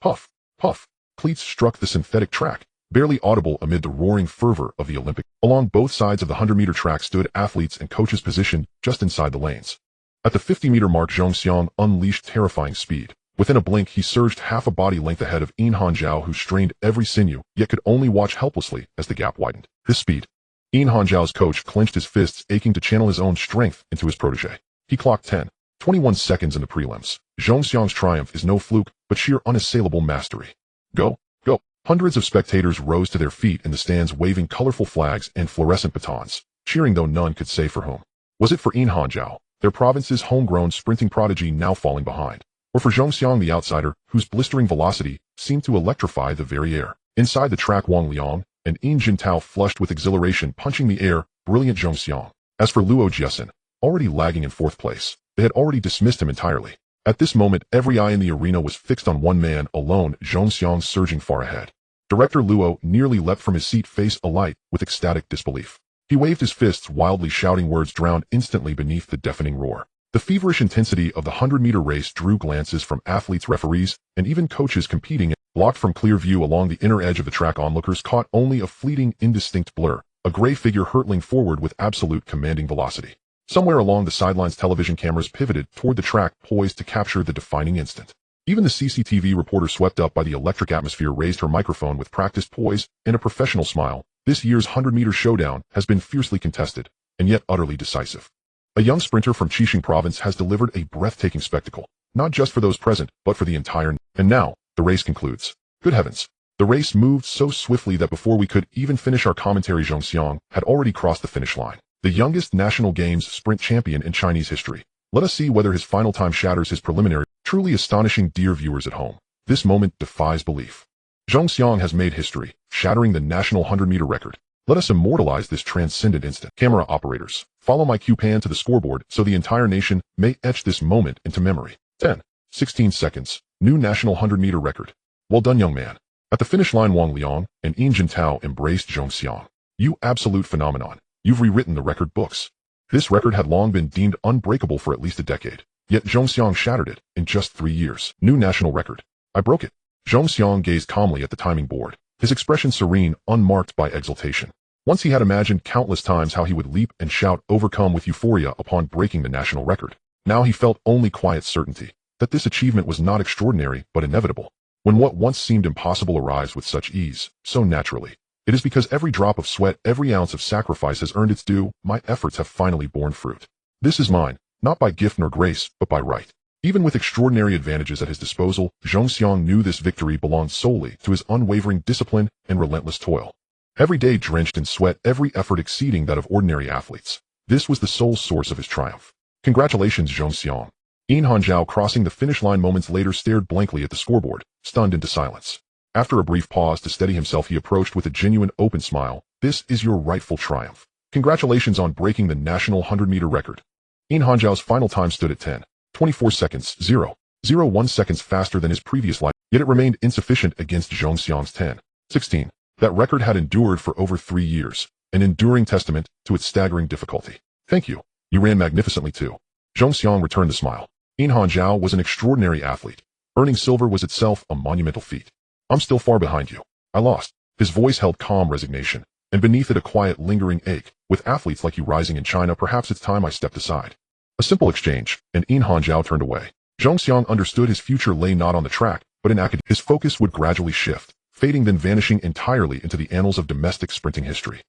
Puff, puff. Cleats struck the synthetic track, barely audible amid the roaring fervor of the Olympic. Along both sides of the 100-meter track stood athletes and coaches positioned just inside the lanes. At the 50-meter mark, Zhong Xiang unleashed terrifying speed. Within a blink, he surged half a body length ahead of In Hangzhou, who strained every sinew, yet could only watch helplessly as the gap widened. This speed. In Hangzhou's coach clenched his fists, aching to channel his own strength into his protege. He clocked 10:21 seconds in the prelims. Zhong Xiang's triumph is no fluke, but sheer unassailable mastery. Go, go. Hundreds of spectators rose to their feet in the stands, waving colorful flags and fluorescent batons, cheering though none could say for whom. Was it for In Hangzhou, their province's homegrown sprinting prodigy, now falling behind? Or for Zhong Xiang, the outsider, whose blistering velocity seemed to electrify the very air? Inside the track, Wang Liang and In Jintao flushed with exhilaration, punching the air. Brilliant Zhong Xiang. As for Luo Jiasin, already lagging in 4th place, they had already dismissed him entirely. At this moment, every eye in the arena was fixed on one man alone, Zhong Xiang, surging far ahead. Director Luo nearly leapt from his seat, face alight with ecstatic disbelief. He waved his fists wildly, shouting words drowned instantly beneath the deafening roar. The feverish intensity of the 100-meter race drew glances from athletes, referees, and even coaches competing. Blocked from clear view along the inner edge of the track, onlookers caught only a fleeting, indistinct blur, a gray figure hurtling forward with absolute commanding velocity. Somewhere along the sidelines, television cameras pivoted toward the track, poised to capture the defining instant. Even the CCTV reporter, swept up by the electric atmosphere, raised her microphone with practiced poise and a professional smile. This year's 100-meter showdown has been fiercely contested, and yet utterly decisive. A young sprinter from Qixing province has delivered a breathtaking spectacle, not just for those present, but for the entire. And now, the race concludes. Good heavens. The race moved so swiftly that before we could even finish our commentary, Zhong Xiang had already crossed the finish line. The youngest National Games sprint champion in Chinese history. Let us see whether his final time shatters his preliminary. Truly astonishing, dear viewers at home. This moment defies belief. Zhong Xiang has made history, shattering the national 100-meter record. Let us immortalize this transcendent instant. Camera operators, follow my cue, pan to the scoreboard so the entire nation may etch this moment into memory. 10:16 seconds. New national 100-meter record. Well done, young man. At the finish line, Wang Liang and In Jintao embraced Zhong Xiang. You absolute phenomenon. You've rewritten the record books. This record had long been deemed unbreakable for at least a decade. Yet Zhong Xiang shattered it in just 3 years. New national record. I broke it. Zhong Xiang gazed calmly at the timing board, his expression serene, unmarked by exultation. Once he had imagined countless times how he would leap and shout, overcome with euphoria upon breaking the national record. Now he felt only quiet certainty that this achievement was not extraordinary but inevitable. When what once seemed impossible arrives with such ease, so naturally, it is because every drop of sweat, every ounce of sacrifice has earned its due. My efforts have finally borne fruit. This is mine, not by gift nor grace, but by right. Even with extraordinary advantages at his disposal, Zhong Xiang knew this victory belonged solely to his unwavering discipline and relentless toil. Every day drenched in sweat, every effort exceeding that of ordinary athletes. This was the sole source of his triumph. Congratulations, Zhong Xiang. In Hangzhou, crossing the finish line moments later, stared blankly at the scoreboard, stunned into silence. After a brief pause to steady himself, he approached with a genuine, open smile. This is your rightful triumph. Congratulations on breaking the national 100-meter record. In Hangzhou's final time stood at 10:24 seconds, 0.01 seconds faster than his previous life, yet it remained insufficient against Zhong Xiang's 10:16. That record had endured for over 3 years, an enduring testament to its staggering difficulty. Thank you. You ran magnificently too. Zhong Xiang returned the smile. In Hangzhou was an extraordinary athlete. Earning silver was itself a monumental feat. I'm still far behind you. I lost. His voice held calm resignation, and beneath it a quiet, lingering ache. With athletes like you rising in China, perhaps it's time I stepped aside. A simple exchange, and In Hangzhou turned away. Zhong Xiang understood his future lay not on the track, but in academia, his focus would gradually shift, fading then vanishing entirely into the annals of domestic sprinting history.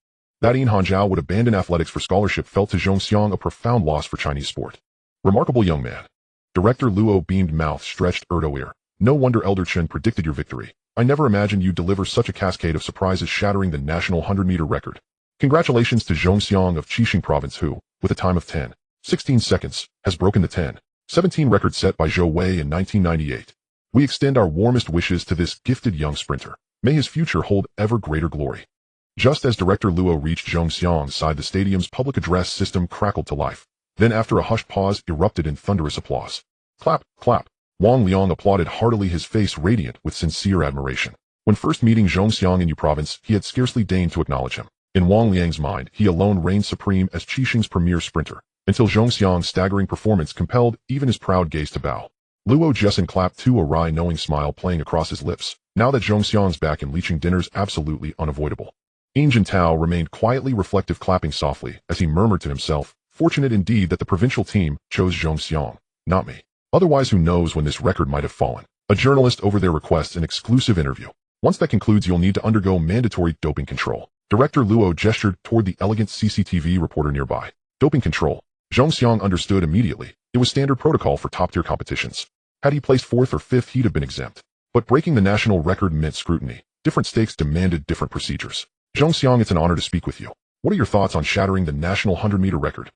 That Yin Hanzhao would abandon athletics for scholarship felt to Zhongxiang a profound loss for Chinese sport. Remarkable young man. Director Luo beamed mouth stretched ear. No wonder Elder Chen predicted your victory. I never imagined you'd deliver such a cascade of surprises shattering the national 100-meter record. Congratulations to Zhongxiang of Qixing province who, with a time of 10:16 seconds, has broken the 10:17 record set by Zhou Wei in 1998. We extend our warmest wishes to this gifted young sprinter. May his future hold ever greater glory. Just as Director Luo reached Zhongxiang's side, the stadium's public address system crackled to life. Then after a hushed pause, erupted in thunderous applause. Clap, clap. Wang Liang applauded heartily, his face radiant with sincere admiration. When first meeting Zhongxiang in Yu province, he had scarcely deigned to acknowledge him. In Wang Liang's mind, he alone reigned supreme as Qixing's premier sprinter, until Zhongxiang's staggering performance compelled even his proud gaze to bow. Luo Jessen clapped too, a wry knowing smile playing across his lips. Now that Zhongxiang's back and leeching dinner's absolutely unavoidable. Yin Tao remained quietly reflective, clapping softly as he murmured to himself, fortunate indeed that the provincial team chose Zhongxiang, not me. Otherwise, who knows when this record might have fallen. A journalist over there requests an exclusive interview. Once that concludes, you'll need to undergo mandatory doping control. Director Luo gestured toward the elegant CCTV reporter nearby. Doping control. Zhongxiang understood immediately. It was standard protocol for top-tier competitions. Had he placed 4th or 5th, he'd have been exempt. But breaking the national record meant scrutiny. Different stakes demanded different procedures. Zhongxiang, it's an honor to speak with you. What are your thoughts on shattering the national 100-meter record?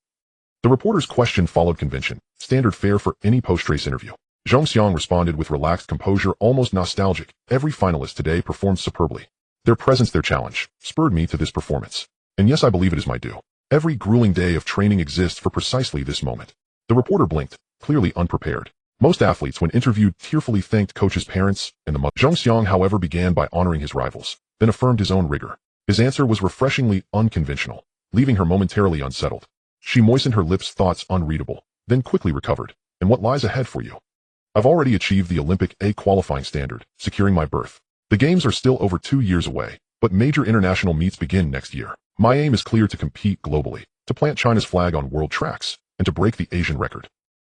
The reporter's question followed convention, standard fare for any post-race interview. Zhongxiang responded with relaxed composure, almost nostalgic. Every finalist today performed superbly. Their presence, their challenge, spurred me to this performance. And yes, I believe it is my due. Every grueling day of training exists for precisely this moment. The reporter blinked, clearly unprepared. Most athletes, when interviewed, tearfully thanked coaches' parents and the mother. Zhongxiang, however, began by honoring his rivals, then affirmed his own rigor. His answer was refreshingly unconventional, leaving her momentarily unsettled. She moistened her lips, thoughts unreadable, then quickly recovered. And what lies ahead for you? I've already achieved the Olympic A qualifying standard, securing my berth. The games are still over 2 years away, but major international meets begin next year. My aim is clear: to compete globally, to plant China's flag on world tracks, and to break the Asian record.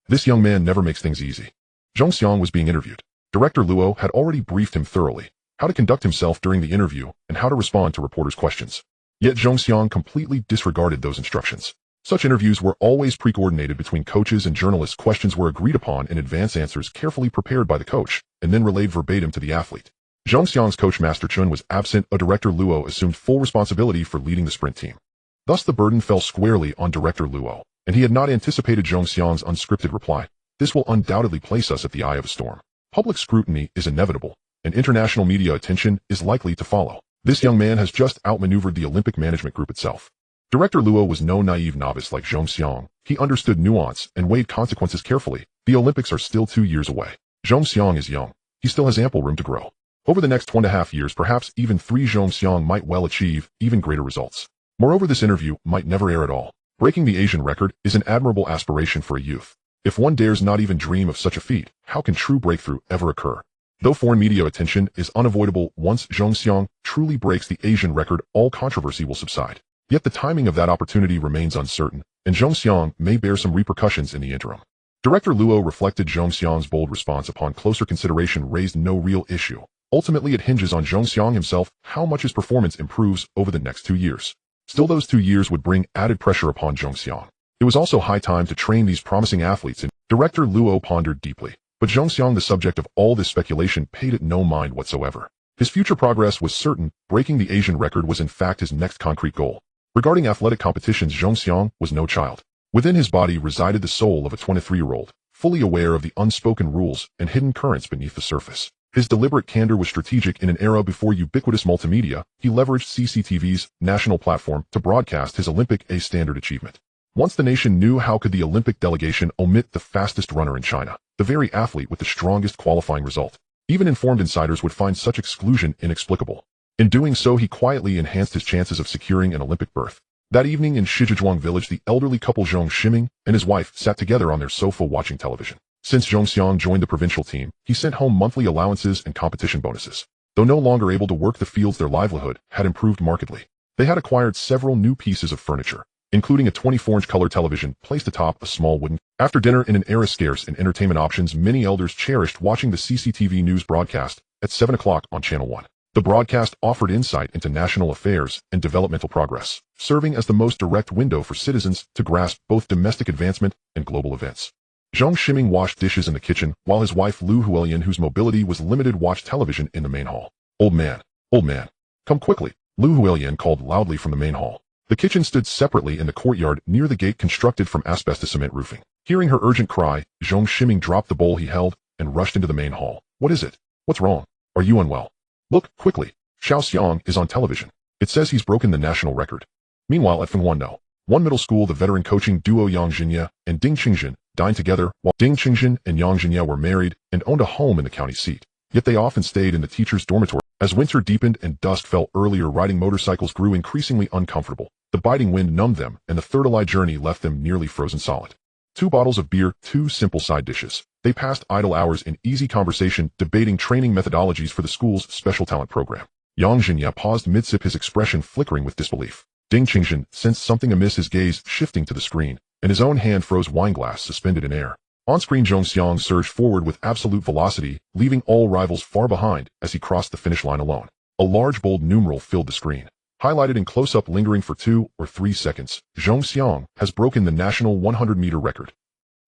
This young man never makes things easy. Zhongxiang was being interviewed. Director Luo had already briefed him thoroughly, how to conduct himself during the interview and how to respond to reporters' questions. Yet Zhongxiang completely disregarded those instructions. Such interviews were always pre-coordinated between coaches and journalists. Questions were agreed upon in advance, answers carefully prepared by the coach, and then relayed verbatim to the athlete. Zhongxiang's coach Master Chun was absent. Director Luo assumed full responsibility for leading the sprint team. Thus the burden fell squarely on Director Luo, and he had not anticipated Zhongxiang's unscripted reply. This will undoubtedly place us at the eye of a storm. Public scrutiny is inevitable, and international media attention is likely to follow. This young man has just outmaneuvered the Olympic management group itself. Director Luo was no naive novice like Zhongxiang. He understood nuance and weighed consequences carefully. The Olympics are still 2 years away. Zhongxiang is young. He still has ample room to grow. Over the next 2.5 years, perhaps even 3, Zhongxiang might well achieve even greater results. Moreover, this interview might never air at all. Breaking the Asian record is an admirable aspiration for a youth. If one dares not even dream of such a feat, how can true breakthrough ever occur? Though foreign media attention is unavoidable, once Zhongxiang truly breaks the Asian record, all controversy will subside. Yet the timing of that opportunity remains uncertain, and Zhongxiang may bear some repercussions in the interim. Director Luo reflected. Zhongxiang's bold response upon closer consideration raised no real issue. Ultimately, it hinges on Zhongxiang himself how much his performance improves over the next 2 years. Still, those 2 years would bring added pressure upon Zhongxiang. It was also high time to train these promising athletes, and Director Luo pondered deeply. But Zhongxiang, the subject of all this speculation, paid it no mind whatsoever. His future progress was certain. Breaking the Asian record was in fact his next concrete goal. Regarding athletic competitions, Zhongxiang was no child. Within his body resided the soul of a 23-year-old, fully aware of the unspoken rules and hidden currents beneath the surface. His deliberate candor was strategic. In an era before ubiquitous multimedia, he leveraged CCTV's national platform to broadcast his Olympic A standard achievement. Once the nation knew, how could the Olympic delegation omit the fastest runner in China, the very athlete with the strongest qualifying result? Even informed insiders would find such exclusion inexplicable. In doing so, he quietly enhanced his chances of securing an Olympic berth. That evening in Shizhizhuang village, the elderly couple Zhong Ximing and his wife sat together on their sofa watching television. Since Zhongxiang joined the provincial team, he sent home monthly allowances and competition bonuses. Though no longer able to work the fields, their livelihood had improved markedly. They had acquired several new pieces of furniture, including a 24-inch color television placed atop a small wooden. After dinner, in an era scarce in entertainment options, many elders cherished watching the CCTV news broadcast at 7 o'clock on Channel 1. The broadcast offered insight into national affairs and developmental progress, serving as the most direct window for citizens to grasp both domestic advancement and global events. Zhang Ximing washed dishes in the kitchen, while his wife Lu Huolian, whose mobility was limited, watched television in the main hall. Old man, come quickly, Lu Huolian called loudly from the main hall. The kitchen stood separately in the courtyard near the gate constructed from asbestos cement roofing. Hearing her urgent cry, Zhang Ximing dropped the bowl he held and rushed into the main hall. What is it? What's wrong? Are you unwell? Look, quickly. Xiao Xiang is on television. It says he's broken the national record. Meanwhile, at Fenghuan One middle school, the veteran coaching duo Yang Jinya and Ding Qingjin dined together, while Ding Qingjin and Yang Jinya were married and owned a home in the county seat. Yet they often stayed in the teacher's dormitory. As winter deepened and dusk fell earlier, riding motorcycles grew increasingly uncomfortable. The biting wind numbed them, and the third-eye journey left them nearly frozen solid. 2 bottles of beer, 2 simple side dishes. They passed idle hours in easy conversation, debating training methodologies for the school's special talent program. Yang Jinya paused mid-sip, his expression flickering with disbelief. Ding Qingjin sensed something amiss, his gaze shifting to the screen, and his own hand froze, wine glass suspended in air. On-screen, Zhong Xiang surged forward with absolute velocity, leaving all rivals far behind as he crossed the finish line alone. A large bold numeral filled the screen. Highlighted in close-up, lingering for 2 or 3 seconds, Zhong Xiang has broken the national 100-meter record.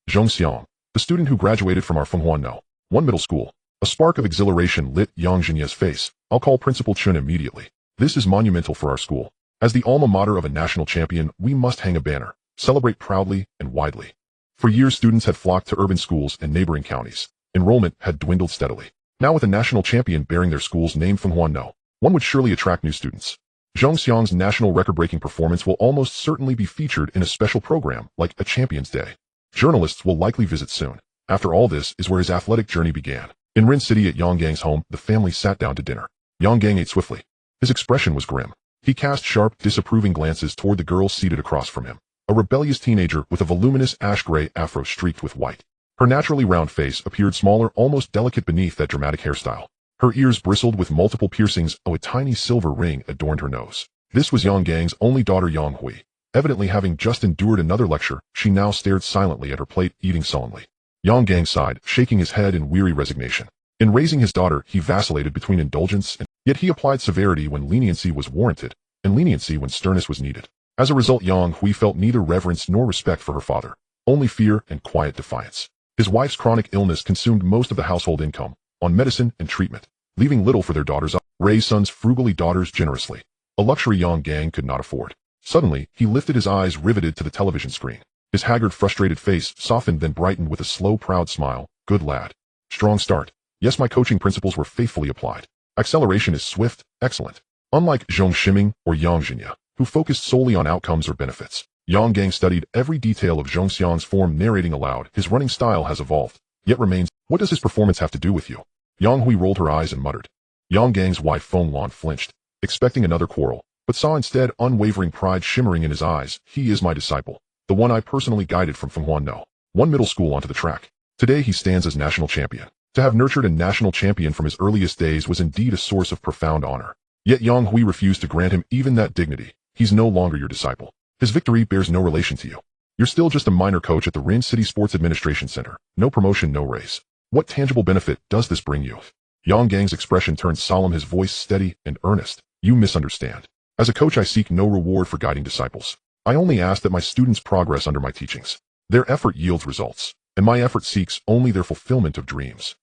Zhong Xiang, the student who graduated from our Fenghuan One middle school. A spark of exhilaration lit Yang Jinya's face. I'll call Principal Chun immediately. This is monumental for our school. As the alma mater of a national champion, we must hang a banner, celebrate proudly and widely. For years, students had flocked to urban schools and neighboring counties. Enrollment had dwindled steadily. Now, with a national champion bearing their school's name, Fenghuan One would surely attract new students. Zhong Xiang's national record-breaking performance will almost certainly be featured in a special program like a Champions Day. Journalists will likely visit soon. After all, this is where his athletic journey began. In Rin City at Yang Gang's home, the family sat down to dinner. Yang Gang ate swiftly. His expression was grim. He cast sharp, disapproving glances toward the girl seated across from him, a rebellious teenager with a voluminous ash-gray afro streaked with white. Her naturally round face appeared smaller, almost delicate beneath that dramatic hairstyle. Her ears bristled with multiple piercings, a tiny silver ring adorned her nose. This was Yang Gang's only daughter, Yang Hui. Evidently having just endured another lecture, she now stared silently at her plate, eating sullenly. Yang Gang sighed, shaking his head in weary resignation. In raising his daughter, he vacillated between indulgence and yet he applied severity when leniency was warranted, and leniency when sternness was needed. As a result, Yang Hui felt neither reverence nor respect for her father, only fear and quiet defiance. His wife's chronic illness consumed most of the household income, on medicine and treatment, leaving little for their daughters. Raise sons frugally, daughters generously, a luxury Yang Gang could not afford. Suddenly, he lifted his eyes riveted to the television screen. His haggard, frustrated face softened, then brightened with a slow, proud smile. Good lad. Strong start. Yes, my coaching principles were faithfully applied. Acceleration is swift, excellent. Unlike Zhong Ximing or Yang Jinya, who focused solely on outcomes or benefits, Yang Gang studied every detail of Zhong Xiang's form, narrating aloud. His running style has evolved, yet remains. What does his performance have to do with you? Yang Hui rolled her eyes and muttered. Yang Gang's wife Feng Lan flinched, expecting another quarrel, but saw instead unwavering pride shimmering in his eyes. He is my disciple, the one I personally guided from Fenghuan One middle school onto the track. Today he stands as national champion. To have nurtured a national champion from his earliest days was indeed a source of profound honor. Yet Yang Hui refused to grant him even that dignity. He's no longer your disciple. His victory bears no relation to you. You're still just a minor coach at the Rin City Sports Administration Center. No promotion, no raise. What tangible benefit does this bring you? Yang Gang's expression turned solemn, his voice steady and earnest. You misunderstand. As a coach, I seek no reward for guiding disciples. I only ask that my students progress under my teachings. Their effort yields results, and my effort seeks only their fulfillment of dreams.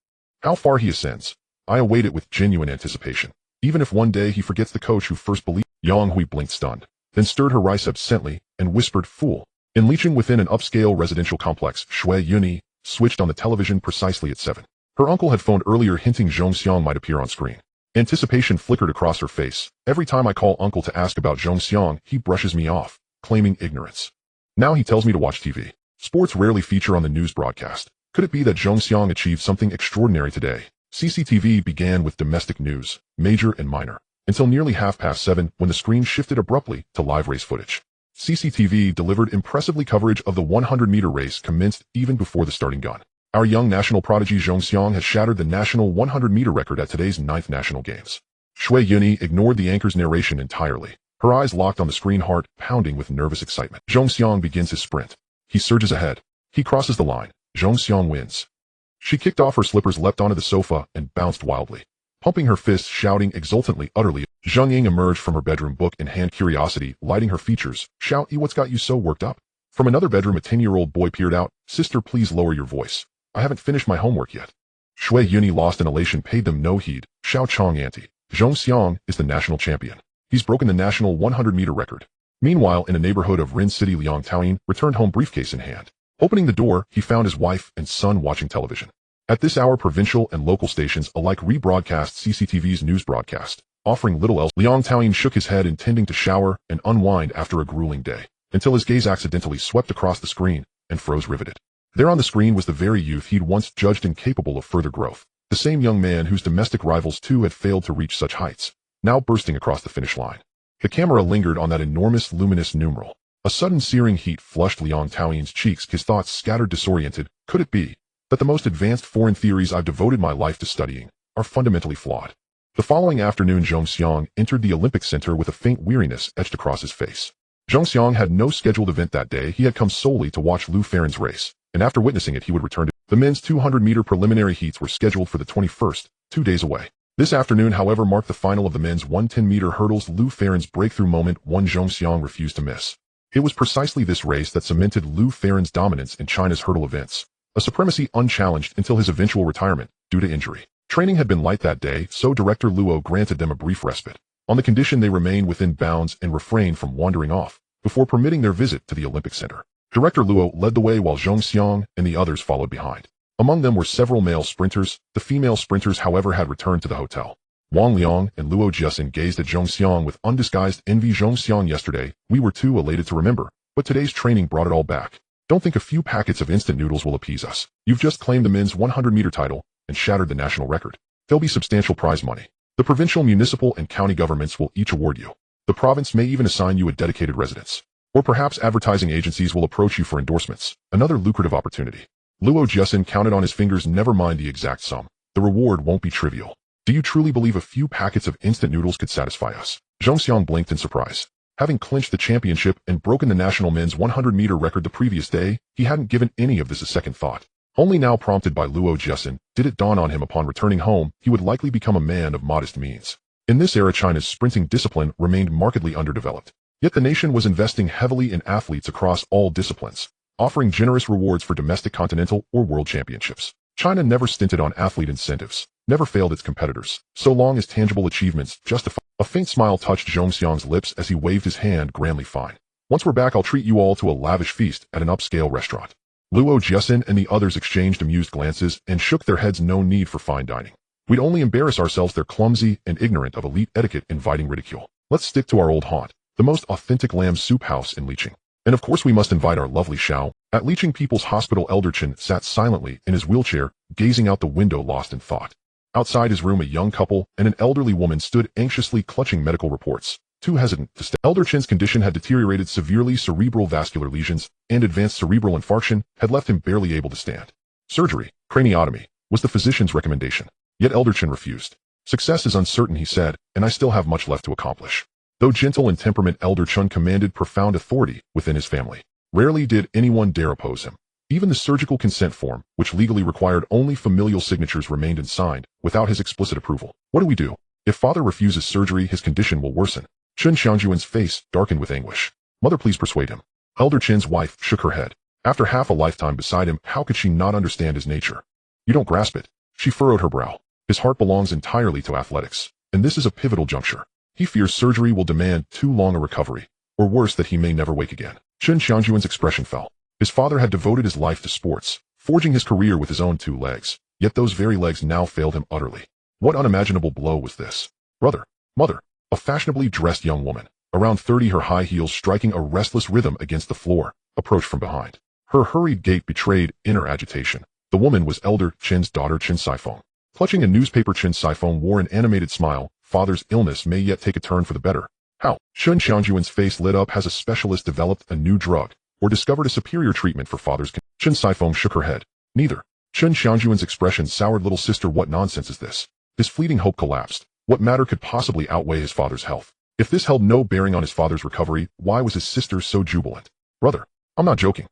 How far he ascends, I await it with genuine anticipation. Even if one day he forgets the coach who first believed. Yang Hui blinked stunned, then stirred her rice absently and whispered, fool. In leeching within an upscale residential complex, Shui Yuni switched on the television precisely at 7. Her uncle had phoned earlier hinting Zhong Xiang might appear on screen. Anticipation flickered across her face. Every time I call uncle to ask about Zhong Xiang, he brushes me off, claiming ignorance. Now he tells me to watch TV. Sports rarely feature on the news broadcast. Could it be that Zhong Xiang achieved something extraordinary today? CCTV began with domestic news, major and minor, until nearly 7:30 when the screen shifted abruptly to live race footage. CCTV delivered impressively coverage of the 100-meter race commenced even before the starting gun. Our young national prodigy Zhong Xiang has shattered the national 100-meter record at today's 9th National Games. Shui Yuni ignored the anchor's narration entirely. Her eyes locked on the screen, heart pounding with nervous excitement. Zhong Xiang begins his sprint. He surges ahead. He crosses the line. Zhong Xiang wins. She kicked off her slippers, leapt onto the sofa, and bounced wildly. Pumping her fists, shouting exultantly, utterly. Zheng Ying emerged from her bedroom, book in hand, curiosity lighting her features. Shout, what's got you so worked up? From another bedroom, a 10-year-old boy peered out. Sister, please lower your voice. I haven't finished my homework yet. Shui Yuni, lost in elation, paid them no heed. Xiao Chong auntie. Zhong Xiang is the national champion. He's broken the national 100-meter record. Meanwhile, in a neighborhood of Rin City, Liang Taoyin returned home, briefcase in hand. Opening the door, he found his wife and son watching television. At this hour, provincial and local stations alike rebroadcast CCTV's news broadcast, offering little else. Liang Taoyin shook his head, intending to shower and unwind after a grueling day, until his gaze accidentally swept across the screen and froze riveted. There on the screen was the very youth he'd once judged incapable of further growth, the same young man whose domestic rivals too had failed to reach such heights, now bursting across the finish line. The camera lingered on that enormous luminous numeral. A sudden searing heat flushed Liang Taoyin's cheeks, his thoughts scattered, disoriented. Could it be that the most advanced foreign theories I've devoted my life to studying are fundamentally flawed? The following afternoon, Zhong Xiang entered the Olympic Center with a faint weariness etched across his face. Zhong Xiang had no scheduled event that day. He had come solely to watch Liu Feren's race, and after witnessing it, he would return to the men's 200-meter preliminary heats were scheduled for the 21st, 2 days away. This afternoon, however, marked the final of the men's 110-meter hurdles. Liu Feren's breakthrough moment, one Zhong Xiang refused to miss. It was precisely this race that cemented Liu Feren's dominance in China's hurdle events, a supremacy unchallenged until his eventual retirement due to injury. Training had been light that day, so Director Luo granted them a brief respite, on the condition they remain within bounds and refrain from wandering off, before permitting their visit to the Olympic Center. Director Luo led the way while Zhong Xiang and the others followed behind. Among them were several male sprinters. The female sprinters, however, had returned to the hotel. Wang Liang and Luo Jiasin gazed at Zhong Xiang with undisguised envy. Zhong Xiang, yesterday, we were too elated to remember, but today's training brought it all back. Don't think a few packets of instant noodles will appease us. You've just claimed the men's 100-meter title and shattered the national record. There'll be substantial prize money. The provincial, municipal, and county governments will each award you. The province may even assign you a dedicated residence. Or perhaps advertising agencies will approach you for endorsements. Another lucrative opportunity. Luo Jiasin counted on his fingers. Never mind the exact sum. The reward won't be trivial. Do you truly believe a few packets of instant noodles could satisfy us? Zhong Xiang blinked in surprise. Having clinched the championship and broken the national men's 100-meter record the previous day, he hadn't given any of this a second thought. Only now, prompted by Luo Jiasin, did it dawn on him upon returning home he would likely become a man of modest means. In this era, China's sprinting discipline remained markedly underdeveloped. Yet the nation was investing heavily in athletes across all disciplines, offering generous rewards for domestic, continental, or world championships. China never stinted on athlete incentives, never failed its competitors, so long as tangible achievements justify. A faint smile touched Zhong Xiang's lips as he waved his hand grandly. Fine. Once we're back, I'll treat you all to a lavish feast at an upscale restaurant. Luo Jiasin and the others exchanged amused glances and shook their heads. No need for fine dining. We'd only embarrass ourselves. They're clumsy and ignorant of elite etiquette, inviting ridicule. Let's stick to our old haunt, the most authentic lamb soup house in Liqing. And of course we must invite our lovely Xiao. At Liqing People's Hospital, Elder Chen sat silently in his wheelchair, gazing out the window, lost in thought. Outside his room, a young couple and an elderly woman stood anxiously clutching medical reports, too hesitant to step. Elder Chen's condition had deteriorated severely. Cerebral vascular lesions and advanced cerebral infarction had left him barely able to stand. Surgery, craniotomy, was the physician's recommendation. Yet Elder Chen refused. Success is uncertain, he said, and I still have much left to accomplish. Though gentle in temperament, Elder Chen commanded profound authority within his family. Rarely did anyone dare oppose him. Even the surgical consent form, which legally required only familial signatures, remained unsigned, without his explicit approval. What do we do? If father refuses surgery, his condition will worsen. Chen Xiangjuan's face darkened with anguish. Mother, please persuade him. Elder Chen's wife shook her head. After half a lifetime beside him, how could she not understand his nature? You don't grasp it. She furrowed her brow. His heart belongs entirely to athletics, and this is a pivotal juncture. He fears surgery will demand too long a recovery, or worse, that he may never wake again. Chen Xiangjuan's expression fell. His father had devoted his life to sports, forging his career with his own 2 legs, yet those very legs now failed him utterly. What unimaginable blow was this? Brother, mother, a fashionably dressed young woman, around 30, her high heels striking a restless rhythm against the floor, approached from behind. Her hurried gait betrayed inner agitation. The woman was Elder Chen's daughter, Chen Saifeng. Clutching a newspaper, Chen Saifeng wore an animated smile. Father's illness may yet take a turn for the better. How? Chen Xiangjuan's face lit up. Has a specialist developed a new drug, or discovered a superior treatment for father's condition? Chen Saifeng shook her head. Neither. Chen Xiangjuan's expression soured. Little sister, what nonsense is this? His fleeting hope collapsed. What matter could possibly outweigh his father's health? If this held no bearing on his father's recovery, why was his sister so jubilant? Brother, I'm not joking.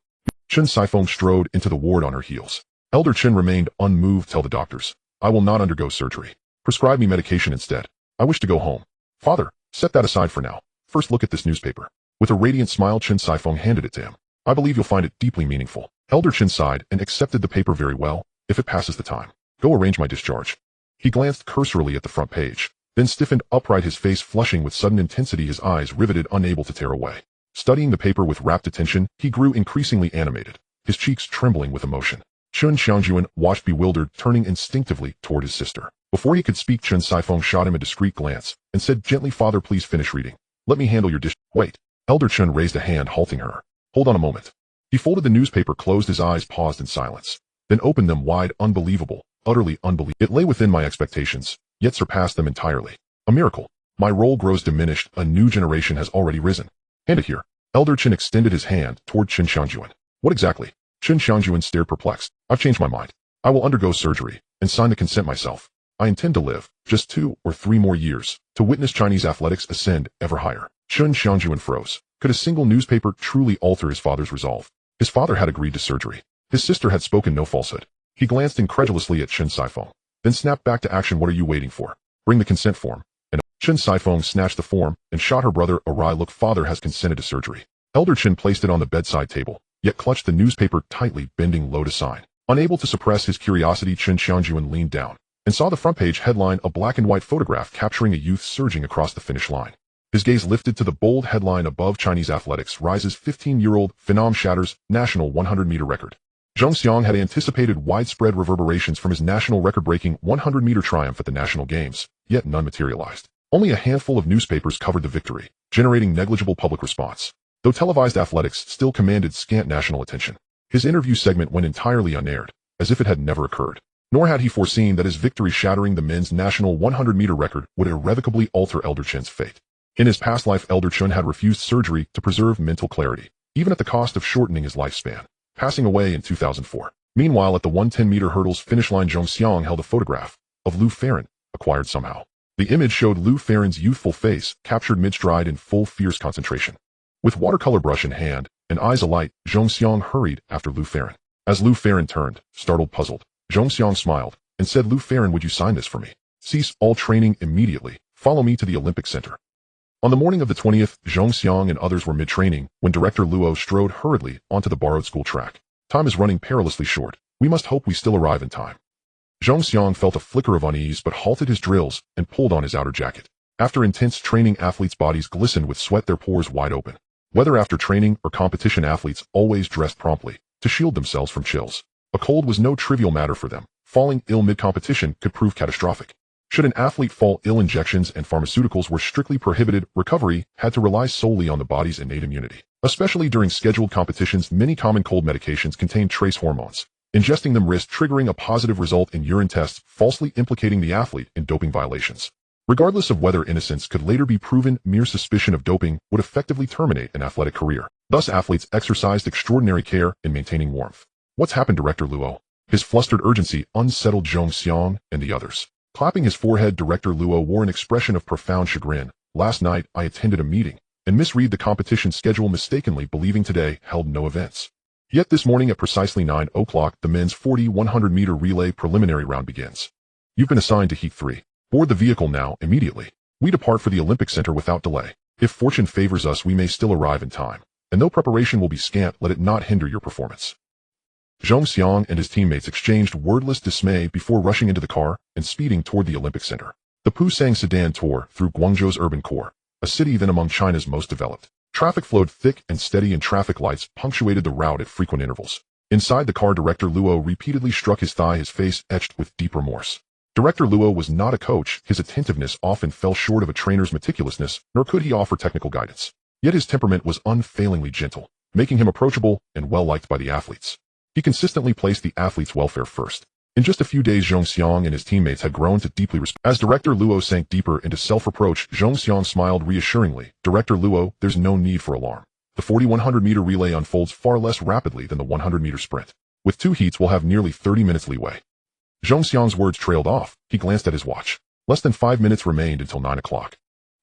Chen Saifeng strode into the ward on her heels. Elder Chen remained unmoved. Tell the doctors. I will not undergo surgery. Prescribe me medication instead. I wish to go home. Father, set that aside for now. First look at this newspaper. With a radiant smile, Chen Saifeng handed it to him. I believe you'll find it deeply meaningful. Elder Chen sighed and accepted the paper. Very well, if it passes the time. Go arrange my discharge. He glanced cursorily at the front page, then stiffened upright, his face flushing with sudden intensity, his eyes riveted, unable to tear away. Studying the paper with rapt attention, he grew increasingly animated, his cheeks trembling with emotion. Chen Xiangjuan watched bewildered, turning instinctively toward his sister. Before he could speak, Chen Saifeng shot him a discreet glance and said gently, Father, please finish reading. Let me handle your Wait. Elder Chen raised a hand, halting her. Hold on a moment. He folded the newspaper, closed his eyes, paused in silence, then opened them wide. Unbelievable, utterly unbelievable. It lay within my expectations, yet surpassed them entirely. A miracle. My role grows diminished. A new generation has already risen. Hand it here. Elder Chen extended his hand toward Chen Xiangjuan. What exactly? Chen Xiangjuan stared perplexed. I've changed my mind. I will undergo surgery and sign the consent myself. I intend to live just 2 or 3 more years to witness Chinese athletics ascend ever higher. Chen Xiangjuan froze. Could a single newspaper truly alter his father's resolve? His father had agreed to surgery. His sister had spoken no falsehood. He glanced incredulously at Chen Saifeng, then snapped back to action. What are you waiting for? Bring the consent form. And Chen Saifeng snatched the form and shot her brother a wry look. Father has consented to surgery. Elder Chen placed it on the bedside table, yet clutched the newspaper tightly, bending low to sign. Unable to suppress his curiosity, Chen Xiangjuan leaned down and saw the front page headline, a black and white photograph capturing a youth surging across the finish line. His gaze lifted to the bold headline above. Chinese athletics rises 15-year-old phenom shatters national 100-meter record. Zheng Xiang had anticipated widespread reverberations from his national record-breaking 100-meter triumph at the national games, yet none materialized. Only a handful of newspapers covered the victory, generating negligible public response. Though televised athletics still commanded scant national attention, his interview segment went entirely unaired, as if it had never occurred. Nor had he foreseen that his victory shattering the men's national 100-meter record would irrevocably alter Elder Chen's fate. In his past life, Elder Chen had refused surgery to preserve mental clarity, even at the cost of shortening his lifespan, passing away in 2004. Meanwhile, at the 110-meter hurdles finish line, Zheng Xiang held a photograph of Lu Ferren, acquired somehow. The image showed Lu Ferren's youthful face, captured mid-stride in full fierce concentration. With watercolor brush in hand and eyes alight, Zheng Xiang hurried after Lu Ferren. As Lu Ferren turned, startled, puzzled, Zheng Xiang smiled and said, Lu Ferren, would you sign this for me? Cease all training immediately. Follow me to the Olympic Center. On the morning of the 20th, Zheng Xiang and others were mid-training when Director Luo strode hurriedly onto the borrowed school track. Time is running perilously short. We must hope we still arrive in time. Zheng Xiang felt a flicker of unease but halted his drills and pulled on his outer jacket. After intense training, athletes' bodies glistened with sweat, their pores wide open. Whether after training or competition, athletes always dressed promptly to shield themselves from chills. A cold was no trivial matter for them. Falling ill mid-competition could prove catastrophic. Should an athlete fall ill, injections and pharmaceuticals were strictly prohibited. Recovery had to rely solely on the body's innate immunity. Especially during scheduled competitions, many common cold medications contain trace hormones. Ingesting them risked triggering a positive result in urine tests, falsely implicating the athlete in doping violations. Regardless of whether innocence could later be proven, mere suspicion of doping would effectively terminate an athletic career. Thus, athletes exercised extraordinary care in maintaining warmth. What's happened, Director Luo? His flustered urgency unsettled Zheng Xiang and the others. Clapping his forehead, Director Luo wore an expression of profound chagrin. Last night, I attended a meeting and misread the competition schedule, mistakenly believing today held no events. Yet this morning at precisely 9 o'clock, the men's 40-100-meter relay preliminary round begins. You've been assigned to Heat 3. Board the vehicle now, immediately. We depart for the Olympic Center without delay. If fortune favors us, we may still arrive in time. And though preparation will be scant, let it not hinder your performance. Zheng Xiang and his teammates exchanged wordless dismay before rushing into the car and speeding toward the Olympic Center. The Pusang sedan tore through Guangzhou's urban core, a city then among China's most developed. Traffic flowed thick and steady, and traffic lights punctuated the route at frequent intervals. Inside the car, Director Luo repeatedly struck his thigh, his face etched with deep remorse. Director Luo was not a coach. His attentiveness often fell short of a trainer's meticulousness, nor could he offer technical guidance. Yet his temperament was unfailingly gentle, making him approachable and well-liked by the athletes. He consistently placed the athletes' welfare first. In just a few days, Zheng Xiang and his teammates had grown to deeply respect. As Director Luo sank deeper into self-reproach, Zheng Xiang smiled reassuringly. Director Luo, there's no need for alarm. The 40-100-meter relay unfolds far less rapidly than the 100-meter sprint. With 2 heats, we'll have nearly 30 minutes leeway. Zheng Xiang's words trailed off. He glanced at his watch. Less than 5 minutes remained until 9 o'clock.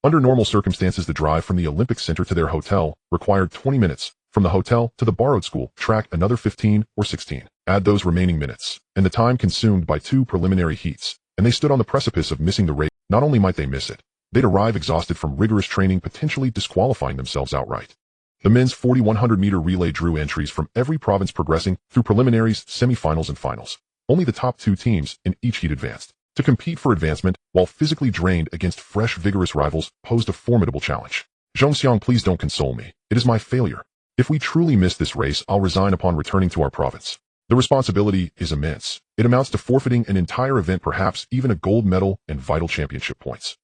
Under normal circumstances, the drive from the Olympic Center to their hotel required 20 minutes. From the hotel to the borrowed school track, another 15 or 16. Add those remaining minutes, and the time consumed by 2 preliminary heats, and they stood on the precipice of missing the race. Not only might they miss it, they'd arrive exhausted from rigorous training, potentially disqualifying themselves outright. The men's 4,100-meter relay drew entries from every province progressing through preliminaries, semifinals, and finals. Only the top 2 teams in each heat advanced. To compete for advancement, while physically drained against fresh, vigorous rivals, posed a formidable challenge. Zhongxiang, please don't console me. It is my failure. If we truly miss this race, I'll resign upon returning to our province. The responsibility is immense. It amounts to forfeiting an entire event, perhaps even a gold medal and vital championship points.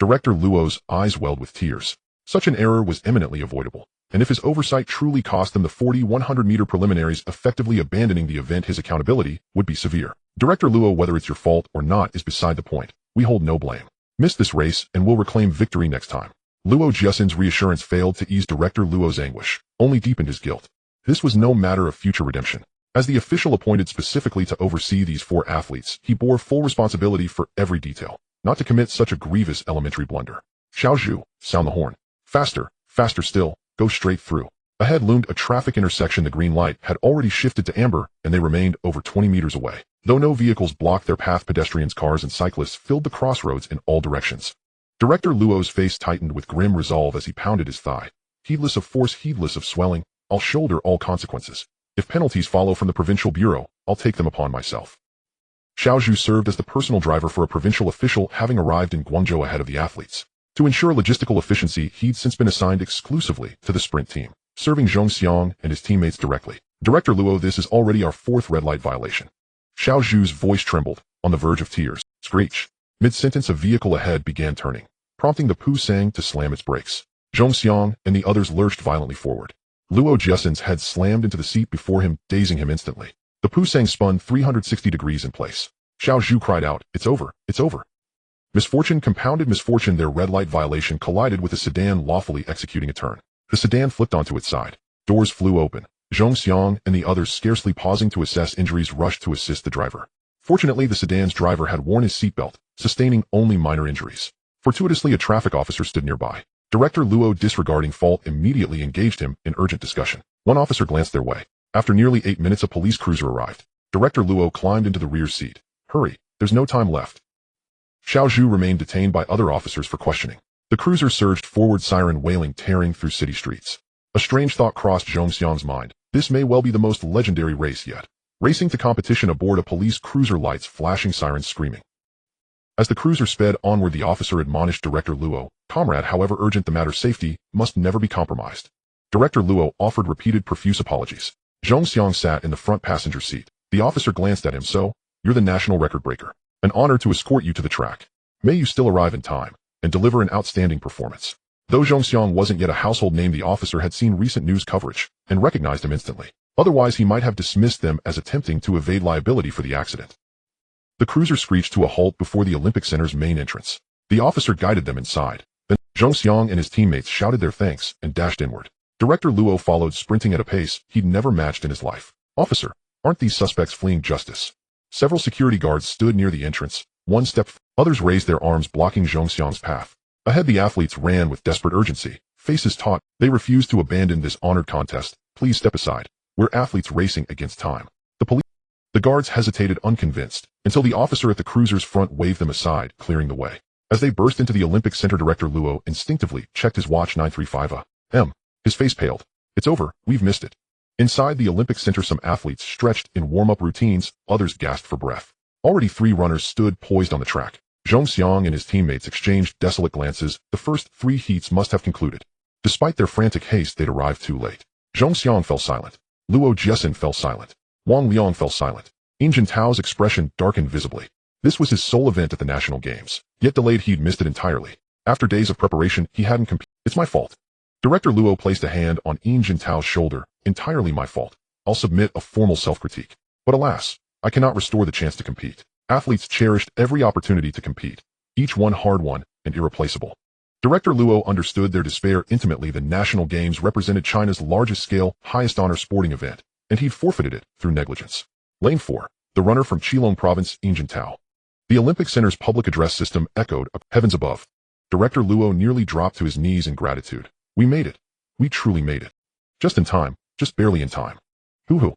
Director Luo's eyes welled with tears. Such an error was eminently avoidable, and if his oversight truly cost them the 4,100-meter preliminaries, effectively abandoning the event, his accountability would be severe. Director Luo, whether it's your fault or not is beside the point. We hold no blame. Miss this race, and we'll reclaim victory next time. Luo Jiaxin's reassurance failed to ease Director Luo's anguish, only deepened his guilt. This was no matter of future redemption. As the official appointed specifically to oversee these 4 athletes, he bore full responsibility for every detail, not to commit such a grievous elementary blunder. Xiaozhu, sound the horn. Faster, faster still, go straight through. Ahead loomed a traffic intersection. The green light had already shifted to amber, and they remained over 20 meters away. Though no vehicles blocked their path, pedestrians, cars, and cyclists filled the crossroads in all directions. Director Luo's face tightened with grim resolve as he pounded his thigh. Heedless of force, heedless of swelling, I'll shoulder all consequences. If penalties follow from the provincial bureau, I'll take them upon myself. Xiaozhu served as the personal driver for a provincial official, having arrived in Guangzhou ahead of the athletes. To ensure logistical efficiency, he'd since been assigned exclusively to the sprint team, serving Zhongxiang and his teammates directly. Director Luo, this is already our 4th red light violation. Xiaozhu's voice trembled, on the verge of tears. Screech. Mid-sentence, a vehicle ahead began turning, prompting the Pusang to slam its brakes. Zhongxiang and the others lurched violently forward. Luo Jiaxin's head slammed into the seat before him, dazing him instantly. The Pusang spun 360 degrees in place. Xiaozhu cried out, "It's over, it's over." Misfortune compounded misfortune. Their red light violation collided with a sedan lawfully executing a turn. The sedan flipped onto its side. Doors flew open. Zhongxiang and the others, scarcely pausing to assess injuries, rushed to assist the driver. Fortunately, the sedan's driver had worn his seatbelt, sustaining only minor injuries. Fortuitously, a traffic officer stood nearby. Director Luo, disregarding fault, immediately engaged him in urgent discussion. One officer glanced their way. After nearly 8 minutes, a police cruiser arrived. Director Luo climbed into the rear seat. "Hurry, there's no time left." Xiaozhu remained detained by other officers for questioning. The cruiser surged forward, siren wailing, tearing through city streets. A strange thought crossed Zhongxiang's mind. This may well be the most legendary race yet. Racing to competition aboard a police cruiser, lights flashing, sirens screaming. As the cruiser sped onward, the officer admonished Director Luo, "Comrade, however urgent the matter's safety must never be compromised." Director Luo offered repeated profuse apologies. Zhongxiang sat in the front passenger seat. The officer glanced at him. "So, you're the national record breaker. An honor to escort you to the track. May you still arrive in time and deliver an outstanding performance." Though Zhongxiang wasn't yet a household name, the officer had seen recent news coverage and recognized him instantly. Otherwise, he might have dismissed them as attempting to evade liability for the accident. The cruiser screeched to a halt before the Olympic Center's main entrance. The officer guided them inside. Then Zhongxiang and his teammates shouted their thanks and dashed inward. Director Luo followed, sprinting at a pace he'd never matched in his life. "Officer, aren't these suspects fleeing justice?" Several security guards stood near the entrance. One step, others raised their arms, blocking Zhongxiang's path. Ahead, the athletes ran with desperate urgency, faces taut. They refused to abandon this honored contest. "Please step aside. We're athletes racing against time." The guards hesitated, unconvinced, until the officer at the cruiser's front waved them aside, clearing the way. As they burst into the Olympic Center, Director Luo instinctively checked his watch. 9:35 a.m. His face paled. "It's over. We've missed it." Inside the Olympic Center, some athletes stretched in warm-up routines, others gasped for breath. Already 3 runners stood poised on the track. Zhongxiang and his teammates exchanged desolate glances. The first 3 heats must have concluded. Despite their frantic haste, they'd arrived too late. Zhongxiang fell silent. Luo Jiaxin fell silent. Wang Liang fell silent. Yin Jintao's expression darkened visibly. This was his sole event at the National Games. Yet delayed, he'd missed it entirely. After days of preparation, he hadn't competed. "It's my fault." Director Luo placed a hand on Yin Jintao's shoulder. "Entirely my fault. I'll submit a formal self-critique. But alas, I cannot restore the chance to compete." Athletes cherished every opportunity to compete, each one hard-won and irreplaceable. Director Luo understood their despair intimately. The National Games represented China's largest-scale, highest-honor sporting event, and he'd forfeited it through negligence. Lane 4, the runner from Qilong Province, Yin Jintao. The Olympic Center's public address system echoed heavens above. Director Luo nearly dropped to his knees in gratitude. We made it. We truly made it. Just in time, just barely in time. Hoo-hoo.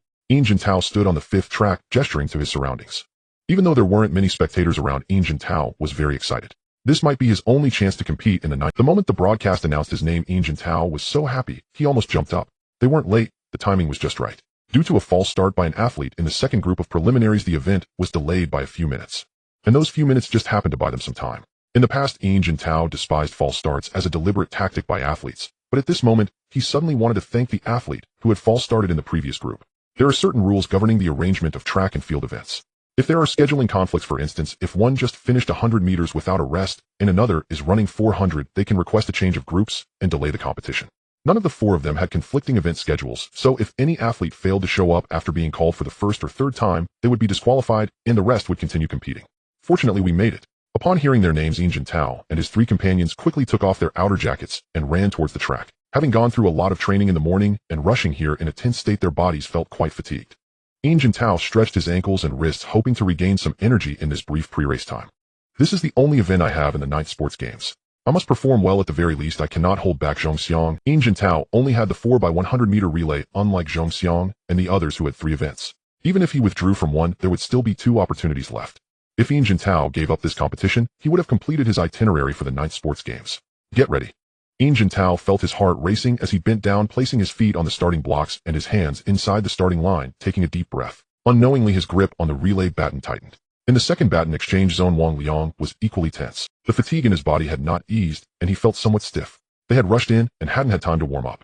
Tao stood on the fifth track, gesturing to his surroundings. Even though there weren't many spectators around, Tao was very excited. This might be his only chance to compete in the night. The moment the broadcast announced his name, Tao was so happy, he almost jumped up. They weren't late, the timing was just right. Due to a false start by an athlete in the second group of preliminaries, the event was delayed by a few minutes. And those few minutes just happened to buy them some time. In the past, Tao despised false starts as a deliberate tactic by athletes, but at this moment, he suddenly wanted to thank the athlete who had false started in the previous group. There are certain rules governing the arrangement of track and field events. If there are scheduling conflicts, for instance, if one just finished 100 meters without a rest and another is running 400, they can request a change of groups and delay the competition. None of the four of them had conflicting event schedules, so if any athlete failed to show up after being called for the first or third time, they would be disqualified and the rest would continue competing. Fortunately, we made it. Upon hearing their names, Tao and his three companions quickly took off their outer jackets and ran towards the track. Having gone through a lot of training in the morning and rushing here in a tense state, their bodies felt quite fatigued. Tao stretched his ankles and wrists, hoping to regain some energy in this brief pre-race time. This is the only event I have in the night sports games. I must perform well at the very least. I cannot hold back. Zhongxiang. Tao only had the 4x100 meter relay, unlike Zhongxiang and the others who had 3 events. Even if he withdrew from one, there would still be 2 opportunities left. If Tao gave up this competition, he would have completed his itinerary for the night sports games. Get ready. Tao felt his heart racing as he bent down, placing his feet on the starting blocks and his hands inside the starting line, taking a deep breath. Unknowingly, his grip on the relay baton tightened. In the second baton exchange zone, Wang Liang was equally tense. The fatigue in his body had not eased, and he felt somewhat stiff. They had rushed in and hadn't had time to warm up.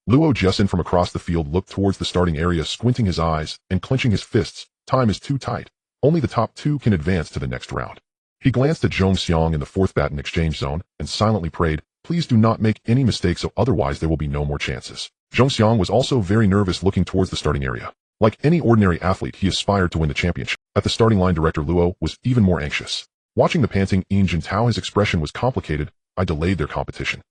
Luo Jiasin from across the field looked towards the starting area, squinting his eyes and clenching his fists. Time is too tight. Only the top 2 can advance to the next round. He glanced at Zhongxiang in the fourth baton exchange zone and silently prayed, "Please do not make any mistakes, so otherwise there will be no more chances." Zhongxiang was also very nervous, looking towards the starting area. Like any ordinary athlete, he aspired to win the championship. At the starting line, Director Luo was even more anxious. Watching the panting Tao, his expression was complicated. I delayed their competition.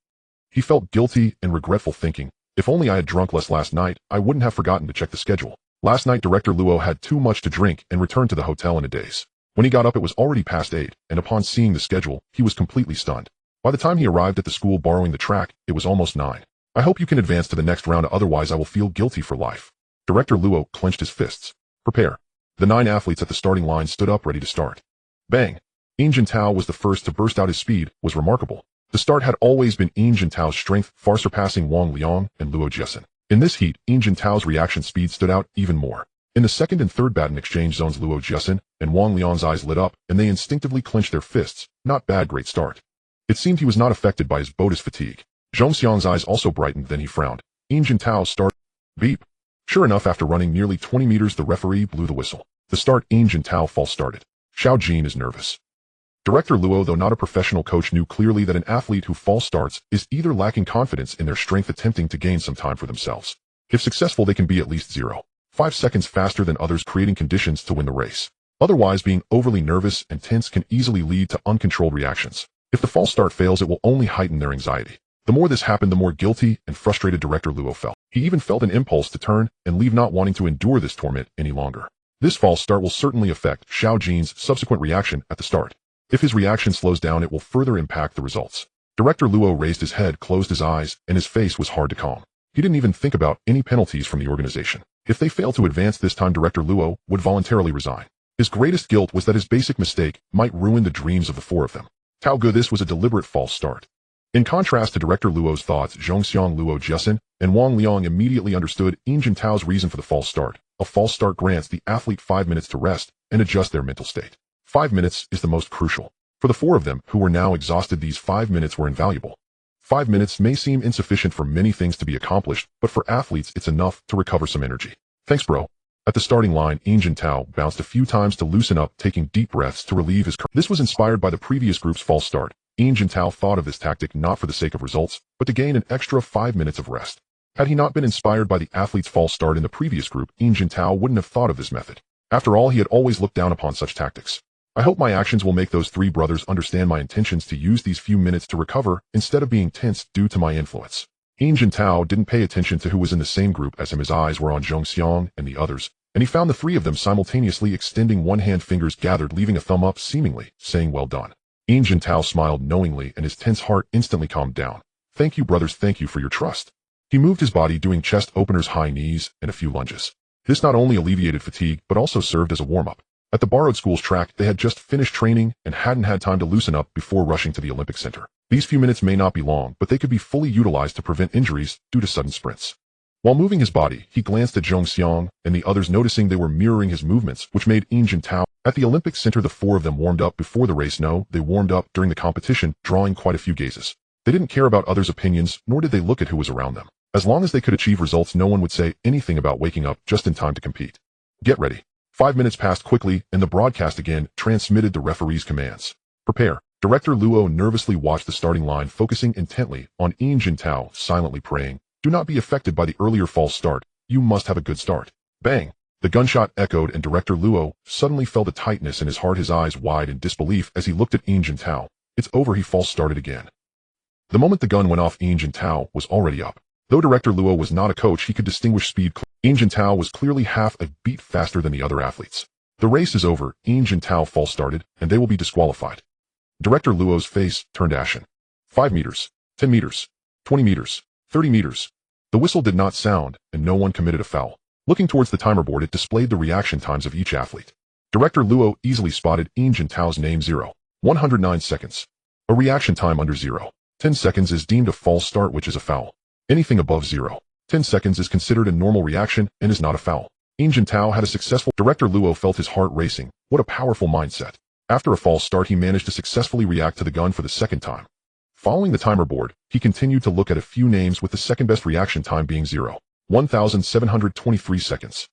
He felt guilty and regretful, thinking, if only I had drunk less last night, I wouldn't have forgotten to check the schedule. Last night, Director Luo had too much to drink and returned to the hotel in a daze. When he got up, it was already past 8, and upon seeing the schedule, he was completely stunned. By the time he arrived at the school borrowing the track, it was almost 9. I hope you can advance to the next round, otherwise I will feel guilty for life. Director Luo clenched his fists. Prepare. The 9 athletes at the starting line stood up, ready to start. Bang! Tao was the first to burst out. His speed was remarkable. The start had always been Tao's strength, far surpassing Wang Liang and Luo Jiasin. In this heat, Tao's reaction speed stood out even more. In the second and third baton exchange zones, Luo Jiasin and Wang Liang's eyes lit up, and they instinctively clenched their fists. Not bad, great start. It seemed he was not affected by his boatus fatigue. Zhongxiang's eyes also brightened, then he frowned. Tao started. Beep. Sure enough, after running nearly 20 meters, the referee blew the whistle. The start, Tao false started. Xiao Jin is nervous. Director Luo, though not a professional coach, knew clearly that an athlete who false starts is either lacking confidence in their strength, attempting to gain some time for themselves. If successful, they can be at least 0.5 seconds faster than others, creating conditions to win the race. Otherwise, being overly nervous and tense can easily lead to uncontrolled reactions. If the false start fails, it will only heighten their anxiety. The more this happened, the more guilty and frustrated Director Luo felt. He even felt an impulse to turn and leave, not wanting to endure this torment any longer. This false start will certainly affect Xiao Jin's subsequent reaction at the start. If his reaction slows down, it will further impact the results. Director Luo raised his head, closed his eyes, and his face was hard to calm. He didn't even think about any penalties from the organization. If they failed to advance this time, Director Luo would voluntarily resign. His greatest guilt was that his basic mistake might ruin the dreams of the 4 of them. How good this was a deliberate false start. In contrast to Director Luo's thoughts, Zhongxiang, Luo Jiasin, and Wang Liang immediately understood Tao's reason for the false start. A false start grants the athlete 5 minutes to rest and adjust their mental state. 5 minutes is the most crucial. For the 4 of them, who were now exhausted, these 5 minutes were invaluable. 5 minutes may seem insufficient for many things to be accomplished, but for athletes, it's enough to recover some energy. Thanks, bro. At the starting line, Tao bounced a few times to loosen up, taking deep breaths to relieve his. This was inspired by the previous group's false start. Tao thought of this tactic not for the sake of results, but to gain an extra 5 minutes of rest. Had he not been inspired by the athlete's false start in the previous group, Tao wouldn't have thought of this method. After all, he had always looked down upon such tactics. I hope my actions will make those 3 brothers understand my intentions to use these few minutes to recover instead of being tense due to my influence. Tao didn't pay attention to who was in the same group as him. His eyes were on Zhongxiang and the others, and he found the 3 of them simultaneously extending one hand, fingers gathered, leaving a thumb up, seemingly saying well done. Yin Jintao smiled knowingly and his tense heart instantly calmed down. Thank you, brothers, thank you for your trust. He moved his body doing chest openers, high knees, and a few lunges. This not only alleviated fatigue but also served as a warm-up. At the borrowed school's track, they had just finished training and hadn't had time to loosen up before rushing to the Olympic Center. These few minutes may not be long, but they could be fully utilized to prevent injuries due to sudden sprints. While moving his body, he glanced at Zhong Xiang and the others, noticing they were mirroring his movements, which made Yin Jintao. At the Olympic Center, the four of them warmed up before the race. No, they warmed up during the competition, drawing quite a few gazes. They didn't care about others' opinions, nor did they look at who was around them. As long as they could achieve results, no one would say anything about waking up just in time to compete. Get ready. 5 minutes passed quickly, and the broadcast again transmitted the referee's commands. Prepare. Director Luo nervously watched the starting line, focusing intently on Yin Jintao, silently praying, "Do not be affected by the earlier false start. You must have a good start." Bang! The gunshot echoed, and Director Luo suddenly felt a tightness in his heart, his eyes wide in disbelief as he looked at Yin Jintao. It's over, he false started again. The moment the gun went off, Yin Jintao was already up. Though Director Luo was not a coach, he could distinguish speed. Yin Jintao was clearly half a beat faster than the other athletes. The race is over. Yin Jintao false started, and they will be disqualified. Director Luo's face turned ashen. 5 meters, 10 meters, 20 meters, 30 meters. The whistle did not sound, and no one committed a foul. Looking towards the timer board, it displayed the reaction times of each athlete. Director Luo easily spotted Yin Jintao's name: 109 seconds. A reaction time under 10 seconds is deemed a false start, which is a foul. Anything above 10 seconds is considered a normal reaction and is not a foul. Yin Jintao had a successful. Director Luo felt his heart racing. What a powerful mindset. After a false start, he managed to successfully react to the gun for the second time. Following the timer board, he continued to look at a few names, with the second best reaction time being 1,723 seconds.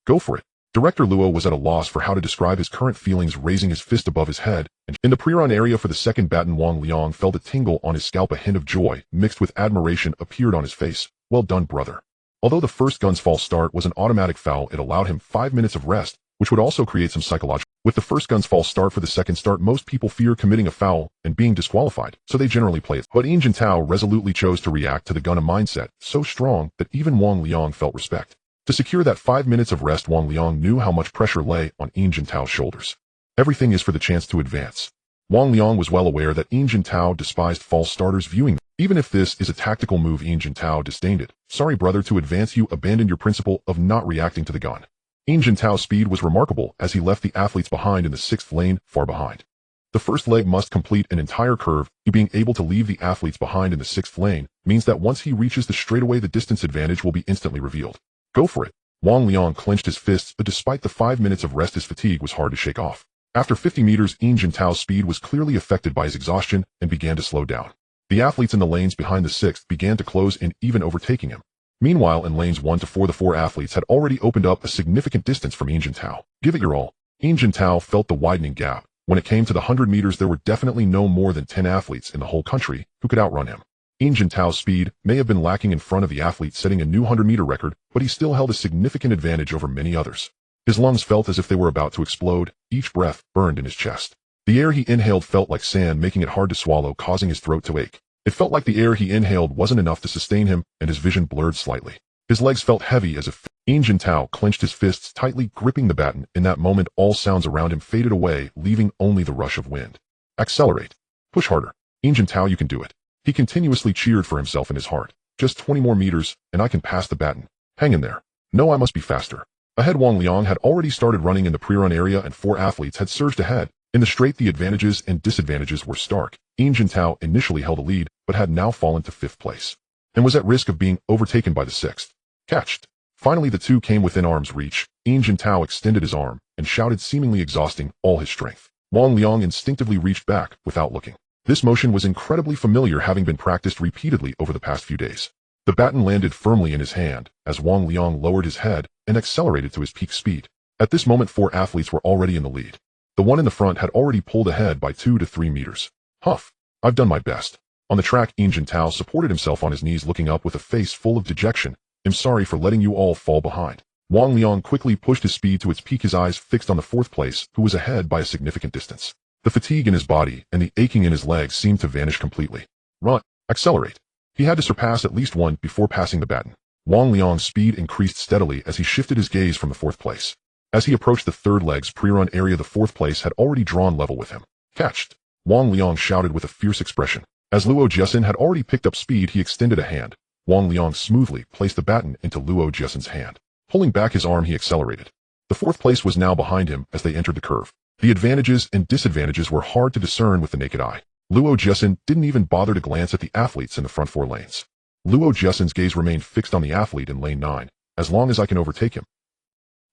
Go for it. Director Luo was at a loss for how to describe his current feelings, raising his fist above his head, and in the pre-run area for the second baton, Wang Liang felt a tingle on his scalp. A hint of joy, mixed with admiration, appeared on his face. Well done, brother. Although the first gun's false start was an automatic foul, it allowed him 5 minutes of rest, which would also create some psychological. With the first gun's false start for the second start, most people fear committing a foul and being disqualified, so they generally play it. But Yin Jintao resolutely chose to react to the gun, a mindset so strong that even Wang Liang felt respect. To secure that 5 minutes of rest, Wang Liang knew how much pressure lay on Yin Jintao's shoulders. Everything is for the chance to advance. Wang Liang was well aware that Yin Jintao despised false starters, viewing them. Even if this is a tactical move, Yin Jintao disdained it. Sorry, brother, to advance you abandoned your principle of not reacting to the gun. Yin Jintao's speed was remarkable as he left the athletes behind in the 6th lane, far behind. The first leg must complete an entire curve. He being able to leave the athletes behind in the 6th lane means that once he reaches the straightaway, the distance advantage will be instantly revealed. Go for it. Wang Liang clenched his fists, but despite the 5 minutes of rest, his fatigue was hard to shake off. After 50 meters, Yin Jintao's speed was clearly affected by his exhaustion and began to slow down. The athletes in the lanes behind the 6th began to close in, even overtaking him. Meanwhile, in lanes 1 to 4, the 4 athletes had already opened up a significant distance from Yin Jintao. Give it your all. Yin Jintao felt the widening gap. When it came to the 100 meters, there were definitely no more than 10 athletes in the whole country who could outrun him. Yin Jintao's speed may have been lacking in front of the athlete setting a new 100-meter record, but he still held a significant advantage over many others. His lungs felt as if they were about to explode. Each breath burned in his chest. The air he inhaled felt like sand, making it hard to swallow, causing his throat to ache. It felt like the air he inhaled wasn't enough to sustain him, and his vision blurred slightly. His legs felt heavy as if. Yin Jintao clenched his fists tightly, gripping the baton. In that moment, all sounds around him faded away, leaving only the rush of wind. Accelerate. Push harder. Yin Jintao, you can do it. He continuously cheered for himself in his heart. Just 20 more meters, and I can pass the baton. Hang in there. No, I must be faster. Ahead, Wang Liang had already started running in the pre-run area, and 4 athletes had surged ahead. In the straight, the advantages and disadvantages were stark. Yin Jintao initially held a lead, but had now fallen to 5th place, and was at risk of being overtaken by the 6th. Catched. Finally, the 2 came within arm's reach. Yin Jintao extended his arm and shouted, seemingly exhausting all his strength. Wang Liang instinctively reached back without looking. This motion was incredibly familiar, having been practiced repeatedly over the past few days. The baton landed firmly in his hand as Wang Liang lowered his head and accelerated to his peak speed. At this moment, 4 athletes were already in the lead. The one in the front had already pulled ahead by 2 to 3 meters. Huff. I've done my best. On the track, Yin Jintao supported himself on his knees, looking up with a face full of dejection. I'm sorry for letting you all fall behind. Wang Liang quickly pushed his speed to its peak, his eyes fixed on the 4th place, who was ahead by a significant distance. The fatigue in his body and the aching in his legs seemed to vanish completely. Run. Accelerate. He had to surpass at least 1 before passing the baton. Wang Liang's speed increased steadily as he shifted his gaze from the 4th place. As he approached the 3rd leg's pre-run area, the 4th place had already drawn level with him. Catched. Wang Liang shouted with a fierce expression. As Luo Jiesin had already picked up speed, he extended a hand. Wang Liang smoothly placed the baton into Luo Jiesin's hand. Pulling back his arm, he accelerated. The fourth place was now behind him as they entered the curve. The advantages and disadvantages were hard to discern with the naked eye. Luo Jiesin didn't even bother to glance at the athletes in the front four lanes. Luo Jiesin's gaze remained fixed on the athlete in lane 9. As long as I can overtake him.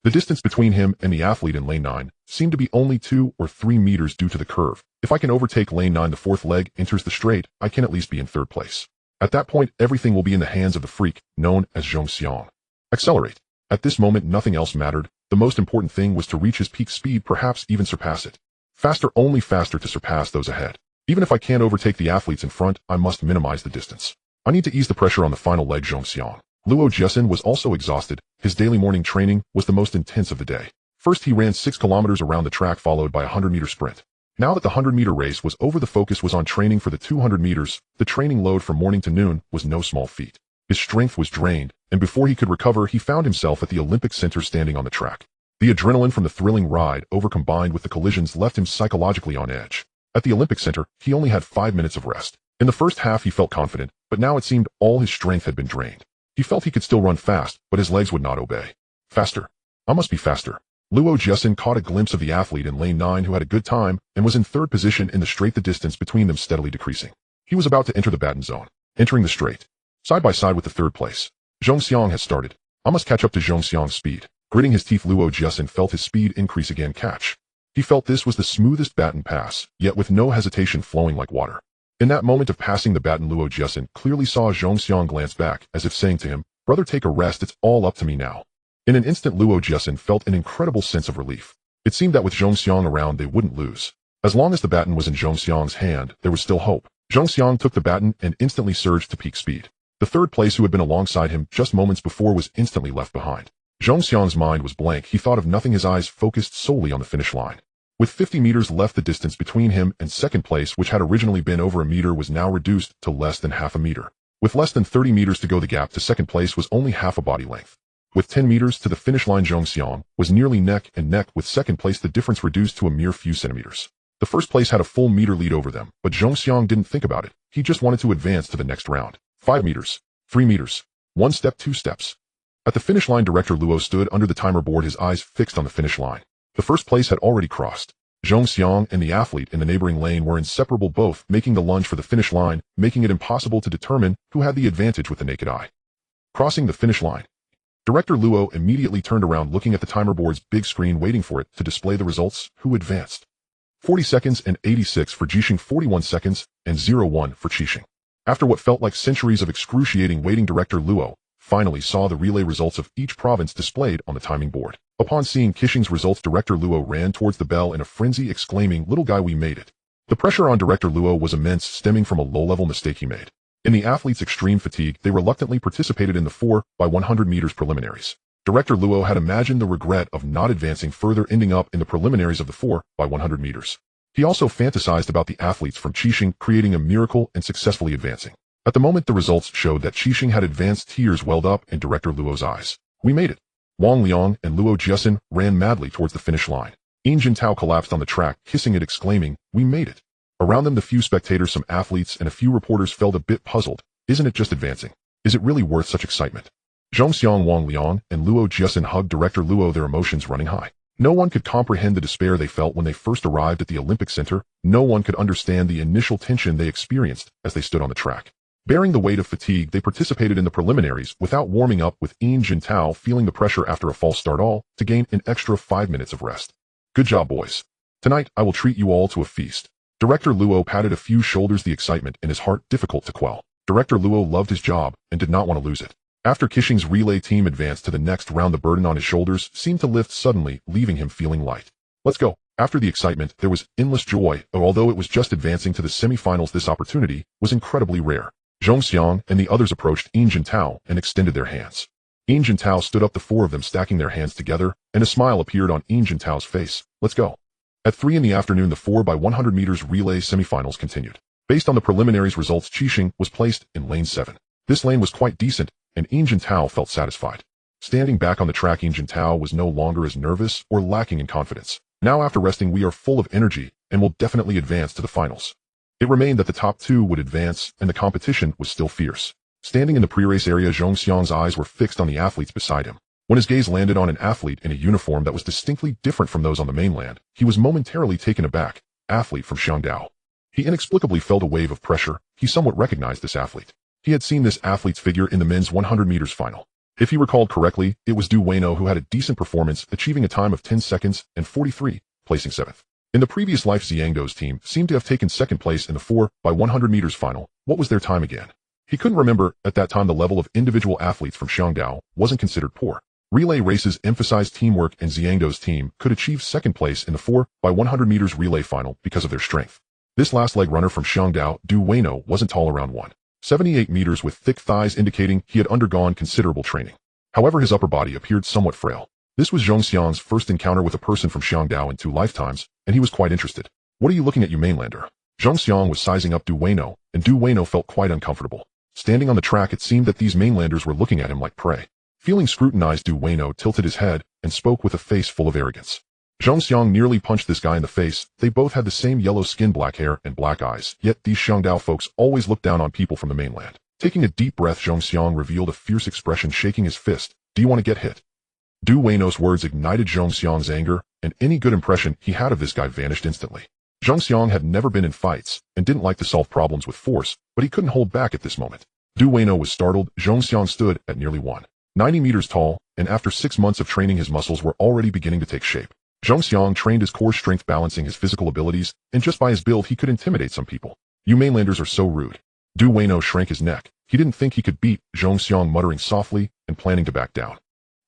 The distance between him and the athlete in lane 9 seemed to be only 2 or 3 meters due to the curve. If I can overtake lane 9, the fourth leg enters the straight, I can at least be in third place. At that point, everything will be in the hands of the freak, known as Zhong Xiang. Accelerate. At this moment, nothing else mattered. The most important thing was to reach his peak speed, perhaps even surpass it. Faster, only faster to surpass those ahead. Even if I can't overtake the athletes in front, I must minimize the distance. I need to ease the pressure on the final leg, Zhong Xiang. Luo Jiesin was also exhausted. His daily morning training was the most intense of the day. First, he ran 6 kilometers around the track, followed by a 100-meter sprint. Now that the 100-meter race was over, the focus was on training for the 200 meters. The training load from morning to noon was no small feat. His strength was drained, and before he could recover, he found himself at the Olympic Center standing on the track. The adrenaline from the thrilling ride, combined with the collisions, left him psychologically on edge. At the Olympic Center, he only had 5 minutes of rest. In the first half, he felt confident, but now it seemed all his strength had been drained. He felt he could still run fast, but his legs would not obey. Faster. I must be faster. Luo Jiesin caught a glimpse of the athlete in lane 9 who had a good time and was in third position in the straight, the distance between them steadily decreasing. He was about to enter the baton zone, entering the straight. Side by side with the third place. Zhong Xiang had started. I must catch up to Zhong Xiang's speed. Gritting his teeth, Luo Jiesin felt his speed increase again. Catch. He felt this was the smoothest baton pass, yet with no hesitation, flowing like water. In that moment of passing the baton, Luo Jiesin clearly saw Zhong Xiang glance back, as if saying to him, "Brother, take a rest, it's all up to me now." In an instant, Luo Jiesin felt an incredible sense of relief. It seemed that with Zhong Xiang around, they wouldn't lose. As long as the baton was in Zhong Xiang's hand, there was still hope. Zhong Xiang took the baton and instantly surged to peak speed. The third place, who had been alongside him just moments before, was instantly left behind. Zhong Xiang's mind was blank. He thought of nothing, his eyes focused solely on the finish line. With 50 meters left, the distance between him and second place, which had originally been over a meter, was now reduced to less than half a meter. With less than 30 meters to go, the gap to second place was only half a body length. With 10 meters to the finish line, Zhong Xiang was nearly neck and neck with second place, the difference reduced to a mere few centimeters. The first place had a full meter lead over them, but Zhong Xiang didn't think about it. He just wanted to advance to the next round. 5 meters. 3 meters. 1 step, 2 steps. At the finish line, Director Luo stood under the timer board, his eyes fixed on the finish line. The first place had already crossed. Zhong Xiang and the athlete in the neighboring lane were inseparable, both making the lunge for the finish line, making it impossible to determine who had the advantage with the naked eye. Crossing the finish line. Director Luo immediately turned around, looking at the timer board's big screen, waiting for it to display the results. Who advanced? 40 seconds and 86 for Jixing, 41 seconds and 01 for Qixing. After what felt like centuries of excruciating waiting, Director Luo finally saw the relay results of each province displayed on the timing board. Upon seeing Qixing's results, Director Luo ran towards the bell in a frenzy, exclaiming, "Little guy, we made it." The pressure on Director Luo was immense, stemming from a low-level mistake he made. In the athletes' extreme fatigue, they reluctantly participated in the 4x100 meters preliminaries. Director Luo had imagined the regret of not advancing further, ending up in the preliminaries of the 4x100 meters. He also fantasized about the athletes from Qixing creating a miracle and successfully advancing. At the moment the results showed that Qixing had advanced, tears welled up in Director Luo's eyes. "We made it." Wang Liang and Luo Jiesin ran madly towards the finish line. Yin Jintao collapsed on the track, kissing it, exclaiming, "We made it." Around them, the few spectators, some athletes, and a few reporters felt a bit puzzled. Isn't it just advancing? Is it really worth such excitement? Zhong Xiang, Wang Liang, and Luo Jiesin hugged Director Luo, their emotions running high. No one could comprehend the despair they felt when they first arrived at the Olympic Center. No one could understand the initial tension they experienced as they stood on the track. Bearing the weight of fatigue, they participated in the preliminaries without warming up, with Yin Jintao feeling the pressure after a false start, all to gain an extra 5 minutes of rest. "Good job, boys. Tonight, I will treat you all to a feast." Director Luo patted a few shoulders, the excitement in his heart difficult to quell. Director Luo loved his job and did not want to lose it. After Qixing's relay team advanced to the next round, the burden on his shoulders seemed to lift suddenly, leaving him feeling light. "Let's go." After the excitement, there was endless joy. Although it was just advancing to the semifinals, this opportunity was incredibly rare. Zhong Xiang and the others approached Yin Jintao and extended their hands. Yin Jintao stood up, the four of them stacking their hands together, and a smile appeared on Yin Jintao's face. "Let's go." At 3 in the afternoon, the 4x100 meters relay semifinals continued. Based on the preliminaries results, Qixing was placed in lane 7. This lane was quite decent, and Yin Jintao felt satisfied. Standing back on the track, Yin Jintao was no longer as nervous or lacking in confidence. "Now, after resting, we are full of energy," and will definitely advance to the finals. It remained that the top two would advance, and the competition was still fierce. Standing in the pre-race area, Zhong Xiang's eyes were fixed on the athletes beside him. When his gaze landed on an athlete in a uniform that was distinctly different from those on the mainland, he was momentarily taken aback. Athlete from Xiangdao. He inexplicably felt a wave of pressure. He somewhat recognized this athlete. He had seen this athlete's figure in the men's 100 meters final. If he recalled correctly, it was Du Weino who had a decent performance, achieving a time of 10 seconds and 43, placing 7th. In the previous life, Xiangdao's team seemed to have taken second place in the 4x100 meters final. What was their time again? He couldn't remember. At that time, the level of individual athletes from Xiangdao wasn't considered poor. Relay races emphasized teamwork, and Xiangdao's team could achieve second place in the 4x100 meters relay final because of their strength. This last leg runner from Xiangdao, Du Weino, wasn't tall, around 1.78 meters, with thick thighs indicating he had undergone considerable training. However, his upper body appeared somewhat frail. This was Zhong Xiang's first encounter with a person from Xiangdao in 2 lifetimes, and he was quite interested. "What are you looking at, you mainlander?" Zhong Xiang was sizing up Du Weino, and Du Weino felt quite uncomfortable. Standing on the track, it seemed that these mainlanders were looking at him like prey. Feeling scrutinized, Du Weino tilted his head and spoke with a face full of arrogance. Zhong Xiang nearly punched this guy in the face. They both had the same yellow skin, black hair, and black eyes, yet these Xiangdao folks always look down on people from the mainland. Taking a deep breath, Zhong Xiang revealed a fierce expression, shaking his fist. "Do you want to get hit?" Du Weino's words ignited Zhong Xiang's anger, and any good impression he had of this guy vanished instantly. Zhong Xiang had never been in fights and didn't like to solve problems with force, but he couldn't hold back at this moment. Du Weino was startled. Zhong Xiang stood at nearly 1.90 meters tall, and after 6 months of training, his muscles were already beginning to take shape. Zhong Xiang trained his core strength, balancing his physical abilities, and just by his build, he could intimidate some people. "You mainlanders are so rude." Du Weino shrank his neck. He didn't think he could beat Zhong Xiang, muttering softly and planning to back down.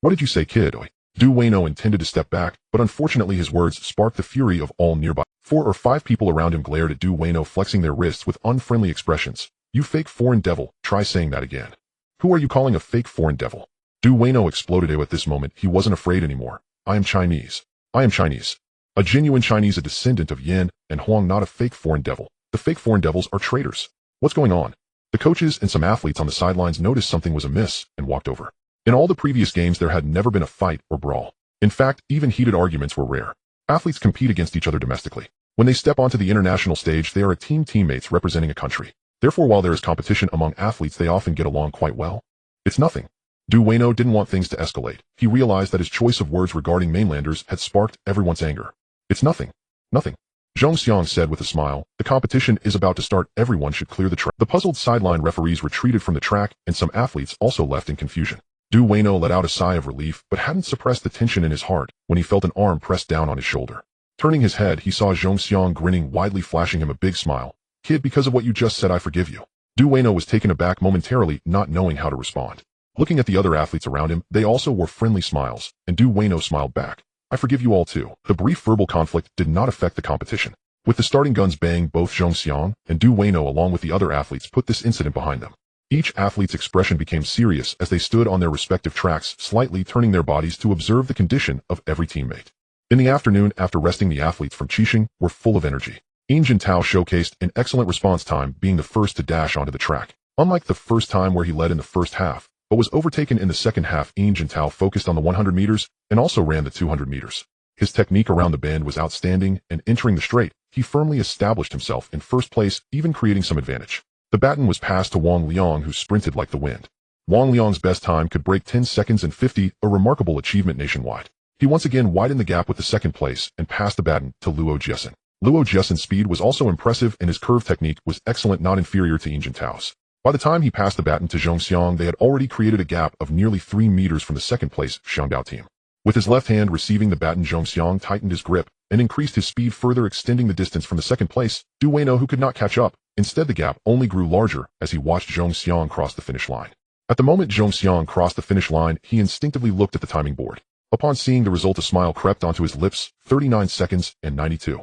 "What did you say, kid?" Du Weino intended to step back, but unfortunately his words sparked the fury of all nearby. 4 or 5 people around him glared at Du Weino, flexing their wrists with unfriendly expressions. "You fake foreign devil, try saying that again." "Who are you calling a fake foreign devil?" Du Weino exploded. At this moment, he wasn't afraid anymore. "I am Chinese. I am Chinese. A genuine Chinese, a descendant of Yin and Huang, not a fake foreign devil. The fake foreign devils are traitors. What's going on?" The coaches and some athletes on the sidelines noticed something was amiss and walked over. In all the previous games, there had never been a fight or brawl. In fact, even heated arguments were rare. Athletes compete against each other domestically. When they step onto the international stage, they are a teammates representing a country. Therefore, while there is competition among athletes, they often get along quite well. It's nothing. Du Weino didn't want things to escalate. He realized that his choice of words regarding mainlanders had sparked everyone's anger. "It's nothing. Nothing," Zhong Xiang said with a smile. "The competition is about to start. Everyone should clear the track." The puzzled sideline referees retreated from the track, and some athletes also left in confusion. Du Weino let out a sigh of relief, but hadn't suppressed the tension in his heart when he felt an arm pressed down on his shoulder. Turning his head, he saw Zhong Xiang grinning widely, flashing him a big smile. "Kid, because of what you just said, I forgive you." Du Weino was taken aback momentarily, not knowing how to respond. Looking at the other athletes around him, they also wore friendly smiles, and Du Weino smiled back. "I forgive you all too." The brief verbal conflict did not affect the competition. With the starting guns bang, both Zhong Xiang and Du Weino along with the other athletes put this incident behind them. Each athlete's expression became serious as they stood on their respective tracks, slightly turning their bodies to observe the condition of every teammate. In the afternoon, after resting, the athletes from Qixing were full of energy. Yin Jintao showcased an excellent response time, being the first to dash onto the track. Unlike the first time where he led in the first half, but was overtaken in the second half, Yin Jintao focused on the 100 meters and also ran the 200 meters. His technique around the bend was outstanding, and entering the straight, he firmly established himself in first place, even creating some advantage. The baton was passed to Wang Liang, who sprinted like the wind. Wang Liang's best time could break 10 seconds and 50, a remarkable achievement nationwide. He once again widened the gap with the second place and passed the baton to Luo Jiesin. Luo Jiesin's speed was also impressive, and his curve technique was excellent, not inferior to Yin Jintao's. By the time he passed the baton to Zhong Xiang, they had already created a gap of nearly 3 meters from the second place Xiangdao team. With his left hand receiving the baton, Zhong Xiang tightened his grip and increased his speed, further extending the distance from the second place Du Weino, who could not catch up. Instead, the gap only grew larger as he watched Zhong Xiang cross the finish line. At the moment Zhong Xiang crossed the finish line, he instinctively looked at the timing board. Upon seeing the result, a smile crept onto his lips. 39 seconds and 92.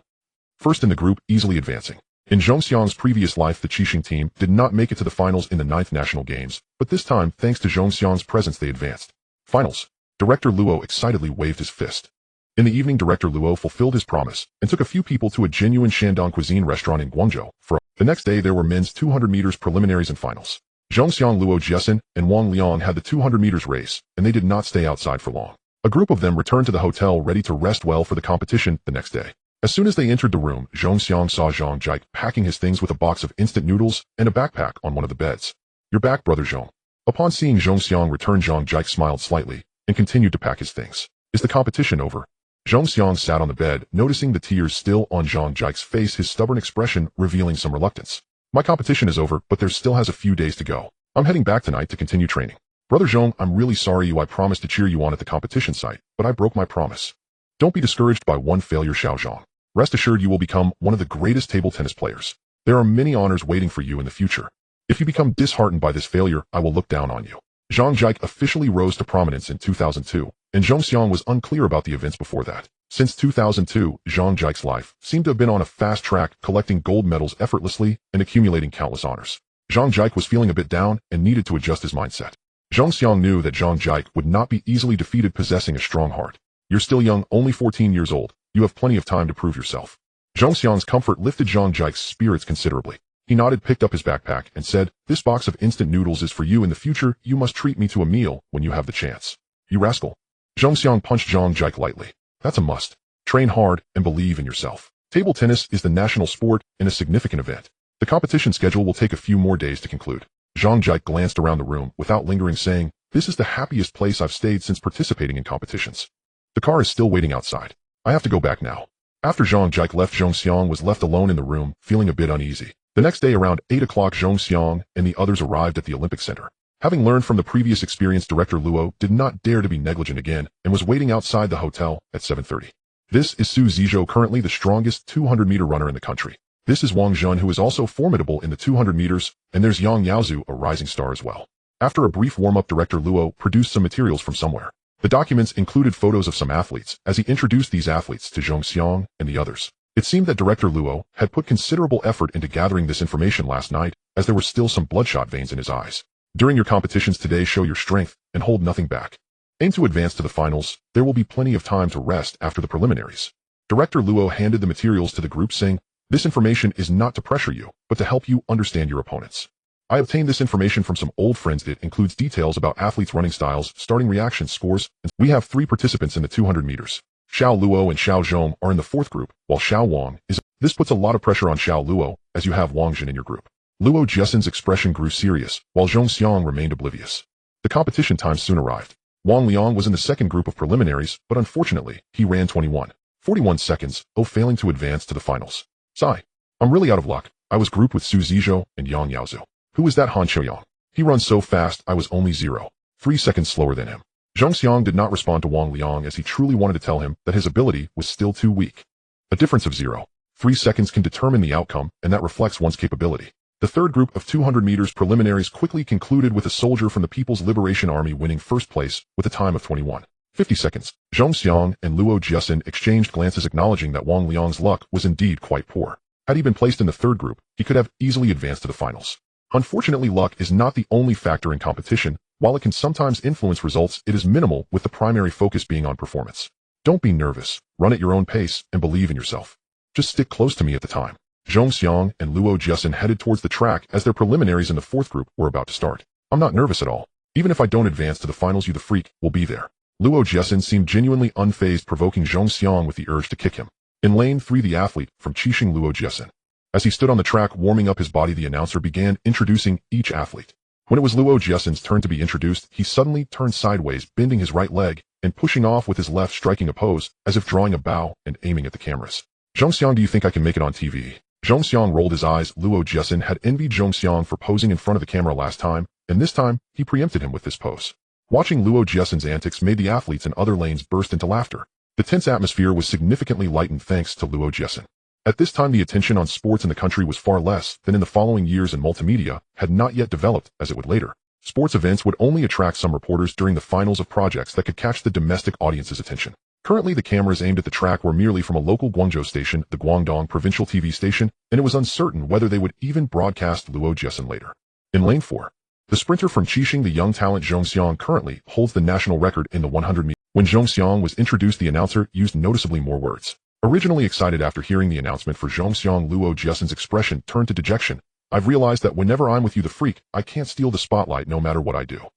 First in the group, easily advancing. In Zhong Xiang's previous life, the Qixing team did not make it to the finals in the 9th National Games, but this time, thanks to Zhong Xiang's presence, they advanced. Finals. Director Luo excitedly waved his fist. In the evening, Director Luo fulfilled his promise and took a few people to a genuine Shandong cuisine restaurant in Guangzhou. The next day, there were men's 200 meters preliminaries and finals. Zhong Xiang, Luo Jiesin, and Wang Liang had the 200 meters race, and they did not stay outside for long. A group of them returned to the hotel ready to rest well for the competition the next day. As soon as they entered the room, Zhong Xiang saw Zhang Jike packing his things with a box of instant noodles and a backpack on one of the beds. "You're back, brother Zhong." Upon seeing Zhong Xiang return, Zhang Jike smiled slightly and continued to pack his things. "Is the competition over?" Zhong Xiang sat on the bed, noticing the tears still on Zhang Jike's face, his stubborn expression revealing some reluctance. "My competition is over, but there still has a few days to go. I'm heading back tonight to continue training." "Brother Zhong, I'm really sorry. I promised to cheer you on at the competition site, but I broke my promise." "Don't be discouraged by one failure, Xiao Zhang. Rest assured you will become one of the greatest table tennis players. There are many honors waiting for you in the future. If you become disheartened by this failure, I will look down on you." Zhang Jike officially rose to prominence in 2002, and Zhong Xiang was unclear about the events before that. Since 2002, Zhang Jike's life seemed to have been on a fast track, collecting gold medals effortlessly and accumulating countless honors. Zhang Jike was feeling a bit down and needed to adjust his mindset. Zhong Xiang knew that Zhang Jike would not be easily defeated, possessing a strong heart. "You're still young, only 14 years old. You have plenty of time to prove yourself." Zhong Xiang's comfort lifted Zhang Jike's spirits considerably. He nodded, picked up his backpack, and said, "This box of instant noodles is for you. In the future, you must treat me to a meal when you have the chance." "You rascal." Zhong Xiang punched Zhang Jike lightly. "That's a must. Train hard and believe in yourself. Table tennis is the national sport and a significant event. The competition schedule will take a few more days to conclude." Zhang Jike glanced around the room without lingering, saying, "This is the happiest place I've stayed since participating in competitions." "The car is still waiting outside. I have to go back now." After Zhang Jike left, Zhong Xiang was left alone in the room, feeling a bit uneasy. The next day around 8 o'clock, Zhong Xiang and the others arrived at the Olympic Center. Having learned from the previous experience, Director Luo did not dare to be negligent again and was waiting outside the hotel at 7:30. "This is Su Zizhou, currently the strongest 200-meter runner in the country. This is Wang Zhun, who is also formidable in the 200 meters, and there's Yang Yaozu, a rising star as well." After a brief warm-up, Director Luo produced some materials from somewhere. The documents included photos of some athletes as he introduced these athletes to Zhong Xiang and the others. It seemed that Director Luo had put considerable effort into gathering this information last night, as there were still some bloodshot veins in his eyes. "During your competitions today, show your strength and hold nothing back. Aim to advance to the finals. There will be plenty of time to rest after the preliminaries." Director Luo handed the materials to the group, saying, "This information is not to pressure you, but to help you understand your opponents. I obtained this information from some old friends. It includes details about athletes' running styles, starting reaction scores, and we have 3 participants in the 200 meters. Xiao Luo and Xiao Zhong are in the 4th group, while Xiao Wang is. This puts a lot of pressure on Xiao Luo, as you have Wang Zhen in your group." Luo Jiesen's expression grew serious, while Zhong Xiang remained oblivious. The competition time soon arrived. Wang Liang was in the 2nd group of preliminaries, but unfortunately, he ran 21:41 seconds, failing to advance to the finals. "Sigh. I'm really out of luck. I was grouped with Su Zizhou and Yang Yaozu. Who is that Han Qiuyang? He runs so fast, I was only 0.3 seconds slower than him." Zhong Xiang did not respond to Wang Liang, as he truly wanted to tell him that his ability was still too weak. A difference of 0.3 seconds can determine the outcome, and that reflects one's capability. The 3rd group of 200 meters preliminaries quickly concluded with a soldier from the People's Liberation Army winning 1st place with a time of 21:50 seconds. Zhong Xiang and Luo Jiesen exchanged glances, acknowledging that Wang Liang's luck was indeed quite poor. Had he been placed in the 3rd group, he could have easily advanced to the finals. Unfortunately, luck is not the only factor in competition. While it can sometimes influence results, it is minimal, with the primary focus being on performance. Don't be nervous, run at your own pace, and believe in yourself. Just stick close to me at the time. Zhong Xiang and Luo Jiesen headed towards the track as their preliminaries in the 4th group were about to start. "I'm not nervous at all. Even if I don't advance to the finals, you the freak will be there." Luo Jiesen seemed genuinely unfazed, provoking Zhong Xiang with the urge to kick him. In lane 3, the athlete from Qixing, Luo Jiesen. As he stood on the track warming up his body, the announcer began introducing each athlete. When it was Luo Jiesen's turn to be introduced, he suddenly turned sideways, bending his right leg and pushing off with his left, striking a pose as if drawing a bow and aiming at the cameras. "Zhong Xiang, do you think I can make it on TV?" Zhong Xiang rolled his eyes. Luo Jiesen had envied Zhong Xiang for posing in front of the camera last time, and this time he preempted him with this pose. Watching Luo Jiesen's antics made the athletes in other lanes burst into laughter. The tense atmosphere was significantly lightened thanks to Luo Jiesen. At this time, the attention on sports in the country was far less than in the following years, and multimedia had not yet developed as it would later. Sports events would only attract some reporters during the finals of projects that could catch the domestic audience's attention. Currently, the cameras aimed at the track were merely from a local Guangzhou station, the Guangdong Provincial TV station, and it was uncertain whether they would even broadcast Luo Jiesen later. In lane 4, the sprinter from Qixing, the young talent Zhong Xiang, currently holds the national record in the 100 meters. When Zhong Xiang was introduced, the announcer used noticeably more words. Originally excited after hearing the announcement for Zhong Xiang, Luo Jiesen's expression turned to dejection. "I've realized that whenever I'm with you the freak, I can't steal the spotlight no matter what I do."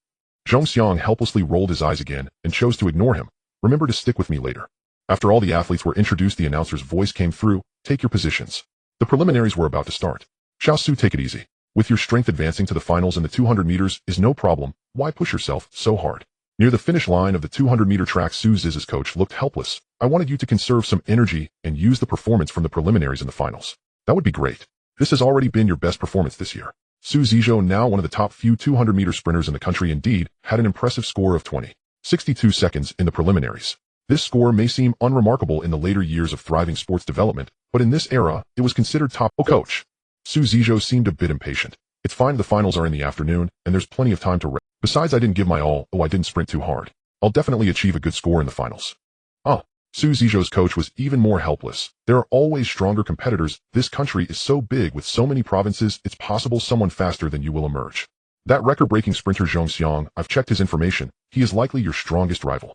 Zhong Xiang helplessly rolled his eyes again and chose to ignore him. "Remember to stick with me later." After all the athletes were introduced, the announcer's voice came through, "Take your positions." The preliminaries were about to start. "Xiaosu, take it easy. With your strength, advancing to the finals in the 200 meters is no problem. Why push yourself so hard?" Near the finish line of the 200-meter track, Su Ziz's coach looked helpless. "I wanted you to conserve some energy and use the performance from the preliminaries in the finals." "That would be great. This has already been your best performance this year." Su Zizhou, now one of the top few 200-meter sprinters in the country, indeed, had an impressive score of 20.62 seconds in the preliminaries. This score may seem unremarkable in the later years of thriving sports development, but in this era, it was considered top. "Oh, coach." Su Zizhou seemed a bit impatient. "It's fine, the finals are in the afternoon, and there's plenty of time to rest. Besides, I didn't give my all. I didn't sprint too hard. I'll definitely achieve a good score in the finals." Su Zizhou's coach was even more helpless. "There are always stronger competitors. This country is so big with so many provinces, it's possible someone faster than you will emerge. That record-breaking sprinter Zhong Xiang, I've checked his information. He is likely your strongest rival."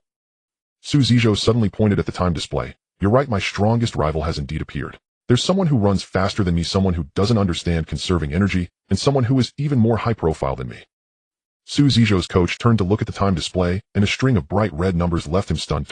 Su Zizhou suddenly pointed at the time display. "You're right, my strongest rival has indeed appeared. There's someone who runs faster than me, someone who doesn't understand conserving energy, and someone who is even more high-profile than me." Su Zizhou's coach turned to look at the time display, and a string of bright red numbers left him stunned.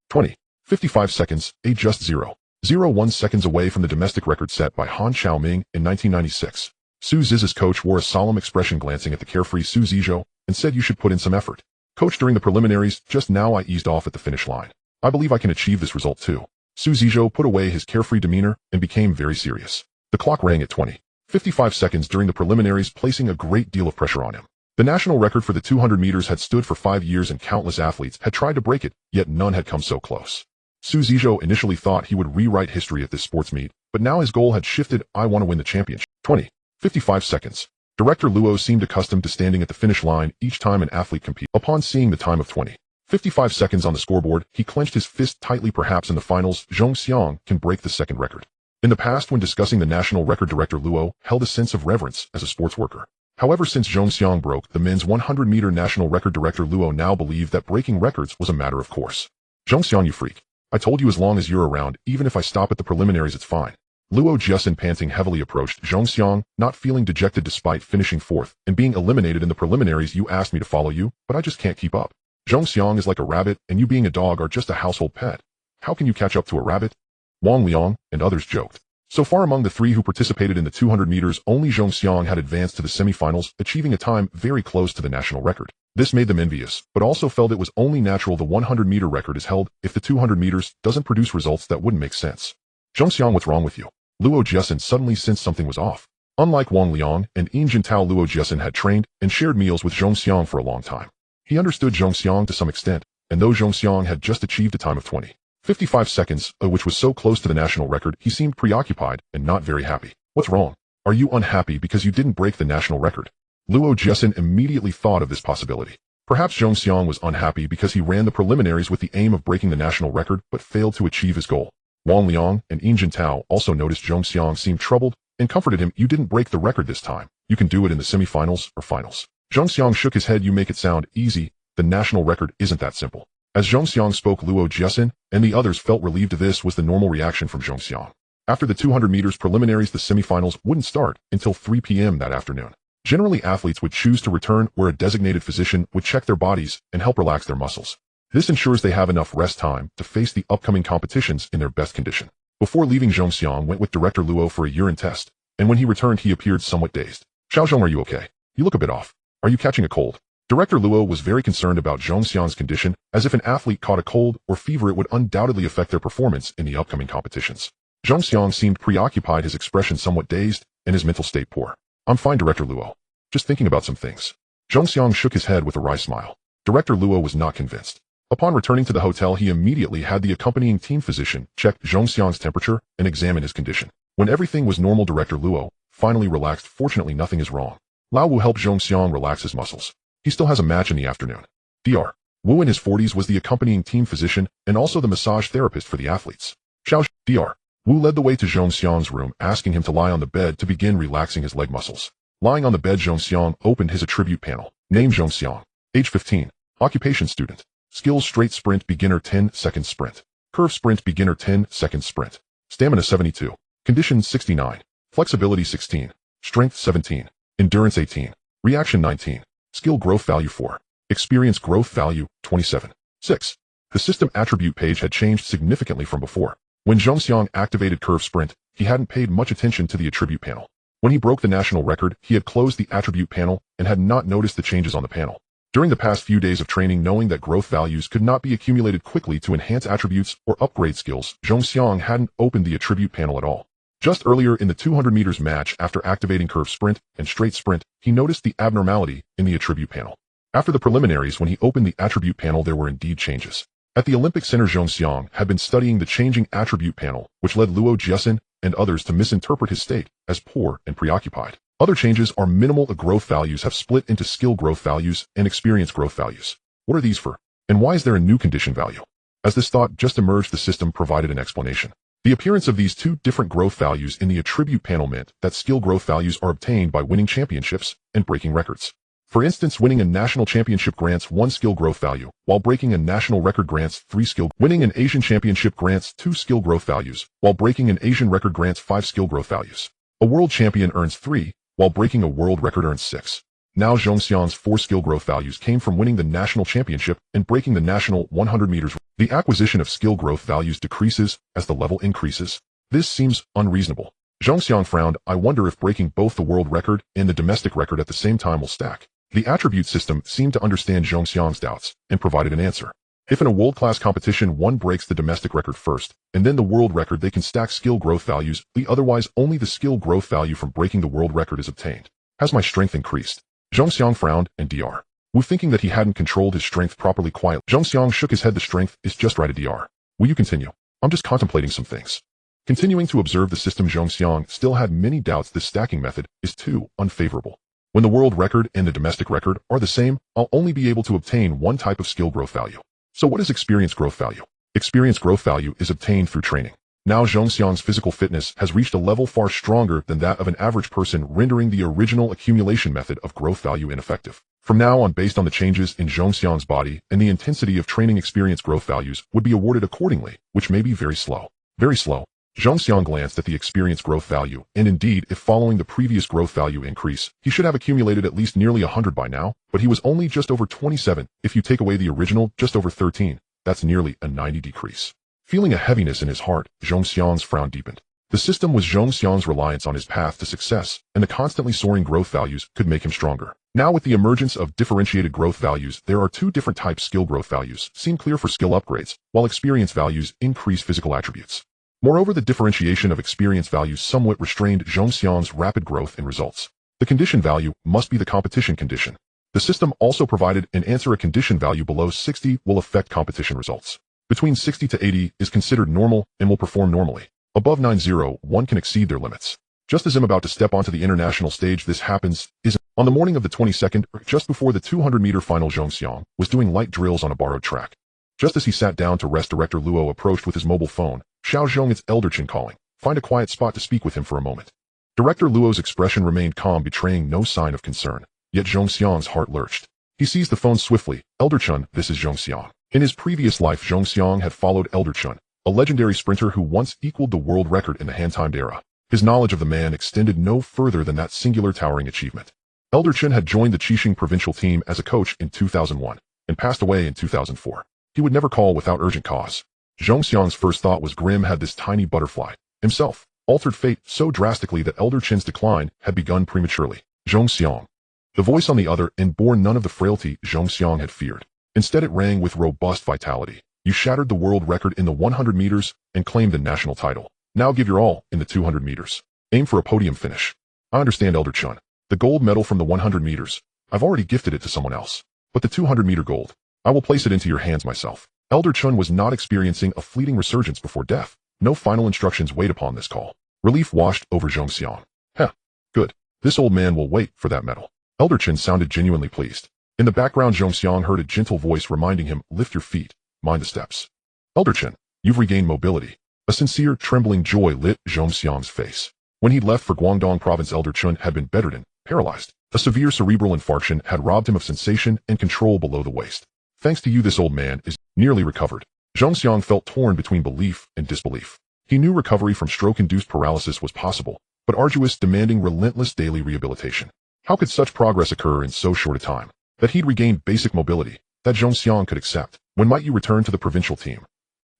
20.55 seconds, just 0.01 seconds away from the domestic record set by Han Xiaoming in 1996. Su Ziz's coach wore a solemn expression, glancing at the carefree Su Zizhou, and said, "You should put in some effort. Coach, during the preliminaries, just now I eased off at the finish line. I believe I can achieve this result too." Su Zizhou put away his carefree demeanor and became very serious. The clock rang at 20.55 seconds during the preliminaries, placing a great deal of pressure on him. The national record for the 200 meters had stood for 5 years, and countless athletes had tried to break it, yet none had come so close. Su Zizhou initially thought he would rewrite history at this sports meet, but now his goal had shifted. "I want to win the championship." 20.55 seconds. Director Luo seemed accustomed to standing at the finish line each time an athlete competed. Upon seeing the time of 20.55 seconds on the scoreboard, he clenched his fist tightly. Perhaps in the finals, Zhong Xiang can break the second record. In the past, when discussing the national record, Director Luo held a sense of reverence as a sports worker. However, since Zhong Xiang broke the men's 100-meter national record, Director Luo now believed that breaking records was a matter of course. "Zhong Xiang, you freak. I told you, as long as you're around, even if I stop at the preliminaries, it's fine." Luo Jiasin, panting heavily, approached Zhong Xiang, not feeling dejected despite finishing fourth and being eliminated in the preliminaries. "You asked me to follow you, but I just can't keep up. Zhong Xiang is like a rabbit, and you being a dog are just a household pet. How can you catch up to a rabbit?" Wang Liang and others joked. So far, among the 3 who participated in the 200 meters, only Zhong Xiang had advanced to the semifinals, achieving a time very close to the national record. This made them envious, but also felt it was only natural. The 100-meter record is held. If the 200 meters doesn't produce results, that wouldn't make sense. "Zhong Xiang, what's wrong with you?" Luo Jiasin suddenly sensed something was off. Unlike Wang Liang and Yin Jintao, Luo Jiasin had trained and shared meals with Zhong Xiang for a long time. He understood Zhong Xiang to some extent, and though Zhong Xiang had just achieved a time of 20.55 seconds, which was so close to the national record, he seemed preoccupied and not very happy. "What's wrong? Are you unhappy because you didn't break the national record?" Luo Jiasin immediately thought of this possibility. Perhaps Zhong Xiang was unhappy because he ran the preliminaries with the aim of breaking the national record but failed to achieve his goal. Wang Liang and Yin Jintao also noticed Zhong Xiang seemed troubled and comforted him. "You didn't break the record this time. You can do it in the semifinals or finals." Zhong Xiang shook his head. "You make it sound easy. The national record isn't that simple." As Zhong Xiang spoke, Luo Jiasin and the others felt relieved. This was the normal reaction from Zhong Xiang. After the 200 meters preliminaries, the semifinals wouldn't start until 3 p.m. that afternoon. Generally, athletes would choose to return where a designated physician would check their bodies and help relax their muscles. This ensures they have enough rest time to face the upcoming competitions in their best condition. Before leaving, Zhong Xiang went with Director Luo for a urine test, and when he returned, he appeared somewhat dazed. "Xiaozhong, are you okay? You look a bit off. Are you catching a cold?" Director Luo was very concerned about Zhong Xiang's condition, as if an athlete caught a cold or fever, it would undoubtedly affect their performance in the upcoming competitions. Zhong Xiang seemed preoccupied, his expression somewhat dazed, and his mental state poor. "I'm fine, Director Luo. Just thinking about some things." Zhong Xiang shook his head with a wry smile. Director Luo was not convinced. Upon returning to the hotel, he immediately had the accompanying team physician check Zhong Xiang's temperature and examine his condition. When everything was normal, Director Luo finally relaxed. "Fortunately, nothing is wrong." Lao Wu helped Zhong Xiang relax his muscles. He still has a match in the afternoon. Dr. Wu, in his 40s, was the accompanying team physician and also the massage therapist for the athletes. Dr. Wu led the way to Zhong Xiang's room, asking him to lie on the bed to begin relaxing his leg muscles. Lying on the bed, Zhong Xiang opened his attribute panel. Name: Zhong Xiang. Age: 15. Occupation: student. Skills: straight sprint beginner 10-second sprint. Curve sprint beginner 10-second sprint. Stamina: 72. Condition: 69. Flexibility: 16. Strength: 17. Endurance: 18. Reaction: 19. Skill growth value: 4. Experience growth value: 27. 6. The system attribute page had changed significantly from before. When Zhongxiang activated curve sprint, he hadn't paid much attention to the attribute panel. When he broke the national record, he had closed the attribute panel and had not noticed the changes on the panel. During the past few days of training, knowing that growth values could not be accumulated quickly to enhance attributes or upgrade skills, Zhongxiang hadn't opened the attribute panel at all. Just earlier in the 200 meters match, after activating curve sprint and straight sprint, he noticed the abnormality in the attribute panel. After the preliminaries, when he opened the attribute panel, there were indeed changes. At the Olympic Center, Zhongxiang had been studying the changing attribute panel, which led Luo Jiasin and others to misinterpret his state as poor and preoccupied. Other changes are minimal. The growth values have split into skill growth values and experience growth values. What are these for? And why is there a new condition value? As this thought just emerged, the system provided an explanation. The appearance of these two different growth values in the attribute panel meant that skill growth values are obtained by winning championships and breaking records. For instance, winning a national championship grants 1 skill growth value, while breaking a national record grants 3 skill. Winning an Asian championship grants 2 skill growth values, while breaking an Asian record grants 5 skill growth values. A world champion earns 3, while breaking a world record earns 6. Now Zhongxiang's 4 skill growth values came from winning the national championship and breaking the national 100 meters. The acquisition of skill growth values decreases as the level increases. This seems unreasonable. Zhongxiang frowned. I wonder if breaking both the world record and the domestic record at the same time will stack. The attribute system seemed to understand Zhongxiang's doubts and provided an answer. If in a world-class competition one breaks the domestic record first and then the world record, they can stack skill growth values. Otherwise, only the skill growth value from breaking the world record is obtained. Has my strength increased? Zhongxiang frowned, and Dr. Wu, thinking that he hadn't controlled his strength properly, quietly. Zhongxiang shook his head. The strength is just right. Dr. Will you continue? I'm just contemplating some things. Continuing to observe the system, Zhongxiang still had many doubts. This stacking method is too unfavorable. When the world record and the domestic record are the same, I'll only be able to obtain one type of skill growth value. So what is experience growth value? Experience growth value is obtained through training. Now Zhongxiang's physical fitness has reached a level far stronger than that of an average person, rendering the original accumulation method of growth value ineffective. From now on, based on the changes in Zhongxiang's body and the intensity of training, experience growth values would be awarded accordingly, which may be very slow. Very slow. Zhongxiang glanced at the experience growth value, and indeed, if following the previous growth value increase, he should have accumulated at least nearly 100 by now, but he was only just over 27. If you take away the original, just over 13, that's nearly a 90 decrease. Feeling a heaviness in his heart, Zhongxiang's frown deepened. The system was Zhongxiang's reliance on his path to success, and the constantly soaring growth values could make him stronger. Now with the emergence of differentiated growth values, there are two different types. Skill growth values seem clear for skill upgrades, while experience values increase physical attributes. Moreover, the differentiation of experience values somewhat restrained Zhongxiang's rapid growth in results. The condition value must be the competition condition. The system also provided an answer. A condition value below 60 will affect competition results. Between 60 to 80 is considered normal and will perform normally. Above 90, one can exceed their limits. Just as I'm about to step onto the international stage, this happens on the morning of the 22nd, just before the 200-meter final. Zhongxiang was doing light drills on a borrowed track. Just as he sat down to rest, Director Luo approached with his mobile phone. Xiaozhong, it's Elder Chen calling. Find a quiet spot to speak with him for a moment. Director Luo's expression remained calm, betraying no sign of concern. Yet Zhongxiang's heart lurched. He seized the phone swiftly. Elder Chen, this is Zhongxiang. In his previous life, Zhongxiang had followed Elder Chen, a legendary sprinter who once equaled the world record in the hand-timed era. His knowledge of the man extended no further than that singular towering achievement. Elder Chen had joined the Qixing provincial team as a coach in 2001 and passed away in 2004. He would never call without urgent cause. Zhongxiang's first thought was grim. Had this tiny butterfly, himself, altered fate so drastically that Elder Chen's decline had begun prematurely? Zhongxiang. The voice on the other end bore none of the frailty Zhongxiang had feared. Instead, it rang with robust vitality. You shattered the world record in the 100 meters and claimed the national title. Now give your all in the 200 meters. Aim for a podium finish. I understand, Elder Chen. The gold medal from the 100 meters, I've already gifted it to someone else. But the 200-meter gold, I will place it into your hands myself. Elder Chen was not experiencing a fleeting resurgence before death. No final instructions weighed upon this call. Relief washed over Zhongxiang. Heh, good. This old man will wait for that medal. Elder Chen sounded genuinely pleased. In the background, Zhongxiang heard a gentle voice reminding him, lift your feet, mind the steps. Elder Chen, you've regained mobility. A sincere, trembling joy lit Zhongxiang's face. When he'd left for Guangdong province, Elder Chen had been bedridden, paralyzed. A severe cerebral infarction had robbed him of sensation and control below the waist. Thanks to you, this old man is nearly recovered. Zhongxiang felt torn between belief and disbelief. He knew recovery from stroke-induced paralysis was possible, but arduous, demanding relentless daily rehabilitation. How could such progress occur in so short a time? That he'd regained basic mobility, that Zhongxiang could accept. When might you return to the provincial team?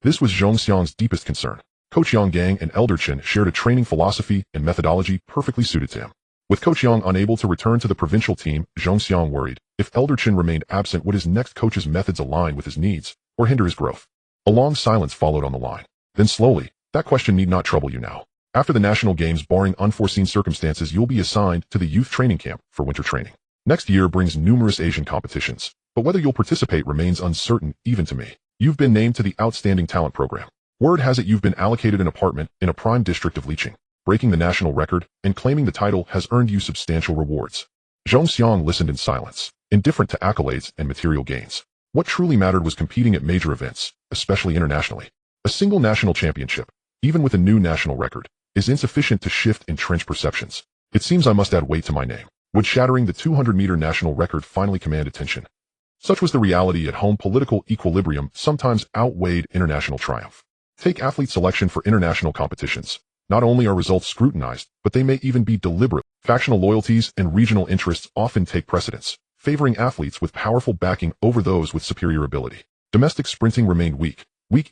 This was Zhong Xiang's deepest concern. Coach Yang Gang and Elder Chen shared a training philosophy and methodology perfectly suited to him. With Coach Yang unable to return to the provincial team, Zhong Xiang worried, if Elder Chen remained absent, would his next coach's methods align with his needs, or hinder his growth? A long silence followed on the line. Then slowly, that question need not trouble you now. After the national games, barring unforeseen circumstances, you'll be assigned to the youth training camp for winter training. Next year brings numerous Asian competitions, but whether you'll participate remains uncertain even to me. You've been named to the Outstanding Talent Program. Word has it you've been allocated an apartment in a prime district of Liqing. Breaking the national record and claiming the title has earned you substantial rewards. Zhong Xiang listened in silence, indifferent to accolades and material gains. What truly mattered was competing at major events, especially internationally. A single national championship, even with a new national record, is insufficient to shift entrenched perceptions. It seems I must add weight to my name. Would shattering the 200-meter national record finally command attention? Such was the reality at home. Political equilibrium sometimes outweighed international triumph. Take athlete selection for international competitions. Not only are results scrutinized, but they may even be deliberate. Factional loyalties and regional interests often take precedence, favoring athletes with powerful backing over those with superior ability. Domestic sprinting remained weak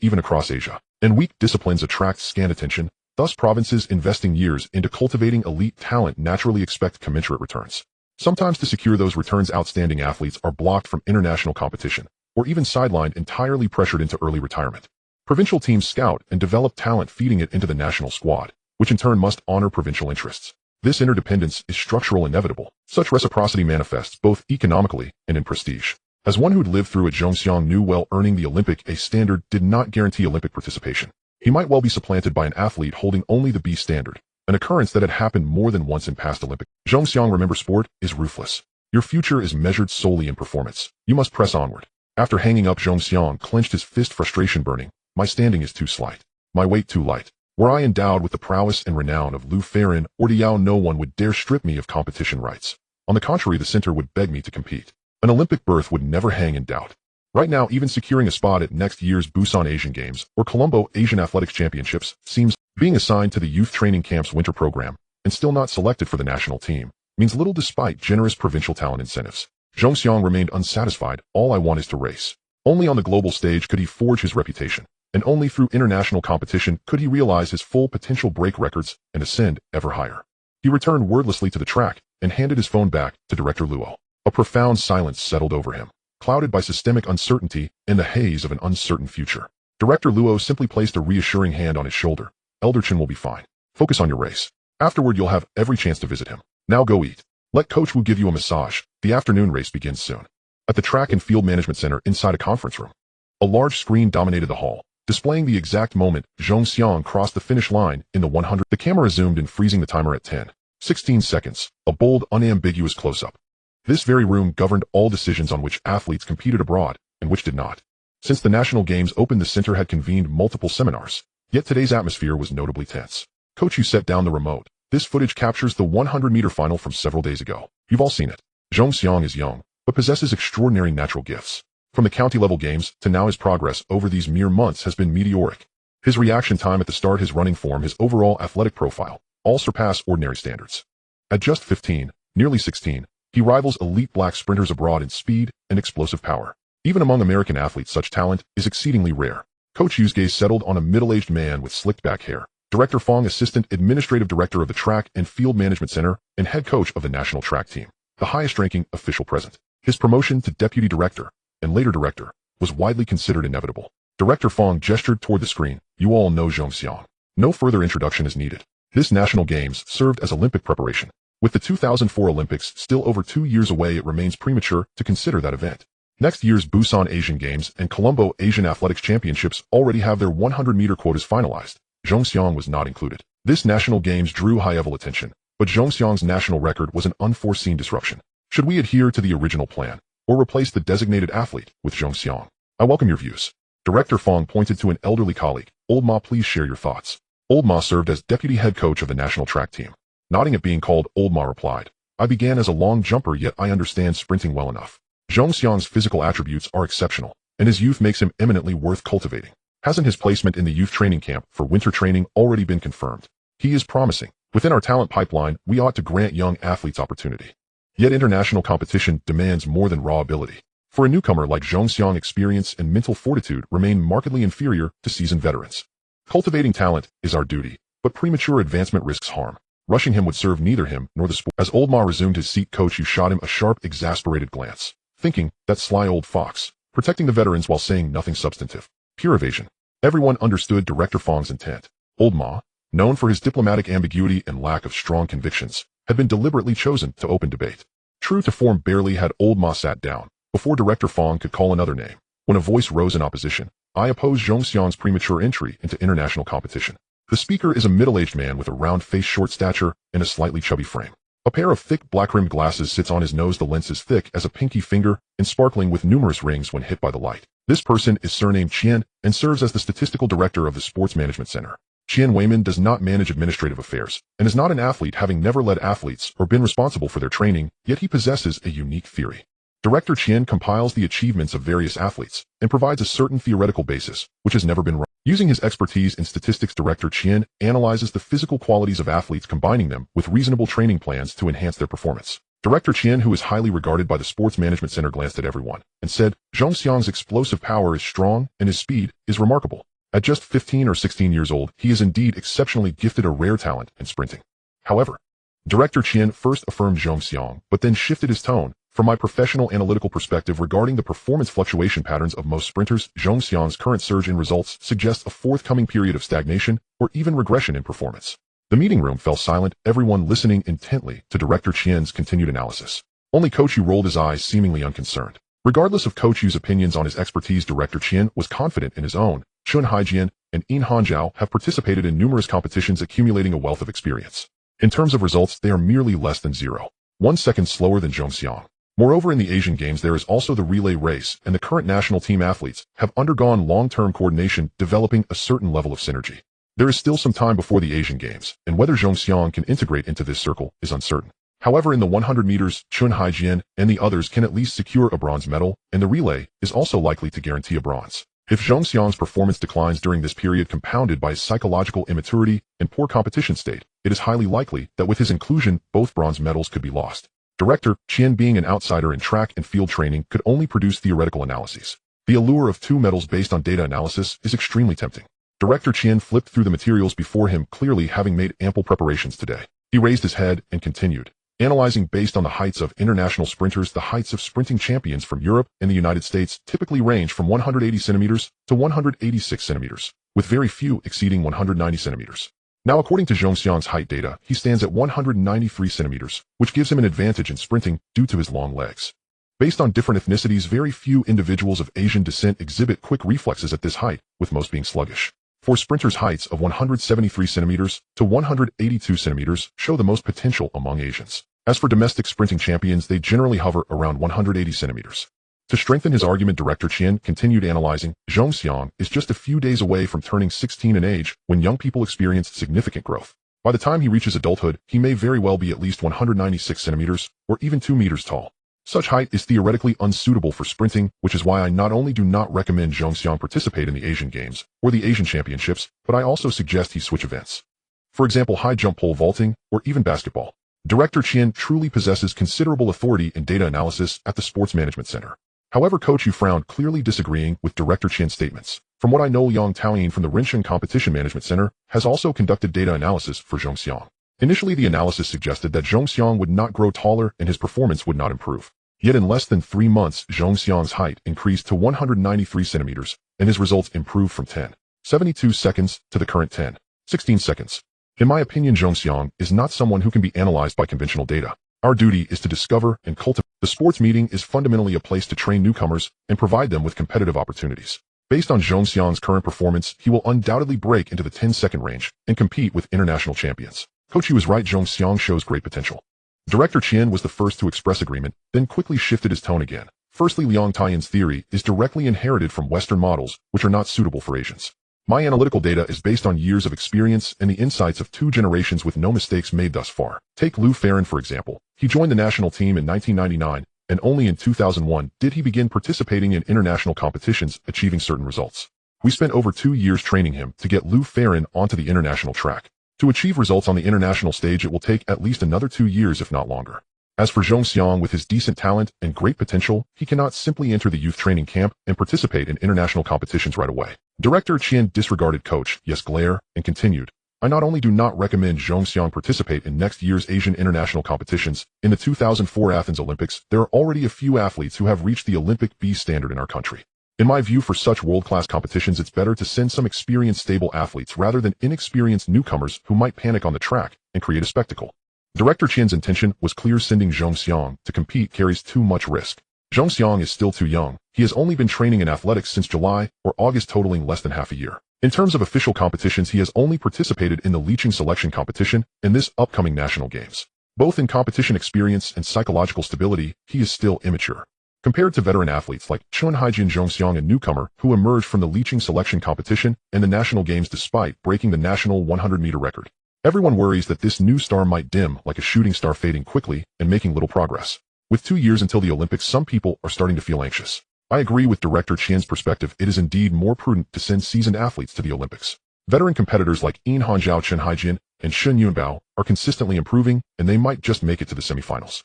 even across Asia, and weak disciplines attract scant attention. Thus, provinces investing years into cultivating elite talent naturally expect commensurate returns. Sometimes to secure those returns, outstanding athletes are blocked from international competition, or even sidelined entirely, pressured into early retirement. Provincial teams scout and develop talent, feeding it into the national squad, which in turn must honor provincial interests. This interdependence is structural, inevitable. Such reciprocity manifests both economically and in prestige. As one who'd lived through it, Zhong Xiang knew well earning the Olympic A standard did not guarantee Olympic participation. He might well be supplanted by an athlete holding only the B standard, an occurrence that had happened more than once in past Olympics. Zhong Xiang, remember, sport is ruthless. Your future is measured solely in performance. You must press onward. After hanging up, Zhong Xiang clenched his fist, frustration burning. My standing is too slight. My weight too light. Were I endowed with the prowess and renown of Liu Ferin or Diao, no one would dare strip me of competition rights. On the contrary, the center would beg me to compete. An Olympic berth would never hang in doubt. Right now, even securing a spot at next year's Busan Asian Games or Colombo Asian Athletics Championships seems. Being assigned to the youth training camp's winter program and still not selected for the national team means little despite generous provincial talent incentives. Zhong Xiang remained unsatisfied. All I want is to race. Only on the global stage could he forge his reputation, and only through international competition could he realize his full potential, break records, and ascend ever higher. He returned wordlessly to the track and handed his phone back to Director Luo. A profound silence settled over him, clouded by systemic uncertainty and the haze of an uncertain future. Director Luo simply placed a reassuring hand on his shoulder. Elder Chen will be fine. Focus on your race. Afterward, you'll have every chance to visit him. Now go eat. Let Coach Wu give you a massage. The afternoon race begins soon. At the Track and Field Management Center inside a conference room, a large screen dominated the hall, displaying the exact moment Zhong Xiang crossed the finish line in the 100. The camera zoomed in, freezing the timer at 10:16 seconds, a bold, unambiguous close-up. This very room governed all decisions on which athletes competed abroad and which did not. Since the national games opened, the center had convened multiple seminars. Yet today's atmosphere was notably tense. Coach Yu set down the remote. This footage captures the 100-meter final from several days ago. You've all seen it. Zhong Xiang is young, but possesses extraordinary natural gifts. From the county-level games to now, his progress over these mere months has been meteoric. His reaction time at the start, his running form, his overall athletic profile, all surpass ordinary standards. At just 15, nearly 16, he rivals elite black sprinters abroad in speed and explosive power. Even among American athletes, such talent is exceedingly rare. Coach Yu's gaze settled on a middle-aged man with slicked back hair. Director Fong, assistant administrative director of the Track and Field Management Center and head coach of the national track team, the highest-ranking official present. His promotion to deputy director and later director was widely considered inevitable. Director Fong gestured toward the screen. You all know Zhong Xiang. No further introduction is needed. This national games served as Olympic preparation. With the 2004 Olympics still over 2 years away, it remains premature to consider that event. Next year's Busan Asian Games and Colombo Asian Athletics Championships already have their 100-meter quotas finalized. Zhong Xiang was not included. This national games drew high-level attention, but Zhong Xiang's national record was an unforeseen disruption. Should we adhere to the original plan, or replace the designated athlete with Zhong Xiang? I welcome your views. Director Fong pointed to an elderly colleague. Old Ma, please share your thoughts. Old Ma served as deputy head coach of the national track team. Nodding at being called, Old Ma replied, I began as a long jumper, yet I understand sprinting well enough. Zhong Xiang's physical attributes are exceptional, and his youth makes him eminently worth cultivating. Hasn't his placement in the youth training camp for winter training already been confirmed? He is promising. Within our talent pipeline, we ought to grant young athletes opportunity. Yet international competition demands more than raw ability. For a newcomer like Zhong Xiang, experience and mental fortitude remain markedly inferior to seasoned veterans. Cultivating talent is our duty, but premature advancement risks harm. Rushing him would serve neither him nor the sport. As old Ma resumed his seat, Coach Yu shot him a sharp, exasperated glance, thinking, that sly old fox, protecting the veterans while saying nothing substantive. Pure evasion. Everyone understood Director Fong's intent. Old Ma, known for his diplomatic ambiguity and lack of strong convictions, had been deliberately chosen to open debate. True to form, barely had Old Ma sat down before Director Fong could call another name, when a voice rose in opposition. I oppose Zhong Xiang's premature entry into international competition. The speaker is a middle-aged man with a round face, short stature, and a slightly chubby frame. A pair of thick black-rimmed glasses sits on his nose, the lens is thick as a pinky finger and sparkling with numerous rings when hit by the light. This person is surnamed Qian and serves as the statistical director of the Sports Management Center. Qian Weiman does not manage administrative affairs and is not an athlete, having never led athletes or been responsible for their training, yet he possesses a unique theory. Director Qian compiles the achievements of various athletes and provides a certain theoretical basis, which has never been wrong. Using his expertise in statistics, Director Qian analyzes the physical qualities of athletes, combining them with reasonable training plans to enhance their performance. Director Qian, who is highly regarded by the Sports Management Center, glanced at everyone and said, Zhong Xiang's explosive power is strong and his speed is remarkable. At just 15 or 16 years old, he is indeed exceptionally gifted, a rare talent in sprinting. However, Director Qian first affirmed Zhong Xiang, but then shifted his tone. From my professional analytical perspective regarding the performance fluctuation patterns of most sprinters, Zhong Xiang's current surge in results suggests a forthcoming period of stagnation or even regression in performance. The meeting room fell silent, everyone listening intently to Director Qian's continued analysis. Only Coach Yu rolled his eyes, seemingly unconcerned. Regardless of Coach Yu's opinions on his expertise, Director Qian was confident in his own. Chun Haijian and Yin Hanjiao have participated in numerous competitions, accumulating a wealth of experience. In terms of results, they are merely less than 0.1 second slower than Zhong Xiang. Moreover, in the Asian Games there is also the relay race, and the current national team athletes have undergone long-term coordination, developing a certain level of synergy. There is still some time before the Asian Games, and whether Zhong Xiang can integrate into this circle is uncertain. However, in the 100 meters, Chun Haijian and the others can at least secure a bronze medal, and the relay is also likely to guarantee a bronze. If Zhong Xiang's performance declines during this period, compounded by his psychological immaturity and poor competition state, it is highly likely that with his inclusion, both bronze medals could be lost. Director Qian, being an outsider in track and field training, could only produce theoretical analyses. The allure of 2 medals based on data analysis is extremely tempting. Director Qian flipped through the materials before him, clearly having made ample preparations today. He raised his head and continued, analyzing based on the heights of international sprinters. The heights of sprinting champions from Europe and the United States typically range from 180 centimeters to 186 centimeters, with very few exceeding 190 centimeters. Now, according to Zhong Xiang's height data, he stands at 193 centimeters, which gives him an advantage in sprinting due to his long legs. Based on different ethnicities, very few individuals of Asian descent exhibit quick reflexes at this height, with most being sluggish. For sprinters, heights of 173 centimeters to 182 centimeters show the most potential among Asians. As for domestic sprinting champions, they generally hover around 180 centimeters. To strengthen his argument, Director Qian continued analyzing. Zhong Xiang is just a few days away from turning 16 in age, when young people experience significant growth. By the time he reaches adulthood, he may very well be at least 196 centimeters, or even 2 meters tall. Such height is theoretically unsuitable for sprinting, which is why I not only do not recommend Zhong Xiang participate in the Asian Games or the Asian Championships, but I also suggest he switch events. For example, high jump, pole vaulting, or even basketball. Director Qian truly possesses considerable authority in data analysis at the Sports Management Center. However, Coach Yu frowned, clearly disagreeing with Director Qian's statements. From what I know, Yang Taoyin from the Rinsheng Competition Management Center has also conducted data analysis for Zhong Xiang. Initially, the analysis suggested that Zhong Xiang would not grow taller and his performance would not improve. Yet in less than 3 months, Zhong Xiang's height increased to 193 centimeters, and his results improved from 10.72 seconds to the current 10.16 seconds. In my opinion, Zhong Xiang is not someone who can be analyzed by conventional data. Our duty is to discover and cultivate. The sports meeting is fundamentally a place to train newcomers and provide them with competitive opportunities. Based on Zhong Xiang's current performance, he will undoubtedly break into the 10-second range and compete with international champions. Coach Yu is right, Zhong Xiang shows great potential. Director Qian was the first to express agreement, then quickly shifted his tone again. Firstly, Liang Taiyin's theory is directly inherited from Western models, which are not suitable for Asians. My analytical data is based on years of experience and the insights of 2 generations with no mistakes made thus far. Take Liu Farren, for example. He joined the national team in 1999, and only in 2001 did he begin participating in international competitions, achieving certain results. We spent over 2 years training him to get Liu Farren onto the international track. To achieve results on the international stage, it will take at least another 2 years, if not longer. As for Zhong Xiang, with his decent talent and great potential, he cannot simply enter the youth training camp and participate in international competitions right away. Director Qian disregarded Coach Yes glare and continued, I not only do not recommend Zhong Xiang participate in next year's Asian international competitions, in the 2004 Athens Olympics, there are already a few athletes who have reached the Olympic B standard in our country. In my view, for such world-class competitions, it's better to send some experienced, stable athletes rather than inexperienced newcomers who might panic on the track and create a spectacle. Director Qian's intention was clear: sending Zhong Xiang to compete carries too much risk. Zhong Xiang is still too young. He has only been training in athletics since July or August, totaling less than half a year. In terms of official competitions, he has only participated in the Licheng selection competition and this upcoming national games. Both in competition experience and psychological stability, he is still immature. Compared to veteran athletes like Chun Haijin, Zhong Xiang, a newcomer who emerged from the Licheng selection competition and the national games despite breaking the national 100-meter record. Everyone worries that this new star might dim like a shooting star, fading quickly and making little progress. With 2 years until the Olympics, some people are starting to feel anxious. I agree with Director Qian's perspective. It is indeed more prudent to send seasoned athletes to the Olympics. Veteran competitors like Yin Hanzhao, Chen Haijin, and Shen Yunbao are consistently improving, and they might just make it to the semifinals.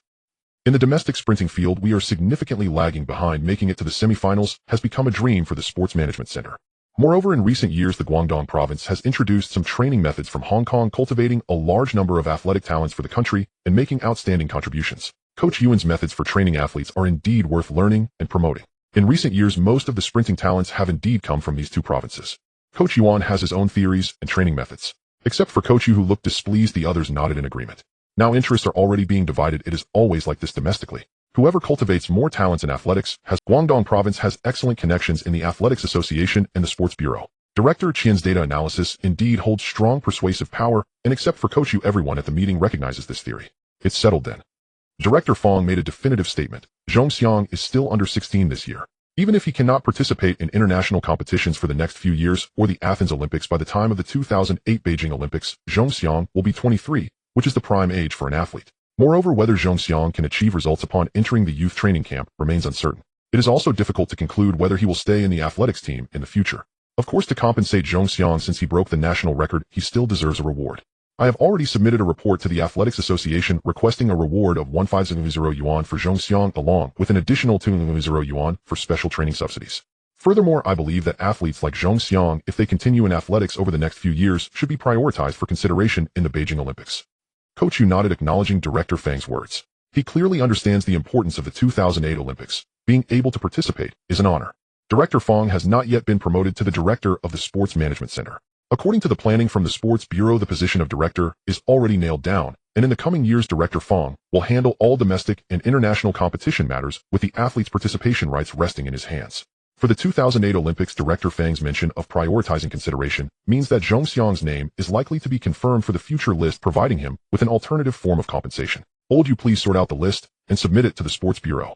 In the domestic sprinting field, we are significantly lagging behind. Making it to the semifinals has become a dream for the Sports Management Center. Moreover, in recent years, the Guangdong province has introduced some training methods from Hong Kong, cultivating a large number of athletic talents for the country and making outstanding contributions. Coach Yuan's methods for training athletes are indeed worth learning and promoting. In recent years, most of the sprinting talents have indeed come from these two provinces. Coach Yuan has his own theories and training methods. Except for Coach Yu, who looked displeased, the others nodded in agreement. Now interests are already being divided. It is always like this domestically. Whoever cultivates more talents in athletics has. Guangdong province has excellent connections in the Athletics Association and the Sports Bureau. Director Qian's data analysis indeed holds strong persuasive power, and except for Coach Yu, everyone at the meeting recognizes this theory. It's settled then. Director Fong made a definitive statement. Zhong Xiang is still under 16 this year. Even if he cannot participate in international competitions for the next few years or the Athens Olympics, by the time of the 2008 Beijing Olympics, Zhong Xiang will be 23, which is the prime age for an athlete. Moreover, whether Zhong Xiang can achieve results upon entering the youth training camp remains uncertain. It is also difficult to conclude whether he will stay in the athletics team in the future. Of course, to compensate Zhong Xiang, since he broke the national record, he still deserves a reward. I have already submitted a report to the Athletics Association requesting a reward of 150 yuan for Zhong Xiang, along with an additional 200 yuan for special training subsidies. Furthermore, I believe that athletes like Zhong Xiang, if they continue in athletics over the next few years, should be prioritized for consideration in the Beijing Olympics. Coach Yu nodded, acknowledging Director Fang's words. He clearly understands the importance of the 2008 Olympics. Being able to participate is an honor. Director Fong has not yet been promoted to the director of the Sports Management Center. According to the planning from the Sports Bureau, the position of director is already nailed down, and in the coming years, Director Fong will handle all domestic and international competition matters, with the athletes' participation rights resting in his hands. For the 2008 Olympics, Director Fang's mention of prioritizing consideration means that Zhong Xiang's name is likely to be confirmed for the future list, providing him with an alternative form of compensation. Would you please sort out the list and submit it to the Sports Bureau?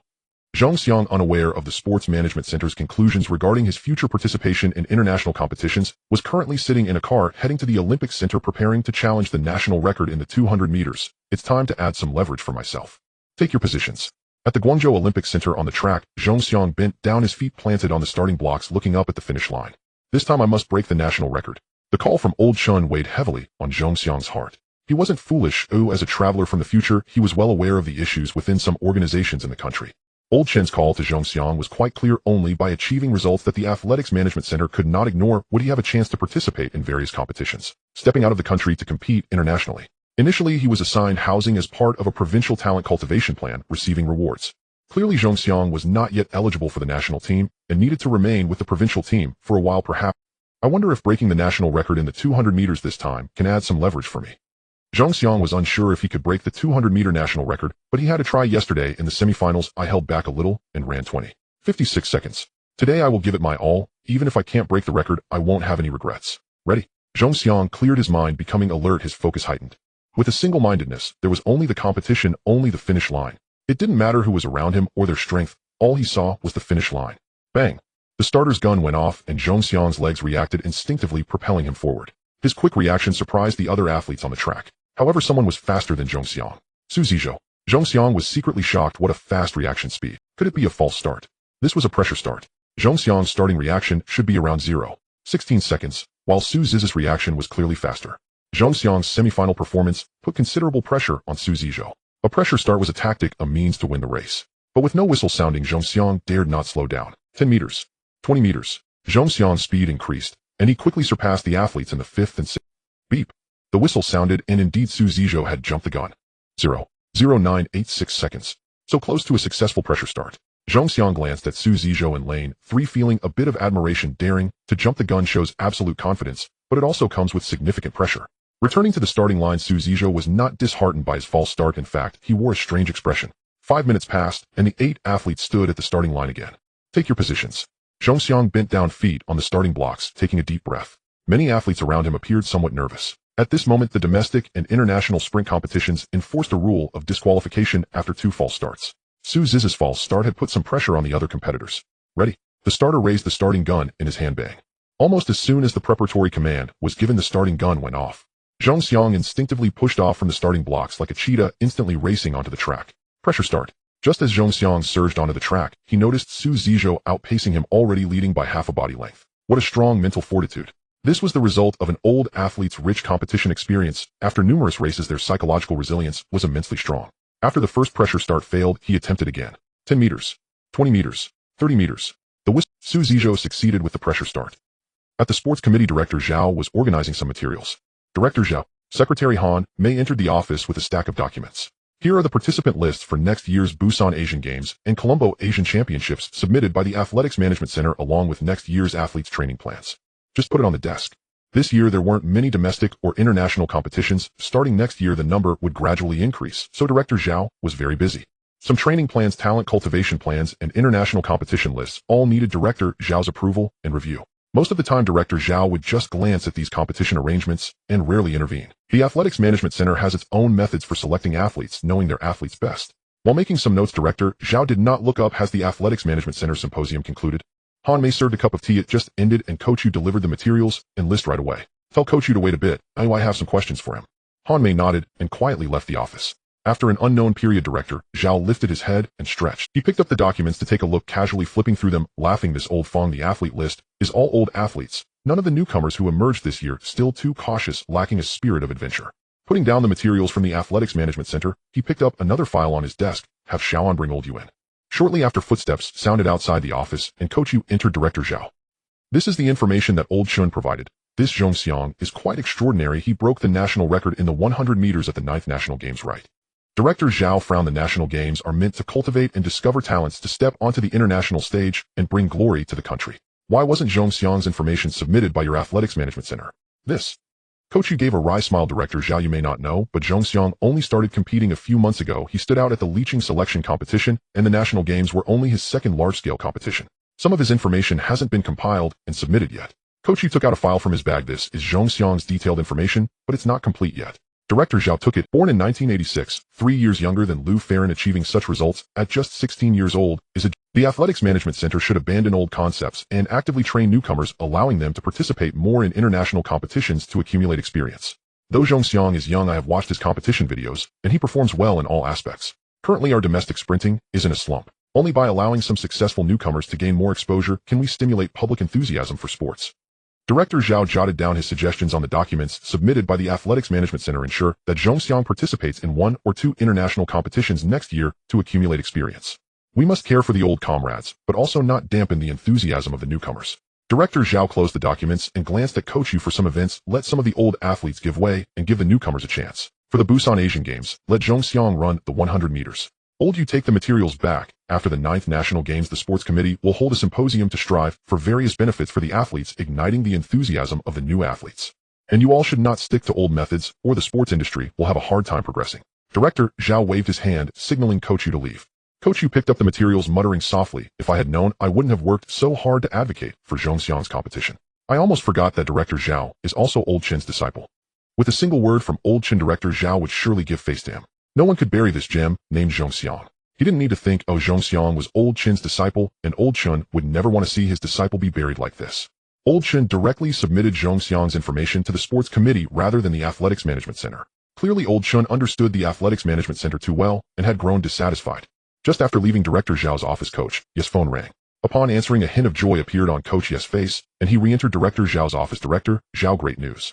Zhong Xiang, unaware of the Sports Management Center's conclusions regarding his future participation in international competitions, was currently sitting in a car heading to the Olympic Center, preparing to challenge the national record in the 200 meters. It's time to add some leverage for myself. Take your positions. At the Guangzhou Olympic Center on the track, Zhong Xiang bent down, his feet planted on the starting blocks, looking up at the finish line. This time I must break the national record. The call from Old Chun weighed heavily on Zhong Xiang's heart. He wasn't foolish. As a traveler from the future, he was well aware of the issues within some organizations in the country. Old Chen's call to Zhong Xiang was quite clear: only by achieving results that the Athletics Management Center could not ignore would he have a chance to participate in various competitions, stepping out of the country to compete internationally. Initially, he was assigned housing as part of a provincial talent cultivation plan, receiving rewards. Clearly, Zhong Xiang was not yet eligible for the national team and needed to remain with the provincial team for a while, perhaps. I wonder if breaking the national record in the 200 meters this time can add some leverage for me. Zhong Xiang was unsure if he could break the 200-meter national record, but he had to try. Yesterday in the semifinals, I held back a little and ran 20:56 seconds. Today I will give it my all. Even if I can't break the record, I won't have any regrets. Ready? Zhong Xiang cleared his mind, becoming alert, his focus heightened. With a single-mindedness, there was only the competition, only the finish line. It didn't matter who was around him or their strength. All he saw was the finish line. Bang! The starter's gun went off, and Zhong Xiang's legs reacted instinctively, propelling him forward. His quick reaction surprised the other athletes on the track. However, someone was faster than Zhong Xiang. Su Zizhou. Zhong Xiang was secretly shocked. What a fast reaction speed. Could it be a false start? This was a pressure start. Zhong Xiang's starting reaction should be around 0.16 seconds, while Su Zizhou's reaction was clearly faster. Zhong Xiang's semifinal performance put considerable pressure on Su Zizhou. A pressure start was a tactic, a means to win the race. But with no whistle sounding, Zhongxiang dared not slow down. 10 meters. 20 meters. Zhongxiang's speed increased, and he quickly surpassed the athletes in the 5th and 6th. Beep. The whistle sounded, and indeed Su Zizhou had jumped the gun. 0.0986 seconds. So close to a successful pressure start. Zhongxiang glanced at Su Zizhou in lane 3, feeling a bit of admiration. Daring to jump the gun shows absolute confidence, but it also comes with significant pressure. Returning to the starting line, Su Zizhou was not disheartened by his false start. In fact, he wore a strange expression. 5 minutes passed, and the 8 athletes stood at the starting line again. Take your positions. Zhongxiang bent down feet on the starting blocks, taking a deep breath. Many athletes around him appeared somewhat nervous. At this moment, the domestic and international sprint competitions enforced a rule of disqualification after 2 false starts. Su Ziz's false start had put some pressure on the other competitors. Ready? The starter raised the starting gun in his handbag. Almost as soon as the preparatory command was given, the starting gun went off. Zhongxiang instinctively pushed off from the starting blocks like a cheetah, instantly racing onto the track. Pressure start. Just as Zhongxiang surged onto the track, he noticed Su Zizhou outpacing him, already leading by half a body length. What a strong mental fortitude. This was the result of an old athlete's rich competition experience. After numerous races, their psychological resilience was immensely strong. After the first pressure start failed, he attempted again. 10 meters. 20 meters. 30 meters. Su Zizhou succeeded with the pressure start. At the sports committee, Director Zhao was organizing some materials. Director Zhao, Secretary Han Mei entered the office with a stack of documents. Here are the participant lists for next year's Busan Asian Games and Colombo Asian Championships submitted by the Athletics Management Center, along with next year's athletes' training plans. Just put it on the desk. This year there weren't many domestic or international competitions. Starting next year, the number would gradually increase, so Director Zhao was very busy. Some training plans, talent cultivation plans, and international competition lists all needed Director Zhao's approval and review. Most of the time, Director Zhao would just glance at these competition arrangements and rarely intervene. The Athletics Management Center has its own methods for selecting athletes, knowing their athletes best. While making some notes, Director Zhao did not look up as the Athletics Management Center symposium concluded. Han Mei served a cup of tea. It just ended, and Coach Yu delivered the materials and list right away. Tell Coach Yu to wait a bit. I have some questions for him. Han Mei nodded and quietly left the office. After an unknown period, Director Zhao lifted his head and stretched. He picked up the documents to take a look, casually flipping through them, laughing. This old Fong, the athlete list, is all old athletes. None of the newcomers who emerged this year, still too cautious, lacking a spirit of adventure. Putting down the materials from the Athletics Management Center, he picked up another file on his desk. Have Xiaoan bring old Yu in. Shortly after, footsteps sounded outside the office, and Coach Yu entered. Director Zhao. This is the information that old Chun provided. This Zhongxiang is quite extraordinary. He broke the national record in the 100 meters at the 9th National Games, right? Director Zhao frowned. The National Games are meant to cultivate and discover talents to step onto the international stage and bring glory to the country. Why wasn't Zhongxiang's information submitted by your Athletics Management Center? This. Coach Yu gave a wry smile. Director Zhao, you may not know, but Zhongxiang only started competing a few months ago. He stood out at the Licheng selection competition, and the National Games were only his second large-scale competition. Some of his information hasn't been compiled and submitted yet. Coach Yu took out a file from his bag. This is Zhongxiang's detailed information, but it's not complete yet. Director Zhao took it. Born in 1986, 3 years younger than Liu Farren, achieving such results at just 16 years old is a... The Athletics Management Center should abandon old concepts and actively train newcomers, allowing them to participate more in international competitions to accumulate experience. Though Zhongxiang is young, I have watched his competition videos, and he performs well in all aspects. Currently, our domestic sprinting is in a slump. Only by allowing some successful newcomers to gain more exposure can we stimulate public enthusiasm for sports. Director Zhao jotted down his suggestions on the documents submitted by the Athletics Management Center. Ensure that Zhongxiang participates in 1 or 2 international competitions next year to accumulate experience. We must care for the old comrades, but also not dampen the enthusiasm of the newcomers. Director Zhao closed the documents and glanced at Coach Yu. For some events, let some of the old athletes give way and give the newcomers a chance. For the Busan Asian Games, let Zhongxiang run the 100 meters. Old Yu, take the materials back. After the 9th National Games, the sports committee will hold a symposium to strive for various benefits for the athletes, igniting the enthusiasm of the new athletes. And you all should not stick to old methods, or the sports industry will have a hard time progressing. Director Zhao waved his hand, signaling Coach Yu to leave. Coach Yu picked up the materials, muttering softly, if I had known, I wouldn't have worked so hard to advocate for Zhongxiang's competition. I almost forgot that Director Zhao is also old Chen's disciple. With a single word from old Chen, Director Zhao would surely give face to him. No one could bury this gem named Zhongxiang. He didn't need to think, oh, Zhongxiang was old Chen's disciple, and old Chen would never want to see his disciple be buried like this. Old Chen directly submitted Zhongxiang's information to the sports committee rather than the Athletics Management Center. Clearly, old Chen understood the Athletics Management Center too well and had grown dissatisfied. Just after leaving Director Zhao's office, Coach Ye's phone rang. Upon answering, a hint of joy appeared on Coach Ye's face, and he re-entered Director Zhao's office. Director Zhao, great news.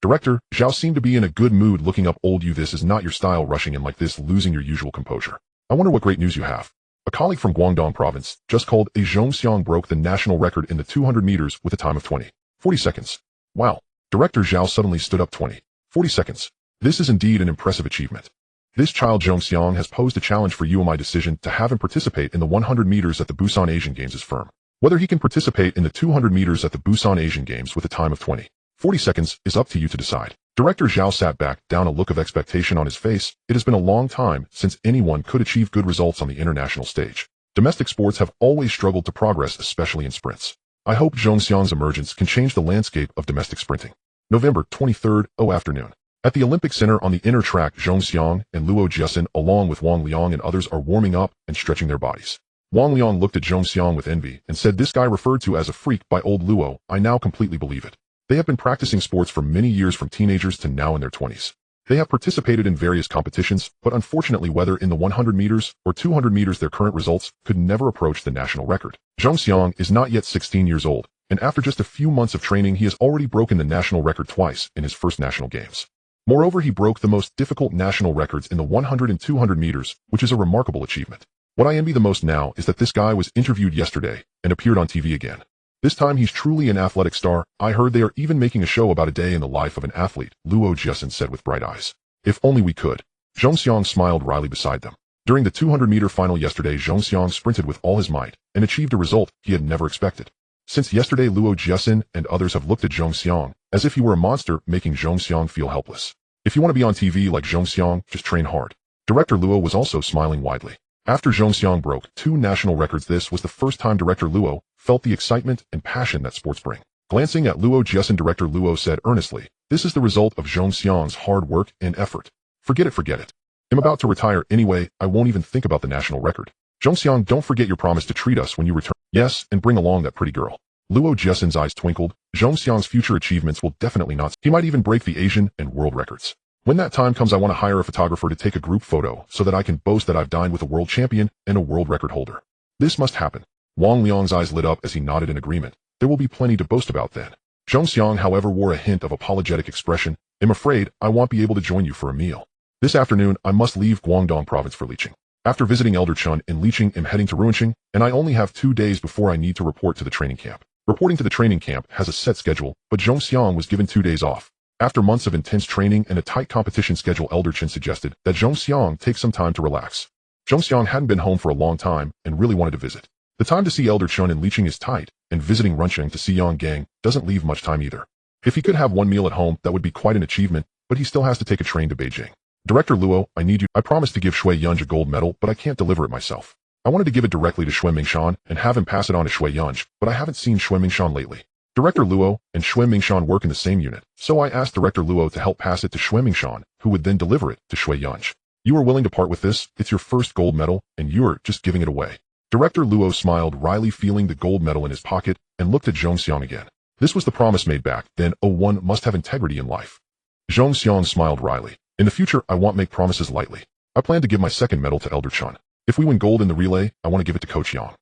Director Zhao seemed to be in a good mood looking up old you. This is not your style, rushing in like this, losing your usual composure. I wonder what great news you have. A colleague from Guangdong province just called a Zhongxiang broke the national record in the 200 meters with a time of 20:40 seconds. Wow. Director Zhao suddenly stood up. 20:40 seconds. This is indeed an impressive achievement. This child Zhongxiang has posed a challenge for you. My decision to have him participate in the 100 meters at the Busan Asian Games is firm. Whether he can participate in the 200 meters at the Busan Asian Games with a time of 20:40 seconds is up to you to decide. Director Zhao sat back down, a look of expectation on his face. It has been a long time since anyone could achieve good results on the international stage. Domestic sports have always struggled to progress, especially in sprints. I hope Zhongxiang's emergence can change the landscape of domestic sprinting. November 23rd, afternoon. At the Olympic Center on the inner track, Zhongxiang and Luo Jiasin, along with Wang Liang and others, are warming up and stretching their bodies. Wang Liang looked at Zhongxiang with envy and said, "This guy referred to as a freak by old Luo, I now completely believe it." They have been practicing sports for many years, from teenagers to now in their 20s. They have participated in various competitions, but unfortunately, whether in the 100 meters or 200 meters, their current results could never approach the national record. Zhongxiang is not yet 16 years old, and after just a few months of training, he has already broken the national record twice in his first national games. Moreover, he broke the most difficult national records in the 100 and 200 meters, which is a remarkable achievement. What I envy the most now is that this guy was interviewed yesterday and appeared on TV again. This time he's truly an athletic star. I heard they are even making a show about a day in the life of an athlete, Luo Jiasin said with bright eyes. If only we could. Zhongxiang smiled wryly beside them. During the 200-meter final yesterday, Zhongxiang sprinted with all his might and achieved a result he had never expected. Since yesterday, Luo Jiasin and others have looked at Zhongxiang as if he were a monster, making Zhongxiang feel helpless. If you want to be on TV like Zhongxiang, just train hard. Director Luo was also smiling widely. After Zhongxiang broke 2 national records, this was the first time Director Luo felt the excitement and passion that sports bring. Glancing at Luo Jiasin, Director Luo said earnestly, "This is the result of Zhongxiang's hard work and effort. Forget it. I'm about to retire anyway. I won't even think about the national record. Zhongxiang, don't forget your promise to treat us when you return. Yes, and bring along that pretty girl." Luo Jiasin's eyes twinkled. Zhongxiang's future achievements will definitely not. He might even break the Asian and world records. When that time comes, I want to hire a photographer to take a group photo so that I can boast that I've dined with a world champion and a world record holder. This must happen. Wang Liang's eyes lit up as he nodded in agreement. There will be plenty to boast about then. Zhongxiang, however, wore a hint of apologetic expression. "I'm afraid I won't be able to join you for a meal. This afternoon, I must leave Guangdong province for Liqing. After visiting Elder Chun in Liqing, I'm heading to Ruanqing, and I only have 2 days before I need to report to the training camp." Reporting to the training camp has a set schedule, but Zhongxiang was given 2 days off. After months of intense training and a tight competition schedule, Elder Chen suggested that Zhongxiang take some time to relax. Zhongxiang hadn't been home for a long time and really wanted to visit. The time to see Elder Chun in Liqing is tight, and visiting Ruanqing to see Yang Gang doesn't leave much time either. If he could have one meal at home, that would be quite an achievement, but he still has to take a train to Beijing. "Director Luo, I need you. I promised to give Shui Yunj a gold medal, but I can't deliver it myself. I wanted to give it directly to Shui Mingshan and have him pass it on to Shui Yunj, but I haven't seen Shui Mingshan lately. Director Luo and Shui Mingshan work in the same unit, so I asked Director Luo to help pass it to Shui Mingshan, who would then deliver it to Shui Yunj. You are willing to part with this? It's your first gold medal, and you're just giving it away." Director Luo smiled wryly, feeling the gold medal in his pocket, and looked at Zhongxiang again. This was the promise made back then. One must have integrity in life. Zhongxiang smiled wryly. "In the future, I won't make promises lightly. I plan to give my second medal to Elder Chun. If we win gold in the relay, I want to give it to Coach Yang."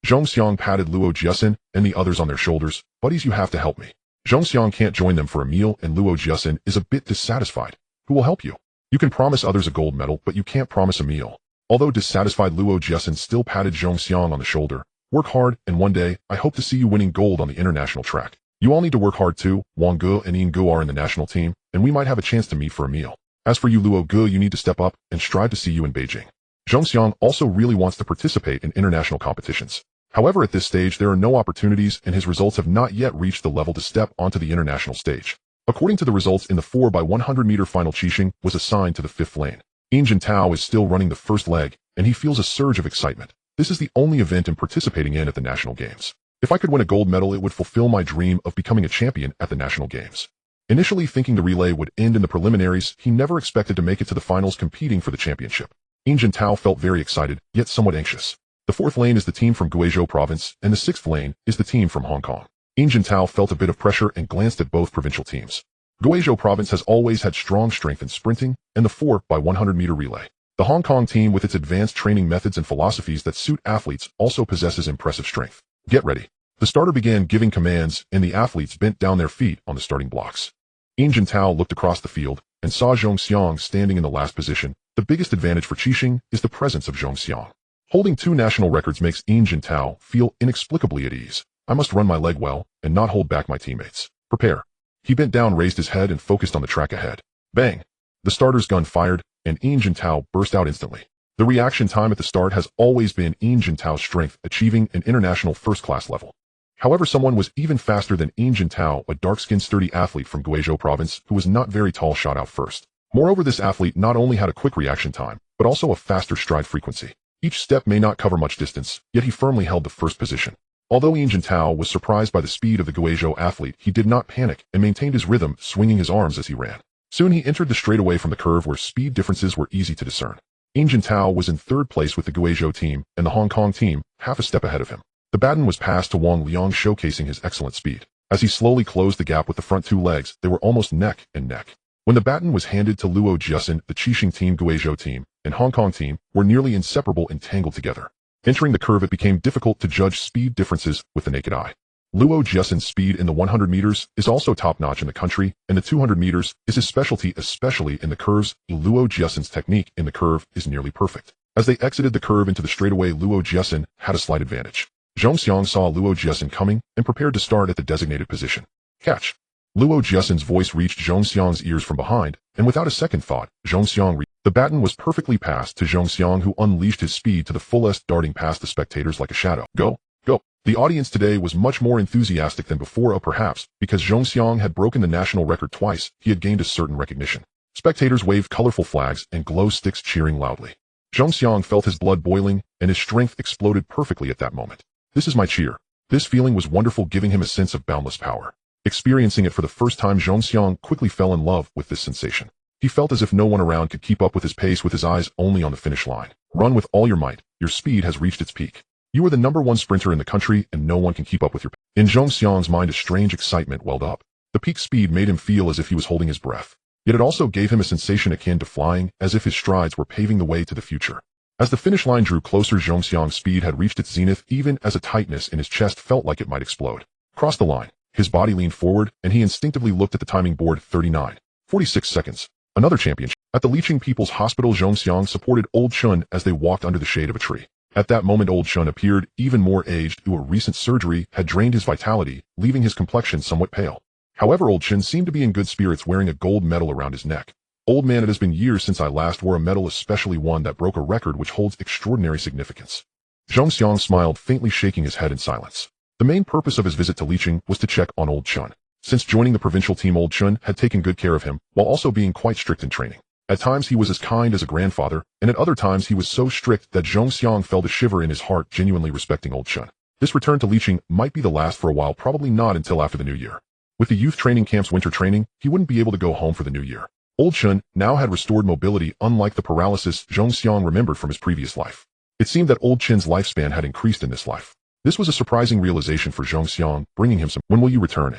Zhongxiang patted Luo Jiasin and the others on their shoulders. "Buddies, you have to help me." Zhongxiang can't join them for a meal, and Luo Jiasin is a bit dissatisfied. "Who will help you? You can promise others a gold medal, but you can't promise a meal." Although dissatisfied, Luo Jiasin still patted Zhongxiang on the shoulder. "Work hard, and one day, I hope to see you winning gold on the international track. You all need to work hard too. Wang Ge and Yin Ge are in the national team, and we might have a chance to meet for a meal. As for you, Luo Ge, you need to step up and strive to see you in Beijing." Zhongxiang also really wants to participate in international competitions. However, at this stage, there are no opportunities, and his results have not yet reached the level to step onto the international stage. According to the results in the 4x100-meter final, Qixing was assigned to the 5th lane. Yin Jintao is still running the first leg, and he feels a surge of excitement. This is the only event I'm participating in at the National Games. If I could win a gold medal, it would fulfill my dream of becoming a champion at the National Games. Initially thinking the relay would end in the preliminaries, he never expected to make it to the finals competing for the championship. Yin Jintao felt very excited, yet somewhat anxious. The 4th lane is the team from Guizhou province, and the 6th lane is the team from Hong Kong. Yin Jintao felt a bit of pressure and glanced at both provincial teams. Guizhou province has always had strong strength in sprinting and the 4x100-meter relay. The Hong Kong team, with its advanced training methods and philosophies that suit athletes, also possesses impressive strength. "Get ready." The starter began giving commands, and the athletes bent down their feet on the starting blocks. Yin Jintao looked across the field and saw Zhong Xiang standing in the last position. The biggest advantage for Qixing is the presence of Zhong Xiang. Holding 2 national records makes Yin Jintao feel inexplicably at ease. I must run my leg well and not hold back my teammates. Prepare. He bent down, raised his head, and focused on the track ahead. Bang! The starter's gun fired, and Yin Jintao burst out instantly. The reaction time at the start has always been Yin Jintao's strength, achieving an international first-class level. However, someone was even faster than Yin Jintao, a dark-skinned sturdy athlete from Guizhou province who was not very tall, shot out first. Moreover, this athlete not only had a quick reaction time, but also a faster stride frequency. Each step may not cover much distance, yet he firmly held the first position. Although Yin Jintao was surprised by the speed of the Guizhou athlete, he did not panic and maintained his rhythm, swinging his arms as he ran. Soon he entered the straightaway from the curve where speed differences were easy to discern. Yin Jintao was in third place with the Guizhou team and the Hong Kong team half a step ahead of him. The baton was passed to Wang Liang, showcasing his excellent speed. As he slowly closed the gap with the front 2 legs, they were almost neck and neck. When the baton was handed to Luo Jiasin, the Qixing team, Guizhou team, and Hong Kong team were nearly inseparable and tangled together. Entering the curve, it became difficult to judge speed differences with the naked eye. Luo Jiasin's speed in the 100 meters is also top-notch in the country, and the 200 meters is his specialty, especially in the curves. Luo Jiasin's technique in the curve is nearly perfect. As they exited the curve into the straightaway, Luo Jiasin had a slight advantage. Zhong Xiang saw Luo Jiasin coming and prepared to start at the designated position. Catch! Luo Jiasin's voice reached Zhong Xiang's ears from behind, and without a second thought, Zhong Xiang the baton was perfectly passed to Zhong Xiang, who unleashed his speed to the fullest, darting past the spectators like a shadow. Go! Go! The audience today was much more enthusiastic than before, perhaps because Zhong Xiang had broken the national record twice, he had gained a certain recognition. Spectators waved colorful flags and glow sticks, cheering loudly. Zhong Xiang felt his blood boiling, and his strength exploded perfectly at that moment. This is my cheer. This feeling was wonderful, giving him a sense of boundless power. Experiencing it for the first time, Zhong Xiang quickly fell in love with this sensation. He felt as if no one around could keep up with his pace, with his eyes only on the finish line. Run with all your might. Your speed has reached its peak. You are the #1 sprinter in the country, and no one can keep up with your pace. In Zhong Xiang's mind, a strange excitement welled up. The peak speed made him feel as if he was holding his breath. Yet it also gave him a sensation akin to flying, as if his strides were paving the way to the future. As the finish line drew closer, Zhong Xiang's speed had reached its zenith, even as a tightness in his chest felt like it might explode. Cross the line. His body leaned forward, and he instinctively looked at the timing board. 39.46 seconds. Another championship. At the Liqing People's Hospital, Zhong Xiang supported Old Chun as they walked under the shade of a tree. At that moment, Old Chun appeared even more aged, due a recent surgery had drained his vitality, leaving his complexion somewhat pale. However, Old Chun seemed to be in good spirits, wearing a gold medal around his neck. Old man, it has been years since I last wore a medal, especially one that broke a record which holds extraordinary significance. Zhong Xiang smiled, faintly shaking his head in silence. The main purpose of his visit to Liqing was to check on Old Chun. Since joining the provincial team, Old Chun had taken good care of him, while also being quite strict in training. At times he was as kind as a grandfather, and at other times he was so strict that Zhong Xiang felt a shiver in his heart, genuinely respecting Old Chun. This return to Liqing might be the last for a while, probably not until after the new year. With the youth training camp's winter training, he wouldn't be able to go home for the new year. Old Chun now had restored mobility, unlike the paralysis Zhong Xiang remembered from his previous life. It seemed that Old Chun's lifespan had increased in this life. This was a surprising realization for Zhong Xiang, bringing him some. When will you return?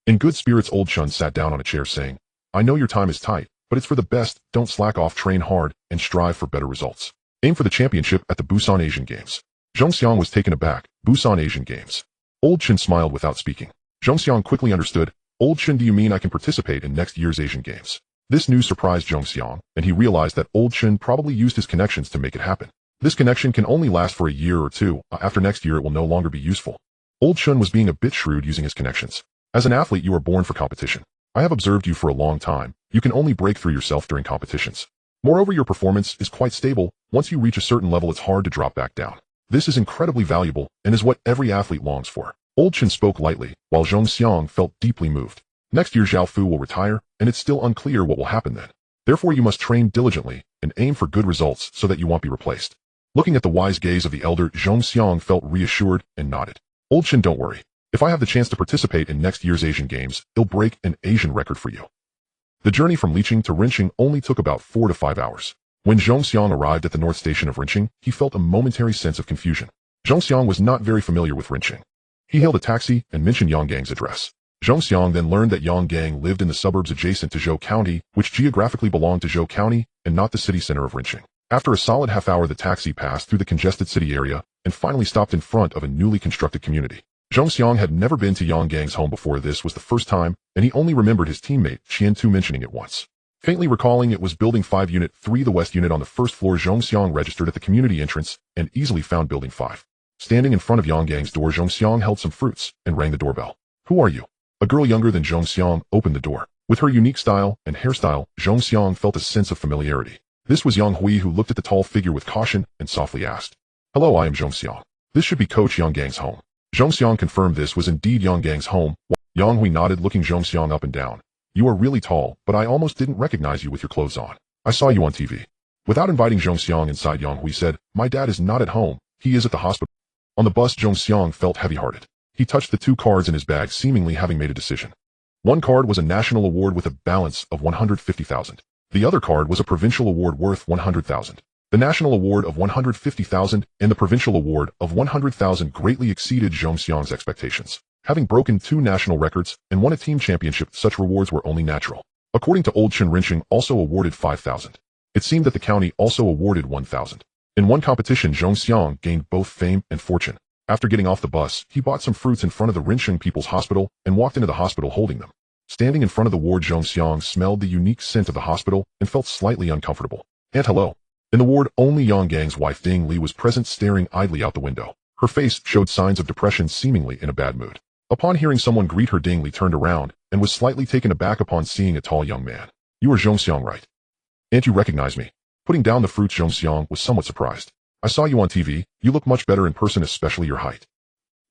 In good spirits, Old Chun sat down on a chair, saying, I know your time is tight, but it's for the best. Don't slack off, train hard, and strive for better results. Aim for the championship at the Busan Asian Games. Zhong Xiang was taken aback. Busan Asian Games. Old Chun smiled without speaking. Zhong Xiang quickly understood. Old Chun, do you mean I can participate in next year's Asian Games? This news surprised Zhong Xiang, and he realized that Old Chun probably used his connections to make it happen. This connection can only last for a year or two. After next year, it will no longer be useful. Old Chun was being a bit shrewd using his connections. As an athlete, you are born for competition. I have observed you for a long time. You can only break through yourself during competitions. Moreover, your performance is quite stable. Once you reach a certain level, it's hard to drop back down. This is incredibly valuable and is what every athlete longs for. Old Chun spoke lightly, while Zhong Xiang felt deeply moved. Next year, Zhao Fu will retire, and it's still unclear what will happen then. Therefore, you must train diligently and aim for good results so that you won't be replaced. Looking at the wise gaze of the elder, Zhong Xiang felt reassured and nodded. Old Chun, don't worry. If I have the chance to participate in next year's Asian Games, it'll break an Asian record for you. The journey from Liqing to Rinqing only took about 4 to 5 hours. When Zhong Xiang arrived at the north station of Rinqing, he felt a momentary sense of confusion. Zhong Xiang was not very familiar with Rinqing. He hailed a taxi and mentioned Yang Gang's address. Zhong Xiang then learned that Yang Gang lived in the suburbs adjacent to Zhou County, which geographically belonged to Zhou County and not the city center of Rinqing. After a solid half hour, the taxi passed through the congested city area and finally stopped in front of a newly constructed community. Zhong Xiang had never been to Yang Gang's home before. This was the first time, and he only remembered his teammate Qian Tu mentioning it once. Faintly recalling it was Building 5 Unit 3, the West Unit on the first floor. Zhong Xiang registered at the community entrance and easily found Building 5. Standing in front of Yang Gang's door, Zhong Xiang held some fruits and rang the doorbell. "Who are you?" A girl younger than Zhong Xiang opened the door. With her unique style and hairstyle, Zhong Xiang felt a sense of familiarity. This was Yang Hui, who looked at the tall figure with caution and softly asked, "Hello, I am Zhong Xiang. This should be Coach Yang Gang's home." Zhong Xiang confirmed this was indeed Yang Gang's home. Yang Hui nodded, looking Zhong Xiang up and down. "You are really tall, but I almost didn't recognize you with your clothes on. I saw you on TV." Without inviting Zhong Xiang inside, Yang Hui said, "My dad is not at home. He is at the hospital." On the bus, Zhong Xiang felt heavy-hearted. He touched the 2 cards in his bag, seemingly having made a decision. One card was a national award with a balance of 150,000. The other card was a provincial award worth 100,000. The national award of 150,000 and the provincial award of 100,000 greatly exceeded Zhong Xiang's expectations. Having broken 2 national records and won a team championship, such rewards were only natural. According to Old Chen, Rincheng also awarded 5,000. It seemed that the county also awarded 1,000. In one competition, Zhong Xiang gained both fame and fortune. After getting off the bus, he bought some fruits in front of the Rincheng People's Hospital and walked into the hospital holding them. Standing in front of the ward, Zhong Xiang smelled the unique scent of the hospital and felt slightly uncomfortable. "And hello." In the ward, only Yang Gang's wife Ding Li was present, staring idly out the window. Her face showed signs of depression, seemingly in a bad mood. Upon hearing someone greet her, Ding Li turned around and was slightly taken aback upon seeing a tall young man. "You are Zhong Xiang, right? And you recognize me?" Putting down the fruits, Zhong Xiang was somewhat surprised. "I saw you on TV. You look much better in person, especially your height."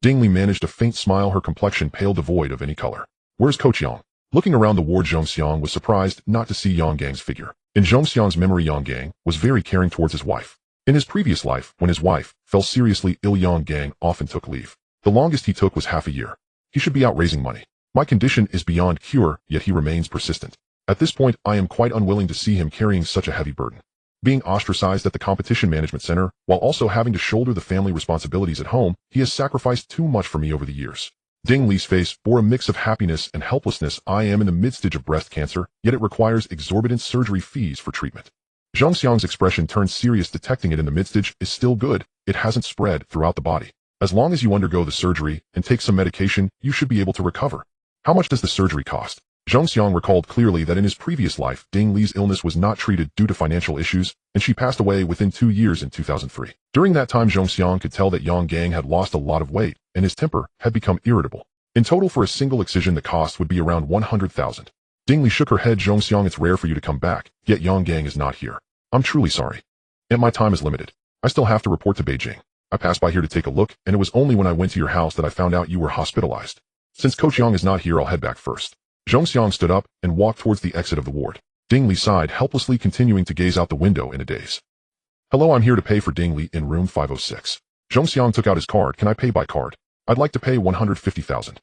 Ding Li managed a faint smile, her complexion pale, devoid of any color. "Where's Coach Yang?" Looking around the ward, Zhong Xiang was surprised not to see Yang Gang's figure. In Zhong Xiang's memory, Yang Gang was very caring towards his wife. In his previous life, when his wife fell seriously ill, Yang Gang often took leave. The longest he took was half a year. "He should be out raising money. My condition is beyond cure, yet he remains persistent. At this point, I am quite unwilling to see him carrying such a heavy burden. Being ostracized at the competition management center, while also having to shoulder the family responsibilities at home, he has sacrificed too much for me over the years." Ding Li's face bore a mix of happiness and helplessness. "I am in the mid-stage of breast cancer, yet it requires exorbitant surgery fees for treatment." Zhong Xiang's expression turned serious. "Detecting it in the mid-stage is still good. It hasn't spread throughout the body. As long as you undergo the surgery and take some medication, you should be able to recover." "How much does the surgery cost?" Zhong Xiang recalled clearly that in his previous life, Ding Li's illness was not treated due to financial issues, and she passed away within 2 years in 2003. During that time, Zhong Xiang could tell that Yang Gang had lost a lot of weight, and his temper had become irritable. In total, for a single excision, the cost would be around 100,000. Ding Li shook her head. "Zhong Xiang, it's rare for you to come back, yet Yang Gang is not here. I'm truly sorry. And my time is limited. I still have to report to Beijing. I passed by here to take a look, and it was only when I went to your house that I found out you were hospitalized. Since Coach Yang is not here, I'll head back first." Zhong Xiang stood up and walked towards the exit of the ward. Ding Li sighed helplessly, continuing to gaze out the window in a daze. "Hello, I'm here to pay for Ding Li in room 506. Zhong Xiang took out his card. "Can I pay by card? I'd like to pay 150,000.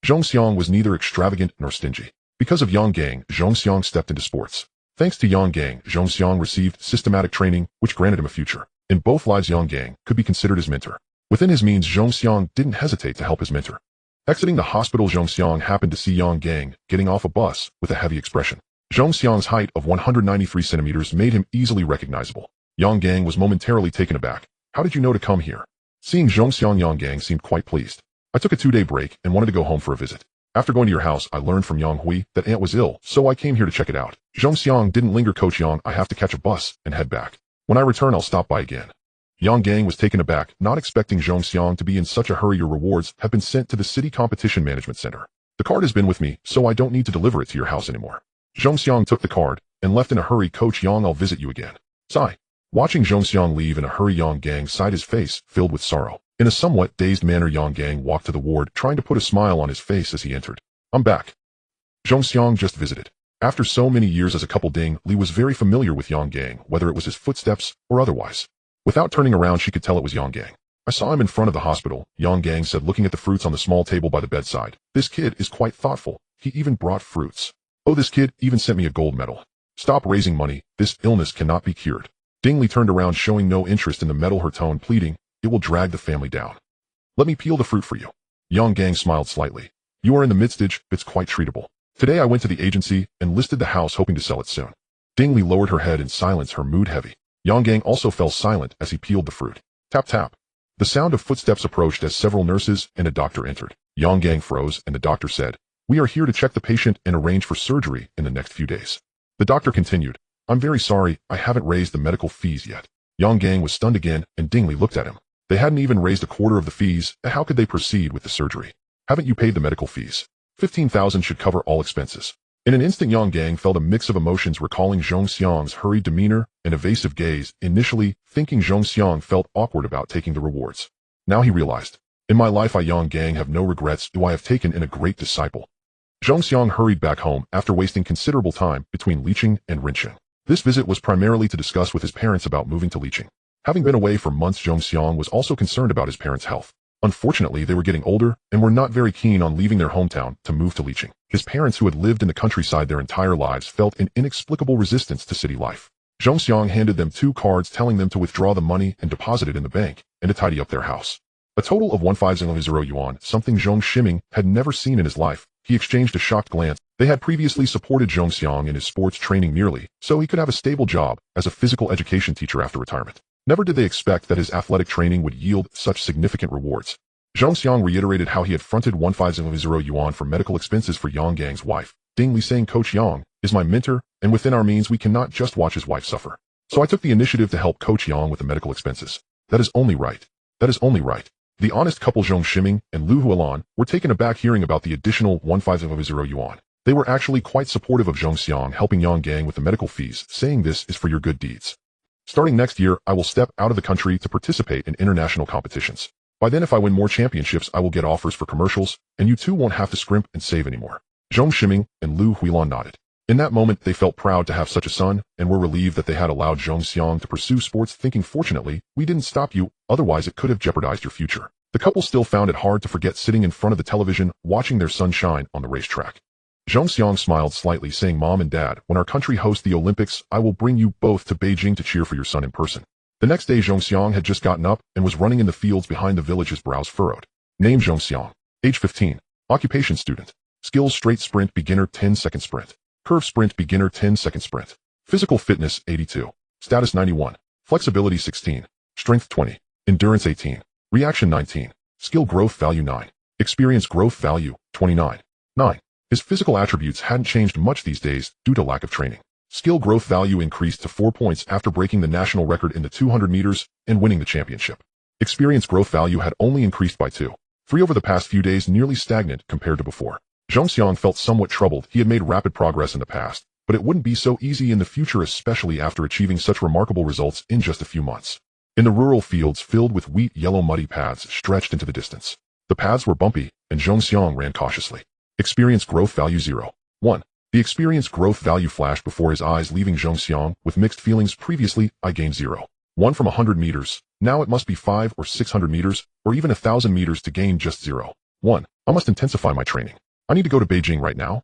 Zhong Xiang was neither extravagant nor stingy. Because of Yang Gang, Zhong Xiang stepped into sports. Thanks to Yang Gang, Zhong Xiang received systematic training, which granted him a future. In both lives, Yang Gang could be considered his mentor. Within his means, Zhong Xiang didn't hesitate to help his mentor. Exiting the hospital, Zhong Xiang happened to see Yang Gang getting off a bus with a heavy expression. Zhong Xiang's height of 193 centimeters made him easily recognizable. Yang Gang was momentarily taken aback. "How did you know to come here?" Seeing Zhong Xiang, Yang Gang seemed quite pleased. "I took a 2-day break and wanted to go home for a visit. After going to your house, I learned from Yang Hui that Aunt was ill, so I came here to check it out." Zhong Xiang didn't linger. "Coach Yang, I have to catch a bus and head back. When I return, I'll stop by again." Yang Gang was taken aback, not expecting Zhong Xiang to be in such a hurry. "Your rewards have been sent to the City Competition Management Center. The card has been with me, so I don't need to deliver it to your house anymore." Zhong Xiang took the card and left in a hurry. "Coach Yang, I'll visit you again." Sigh. Watching Zhong Xiang leave in a hurry, Yang Gang sighed, his face filled with sorrow. In a somewhat dazed manner, Yang Gang walked to the ward, trying to put a smile on his face as he entered. "I'm back. Zhong Xiang just visited." After so many years as a couple, Ding Li was very familiar with Yang Gang, whether it was his footsteps or otherwise. Without turning around, she could tell it was Yang Gang. "I saw him in front of the hospital," Yang Gang said, looking at the fruits on the small table by the bedside. "This kid is quite thoughtful. He even brought fruits. Oh, this kid even sent me a gold medal. Stop raising money. This illness cannot be cured." Ding Li turned around, showing no interest in the medal, her tone pleading. "It will drag the family down. Let me peel the fruit for you." Yang Gang smiled slightly. "You are in the mid-stage, it's quite treatable. Today I went to the agency and listed the house, hoping to sell it soon." Ding Li lowered her head in silence, her mood heavy. Yang Gang also fell silent as he peeled the fruit. Tap tap. The sound of footsteps approached as several nurses and a doctor entered. Yang Gang froze, and the doctor said, "We are here to check the patient and arrange for surgery in the next few days." The doctor continued, "I'm very sorry, I haven't raised the medical fees yet." Yang Gang was stunned again and Dingley looked at him. They hadn't even raised a quarter of the fees, and how could they proceed with the surgery? "Haven't you paid the medical fees? 15,000 should cover all expenses." In an instant, Yang Gang felt a mix of emotions, recalling Zhong Xiang's hurried demeanor and evasive gaze, initially thinking Zhong Xiang felt awkward about taking the rewards. Now he realized, "In my life, I Yang Gang have no regrets, do I have taken in a great disciple." Zhong Xiang hurried back home after wasting considerable time between Liqing and Rinqing. This visit was primarily to discuss with his parents about moving to Liqing. Having been away for months, Zhong Xiang was also concerned about his parents' health. Unfortunately, they were getting older and were not very keen on leaving their hometown to move to Liqing. His parents, who had lived in the countryside their entire lives, felt an inexplicable resistance to city life. Zhong Xiang handed them 2 cards telling them to withdraw the money and deposit it in the bank, and to tidy up their house. A total of 150 yuan, something Zhong Shiming had never seen in his life. He exchanged a shocked glance. They had previously supported Zhong Xiang in his sports training merely so he could have a stable job as a physical education teacher after retirement. Never did they expect that his athletic training would yield such significant rewards. Zhong Xiang reiterated how he had fronted 150 yuan for medical expenses for Yang Gang's wife. Dingley, saying, "Coach Yang is my mentor, and within our means we cannot just watch his wife suffer. So I took the initiative to help Coach Yang with the medical expenses. That is only right. That is only right." The honest couple Zhong Shiming and Lu Hualan were taken aback hearing about the additional 150 yuan. They were actually quite supportive of Zhong Xiang helping Yang Gang with the medical fees, saying this is for your good deeds. "Starting next year, I will step out of the country to participate in international competitions. By then, if I win more championships, I will get offers for commercials, and you too won't have to scrimp and save anymore." Zhong Shiming and Lu Huilan nodded. In that moment, they felt proud to have such a son, and were relieved that they had allowed Zhong Xiang to pursue sports, thinking, "Fortunately, we didn't stop you, otherwise it could have jeopardized your future." The couple still found it hard to forget sitting in front of the television, watching their son shine on the racetrack. Zhong Xiang smiled slightly, saying, "Mom and Dad, when our country hosts the Olympics, I will bring you both to Beijing to cheer for your son in person." The next day, Zhong Xiang had just gotten up and was running in the fields behind the village, his brows furrowed. Name: Zhong Xiang. Age 15. Occupation: student. Skills: straight sprint beginner 10-second sprint. Curve sprint beginner 10-second sprint. Physical fitness 82. Status 91. Flexibility 16. Strength 20. Endurance 18. Reaction 19. Skill growth value 9. Experience growth value 29. 9. His physical attributes hadn't changed much these days due to lack of training. Skill growth value increased to 4 points after breaking the national record in the 200 meters and winning the championship. Experience growth value had only increased by 2. 3 over the past few days, nearly stagnant compared to before. Zhong Xiang felt somewhat troubled. He had made rapid progress in the past, but it wouldn't be so easy in the future, especially after achieving such remarkable results in just a few months. In the rural fields filled with wheat, yellow muddy paths stretched into the distance. The paths were bumpy, and Zhong Xiang ran cautiously. Experience growth value 0. 1. The experience growth value flashed before his eyes, leaving Zhong Xiang with mixed feelings. Previously, I gained 0. 1 from 100 meters. Now it must be 5 or 600 meters, or even 1,000 meters to gain just 0. 1. I must intensify my training. I need to go to Beijing right now.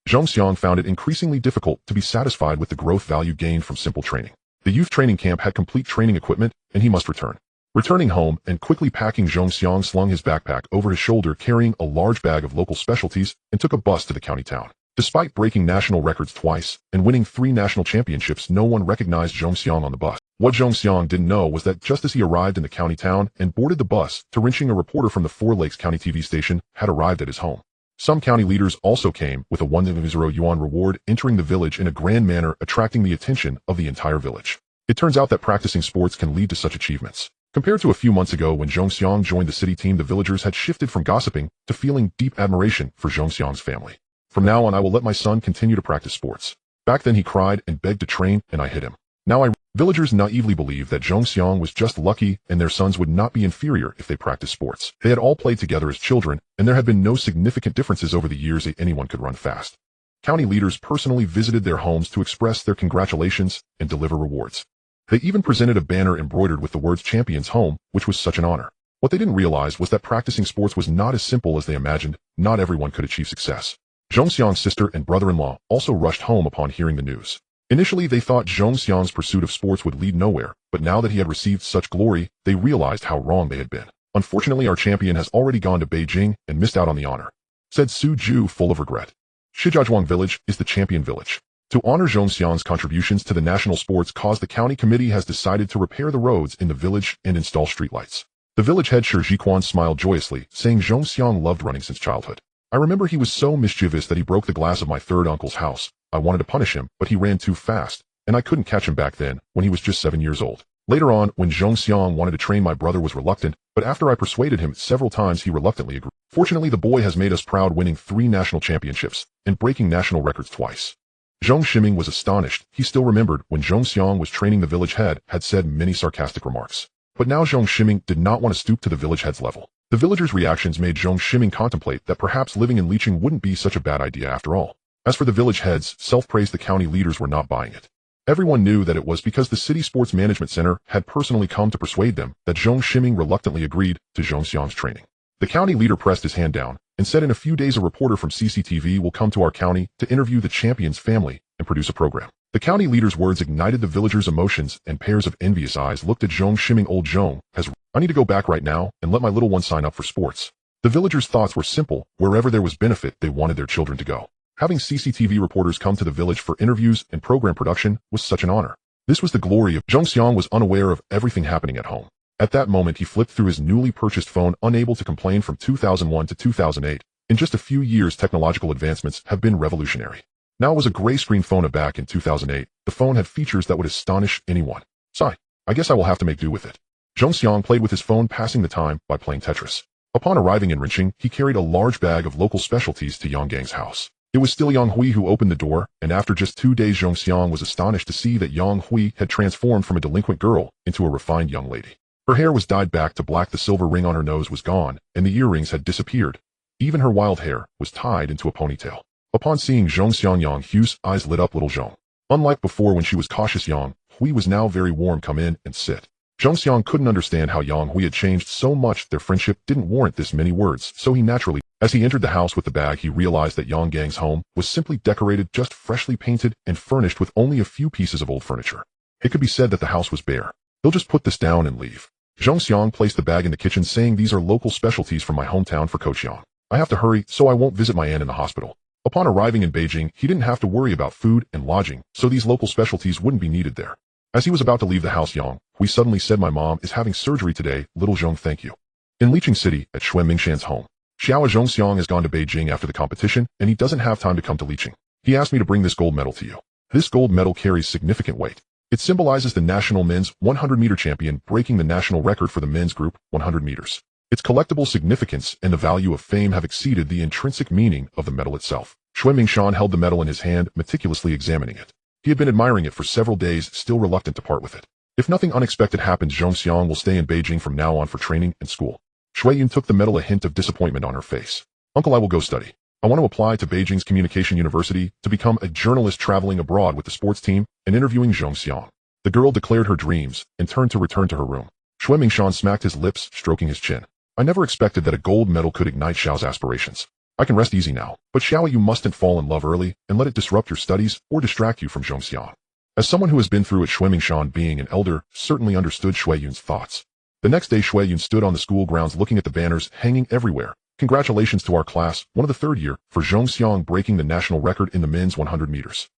Zhong Xiang found it increasingly difficult to be satisfied with the growth value gained from simple training. The youth training camp had complete training equipment, and he must return. Returning home and quickly packing, Zhong Xiang slung his backpack over his shoulder, carrying a large bag of local specialties, and took a bus to the county town. Despite breaking national records twice and winning 3 national championships, no one recognized Zhong Xiang on the bus. What Zhong Xiang didn't know was that just as he arrived in the county town and boarded the bus to Rinqing, a reporter from the Four Lakes County TV station had arrived at his home. Some county leaders also came with a 150 yuan reward, entering the village in a grand manner, attracting the attention of the entire village. It turns out that practicing sports can lead to such achievements. Compared to a few months ago when Zhong Xiang joined the city team, the villagers had shifted from gossiping to feeling deep admiration for Zhong Xiang's family. "From now on, I will let my son continue to practice sports. Back then he cried and begged to train, and I hit him. Now Villagers naively believed that Zhong Xiang was just lucky and their sons would not be inferior if they practiced sports. They had all played together as children, and there had been no significant differences over the years. Anyone could run fast. County leaders personally visited their homes to express their congratulations and deliver rewards. They even presented a banner embroidered with the words "Champions Home," which was such an honor. What they didn't realize was that practicing sports was not as simple as they imagined. Not everyone could achieve success. Zhong Xiang's sister and brother-in-law also rushed home upon hearing the news. Initially, they thought Zhong Xiang's pursuit of sports would lead nowhere, but now that he had received such glory, they realized how wrong they had been. "Unfortunately, our champion has already gone to Beijing and missed out on the honor," said Su Ju, full of regret. Shijiazhuang Village is the champion village. To honor Zhong Xiang's contributions to the national sports cause, the county committee has decided to repair the roads in the village and install streetlights. The village head Shi Jiquan smiled joyously, saying Zhong Xiang loved running since childhood. I remember he was so mischievous that he broke the glass of my third uncle's house. I wanted to punish him, but he ran too fast, and I couldn't catch him back then, when he was just 7 years old. Later on, when Zhong Xiang wanted to train, my brother was reluctant, but after I persuaded him several times, he reluctantly agreed. Fortunately, the boy has made us proud, winning 3 national championships and breaking national records twice. Zhong Shiming was astonished. He still remembered when Zhong Xiang was training, the village head had said many sarcastic remarks. But now Zhong Shiming did not want to stoop to the village head's level. The villagers' reactions made Zhong Shiming contemplate that perhaps living in Liqing wouldn't be such a bad idea after all. As for the village head's self-praise, the county leaders were not buying it. Everyone knew that it was because the city sports management center had personally come to persuade them that Zhong Shiming reluctantly agreed to Zhong Xiang's training. The county leader pressed his hand down and said, in a few days a reporter from CCTV will come to our county to interview the champion's family and produce a program. The county leader's words ignited the villagers' emotions, and pairs of envious eyes looked at Zhong Shiming. Old Zhong has, I need to go back right now and let my little one sign up for sports. The villagers' thoughts were simple. Wherever there was benefit, they wanted their children to go. Having CCTV reporters come to the village for interviews and program production was such an honor. This was the glory of Zhong Xiang. Was unaware of everything happening at home. At that moment, he flipped through his newly purchased phone, unable to complain. From 2001 to 2008, in just a few years, technological advancements have been revolutionary. Now it was a gray screen phone. Back in 2008, the phone had features that would astonish anyone. Sigh, I guess I will have to make do with it. Zhong Xiang played with his phone, passing the time by playing Tetris. Upon arriving in Rinqing, he carried a large bag of local specialties to Yang Gang's house. It was still Yang Hui who opened the door, and after just 2 days, Zhong Xiang was astonished to see that Yang Hui had transformed from a delinquent girl into a refined young lady. Her hair was dyed back to black, the silver ring on her nose was gone, and the earrings had disappeared. Even her wild hair was tied into a ponytail. Upon seeing Zhong Xiang, Yang Hui's eyes lit up. Little Zhong. Unlike before when she was cautious, Yang Hui was now very warm. Come in and sit. Zhong Xiang couldn't understand how Yang Hui had changed so much. Their friendship didn't warrant this many words, so he naturally. As he entered the house with the bag, he realized that Yang Gang's home was simply decorated, just freshly painted and furnished with only a few pieces of old furniture. It could be said that the house was bare. He'll just put this down and leave. Zhong Xiang placed the bag in the kitchen, saying, these are local specialties from my hometown for Coach Yang. I have to hurry, so I won't visit my aunt in the hospital. Upon arriving in Beijing, he didn't have to worry about food and lodging, so these local specialties wouldn't be needed there. As he was about to leave the house, Yang Hui suddenly said, my mom is having surgery today. Little Zhong, thank you. In Liqing City, at Xue Mingshan's home, Xiao Zhong Xiang has gone to Beijing after the competition, and he doesn't have time to come to Liqing. He asked me to bring this gold medal to you. This gold medal carries significant weight. It symbolizes the national men's 100-meter champion breaking the national record for the men's group 100 meters. Its collectible significance and the value of fame have exceeded the intrinsic meaning of the medal itself. Xue Mingshan held the medal in his hand, meticulously examining it. He had been admiring it for several days, still reluctant to part with it. If nothing unexpected happens, Zhong Xiang will stay in Beijing from now on for training and school. Shui Yun took the medal, a hint of disappointment on her face. Uncle, I will go study. I want to apply to Beijing's Communication University to become a journalist, traveling abroad with the sports team and interviewing Zhong Xiang. The girl declared her dreams and turned to return to her room. Xue Mingshan smacked his lips, stroking his chin. I never expected that a gold medal could ignite Xiao's aspirations. I can rest easy now, but Xiao, you mustn't fall in love early and let it disrupt your studies or distract you from Zhong Xiang. As someone who has been through it, Xue Mingshan, being an elder, certainly understood Shui Yun's thoughts. The next day, Shui Yun stood on the school grounds looking at the banners hanging everywhere. Congratulations to our class, one of the third year, for Zhong Xiang breaking the national record in the men's 100 meters.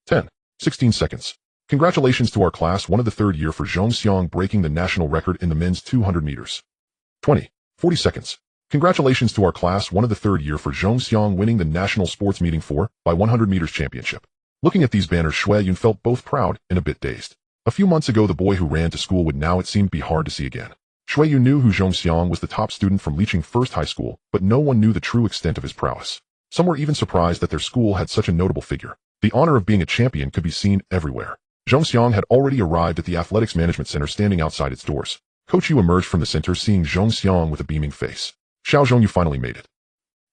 10. 16 seconds. Congratulations to our class, one of the third year, for Zhong Xiang breaking the national record in the men's 200 meters. 20. 40 seconds. Congratulations to our class, one of the third year, for Zhong Xiang winning the national sports meeting 4 by 100 meters championship. Looking at these banners, Shui Yun felt both proud and a bit dazed. A few months ago, the boy who ran to school would now, it seemed, be hard to see again. Shui Yun knew who Zhong Xiang was, the top student from Liqing First High School, but no one knew the true extent of his prowess. Some were even surprised that their school had such a notable figure. The honor of being a champion could be seen everywhere. Zhong Xiang had already arrived at the Athletics Management Center, standing outside its doors. Coach Yu emerged from the center, seeing Zhong Xiang with a beaming face. Xiao Zhong, you finally made it.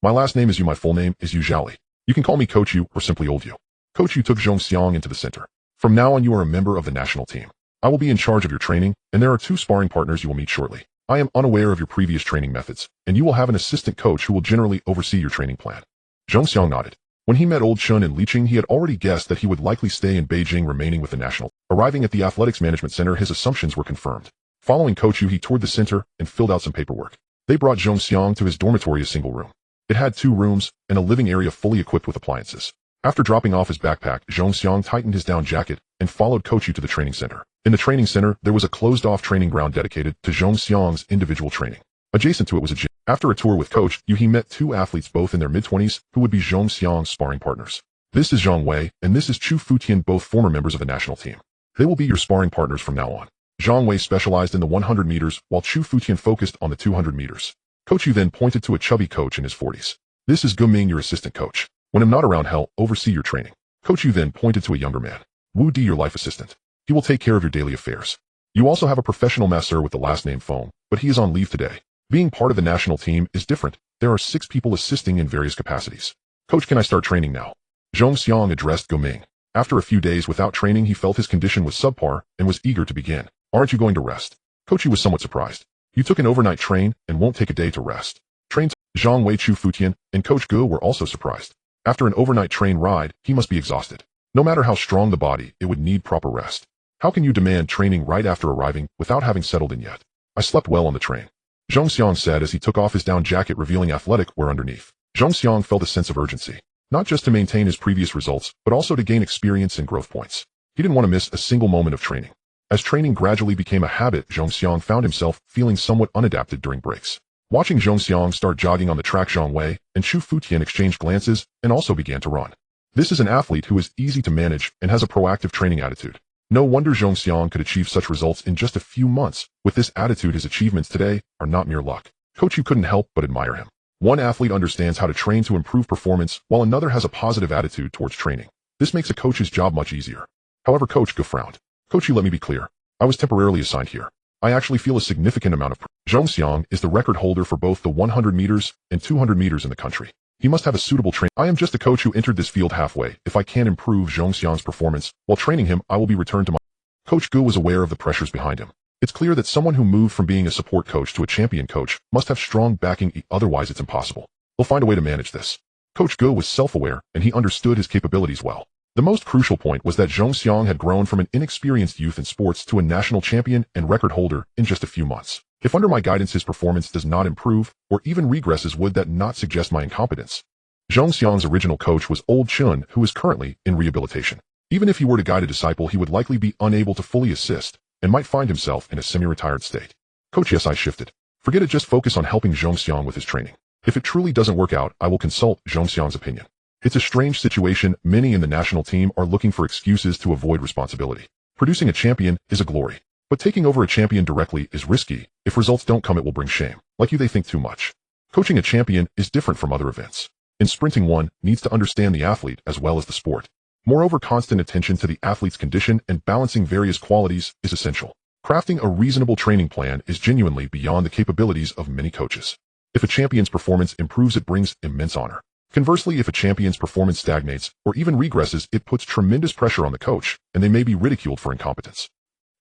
My last name is Yu, my full name is Yu Zhaoli. You can call me Coach Yu or simply Old Yu. Coach Yu took Zhong Xiang into the center. From now on, you are a member of the national team. I will be in charge of your training, and there are 2 sparring partners you will meet shortly. I am unaware of your previous training methods, and you will have an assistant coach who will generally oversee your training plan. Zhong Xiang nodded. When he met Old Chun in Liqing, he had already guessed that he would likely stay in Beijing, remaining with the national. Arriving at the Athletics Management Center, his assumptions were confirmed. Following Coach Yu, he toured the center and filled out some paperwork. They brought Zhong Xiang to his dormitory, a single room. It had 2 rooms and a living area fully equipped with appliances. After dropping off his backpack, Zhongxiang tightened his down jacket and followed Coach Yu to the training center. In the training center, there was a closed-off training ground dedicated to Zhongxiang's individual training. Adjacent to it was a gym. After a tour with Coach Yu, he met two athletes both in their mid-20s who would be Zhongxiang's sparring partners. This is Zhang Wei, and this is Chu Futian, both former members of the national team. They will be your sparring partners from now on. Zhang Wei specialized in the 100 meters, while Chu Futian focused on the 200 meters. Coach Yu then pointed to a chubby coach in his 40s. This is Guming, your assistant coach. When I'm not around, he'll oversee your training. Coach Yu then pointed to a younger man. Wu Di, your life assistant. He will take care of your daily affairs. You also have a professional masseur with the last name Fong, but he is on leave today. Being part of the national team is different. There are 6 people assisting in various capacities. Coach, can I start training now? Zhongxiang addressed Guming. After a few days without training, he felt his condition was subpar and was eager to begin. Aren't you going to rest? Coach Yu was somewhat surprised. You took an overnight train and won't take a day to rest. Zhang Wei, Chu Futian, and Coach Gu were also surprised. After an overnight train ride, he must be exhausted. No matter how strong the body, it would need proper rest. How can you demand training right after arriving without having settled in yet? I slept well on the train, Zhongxiang said as he took off his down jacket, revealing athletic wear underneath. Zhongxiang felt a sense of urgency, not just to maintain his previous results, but also to gain experience and growth points. He didn't want to miss a single moment of training. As training gradually became a habit, Zhongxiang found himself feeling somewhat unadapted during breaks. Watching Zhongxiang start jogging on the track, Zhang Wei and Chu Futian exchanged glances and also began to run. This is an athlete who is easy to manage and has a proactive training attitude. No wonder Zhongxiang could achieve such results in just a few months. With this attitude, his achievements today are not mere luck. Coach Yu couldn't help but admire him. One athlete understands how to train to improve performance, while another has a positive attitude towards training. This makes a coach's job much easier. However, Coach Gu frowned. Coach Yu, let me be clear. I was temporarily assigned here. I actually feel a significant amount of Zhongxiang is the record holder for both the 100 meters and 200 meters in the country. He must have a suitable training. I am just a coach who entered this field halfway. If I can't improve Zhongxiang's performance while training him, I will be returned to my... Coach Gu was aware of the pressures behind him. It's clear that someone who moved from being a support coach to a champion coach must have strong backing, otherwise it's impossible. We'll find a way to manage this. Coach Gu was self-aware and he understood his capabilities well. The most crucial point was that Zhongxiang had grown from an inexperienced youth in sports to a national champion and record holder in just a few months. If under my guidance his performance does not improve or even regresses, would that not suggest my incompetence? Zhongxiang's original coach was Old Chun, who is currently in rehabilitation. Even if he were to guide a disciple, he would likely be unable to fully assist and might find himself in a semi-retired state. Coach, yes, I shifted. Forget it, just focus on helping Zhongxiang with his training. If it truly doesn't work out, I will consult Zhongxiang's opinion. It's a strange situation. Many in the national team are looking for excuses to avoid responsibility. Producing a champion is a glory, but taking over a champion directly is risky. If results don't come, it will bring shame. Like you, they think too much. Coaching a champion is different from other events. In sprinting, one needs to understand the athlete as well as the sport. Moreover, constant attention to the athlete's condition and balancing various qualities is essential. Crafting a reasonable training plan is genuinely beyond the capabilities of many coaches. If a champion's performance improves, it brings immense honor. Conversely, if a champion's performance stagnates or even regresses, it puts tremendous pressure on the coach, and they may be ridiculed for incompetence.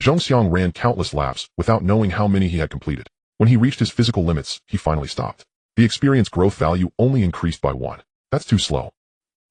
Zhongxiang ran countless laps without knowing how many he had completed. When he reached his physical limits, he finally stopped. The experience growth value only increased by 1. That's too slow.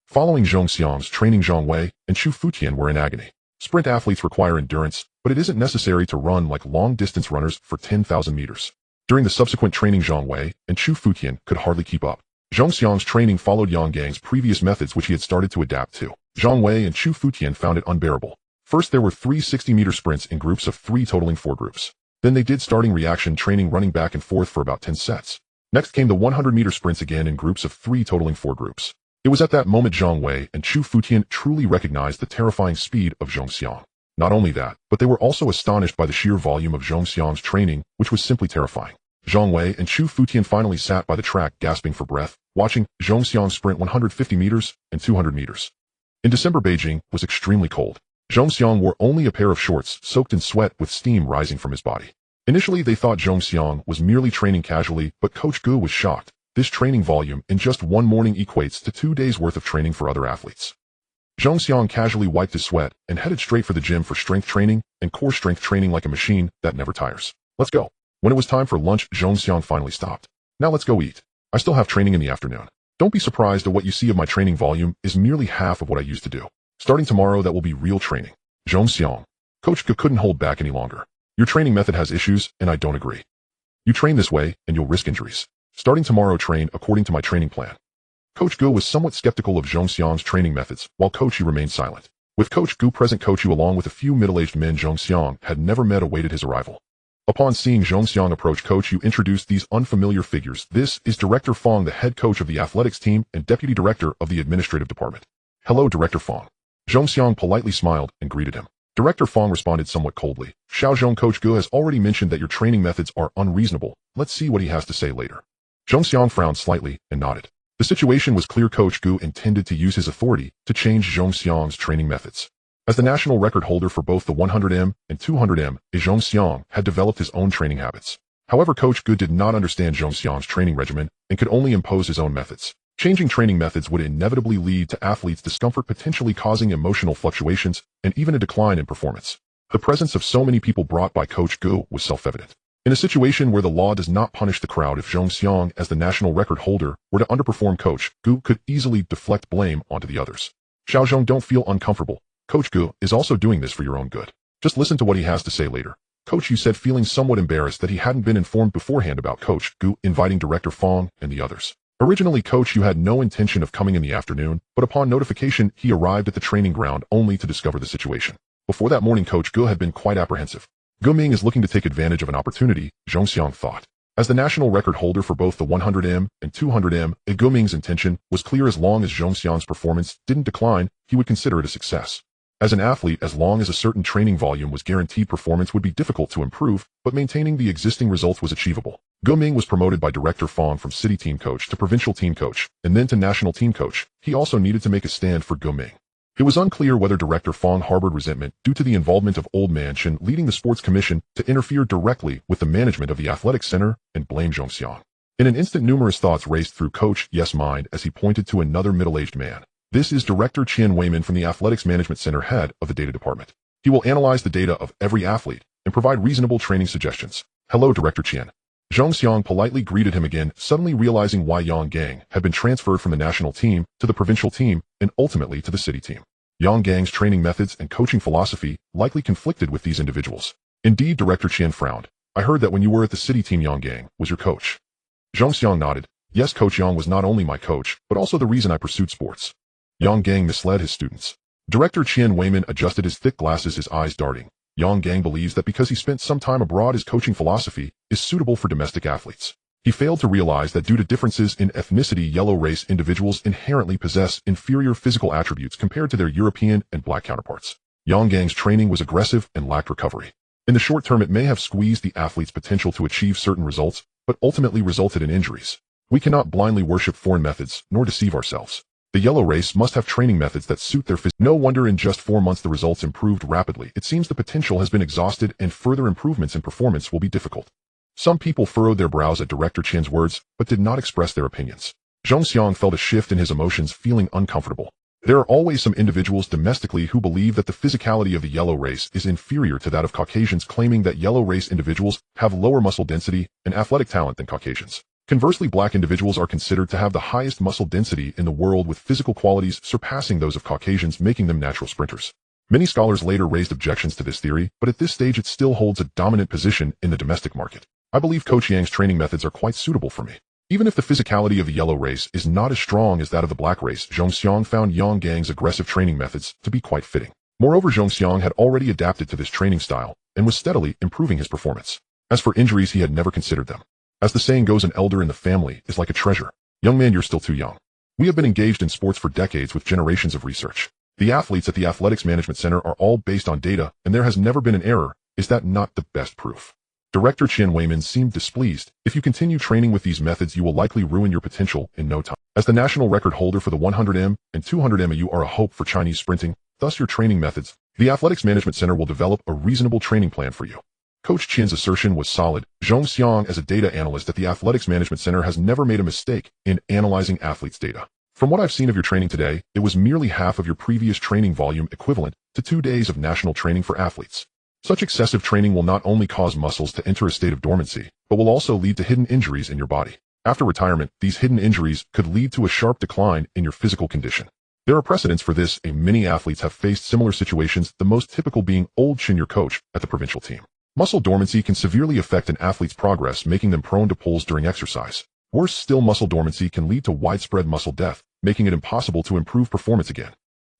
Following Zhongxiang's training, Zhang Wei and Chu Futian were in agony. Sprint athletes require endurance, but it isn't necessary to run like long-distance runners for 10,000 meters. During the subsequent training, Zhang Wei and Chu Futian could hardly keep up. Zhongxiang's training followed Yang Gang's previous methods, which he had started to adapt to. Zhang Wei and Chu Futian found it unbearable. First, there were 3 60-meter sprints in groups of 3, totaling 4 groups. Then they did starting reaction training, running back and forth for about 10 sets. Next came the 100-meter sprints, again in groups of 3, totaling 4 groups. It was at that moment Zhang Wei and Chu Futian truly recognized the terrifying speed of Zhongxiang. Not only that, but they were also astonished by the sheer volume of Zhongxiang's training, which was simply terrifying. Zhang Wei and Chu Futian finally sat by the track, gasping for breath, watching Zhongxiang sprint 150 meters and 200 meters. In December, Beijing was extremely cold. Zhongxiang wore only a pair of shorts soaked in sweat with steam rising from his body. Initially, they thought Zhongxiang was merely training casually, but Coach Gu was shocked. This training volume in just one morning equates to 2 days' worth of training for other athletes. Zhongxiang casually wiped his sweat and headed straight for the gym for strength training and core strength training, like a machine that never tires. Let's go. When it was time for lunch, Zhongxiang finally stopped. Now let's go eat. I still have training in the afternoon. Don't be surprised at what you see of my training volume is merely half of what I used to do. Starting tomorrow, that will be real training. Zhongxiang. Coach Gu couldn't hold back any longer. Your training method has issues, and I don't agree. You train this way, and you'll risk injuries. Starting tomorrow, train according to my training plan. Coach Gu was somewhat skeptical of Zhongxiang's training methods, while Coach Yu remained silent. With Coach Gu present, Coach Yu along with a few middle-aged men Zhongxiang had never met awaited his arrival. Upon seeing Zhongxiang approach, Coach Yu introduced these unfamiliar figures. This is Director Fong, the head coach of the athletics team and deputy director of the administrative department. Hello, Director Fong. Zhongxiang politely smiled and greeted him. Director Fong responded somewhat coldly. Xiaozhong, Coach Gu has already mentioned that your training methods are unreasonable. Let's see what he has to say later. Zhongxiang frowned slightly and nodded. The situation was clear. Coach Gu intended to use his authority to change Zhongxiang's training methods. As the national record holder for both the 100m and 200m, Zhongxiang had developed his own training habits. However, Coach Gu did not understand Zhongxiang's training regimen and could only impose his own methods. Changing training methods would inevitably lead to athletes' discomfort, potentially causing emotional fluctuations and even a decline in performance. The presence of so many people brought by Coach Gu was self-evident. In a situation where the law does not punish the crowd, if Zhongxiang, as the national record holder, were to underperform, Coach Gu could easily deflect blame onto the others. Xiaozhong, don't feel uncomfortable. Coach Gu is also doing this for your own good. Just listen to what he has to say later. Coach Yu said, feeling somewhat embarrassed that he hadn't been informed beforehand about Coach Gu inviting Director Fong and the others. Originally, Coach Yu had no intention of coming in the afternoon, but upon notification, he arrived at the training ground only to discover the situation. Before that morning, Coach Gu had been quite apprehensive. Gu Ming is looking to take advantage of an opportunity, Zhongxiang thought. As the national record holder for both the 100m and 200m, Gu Ming's intention was clear. As long as Zhongxiang's performance didn't decline, he would consider it a success. As an athlete, as long as a certain training volume was guaranteed, performance would be difficult to improve, but maintaining the existing results was achievable. Gu Ming was promoted by Director Fong from city team coach to provincial team coach, and then to national team coach. He also needed to make a stand for Gu Ming. It was unclear whether Director Fong harbored resentment due to the involvement of Old Man Chen leading the sports commission to interfere directly with the management of the athletics center and blame Zhongxiang. In an instant, numerous thoughts raced through Coach Yu's mind as he pointed to another middle-aged man. This is Director Chen Weiman from the Athletics Management Center, head of the data department. He will analyze the data of every athlete and provide reasonable training suggestions. Hello, Director Chen. Zhongxiang politely greeted him again, suddenly realizing why Yang Gang had been transferred from the national team to the provincial team and ultimately to the city team. Yang Gang's training methods and coaching philosophy likely conflicted with these individuals. Indeed, Director Chen frowned. I heard that when you were at the city team, Yang Gang was your coach. Zhongxiang nodded. Yes, Coach Yang was not only my coach, but also the reason I pursued sports. Yang Gang misled his students. Director Chen Weiman adjusted his thick glasses, his eyes darting. Yang Gang believes that because he spent some time abroad, his coaching philosophy is suitable for domestic athletes. He failed to realize that due to differences in ethnicity, yellow race individuals inherently possess inferior physical attributes compared to their European and black counterparts. Yang Gang's training was aggressive and lacked recovery. In the short term, it may have squeezed the athlete's potential to achieve certain results, but ultimately resulted in injuries. We cannot blindly worship foreign methods, nor deceive ourselves. The yellow race must have training methods that suit their physique. No wonder in just 4 months the results improved rapidly. It seems the potential has been exhausted and further improvements in performance will be difficult. Some people furrowed their brows at Director Chen's words, but did not express their opinions. Zhongxiang felt a shift in his emotions, feeling uncomfortable. There are always some individuals domestically who believe that the physicality of the yellow race is inferior to that of Caucasians, claiming that yellow race individuals have lower muscle density and athletic talent than Caucasians. Conversely, black individuals are considered to have the highest muscle density in the world, with physical qualities surpassing those of Caucasians, making them natural sprinters. Many scholars later raised objections to this theory, but at this stage it still holds a dominant position in the domestic market. I believe Coach Yang's training methods are quite suitable for me. Even if the physicality of the yellow race is not as strong as that of the black race, Zhongxiang found Yang Gang's aggressive training methods to be quite fitting. Moreover, Zhongxiang had already adapted to this training style and was steadily improving his performance. As for injuries, he had never considered them. As the saying goes, an elder in the family is like a treasure. Young man, you're still too young. We have been engaged in sports for decades with generations of research. The athletes at the Athletics Management Center are all based on data, and there has never been an error. Is that not the best proof? Director Chen Weiman seemed displeased. If you continue training with these methods, you will likely ruin your potential in no time. As the national record holder for the 100m and 200m, you are a hope for Chinese sprinting. Thus, your training methods. The Athletics Management Center will develop a reasonable training plan for you. Coach Chen's assertion was solid. Zhongxiang, as a data analyst at the Athletics Management Center, has never made a mistake in analyzing athletes' data. From what I've seen of your training today, it was merely half of your previous training volume, equivalent to 2 days of national training for athletes. Such excessive training will not only cause muscles to enter a state of dormancy, but will also lead to hidden injuries in your body. After retirement, these hidden injuries could lead to a sharp decline in your physical condition. There are precedents for this, and many athletes have faced similar situations, the most typical being Old Chen, your coach at the provincial team. Muscle dormancy can severely affect an athlete's progress, making them prone to pulls during exercise. Worse still, muscle dormancy can lead to widespread muscle death, making it impossible to improve performance again.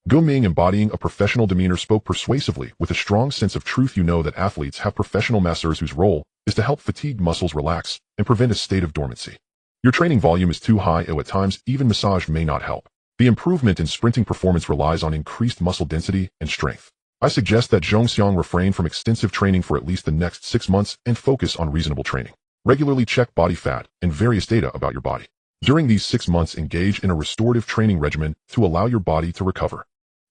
Guoming, embodying a professional demeanor, spoke persuasively with a strong sense of truth. You know that athletes have professional masseurs whose role is to help fatigued muscles relax and prevent a state of dormancy. Your training volume is too high, and at times even massage may not help. The improvement in sprinting performance relies on increased muscle density and strength. I suggest that Zhongxiang refrain from extensive training for at least the next 6 months and focus on reasonable training. Regularly check body fat and various data about your body. During these 6 months, engage in a restorative training regimen to allow your body to recover.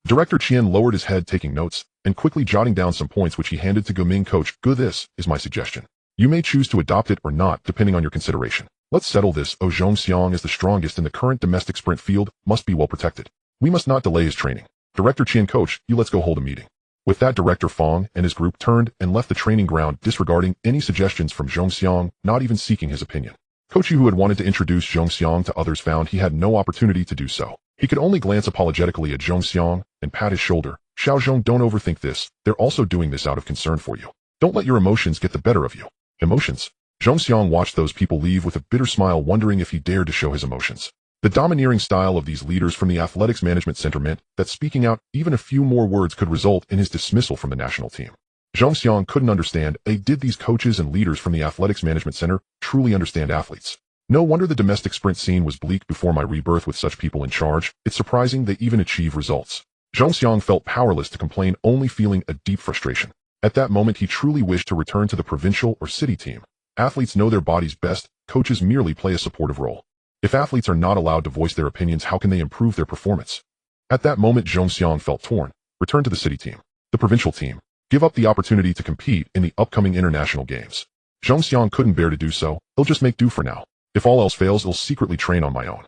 Director Qian lowered his head, taking notes and quickly jotting down some points which he handed to Guoming. Coach Gu, this is my suggestion. You may choose to adopt it or not, depending on your consideration. Let's settle this. Zhongxiang is the strongest in the current domestic sprint field, must be well protected. We must not delay his training. Director Qian, coach, let's go hold a meeting. With that, Director Fong and his group turned and left the training ground, disregarding any suggestions from Zhongxiang, not even seeking his opinion. Coach Yu, who had wanted to introduce Zhongxiang to others, found he had no opportunity to do so. He could only glance apologetically at Zhongxiang and pat his shoulder. Xiaozhong, don't overthink this. They're also doing this out of concern for you. Don't let your emotions get the better of you. Emotions? Zhongxiang watched those people leave with a bitter smile, wondering if he dared to show his emotions. The domineering style of these leaders from the Athletics Management Center meant that speaking out even a few more words could result in his dismissal from the national team. Zhongxiang couldn't understand, did these coaches and leaders from the Athletics Management Center truly understand athletes? No wonder the domestic sprint scene was bleak before my rebirth with such people in charge. It's surprising they even achieve results. Zhongxiang felt powerless to complain, only feeling a deep frustration. At that moment, he truly wished to return to the provincial or city team. Athletes know their bodies best, coaches merely play a supportive role. If athletes are not allowed to voice their opinions, how can they improve their performance? At that moment, Zhongxiang felt torn. Return to the city team. The provincial team. Give up the opportunity to compete in the upcoming international games. Zhongxiang couldn't bear to do so. He'll just make do for now. If all else fails, he'll secretly train on my own.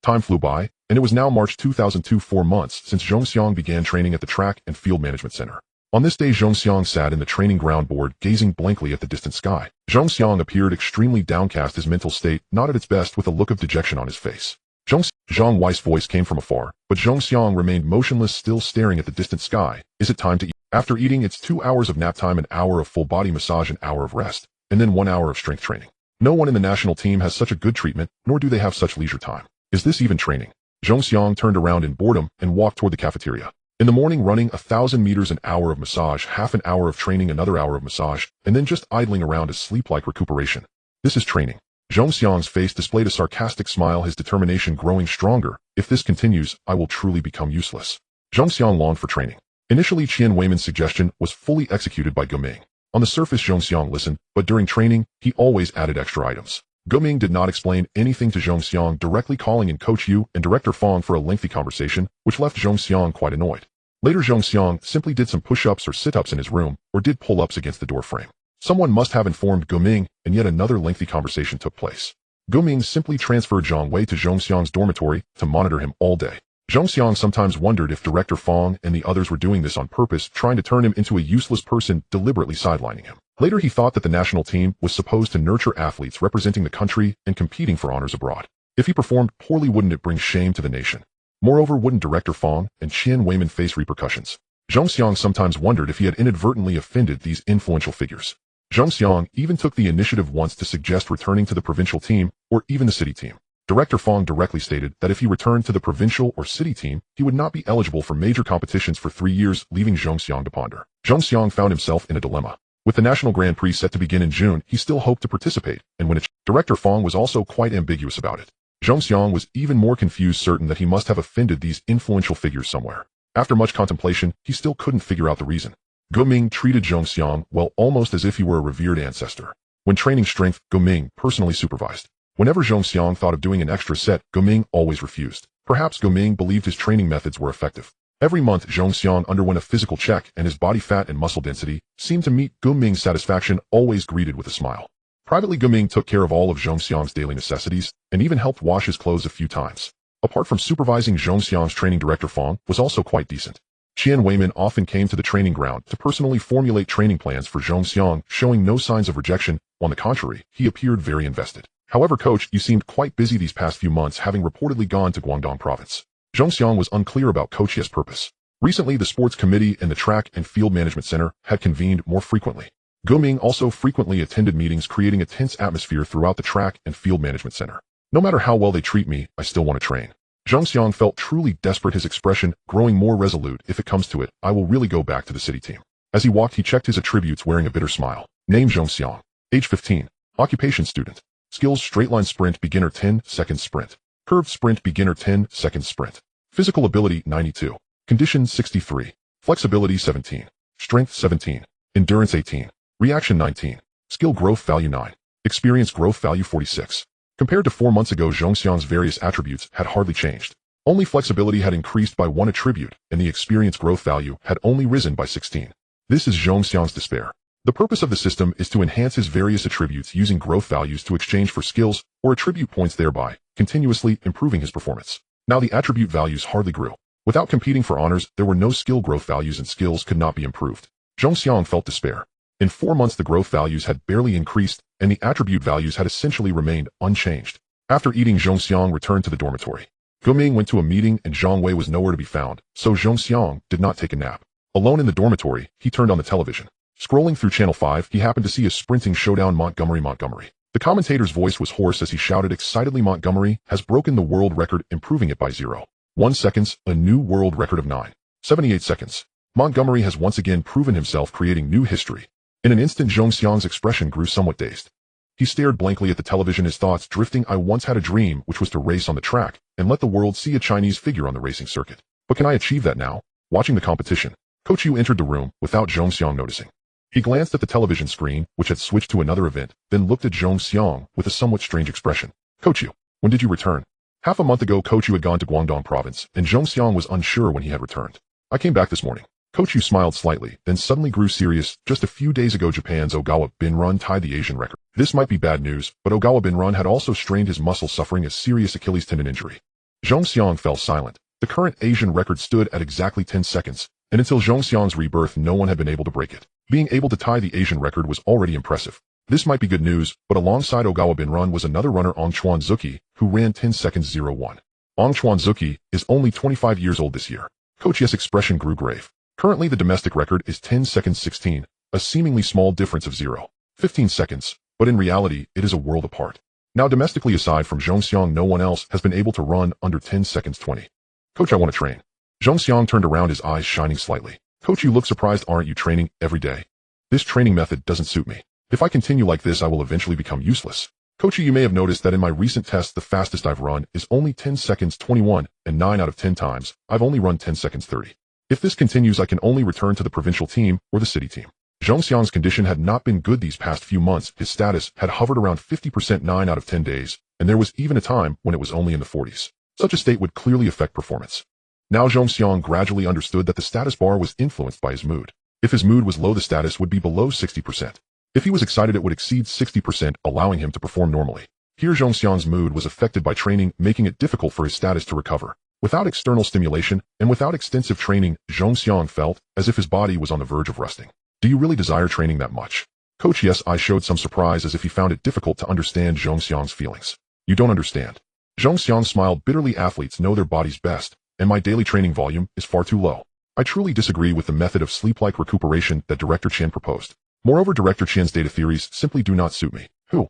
Time flew by, and it was now March 2002, 4 months since Zhongxiang began training at the Track and Field Management Center. On this day, Zhongxiang sat in the training ground board, gazing blankly at the distant sky. Zhongxiang appeared extremely downcast, his mental state not at its best, with a look of dejection on his face. Zhang Wei's voice came from afar, but Zhongxiang remained motionless, still staring at the distant sky. Is it time to eat? After eating, it's 2 hours of nap time, an hour of full body massage, an hour of rest, and then 1 hour of strength training. No one in the national team has such a good treatment, nor do they have such leisure time. Is this even training? Zhongxiang turned around in boredom and walked toward the cafeteria. In the morning, running 1,000 meters, an hour of massage, half an hour of training, another hour of massage, and then just idling around is sleep-like recuperation. This is training. Zhongxiang's face displayed a sarcastic smile, his determination growing stronger. If this continues, I will truly become useless. Zhongxiang longed for training. Initially, Qian Weiman's suggestion was fully executed by Guoming. On the surface, Zhongxiang listened, but during training, he always added extra items. Guoming did not explain anything to Zhongxiang, directly calling in Coach Yu and Director Fong for a lengthy conversation, which left Zhongxiang quite annoyed. Later, Zhongxiang simply did some push-ups or sit-ups in his room, or did pull-ups against the door frame. Someone must have informed Guoming, and yet another lengthy conversation took place. Guoming simply transferred Zhang Wei to Zhongxiang's dormitory to monitor him all day. Zhongxiang sometimes wondered if Director Fong and the others were doing this on purpose, trying to turn him into a useless person, deliberately sidelining him. Later, he thought that the national team was supposed to nurture athletes representing the country and competing for honors abroad. If he performed poorly, wouldn't it bring shame to the nation? Moreover, wouldn't Director Fong and Qian Weiman face repercussions? Zhongxiang sometimes wondered if he had inadvertently offended these influential figures. Zhongxiang even took the initiative once to suggest returning to the provincial team or even the city team. Director Fong directly stated that if he returned to the provincial or city team, he would not be eligible for major competitions for 3 years, leaving Zhongxiang to ponder. Zhongxiang found himself in a dilemma. With the National Grand Prix set to begin in June, he still hoped to participate, and when Director Fong was also quite ambiguous about it. Zhongxiang was even more confused, certain that he must have offended these influential figures somewhere. After much contemplation, he still couldn't figure out the reason. Guoming treated Zhongxiang well, almost as if he were a revered ancestor. When training strength, Guoming personally supervised. Whenever Zhongxiang thought of doing an extra set, Guoming always refused. Perhaps Guoming believed his training methods were effective. Every month, Zhongxiang underwent a physical check, and his body fat and muscle density seemed to meet Guoming's satisfaction, always greeted with a smile. Privately, Guoming took care of all of Zhongxiang's daily necessities, and even helped wash his clothes a few times. Apart from supervising Zhongxiang's training, Director Fong was also quite decent. Qian Weiman often came to the training ground to personally formulate training plans for Zhongxiang, showing no signs of rejection. On the contrary, he appeared very invested. However, Coach, you seemed quite busy these past few months, having reportedly gone to Guangdong province. Zhongxiang was unclear about Coach Ye's purpose. Recently, the sports committee and the Track and Field Management Center had convened more frequently. Guoming also frequently attended meetings, creating a tense atmosphere throughout the Track and Field Management Center. No matter how well they treat me, I still want to train. Zhang Xiang felt truly desperate, his expression growing more resolute. If it comes to it, I will really go back to the city team. As he walked, he checked his attributes wearing a bitter smile. Name Zhang Xiang. Age 15. Occupation student. Skills straight line sprint beginner 10 seconds sprint. Curved sprint beginner 10 seconds sprint. Physical ability 92. Condition 63. Flexibility 17. Strength 17. Endurance 18. Reaction 19. Skill growth value 9. Experience growth value 46. Compared to 4 months ago, Zhang Xiang's various attributes had hardly changed. Only flexibility had increased by 1 attribute, and the experience growth value had only risen by 16. This is Zhang Xiang's despair. The purpose of the system is to enhance his various attributes using growth values to exchange for skills or attribute points, thereby continuously improving his performance. Now the attribute values hardly grew. Without competing for honors, there were no skill growth values and skills could not be improved. Zhang Xiang felt despair. In 4 months the growth values had barely increased, and the attribute values had essentially remained unchanged. After eating, Zhang Xiang returned to the dormitory. Gu Ming went to a meeting and Zhang Wei was nowhere to be found, so Zhang Xiang did not take a nap. Alone in the dormitory, he turned on the television. Scrolling through Channel 5, he happened to see a sprinting showdown. Montgomery. The commentator's voice was hoarse as he shouted excitedly, Montgomery has broken the world record, improving it by 0.1 seconds, a new world record of 9.78 seconds. Montgomery has once again proven himself, creating new history. In an instant, Zhang Xiang's expression grew somewhat dazed. He stared blankly at the television, his thoughts drifting. I once had a dream, which was to race on the track and let the world see a Chinese figure on the racing circuit. But can I achieve that now? Watching the competition, Coach Yu entered the room without Zhang Xiang noticing. He glanced at the television screen, which had switched to another event, then looked at Zhang Xiang with a somewhat strange expression. Coach Yu, when did you return? Half a month ago. Coach Yu had gone to Guangdong province, and Zhang Xiang was unsure when he had returned. I came back this morning. Coach Yu smiled slightly, then suddenly grew serious. Just a few days ago, Japan's Ogawa Binrun tied the Asian record. This might be bad news, but Ogawa Binrun had also strained his muscle, suffering a serious Achilles tendon injury. Zhang Xiang fell silent. The current Asian record stood at exactly 10 seconds, and until Zhang Xiang's rebirth, no one had been able to break it. Being able to tie the Asian record was already impressive. This might be good news, but alongside Ogawa Binrun was another runner, Ong Chuanzuki, who ran 10 seconds 01. Ong Chuanzuki is only 25 years old this year. Coach Yu's expression grew grave. Currently the domestic record is 10 seconds 16, a seemingly small difference of 0.15 seconds, but in reality it is a world apart. Now domestically, aside from Zhang Xiang, no one else has been able to run under 10 seconds 20. Coach, I want to train. Zhang Xiang turned around, his eyes shining slightly. Coach, you look surprised. Aren't you training every day? This training method doesn't suit me. If I continue like this, I will eventually become useless. Coach, you may have noticed that in my recent tests, the fastest I've run is only 10 seconds 21, and 9 out of 10 times, I've only run 10 seconds 30. If this continues, I can only return to the provincial team or the city team. Zhang Xiang's condition had not been good these past few months. His status had hovered around 50% 9 out of 10 days, and there was even a time when it was only in the 40s. Such a state would clearly affect performance. Now Zhang Xiang gradually understood that the status bar was influenced by his mood. If his mood was low, the status would be below 60%. If he was excited, it would exceed 60%, allowing him to perform normally. Here Zhang Xiang's mood was affected by training, making it difficult for his status to recover. Without external stimulation and without extensive training, Zhang Xiang felt as if his body was on the verge of rusting. Do you really desire training that much? Coach, yes, I showed some surprise as if he found it difficult to understand Zhang Xiang's feelings. You don't understand. Zhang Xiang smiled bitterly. Athletes know their bodies best, and my daily training volume is far too low. I truly disagree with the method of sleep-like recuperation that Director Chen proposed. Moreover, Director Chen's data theories simply do not suit me. Who?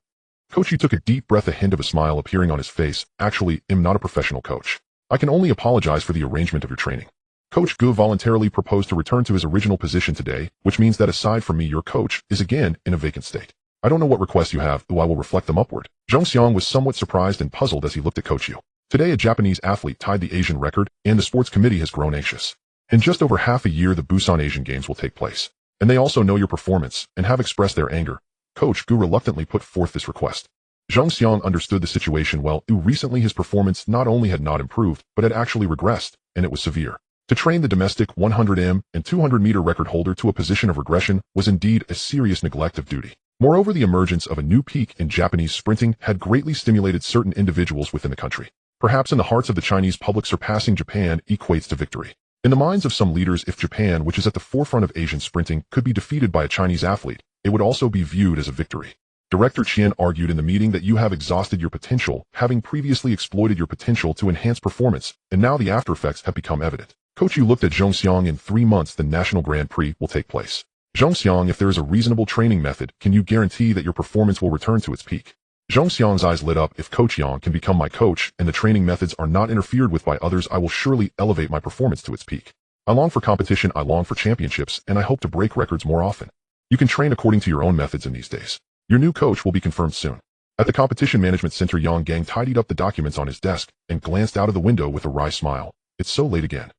Coach, you took a deep breath, a hint of a smile appearing on his face. Actually, I'm not a professional coach. I can only apologize for the arrangement of your training. Coach Gu voluntarily proposed to return to his original position today, which means that aside from me, your coach is again in a vacant state. I don't know what requests you have, though I will reflect them upward. Zhang Xiang was somewhat surprised and puzzled as he looked at Coach Yu. Today, a Japanese athlete tied the Asian record, and the sports committee has grown anxious. In just over half a year, the Busan Asian Games will take place, and they also know your performance and have expressed their anger. Coach Gu reluctantly put forth this request. Zhang Xiang understood the situation well. Recently, his performance not only had not improved, but had actually regressed, and it was severe. To train the domestic 100m and 200-meter record holder to a position of regression was indeed a serious neglect of duty. Moreover, the emergence of a new peak in Japanese sprinting had greatly stimulated certain individuals within the country. Perhaps in the hearts of the Chinese public, surpassing Japan equates to victory. In the minds of some leaders, if Japan, which is at the forefront of Asian sprinting, could be defeated by a Chinese athlete, it would also be viewed as a victory. Director Chen argued in the meeting that you have exhausted your potential, having previously exploited your potential to enhance performance, and now the after effects have become evident. Coach Yu looked at Zhang Xiang. In 3 months, the National Grand Prix will take place. Zhang Xiang, if there is a reasonable training method, can you guarantee that your performance will return to its peak? Zhongxiang's eyes lit up. If Coach Yang can become my coach and the training methods are not interfered with by others, I will surely elevate my performance to its peak. I long for competition, I long for championships, and I hope to break records more often. You can train according to your own methods in these days. Your new coach will be confirmed soon. At the Competition Management Center, Yang Gang tidied up the documents on his desk and glanced out of the window with a wry smile. It's so late again.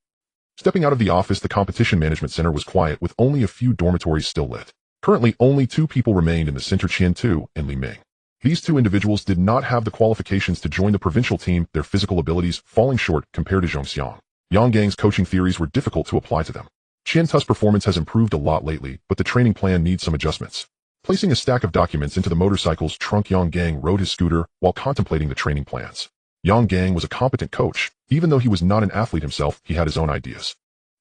Stepping out of the office, the Competition Management Center was quiet with only a few dormitories still lit. Currently, only 2 people remained in the center, Qian Tu and Li Ming. These 2 individuals did not have the qualifications to join the provincial team, their physical abilities falling short compared to Zhongxiang. Yang Gang's coaching theories were difficult to apply to them. Qian Tu's performance has improved a lot lately, but the training plan needs some adjustments. Placing a stack of documents into the motorcycle's trunk, Yang Gang rode his scooter while contemplating the training plans. Yang Gang was a competent coach. Even though he was not an athlete himself, he had his own ideas.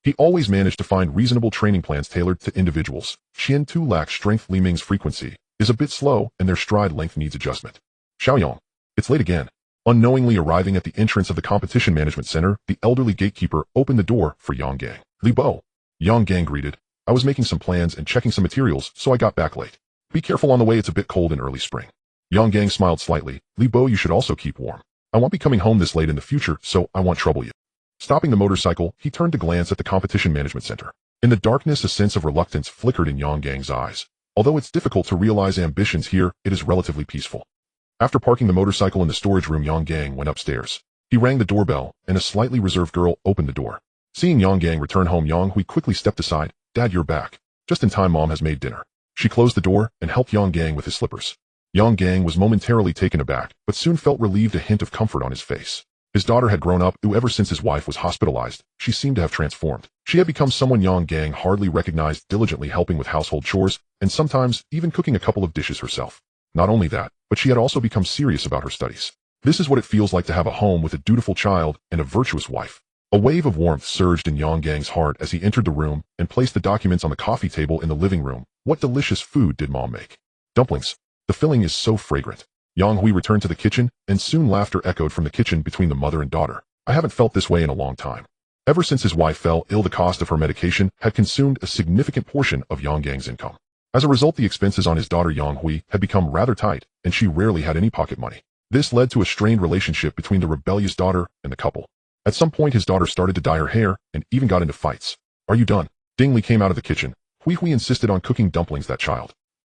He always managed to find reasonable training plans tailored to individuals. Qian Tu lacks strength, Li Ming's frequency is a bit slow, and their stride length needs adjustment. Xiaoyong. It's late again. Unknowingly arriving at the entrance of the Competition Management Center, the elderly gatekeeper opened the door for Yang Gang. Li Bo. Yang Gang greeted. I was making some plans and checking some materials, so I got back late. Be careful on the way, it's a bit cold in early spring. Yang Gang smiled slightly. Li Bo, you should also keep warm. I won't be coming home this late in the future, so I won't trouble you. Stopping the motorcycle, he turned to glance at the Competition Management Center. In the darkness, a sense of reluctance flickered in Yang Gang's eyes. Although it's difficult to realize ambitions here, it is relatively peaceful. After parking the motorcycle in the storage room, Yang Gang went upstairs. He rang the doorbell, and a slightly reserved girl opened the door. Seeing Yang Gang return home, Yang Hui quickly stepped aside. Dad, you're back. Just in time, Mom has made dinner. She closed the door and helped Yang Gang with his slippers. Yang Gang was momentarily taken aback, but soon felt relieved, a hint of comfort on his face. His daughter had grown up, ever since his wife was hospitalized. She seemed to have transformed. She had become someone Yang Gang hardly recognized, diligently helping with household chores, and sometimes even cooking a couple of dishes herself. Not only that, but she had also become serious about her studies. This is what it feels like to have a home with a dutiful child and a virtuous wife. A wave of warmth surged in Yang Gang's heart as he entered the room and placed the documents on the coffee table in the living room. What delicious food did Mom make? Dumplings. The filling is so fragrant. Yang Hui returned to the kitchen, and soon laughter echoed from the kitchen between the mother and daughter. I haven't felt this way in a long time. Ever since his wife fell ill, the cost of her medication had consumed a significant portion of Yang Gang's income. As a result, the expenses on his daughter Yang Hui had become rather tight, and she rarely had any pocket money. This led to a strained relationship between the rebellious daughter and the couple. At some point, his daughter started to dye her hair and even got into fights. Are you done? Ding Li came out of the kitchen. Hui insisted on cooking dumplings. That child.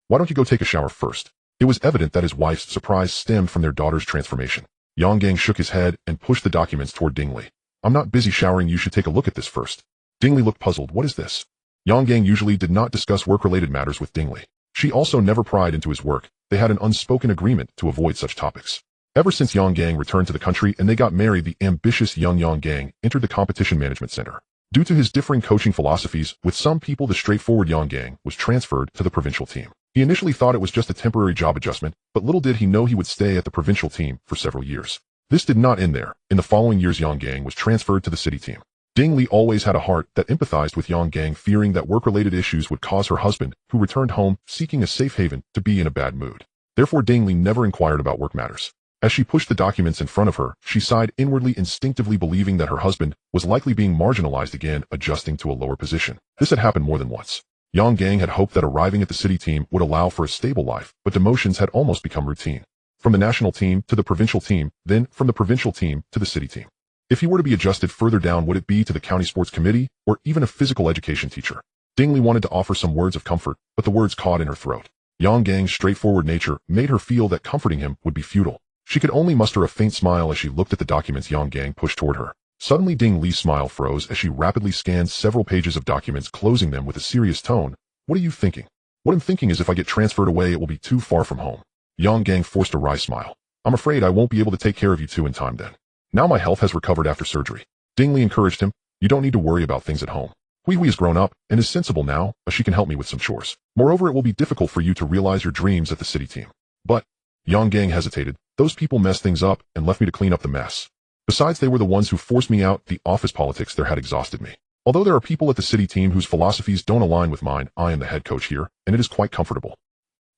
Why don't you go take a shower first? It was evident that his wife's surprise stemmed from their daughter's transformation. Yang Gang shook his head and pushed the documents toward Ding Li. I'm not busy showering, you should take a look at this first. Ding Li looked puzzled. What is this? Yang Gang usually did not discuss work-related matters with Ding Li. She also never pried into his work. They had an unspoken agreement to avoid such topics. Ever since Yang Gang returned to the country and they got married, the ambitious young Yang Gang entered the Competition Management Center. Due to his differing coaching philosophies, with some people the straightforward Yang Gang was transferred to the provincial team. He initially thought it was just a temporary job adjustment, but little did he know he would stay at the provincial team for several years. This did not end there. In the following years, Yang Gang was transferred to the city team. Ding Li always had a heart that empathized with Yang Gang, fearing that work-related issues would cause her husband, who returned home seeking a safe haven, to be in a bad mood. Therefore, Ding Li never inquired about work matters. As she pushed the documents in front of her, she sighed inwardly, instinctively believing that her husband was likely being marginalized again, adjusting to a lower position. This had happened more than once. Yang Gang had hoped that arriving at the city team would allow for a stable life, but demotions had almost become routine. From the national team to the provincial team, then from the provincial team to the city team. If he were to be adjusted further down, would it be to the county sports committee or even a physical education teacher? Ding Li wanted to offer some words of comfort, but the words caught in her throat. Yang Gang's straightforward nature made her feel that comforting him would be futile. She could only muster a faint smile as she looked at the documents Yang Gang pushed toward her. Suddenly, Ding Li's smile froze as she rapidly scanned several pages of documents, closing them with a serious tone. What are you thinking? What I'm thinking is if I get transferred away, it will be too far from home. Yang Gang forced a wry smile. I'm afraid I won't be able to take care of you two in time then. Now my health has recovered after surgery. Ding Li encouraged him. You don't need to worry about things at home. Hui has grown up and is sensible now, but she can help me with some chores. Moreover, it will be difficult for you to realize your dreams at the city team. But, Yang Gang hesitated. Those people messed things up and left me to clean up the mess. Besides, they were the ones who forced me out. The office politics there had exhausted me. Although there are people at the city team whose philosophies don't align with mine, I am the head coach here, and it is quite comfortable.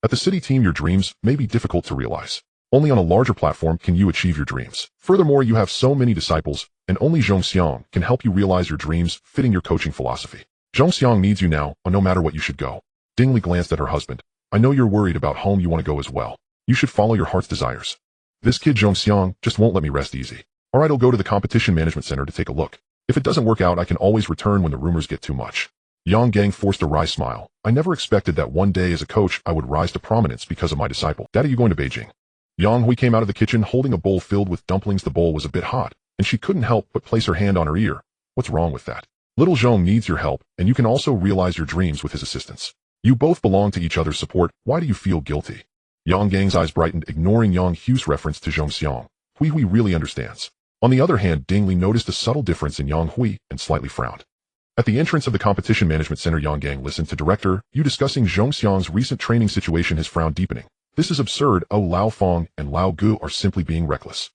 At the city team, your dreams may be difficult to realize. Only on a larger platform can you achieve your dreams. Furthermore, you have so many disciples, and only Zhongxiang can help you realize your dreams, fitting your coaching philosophy. Zhongxiang needs you now, no matter what. You should go. Ding Li glanced at her husband. I know you're worried about home. You want to go as well. You should follow your heart's desires. This kid Zhongxiang just won't let me rest easy. Alright, I'll go to the competition management center to take a look. If it doesn't work out, I can always return when the rumors get too much. Yang Gang forced a wry smile. I never expected that one day as a coach I would rise to prominence because of my disciple. Dad, are you going to Beijing? Yang Hui came out of the kitchen holding a bowl filled with dumplings. The bowl was a bit hot, and she couldn't help but place her hand on her ear. What's wrong with that? Little Zhong needs your help, and you can also realize your dreams with his assistance. You both belong to each other's support. Why do you feel guilty? Yang Gang's eyes brightened, ignoring Yang Hu's reference to Zhongxiang. Hui really understands. On the other hand, Ding Li noticed a subtle difference in Yang Hui and slightly frowned. At the entrance of the competition management center, Yang Gang listened to Director Yu discussing Zhongxiang's recent training situation, his frown deepening. This is absurd. Oh, Lao Feng and Lao Gu are simply being reckless.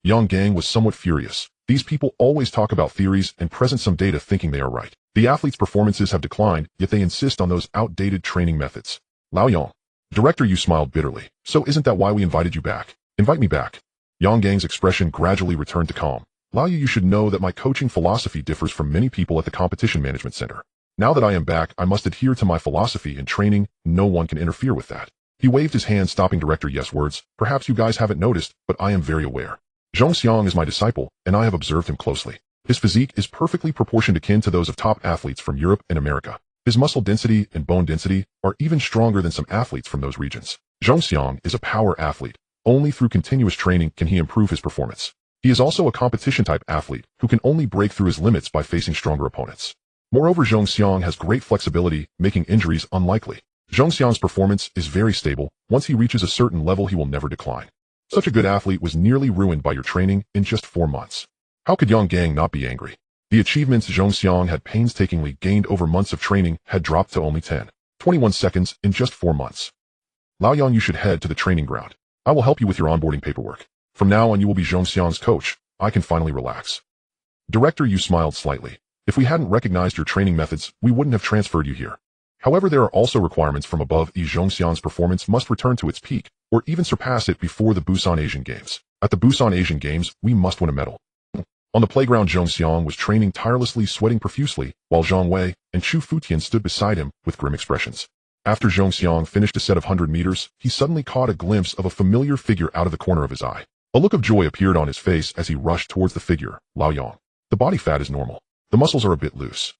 Yang Gang was somewhat furious. These people always talk about theories and present some data thinking they are right. The athletes' performances have declined, yet they insist on those outdated training methods. Lao Yang. Director Yu smiled bitterly. So isn't that why we invited you back? Invite me back. Yang Gang's expression gradually returned to calm. Lao Yu, you should know that my coaching philosophy differs from many people at the competition management center. Now that I am back, I must adhere to my philosophy in training. No one can interfere with that. He waved his hand, stopping Director Yes words. Perhaps you guys haven't noticed, but I am very aware. Zhongxiang is my disciple, and I have observed him closely. His physique is perfectly proportioned, akin to those of top athletes from Europe and America. His muscle density and bone density are even stronger than some athletes from those regions. Zhongxiang is a power athlete. Only through continuous training can he improve his performance. He is also a competition-type athlete who can only break through his limits by facing stronger opponents. Moreover, Zhongxiang has great flexibility, making injuries unlikely. Zhongxiang's performance is very stable. Once he reaches a certain level, he will never decline. Such a good athlete was nearly ruined by your training in just 4 months. How could Yang Gang not be angry? The achievements Zhongxiang had painstakingly gained over months of training had dropped to only 21 seconds in just 4 months. Lao Yang, you should head to the training ground. I will help you with your onboarding paperwork. From now on, you will be Zhongxiang's coach. I can finally relax. Director Yu smiled slightly. If we hadn't recognized your training methods, we wouldn't have transferred you here. However, there are also requirements from above. Zhongxiang's performance must return to its peak, or even surpass it before the Busan Asian Games. At the Busan Asian Games, we must win a medal. On the playground, Zhongxiang was training tirelessly, sweating profusely, while Zhang Wei and Chu Futian stood beside him with grim expressions. After Zhongxiang finished a set of 100 meters, he suddenly caught a glimpse of a familiar figure out of the corner of his eye. A look of joy appeared on his face as he rushed towards the figure. Lao Yang. The body fat is normal. The muscles are a bit loose.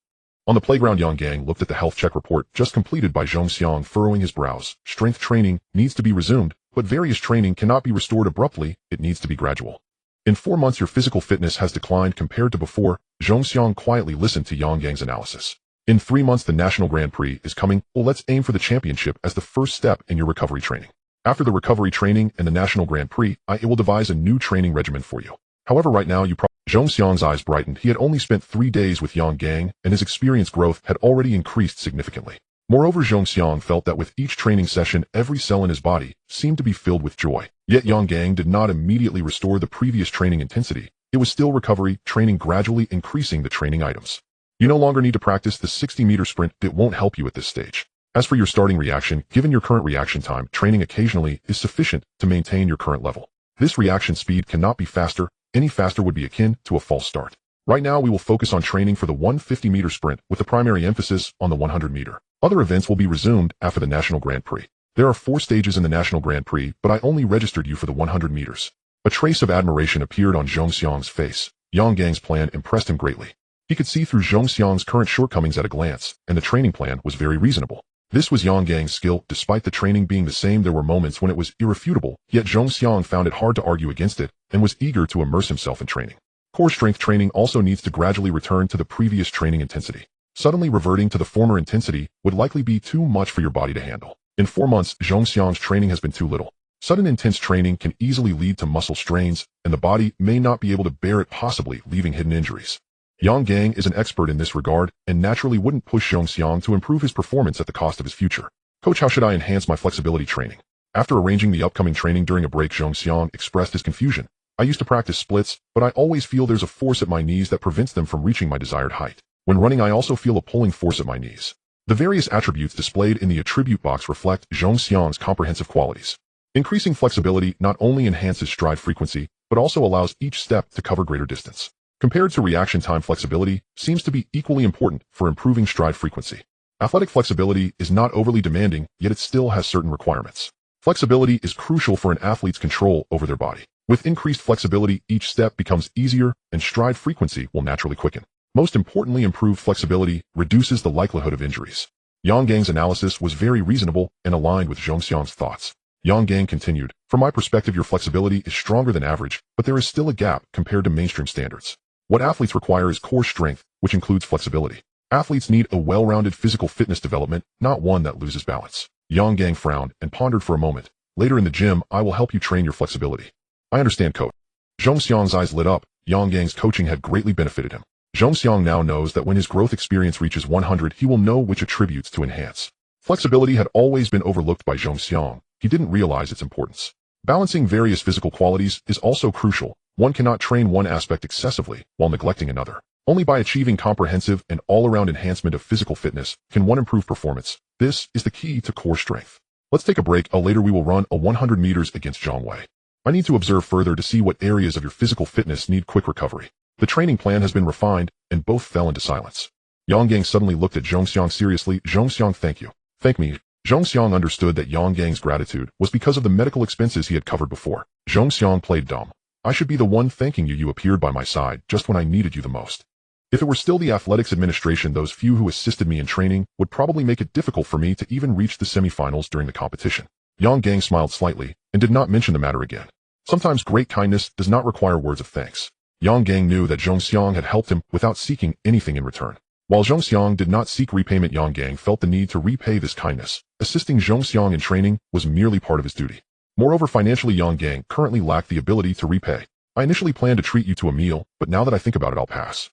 On the playground, Yang Gang looked at the health check report just completed by Zhongxiang, furrowing his brows. Strength training needs to be resumed, but various training cannot be restored abruptly. It needs to be gradual. In 4 months, your physical fitness has declined compared to before. Zhongxiang quietly listened to Yang Gang's analysis. In 3 months, the National Grand Prix is coming. Well, let's aim for the championship as the first step in your recovery training. After the recovery training and the National Grand Prix, I will devise a new training regimen for you. However, right now, Zhongxiang's eyes brightened. He had only spent 3 days with Yang Gang, and his experience growth had already increased significantly. Moreover, Zhongxiang felt that with each training session, every cell in his body seemed to be filled with joy. Yet Yang Gang did not immediately restore the previous training intensity. It was still recovery training, gradually increasing the training items. You no longer need to practice the 60-meter sprint. It won't help you at this stage. As for your starting reaction, given your current reaction time, training occasionally is sufficient to maintain your current level. This reaction speed cannot be faster. Any faster would be akin to a false start. Right now, we will focus on training for the 150-meter sprint with a primary emphasis on the 100-meter. Other events will be resumed after the National Grand Prix. There are 4 stages in the National Grand Prix, but I only registered you for the 100 meters. A trace of admiration appeared on Zhongxiang's face. Yang Gang's plan impressed him greatly. He could see through Zhongxiang's current shortcomings at a glance, and the training plan was very reasonable. This was Yang Gang's skill. Despite the training being the same, there were moments when it was irrefutable, yet Zhongxiang found it hard to argue against it, and was eager to immerse himself in training. Core strength training also needs to gradually return to the previous training intensity. Suddenly reverting to the former intensity would likely be too much for your body to handle. In 4 months, Zhongxiang's training has been too little. Sudden intense training can easily lead to muscle strains, and the body may not be able to bear it, possibly leaving hidden injuries. Yang Gang is an expert in this regard, and naturally wouldn't push Zhongxiang to improve his performance at the cost of his future. Coach, how should I enhance my flexibility training? After arranging the upcoming training during a break, Zhongxiang expressed his confusion. I used to practice splits, but I always feel there's a force at my knees that prevents them from reaching my desired height. When running, I also feel a pulling force at my knees. The various attributes displayed in the attribute box reflect Zhongxiang's comprehensive qualities. Increasing flexibility not only enhances stride frequency, but also allows each step to cover greater distance. Compared to reaction time, flexibility seems to be equally important for improving stride frequency. Athletic flexibility is not overly demanding, yet it still has certain requirements. Flexibility is crucial for an athlete's control over their body. With increased flexibility, each step becomes easier and stride frequency will naturally quicken. Most importantly, improved flexibility reduces the likelihood of injuries. Yang Gang's analysis was very reasonable and aligned with Zhongxiang's thoughts. Yang Gang continued, "From my perspective, your flexibility is stronger than average, but there is still a gap compared to mainstream standards. What athletes require is core strength, which includes flexibility. Athletes need a well-rounded physical fitness development, not one that loses balance." Yang Gang frowned and pondered for a moment. "Later in the gym, I will help you train your flexibility." "I understand, coach." Zhongxiang's eyes lit up. Yang Gang's coaching had greatly benefited him. Zhongxiang now knows that when his growth experience reaches 100, he will know which attributes to enhance. Flexibility had always been overlooked by Zhongxiang. He didn't realize its importance. Balancing various physical qualities is also crucial. One cannot train one aspect excessively while neglecting another. Only by achieving comprehensive and all-around enhancement of physical fitness can one improve performance. This is the key to core strength. Let's take a break. Later we will run a 100 meters against Zhang Wei. I need to observe further to see what areas of your physical fitness need quick recovery. The training plan has been refined, and both fell into silence. Yang Gang suddenly looked at Zhongxiang seriously. "Zhongxiang, thank you." "Thank me." Zhongxiang understood that Yang Gang's gratitude was because of the medical expenses he had covered before. Zhongxiang played dumb. "I should be the one thanking you. You appeared by my side just when I needed you the most. If it were still the athletics administration, those few who assisted me in training would probably make it difficult for me to even reach the semifinals during the competition." Yang Gang smiled slightly and did not mention the matter again. Sometimes great kindness does not require words of thanks. Yang Gang knew that Zhongxiang had helped him without seeking anything in return. While Zhongxiang did not seek repayment, Yang Gang felt the need to repay this kindness. Assisting Zhongxiang in training was merely part of his duty. Moreover, financially, Yang Gang currently lacked the ability to repay. "I initially planned to treat you to a meal, but now that I think about it, I'll pass."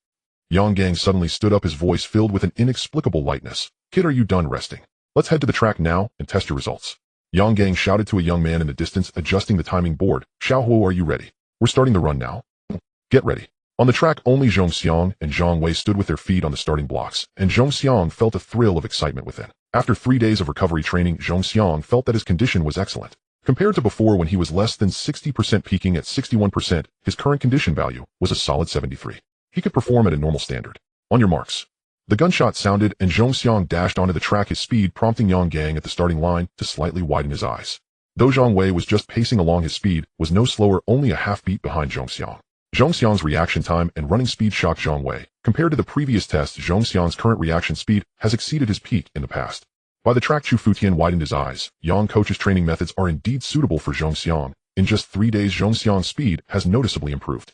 Yang Gang suddenly stood up, his voice filled with an inexplicable lightness. "Kid, are you done resting? Let's head to the track now and test your results." Yang Gang shouted to a young man in the distance, adjusting the timing board. "Xiaohuo, are you ready? We're starting the run now. Get ready." On the track, only Zhongxiang and Zhang Wei stood with their feet on the starting blocks, and Zhongxiang felt a thrill of excitement within. After 3 days of recovery training, Zhongxiang felt that his condition was excellent. Compared to before when he was less than 60%, peaking at 61%, his current condition value was a solid 73. He could perform at a normal standard. "On your marks." The gunshot sounded and Zhongxiang dashed onto the track, his speed prompting Yang Gang at the starting line to slightly widen his eyes. Though Zhang Wei was just pacing along, his speed was no slower, only a half beat behind Zhongxiang. Zhongxiang's reaction time and running speed shocked Zhang Wei. Compared to the previous test, Zhongxiang's current reaction speed has exceeded his peak in the past. By the track, Chu Futian widened his eyes. Yang Coach's training methods are indeed suitable for Zhongxiang. In just 3 days, Zhongxiang's speed has noticeably improved.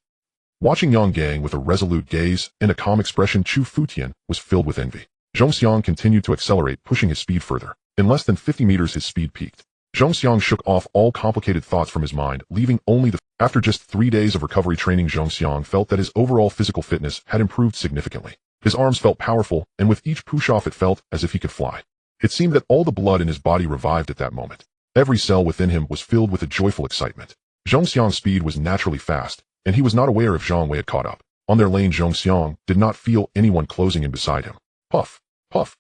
Watching Yang Gang with a resolute gaze and a calm expression, Chu Futian was filled with envy. Zhongxiang continued to accelerate, pushing his speed further. In less than 50 meters, his speed peaked. Zhongxiang shook off all complicated thoughts from his mind, leaving only the... After just 3 days of recovery training, Zhongxiang felt that his overall physical fitness had improved significantly. His arms felt powerful, and with each push-off it felt as if he could fly. It seemed that all the blood in his body revived at that moment. Every cell within him was filled with a joyful excitement. Zhongxiang's speed was naturally fast, and he was not aware if Zhang Wei had caught up. On their lane, Zhongxiang did not feel anyone closing in beside him. Puff, puff.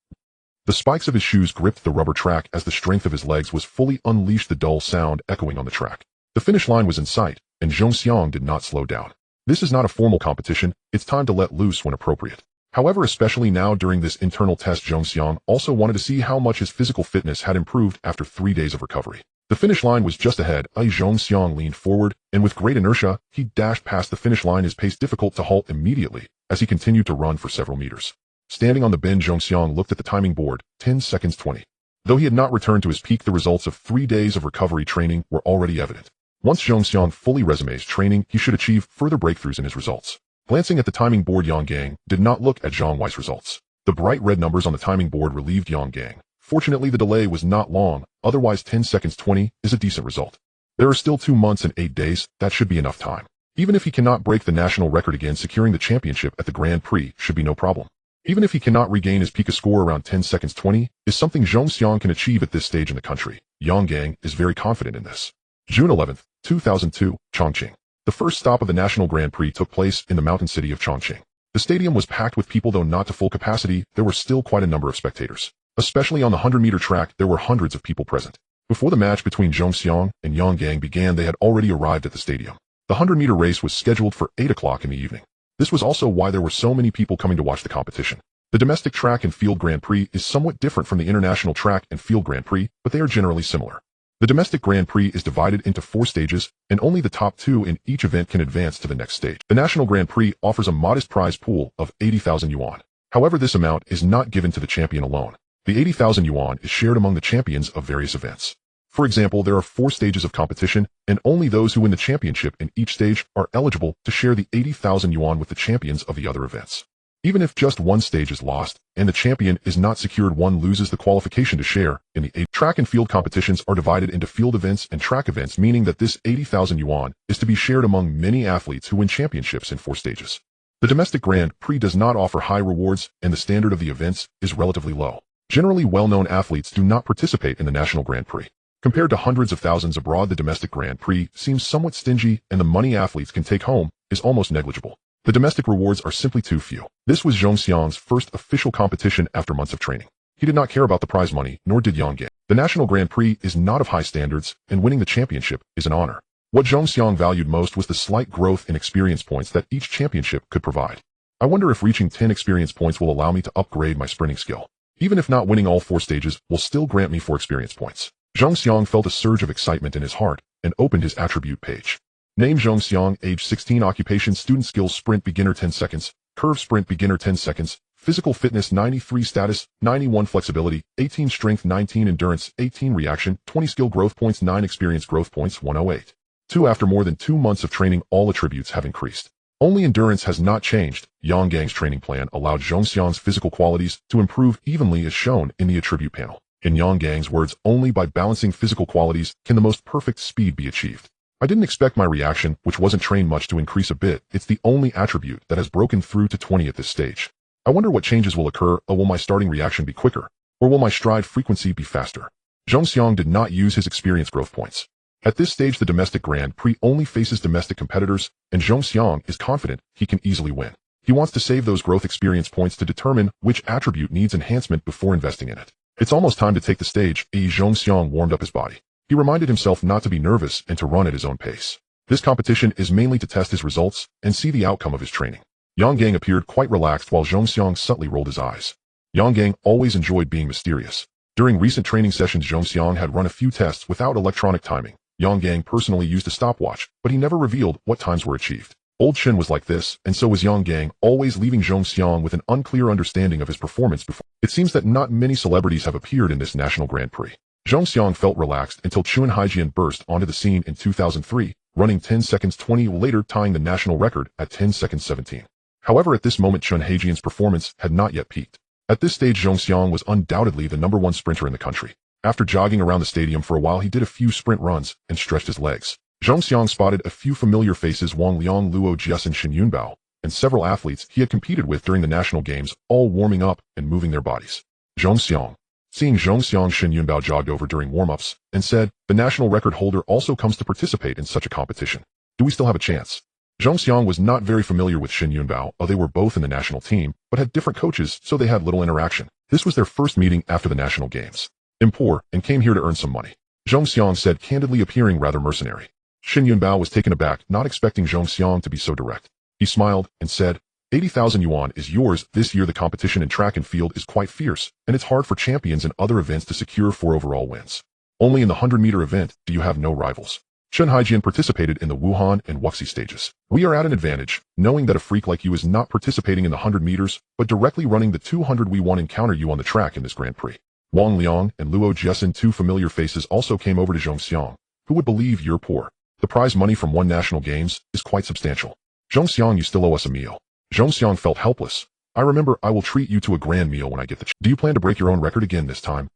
The spikes of his shoes gripped the rubber track as the strength of his legs was fully unleashed, the dull sound echoing on the track. The finish line was in sight, and Zhongxiang did not slow down. This is not a formal competition, it's time to let loose when appropriate. However, especially now during this internal test, Zhongxiang also wanted to see how much his physical fitness had improved after 3 days of recovery. The finish line was just ahead. Zhongxiang leaned forward, and with great inertia, he dashed past the finish line, his pace difficult to halt immediately, as he continued to run for several meters. Standing on the bend, Zhongxiang looked at the timing board, 10 seconds 20. Though he had not returned to his peak, the results of 3 days of recovery training were already evident. Once Zhongxiang fully resumes training, he should achieve further breakthroughs in his results. Glancing at the timing board, Yang Gang did not look at Zhang Wei's results. The bright red numbers on the timing board relieved Yang Gang. Fortunately, the delay was not long, otherwise 10 seconds 20 is a decent result. There are still 2 months and 8 days, that should be enough time. Even if he cannot break the national record again, securing the championship at the Grand Prix should be no problem. Even if he cannot regain his peak, a score around 10 seconds 20 is something Zhongxiang can achieve at this stage in the country. Yang Gang is very confident in this. June 11, 2002, Chongqing. The first stop of the National Grand Prix took place in the mountain city of Chongqing. The stadium was packed with people, though not to full capacity. There were still quite a number of spectators. Especially on the 100-meter track, there were hundreds of people present. Before the match between Zhongxiang and Yang Gang began, they had already arrived at the stadium. The 100-meter race was scheduled for 8 o'clock in the evening. This was also why there were so many people coming to watch the competition. The domestic track and field Grand Prix is somewhat different from the international track and field Grand Prix, but they are generally similar. The domestic Grand Prix is divided into 4 stages, and only the top 2 in each event can advance to the next stage. The National Grand Prix offers a modest prize pool of 80,000 yuan. However, this amount is not given to the champion alone. The 80,000 yuan is shared among the champions of various events. For example, there are 4 stages of competition, and only those who win the championship in each stage are eligible to share the 80,000 yuan with the champions of the other events. Even if just one stage is lost, and the champion is not secured, one loses the qualification to share in the 8. Track and field competitions are divided into field events and track events, meaning that this 80,000 yuan is to be shared among many athletes who win championships in 4 stages. The domestic Grand Prix does not offer high rewards, and the standard of the events is relatively low. Generally, well-known athletes do not participate in the National Grand Prix. Compared to hundreds of thousands abroad, the domestic Grand Prix seems somewhat stingy, and the money athletes can take home is almost negligible. The domestic rewards are simply too few. This was Zhong Xiang's first official competition after months of training. He did not care about the prize money, nor did Yang Gang. The National Grand Prix is not of high standards, and winning the championship is an honor. What Zhong Xiang valued most was the slight growth in experience points that each championship could provide. I wonder if reaching 10 experience points will allow me to upgrade my sprinting skill. Even if not winning all 4 stages will still grant me 4 experience points. Zhong Xiang felt a surge of excitement in his heart and opened his attribute page. Name Zhong Xiang, age 16, occupation student, skills sprint beginner 10 seconds, curve sprint beginner 10 seconds, physical fitness 93, status 91, flexibility 18, strength 19, endurance 18, reaction 20, skill growth points 9, experience growth points 108. 2. After more than 2 months of training, all attributes have increased. Only endurance has not changed. Yang Gang's training plan allowed Zhong Xiang's physical qualities to improve evenly as shown in the attribute panel. In Yang Gang's words, only by balancing physical qualities can the most perfect speed be achieved. I didn't expect my reaction, which wasn't trained much, to increase a bit. It's the only attribute that has broken through to 20 at this stage. I wonder what changes will occur. Will my starting reaction be quicker? Or will my stride frequency be faster? Zhong Xiang did not use his experience growth points. At this stage, the domestic Grand Prix only faces domestic competitors, and Zhong Xiang is confident he can easily win. He wants to save those growth experience points to determine which attribute needs enhancement before investing in it. It's almost time to take the stage. Zhong Xiang warmed up his body. He reminded himself not to be nervous and to run at his own pace. This competition is mainly to test his results and see the outcome of his training. Yang Gang appeared quite relaxed while Zhong Xiang subtly rolled his eyes. Yang Gang always enjoyed being mysterious. During recent training sessions, Zhong Xiang had run a few tests without electronic timing. Yang Gang personally used a stopwatch, but he never revealed what times were achieved. Old Shen was like this, and so was Yang Gang, always leaving Zhong Xiang with an unclear understanding of his performance before. It seems that not many celebrities have appeared in this National Grand Prix. Zhong Xiang felt relaxed until Chuan Haijian burst onto the scene in 2003, running 10 seconds 20, later tying the national record at 10 seconds 17. However, at this moment, Chuan Haijian's performance had not yet peaked. At this stage, Zhong Xiang was undoubtedly the #1 sprinter in the country. After jogging around the stadium for a while, he did a few sprint runs and stretched his legs. Zhong Xiang spotted a few familiar faces: Wang Liang, Luo Jiasen, Shen Yunbao, and several athletes he had competed with during the national games, all warming up and moving their bodies. Zhong Xiang. Seeing Zhong Xiang, Shen Yunbao jogged over during warm-ups and said, "The national record holder also comes to participate in such a competition. Do we still have a chance?" Zhong Xiang was not very familiar with Shen Yunbao. They were both in the national team, but had different coaches, so they had little interaction. This was their first meeting after the national games. "I'm poor and came here to earn some money," Zhong Xiang said, candidly, appearing rather mercenary. Shen Yunbao was taken aback, not expecting Zhong Xiang to be so direct. He smiled and said, 80,000 yuan is yours. This year the competition in track and field is quite fierce, and it's hard for champions in other events to secure 4 overall wins. Only in the 100-meter event do you have no rivals. Chuan Haijian participated in the Wuhan and Wuxi stages. We are at an advantage, knowing that a freak like you is not participating in the 100 meters, but directly running the 200. We want to encounter you on the track in this Grand Prix. Wang Liang and Luo Jiasen, 2 familiar faces, also came over to Zhong Xiang. Who would believe you're poor? The prize money from 1 national games is quite substantial. Zhong Xiang, you still owe us a meal. Zhong Xiang felt helpless. I remember, I will treat you to a grand meal when I get the chance. Do you plan to break your own record again this time?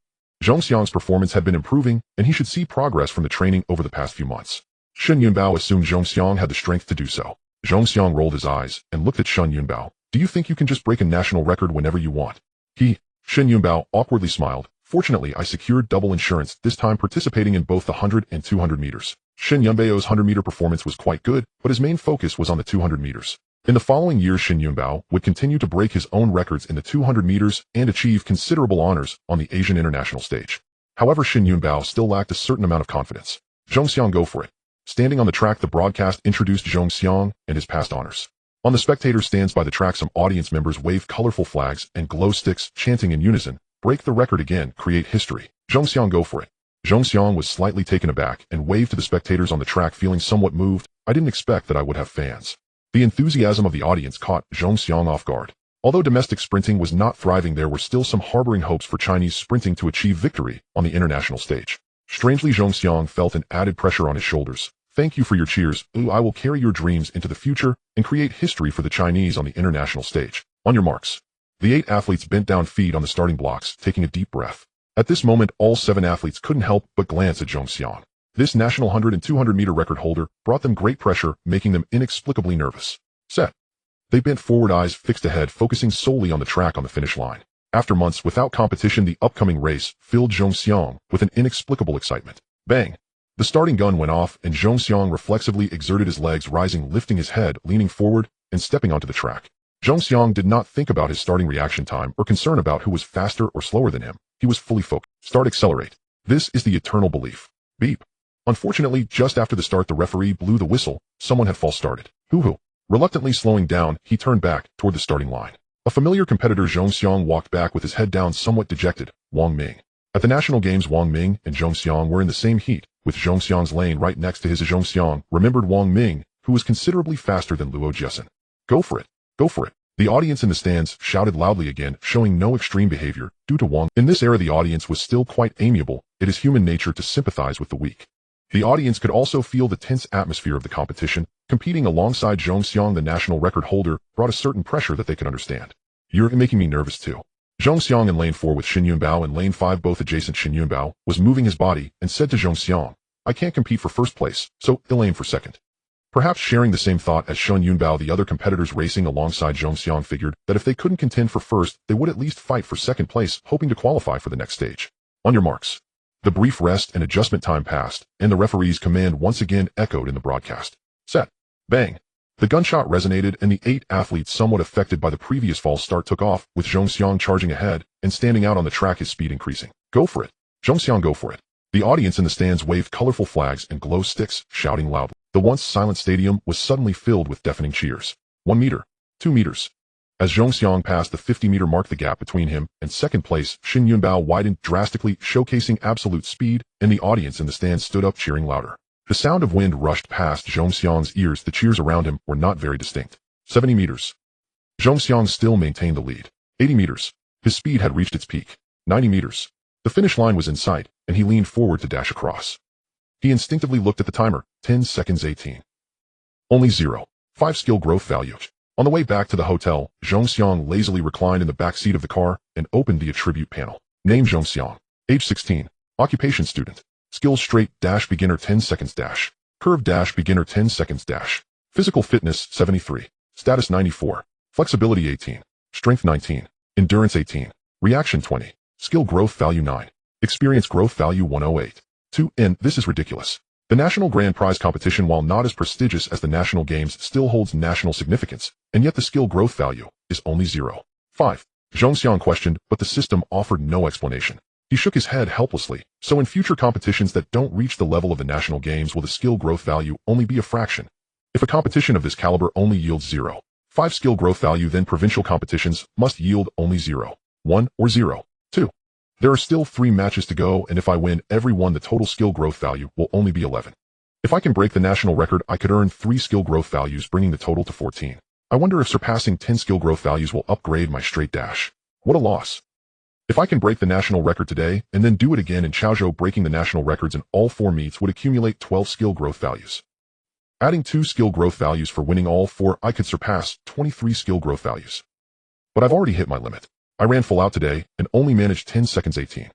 Zhong Xiang's performance had been improving, and he should see progress from the training over the past few months. Shen Yunbao assumed Zhong Xiang had the strength to do so. Zhong Xiang rolled his eyes and looked at Shen Yunbao. Do you think you can just break a national record whenever you want? Shen Yunbao awkwardly smiled. Fortunately, I secured double insurance, this time participating in both the 100 and 200 meters. Shen Yunbao's 100-meter performance was quite good, but his main focus was on the 200 meters. In the following years, Shen Yunbao would continue to break his own records in the 200 meters and achieve considerable honors on the Asian international stage. However, Shen Yunbao still lacked a certain amount of confidence. Zhong Xiang, go for it. Standing on the track, the broadcast introduced Zhong Xiang and his past honors. On the spectator stands by the track, some audience members waved colorful flags and glow sticks, chanting in unison, break the record again, create history. Zhong Xiang, go for it. Zhong Xiang was slightly taken aback and waved to the spectators on the track, feeling somewhat moved. I didn't expect that I would have fans. The enthusiasm of the audience caught Zhong Xiang off guard. Although domestic sprinting was not thriving, there were still some harboring hopes for Chinese sprinting to achieve victory on the international stage. Strangely, Zhong Xiang felt an added pressure on his shoulders. Thank you for your cheers. Ooh, I will carry your dreams into the future and create history for the Chinese on the international stage. On your marks. The 8 athletes bent down feet on the starting blocks, taking a deep breath. At this moment, all 7 athletes couldn't help but glance at Zhong Xiang. This national 100 and 200 meter record holder brought them great pressure, making them inexplicably nervous. Set. They bent forward, eyes fixed ahead, focusing solely on the track on the finish line. After months without competition, the upcoming race filled Zhong Xiang with an inexplicable excitement. Bang! The starting gun went off, and Zhong Xiang reflexively exerted his legs, rising, lifting his head, leaning forward, and stepping onto the track. Zhong Xiang did not think about his starting reaction time or concern about who was faster or slower than him. He was fully focused. Start, accelerate. This is the eternal belief. Beep. Unfortunately, just after the start, the referee blew the whistle. Someone had false started. Hoo-hoo. Reluctantly slowing down, he turned back toward the starting line. A familiar competitor, Zhong Xiang, walked back with his head down, somewhat dejected. Wang Ming. At the national games, Wang Ming and Zhong Xiang were in the same heat, with Zhong Xiang's lane right next to his. Zhong Xiang remembered Wang Ming, who was considerably faster than Luo Jiesin. Go for it. Go for it. The audience in the stands shouted loudly again, showing no extreme behavior due to Wang. In this era, the audience was still quite amiable. It is human nature to sympathize with the weak. The audience could also feel the tense atmosphere of the competition. Competing alongside Zhong Xiang, the national record holder, brought a certain pressure that they could understand. You're making me nervous too. Zhong Xiang in lane 4 with Xin Yunbao in lane 5, both adjacent. Xin Yunbao was moving his body and said to Zhong Xiang, I can't compete for first place, so I'll aim for second. Perhaps sharing the same thought as Xin Yunbao, the other competitors racing alongside Zhong Xiang figured that if they couldn't contend for first, they would at least fight for second place, hoping to qualify for the next stage. On your marks. The brief rest and adjustment time passed, and the referee's command once again echoed in the broadcast. Set. Bang. The gunshot resonated, and the 8 athletes, somewhat affected by the previous false start, took off, with Zhong Xiang charging ahead and standing out on the track, his speed increasing. Go for it. Zhong Xiang, go for it. The audience in the stands waved colorful flags and glow sticks, shouting loudly. The once silent stadium was suddenly filled with deafening cheers. 1 meter. 2 meters. As Zhong Xiang passed the 50-meter mark, the gap between him and second place, Xin Yunbao, widened drastically, showcasing absolute speed, and the audience in the stands stood up, cheering louder. The sound of wind rushed past Zhong Xiang's ears. The cheers around him were not very distinct. 70 meters. Zhong Xiang still maintained the lead. 80 meters. His speed had reached its peak. 90 meters. The finish line was in sight, and he leaned forward to dash across. He instinctively looked at the timer. 10 seconds 18. Only 0.5 skill growth value. On the way back to the hotel, Zhong Xiang lazily reclined in the back seat of the car and opened the attribute panel. Name Zhong Xiang. Age 16. Occupation student. Skills straight dash beginner 10 seconds dash. Curve dash beginner 10 seconds dash. Physical fitness 73. Status 94. Flexibility 18. Strength 19. Endurance 18. Reaction 20. Skill growth value 9. Experience growth value 108. 2N. This is ridiculous. The National Grand Prize competition, while not as prestigious as the national games, still holds national significance, and yet the skill growth value is only 0.5. Zhong Xiang questioned, but the system offered no explanation. He shook his head helplessly. So in future competitions that don't reach the level of the national games, will the skill growth value only be a fraction? If a competition of this caliber only yields 0.5 skill growth value, then provincial competitions must yield only 0.1 or 0.2. There are still 3 matches to go, and if I win every one, the total skill growth value will only be 11. If I can break the national record, I could earn 3 skill growth values, bringing the total to 14. I wonder if surpassing 10 skill growth values will upgrade my straight dash. What a loss. If I can break the national record today, and then do it again in Chaozhou, breaking the national records in all 4 meets would accumulate 12 skill growth values. Adding 2 skill growth values for winning all 4, I could surpass 23 skill growth values. But I've already hit my limit. I ran full out today and only managed 10 seconds 18.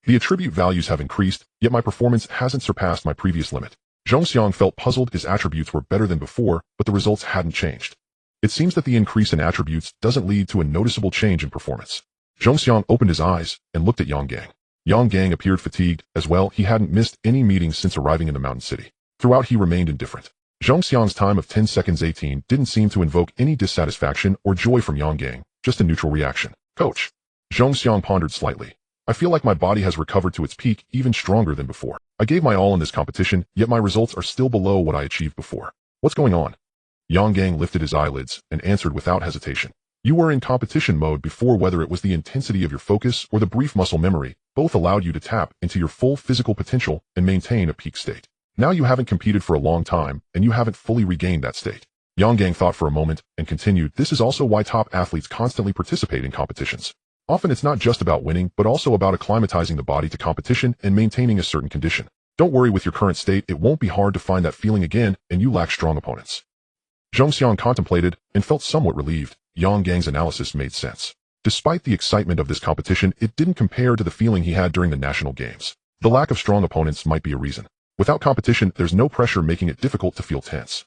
The attribute values have increased, yet my performance hasn't surpassed my previous limit. Zhong Xiang felt puzzled. His attributes were better than before, but the results hadn't changed. It seems that the increase in attributes doesn't lead to a noticeable change in performance. Zhong Xiang opened his eyes and looked at Yang Gang. Yang Gang appeared fatigued as well. He hadn't missed any meetings since arriving in the mountain city. Throughout, he remained indifferent. Zhong Xiang's time of 10 seconds 18 didn't seem to invoke any dissatisfaction or joy from Yang Gang, just a neutral reaction. Coach. Zhong Xiang pondered slightly. I feel like my body has recovered to its peak even stronger than before. I gave my all in this competition, yet my results are still below what I achieved before. What's going on? Yang Gang lifted his eyelids and answered without hesitation. You were in competition mode before. Whether it was the intensity of your focus or the brief muscle memory, both allowed you to tap into your full physical potential and maintain a peak state. Now you haven't competed for a long time, and you haven't fully regained that state. Yang Gang thought for a moment and continued, this is also why top athletes constantly participate in competitions. Often it's not just about winning, but also about acclimatizing the body to competition and maintaining a certain condition. Don't worry, with your current state, it won't be hard to find that feeling again, and you lack strong opponents. Zhongxiang contemplated and felt somewhat relieved. Yang Gang's analysis made sense. Despite the excitement of this competition, it didn't compare to the feeling he had during the national games. The lack of strong opponents might be a reason. Without competition, there's no pressure, making it difficult to feel tense.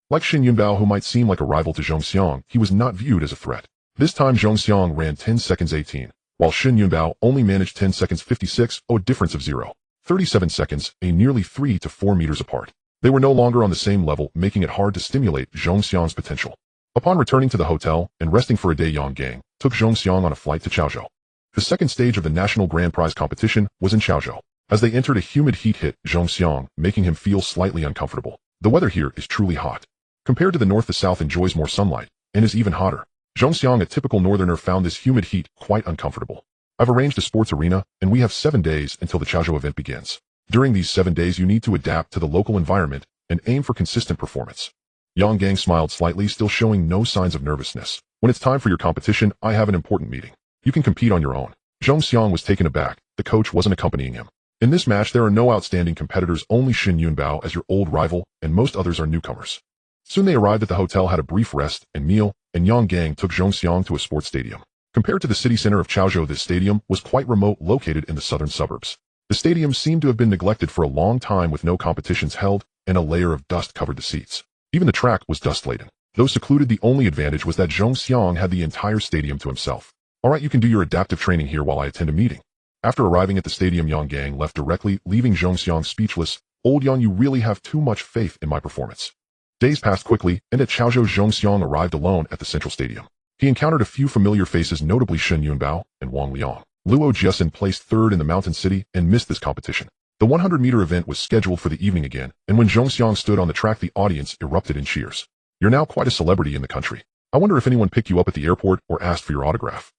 Like Shin Yunbao, who might seem like a rival to Zhongxiang, he was not viewed as a threat. This time Zhongxiang ran 10 seconds 18, while Shin Yunbao only managed 10 seconds 56, a difference of 0.37 seconds, a nearly 3 to 4 meters apart. They were no longer on the same level, making it hard to stimulate Zhongxiang's potential. Upon returning to the hotel and resting for a day, Yang Gang took Zhongxiang on a flight to Chaozhou. The second stage of the National Grand Prize competition was in Chaozhou. As they entered, a humid heat hit Zhongxiang, making him feel slightly uncomfortable. The weather here is truly hot. Compared to the north, the south enjoys more sunlight and is even hotter. Zhongxiang, a typical northerner, found this humid heat quite uncomfortable. I've arranged a sports arena, and we have 7 days until the Chaozhou event begins. During these 7 days, you need to adapt to the local environment and aim for consistent performance. Yang Gang smiled slightly, still showing no signs of nervousness. When it's time for your competition, I have an important meeting. You can compete on your own. Zhongxiang was taken aback. The coach wasn't accompanying him. In this match, there are no outstanding competitors, only Shin Yunbao as your old rival, and most others are newcomers. Soon they arrived at the hotel, had a brief rest and meal, and Yang Gang took Zhongxiang to a sports stadium. Compared to the city center of Chaozhou, this stadium was quite remote, located in the southern suburbs. The stadium seemed to have been neglected for a long time, with no competitions held, and a layer of dust covered the seats. Even the track was dust-laden. Though secluded, the only advantage was that Zhongxiang had the entire stadium to himself. Alright, you can do your adaptive training here while I attend a meeting. After arriving at the stadium, Yang Gang left directly, leaving Zhongxiang speechless. Old Yang, you really have too much faith in my performance. Days passed quickly, and at Chaozhou, Zhongxiang arrived alone at the central stadium. He encountered a few familiar faces, notably Shin Yunbao and Wang Liang. Luo Jiasen placed third in the mountain city and missed this competition. The 100-meter event was scheduled for the evening again, and when Zhongxiang stood on the track, the audience erupted in cheers. You're now quite a celebrity in the country. I wonder if anyone picked you up at the airport or asked for your autograph.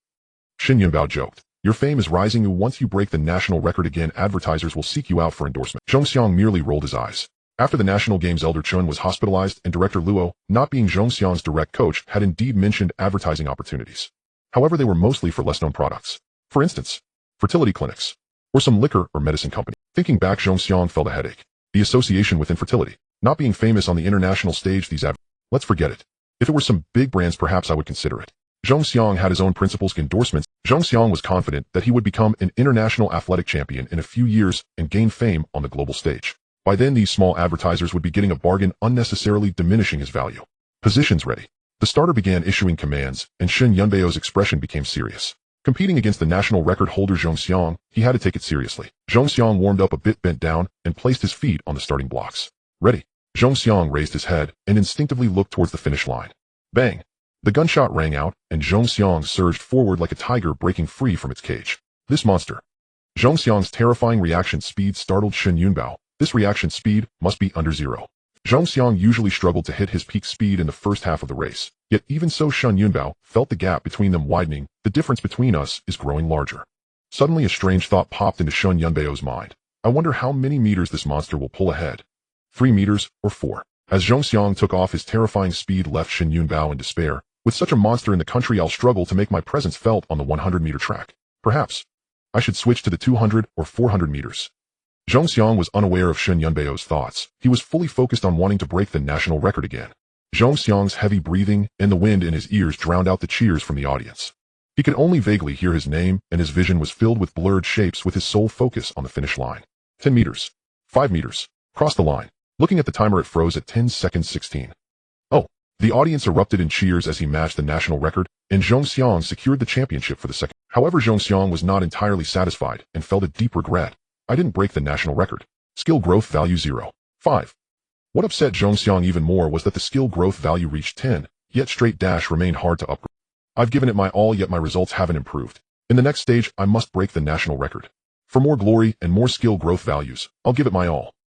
Shin Yunbao joked. Your fame is rising, and once you break the national record again, advertisers will seek you out for endorsement. Zhongxiang merely rolled his eyes. After the national games, Elder Chun was hospitalized, and Director Luo, not being Zhongxiang's direct coach, had indeed mentioned advertising opportunities. However, they were mostly for less-known products. For instance, fertility clinics, or some liquor or medicine company. Thinking back, Zhongxiang felt a headache. The association with infertility, not being famous on the international stage, let's forget it. If it were some big brands, perhaps I would consider it. Zhongxiang had his own principles, endorsements. Zhongxiang was confident that he would become an international athletic champion in a few years and gain fame on the global stage. By then, these small advertisers would be getting a bargain, unnecessarily diminishing his value. Positions ready. The starter began issuing commands, and Shin Yunbao's expression became serious. Competing against the national record holder Zhongxiang, he had to take it seriously. Zhongxiang warmed up a bit, bent down, and placed his feet on the starting blocks. Ready. Zhongxiang raised his head and instinctively looked towards the finish line. Bang! The gunshot rang out, and Zhongxiang surged forward like a tiger breaking free from its cage. This monster. Zhongxiang's terrifying reaction speed startled Shin Yunbao. This reaction speed must be under 0. Zhongxiang usually struggled to hit his peak speed in the first half of the race. Yet even so, Shin Yunbao felt the gap between them widening. The difference between us is growing larger. Suddenly a strange thought popped into Shin Yunbao's mind. I wonder how many meters this monster will pull ahead. 3 meters or 4. As Zhongxiang took off, his terrifying speed left Shin Yunbao in despair. With such a monster in the country, I'll struggle to make my presence felt on the 100-meter track. Perhaps I should switch to the 200 or 400 meters. Zhongxiang was unaware of Shin Yunbao's thoughts. He was fully focused on wanting to break the national record again. Zhongxiang's heavy breathing and the wind in his ears drowned out the cheers from the audience. He could only vaguely hear his name, and his vision was filled with blurred shapes, with his sole focus on the finish line. 10 meters. 5 meters. Cross the line. Looking at the timer, it froze at 10 seconds 16. Oh! The audience erupted in cheers as he matched the national record, and Zhongxiang secured the championship for the second. However, Zhongxiang was not entirely satisfied and felt a deep regret. I didn't break the national record. Skill growth value 0.5. What upset Zhongxiang even more was that the skill growth value reached 10, yet straight dash remained hard to upgrade. I've given it my all, yet my results haven't improved. In the next stage, I must break the national record. For more glory and more skill growth values, I'll give it my all.